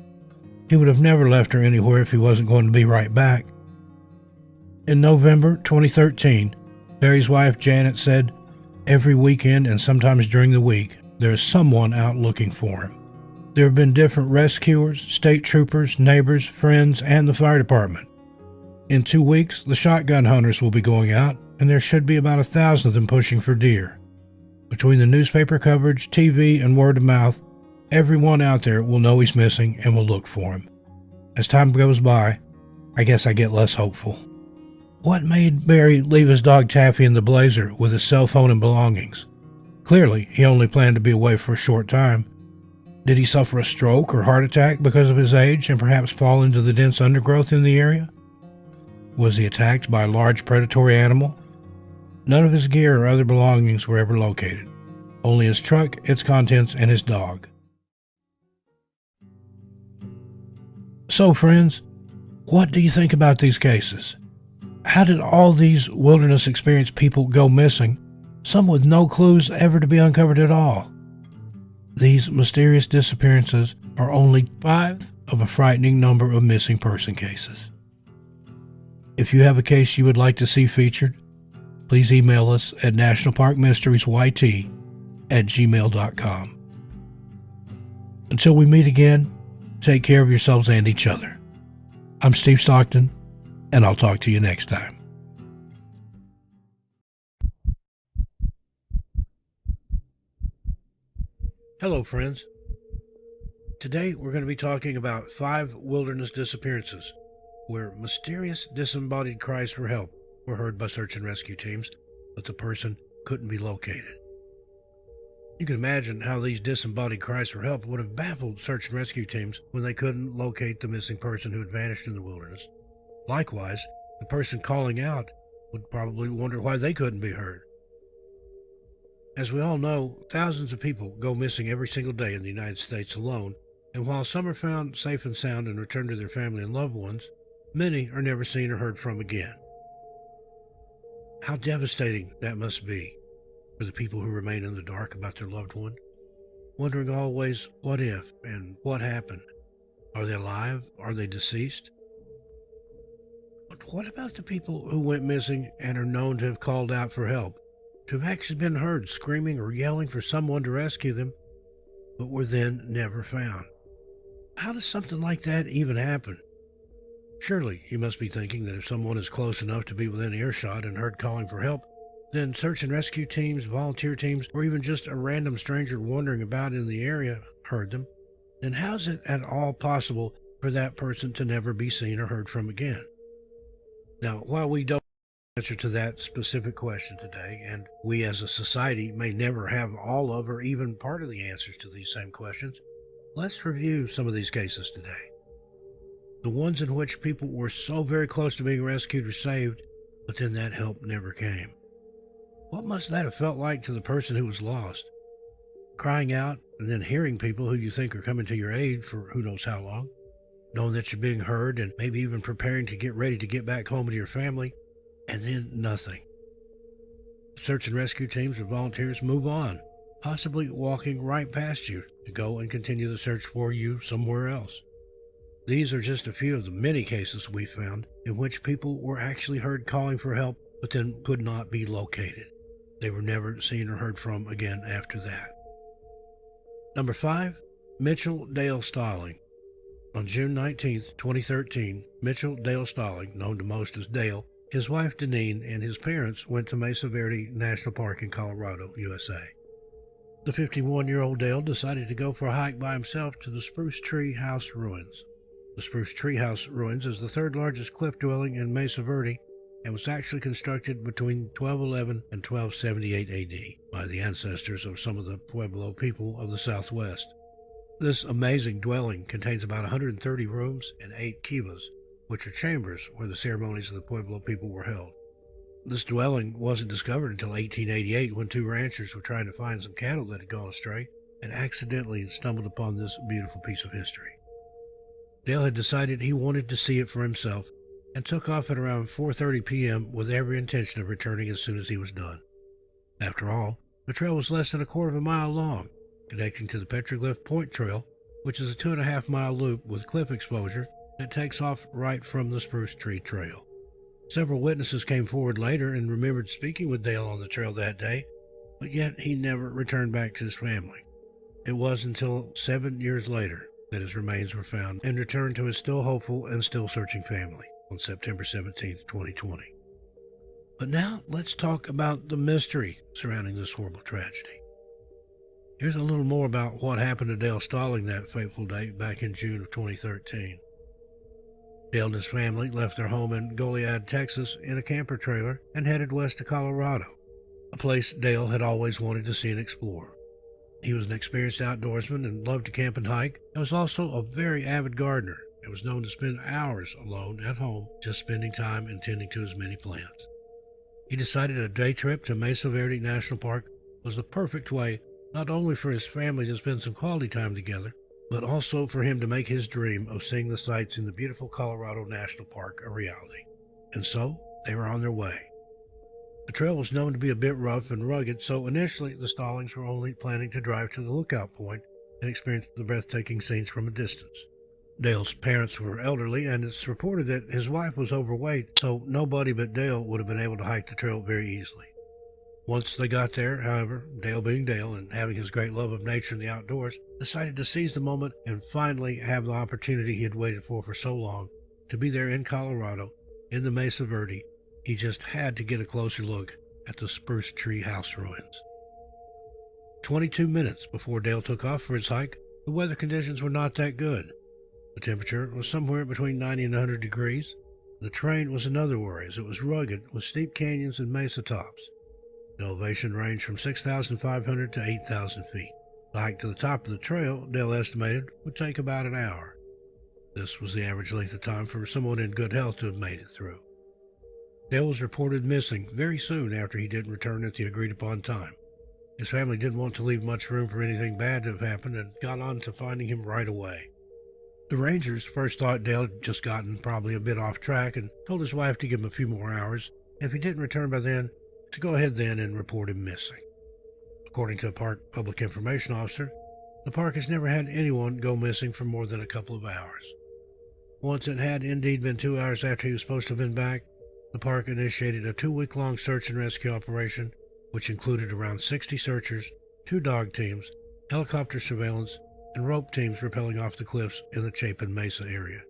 He would have never left her anywhere if he wasn't going to be right back." In November 2013, Barry's wife Janet said, "Every weekend and sometimes during the week, there is someone out looking for him. There have been different rescuers, state troopers, neighbors, friends, and the fire department. In 2 weeks, the shotgun hunters will be going out, and there should be about 1,000 of them pushing for deer. Between the newspaper coverage, TV, and word of mouth, everyone out there will know he's missing and will look for him. As time goes by, I guess I get less hopeful." What made Barry leave his dog Taffy in the Blazer with his cell phone and belongings? Clearly, he only planned to be away for a short time. Did he suffer a stroke or heart attack because of his age and perhaps fall into the dense undergrowth in the area? Was he attacked by a large predatory animal? None of his gear or other belongings were ever located. Only his truck, its contents, and his dog. So, friends, what do you think about these cases? How did all these wilderness experienced people go missing, some with no clues ever to be uncovered at all? These mysterious disappearances are only 5 of a frightening number of missing person cases. If you have a case you would like to see featured, please email us at NationalParkMysteriesYT@gmail.com. Until we meet again, take care of yourselves and each other. I'm Steve Stockton, and I'll talk to you next time. Hello, friends. Today we're going to be talking about 5 wilderness disappearances where mysterious disembodied cries for help were heard by search and rescue teams, but the person couldn't be located. You can imagine how these disembodied cries for help would have baffled search and rescue teams when they couldn't locate the missing person who had vanished in the wilderness. Likewise, the person calling out would probably wonder why they couldn't be heard. As we all know, thousands of people go missing every single day in the United States alone, and while some are found safe and sound and return to their family and loved ones, many are never seen or heard from again. How devastating that must be for the people who remain in the dark about their loved one, wondering always what if and what happened. Are they alive? Are they deceased? But what about the people who went missing and are known to have called out for help, to have actually been heard screaming or yelling for someone to rescue them, but were then never found? How does something like that even happen? Surely you must be thinking that if someone is close enough to be within earshot and heard calling for help, then search and rescue teams, volunteer teams, or even just a random stranger wandering about in the area heard them, then how is it at all possible for that person to never be seen or heard from again? Now, while we don't answer to that specific question today, and we as a society may never have all of or even part of the answers to these same questions, let's review some of these cases today. The ones in which people were so very close to being rescued or saved, but then that help never came. What must that have felt like to the person who was lost? Crying out and then hearing people who you think are coming to your aid for who knows how long, knowing that you're being heard and maybe even preparing to get ready to get back home to your family, and then nothing. Search and rescue teams or volunteers move on, possibly walking right past you to go and continue the search for you somewhere else. These are just a few of the many cases we found in which people were actually heard calling for help, but then could not be located. They were never seen or heard from again after that. Number 5, Mitchell Dale Stalling. On June 19, 2013, Mitchell Dale Stalling, known to most as Dale, his wife Deneen, and his parents went to Mesa Verde National Park in Colorado, USA. The 51-year-old Dale decided to go for a hike by himself to the Spruce Tree House Ruins. The Spruce Tree House Ruins is the third largest cliff dwelling in Mesa Verde and was actually constructed between 1211 and 1278 AD by the ancestors of some of the Pueblo people of the Southwest. This amazing dwelling contains about 130 rooms and 8 kivas, which are chambers where the ceremonies of the Pueblo people were held. This dwelling wasn't discovered until 1888 when 2 ranchers were trying to find some cattle that had gone astray, and accidentally stumbled upon this beautiful piece of history. Dale had decided he wanted to see it for himself and took off at around 4:30 p.m. with every intention of returning as soon as he was done. After all, the trail was less than a quarter of a mile long, connecting to the Petroglyph Point Trail, which is a 2.5-mile loop with cliff exposure that takes off right from the Spruce Tree Trail. Several witnesses came forward later and remembered speaking with Dale on the trail that day, but yet he never returned back to his family. It was until 7 years later that his remains were found and returned to his still hopeful and still searching family on September 17, 2020. But now let's talk about the mystery surrounding this horrible tragedy. Here's a little more about what happened to Dale Stalling that fateful day back in June of 2013. Dale and his family left their home in Goliad, Texas in a camper trailer and headed west to Colorado, a place Dale had always wanted to see and explore. He was an experienced outdoorsman and loved to camp and hike, and was also a very avid gardener and was known to spend hours alone at home just spending time and tending to his many plants. He decided a day trip to Mesa Verde National Park was the perfect way not only for his family to spend some quality time together, but also for him to make his dream of seeing the sights in the beautiful Colorado National Park a reality. And so, they were on their way. The trail was known to be a bit rough and rugged, so initially the Stallings were only planning to drive to the lookout point and experience the breathtaking scenes from a distance. Dale's parents were elderly, and it's reported that his wife was overweight, so nobody but Dale would have been able to hike the trail very easily. Once they got there, however, Dale being Dale and having his great love of nature and the outdoors, decided to seize the moment and finally have the opportunity he had waited for so long, to be there in Colorado, in the Mesa Verde. He just had to get a closer look at the Spruce Tree House ruins. 22 minutes before Dale took off for his hike, the weather conditions were not that good. The temperature was somewhere between 90 and 100 degrees. The terrain was another worry, as it was rugged with steep canyons and mesa tops. The elevation ranged from 6,500 to 8,000 feet. The hike to the top of the trail, Dale estimated, would take about an hour. This was the average length of time for someone in good health to have made it through. Dale was reported missing very soon after he didn't return at the agreed-upon time. His family didn't want to leave much room for anything bad to have happened and got on to finding him right away. The Rangers first thought Dale had just gotten probably a bit off track and told his wife to give him a few more hours, and if he didn't return by then, to go ahead then and report him missing. According to a park public information officer, the park has never had anyone go missing for more than a couple of hours. Once it had indeed been 2 hours after he was supposed to have been back, the park initiated a 2-week-long search and rescue operation, which included around 60 searchers, 2 dog teams, helicopter surveillance, and rope teams rappelling off the cliffs in the Chapin Mesa area.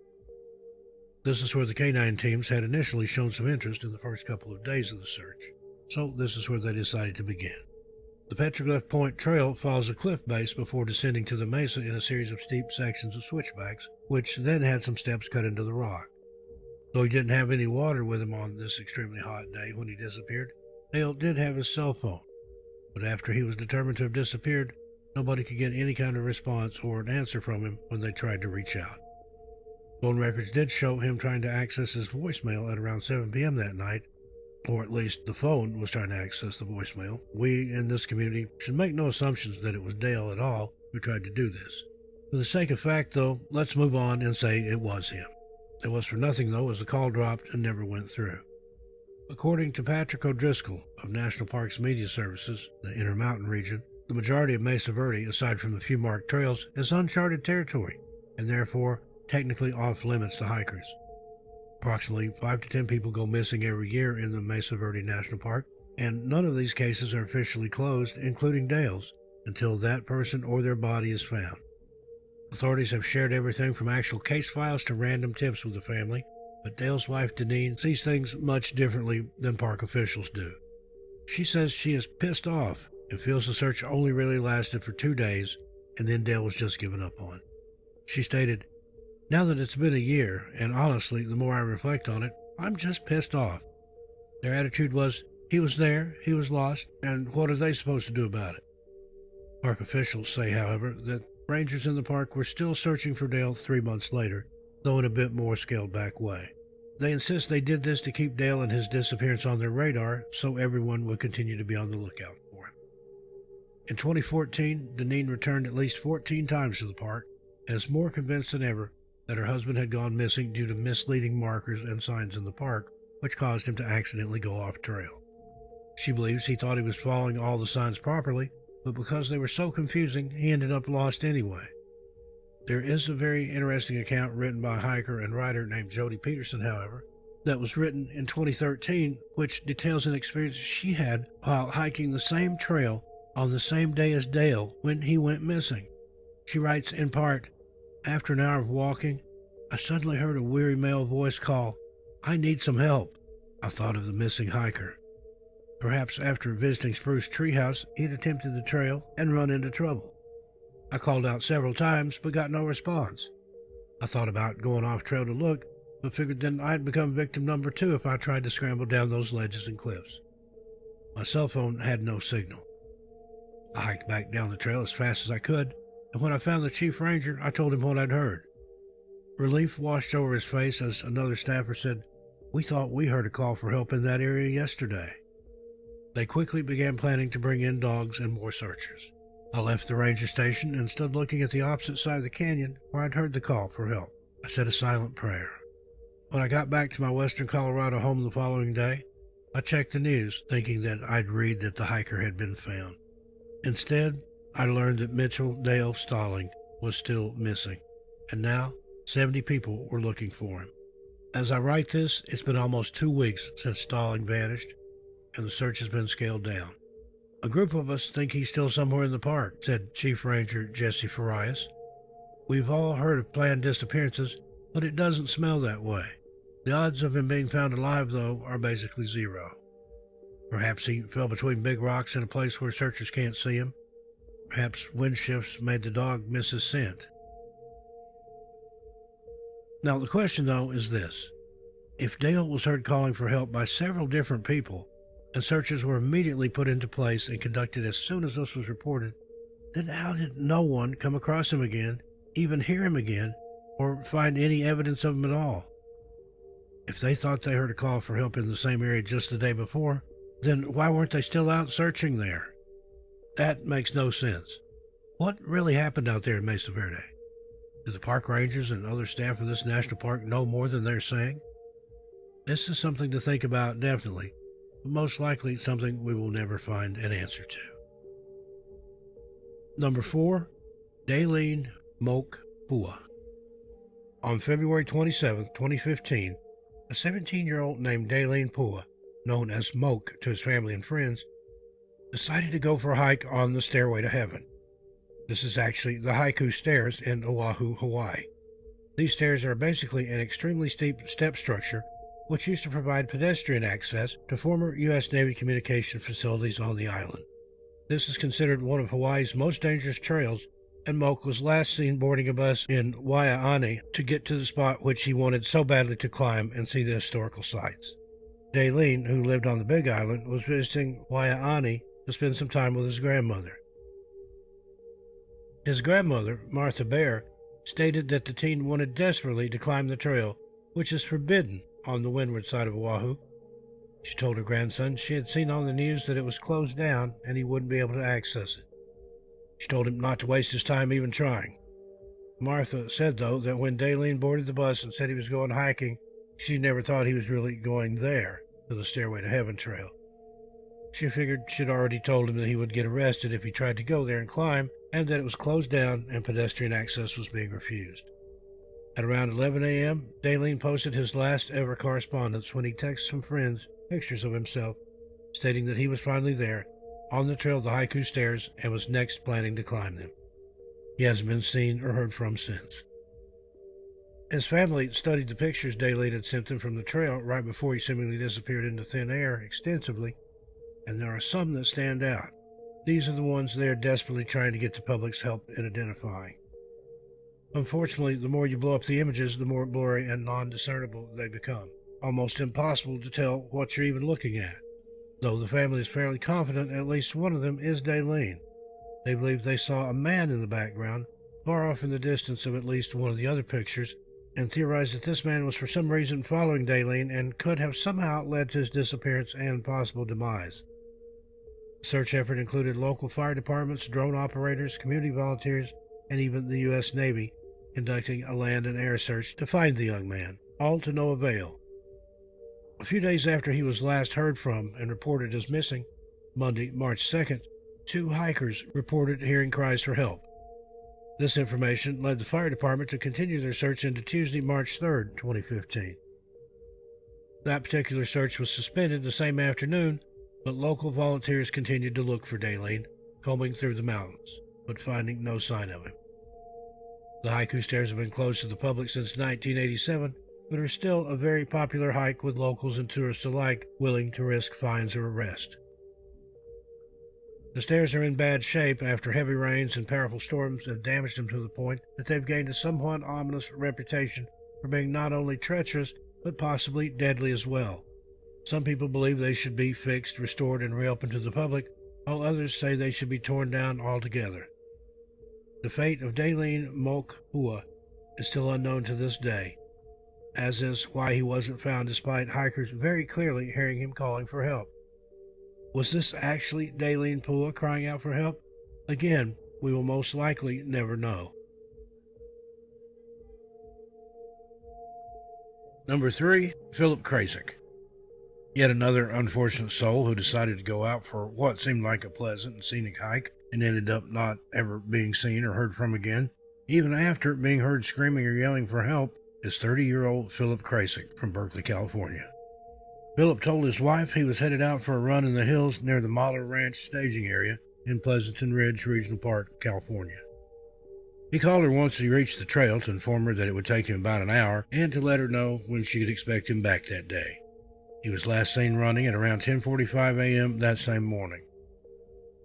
This is where the canine teams had initially shown some interest in the first couple of days of the search, so this is where they decided to begin. The Petroglyph Point Trail follows a cliff base before descending to the mesa in a series of steep sections of switchbacks, which then had some steps cut into the rock. Though he didn't have any water with him on this extremely hot day when he disappeared, Dale did have his cell phone, but after he was determined to have disappeared, nobody could get any kind of response or an answer from him when they tried to reach out. Phone records did show him trying to access his voicemail at around 7 p.m. that night, or at least the phone was trying to access the voicemail. We in this community should make no assumptions that it was Dale at all who tried to do this. For the sake of fact, though, let's move on and say it was him. It was for nothing, though, as the call dropped and never went through. According to Patrick O'Driscoll of National Parks Media Services, the Intermountain region, the majority of Mesa Verde, aside from a few marked trails, is uncharted territory, and therefore technically off-limits to hikers. Approximately 5 to 10 people go missing every year in the Mesa Verde National Park, and none of these cases are officially closed, including Dale's, until that person or their body is found. Authorities have shared everything from actual case files to random tips with the family, but Dale's wife, Deneen, sees things much differently than park officials do. She says she is pissed off and feels the search only really lasted for 2 days, and then Dale was just given up on. She stated, "Now that it's been a year, and honestly, the more I reflect on it, I'm just pissed off. Their attitude was, he was there, he was lost, and what are they supposed to do about it?" Park officials say, however, that rangers in the park were still searching for Dale 3 months later, though in a bit more scaled-back way. They insist they did this to keep Dale and his disappearance on their radar, so everyone would continue to be on the lookout for him. In 2014, Deneen returned at least 14 times to the park and is more convinced than ever that her husband had gone missing due to misleading markers and signs in the park, which caused him to accidentally go off trail. She believes he thought he was following all the signs properly, but because they were so confusing, he ended up lost anyway. There is a very interesting account written by a hiker and writer named Jody Peterson, however, that was written in 2013, which details an experience she had while hiking the same trail on the same day as Dale when he went missing. She writes in part, "After an hour of walking, I suddenly heard a weary male voice call, 'I need some help.' I thought of the missing hiker. Perhaps after visiting Spruce Treehouse, he'd attempted the trail and run into trouble. I called out several times, but got no response. I thought about going off trail to look, but figured then I'd become victim number 2 if I tried to scramble down those ledges and cliffs. My cell phone had no signal. I hiked back down the trail as fast as I could, and when I found the chief ranger, I told him what I'd heard. Relief washed over his face as another staffer said, 'We thought we heard a call for help in that area yesterday.' They quickly began planning to bring in dogs and more searchers. I left the ranger station and stood looking at the opposite side of the canyon where I'd heard the call for help. I said a silent prayer. When I got back to my western Colorado home the following day, I checked the news thinking that I'd read that the hiker had been found. Instead, I learned that Mitchell Dale Stalling was still missing, and now 70 people were looking for him. As I write this, it's been almost 2 weeks since Stalling vanished, and the search has been scaled down. A group of us think he's still somewhere in the park, said Chief Ranger Jesse Farias. We've all heard of planned disappearances, but it doesn't smell that way. The odds of him being found alive, though, are basically 0. Perhaps he fell between big rocks in a place where searchers can't see him. Perhaps wind shifts made the dog miss his scent. Now, the question, though, is this. If Dale was heard calling for help by several different people, and searches were immediately put into place and conducted as soon as this was reported, then how did no one come across him again, even hear him again, or find any evidence of him at all? If they thought they heard a call for help in the same area just the day before, then why weren't they still out searching there? That makes no sense. What really happened out there in Mesa Verde? Do the park rangers and other staff of this national park know more than they're saying? This is something to think about, definitely, but most likely something we will never find an answer to. Number 4, Daylene Moke Pua. On February 27, 2015, a 17-year-old named Daylene Pua, known as Moke to his family and friends, decided to go for a hike on the Stairway to Heaven. This is actually the Haiku Stairs in Oahu, Hawaii. These stairs are basically an extremely steep step structure which used to provide pedestrian access to former U.S. Navy communication facilities on the island. This is considered one of Hawaii's most dangerous trails, and Moke was last seen boarding a bus in Waianae to get to the spot which he wanted so badly to climb and see the historical sites. Daylene, who lived on the Big Island, was visiting Waianae to spend some time with his grandmother. His grandmother, Martha Bear, stated that the teen wanted desperately to climb the trail, which is forbidden on the windward side of Oahu. She told her grandson she had seen on the news that it was closed down and he wouldn't be able to access it. She told him not to waste his time even trying. Martha said, though, that when Daylene boarded the bus and said he was going hiking, she never thought he was really going there, to the Stairway to Heaven trail. She figured she'd already told him that he would get arrested if he tried to go there and climb, and that it was closed down and pedestrian access was being refused. At around 11 a.m., Daylene posted his last ever correspondence when he texted some friends pictures of himself, stating that he was finally there, on the trail of the Haiku Stairs, and was next planning to climb them. He hasn't been seen or heard from since. His family studied the pictures Daylene had sent them from the trail right before he seemingly disappeared into thin air extensively, and there are some that stand out. These are the ones they are desperately trying to get the public's help in identifying. Unfortunately, the more you blow up the images, the more blurry and non-discernible they become. Almost impossible to tell what you're even looking at. Though the family is fairly confident at least one of them is Daylene. They believe they saw a man in the background, far off in the distance of at least one of the other pictures, and theorized that this man was for some reason following Daylene and could have somehow led to his disappearance and possible demise. The search effort included local fire departments, drone operators, community volunteers, and even the U.S. Navy conducting a land and air search to find the young man, all to no avail. A few days after he was last heard from and reported as missing, Monday, March 2nd, 2 hikers reported hearing cries for help. This information led the fire department to continue their search into Tuesday, March 3rd, 2015. That particular search was suspended the same afternoon, but local volunteers continued to look for Daleen, combing through the mountains, but finding no sign of him. The haiku stairs have been closed to the public since 1987, but are still a very popular hike with locals and tourists alike willing to risk fines or arrest. The stairs are in bad shape after heavy rains and powerful storms have damaged them to the point that they've gained a somewhat ominous reputation for being not only treacherous, but possibly deadly as well. Some people believe they should be fixed, restored, and reopened to the public, while others say they should be torn down altogether. The fate of Daleen Mokhua is still unknown to this day, as is why he wasn't found despite hikers very clearly hearing him calling for help. Was this actually Daleen Pua crying out for help? Again, we will most likely never know. Number 3, Philip Krasik. Yet another unfortunate soul who decided to go out for what seemed like a pleasant and scenic hike and ended up not ever being seen or heard from again, even after being heard screaming or yelling for help, is 30-year-old Philip Krasik from Berkeley, California. Philip told his wife he was headed out for a run in the hills near the Mahler Ranch staging area in Pleasanton Ridge Regional Park, California. He called her once he reached the trail to inform her that it would take him about an hour and to let her know when she could expect him back that day. He was last seen running at around 10:45 a.m. that same morning.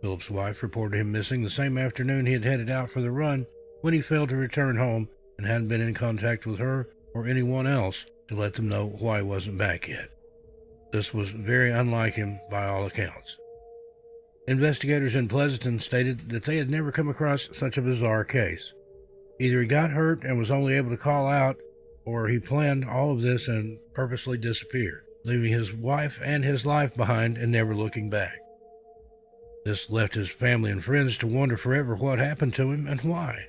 Philip's wife reported him missing the same afternoon he had headed out for the run when he failed to return home and hadn't been in contact with her or anyone else to let them know why he wasn't back yet. This was very unlike him by all accounts. Investigators in Pleasanton stated that they had never come across such a bizarre case. Either he got hurt and was only able to call out, or he planned all of this and purposely disappeared, leaving his wife and his life behind and never looking back. This left his family and friends to wonder forever what happened to him and why.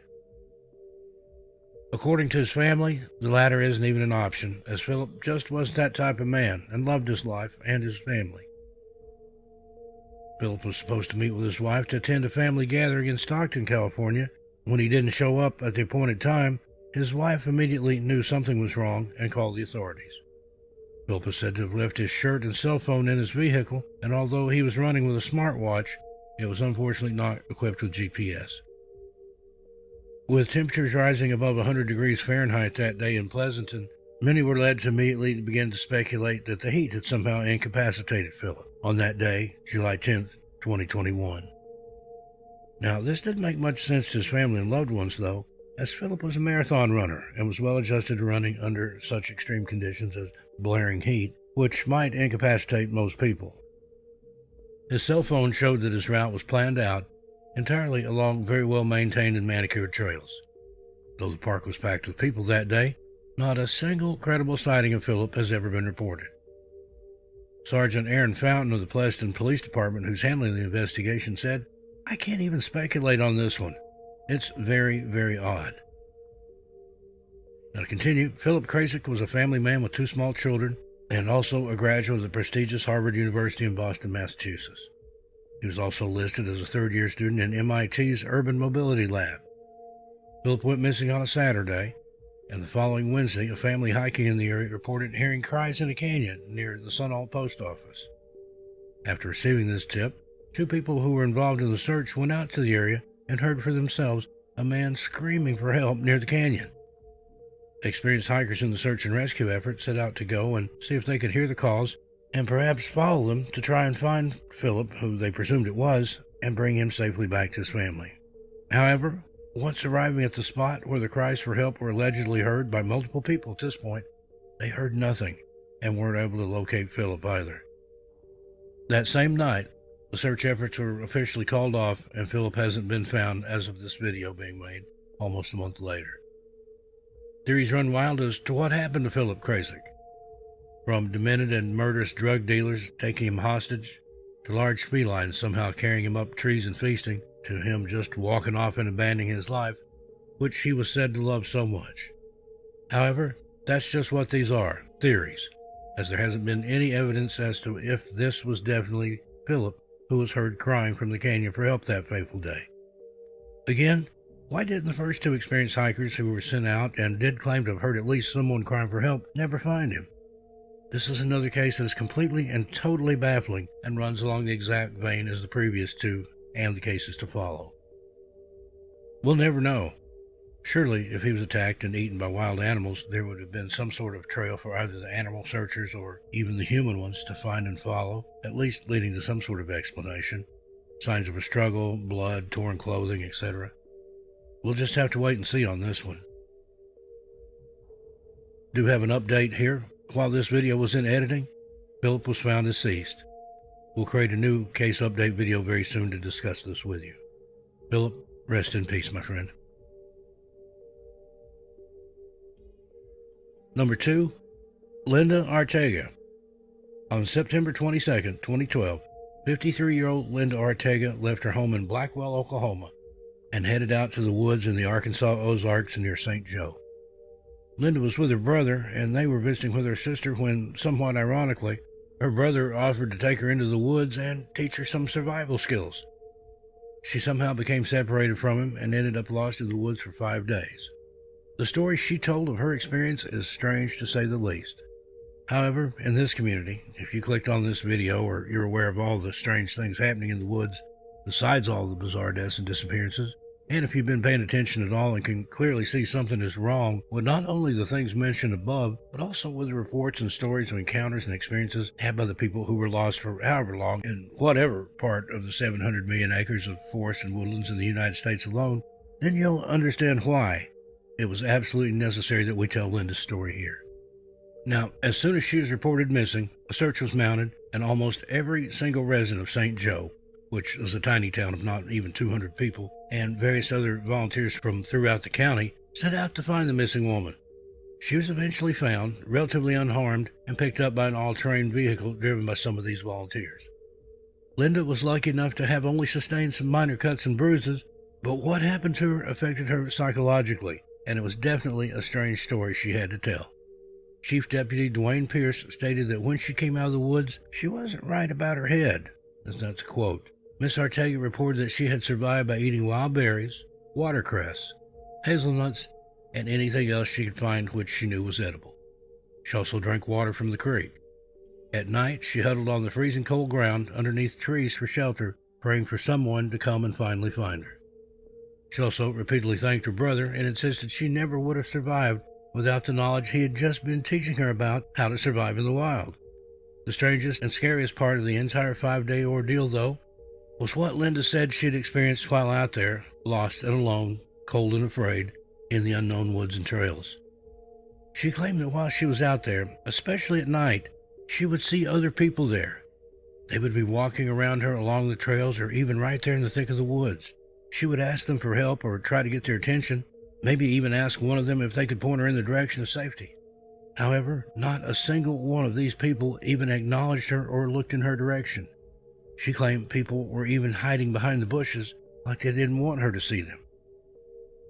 According to his family, the latter isn't even an option, as Philip just wasn't that type of man and loved his life and his family. Philip was supposed to meet with his wife to attend a family gathering in Stockton, California. When he didn't show up at the appointed time, his wife immediately knew something was wrong and called the authorities. Philip is said to have left his shirt and cell phone in his vehicle, and although he was running with a smartwatch, it was unfortunately not equipped with GPS. With temperatures rising above 100 degrees Fahrenheit that day in Pleasanton, many were led to immediately begin to speculate that the heat had somehow incapacitated Philip on that day, July 10th, 2021. Now, this didn't make much sense to his family and loved ones, though, as Philip was a marathon runner and was well adjusted to running under such extreme conditions as blaring heat, which might incapacitate most people. His cell phone showed that his route was planned out entirely along very well maintained and manicured trails. Though the park was packed with people that day, not a single credible sighting of Philip has ever been reported. Sergeant Aaron Fountain of the Pleasanton Police Department, who's handling the investigation, said, "I can't even speculate on this one. It's very, very odd." Now to continue, Philip Krasik was a family man with 2 small children and also a graduate of the prestigious Harvard University in Boston, Massachusetts. He was also listed as a third-year student in MIT's Urban Mobility Lab. Philip went missing on a Saturday, and the following Wednesday, a family hiking in the area reported hearing cries in a canyon near the Sunol Post Office. After receiving this tip, 2 people who were involved in the search went out to the area and heard for themselves a man screaming for help near the canyon. Experienced hikers in the search and rescue effort set out to go and see if they could hear the calls and perhaps follow them to try and find Philip, who they presumed it was, and bring him safely back to his family. However, once arriving at the spot where the cries for help were allegedly heard by multiple people at this point, they heard nothing and weren't able to locate Philip either. That same night, the search efforts were officially called off, and Philip hasn't been found as of this video being made, almost a month later. Theories run wild as to what happened to Philip Krasik. From demented and murderous drug dealers taking him hostage, to large felines somehow carrying him up trees and feasting, to him just walking off and abandoning his life, which he was said to love so much. However, that's just what these are, theories, as there hasn't been any evidence as to if this was definitely Philip who was heard crying from the canyon for help that fateful day. Again, why didn't the first two experienced hikers who were sent out and did claim to have heard at least someone crying for help never find him? This is another case that is completely and totally baffling and runs along the exact vein as the previous two and the cases to follow. We'll never know. Surely, if he was attacked and eaten by wild animals, there would have been some sort of trail for either the animal searchers or even the human ones to find and follow, at least leading to some sort of explanation. Signs of a struggle, blood, torn clothing, etc. We'll just have to wait and see on this one. Do have an update here. While this video was in editing, Philip was found deceased. We'll create a new case update video very soon to discuss this with you. Philip, rest in peace, my friend. Number 2, Linda Ortega. On September 22nd, 2012, 53-year-old Linda Ortega left her home in Blackwell, Oklahoma, and headed out to the woods in the Arkansas Ozarks near St. Joe. Linda was with her brother, and they were visiting with her sister when, somewhat ironically, her brother offered to take her into the woods and teach her some survival skills. She somehow became separated from him and ended up lost in the woods for 5 days. The story she told of her experience is strange to say the least. However, in this community, if you clicked on this video or you're aware of all the strange things happening in the woods, besides all the bizarre deaths and disappearances, and if you've been paying attention at all and can clearly see something is wrong with not only the things mentioned above, but also with the reports and stories of encounters and experiences had by the people who were lost for however long in whatever part of the 700 million acres of forests and woodlands in the United States alone, then you'll understand why it was absolutely necessary that we tell Linda's story here. Now, as soon as she was reported missing, a search was mounted, and almost every single resident of St. Joe, which is a tiny town of not even 200 people, and various other volunteers from throughout the county, set out to find the missing woman. She was eventually found, relatively unharmed, and picked up by an all-terrain vehicle driven by some of these volunteers. Linda was lucky enough to have only sustained some minor cuts and bruises, but what happened to her affected her psychologically, and it was definitely a strange story she had to tell. Chief Deputy Dwayne Pierce stated that when she came out of the woods, she wasn't right about her head. That's a quote. Miss Ortega reported that she had survived by eating wild berries, watercress, hazelnuts, and anything else she could find which she knew was edible. She also drank water from the creek. At night, she huddled on the freezing cold ground underneath trees for shelter, praying for someone to come and finally find her. She also repeatedly thanked her brother and insisted she never would have survived without the knowledge he had just been teaching her about how to survive in the wild. The strangest and scariest part of the entire 5-day ordeal, though, was what Linda said she'd experienced while out there, lost and alone, cold and afraid, in the unknown woods and trails. She claimed that while she was out there, especially at night, she would see other people there. They would be walking around her along the trails or even right there in the thick of the woods. She would ask them for help or try to get their attention, maybe even ask one of them if they could point her in the direction of safety. However, not a single one of these people even acknowledged her or looked in her direction. She claimed people were even hiding behind the bushes like they didn't want her to see them.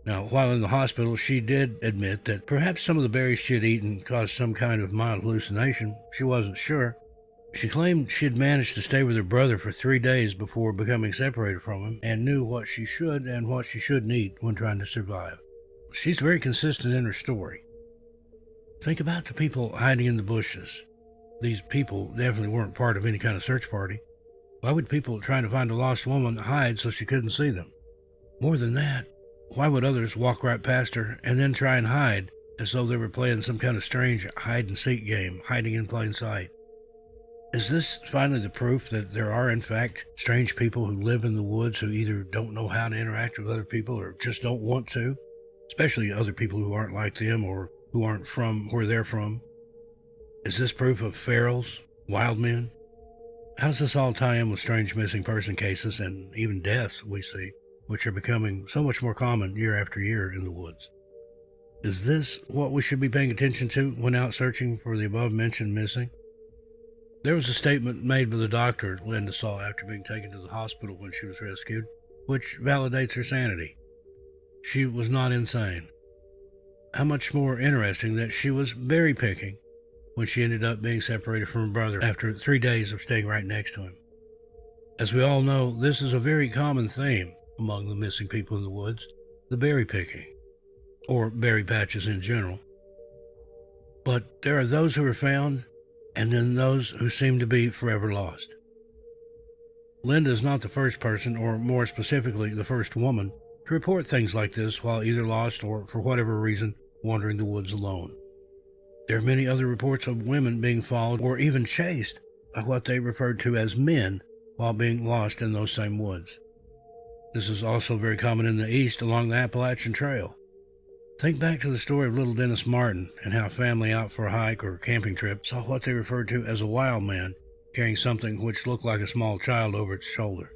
Now, while in the hospital, she did admit that perhaps some of the berries she had eaten caused some kind of mild hallucination. She wasn't sure. She claimed she had managed to stay with her brother for 3 days before becoming separated from him and knew what she should and what she shouldn't eat when trying to survive. She's very consistent in her story. Think about the people hiding in the bushes. These people definitely weren't part of any kind of search party. Why would people trying to find a lost woman hide so she couldn't see them? More than that, why would others walk right past her and then try and hide as though they were playing some kind of strange hide-and-seek game, hiding in plain sight? Is this finally the proof that there are, in fact, strange people who live in the woods who either don't know how to interact with other people or just don't want to, especially other people who aren't like them or who aren't from where they're from? Is this proof of ferals, wild men? How does this all tie in with strange missing person cases and even deaths we see, which are becoming so much more common year after year in the woods? Is this what we should be paying attention to when out searching for the above-mentioned missing? There was a statement made by the doctor Linda saw after being taken to the hospital when she was rescued, which validates her sanity. She was not insane. How much more interesting that she was berry picking when she ended up being separated from her brother after 3 days of staying right next to him. As we all know, this is a very common theme among the missing people in the woods, the berry picking, or berry patches in general. But there are those who are found, and then those who seem to be forever lost. Linda is not the first person, or more specifically, the first woman, to report things like this while either lost or, for whatever reason, wandering the woods alone. There are many other reports of women being followed or even chased by what they referred to as men while being lost in those same woods. This is also very common in the East along the Appalachian Trail. Think back to the story of little Dennis Martin and how a family out for a hike or camping trip saw what they referred to as a wild man carrying something which looked like a small child over its shoulder.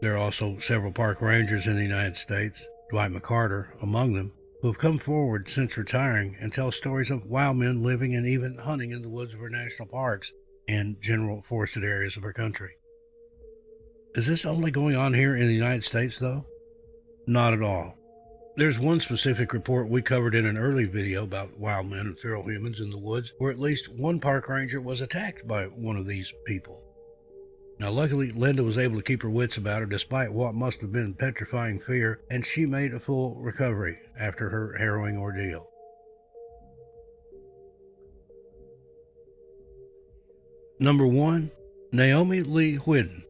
There are also several park rangers in the United States, Dwight McCarter among them, who have come forward since retiring and tell stories of wild men living and even hunting in the woods of our national parks and general forested areas of our country. Is this only going on here in the United States, though? Not at all. There's one specific report we covered in an early video about wild men and feral humans in the woods where at least one park ranger was attacked by one of these people. Now, luckily, Linda was able to keep her wits about her despite what must have been petrifying fear, and she made a full recovery after her harrowing ordeal. Number 1, Naomi Lee Whidden.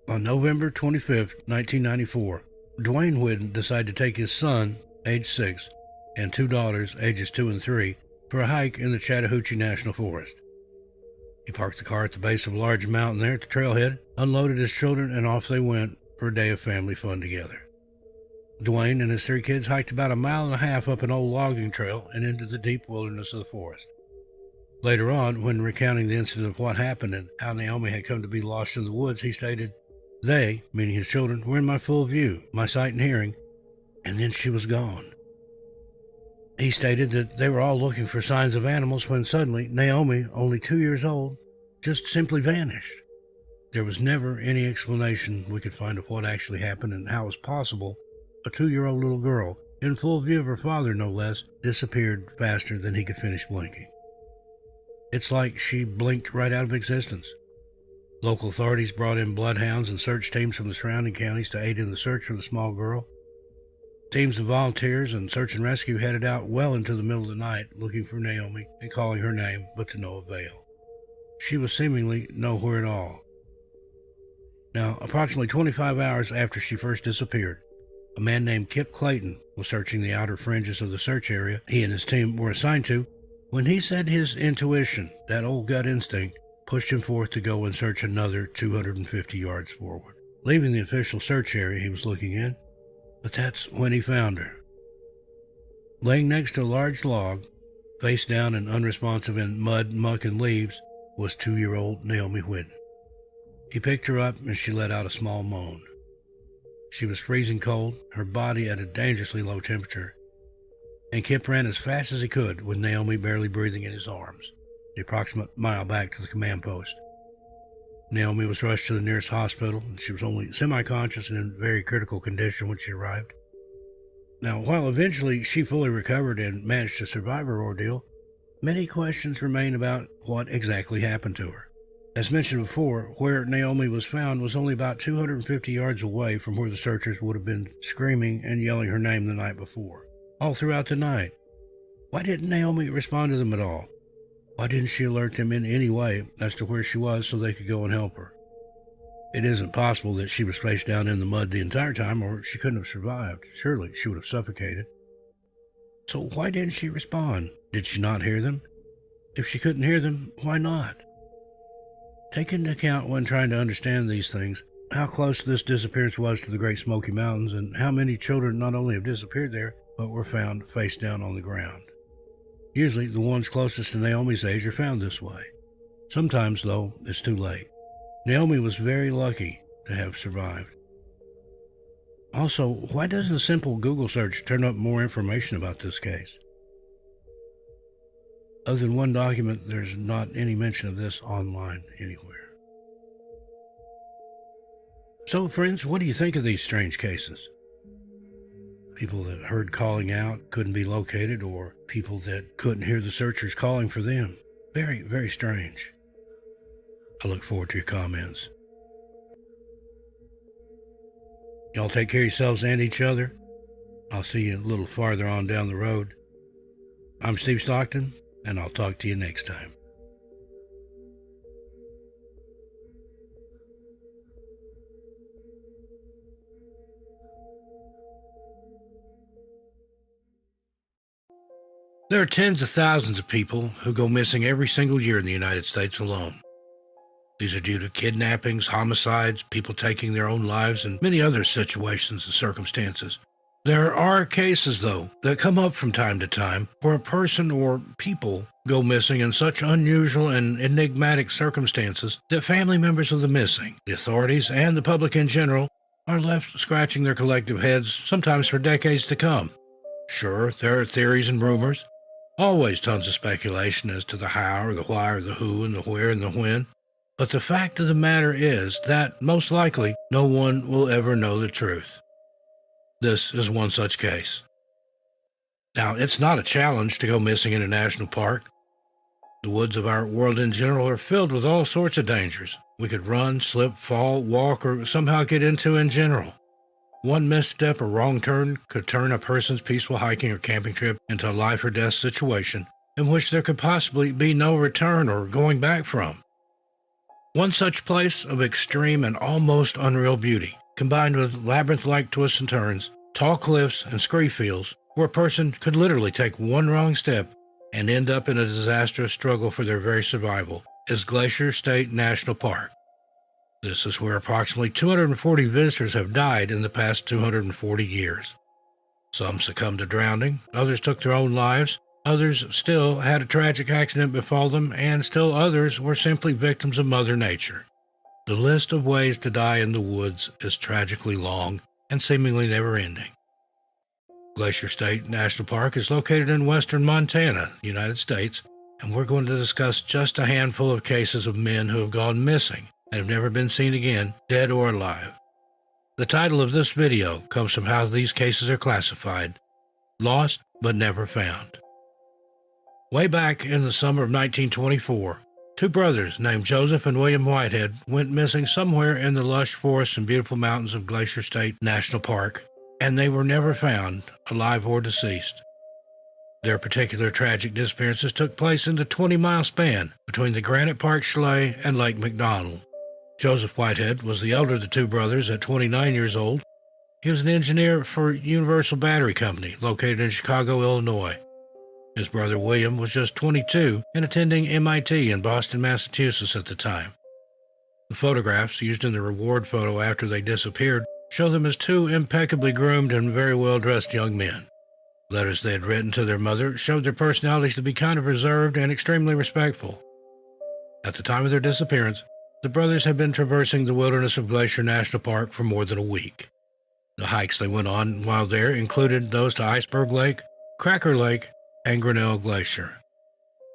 On November 25, 1994, Dwayne Whidden decided to take his son, age 6, and 2 daughters, ages 2 and 3, for a hike in the Chattahoochee National Forest. He parked the car at the base of a large mountain there at the trailhead, unloaded his children, and off they went for a day of family fun together. Dwayne and his 3 kids hiked about 1.5 miles up an old logging trail and into the deep wilderness of the forest. Later on, when recounting the incident of what happened and how Naomi had come to be lost in the woods, he stated, "They, meaning his children, were in my full view, my sight and hearing, and then she was gone." He stated that they were all looking for signs of animals when suddenly Naomi, only 2 years old, just simply vanished. There was never any explanation we could find of what actually happened and how it was possible a 2-year-old little girl, in full view of her father no less, disappeared faster than he could finish blinking. It's like she blinked right out of existence. Local authorities brought in bloodhounds and search teams from the surrounding counties to aid in the search for the small girl. Teams of volunteers and search and rescue headed out well into the middle of the night looking for Naomi and calling her name, but to no avail. She was seemingly nowhere at all. Now, approximately 25 hours after she first disappeared, a man named Kip Clayton was searching the outer fringes of the search area he and his team were assigned to when he said his intuition, that old gut instinct, pushed him forth to go and search another 250 yards forward, leaving the official search area he was looking in. But that's when he found her. Laying next to a large log, face down and unresponsive in mud, muck, and leaves, was 2-year-old Naomi Whidden. He picked her up and she let out a small moan. She was freezing cold, her body at a dangerously low temperature, and Kip ran as fast as he could with Naomi barely breathing in his arms, the approximate mile back to the command post. Naomi was rushed to the nearest hospital, and she was only semi-conscious and in very critical condition when she arrived. Now, while eventually she fully recovered and managed to survive her ordeal, many questions remain about what exactly happened to her. As mentioned before, where Naomi was found was only about 250 yards away from where the searchers would have been screaming and yelling her name the night before, all throughout the night. Why didn't Naomi respond to them at all? Why didn't she alert them in any way as to where she was so they could go and help her? It isn't possible that she was face down in the mud the entire time, or she couldn't have survived. Surely she would have suffocated. So why didn't she respond? Did she not hear them? If she couldn't hear them, why not? Take into account when trying to understand these things, how close this disappearance was to the Great Smoky Mountains and how many children not only have disappeared there, but were found face down on the ground. Usually, the ones closest to Naomi's age are found this way. Sometimes, though, it's too late. Naomi was very lucky to have survived. Also, why doesn't a simple Google search turn up more information about this case? Other than one document, there's not any mention of this online anywhere. So, friends, what do you think of these strange cases? People that heard calling out, couldn't be located, or people that couldn't hear the searchers calling for them. Very, very strange. I look forward to your comments. Y'all take care of yourselves and each other. I'll see you a little farther on down the road. I'm Steve Stockton, and I'll talk to you next time. There are tens of thousands of people who go missing every single year in the United States alone. These are due to kidnappings, homicides, people taking their own lives, and many other situations and circumstances. There are cases, though, that come up from time to time where a person or people go missing in such unusual and enigmatic circumstances that family members of the missing, the authorities, and the public in general are left scratching their collective heads, sometimes for decades to come. Sure, there are theories and rumors, always tons of speculation as to the how or the why or the who and the where and the when, but the fact of the matter is that, most likely, no one will ever know the truth. This is one such case. Now, it's not a challenge to go missing in a national park. The woods of our world in general are filled with all sorts of dangers we could run, slip, fall, walk, or somehow get into in general. One misstep or wrong turn could turn a person's peaceful hiking or camping trip into a life or death situation in which there could possibly be no return or going back from. One such place of extreme and almost unreal beauty, combined with labyrinth-like twists and turns, tall cliffs, and scree fields, where a person could literally take one wrong step and end up in a disastrous struggle for their very survival, is Glacier State National Park. This is where approximately 240 visitors have died in the past 240 years. Some succumbed to drowning, others took their own lives, others still had a tragic accident befall them, and still others were simply victims of Mother Nature. The list of ways to die in the woods is tragically long and seemingly never-ending. Glacier State National Park is located in western Montana, United States, and we're going to discuss just a handful of cases of men who have gone missing and have never been seen again, dead or alive. The title of this video comes from how these cases are classified: lost but never found. Way back in the summer of 1924, two brothers named Joseph and William Whitehead went missing somewhere in the lush forests and beautiful mountains of Glacier State National Park, and they were never found, alive or deceased. Their particular tragic disappearances took place in the 20-mile span between the Granite Park Chalet and Lake McDonald. Joseph Whitehead was the elder of the two brothers at 29 years old. He was an engineer for Universal Battery Company, located in Chicago, Illinois. His brother William was just 22 and attending MIT in Boston, Massachusetts at the time. The photographs used in the reward photo after they disappeared show them as two impeccably groomed and very well-dressed young men. Letters they had written to their mother showed their personalities to be kind of reserved and extremely respectful. At the time of their disappearance, the brothers had been traversing the wilderness of Glacier National Park for more than a week. The hikes they went on while there included those to Iceberg Lake, Cracker Lake, and Grinnell Glacier.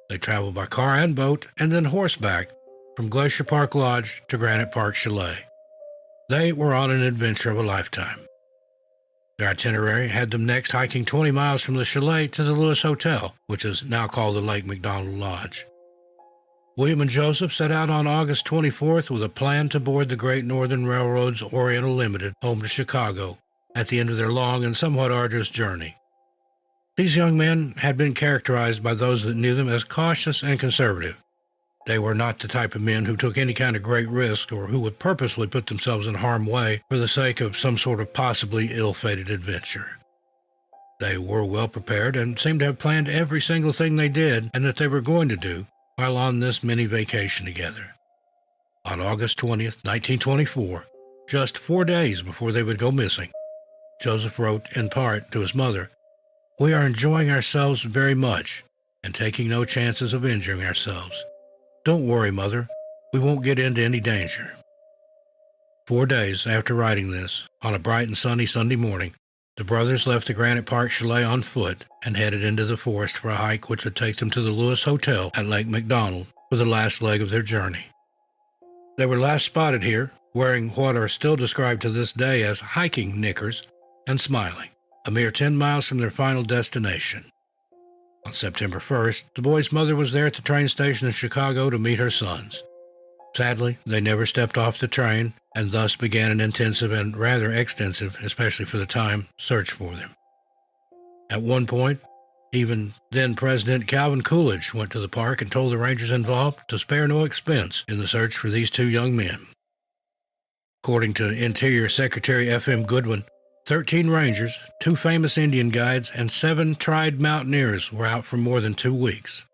They traveled by car and boat and then horseback from Glacier Park Lodge to Granite Park Chalet. They were on an adventure of a lifetime. Their itinerary had them next hiking 20 miles from the chalet to the Lewis Hotel, which is now called the Lake McDonald Lodge. William and Joseph set out on August 24th with a plan to board the Great Northern Railroad's Oriental Limited home to Chicago at the end of their long and somewhat arduous journey. These young men had been characterized by those that knew them as cautious and conservative. They were not the type of men who took any kind of great risk or who would purposely put themselves in harm's way for the sake of some sort of possibly ill-fated adventure. They were well prepared and seemed to have planned every single thing they did and that they were going to do while on this mini vacation together. On August 20th, 1924, just 4 days before they would go missing, Joseph wrote in part to his mother, "We are enjoying ourselves very much and taking no chances of injuring ourselves. Don't worry, Mother. We won't get into any danger." 4 days after writing this, on a bright and sunny Sunday morning, the brothers left the Granite Park Chalet on foot and headed into the forest for a hike which would take them to the Lewis Hotel at Lake McDonald for the last leg of their journey. They were last spotted here, wearing what are still described to this day as hiking knickers, and smiling, a mere 10 miles from their final destination. On September 1st, the boys' mother was there at the train station in Chicago to meet her sons. Sadly, they never stepped off the train, and thus began an intensive and rather extensive, especially for the time, search for them. At one point, even then-President Calvin Coolidge went to the park and told the rangers involved to spare no expense in the search for these two young men. According to Interior Secretary F.M. Goodwin, 13 rangers, 2 famous Indian guides, and 7 tried mountaineers were out for more than 2 weeks.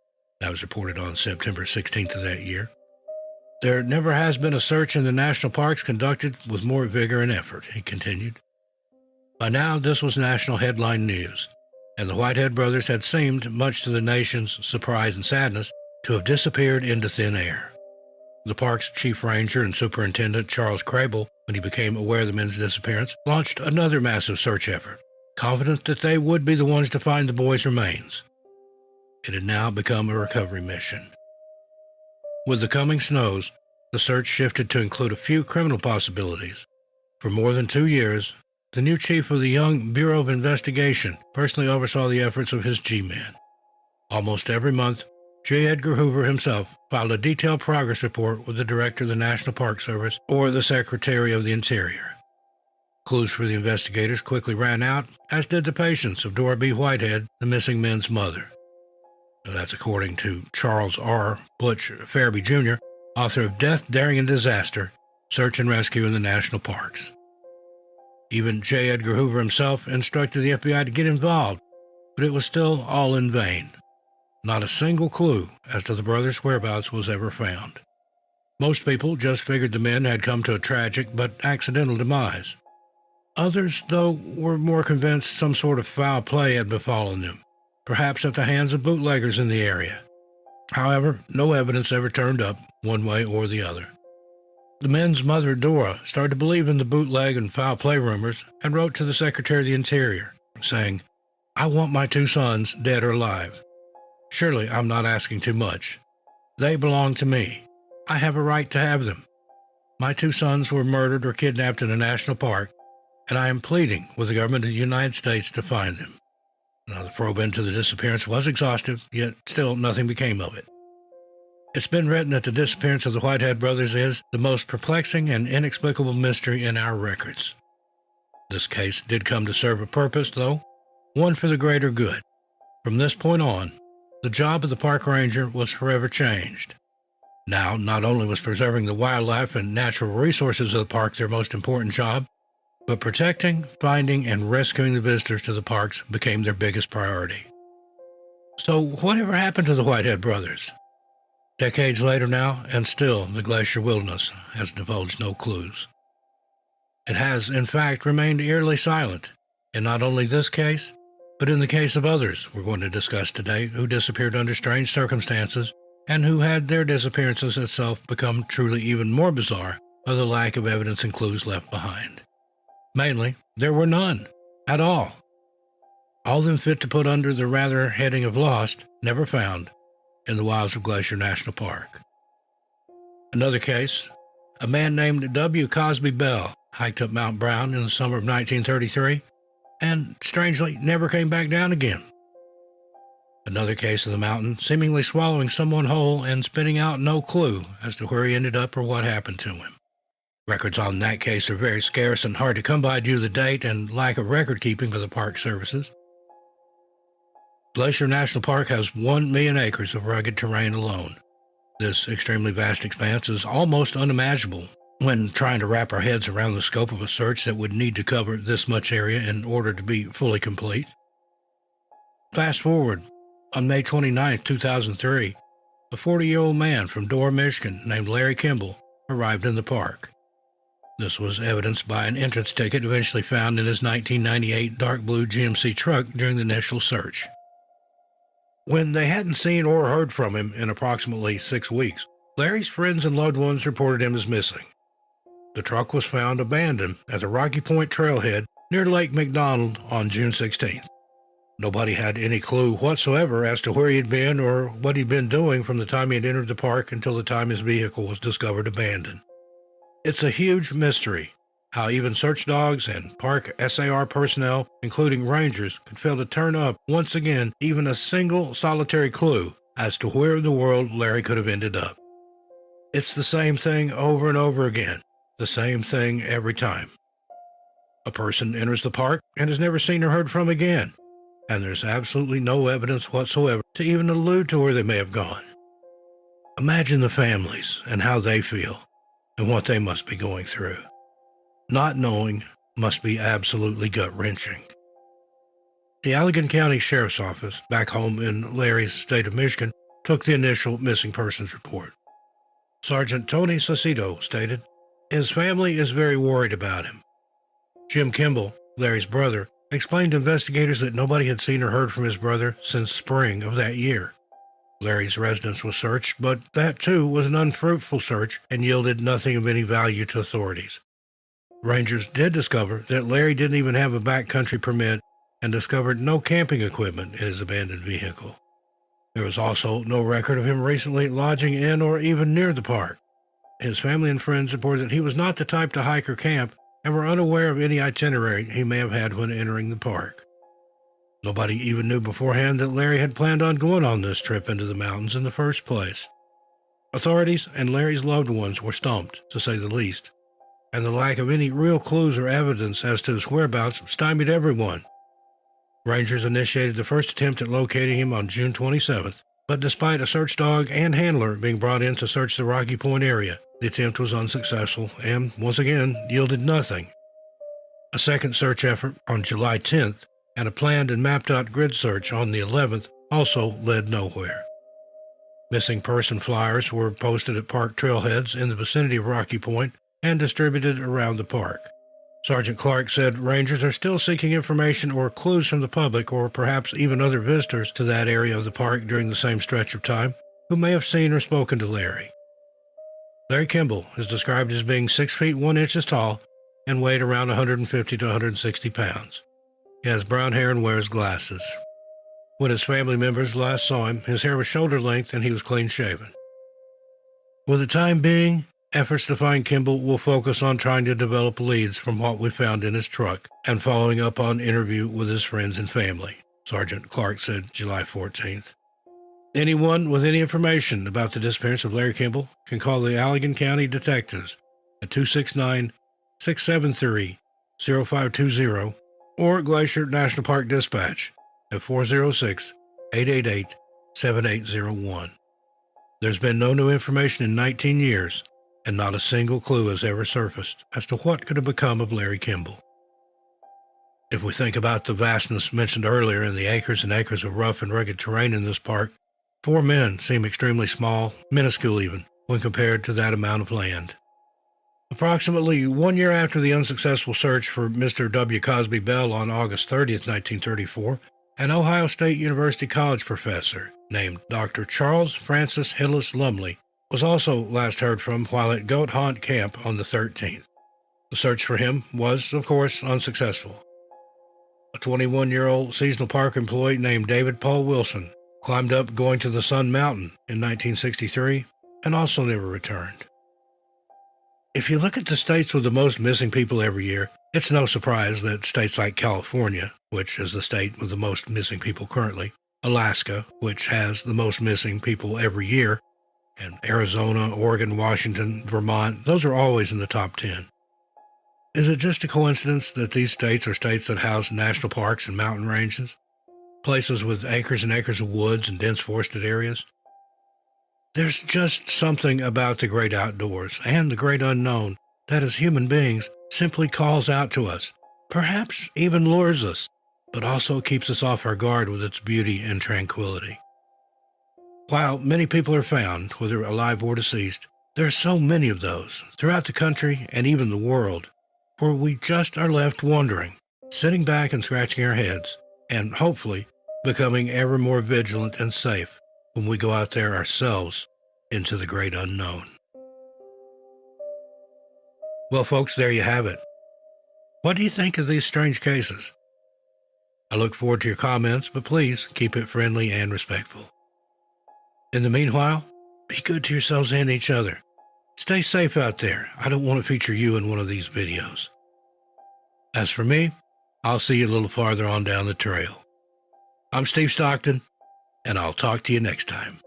That was reported on September 16th of that year. There never has been a search in the national parks conducted with more vigor and effort, he continued. By now, this was national headline news, and the Whitehead brothers had seemed, much to the nation's surprise and sadness, to have disappeared into thin air. The park's chief ranger and superintendent, Charles Crable, when he became aware of the men's disappearance, launched another massive search effort, confident that they would be the ones to find the boys' remains. It had now become a recovery mission. With the coming snows, the search shifted to include a few criminal possibilities. For more than 2 years, the new chief of the young Bureau of Investigation personally oversaw the efforts of his G-men. Almost every month, J. Edgar Hoover himself filed a detailed progress report with the director of the National Park Service or the Secretary of the Interior. Clues for the investigators quickly ran out, as did the patience of Dora B. Whitehead, the missing men's mother. That's according to Charles R. Butch Farabee, Jr., author of Death, Daring, and Disaster, Search and Rescue in the National Parks. Even J. Edgar Hoover himself instructed the FBI to get involved, but it was still all in vain. Not a single clue as to the brothers' whereabouts was ever found. Most people just figured the men had come to a tragic but accidental demise. Others, though, were more convinced some sort of foul play had befallen them, perhaps at the hands of bootleggers in the area. However, no evidence ever turned up, one way or the other. The men's mother, Dora, started to believe in the bootleg and foul play rumors and wrote to the Secretary of the Interior, saying, "I want my 2 sons, dead or alive. Surely I'm not asking too much. They belong to me. I have a right to have them. My 2 sons were murdered or kidnapped in a national park, and I am pleading with the government of the United States to find them." Now, the probe into the disappearance was exhaustive, yet still nothing became of it. It's been written that the disappearance of the Whitehead brothers is the most perplexing and inexplicable mystery in our records. This case did come to serve a purpose, though, one for the greater good. From this point on, the job of the park ranger was forever changed. Now, not only was preserving the wildlife and natural resources of the park their most important job, but protecting, finding, and rescuing the visitors to the parks became their biggest priority. So, whatever happened to the Whitehead brothers? Decades later now, and still the glacier wilderness has divulged no clues. It has, in fact, remained eerily silent, in not only this case, but in the case of others we're going to discuss today who disappeared under strange circumstances and who had their disappearances itself become truly even more bizarre by the lack of evidence and clues left behind. Mainly, there were none, at all. All of them fit to put under the rather heading of lost, never found, in the wilds of Glacier National Park. Another case, a man named W. Cosby Bell hiked up Mount Brown in the summer of 1933 and, strangely, never came back down again. Another case of the mountain seemingly swallowing someone whole and spitting out no clue as to where he ended up or what happened to him. Records on that case are very scarce and hard to come by due to the date and lack of record keeping by the park services. Glacier National Park has 1 million acres of rugged terrain alone. This extremely vast expanse is almost unimaginable when trying to wrap our heads around the scope of a search that would need to cover this much area in order to be fully complete. Fast forward, on May 29, 2003, a 40-year-old man from Dorr, Michigan, named Larry Kimball, arrived in the park. This was evidenced by an entrance ticket eventually found in his 1998 dark blue GMC truck during the initial search. When they hadn't seen or heard from him in approximately 6 weeks, Larry's friends and loved ones reported him as missing. The truck was found abandoned at the Rocky Point trailhead near Lake McDonald on June 16th. Nobody had any clue whatsoever as to where he'd been or what he'd been doing from the time he had entered the park until the time his vehicle was discovered abandoned. It's a huge mystery how even search dogs and park SAR personnel, including rangers, could fail to turn up, once again, even a single solitary clue as to where in the world Larry could have ended up. It's the same thing over and over again, the same thing every time. A person enters the park and is never seen or heard from again, and there's absolutely no evidence whatsoever to even allude to where they may have gone. Imagine the families and how they feel and what they must be going through. Not knowing must be absolutely gut-wrenching. The Allegan County Sheriff's Office, back home in Larry's state of Michigan, took the initial missing persons report. Sergeant Tony Saucedo stated, his family is very worried about him. Jim Kimball, Larry's brother, explained to investigators that nobody had seen or heard from his brother since spring of that year. Larry's residence was searched, but that too was an unfruitful search and yielded nothing of any value to authorities. Rangers did discover that Larry didn't even have a backcountry permit and discovered no camping equipment in his abandoned vehicle. There was also no record of him recently lodging in or even near the park. His family and friends reported that he was not the type to hike or camp and were unaware of any itinerary he may have had when entering the park. Nobody even knew beforehand that Larry had planned on going on this trip into the mountains in the first place. Authorities and Larry's loved ones were stumped, to say the least, and the lack of any real clues or evidence as to his whereabouts stymied everyone. Rangers initiated the first attempt at locating him on June 27th, but despite a search dog and handler being brought in to search the Rocky Point area, the attempt was unsuccessful and, once again, yielded nothing. A second search effort on July 10th and a planned and mapped-out grid search on the 11th also led nowhere. Missing person flyers were posted at park trailheads in the vicinity of Rocky Point and distributed around the park. Sergeant Clark said rangers are still seeking information or clues from the public or perhaps even other visitors to that area of the park during the same stretch of time who may have seen or spoken to Larry. Larry Kimball is described as being 6 feet 1 inches tall and weighed around 150 to 160 pounds. He has brown hair and wears glasses. When his family members last saw him, his hair was shoulder length and he was clean shaven. For the time being, efforts to find Kimball will focus on trying to develop leads from what we found in his truck and following up on interview with his friends and family, Sergeant Clark said July 14th. Anyone with any information about the disappearance of Larry Kimball can call the Allegan County Detectives at 269-673-0520 or Glacier National Park Dispatch at 406-888-7801. There's been no new information in 19 years, and not a single clue has ever surfaced as to what could have become of Larry Kimball. If we think about the vastness mentioned earlier in the acres and acres of rough and rugged terrain in this park, 4 men seem extremely small, minuscule even, when compared to that amount of land. Approximately 1 year after the unsuccessful search for Mr. W. Cosby Bell on August 30th, 1934, an Ohio State University college professor named Dr. Charles Francis Hillis Lumley was also last heard from while at Goat Haunt Camp on the 13th. The search for him was, of course, unsuccessful. A 21-year-old seasonal park employee named David Paul Wilson climbed up going to the Sun Mountain in 1963 and also never returned. If you look at the states with the most missing people every year, it's no surprise that states like California, which is the state with the most missing people currently, Alaska, which has the most missing people every year, and Arizona, Oregon, Washington, Vermont, those are always in the top 10. Is it just a coincidence that these states are states that house national parks and mountain ranges? Places with acres and acres of woods and dense forested areas? There's just something about the great outdoors and the great unknown that as human beings simply calls out to us, perhaps even lures us, but also keeps us off our guard with its beauty and tranquility. While many people are found, whether alive or deceased, there are so many of those throughout the country and even the world, where we just are left wondering, sitting back and scratching our heads, and hopefully becoming ever more vigilant and safe when we go out there ourselves into the great unknown. Well, folks, there you have it. What do you think of these strange cases? I look forward to your comments, but please keep it friendly and respectful. In the meanwhile, be good to yourselves and each other. Stay safe out there. I don't want to feature you in one of these videos. As for me, I'll see you a little farther on down the trail. I'm Steve Stockton, and I'll talk to you next time.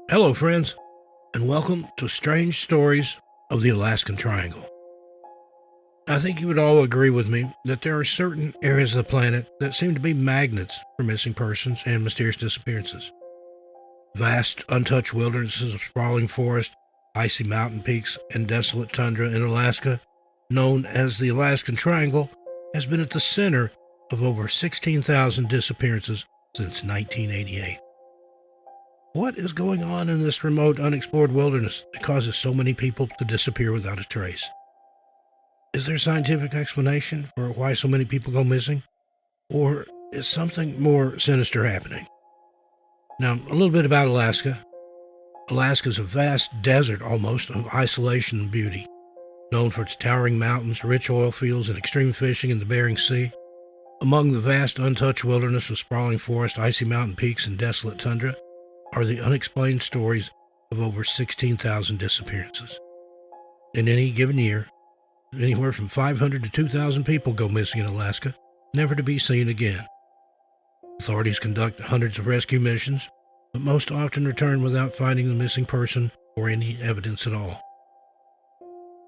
Hello, friends, and welcome to Strange Stories of the Alaskan Triangle. I think you would all agree with me that there are certain areas of the planet that seem to be magnets for missing persons and mysterious disappearances. Vast, untouched wildernesses of sprawling forest, icy mountain peaks, and desolate tundra in Alaska, known as the Alaskan Triangle, has been at the center of over 16,000 disappearances since 1988. What is going on in this remote, unexplored wilderness that causes so many people to disappear without a trace? Is there a scientific explanation for why so many people go missing? Or is something more sinister happening? Now, a little bit about Alaska. Alaska is a vast desert almost of isolation and beauty, known for its towering mountains, rich oil fields, and extreme fishing in the Bering Sea. Among the vast untouched wilderness of sprawling forest, icy mountain peaks, and desolate tundra are the unexplained stories of over 16,000 disappearances. In any given year, anywhere from 500 to 2,000 people go missing in Alaska, never to be seen again. Authorities conduct hundreds of rescue missions, but most often return without finding the missing person or any evidence at all.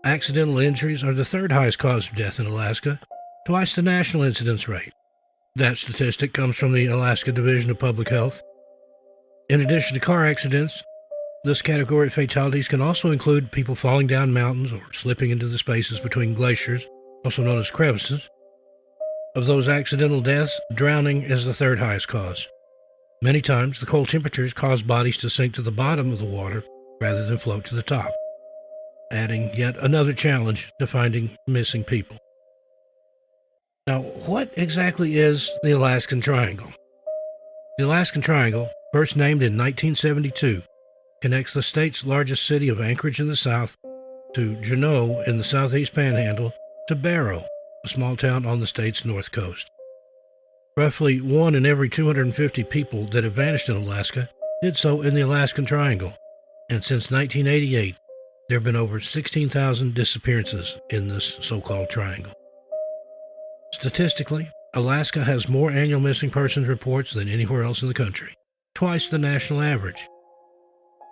Accidental injuries are the third highest cause of death in Alaska, twice the national incidence rate. That statistic comes from the Alaska Division of Public Health. In addition to car accidents, this category of fatalities can also include people falling down mountains or slipping into the spaces between glaciers, also known as crevices. Of those accidental deaths, drowning is the third highest cause. Many times, the cold temperatures cause bodies to sink to the bottom of the water rather than float to the top, adding yet another challenge to finding missing people. Now, what exactly is the Alaskan Triangle? The Alaskan Triangle, first named in 1972, connects the state's largest city of Anchorage in the south to Juneau in the southeast panhandle to Barrow, a small town on the state's north coast. Roughly 1 in every 250 people that have vanished in Alaska did so in the Alaskan Triangle, and since 1988, there have been over 16,000 disappearances in this so-called triangle. Statistically, Alaska has more annual missing persons reports than anywhere else in the country, twice the national average.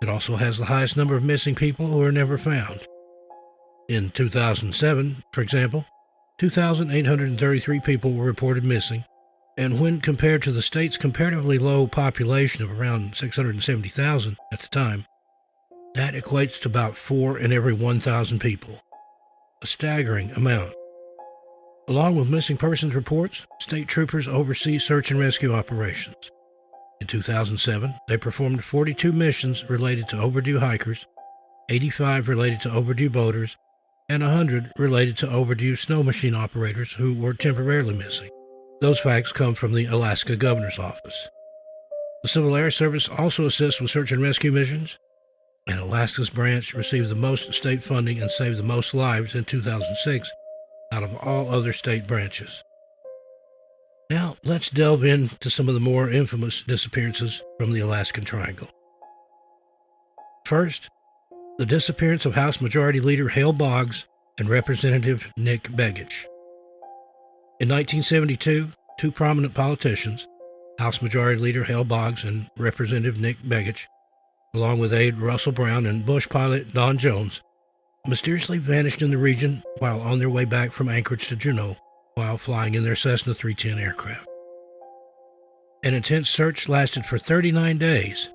It also has the highest number of missing people who are never found. In 2007, for example, 2,833 people were reported missing, and when compared to the state's comparatively low population of around 670,000 at the time, that equates to about 4 in every 1,000 people. A staggering amount. Along with missing persons reports, state troopers oversee search and rescue operations. In 2007, they performed 42 missions related to overdue hikers, 85 related to overdue boaters, and 100 related to overdue snow machine operators who were temporarily missing. Those facts come from the Alaska Governor's Office. The Civil Air Service also assists with search and rescue missions, and Alaska's branch received the most state funding and saved the most lives in 2006 out of all other state branches. Now, let's delve into some of the more infamous disappearances from the Alaskan Triangle. First, the disappearance of House Majority Leader Hale Boggs and Representative Nick Begich. In 1972, two prominent politicians, House Majority Leader Hale Boggs and Representative Nick Begich, along with aide Russell Brown and Bush pilot Don Jones, mysteriously vanished in the region while on their way back from Anchorage to Juneau, while flying in their Cessna 310 aircraft. An intense search lasted for 39 days,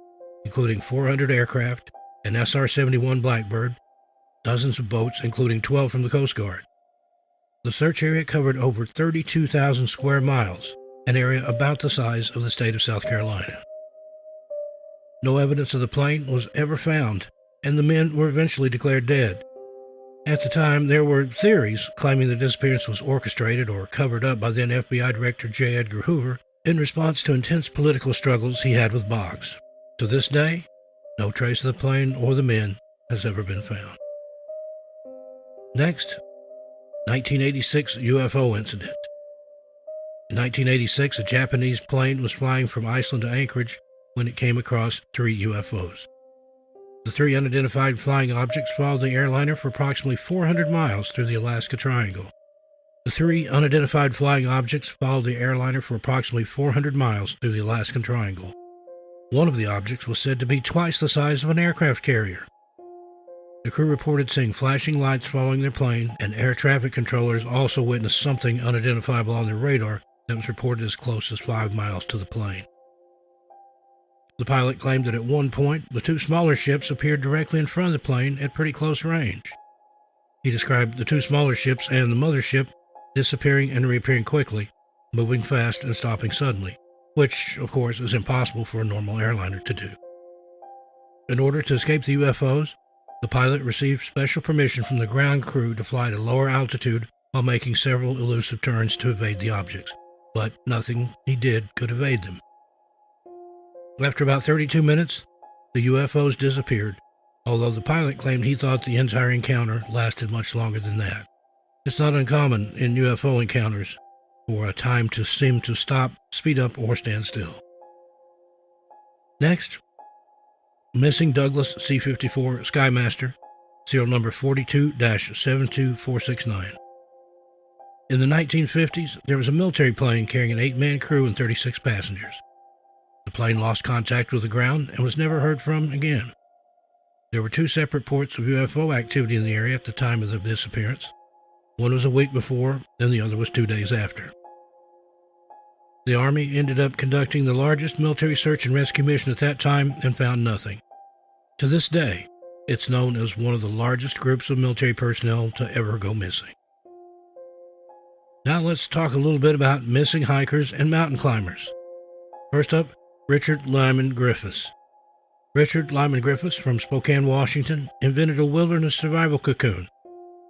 including 400 aircraft, an SR-71 Blackbird, dozens of boats, including 12 from the Coast Guard. The search area covered over 32,000 square miles, an area about the size of the state of South Carolina. No evidence of the plane was ever found, and the men were eventually declared dead. At the time, there were theories claiming the disappearance was orchestrated or covered up by then FBI Director J. Edgar Hoover in response to intense political struggles he had with Boggs. To this day, No trace of the plane or the men has ever been found. Next, 1986 UFO incident. In 1986, a Japanese plane was flying from Iceland to Anchorage when it came across 3 UFOs. The 3 unidentified flying objects followed the airliner for approximately 400 miles through the Alaska Triangle. The 3 unidentified flying objects followed the airliner for approximately 400 miles through the Alaskan Triangle. One of the objects was said to be twice the size of an aircraft carrier. The crew reported seeing flashing lights following their plane, and air traffic controllers also witnessed something unidentifiable on their radar that was reported as close as 5 miles to the plane. The pilot claimed that at one point, the 2 smaller ships appeared directly in front of the plane at pretty close range. He described the 2 smaller ships and the mothership disappearing and reappearing quickly, moving fast and stopping suddenly, which, of course, is impossible for a normal airliner to do. In order to escape the UFOs, the pilot received special permission from the ground crew to fly at a lower altitude while making several elusive turns to evade the objects, but nothing he did could evade them. After about 32 minutes, the UFOs disappeared, although the pilot claimed he thought the entire encounter lasted much longer than that. It's not uncommon in UFO encounters for a time to seem to stop, speed up, or stand still. Next, missing Douglas C-54 Skymaster, serial number 42-72469. In the 1950s, there was a military plane carrying an 8-man crew and 36 passengers. The plane lost contact with the ground and was never heard from again. There were 2 separate reports of UFO activity in the area at the time of the disappearance. One was a week before, and the other was 2 days after. The Army ended up conducting the largest military search and rescue mission at that time and found nothing. To this day, it's known as one of the largest groups of military personnel to ever go missing. Now let's talk a little bit about missing hikers and mountain climbers. First up, Richard Lyman Griffiths. Richard Lyman Griffiths from Spokane, Washington, invented a wilderness survival cocoon,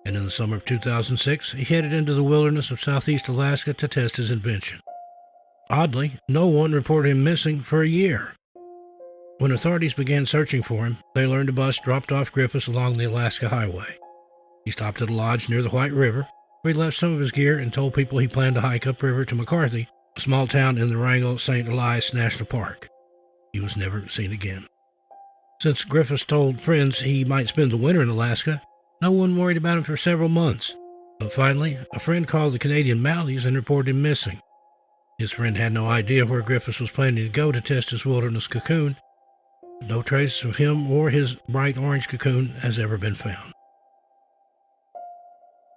and in the summer of 2006, he headed into the wilderness of southeast Alaska to test his invention. Oddly, no one reported him missing for a year. When authorities began searching for him, they learned a bus dropped off Griffiths along the Alaska Highway. He stopped at a lodge near the White River, where he left some of his gear and told people he planned to hike upriver to McCarthy, a small town in the Wrangell-St. Elias National Park. He was never seen again. Since Griffiths told friends he might spend the winter in Alaska, no one worried about him for several months. But finally, a friend called the Canadian Mounties and reported him missing. His friend had no idea where Griffiths was planning to go to test his wilderness cocoon. No trace of him or his bright orange cocoon has ever been found.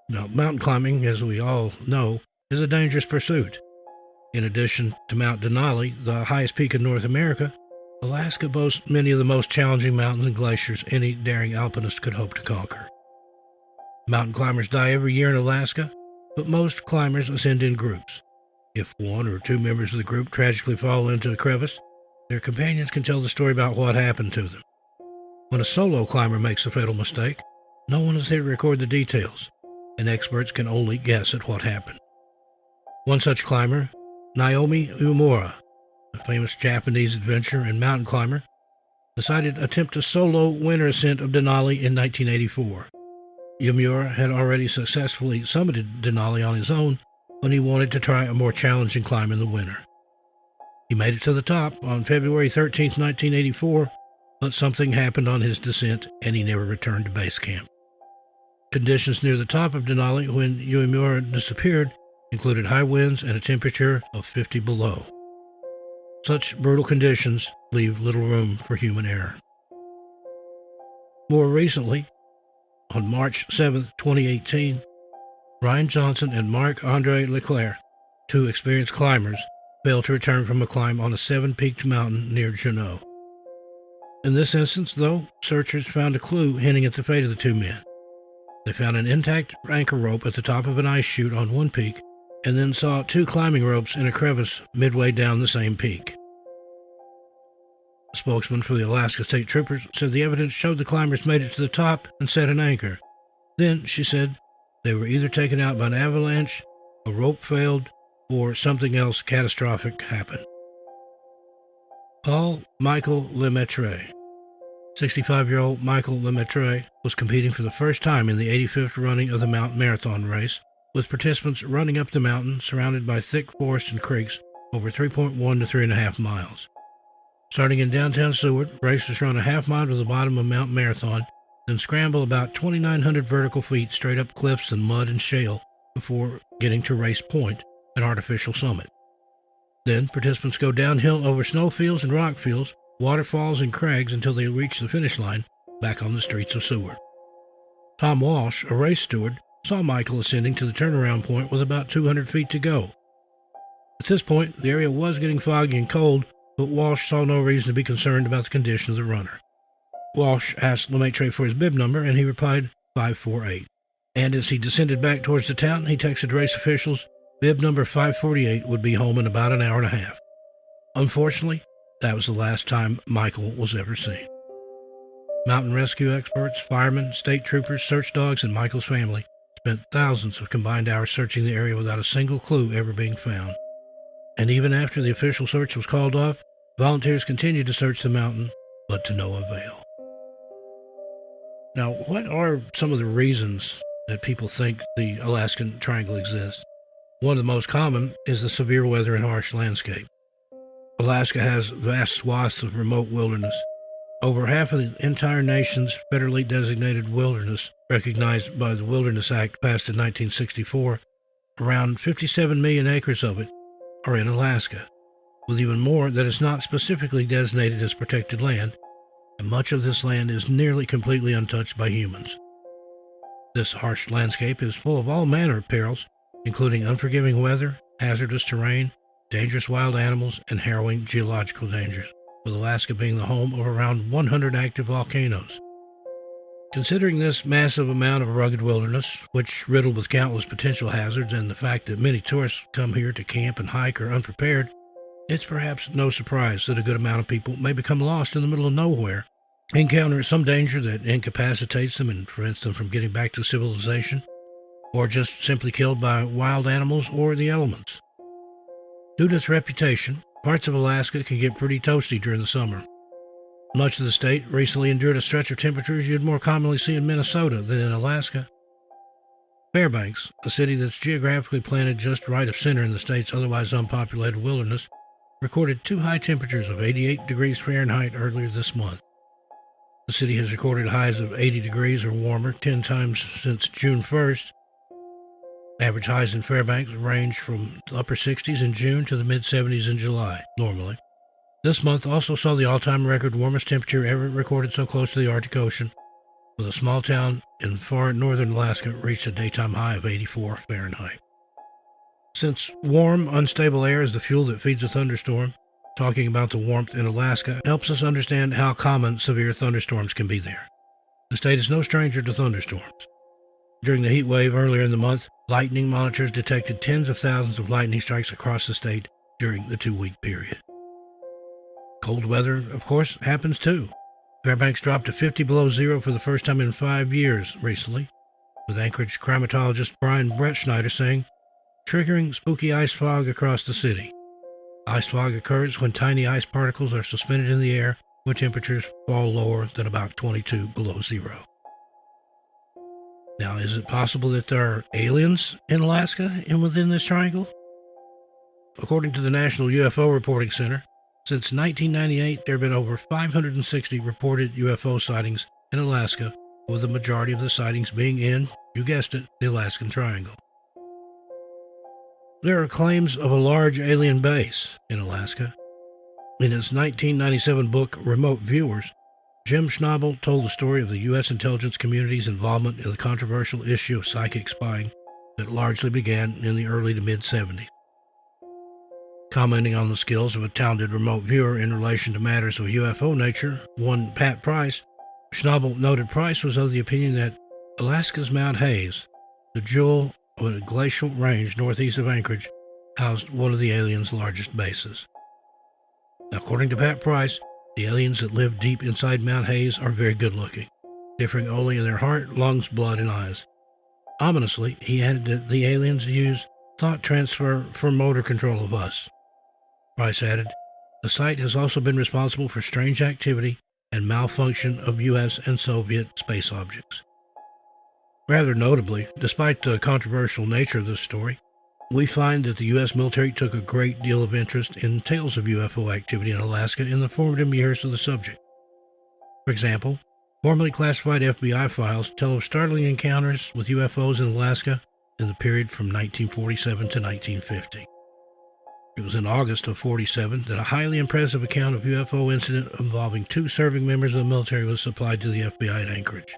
Now, mountain climbing, as we all know, is a dangerous pursuit. In addition to Mount Denali, the highest peak in North America, Alaska boasts many of the most challenging mountains and glaciers any daring alpinist could hope to conquer. Mountain climbers die every year in Alaska, but most climbers ascend in groups. If 1 or 2 members of the group tragically fall into a crevice, their companions can tell the story about what happened to them. When a solo climber makes a fatal mistake, no one is there to record the details, and experts can only guess at what happened. One such climber, Naomi Uemura, a famous Japanese adventurer and mountain climber, decided to attempt a solo winter ascent of Denali in 1984. Uemura had already successfully summited Denali on his own when he wanted to try a more challenging climb in the winter. He made it to the top on February 13, 1984, but something happened on his descent and he never returned to base camp. Conditions near the top of Denali when Uemura disappeared included high winds and a temperature of 50 below. Such brutal conditions leave little room for human error. More recently, on March 7, 2018, Ryan Johnson and Marc-Andre Leclerc, 2 experienced climbers, failed to return from a climb on a 7-peaked mountain near Juneau. In this instance, though, searchers found a clue hinting at the fate of the 2 men. They found an intact anchor rope at the top of an ice chute on one peak, and then saw 2 climbing ropes in a crevice midway down the same peak. A spokesman for the Alaska State Troopers said the evidence showed the climbers made it to the top and set an anchor. Then, she said, they were either taken out by an avalanche, a rope failed, or something else catastrophic happened. Paul Michael Lemaitre. 65-year-old Michael Lemaitre was competing for the first time in the 85th running of the Mountain Marathon race, with participants running up the mountain surrounded by thick forests and creeks over 3.1 to 3.5 miles. Starting in downtown Seward, racers run a half mile to the bottom of Mount Marathon, then scramble about 2,900 vertical feet straight up cliffs and mud and shale before getting to Race Point, an artificial summit. Then participants go downhill over snowfields and rock fields, waterfalls and crags until they reach the finish line back on the streets of Seward. Tom Walsh, a race steward, saw Michael ascending to the turnaround point with about 200 feet to go. At this point, the area was getting foggy and cold, but Walsh saw no reason to be concerned about the condition of the runner. Walsh asked Lemaitre for his bib number, and he replied 548. And as he descended back towards the town, he texted race officials bib number 548 would be home in about an hour and a half. Unfortunately, that was the last time Michael was ever seen. Mountain rescue experts, firemen, state troopers, search dogs, and Michael's family spent thousands of combined hours searching the area without a single clue ever being found. And even after the official search was called off, volunteers continued to search the mountain, but to no avail. Now, what are some of the reasons that people think the Alaskan Triangle exists? One of the most common is the severe weather and harsh landscape. Alaska has vast swaths of remote wilderness. Over half of the entire nation's federally designated wilderness, recognized by the Wilderness Act passed in 1964, around 57 million acres of it are in Alaska, with even more that is not specifically designated as protected land, and much of this land is nearly completely untouched by humans. This harsh landscape is full of all manner of perils, including unforgiving weather, hazardous terrain, dangerous wild animals, and harrowing geological dangers, with Alaska being the home of around 100 active volcanoes. Considering this massive amount of rugged wilderness, which riddled with countless potential hazards, and the fact that many tourists come here to camp and hike are unprepared, it's perhaps no surprise that a good amount of people may become lost in the middle of nowhere, encounter some danger that incapacitates them and prevents them from getting back to civilization, or just simply killed by wild animals or the elements. Due to its reputation, parts of Alaska can get pretty toasty during the summer. Much of the state recently endured a stretch of temperatures you'd more commonly see in Minnesota than in Alaska. Fairbanks, a city that's geographically planted just right of center in the state's otherwise unpopulated wilderness, recorded 2 high temperatures of 88 degrees Fahrenheit earlier this month. The city has recorded highs of 80 degrees or warmer 10 times since June 1st. Average highs in Fairbanks range from the upper 60s in June to the mid-70s in July, normally. This month also saw the all-time record warmest temperature ever recorded so close to the Arctic Ocean, with a small town in far northern Alaska reached a daytime high of 84 Fahrenheit. Since warm, unstable air is the fuel that feeds a thunderstorm, talking about the warmth in Alaska helps us understand how common severe thunderstorms can be there. The state is no stranger to thunderstorms. During the heat wave earlier in the month, lightning monitors detected tens of thousands of lightning strikes across the state during the 2-week period. Cold weather, of course, happens too. Fairbanks dropped to 50 below zero for the first time in 5 years recently, with Anchorage climatologist Brian Brettschneider saying, triggering spooky ice fog across the city. Ice fog occurs when tiny ice particles are suspended in the air when temperatures fall lower than about 22 below zero. Now, is it possible that there are aliens in Alaska and within this triangle? According to the National UFO Reporting Center, since 1998, there have been over 560 reported UFO sightings in Alaska, with the majority of the sightings being in, you guessed it, the Alaskan Triangle. There are claims of a large alien base in Alaska. In his 1997 book, Remote Viewers, Jim Schnabel told the story of the U.S. intelligence community's involvement in the controversial issue of psychic spying that largely began in the early to mid-70s. Commenting on the skills of a talented remote viewer in relation to matters of UFO nature, one Pat Price, Schnabel noted Price was of the opinion that Alaska's Mount Hayes, the jewel of a glacial range northeast of Anchorage, housed one of the aliens' largest bases. According to Pat Price, the aliens that live deep inside Mount Hayes are very good-looking, differing only in their heart, lungs, blood, and eyes. Ominously, he added that the aliens use thought transfer for motor control of us. Price added, the site has also been responsible for strange activity and malfunction of U.S. and Soviet space objects. Rather notably, despite the controversial nature of this story, we find that the U.S. military took a great deal of interest in tales of UFO activity in Alaska in the formative years of the subject. For example, formerly classified FBI files tell of startling encounters with UFOs in Alaska in the period from 1947 to 1950. It was in August of 47 that a highly impressive account of UFO incident involving 2 serving members of the military was supplied to the FBI at Anchorage.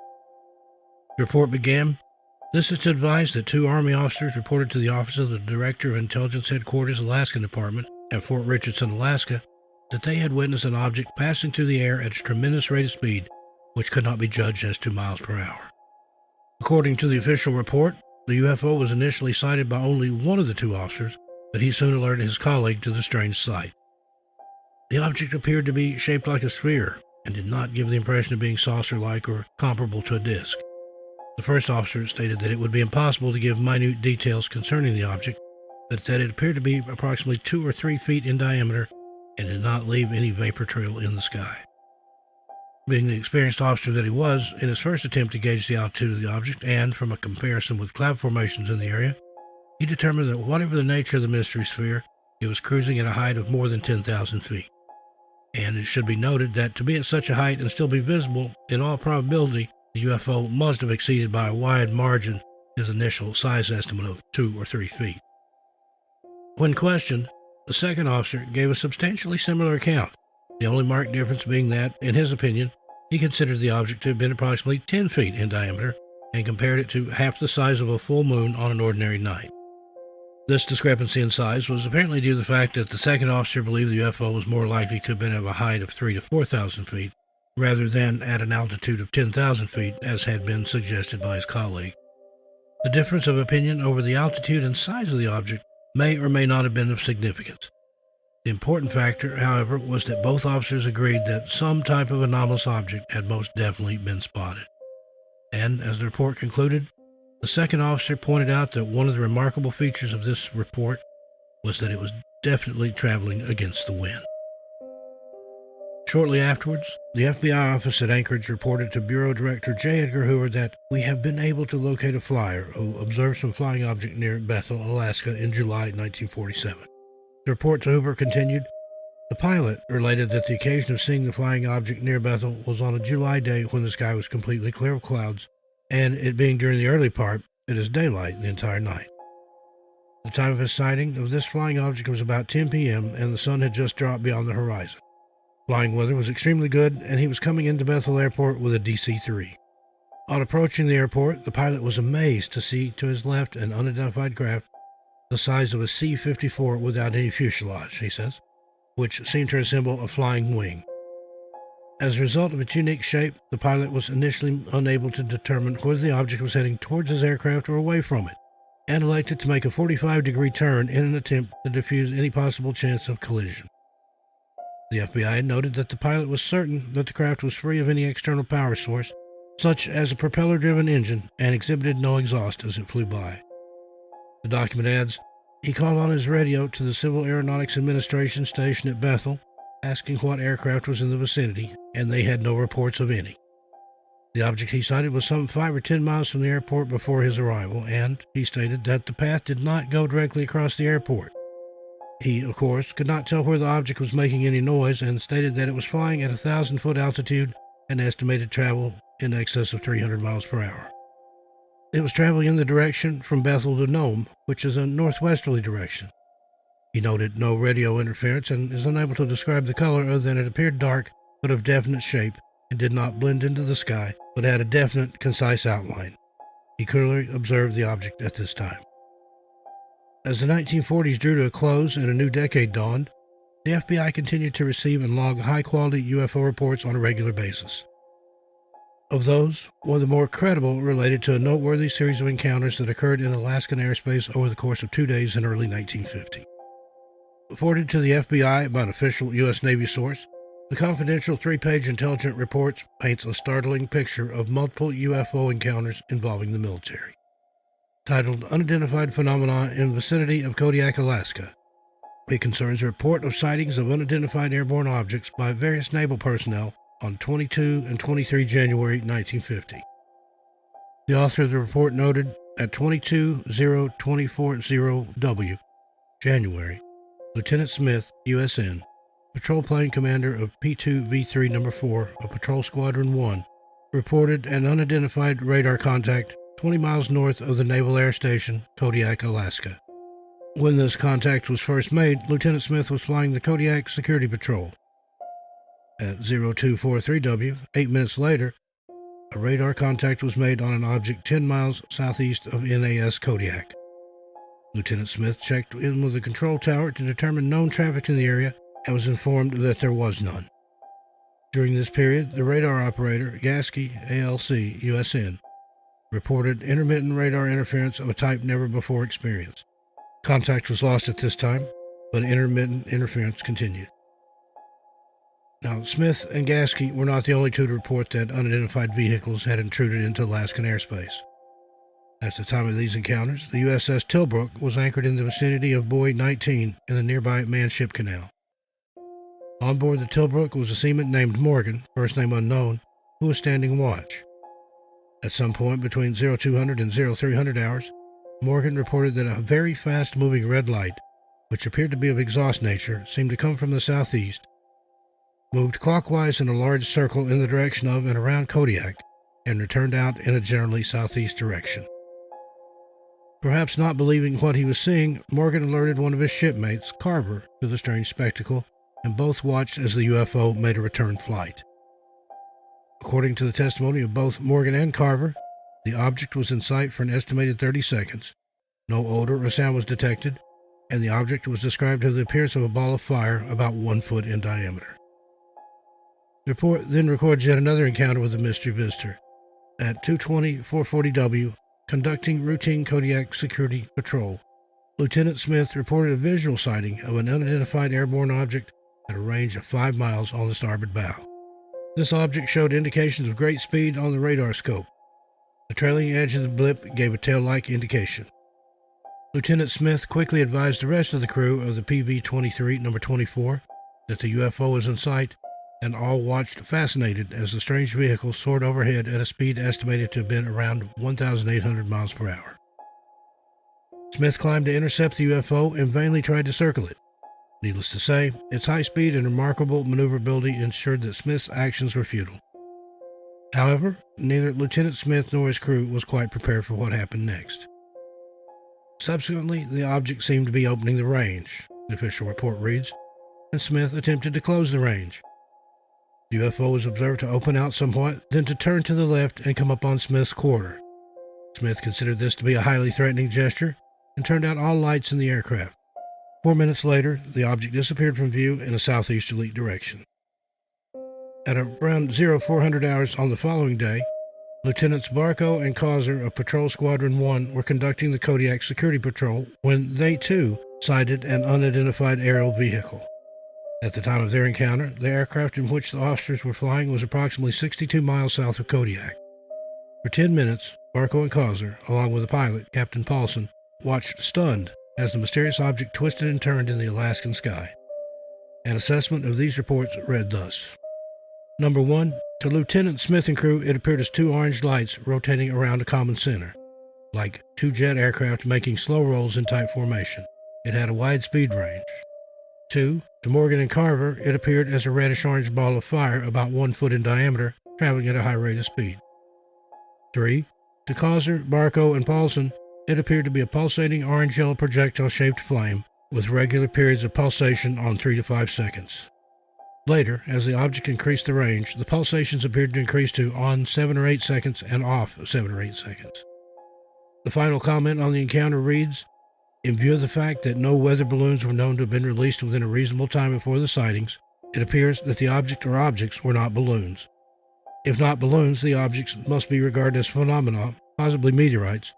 The report began, "This is to advise that 2 Army officers reported to the Office of the Director of Intelligence Headquarters, Alaskan Department, at Fort Richardson, Alaska, that they had witnessed an object passing through the air at a tremendous rate of speed, which could not be judged as 2 miles per hour. According to the official report, the UFO was initially sighted by only one of the 2 officers, but he soon alerted his colleague to the strange sight. The object appeared to be shaped like a sphere and did not give the impression of being saucer-like or comparable to a disc. The first officer stated that it would be impossible to give minute details concerning the object, but that it appeared to be approximately 2 or 3 feet in diameter and did not leave any vapor trail in the sky. Being the experienced officer that he was, in his first attempt to gauge the altitude of the object and from a comparison with cloud formations in the area, he determined that whatever the nature of the mystery sphere, it was cruising at a height of more than 10,000 feet. And it should be noted that to be at such a height and still be visible, in all probability, the UFO must have exceeded by a wide margin his initial size estimate of 2 or 3 feet. When questioned, the second officer gave a substantially similar account, the only marked difference being that, in his opinion, he considered the object to have been approximately 10 feet in diameter and compared it to half the size of a full moon on an ordinary night. This discrepancy in size was apparently due to the fact that the second officer believed the UFO was more likely to have been at a height of 3,000 to 4,000 feet, rather than at an altitude of 10,000 feet, as had been suggested by his colleague. The difference of opinion over the altitude and size of the object may or may not have been of significance. The important factor, however, was that both officers agreed that some type of anomalous object had most definitely been spotted. And, as the report concluded, the second officer pointed out that one of the remarkable features of this report was that it was definitely traveling against the wind. Shortly afterwards, the FBI office at Anchorage reported to Bureau Director J. Edgar Hoover that we have been able to locate a flyer who observed some flying object near Bethel, Alaska in July 1947. The report to Hoover continued, "The pilot related that the occasion of seeing the flying object near Bethel was on a July day when the sky was completely clear of clouds, and it being during the early part, it is daylight the entire night. The time of his sighting of this flying object was about 10 p.m., and the sun had just dropped beyond the horizon. Flying weather was extremely good, and he was coming into Bethel Airport with a DC-3. On approaching the airport, the pilot was amazed to see to his left an unidentified craft the size of a C-54 without any fuselage," he says, which seemed to resemble a flying wing. As a result of its unique shape, the pilot was initially unable to determine whether the object was heading towards his aircraft or away from it, and elected to make a 45-degree turn in an attempt to defuse any possible chance of collision. The FBI had noted that the pilot was certain that the craft was free of any external power source, such as a propeller-driven engine, and exhibited no exhaust as it flew by. The document adds, "He called on his radio to the Civil Aeronautics Administration station at Bethel, asking what aircraft was in the vicinity, and they had no reports of any. The object he sighted was some 5 or 10 miles from the airport before his arrival, and he stated that the path did not go directly across the airport. He, of course, could not tell where the object was making any noise, and stated that it was flying at 1,000-foot altitude and estimated travel in excess of 300 miles per hour. It was traveling in the direction from Bethel to Nome, which is a northwesterly direction. He noted no radio interference and is unable to describe the color other than it appeared dark but of definite shape and did not blend into the sky, but had a definite, concise outline. He clearly observed the object at this time." As the 1940s drew to a close and a new decade dawned, the FBI continued to receive and log high-quality UFO reports on a regular basis. Of those, one of the more credible related to a noteworthy series of encounters that occurred in Alaskan airspace over the course of 2 days in early 1950. Forwarded to the FBI by an official U.S. Navy source, the confidential 3-page intelligence report paints a startling picture of multiple UFO encounters involving the military. Titled Unidentified Phenomena in Vicinity of Kodiak, Alaska, it concerns a report of sightings of unidentified airborne objects by various naval personnel on 22 and 23 January 1950. The author of the report noted at 220240W, January, Lieutenant Smith, USN, patrol plane commander of P2V3 No. 4 of Patrol Squadron 1, reported an unidentified radar contact 20 miles north of the Naval Air Station, Kodiak, Alaska. When this contact was first made, Lieutenant Smith was flying the Kodiak Security Patrol. At 0243W, 8 minutes later, a radar contact was made on an object 10 miles southeast of NAS Kodiak. Lieutenant Smith checked in with the control tower to determine known traffic in the area and was informed that there was none. During this period, the radar operator, Gasky, ALC, USN, reported intermittent radar interference of a type never before experienced. Contact was lost at this time, but intermittent interference continued. Now, Smith and Gasky were not the only two to report that unidentified vehicles had intruded into Alaskan airspace. At the time of these encounters, the USS Tilbrook was anchored in the vicinity of Buoy 19 in the nearby Manship Canal. On board the Tilbrook was a seaman named Morgan, first name unknown, who was standing watch. At some point between 0200 and 0300 hours, Morgan reported that a very fast-moving red light, which appeared to be of exhaust nature, seemed to come from the southeast, moved clockwise in a large circle in the direction of and around Kodiak, and returned out in a generally southeast direction. Perhaps not believing what he was seeing, Morgan alerted one of his shipmates, Carver, to the strange spectacle, and both watched as the UFO made a return flight. According to the testimony of both Morgan and Carver, the object was in sight for an estimated 30 seconds, no odor or sound was detected, and the object was described as the appearance of a ball of fire about 1 foot in diameter. The report then records yet another encounter with the mystery visitor. At 2:20-440W, conducting routine Kodiak security patrol, Lieutenant Smith reported a visual sighting of an unidentified airborne object at a range of 5 miles on the starboard bow. This object showed indications of great speed on the radar scope. The trailing edge of the blip gave a tail-like indication. Lieutenant Smith quickly advised the rest of the crew of the PV-23 No. 24 that the UFO was in sight, and all watched fascinated as the strange vehicle soared overhead at a speed estimated to have been around 1,800 miles per hour. Smith climbed to intercept the UFO and vainly tried to circle it. Needless to say, its high speed and remarkable maneuverability ensured that Smith's actions were futile. However, neither Lieutenant Smith nor his crew was quite prepared for what happened next. Subsequently, the object seemed to be opening the range, the official report reads, and Smith attempted to close the range. The UFO was observed to open out somewhat, then to turn to the left and come up on Smith's quarter. Smith considered this to be a highly threatening gesture and turned out all lights in the aircraft. 4 minutes later, the object disappeared from view in a southeasterly direction. At around 0400 hours on the following day, Lieutenants Barco and Causer of Patrol Squadron 1 were conducting the Kodiak Security Patrol when they, too, sighted an unidentified aerial vehicle. At the time of their encounter, the aircraft in which the officers were flying was approximately 62 miles south of Kodiak. For 10 minutes, Barco and Causer, along with the pilot, Captain Paulson, watched stunned as the mysterious object twisted and turned in the Alaskan sky. An assessment of these reports read thus. Number 1, to Lieutenant Smith and crew, it appeared as 2 orange lights rotating around a common center, like 2 jet aircraft making slow rolls in tight formation. It had a wide speed range. 2, to Morgan and Carver, it appeared as a reddish-orange ball of fire about 1 foot in diameter, traveling at a high rate of speed. 3, to Causer, Barco, and Paulson, it appeared to be a pulsating orange-yellow projectile-shaped flame with regular periods of pulsation on 3 to 5 seconds. Later, as the object increased the range, the pulsations appeared to increase to on 7 or 8 seconds and off 7 or 8 seconds. The final comment on the encounter reads, in view of the fact that no weather balloons were known to have been released within a reasonable time before the sightings, it appears that the object or objects were not balloons. If not balloons, the objects must be regarded as phenomena, possibly meteorites,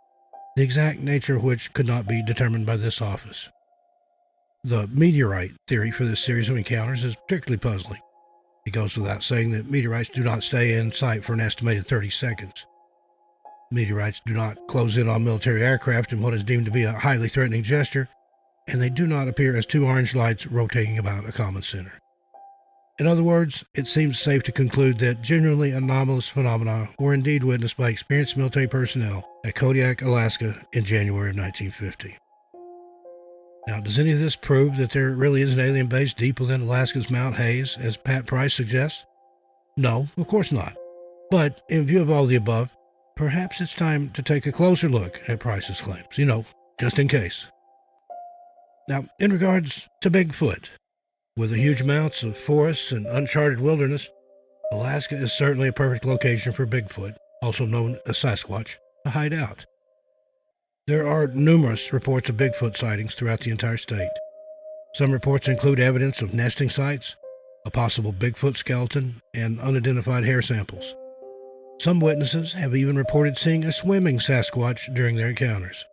the exact nature of which could not be determined by this office. The meteorite theory for this series of encounters is particularly puzzling. It goes without saying that meteorites do not stay in sight for an estimated 30 seconds. Meteorites do not close in on military aircraft in what is deemed to be a highly threatening gesture, and they do not appear as 2 orange lights rotating about a common center. In other words, it seems safe to conclude that genuinely anomalous phenomena were indeed witnessed by experienced military personnel at Kodiak, Alaska in January of 1950. Now, does any of this prove that there really is an alien base deep within Alaska's Mount Hayes, as Pat Price suggests? No, of course not. But in view of all the above, perhaps it's time to take a closer look at Price's claims, just in case. Now, in regards to Bigfoot, with the huge amounts of forests and uncharted wilderness, Alaska is certainly a perfect location for Bigfoot, also known as Sasquatch, to hide out. There are numerous reports of Bigfoot sightings throughout the entire state. Some reports include evidence of nesting sites, a possible Bigfoot skeleton, and unidentified hair samples. Some witnesses have even reported seeing a swimming Sasquatch during their encounters.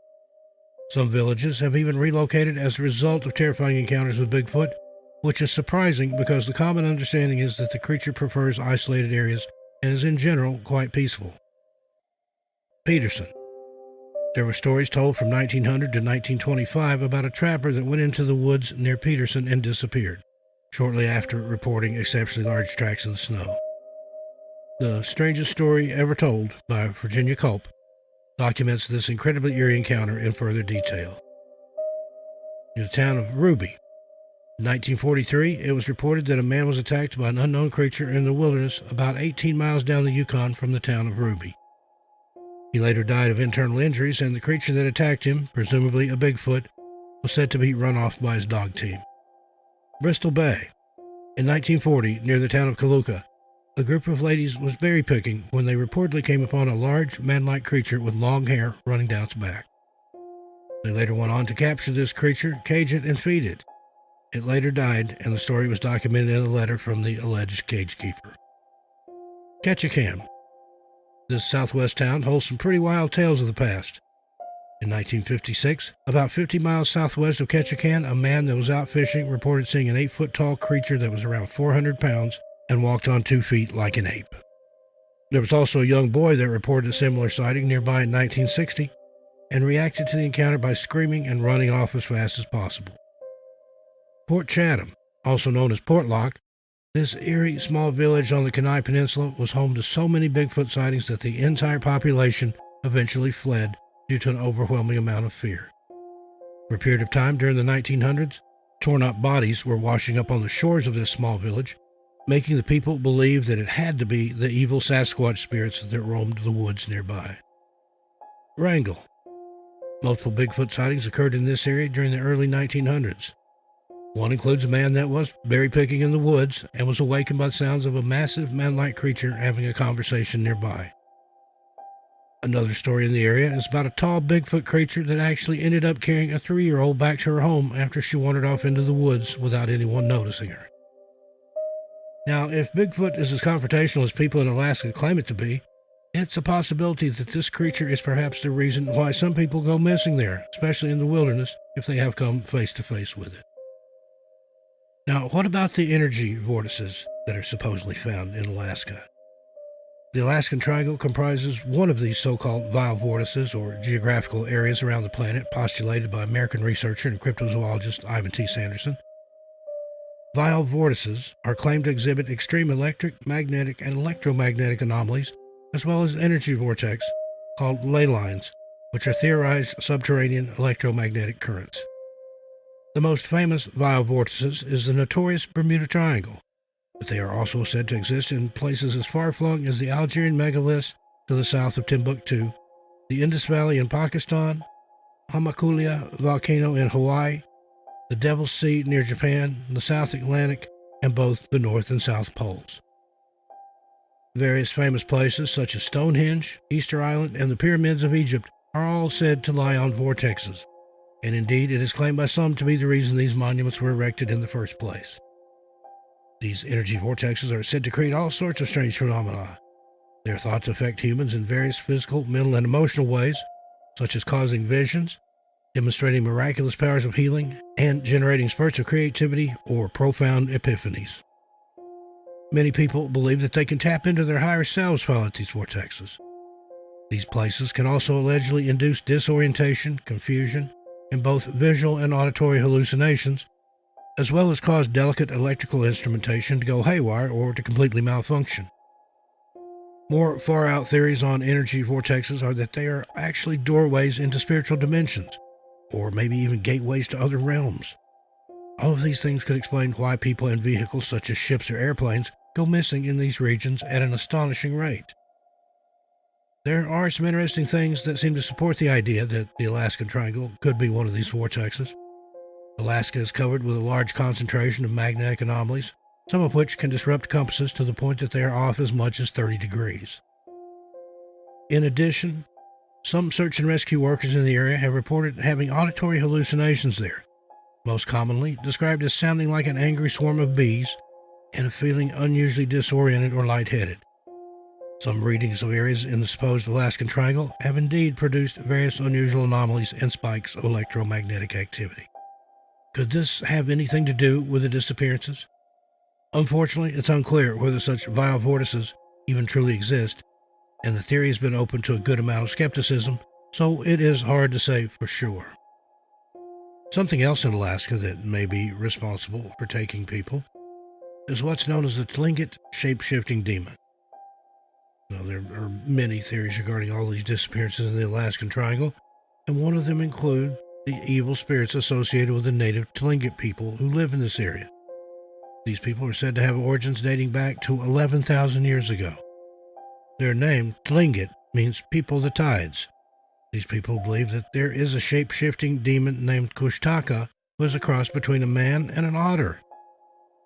Some villages have even relocated as a result of terrifying encounters with Bigfoot, which is surprising because the common understanding is that the creature prefers isolated areas and is in general quite peaceful. Peterson. There were stories told from 1900 to 1925 about a trapper that went into the woods near Peterson and disappeared, shortly after reporting exceptionally large tracks in the snow. The strangest story ever told, by Virginia Culp, documents this incredibly eerie encounter in further detail. In the town of Ruby, in 1943, it was reported that a man was attacked by an unknown creature in the wilderness about 18 miles down the Yukon from the town of Ruby. He later died of internal injuries, and the creature that attacked him, presumably a Bigfoot, was said to be run off by his dog team. Bristol Bay. In 1940, near the town of Kaluka, a group of ladies was berry picking when they reportedly came upon a large, man-like creature with long hair running down its back. They later went on to capture this creature, cage it, and feed it. It later died, and the story was documented in a letter from the alleged cage keeper. Ketchikan. This southwest town holds some pretty wild tales of the past. In 1956, about 50 miles southwest of Ketchikan, a man that was out fishing reported seeing an 8-foot-tall creature that was around 400 pounds and walked on 2 feet like an ape. There was also a young boy that reported a similar sighting nearby in 1960 and reacted to the encounter by screaming and running off as fast as possible. Port Chatham, also known as Portlock, this eerie small village on the Kenai Peninsula was home to so many Bigfoot sightings that the entire population eventually fled due to an overwhelming amount of fear. For a period of time during the 1900s, torn-up bodies were washing up on the shores of this small village, making the people believe that it had to be the evil Sasquatch spirits that roamed the woods nearby. Wrangell. Multiple Bigfoot sightings occurred in this area during the early 1900s. One includes a man that was berry picking in the woods and was awakened by the sounds of a massive man-like creature having a conversation nearby. Another story in the area is about a tall Bigfoot creature that actually ended up carrying a 3-year-old back to her home after she wandered off into the woods without anyone noticing her. Now, if Bigfoot is as confrontational as people in Alaska claim it to be, it's a possibility that this creature is perhaps the reason why some people go missing there, especially in the wilderness, if they have come face to face with it. Now, what about the energy vortices that are supposedly found in Alaska? The Alaskan Triangle comprises one of these so-called vile vortices, or geographical areas around the planet, postulated by American researcher and cryptozoologist Ivan T. Sanderson. Vile vortices are claimed to exhibit extreme electric, magnetic, and electromagnetic anomalies, as well as energy vortex called ley lines, which are theorized subterranean electromagnetic currents. The most famous vile vortices is the notorious Bermuda Triangle, but they are also said to exist in places as far-flung as the Algerian megaliths to the south of Timbuktu, the Indus Valley in Pakistan, Hamakulia volcano in Hawaii, the Devil's Sea near Japan, the South Atlantic, and both the North and South Poles. Various famous places such as Stonehenge, Easter Island, and the pyramids of Egypt are all said to lie on vortexes, and indeed it is claimed by some to be the reason these monuments were erected in the first place. These energy vortexes are said to create all sorts of strange phenomena. They are thought to affect humans in various physical, mental, and emotional ways, such as causing visions, demonstrating miraculous powers of healing, and generating spurts of creativity or profound epiphanies. Many people believe that they can tap into their higher selves while at these vortexes. These places can also allegedly induce disorientation, confusion, and both visual and auditory hallucinations, as well as cause delicate electrical instrumentation to go haywire or to completely malfunction. More far-out theories on energy vortexes are that they are actually doorways into spiritual dimensions, or maybe even gateways to other realms. All of these things could explain why people in vehicles such as ships or airplanes go missing in these regions at an astonishing rate. There are some interesting things that seem to support the idea that the Alaskan Triangle could be one of these vortexes. Alaska is covered with a large concentration of magnetic anomalies, some of which can disrupt compasses to the point that they are off as much as 30 degrees. In addition, some search and rescue workers in the area have reported having auditory hallucinations there, most commonly described as sounding like an angry swarm of bees and feeling unusually disoriented or lightheaded. Some readings of areas in the supposed Alaskan Triangle have indeed produced various unusual anomalies and spikes of electromagnetic activity. Could this have anything to do with the disappearances? Unfortunately, it's unclear whether such vile vortices even truly exist, and the theory has been open to a good amount of skepticism, so it is hard to say for sure. Something else in Alaska that may be responsible for taking people is what's known as the Tlingit shape-shifting demon. Now, there are many theories regarding all these disappearances in the Alaskan Triangle, and one of them includes the evil spirits associated with the native Tlingit people who live in this area. These people are said to have origins dating back to 11,000 years ago. Their name, Tlingit, means people of the tides. These people believe that there is a shape-shifting demon named Kushtaka who is a cross between a man and an otter.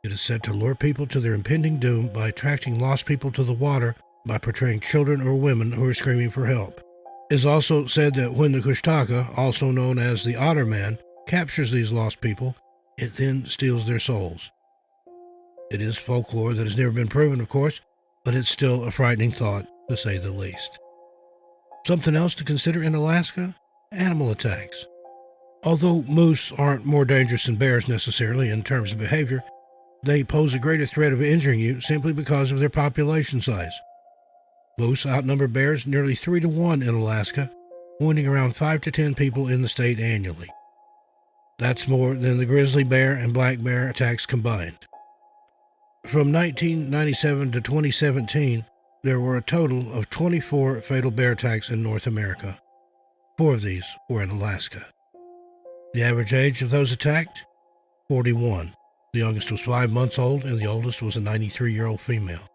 It is said to lure people to their impending doom by attracting lost people to the water by portraying children or women who are screaming for help. It is also said that when the Kushtaka, also known as the Otter Man, captures these lost people, it then steals their souls. It is folklore that has never been proven, of course, but it's still a frightening thought, to say the least. Something else to consider in Alaska? Animal attacks. Although moose aren't more dangerous than bears necessarily in terms of behavior, they pose a greater threat of injuring you simply because of their population size. Moose outnumber bears nearly 3-to-1 in Alaska, wounding around 5 to 10 people in the state annually. That's more than the grizzly bear and black bear attacks combined. From 1997 to 2017, there were a total of 24 fatal bear attacks in North America. 4 of these were in Alaska. The average age of those attacked? 41. The youngest was 5 months old, and the oldest was a 93-year-old female.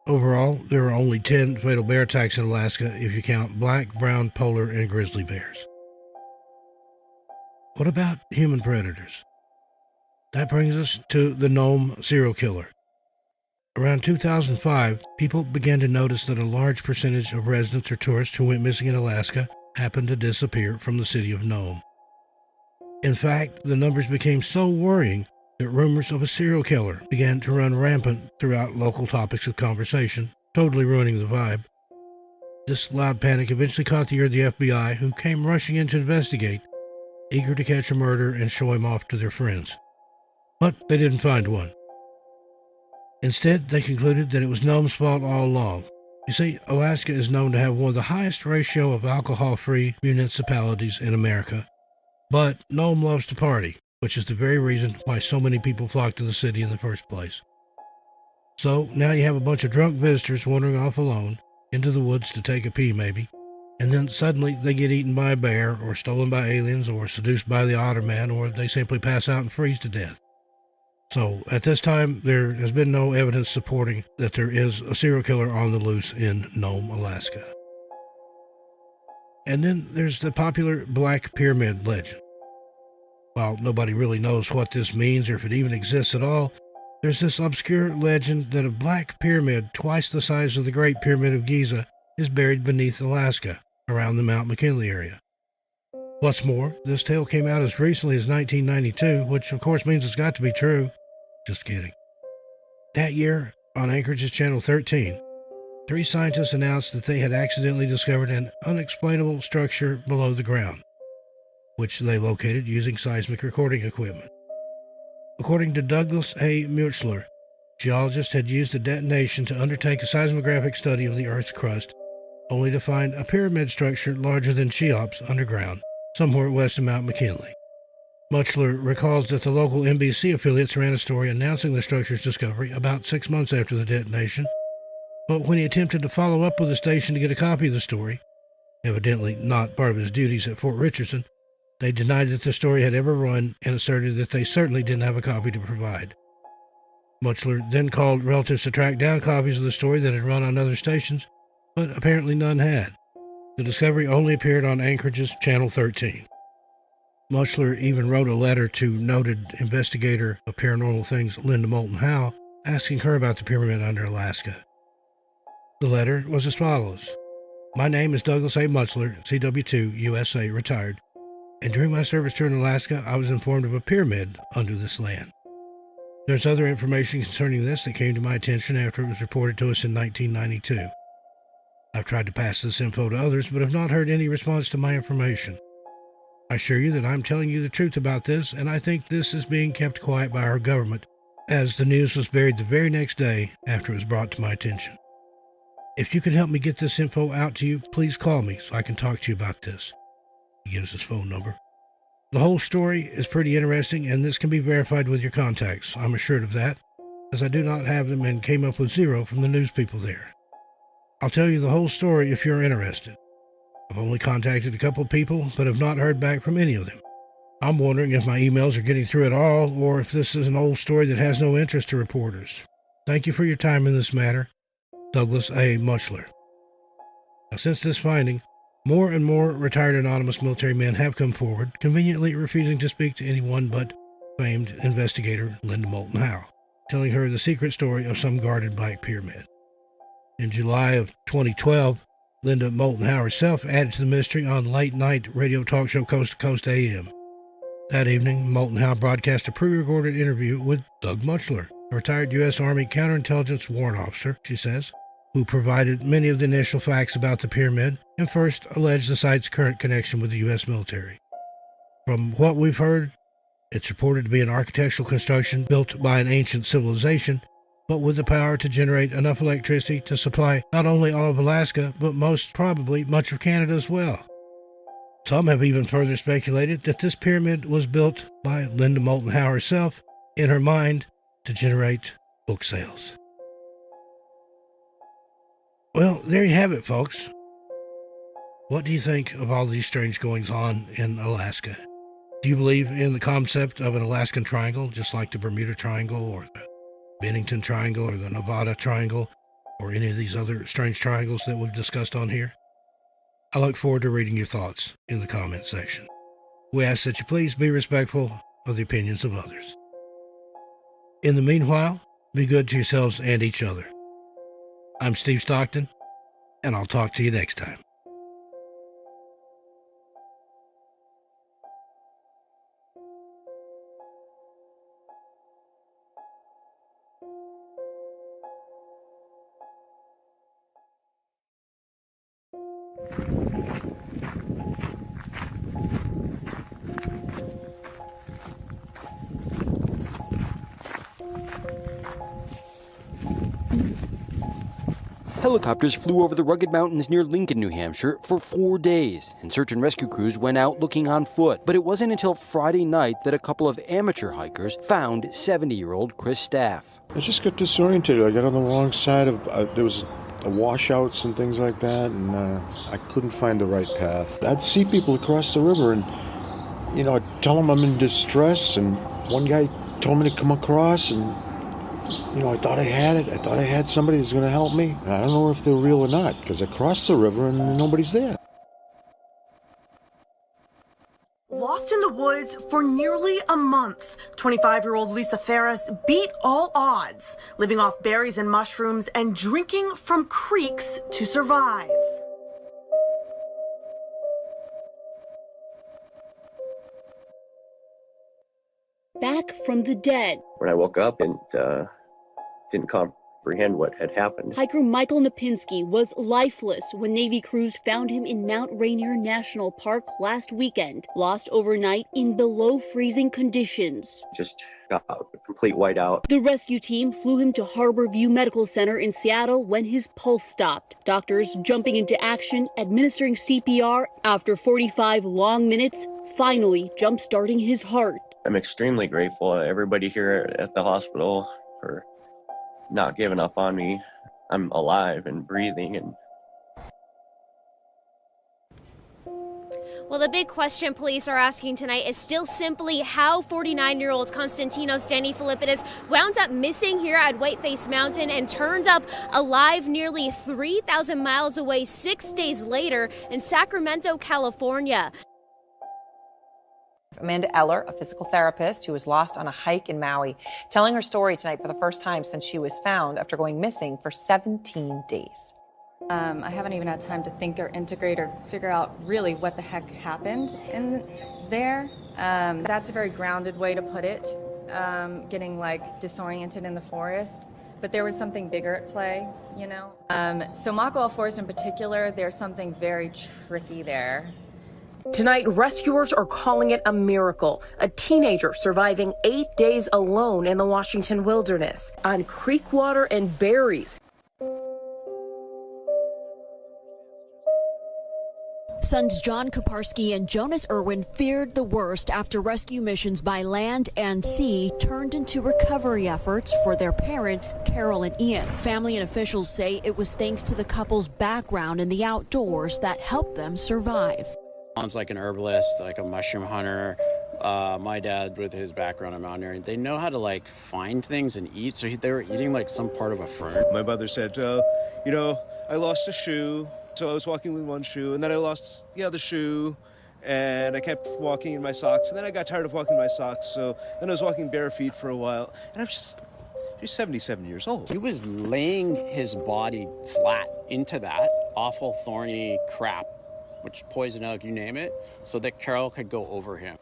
Overall, there were only 10 fatal bear attacks in Alaska if you count black, brown, polar, and grizzly bears. What about human predators? That brings us to the Nome serial killer. Around 2005, people began to notice that a large percentage of residents or tourists who went missing in Alaska happened to disappear from the city of Nome. In fact, the numbers became so worrying that rumors of a serial killer began to run rampant throughout local topics of conversation, totally ruining the vibe. This loud panic eventually caught the ear of the FBI, who came rushing in to investigate, eager to catch a murderer and show him off to their friends. But they didn't find one. Instead, they concluded that it was Nome's fault all along. You see, Alaska is known to have one of the highest ratio of alcohol-free municipalities in America. But Nome loves to party, which is the very reason why so many people flock to the city in the first place. So now you have a bunch of drunk visitors wandering off alone, into the woods to take a pee maybe, and then suddenly they get eaten by a bear, or stolen by aliens, or seduced by the Otter Man, or they simply pass out and freeze to death. So at this time, there has been no evidence supporting that there is a serial killer on the loose in Nome, Alaska. And then there's the popular Black Pyramid legend. While nobody really knows what this means or if it even exists at all, there's this obscure legend that a black pyramid twice the size of the Great Pyramid of Giza is buried beneath Alaska, around the Mount McKinley area. What's more, this tale came out as recently as 1992, which of course means it's got to be true. Just kidding. That year, on Anchorage's Channel 13, 3 scientists announced that they had accidentally discovered an unexplainable structure below the ground, which they located using seismic recording equipment. According to Douglas A. Muchler, geologists had used the detonation to undertake a seismographic study of the Earth's crust, only to find a pyramid structure larger than Cheops underground, somewhere west of Mount McKinley. Muchler recalls that the local NBC affiliates ran a story announcing the structure's discovery about 6 months after the detonation, but when he attempted to follow up with the station to get a copy of the story, evidently not part of his duties at Fort Richardson, they denied that the story had ever run and asserted that they certainly didn't have a copy to provide. Muchler then called relatives to track down copies of the story that had run on other stations, but apparently none had. The discovery only appeared on Anchorage's Channel 13. Muchler even wrote a letter to noted investigator of paranormal things Linda Moulton Howe, asking her about the pyramid under Alaska. The letter was as follows. My name is Douglas A. Muchler, CW2, USA, retired, and during my service tour in Alaska, I was informed of a pyramid under this land. There's other information concerning this that came to my attention after it was reported to us in 1992. I've tried to pass this info to others, but have not heard any response to my information. I assure you that I'm telling you the truth about this, and I think this is being kept quiet by our government, as the news was buried the very next day after it was brought to my attention. If you can help me get this info out to you, please call me so I can talk to you about this. He gives his phone number. The whole story is pretty interesting, and this can be verified with your contacts. I'm assured of that, as I do not have them and came up with 0 from the news people there. I'll tell you the whole story if you're interested. I've only contacted a couple of people, but have not heard back from any of them. I'm wondering if my emails are getting through at all, or if this is an old story that has no interest to reporters. Thank you for your time in this matter. Douglas A. Muchler. Now, since this finding, more and more retired anonymous military men have come forward, conveniently refusing to speak to anyone but famed investigator Linda Moulton Howe, telling her the secret story of some guarded black pyramid. In July of 2012, Linda Moulton Howe herself added to the mystery on late-night radio talk show Coast to Coast AM. That evening, Moulton Howe broadcast a pre-recorded interview with Doug Muchler, a retired U.S. Army counterintelligence warrant officer, she says, who provided many of the initial facts about the pyramid and first alleged the site's current connection with the U.S. military. From what we've heard, it's reported to be an architectural construction built by an ancient civilization, but with the power to generate enough electricity to supply not only all of Alaska, but most probably much of Canada as well. Some have even further speculated that this pyramid was built by Linda Moulton Howe herself in her mind to generate book sales. Well, there you have it, folks. What do you think of all these strange goings-on in Alaska? Do you believe in the concept of an Alaskan triangle, just like the Bermuda Triangle or the Bennington Triangle or the Nevada Triangle or any of these other strange triangles that we've discussed on here? I look forward to reading your thoughts in the comment section. We ask that you please be respectful of the opinions of others. In the meanwhile, be good to yourselves and each other. I'm Steve Stockton, and I'll talk to you next time. Helicopters flew over the rugged mountains near Lincoln, New Hampshire for 4 days, and search and rescue crews went out looking on foot. But it wasn't until Friday night that a couple of amateur hikers found 70-year-old Chris Staff. I just got disoriented. I got on the wrong side of, there was washouts and things like that, and I couldn't find the right path. I'd see people across the river and, I'd tell them I'm in distress, and one guy told me to come across, and I thought I had it. I thought I had somebody that's going to help me. And I don't know if they're real or not, because I crossed the river and nobody's there. Lost in the woods for nearly a month, 25-year-old Lisa Ferris beat all odds, living off berries and mushrooms and drinking from creeks to survive. Back from the dead. When I woke up and didn't comprehend what had happened. Hiker Michael Napinski was lifeless when Navy crews found him in Mount Rainier National Park last weekend, lost overnight in below freezing conditions. Just got a complete whiteout. The rescue team flew him to Harborview Medical Center in Seattle when his pulse stopped. Doctors jumping into action, administering CPR after 45 long minutes, finally jump-starting his heart. I'm extremely grateful to everybody here at the hospital for not giving up on me. I'm alive and breathing. And well, the big question police are asking tonight is still simply how 49-year-old Konstantinos Stanifilippidis wound up missing here at Whiteface Mountain and turned up alive nearly 3,000 miles away 6 days later in Sacramento, California. Amanda Eller, a physical therapist who was lost on a hike in Maui, telling her story tonight for the first time since she was found after going missing for 17 days. I haven't even had time to think or integrate or figure out really what the heck happened in there. That's a very grounded way to put it, getting like disoriented in the forest. But there was something bigger at play, you know. So Makawao Forest in particular, there's something very tricky there. Tonight, rescuers are calling it a miracle. A teenager surviving 8 days alone in the Washington wilderness on creek water and berries. Sons John Koparski and Jonas Irwin feared the worst after rescue missions by land and sea turned into recovery efforts for their parents, Carol and Ian. Family and officials say it was thanks to the couple's background in the outdoors that helped them survive. Mom's like an herbalist, like a mushroom hunter. My dad, with his background in mountaineering, they know how to like find things and eat. So they were eating like some part of a fern. My mother said, I lost a shoe. So I was walking with one shoe, and then I lost the other shoe, and I kept walking in my socks, and then I got tired of walking in my socks, so then I was walking bare feet for a while, and he's 77 years old. He was laying his body flat into that awful thorny crap, which poison oak, you name it, so that Carol could go over him.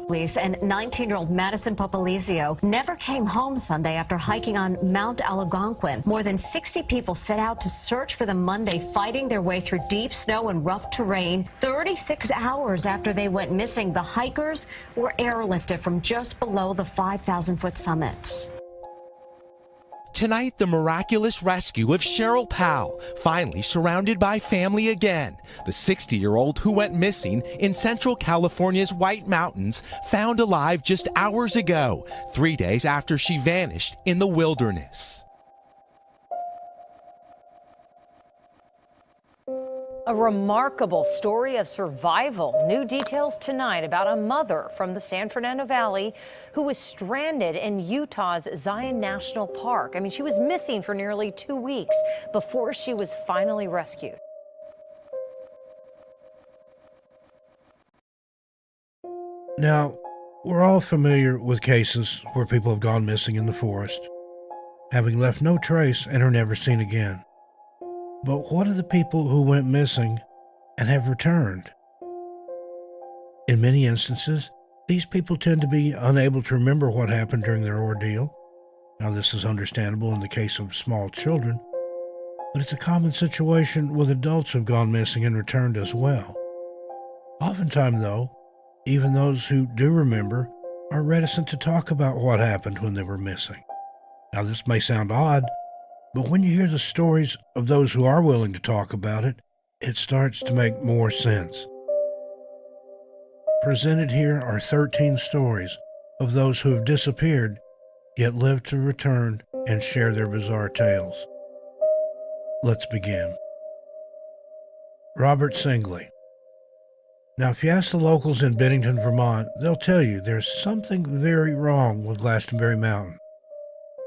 Police and 19-year-old Madison Popalizio never came home Sunday after hiking on Mount Algonquin. More than 60 people set out to search for them Monday, fighting their way through deep snow and rough terrain. 36 hours after they went missing, the hikers were airlifted from just below the 5,000-foot summit. Tonight, the miraculous rescue of Cheryl Powell, finally surrounded by family again. The 60-year-old who went missing in Central California's White Mountains, found alive just hours ago, 3 days after she vanished in the wilderness. A remarkable story of survival. New details tonight about a mother from the San Fernando Valley who was stranded in Utah's Zion National Park. I mean, she was missing for nearly 2 weeks before she was finally rescued. Now, we're all familiar with cases where people have gone missing in the forest, having left no trace and are never seen again. But what of the people who went missing and have returned? In many instances, these people tend to be unable to remember what happened during their ordeal. Now, this is understandable in the case of small children, but it's a common situation with adults who've gone missing and returned as well. Oftentimes, though, even those who do remember are reticent to talk about what happened when they were missing. Now, this may sound odd, but when you hear the stories of those who are willing to talk about it, it starts to make more sense. Presented here are 13 stories of those who have disappeared, yet lived to return and share their bizarre tales. Let's begin. Robert Singley. Now, if you ask the locals in Bennington, Vermont, they'll tell you there's something very wrong with Glastonbury Mountain.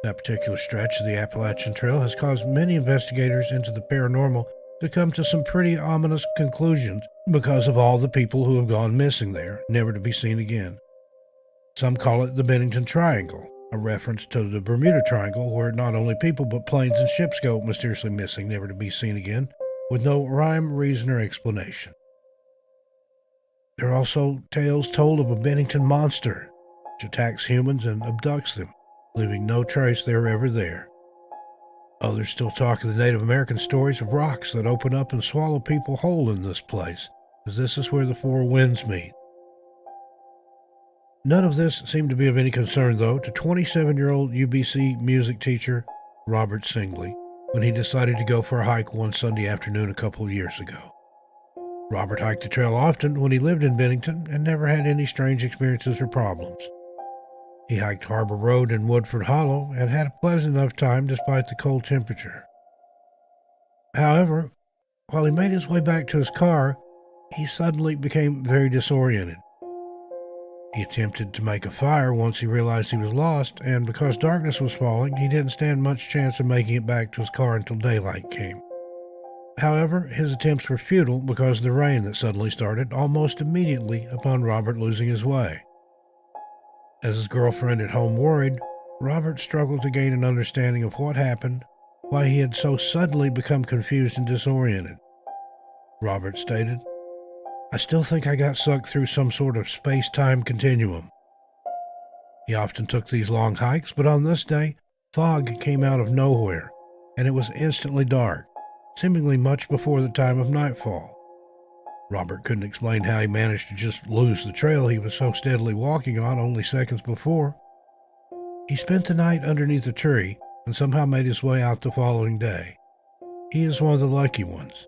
That particular stretch of the Appalachian Trail has caused many investigators into the paranormal to come to some pretty ominous conclusions because of all the people who have gone missing there, never to be seen again. Some call it the Bennington Triangle, a reference to the Bermuda Triangle, where not only people but planes and ships go mysteriously missing, never to be seen again, with no rhyme, reason, or explanation. There are also tales told of a Bennington monster, which attacks humans and abducts them, leaving no trace they were ever there. Others still talk of the Native American stories of rocks that open up and swallow people whole in this place, as this is where the four winds meet. None of this seemed to be of any concern, though, to 27-year-old UBC music teacher Robert Singley when he decided to go for a hike one Sunday afternoon a couple of years ago. Robert hiked the trail often when he lived in Bennington and never had any strange experiences or problems. He hiked Harbor Road and Woodford Hollow and had a pleasant enough time despite the cold temperature. However, while he made his way back to his car, he suddenly became very disoriented. He attempted to make a fire once he realized he was lost, and because darkness was falling, he didn't stand much chance of making it back to his car until daylight came. However, his attempts were futile because of the rain that suddenly started almost immediately upon Robert losing his way. As his girlfriend at home worried, Robert struggled to gain an understanding of what happened, why he had so suddenly become confused and disoriented. Robert stated, "I still think I got sucked through some sort of space-time continuum." He often took these long hikes, but on this day, fog came out of nowhere, and it was instantly dark, seemingly much before the time of nightfall. Robert couldn't explain how he managed to just lose the trail he was so steadily walking on only seconds before. He spent the night underneath a tree and somehow made his way out the following day. He is one of the lucky ones.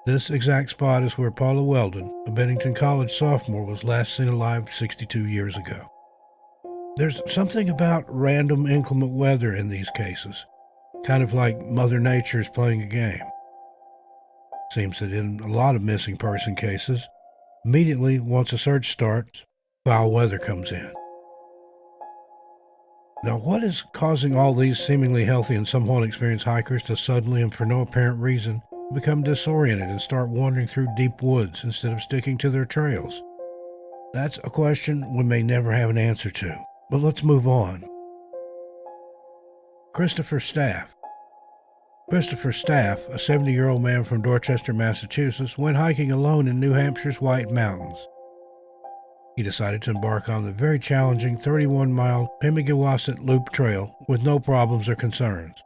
This exact spot is where Paula Weldon, a Bennington College sophomore, was last seen alive 62 years ago. There's something about random inclement weather in these cases, kind of like Mother Nature is playing a game. Seems that in a lot of missing person cases, immediately once a search starts, foul weather comes in. Now, what is causing all these seemingly healthy and somewhat experienced hikers to suddenly and for no apparent reason become disoriented and start wandering through deep woods instead of sticking to their trails? That's a question we may never have an answer to, but let's move on. Christopher Staff. Christopher Staff, a 70-year-old man from Dorchester, Massachusetts, went hiking alone in New Hampshire's White Mountains. He decided to embark on the very challenging 31-mile Pemigewasset Loop Trail with no problems or concerns.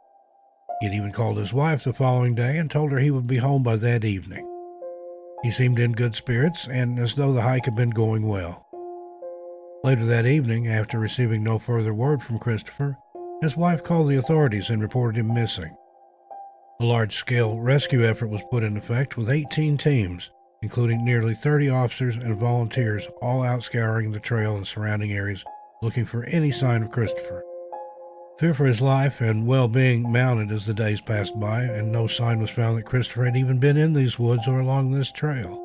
He had even called his wife the following day and told her he would be home by that evening. He seemed in good spirits and as though the hike had been going well. Later that evening, after receiving no further word from Christopher, his wife called the authorities and reported him missing. A large-scale rescue effort was put in effect with 18 teams, including nearly 30 officers and volunteers, all out scouring the trail and surrounding areas looking for any sign of Christopher. Fear for his life and well-being mounted as the days passed by, and no sign was found that Christopher had even been in these woods or along this trail.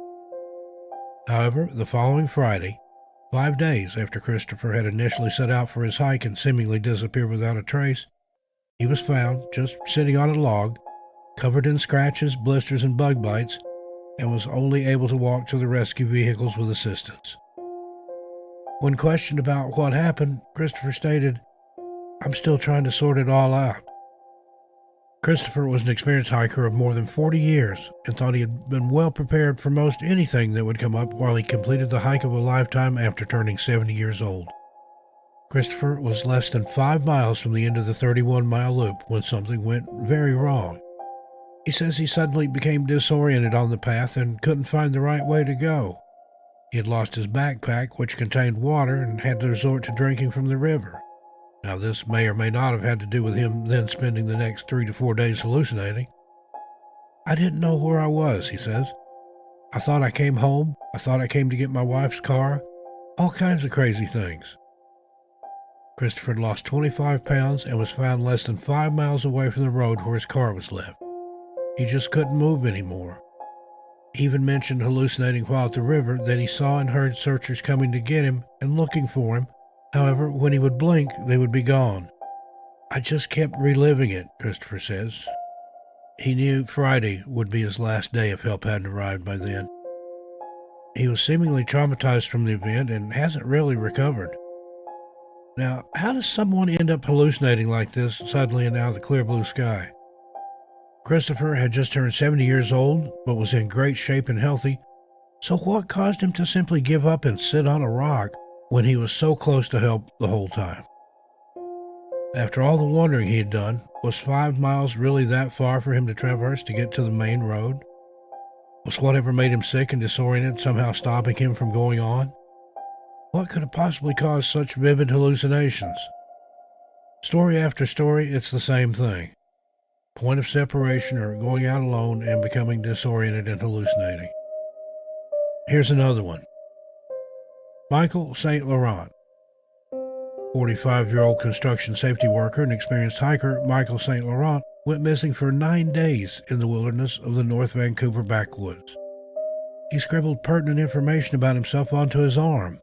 However, the following Friday, 5 days after Christopher had initially set out for his hike and seemingly disappeared without a trace, he was found just sitting on a log, covered in scratches, blisters, and bug bites, and was only able to walk to the rescue vehicles with assistance. When questioned about what happened, Christopher stated, "I'm still trying to sort it all out." Christopher was an experienced hiker of more than 40 years and thought he had been well prepared for most anything that would come up while he completed the hike of a lifetime after turning 70 years old. Christopher was less than 5 miles from the end of the 31-mile loop when something went very wrong. He says he suddenly became disoriented on the path and couldn't find the right way to go. He had lost his backpack, which contained water, and had to resort to drinking from the river. Now, this may or may not have had to do with him then spending the next 3 to 4 days hallucinating. "I didn't know where I was," he says. "I thought I came home. I thought I came to get my wife's car. All kinds of crazy things." Christopher had lost 25 pounds and was found less than 5 miles away from the road where his car was left. He just couldn't move anymore. He even mentioned hallucinating while at the river that he saw and heard searchers coming to get him and looking for him. However, when he would blink, they would be gone. "I just kept reliving it," Christopher says. He knew Friday would be his last day if help hadn't arrived by then. He was seemingly traumatized from the event and hasn't really recovered. Now, how does someone end up hallucinating like this suddenly and out of the clear blue sky? Christopher had just turned 70 years old, but was in great shape and healthy, so what caused him to simply give up and sit on a rock when he was so close to help the whole time? After all the wandering he had done, Was 5 miles really that far for him to traverse to get to the main road? Was whatever made him sick and disoriented somehow stopping him from going on? What could have possibly caused such vivid hallucinations? Story after story, it's the same thing. Point of separation or going out alone and becoming disoriented and hallucinating. Here's another one. Michael St. Laurent. 45-year-old construction safety worker and experienced hiker Michael St. Laurent went missing for 9 days in the wilderness of the North Vancouver backwoods. He scribbled pertinent information about himself onto his arm.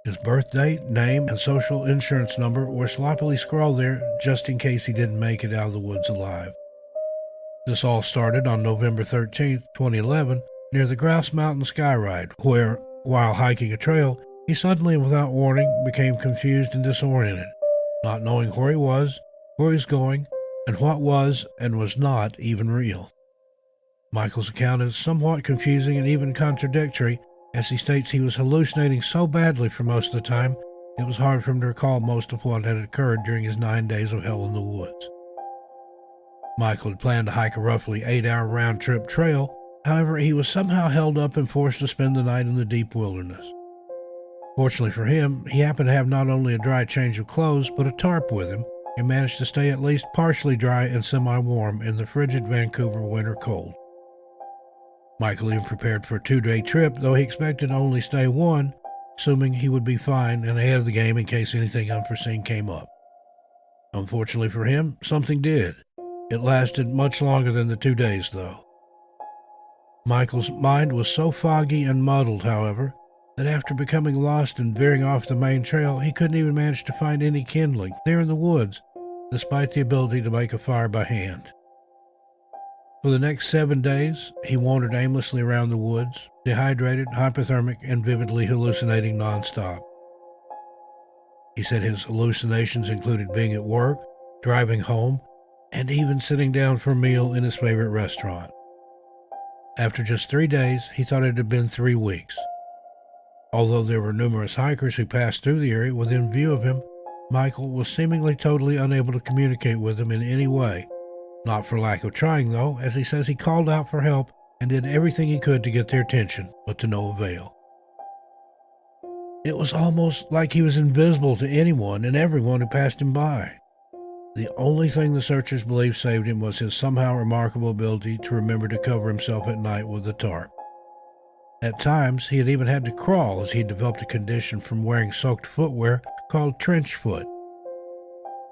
His birth date, name, and social insurance number were sloppily scrawled there just in case he didn't make it out of the woods alive. This all started on November 13, 2011, near the Grouse Mountain Skyride, where, while hiking a trail, he suddenly and without warning became confused and disoriented, not knowing where he was going, and what was and was not even real. Michael's account is somewhat confusing and even contradictory, as he states he was hallucinating so badly for most of the time, it was hard for him to recall most of what had occurred during his 9 days of hell in the woods. Michael had planned to hike a roughly 8-hour round-trip trail. However, he was somehow held up and forced to spend the night in the deep wilderness. Fortunately for him, he happened to have not only a dry change of clothes, but a tarp with him, and managed to stay at least partially dry and semi-warm in the frigid Vancouver winter cold. Michael even prepared for a 2-day trip, though he expected to only stay one, assuming he would be fine and ahead of the game in case anything unforeseen came up. Unfortunately for him, something did. It lasted much longer than the 2 days, though. Michael's mind was so foggy and muddled, however, that after becoming lost and veering off the main trail, he couldn't even manage to find any kindling there in the woods, despite the ability to make a fire by hand. For the next 7 days, he wandered aimlessly around the woods, dehydrated, hypothermic, and vividly hallucinating nonstop. He said his hallucinations included being at work, driving home, and even sitting down for a meal in his favorite restaurant. After just 3 days, he thought it had been 3 weeks. Although there were numerous hikers who passed through the area within view of him, Michael was seemingly totally unable to communicate with them in any way. Not for lack of trying, though, as he says he called out for help and did everything he could to get their attention, but to no avail. It was almost like he was invisible to anyone and everyone who passed him by. The only thing the searchers believed saved him was his somehow remarkable ability to remember to cover himself at night with a tarp. At times, he had even had to crawl as he had developed a condition from wearing soaked footwear called trench foot.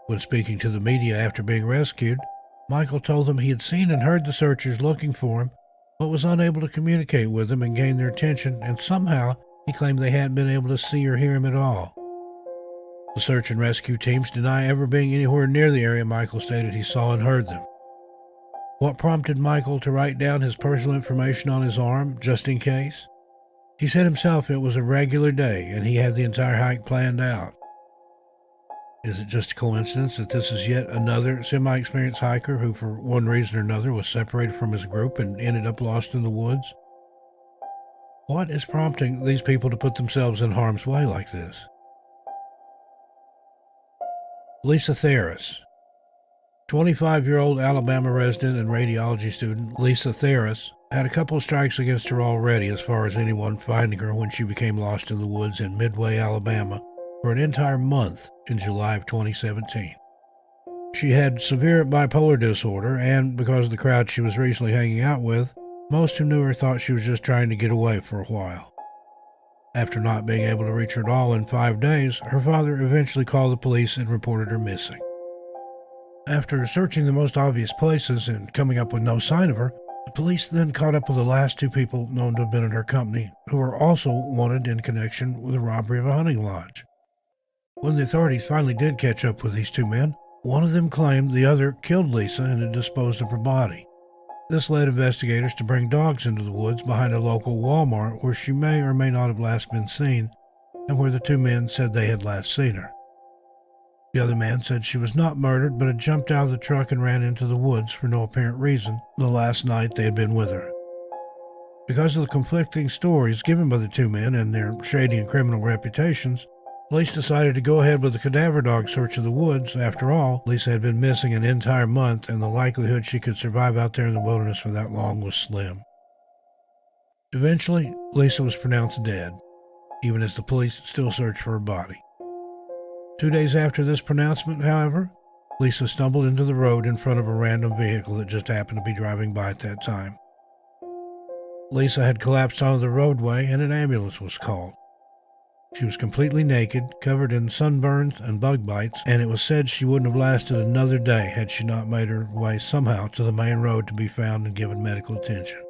When speaking to the media after being rescued, Michael told them he had seen and heard the searchers looking for him, but was unable to communicate with them and gain their attention, and somehow he claimed they hadn't been able to see or hear him at all. The search and rescue teams deny ever being anywhere near the area Michael stated he saw and heard them. What prompted Michael to write down his personal information on his arm, just in case? He said himself it was a regular day and he had the entire hike planned out. Is it just a coincidence that this is yet another semi-experienced hiker who, for one reason or another, was separated from his group and ended up lost in the woods? What is prompting these people to put themselves in harm's way like this? Lisa Theris. 25-year-old Alabama resident and radiology student Lisa Theris had a couple of strikes against her already as far as anyone finding her when she became lost in the woods in Midway, Alabama, for an entire month in July of 2017. She had severe bipolar disorder, and because of the crowd she was recently hanging out with, most who knew her thought she was just trying to get away for a while. After not being able to reach her at all in 5 days, her father eventually called the police and reported her missing. After searching the most obvious places and coming up with no sign of her, the police then caught up with the last 2 people known to have been in her company, who were also wanted in connection with the robbery of a hunting lodge. When the authorities finally did catch up with these 2 men, one of them claimed the other killed Lisa and had disposed of her body. This led investigators to bring dogs into the woods behind a local Walmart where she may or may not have last been seen, and where the 2 men said they had last seen her. The other man said she was not murdered, but had jumped out of the truck and ran into the woods for no apparent reason the last night they had been with her. Because of the conflicting stories given by the 2 men and their shady and criminal reputations, Police decided to go ahead with the cadaver dog search of the woods. After all, Lisa had been missing an entire month, and the likelihood she could survive out there in the wilderness for that long was slim. Eventually, Lisa was pronounced dead, even as the police still searched for her body. 2 days after this pronouncement, however, Lisa stumbled into the road in front of a random vehicle that just happened to be driving by at that time. Lisa had collapsed onto the roadway and an ambulance was called. She was completely naked, covered in sunburns and bug bites, and it was said she wouldn't have lasted another day had she not made her way somehow to the main road to be found and given medical attention.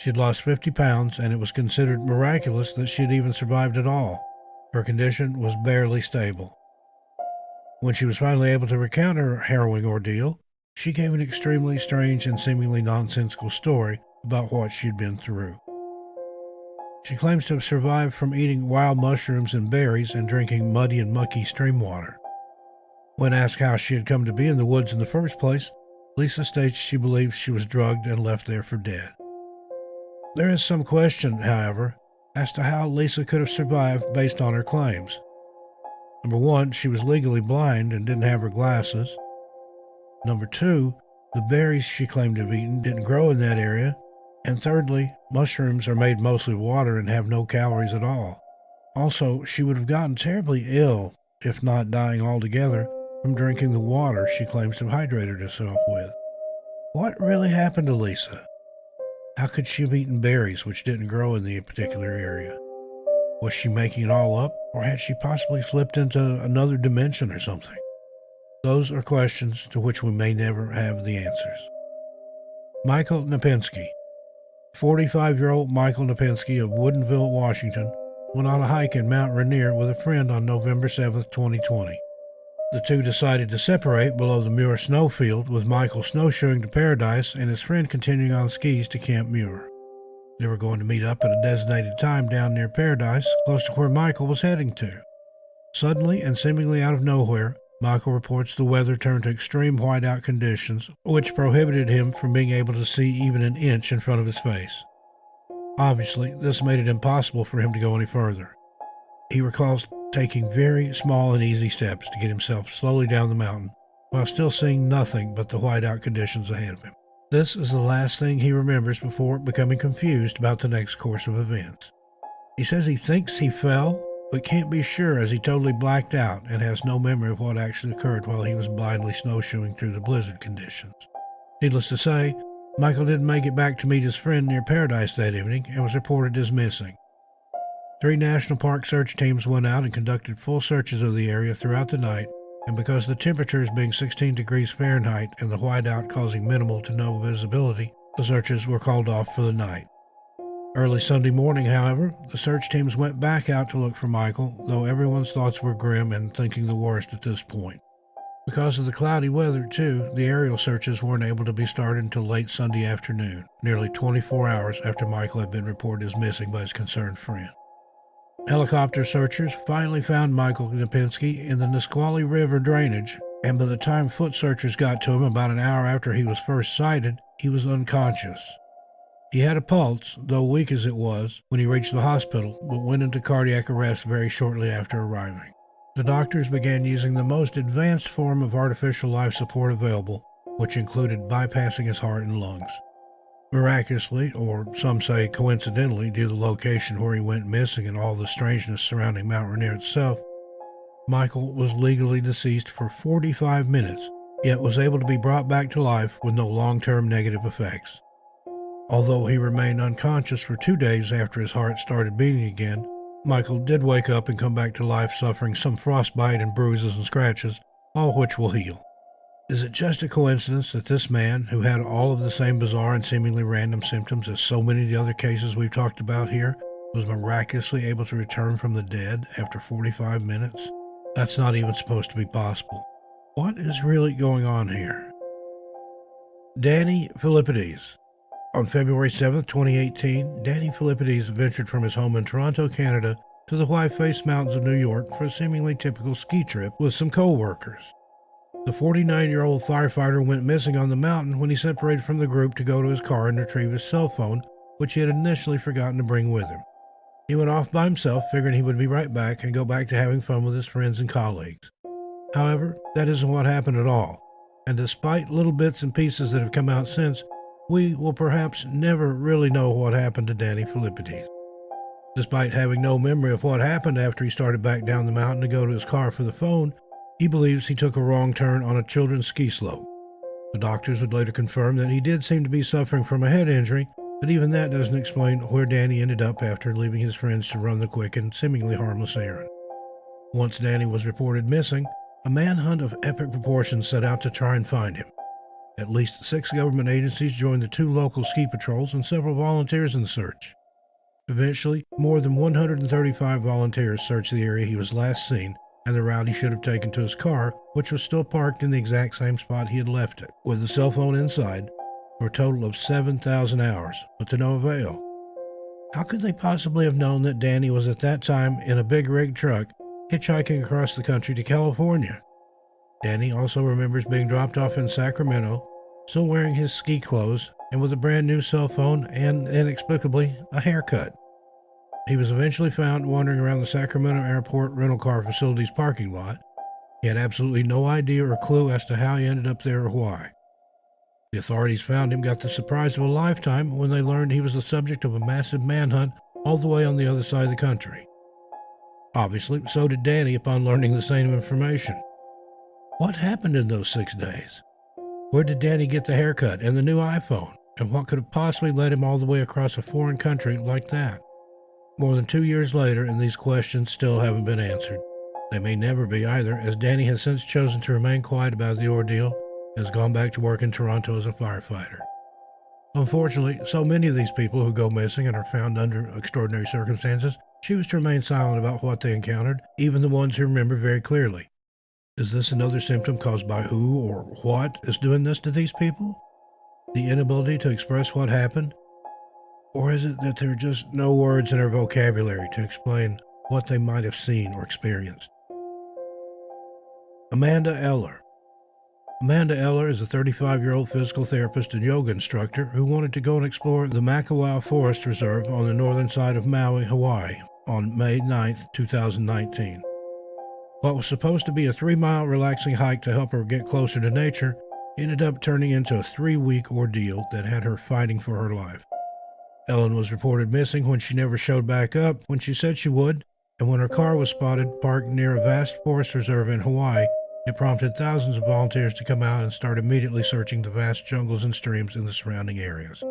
She had lost 50 pounds, and it was considered miraculous that she had even survived at all. Her condition was barely stable. When she was finally able to recount her harrowing ordeal, she gave an extremely strange and seemingly nonsensical story about what she'd been through. She claims to have survived from eating wild mushrooms and berries and drinking muddy and mucky stream water. When asked how she had come to be in the woods in the first place, Lisa states she believes she was drugged and left there for dead. There is some question, however, as to how Lisa could have survived based on her claims. Number one, she was legally blind and didn't have her glasses. Number two, the berries she claimed to have eaten didn't grow in that area. And thirdly, mushrooms are made mostly of water and have no calories at all. Also, she would have gotten terribly ill, if not dying altogether, from drinking the water she claims to have hydrated herself with. What really happened to Lisa? How could she have eaten berries which didn't grow in the particular area? Was she making it all up, or had she possibly slipped into another dimension or something? Those are questions to which we may never have the answers. Michael Napinski. 45-year-old Michael Napinski of Woodinville, Washington, went on a hike in Mount Rainier with a friend on November 7, 2020. The two decided to separate below the Muir snowfield, with Michael snowshoeing to Paradise and his friend continuing on skis to Camp Muir. They were going to meet up at a designated time down near Paradise, close to where Michael was heading to. Suddenly and seemingly out of nowhere, Michael reports the weather turned to extreme whiteout conditions, which prohibited him from being able to see even an inch in front of his face. Obviously, this made it impossible for him to go any further. He recalls taking very small and easy steps to get himself slowly down the mountain, while still seeing nothing but the whiteout conditions ahead of him. This is the last thing he remembers before becoming confused about the next course of events. He says he thinks he fell, but can't be sure as he totally blacked out and has no memory of what actually occurred while he was blindly snowshoeing through the blizzard conditions. Needless to say, Michael didn't make it back to meet his friend near Paradise that evening and was reported as missing. 3 National Park search teams went out and conducted full searches of the area throughout the night, and because the temperatures being 16 degrees Fahrenheit and the whiteout causing minimal to no visibility, the searches were called off for the night. Early Sunday morning, however, the search teams went back out to look for Michael, though everyone's thoughts were grim and thinking the worst at this point. Because of the cloudy weather, too, the aerial searches weren't able to be started until late Sunday afternoon, nearly 24 hours after Michael had been reported as missing by his concerned friend. Helicopter searchers finally found Michael Napinski in the Nisqually River drainage, and by the time foot searchers got to him about an hour after he was first sighted, he was unconscious. He had a pulse, though weak as it was, when he reached the hospital, but went into cardiac arrest very shortly after arriving. The doctors began using the most advanced form of artificial life support available, which included bypassing his heart and lungs. Miraculously, or some say coincidentally due to the location where he went missing and all the strangeness surrounding Mount Rainier itself, Michael was legally deceased for 45 minutes, yet was able to be brought back to life with no long-term negative effects. Although he remained unconscious for 2 days after his heart started beating again, Michael did wake up and come back to life suffering some frostbite and bruises and scratches, all of which will heal. Is it just a coincidence that this man, who had all of the same bizarre and seemingly random symptoms as so many of the other cases we've talked about here, was miraculously able to return from the dead after 45 minutes? That's not even supposed to be possible. What is really going on here? Danny Philippides. On February 7, 2018, Danny Philippides ventured from his home in Toronto, Canada, to the Whiteface Mountains of New York for a seemingly typical ski trip with some co-workers. The 49-year-old firefighter went missing on the mountain when he separated from the group to go to his car and retrieve his cell phone, which he had initially forgotten to bring with him. He went off by himself, figuring he would be right back and go back to having fun with his friends and colleagues. However, that isn't what happened at all, and despite little bits and pieces that have come out since, we will perhaps never really know what happened to Danny Philippides. Despite having no memory of what happened after he started back down the mountain to go to his car for the phone, he believes he took a wrong turn on a children's ski slope. The doctors would later confirm that he did seem to be suffering from a head injury, but even that doesn't explain where Danny ended up after leaving his friends to run the quick and seemingly harmless errand. Once Danny was reported missing, a manhunt of epic proportions set out to try and find him. At least 6 government agencies joined the 2 local ski patrols and several volunteers in the search. Eventually, more than 135 volunteers searched the area he was last seen and the route he should have taken to his car, which was still parked in the exact same spot he had left it, with the cell phone inside, for a total of 7,000 hours, but to no avail. How could they possibly have known that Danny was at that time in a big rig truck hitchhiking across the country to California? Danny also remembers being dropped off in Sacramento, still wearing his ski clothes and with a brand new cell phone and, inexplicably, a haircut. He was eventually found wandering around the Sacramento Airport rental car facility's parking lot. He had absolutely no idea or clue as to how he ended up there or why. The authorities found him got the surprise of a lifetime when they learned he was the subject of a massive manhunt all the way on the other side of the country. Obviously, so did Danny upon learning the same information. What happened in those 6 days? Where did Danny get the haircut and the new iPhone? And what could have possibly led him all the way across a foreign country like that? More than 2 years later, and these questions still haven't been answered. They may never be either, as Danny has since chosen to remain quiet about the ordeal and has gone back to work in Toronto as a firefighter. Unfortunately, so many of these people who go missing and are found under extraordinary circumstances choose to remain silent about what they encountered, even the ones who remember very clearly. Is this another symptom caused by who or what is doing this to these people? The inability to express what happened? Or is it that there are just no words in their vocabulary to explain what they might have seen or experienced? Amanda Eller. Amanda Eller is a 35-year-old physical therapist and yoga instructor who wanted to go and explore the Makawao Forest Reserve on the northern side of Maui, Hawaii, on May 9, 2019. What was supposed to be a 3-mile relaxing hike to help her get closer to nature ended up turning into a 3-week ordeal that had her fighting for her life. Ellen was reported missing when she never showed back up when she said she would, and when her car was spotted parked near a vast forest reserve in Hawaii, it prompted thousands of volunteers to come out and start immediately searching the vast jungles and streams in the surrounding areas.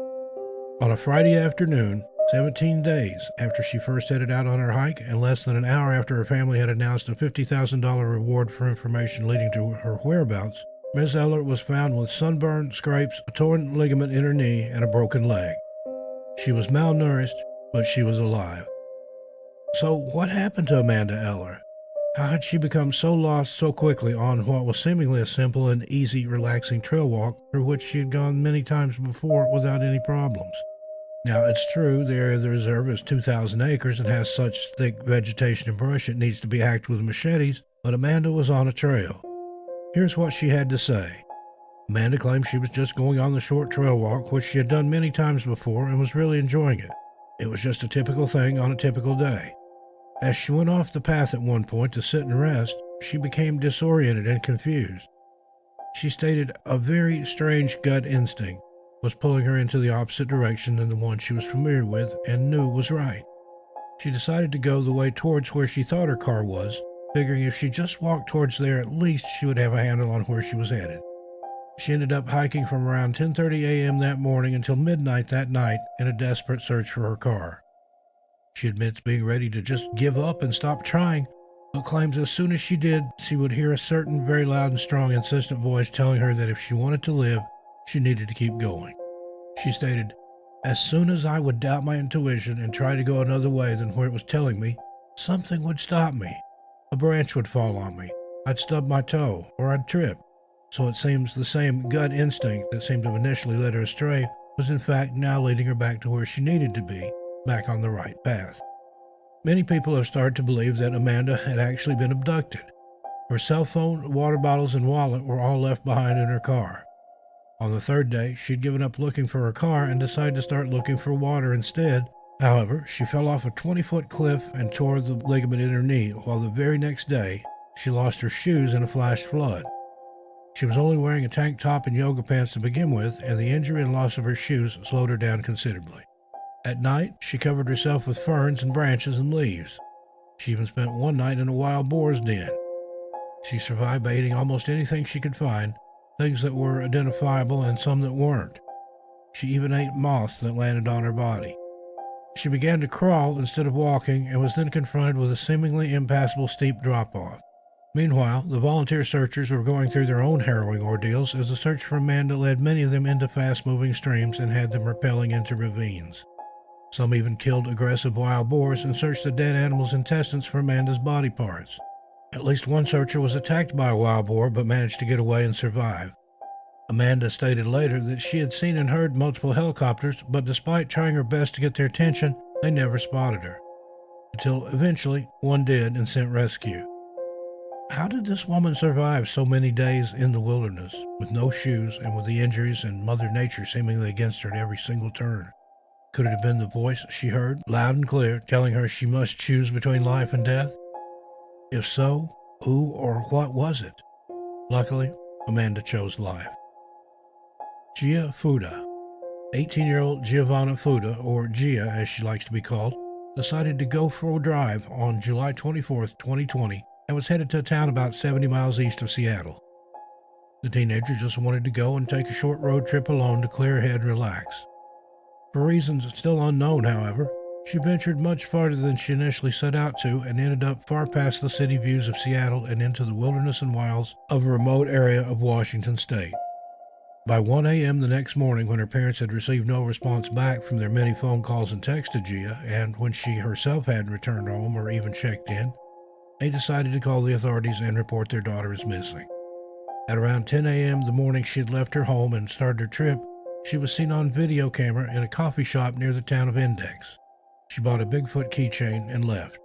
On a Friday afternoon, 17 days after she first headed out on her hike, and less than an hour after her family had announced a $50,000 reward for information leading to her whereabouts, Ms. Eller was found with sunburn, scrapes, a torn ligament in her knee, and a broken leg. She was malnourished, but she was alive. So what happened to Amanda Eller? How had she become so lost so quickly on what was seemingly a simple and easy, relaxing trail walk through which she had gone many times before without any problems? Now, it's true the area of the reserve is 2,000 acres and has such thick vegetation and brush it needs to be hacked with machetes, but Amanda was on a trail. Here's what she had to say. Amanda claimed she was just going on the short trail walk, which she had done many times before and was really enjoying it. It was just a typical thing on a typical day. As she went off the path at one point to sit and rest, she became disoriented and confused. She stated a very strange gut instinct was pulling her into the opposite direction than the one she was familiar with and knew was right. She decided to go the way towards where she thought her car was, figuring if she just walked towards there at least she would have a handle on where she was headed. She ended up hiking from around 10:30 a.m. that morning until midnight that night in a desperate search for her car. She admits being ready to just give up and stop trying, but claims as soon as she did, she would hear a certain very loud and strong insistent voice telling her that if she wanted to live, she needed to keep going. She stated, "As soon as I would doubt my intuition and try to go another way than where it was telling me, something would stop me. A branch would fall on me, I'd stub my toe, or I'd trip. So it seems the same gut instinct that seemed to have initially led her astray was in fact now leading her back to where she needed to be, back on the right path." Many people have started to believe that Amanda had actually been abducted. Her cell phone, water bottles, and wallet were all left behind in her car. On the 3rd day, she'd given up looking for her car and decided to start looking for water instead, However, she fell off a 20-foot cliff and tore the ligament in her knee, while the very next day, she lost her shoes in a flash flood. She was only wearing a tank top and yoga pants to begin with, and the injury and loss of her shoes slowed her down considerably. At night, she covered herself with ferns and branches and leaves. She even spent one night in a wild boar's den. She survived by eating almost anything she could find, things that were identifiable and some that weren't. She even ate moths that landed on her body. She began to crawl instead of walking and was then confronted with a seemingly impassable steep drop-off. Meanwhile, the volunteer searchers were going through their own harrowing ordeals as the search for Amanda led many of them into fast-moving streams and had them rappelling into ravines. Some even killed aggressive wild boars and searched the dead animals' intestines for Amanda's body parts. At least one searcher was attacked by a wild boar but managed to get away and survive. Amanda stated later that she had seen and heard multiple helicopters, but despite trying her best to get their attention, they never spotted her. Until eventually, one did and sent rescue. How did this woman survive so many days in the wilderness, with no shoes and with the injuries and Mother Nature seemingly against her at every single turn? Could it have been the voice she heard, loud and clear, telling her she must choose between life and death? If so, who or what was it? Luckily, Amanda chose life. Gia Fuda. 18-year-old Giovanna Fuda, or Gia as she likes to be called, decided to go for a drive on July 24, 2020, and was headed to a town about 70 miles east of Seattle. The teenager just wanted to go and take a short road trip alone to clear her head and relax. For reasons still unknown, however, she ventured much farther than she initially set out to and ended up far past the city views of Seattle and into the wilderness and wilds of a remote area of Washington state. By 1 a.m. the next morning, when her parents had received no response back from their many phone calls and texts to Gia, and when she herself hadn't returned home or even checked in, they decided to call the authorities and report their daughter as missing. At around 10 a.m. the morning she had left her home and started her trip, she was seen on video camera in a coffee shop near the town of Index. She bought a Bigfoot keychain and left.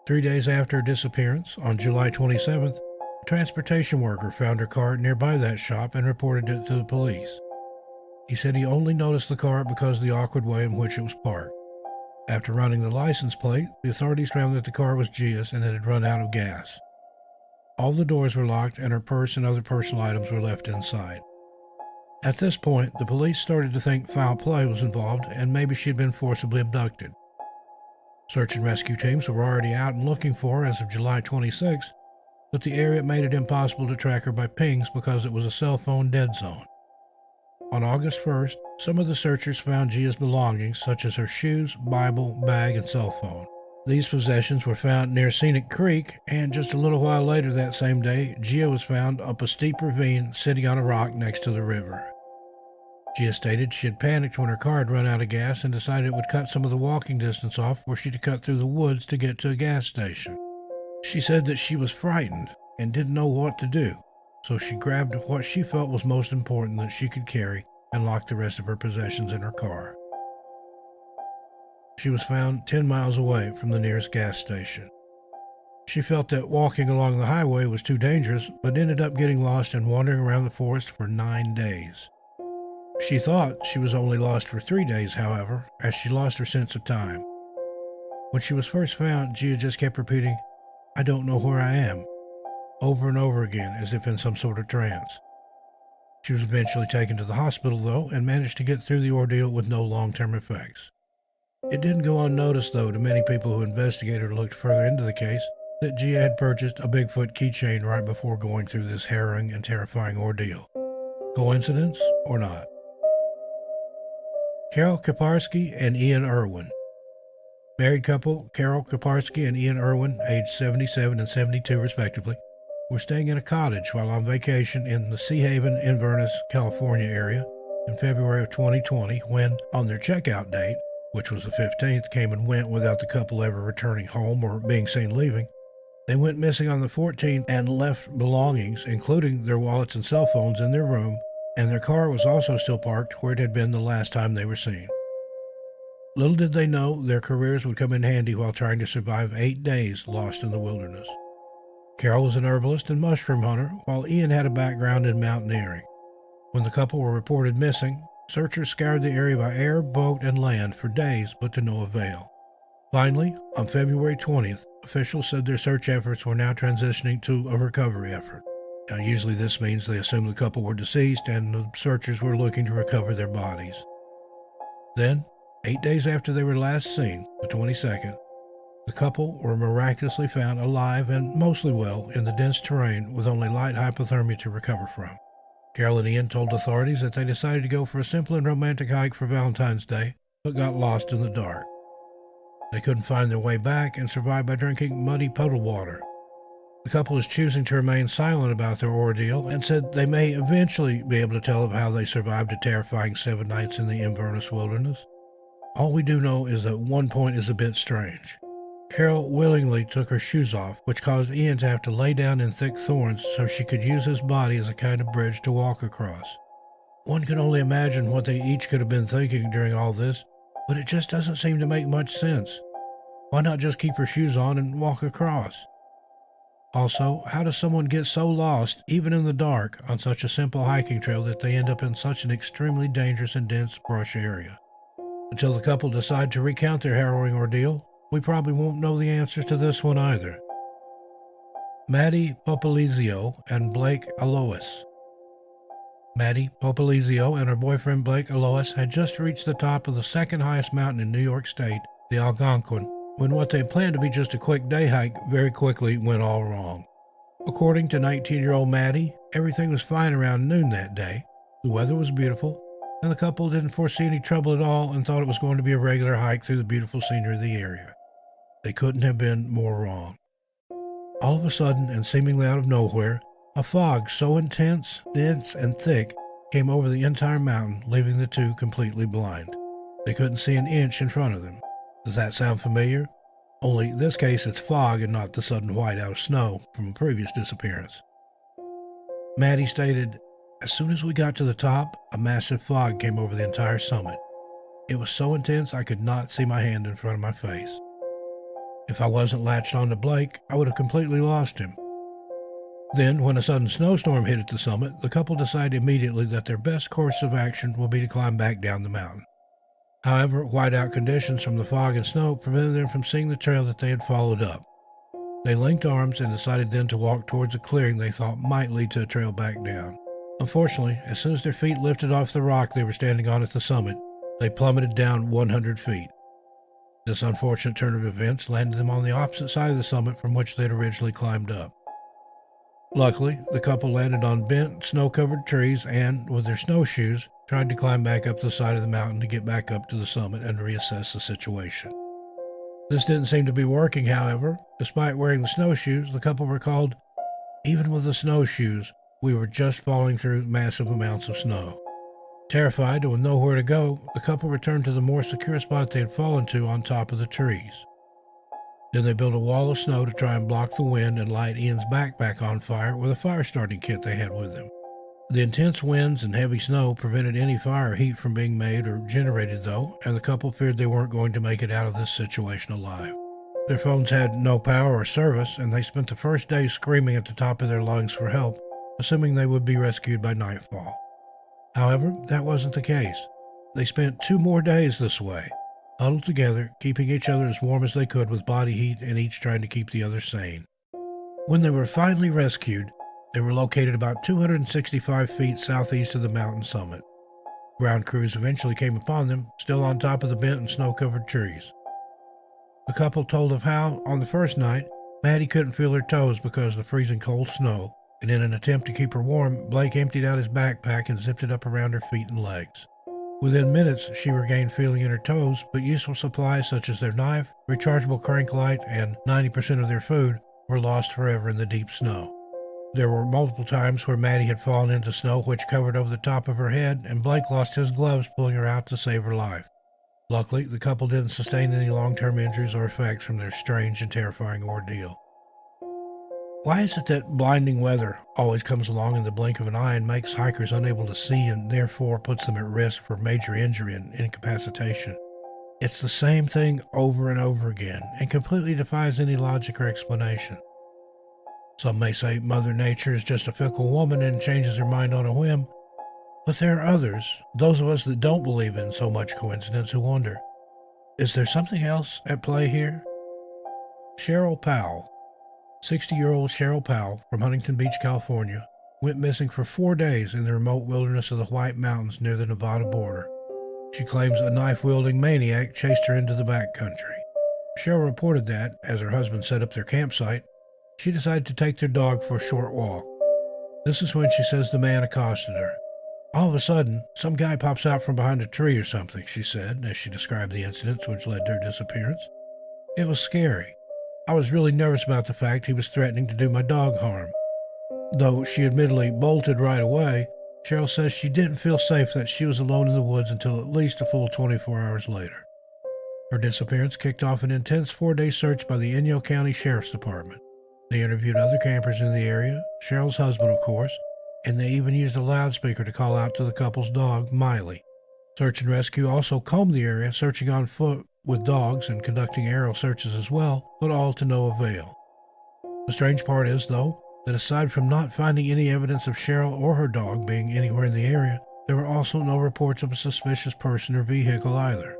3 days after her disappearance, on July 27th, a transportation worker found her car nearby that shop and reported it to the police. He said he only noticed the car because of the awkward way in which it was parked. After running the license plate, the authorities found that the car was Gia's and it had run out of gas. All the doors were locked and her purse and other personal items were left inside. At this point, the police started to think foul play was involved and maybe she had been forcibly abducted. Search and rescue teams were already out and looking for her as of July 26th, but the area made it impossible to track her by pings because it was a cell phone dead zone. On August 1st, some of the searchers found Gia's belongings, such as her shoes, Bible, bag, and cell phone. These possessions were found near Scenic Creek, and just a little while later that same day, Gia was found up a steep ravine sitting on a rock next to the river. Gia stated she had panicked when her car had run out of gas and decided it would cut some of the walking distance off where she had to cut through the woods to get to a gas station. She said that she was frightened and didn't know what to do, so she grabbed what she felt was most important that she could carry and locked the rest of her possessions in her car. She was found 10 miles away from the nearest gas station. She felt that walking along the highway was too dangerous, but ended up getting lost and wandering around the forest for 9 days. She thought she was only lost for 3 days, however, as she lost her sense of time. When she was first found, Gia just kept repeating, "I don't know where I am," over and over again, as if in some sort of trance. She was eventually taken to the hospital, though, and managed to get through the ordeal with no long-term effects. It didn't go unnoticed, though, to many people who investigated or looked further into the case, that Gia had purchased a Bigfoot keychain right before going through this harrowing and terrifying ordeal. Coincidence or not? Carol Kaparsky and Ian Irwin. Married couple Carol Kaparsky and Ian Irwin, aged 77 and 72 respectively, were staying in a cottage while on vacation in the Sea Haven, Inverness, California area in February of 2020 when, on their checkout date, which was the 15th, came and went without the couple ever returning home or being seen leaving. They went missing on the 14th and left belongings, including their wallets and cell phones, in their room, and their car was also still parked where it had been the last time they were seen. Little did they know their careers would come in handy while trying to survive 8 days lost in the wilderness. Carol was an herbalist and mushroom hunter, while Ian had a background in mountaineering. When the couple were reported missing, searchers scoured the area by air, boat, and land for days, but to no avail. Finally, on February 20th, officials said their search efforts were now transitioning to a recovery effort. Now, usually this means they assume the couple were deceased and the searchers were looking to recover their bodies. Then, 8 days after they were last seen, the 22nd, the couple were miraculously found alive and mostly well in the dense terrain with only light hypothermia to recover from. Carol and Ian told authorities that they decided to go for a simple and romantic hike for Valentine's Day, but got lost in the dark. They couldn't find their way back and survived by drinking muddy puddle water. The couple is choosing to remain silent about their ordeal and said they may eventually be able to tell of how they survived a terrifying 7 nights in the Inverness wilderness. All we do know is that one point is a bit strange. Carol willingly took her shoes off, which caused Ian to have to lay down in thick thorns so she could use his body as a kind of bridge to walk across. One can only imagine what they each could have been thinking during all this, but it just doesn't seem to make much sense. Why not just keep her shoes on and walk across? Also, how does someone get so lost, even in the dark, on such a simple hiking trail that they end up in such an extremely dangerous and dense brush area? Until the couple decide to recount their harrowing ordeal, we probably won't know the answers to this one either. Maddie Popolizio and Blake Alois. Maddie Popolizio and her boyfriend Blake Alois had just reached the top of the second highest mountain in New York State, the Algonquin, when what they planned to be just a quick day hike very quickly went all wrong. According to 19-year-old Maddie, everything was fine around noon that day. The weather was beautiful, and the couple didn't foresee any trouble at all and thought it was going to be a regular hike through the beautiful scenery of the area. They couldn't have been more wrong. All of a sudden, and seemingly out of nowhere, a fog so intense, dense, and thick came over the entire mountain, leaving the two completely blind. They couldn't see an inch in front of them. Does that sound familiar? Only in this case it's fog and not the sudden whiteout of snow from a previous disappearance. Maddie stated, "As soon as we got to the top, a massive fog came over the entire summit. It was so intense I could not see my hand in front of my face. If I wasn't latched onto Blake, I would have completely lost him." Then, when a sudden snowstorm hit at the summit, the couple decided immediately that their best course of action would be to climb back down the mountain. However, whiteout conditions from the fog and snow prevented them from seeing the trail that they had followed up. They linked arms and decided then to walk towards a clearing they thought might lead to a trail back down. Unfortunately, as soon as their feet lifted off the rock they were standing on at the summit, they plummeted down 100 feet. This unfortunate turn of events landed them on the opposite side of the summit from which they had originally climbed up. Luckily, the couple landed on bent, snow-covered trees and, with their snowshoes, tried to climb back up the side of the mountain to get back up to the summit and reassess the situation. This didn't seem to be working, however. Despite wearing the snowshoes, the couple recalled, "Even with the snowshoes, we were just falling through massive amounts of snow." Terrified and with nowhere to go, the couple returned to the more secure spot they had fallen to on top of the trees. Then they built a wall of snow to try and block the wind and light Ian's backpack on fire with a fire starting kit they had with them. The intense winds and heavy snow prevented any fire heat from being made or generated, though, and the couple feared they weren't going to make it out of this situation alive. Their phones had no power or service, and they spent the first day screaming at the top of their lungs for help, assuming they would be rescued by nightfall. However, that wasn't the case. They spent 2 more days this way, huddled together, keeping each other as warm as they could with body heat and each trying to keep the other sane. When they were finally rescued, they were located about 265 feet southeast of the mountain summit. Ground crews eventually came upon them, still on top of the bent and snow-covered trees. The couple told of how, on the first night, Maddie couldn't feel her toes because of the freezing cold snow, and in an attempt to keep her warm, Blake emptied out his backpack and zipped it up around her feet and legs. Within minutes, she regained feeling in her toes, but useful supplies such as their knife, rechargeable crank light, and 90% of their food were lost forever in the deep snow. There were multiple times where Maddie had fallen into snow which covered over the top of her head, and Blake lost his gloves pulling her out to save her life. Luckily, the couple didn't sustain any long-term injuries or effects from their strange and terrifying ordeal. Why is it that blinding weather always comes along in the blink of an eye and makes hikers unable to see and therefore puts them at risk for major injury and incapacitation? It's the same thing over and over again and completely defies any logic or explanation. Some may say Mother Nature is just a fickle woman and changes her mind on a whim, But there are others, those of us that don't believe in so much coincidence, who wonder, is there something else at play here? Cheryl Powell, 60-year-old Cheryl Powell from Huntington Beach, California, went missing for 4 days in the remote wilderness of the White Mountains near the Nevada border. She claims a knife-wielding maniac chased her into the backcountry. Cheryl reported that, as her husband set up their campsite, she decided to take their dog for a short walk. This is when she says the man accosted her. All of a sudden, some guy pops out from behind a tree or something, she said, as she described the incidents which led to her disappearance. It was scary. I was really nervous about the fact he was threatening to do my dog harm. Though she admittedly bolted right away, Cheryl says she didn't feel safe that she was alone in the woods until at least a full 24 hours later. Her disappearance kicked off an intense 4-day search by the Inyo County Sheriff's Department. They interviewed other campers in the area, Cheryl's husband, of course, and they even used a loudspeaker to call out to the couple's dog, Miley. Search and rescue also combed the area, searching on foot with dogs and conducting aerial searches as well, but all to no avail. The strange part is, though, that aside from not finding any evidence of Cheryl or her dog being anywhere in the area, there were also no reports of a suspicious person or vehicle either.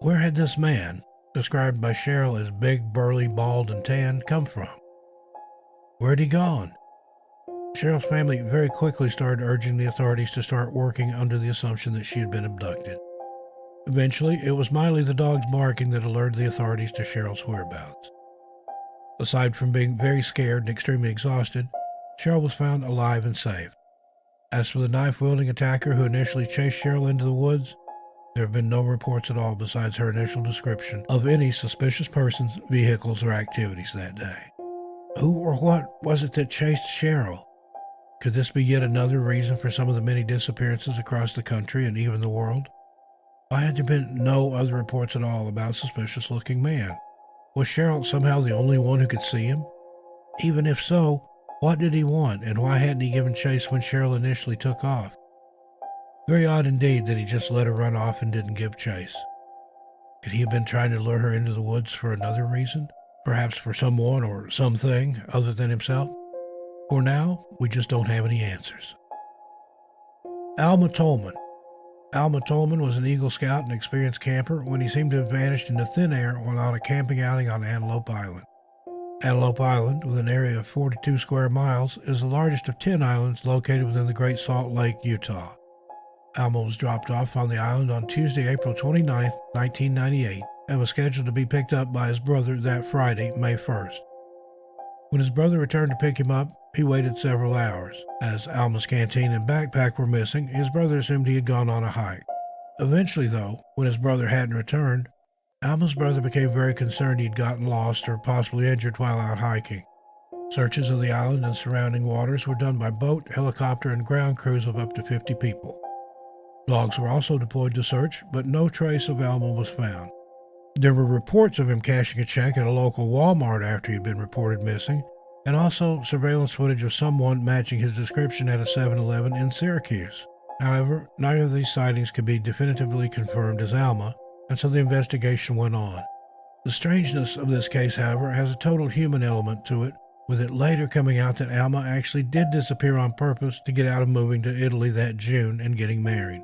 Where had this man, described by Cheryl as big, burly, bald, and tan, come from? Where had he gone? Cheryl's family very quickly started urging the authorities to start working under the assumption that she had been abducted. Eventually, it was Miley the dog's barking that alerted the authorities to Cheryl's whereabouts. Aside from being very scared and extremely exhausted, Cheryl was found alive and safe. As for the knife-wielding attacker who initially chased Cheryl into the woods, there have been no reports at all besides her initial description of any suspicious persons, vehicles, or activities that day. Who or what was it that chased Cheryl? Could this be yet another reason for some of the many disappearances across the country and even the world? Why had there been no other reports at all about a suspicious-looking man? Was Cheryl somehow the only one who could see him? Even if so, what did he want, and why hadn't he given chase when Cheryl initially took off? Very odd indeed that he just let her run off and didn't give chase. Could he have been trying to lure her into the woods for another reason? Perhaps for someone or something other than himself? For now, we just don't have any answers. Alma Tolman. Alma Tolman was an Eagle Scout and experienced camper when he seemed to have vanished into thin air while on a camping outing on Antelope Island. Antelope Island, with an area of 42 square miles, is the largest of 10 islands located within the Great Salt Lake, Utah. Alma was dropped off on the island on Tuesday, April 29, 1998, and was scheduled to be picked up by his brother that Friday, May 1st. When his brother returned to pick him up, he waited several hours. As Alma's canteen and backpack were missing, his brother assumed he had gone on a hike. Eventually, though, when his brother hadn't returned, Alma's brother became very concerned he'd gotten lost or possibly injured while out hiking. Searches of the island and surrounding waters were done by boat, helicopter, and ground crews of up to 50 people. Dogs were also deployed to search, but no trace of Alma was found. There were reports of him cashing a check at a local Walmart after he'd been reported missing, and also surveillance footage of someone matching his description at a 7-Eleven in Syracuse. However, neither of these sightings could be definitively confirmed as Alma, and so the investigation went on. The strangeness of this case, however, has a total human element to it, with it later coming out that Alma actually did disappear on purpose to get out of moving to Italy that June and getting married.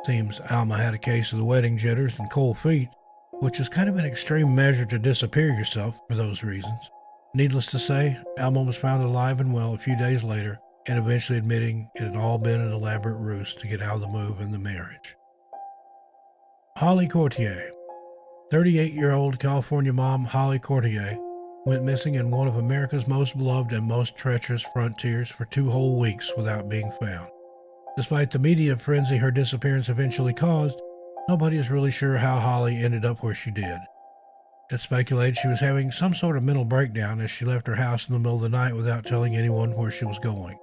Seems Alma had a case of the wedding jitters and cold feet, which is kind of an extreme measure to disappear yourself for those reasons. Needless to say, Alma was found alive and well a few days later, and eventually admitting it had all been an elaborate ruse to get out of the move and the marriage. Holly Courtier. 38-year-old California mom Holly Courtier went missing in one of America's most beloved and most treacherous frontiers for 2 whole weeks without being found. Despite the media frenzy her disappearance eventually caused, nobody is really sure how Holly ended up where she did. It's speculated she was having some sort of mental breakdown as she left her house in the middle of the night without telling anyone where she was going.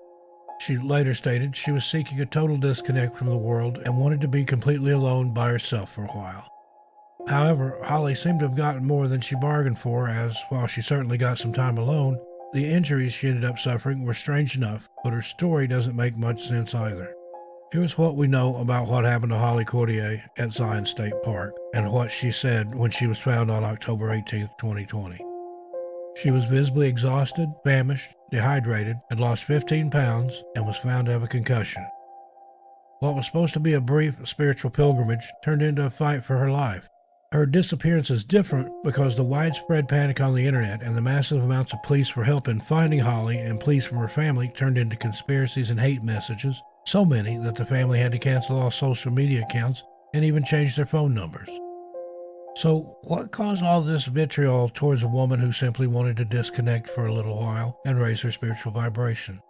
She later stated she was seeking a total disconnect from the world and wanted to be completely alone by herself for a while. However, Holly seemed to have gotten more than she bargained for, as, while she certainly got some time alone, the injuries she ended up suffering were strange enough, but her story doesn't make much sense either. Here's what we know about what happened to Holly Courtier at Zion State Park and what she said when she was found on October 18, 2020. She was visibly exhausted, famished, dehydrated, had lost 15 pounds, and was found to have a concussion. What was supposed to be a brief spiritual pilgrimage turned into a fight for her life. Her disappearance is different because the widespread panic on the internet and the massive amounts of pleas for help in finding Holly and pleas from her family turned into conspiracies and hate messages, so many that the family had to cancel all social media accounts and even change their phone numbers. So, what caused all this vitriol towards a woman who simply wanted to disconnect for a little while and raise her spiritual vibration?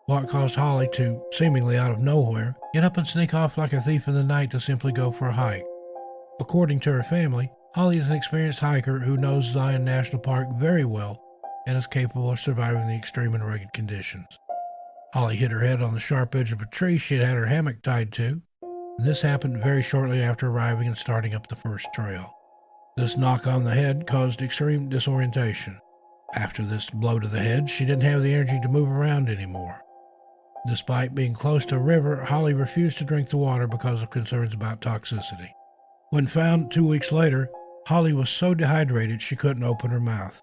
What caused Holly to, seemingly out of nowhere, get up and sneak off like a thief in the night to simply go for a hike? According to her family, Holly is an experienced hiker who knows Zion National Park very well and is capable of surviving the extreme and rugged conditions. Holly hit her head on the sharp edge of a tree she had her hammock tied to, and this happened very shortly after arriving and starting up the first trail. This knock on the head caused extreme disorientation. After this blow to the head, she didn't have the energy to move around anymore. Despite being close to a river, Holly refused to drink the water because of concerns about toxicity. When found 2 weeks later, Holly was so dehydrated she couldn't open her mouth.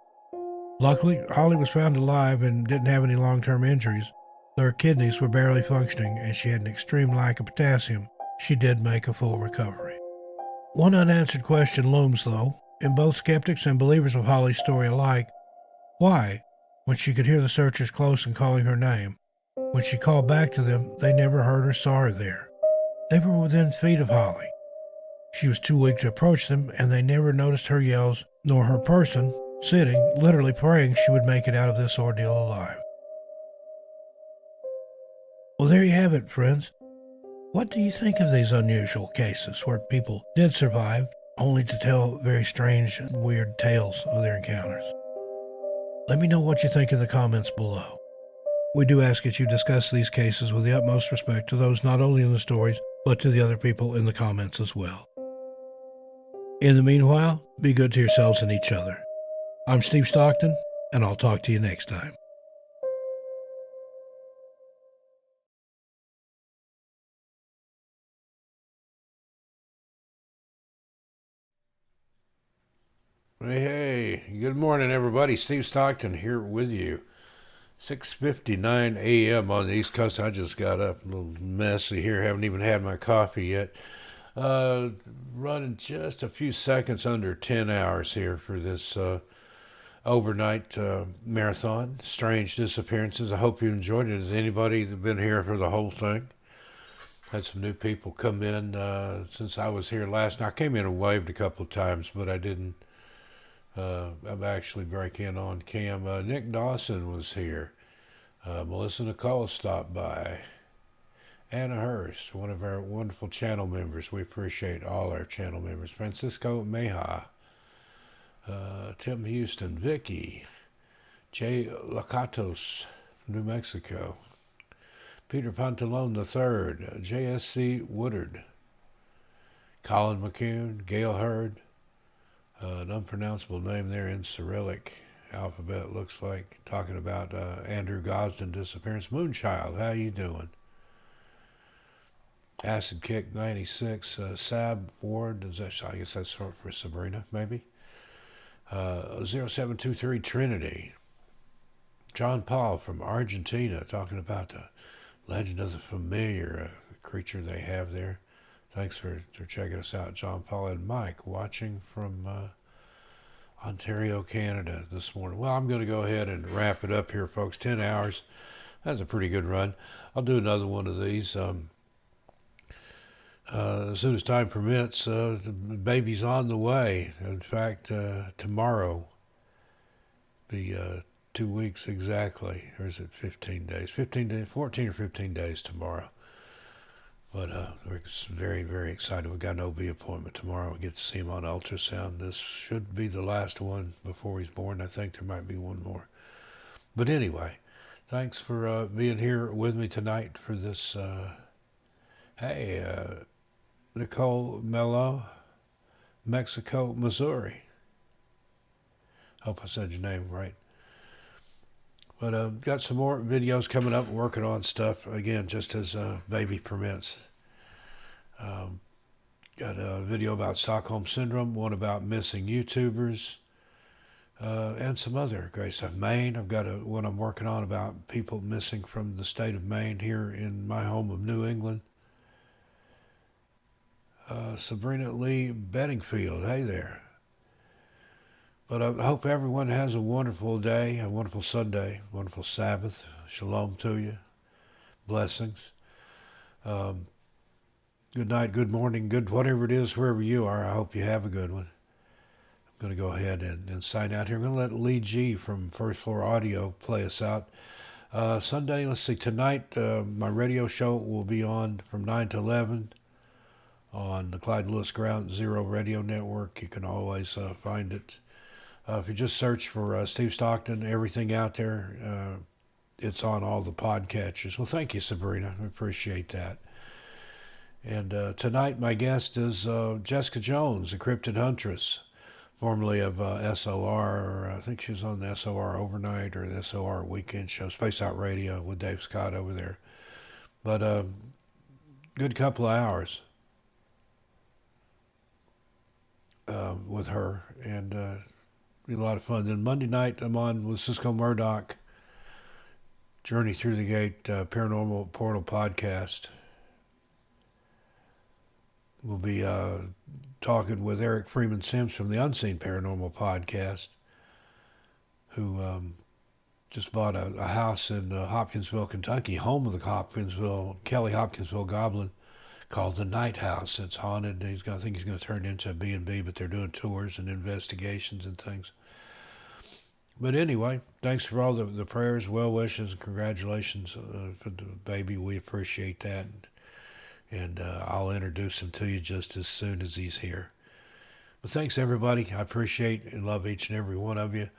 Luckily, Holly was found alive and didn't have any long-term injuries, though her kidneys were barely functioning and she had an extreme lack of potassium. She did make a full recovery. One unanswered question looms, though, in both skeptics and believers of Holly's story alike. Why, when she could hear the searchers close and calling her name, when she called back to them, they never heard or saw her there? They were within feet of Holly. She was too weak to approach them, and they never noticed her yells, nor her person, sitting, literally praying she would make it out of this ordeal alive. Well, there you have it, friends. What do you think of these unusual cases where people did survive, only to tell very strange and weird tales of their encounters? Let me know what you think in the comments below. We do ask that you discuss these cases with the utmost respect to those not only in the stories, but to the other people in the comments as well. In the meanwhile, be good to yourselves and each other. I'm Steve Stockton, and I'll talk to you next time. Hey, good morning, everybody. Steve Stockton here with you. 6:59 a.m. on the East Coast. I just got up, a little messy here. Haven't even had my coffee yet. Running just a few seconds under 10 hours here for this overnight marathon. Strange Disappearances. I hope you enjoyed it. Has anybody been here for the whole thing? Had some new people come in since I was here last night. I came in and waved a couple of times, but I didn't. I'm actually break in on cam. Nick Dawson was here. Melissa Nicole stopped by. Anna Hurst, one of our wonderful channel members. We appreciate all our channel members. Francisco Meja, Tim Houston, Vicky, Jay Lacatos from New Mexico, Peter Pantalone III, JSC Woodard, Colin McCune, Gail Hurd, an unpronounceable name there in Cyrillic alphabet, looks like, talking about Andrew Gosden disappearance. Moonchild, how you doing? Acid Kick 96, Sab Ward, is that, I guess that's short for Sabrina, maybe. 0723 Trinity. John Paul from Argentina, talking about the legend of the familiar creature they have there. Thanks for checking us out, John Paul. And Mike, watching from Ontario, Canada this morning. Well, I'm going to go ahead and wrap it up here, folks. 10 hours. That's a pretty good run. I'll do another one of these. As soon as time permits. The baby's on the way. In fact, tomorrow, be 2 weeks exactly, or is it 15 days? 15 days, 14 or 15 days tomorrow. But we're very, very excited. We've got an OB appointment tomorrow. We get to see him on ultrasound. This should be the last one before he's born. I think there might be one more. But anyway, thanks for being here with me tonight for this. Nicole Mello, Mexico, Missouri. Hope I said your name right. But got some more videos coming up, working on stuff, again, just as baby permits. Got a video about Stockholm Syndrome, one about missing YouTubers, and some other great stuff. Maine, I've got one I'm working on about people missing from the state of Maine here in my home of New England. Sabrina Lee Bedingfield. Hey there. But I hope everyone has a wonderful day, a wonderful Sunday, wonderful Sabbath. Shalom to you. Blessings. Good night, good morning, good whatever it is, wherever you are. I hope you have a good one. I'm going to go ahead and sign out here. I'm going to let Lee G from First Floor Audio play us out. Sunday, let's see, tonight my radio show will be on from 9 to 11 on the Clyde Lewis Ground Zero Radio Network. You can always find it. If you just search for Steve Stockton, everything out there, it's on all the podcatchers. Well, thank you, Sabrina. I appreciate that. And tonight my guest is Jessica Jones, the Cryptid Huntress, formerly of SOR. I think she was on the SOR Overnight or the SOR Weekend Show, Space Out Radio with Dave Scott over there. But good couple of hours with her, and be a lot of fun. Then Monday night I'm on with Cisco Murdoch, Journey Through the Gate Paranormal Portal Podcast. We'll be talking with Eric Freeman Sims from the Unseen Paranormal Podcast, who just bought a house in Hopkinsville, Kentucky, home of the Kelly Hopkinsville Goblin, called the Night House. It's haunted. I think he's going to turn it into a B&B, but they're doing tours and investigations and things. But anyway, thanks for all the prayers, well wishes, and congratulations for the baby. We appreciate that. And I'll introduce him to you just as soon as he's here. But thanks, everybody. I appreciate and love each and every one of you.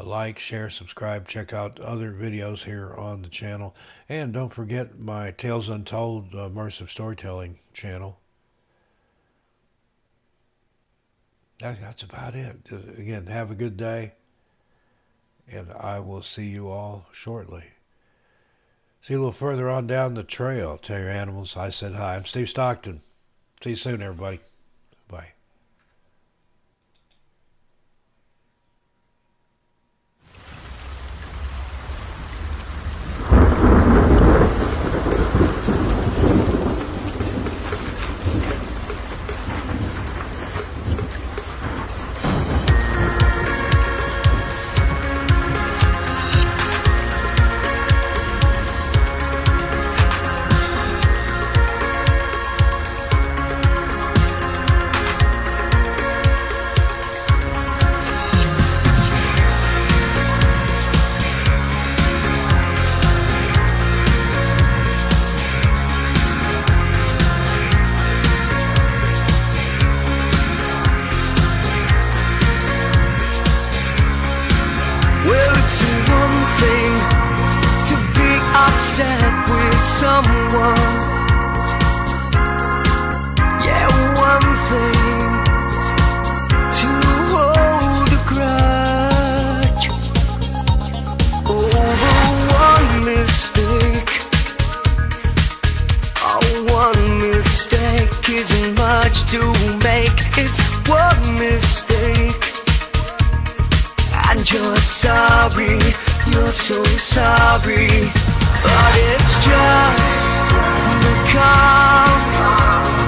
Like, share, subscribe, check out other videos here on the channel. And don't forget my Tales Untold immersive storytelling channel. That's about it. Again, have a good day. And I will see you all shortly. See you a little further on down the trail. Tell your animals I said hi. I'm Steve Stockton. See you soon, everybody. Bye. You're so sorry, but it's just the calm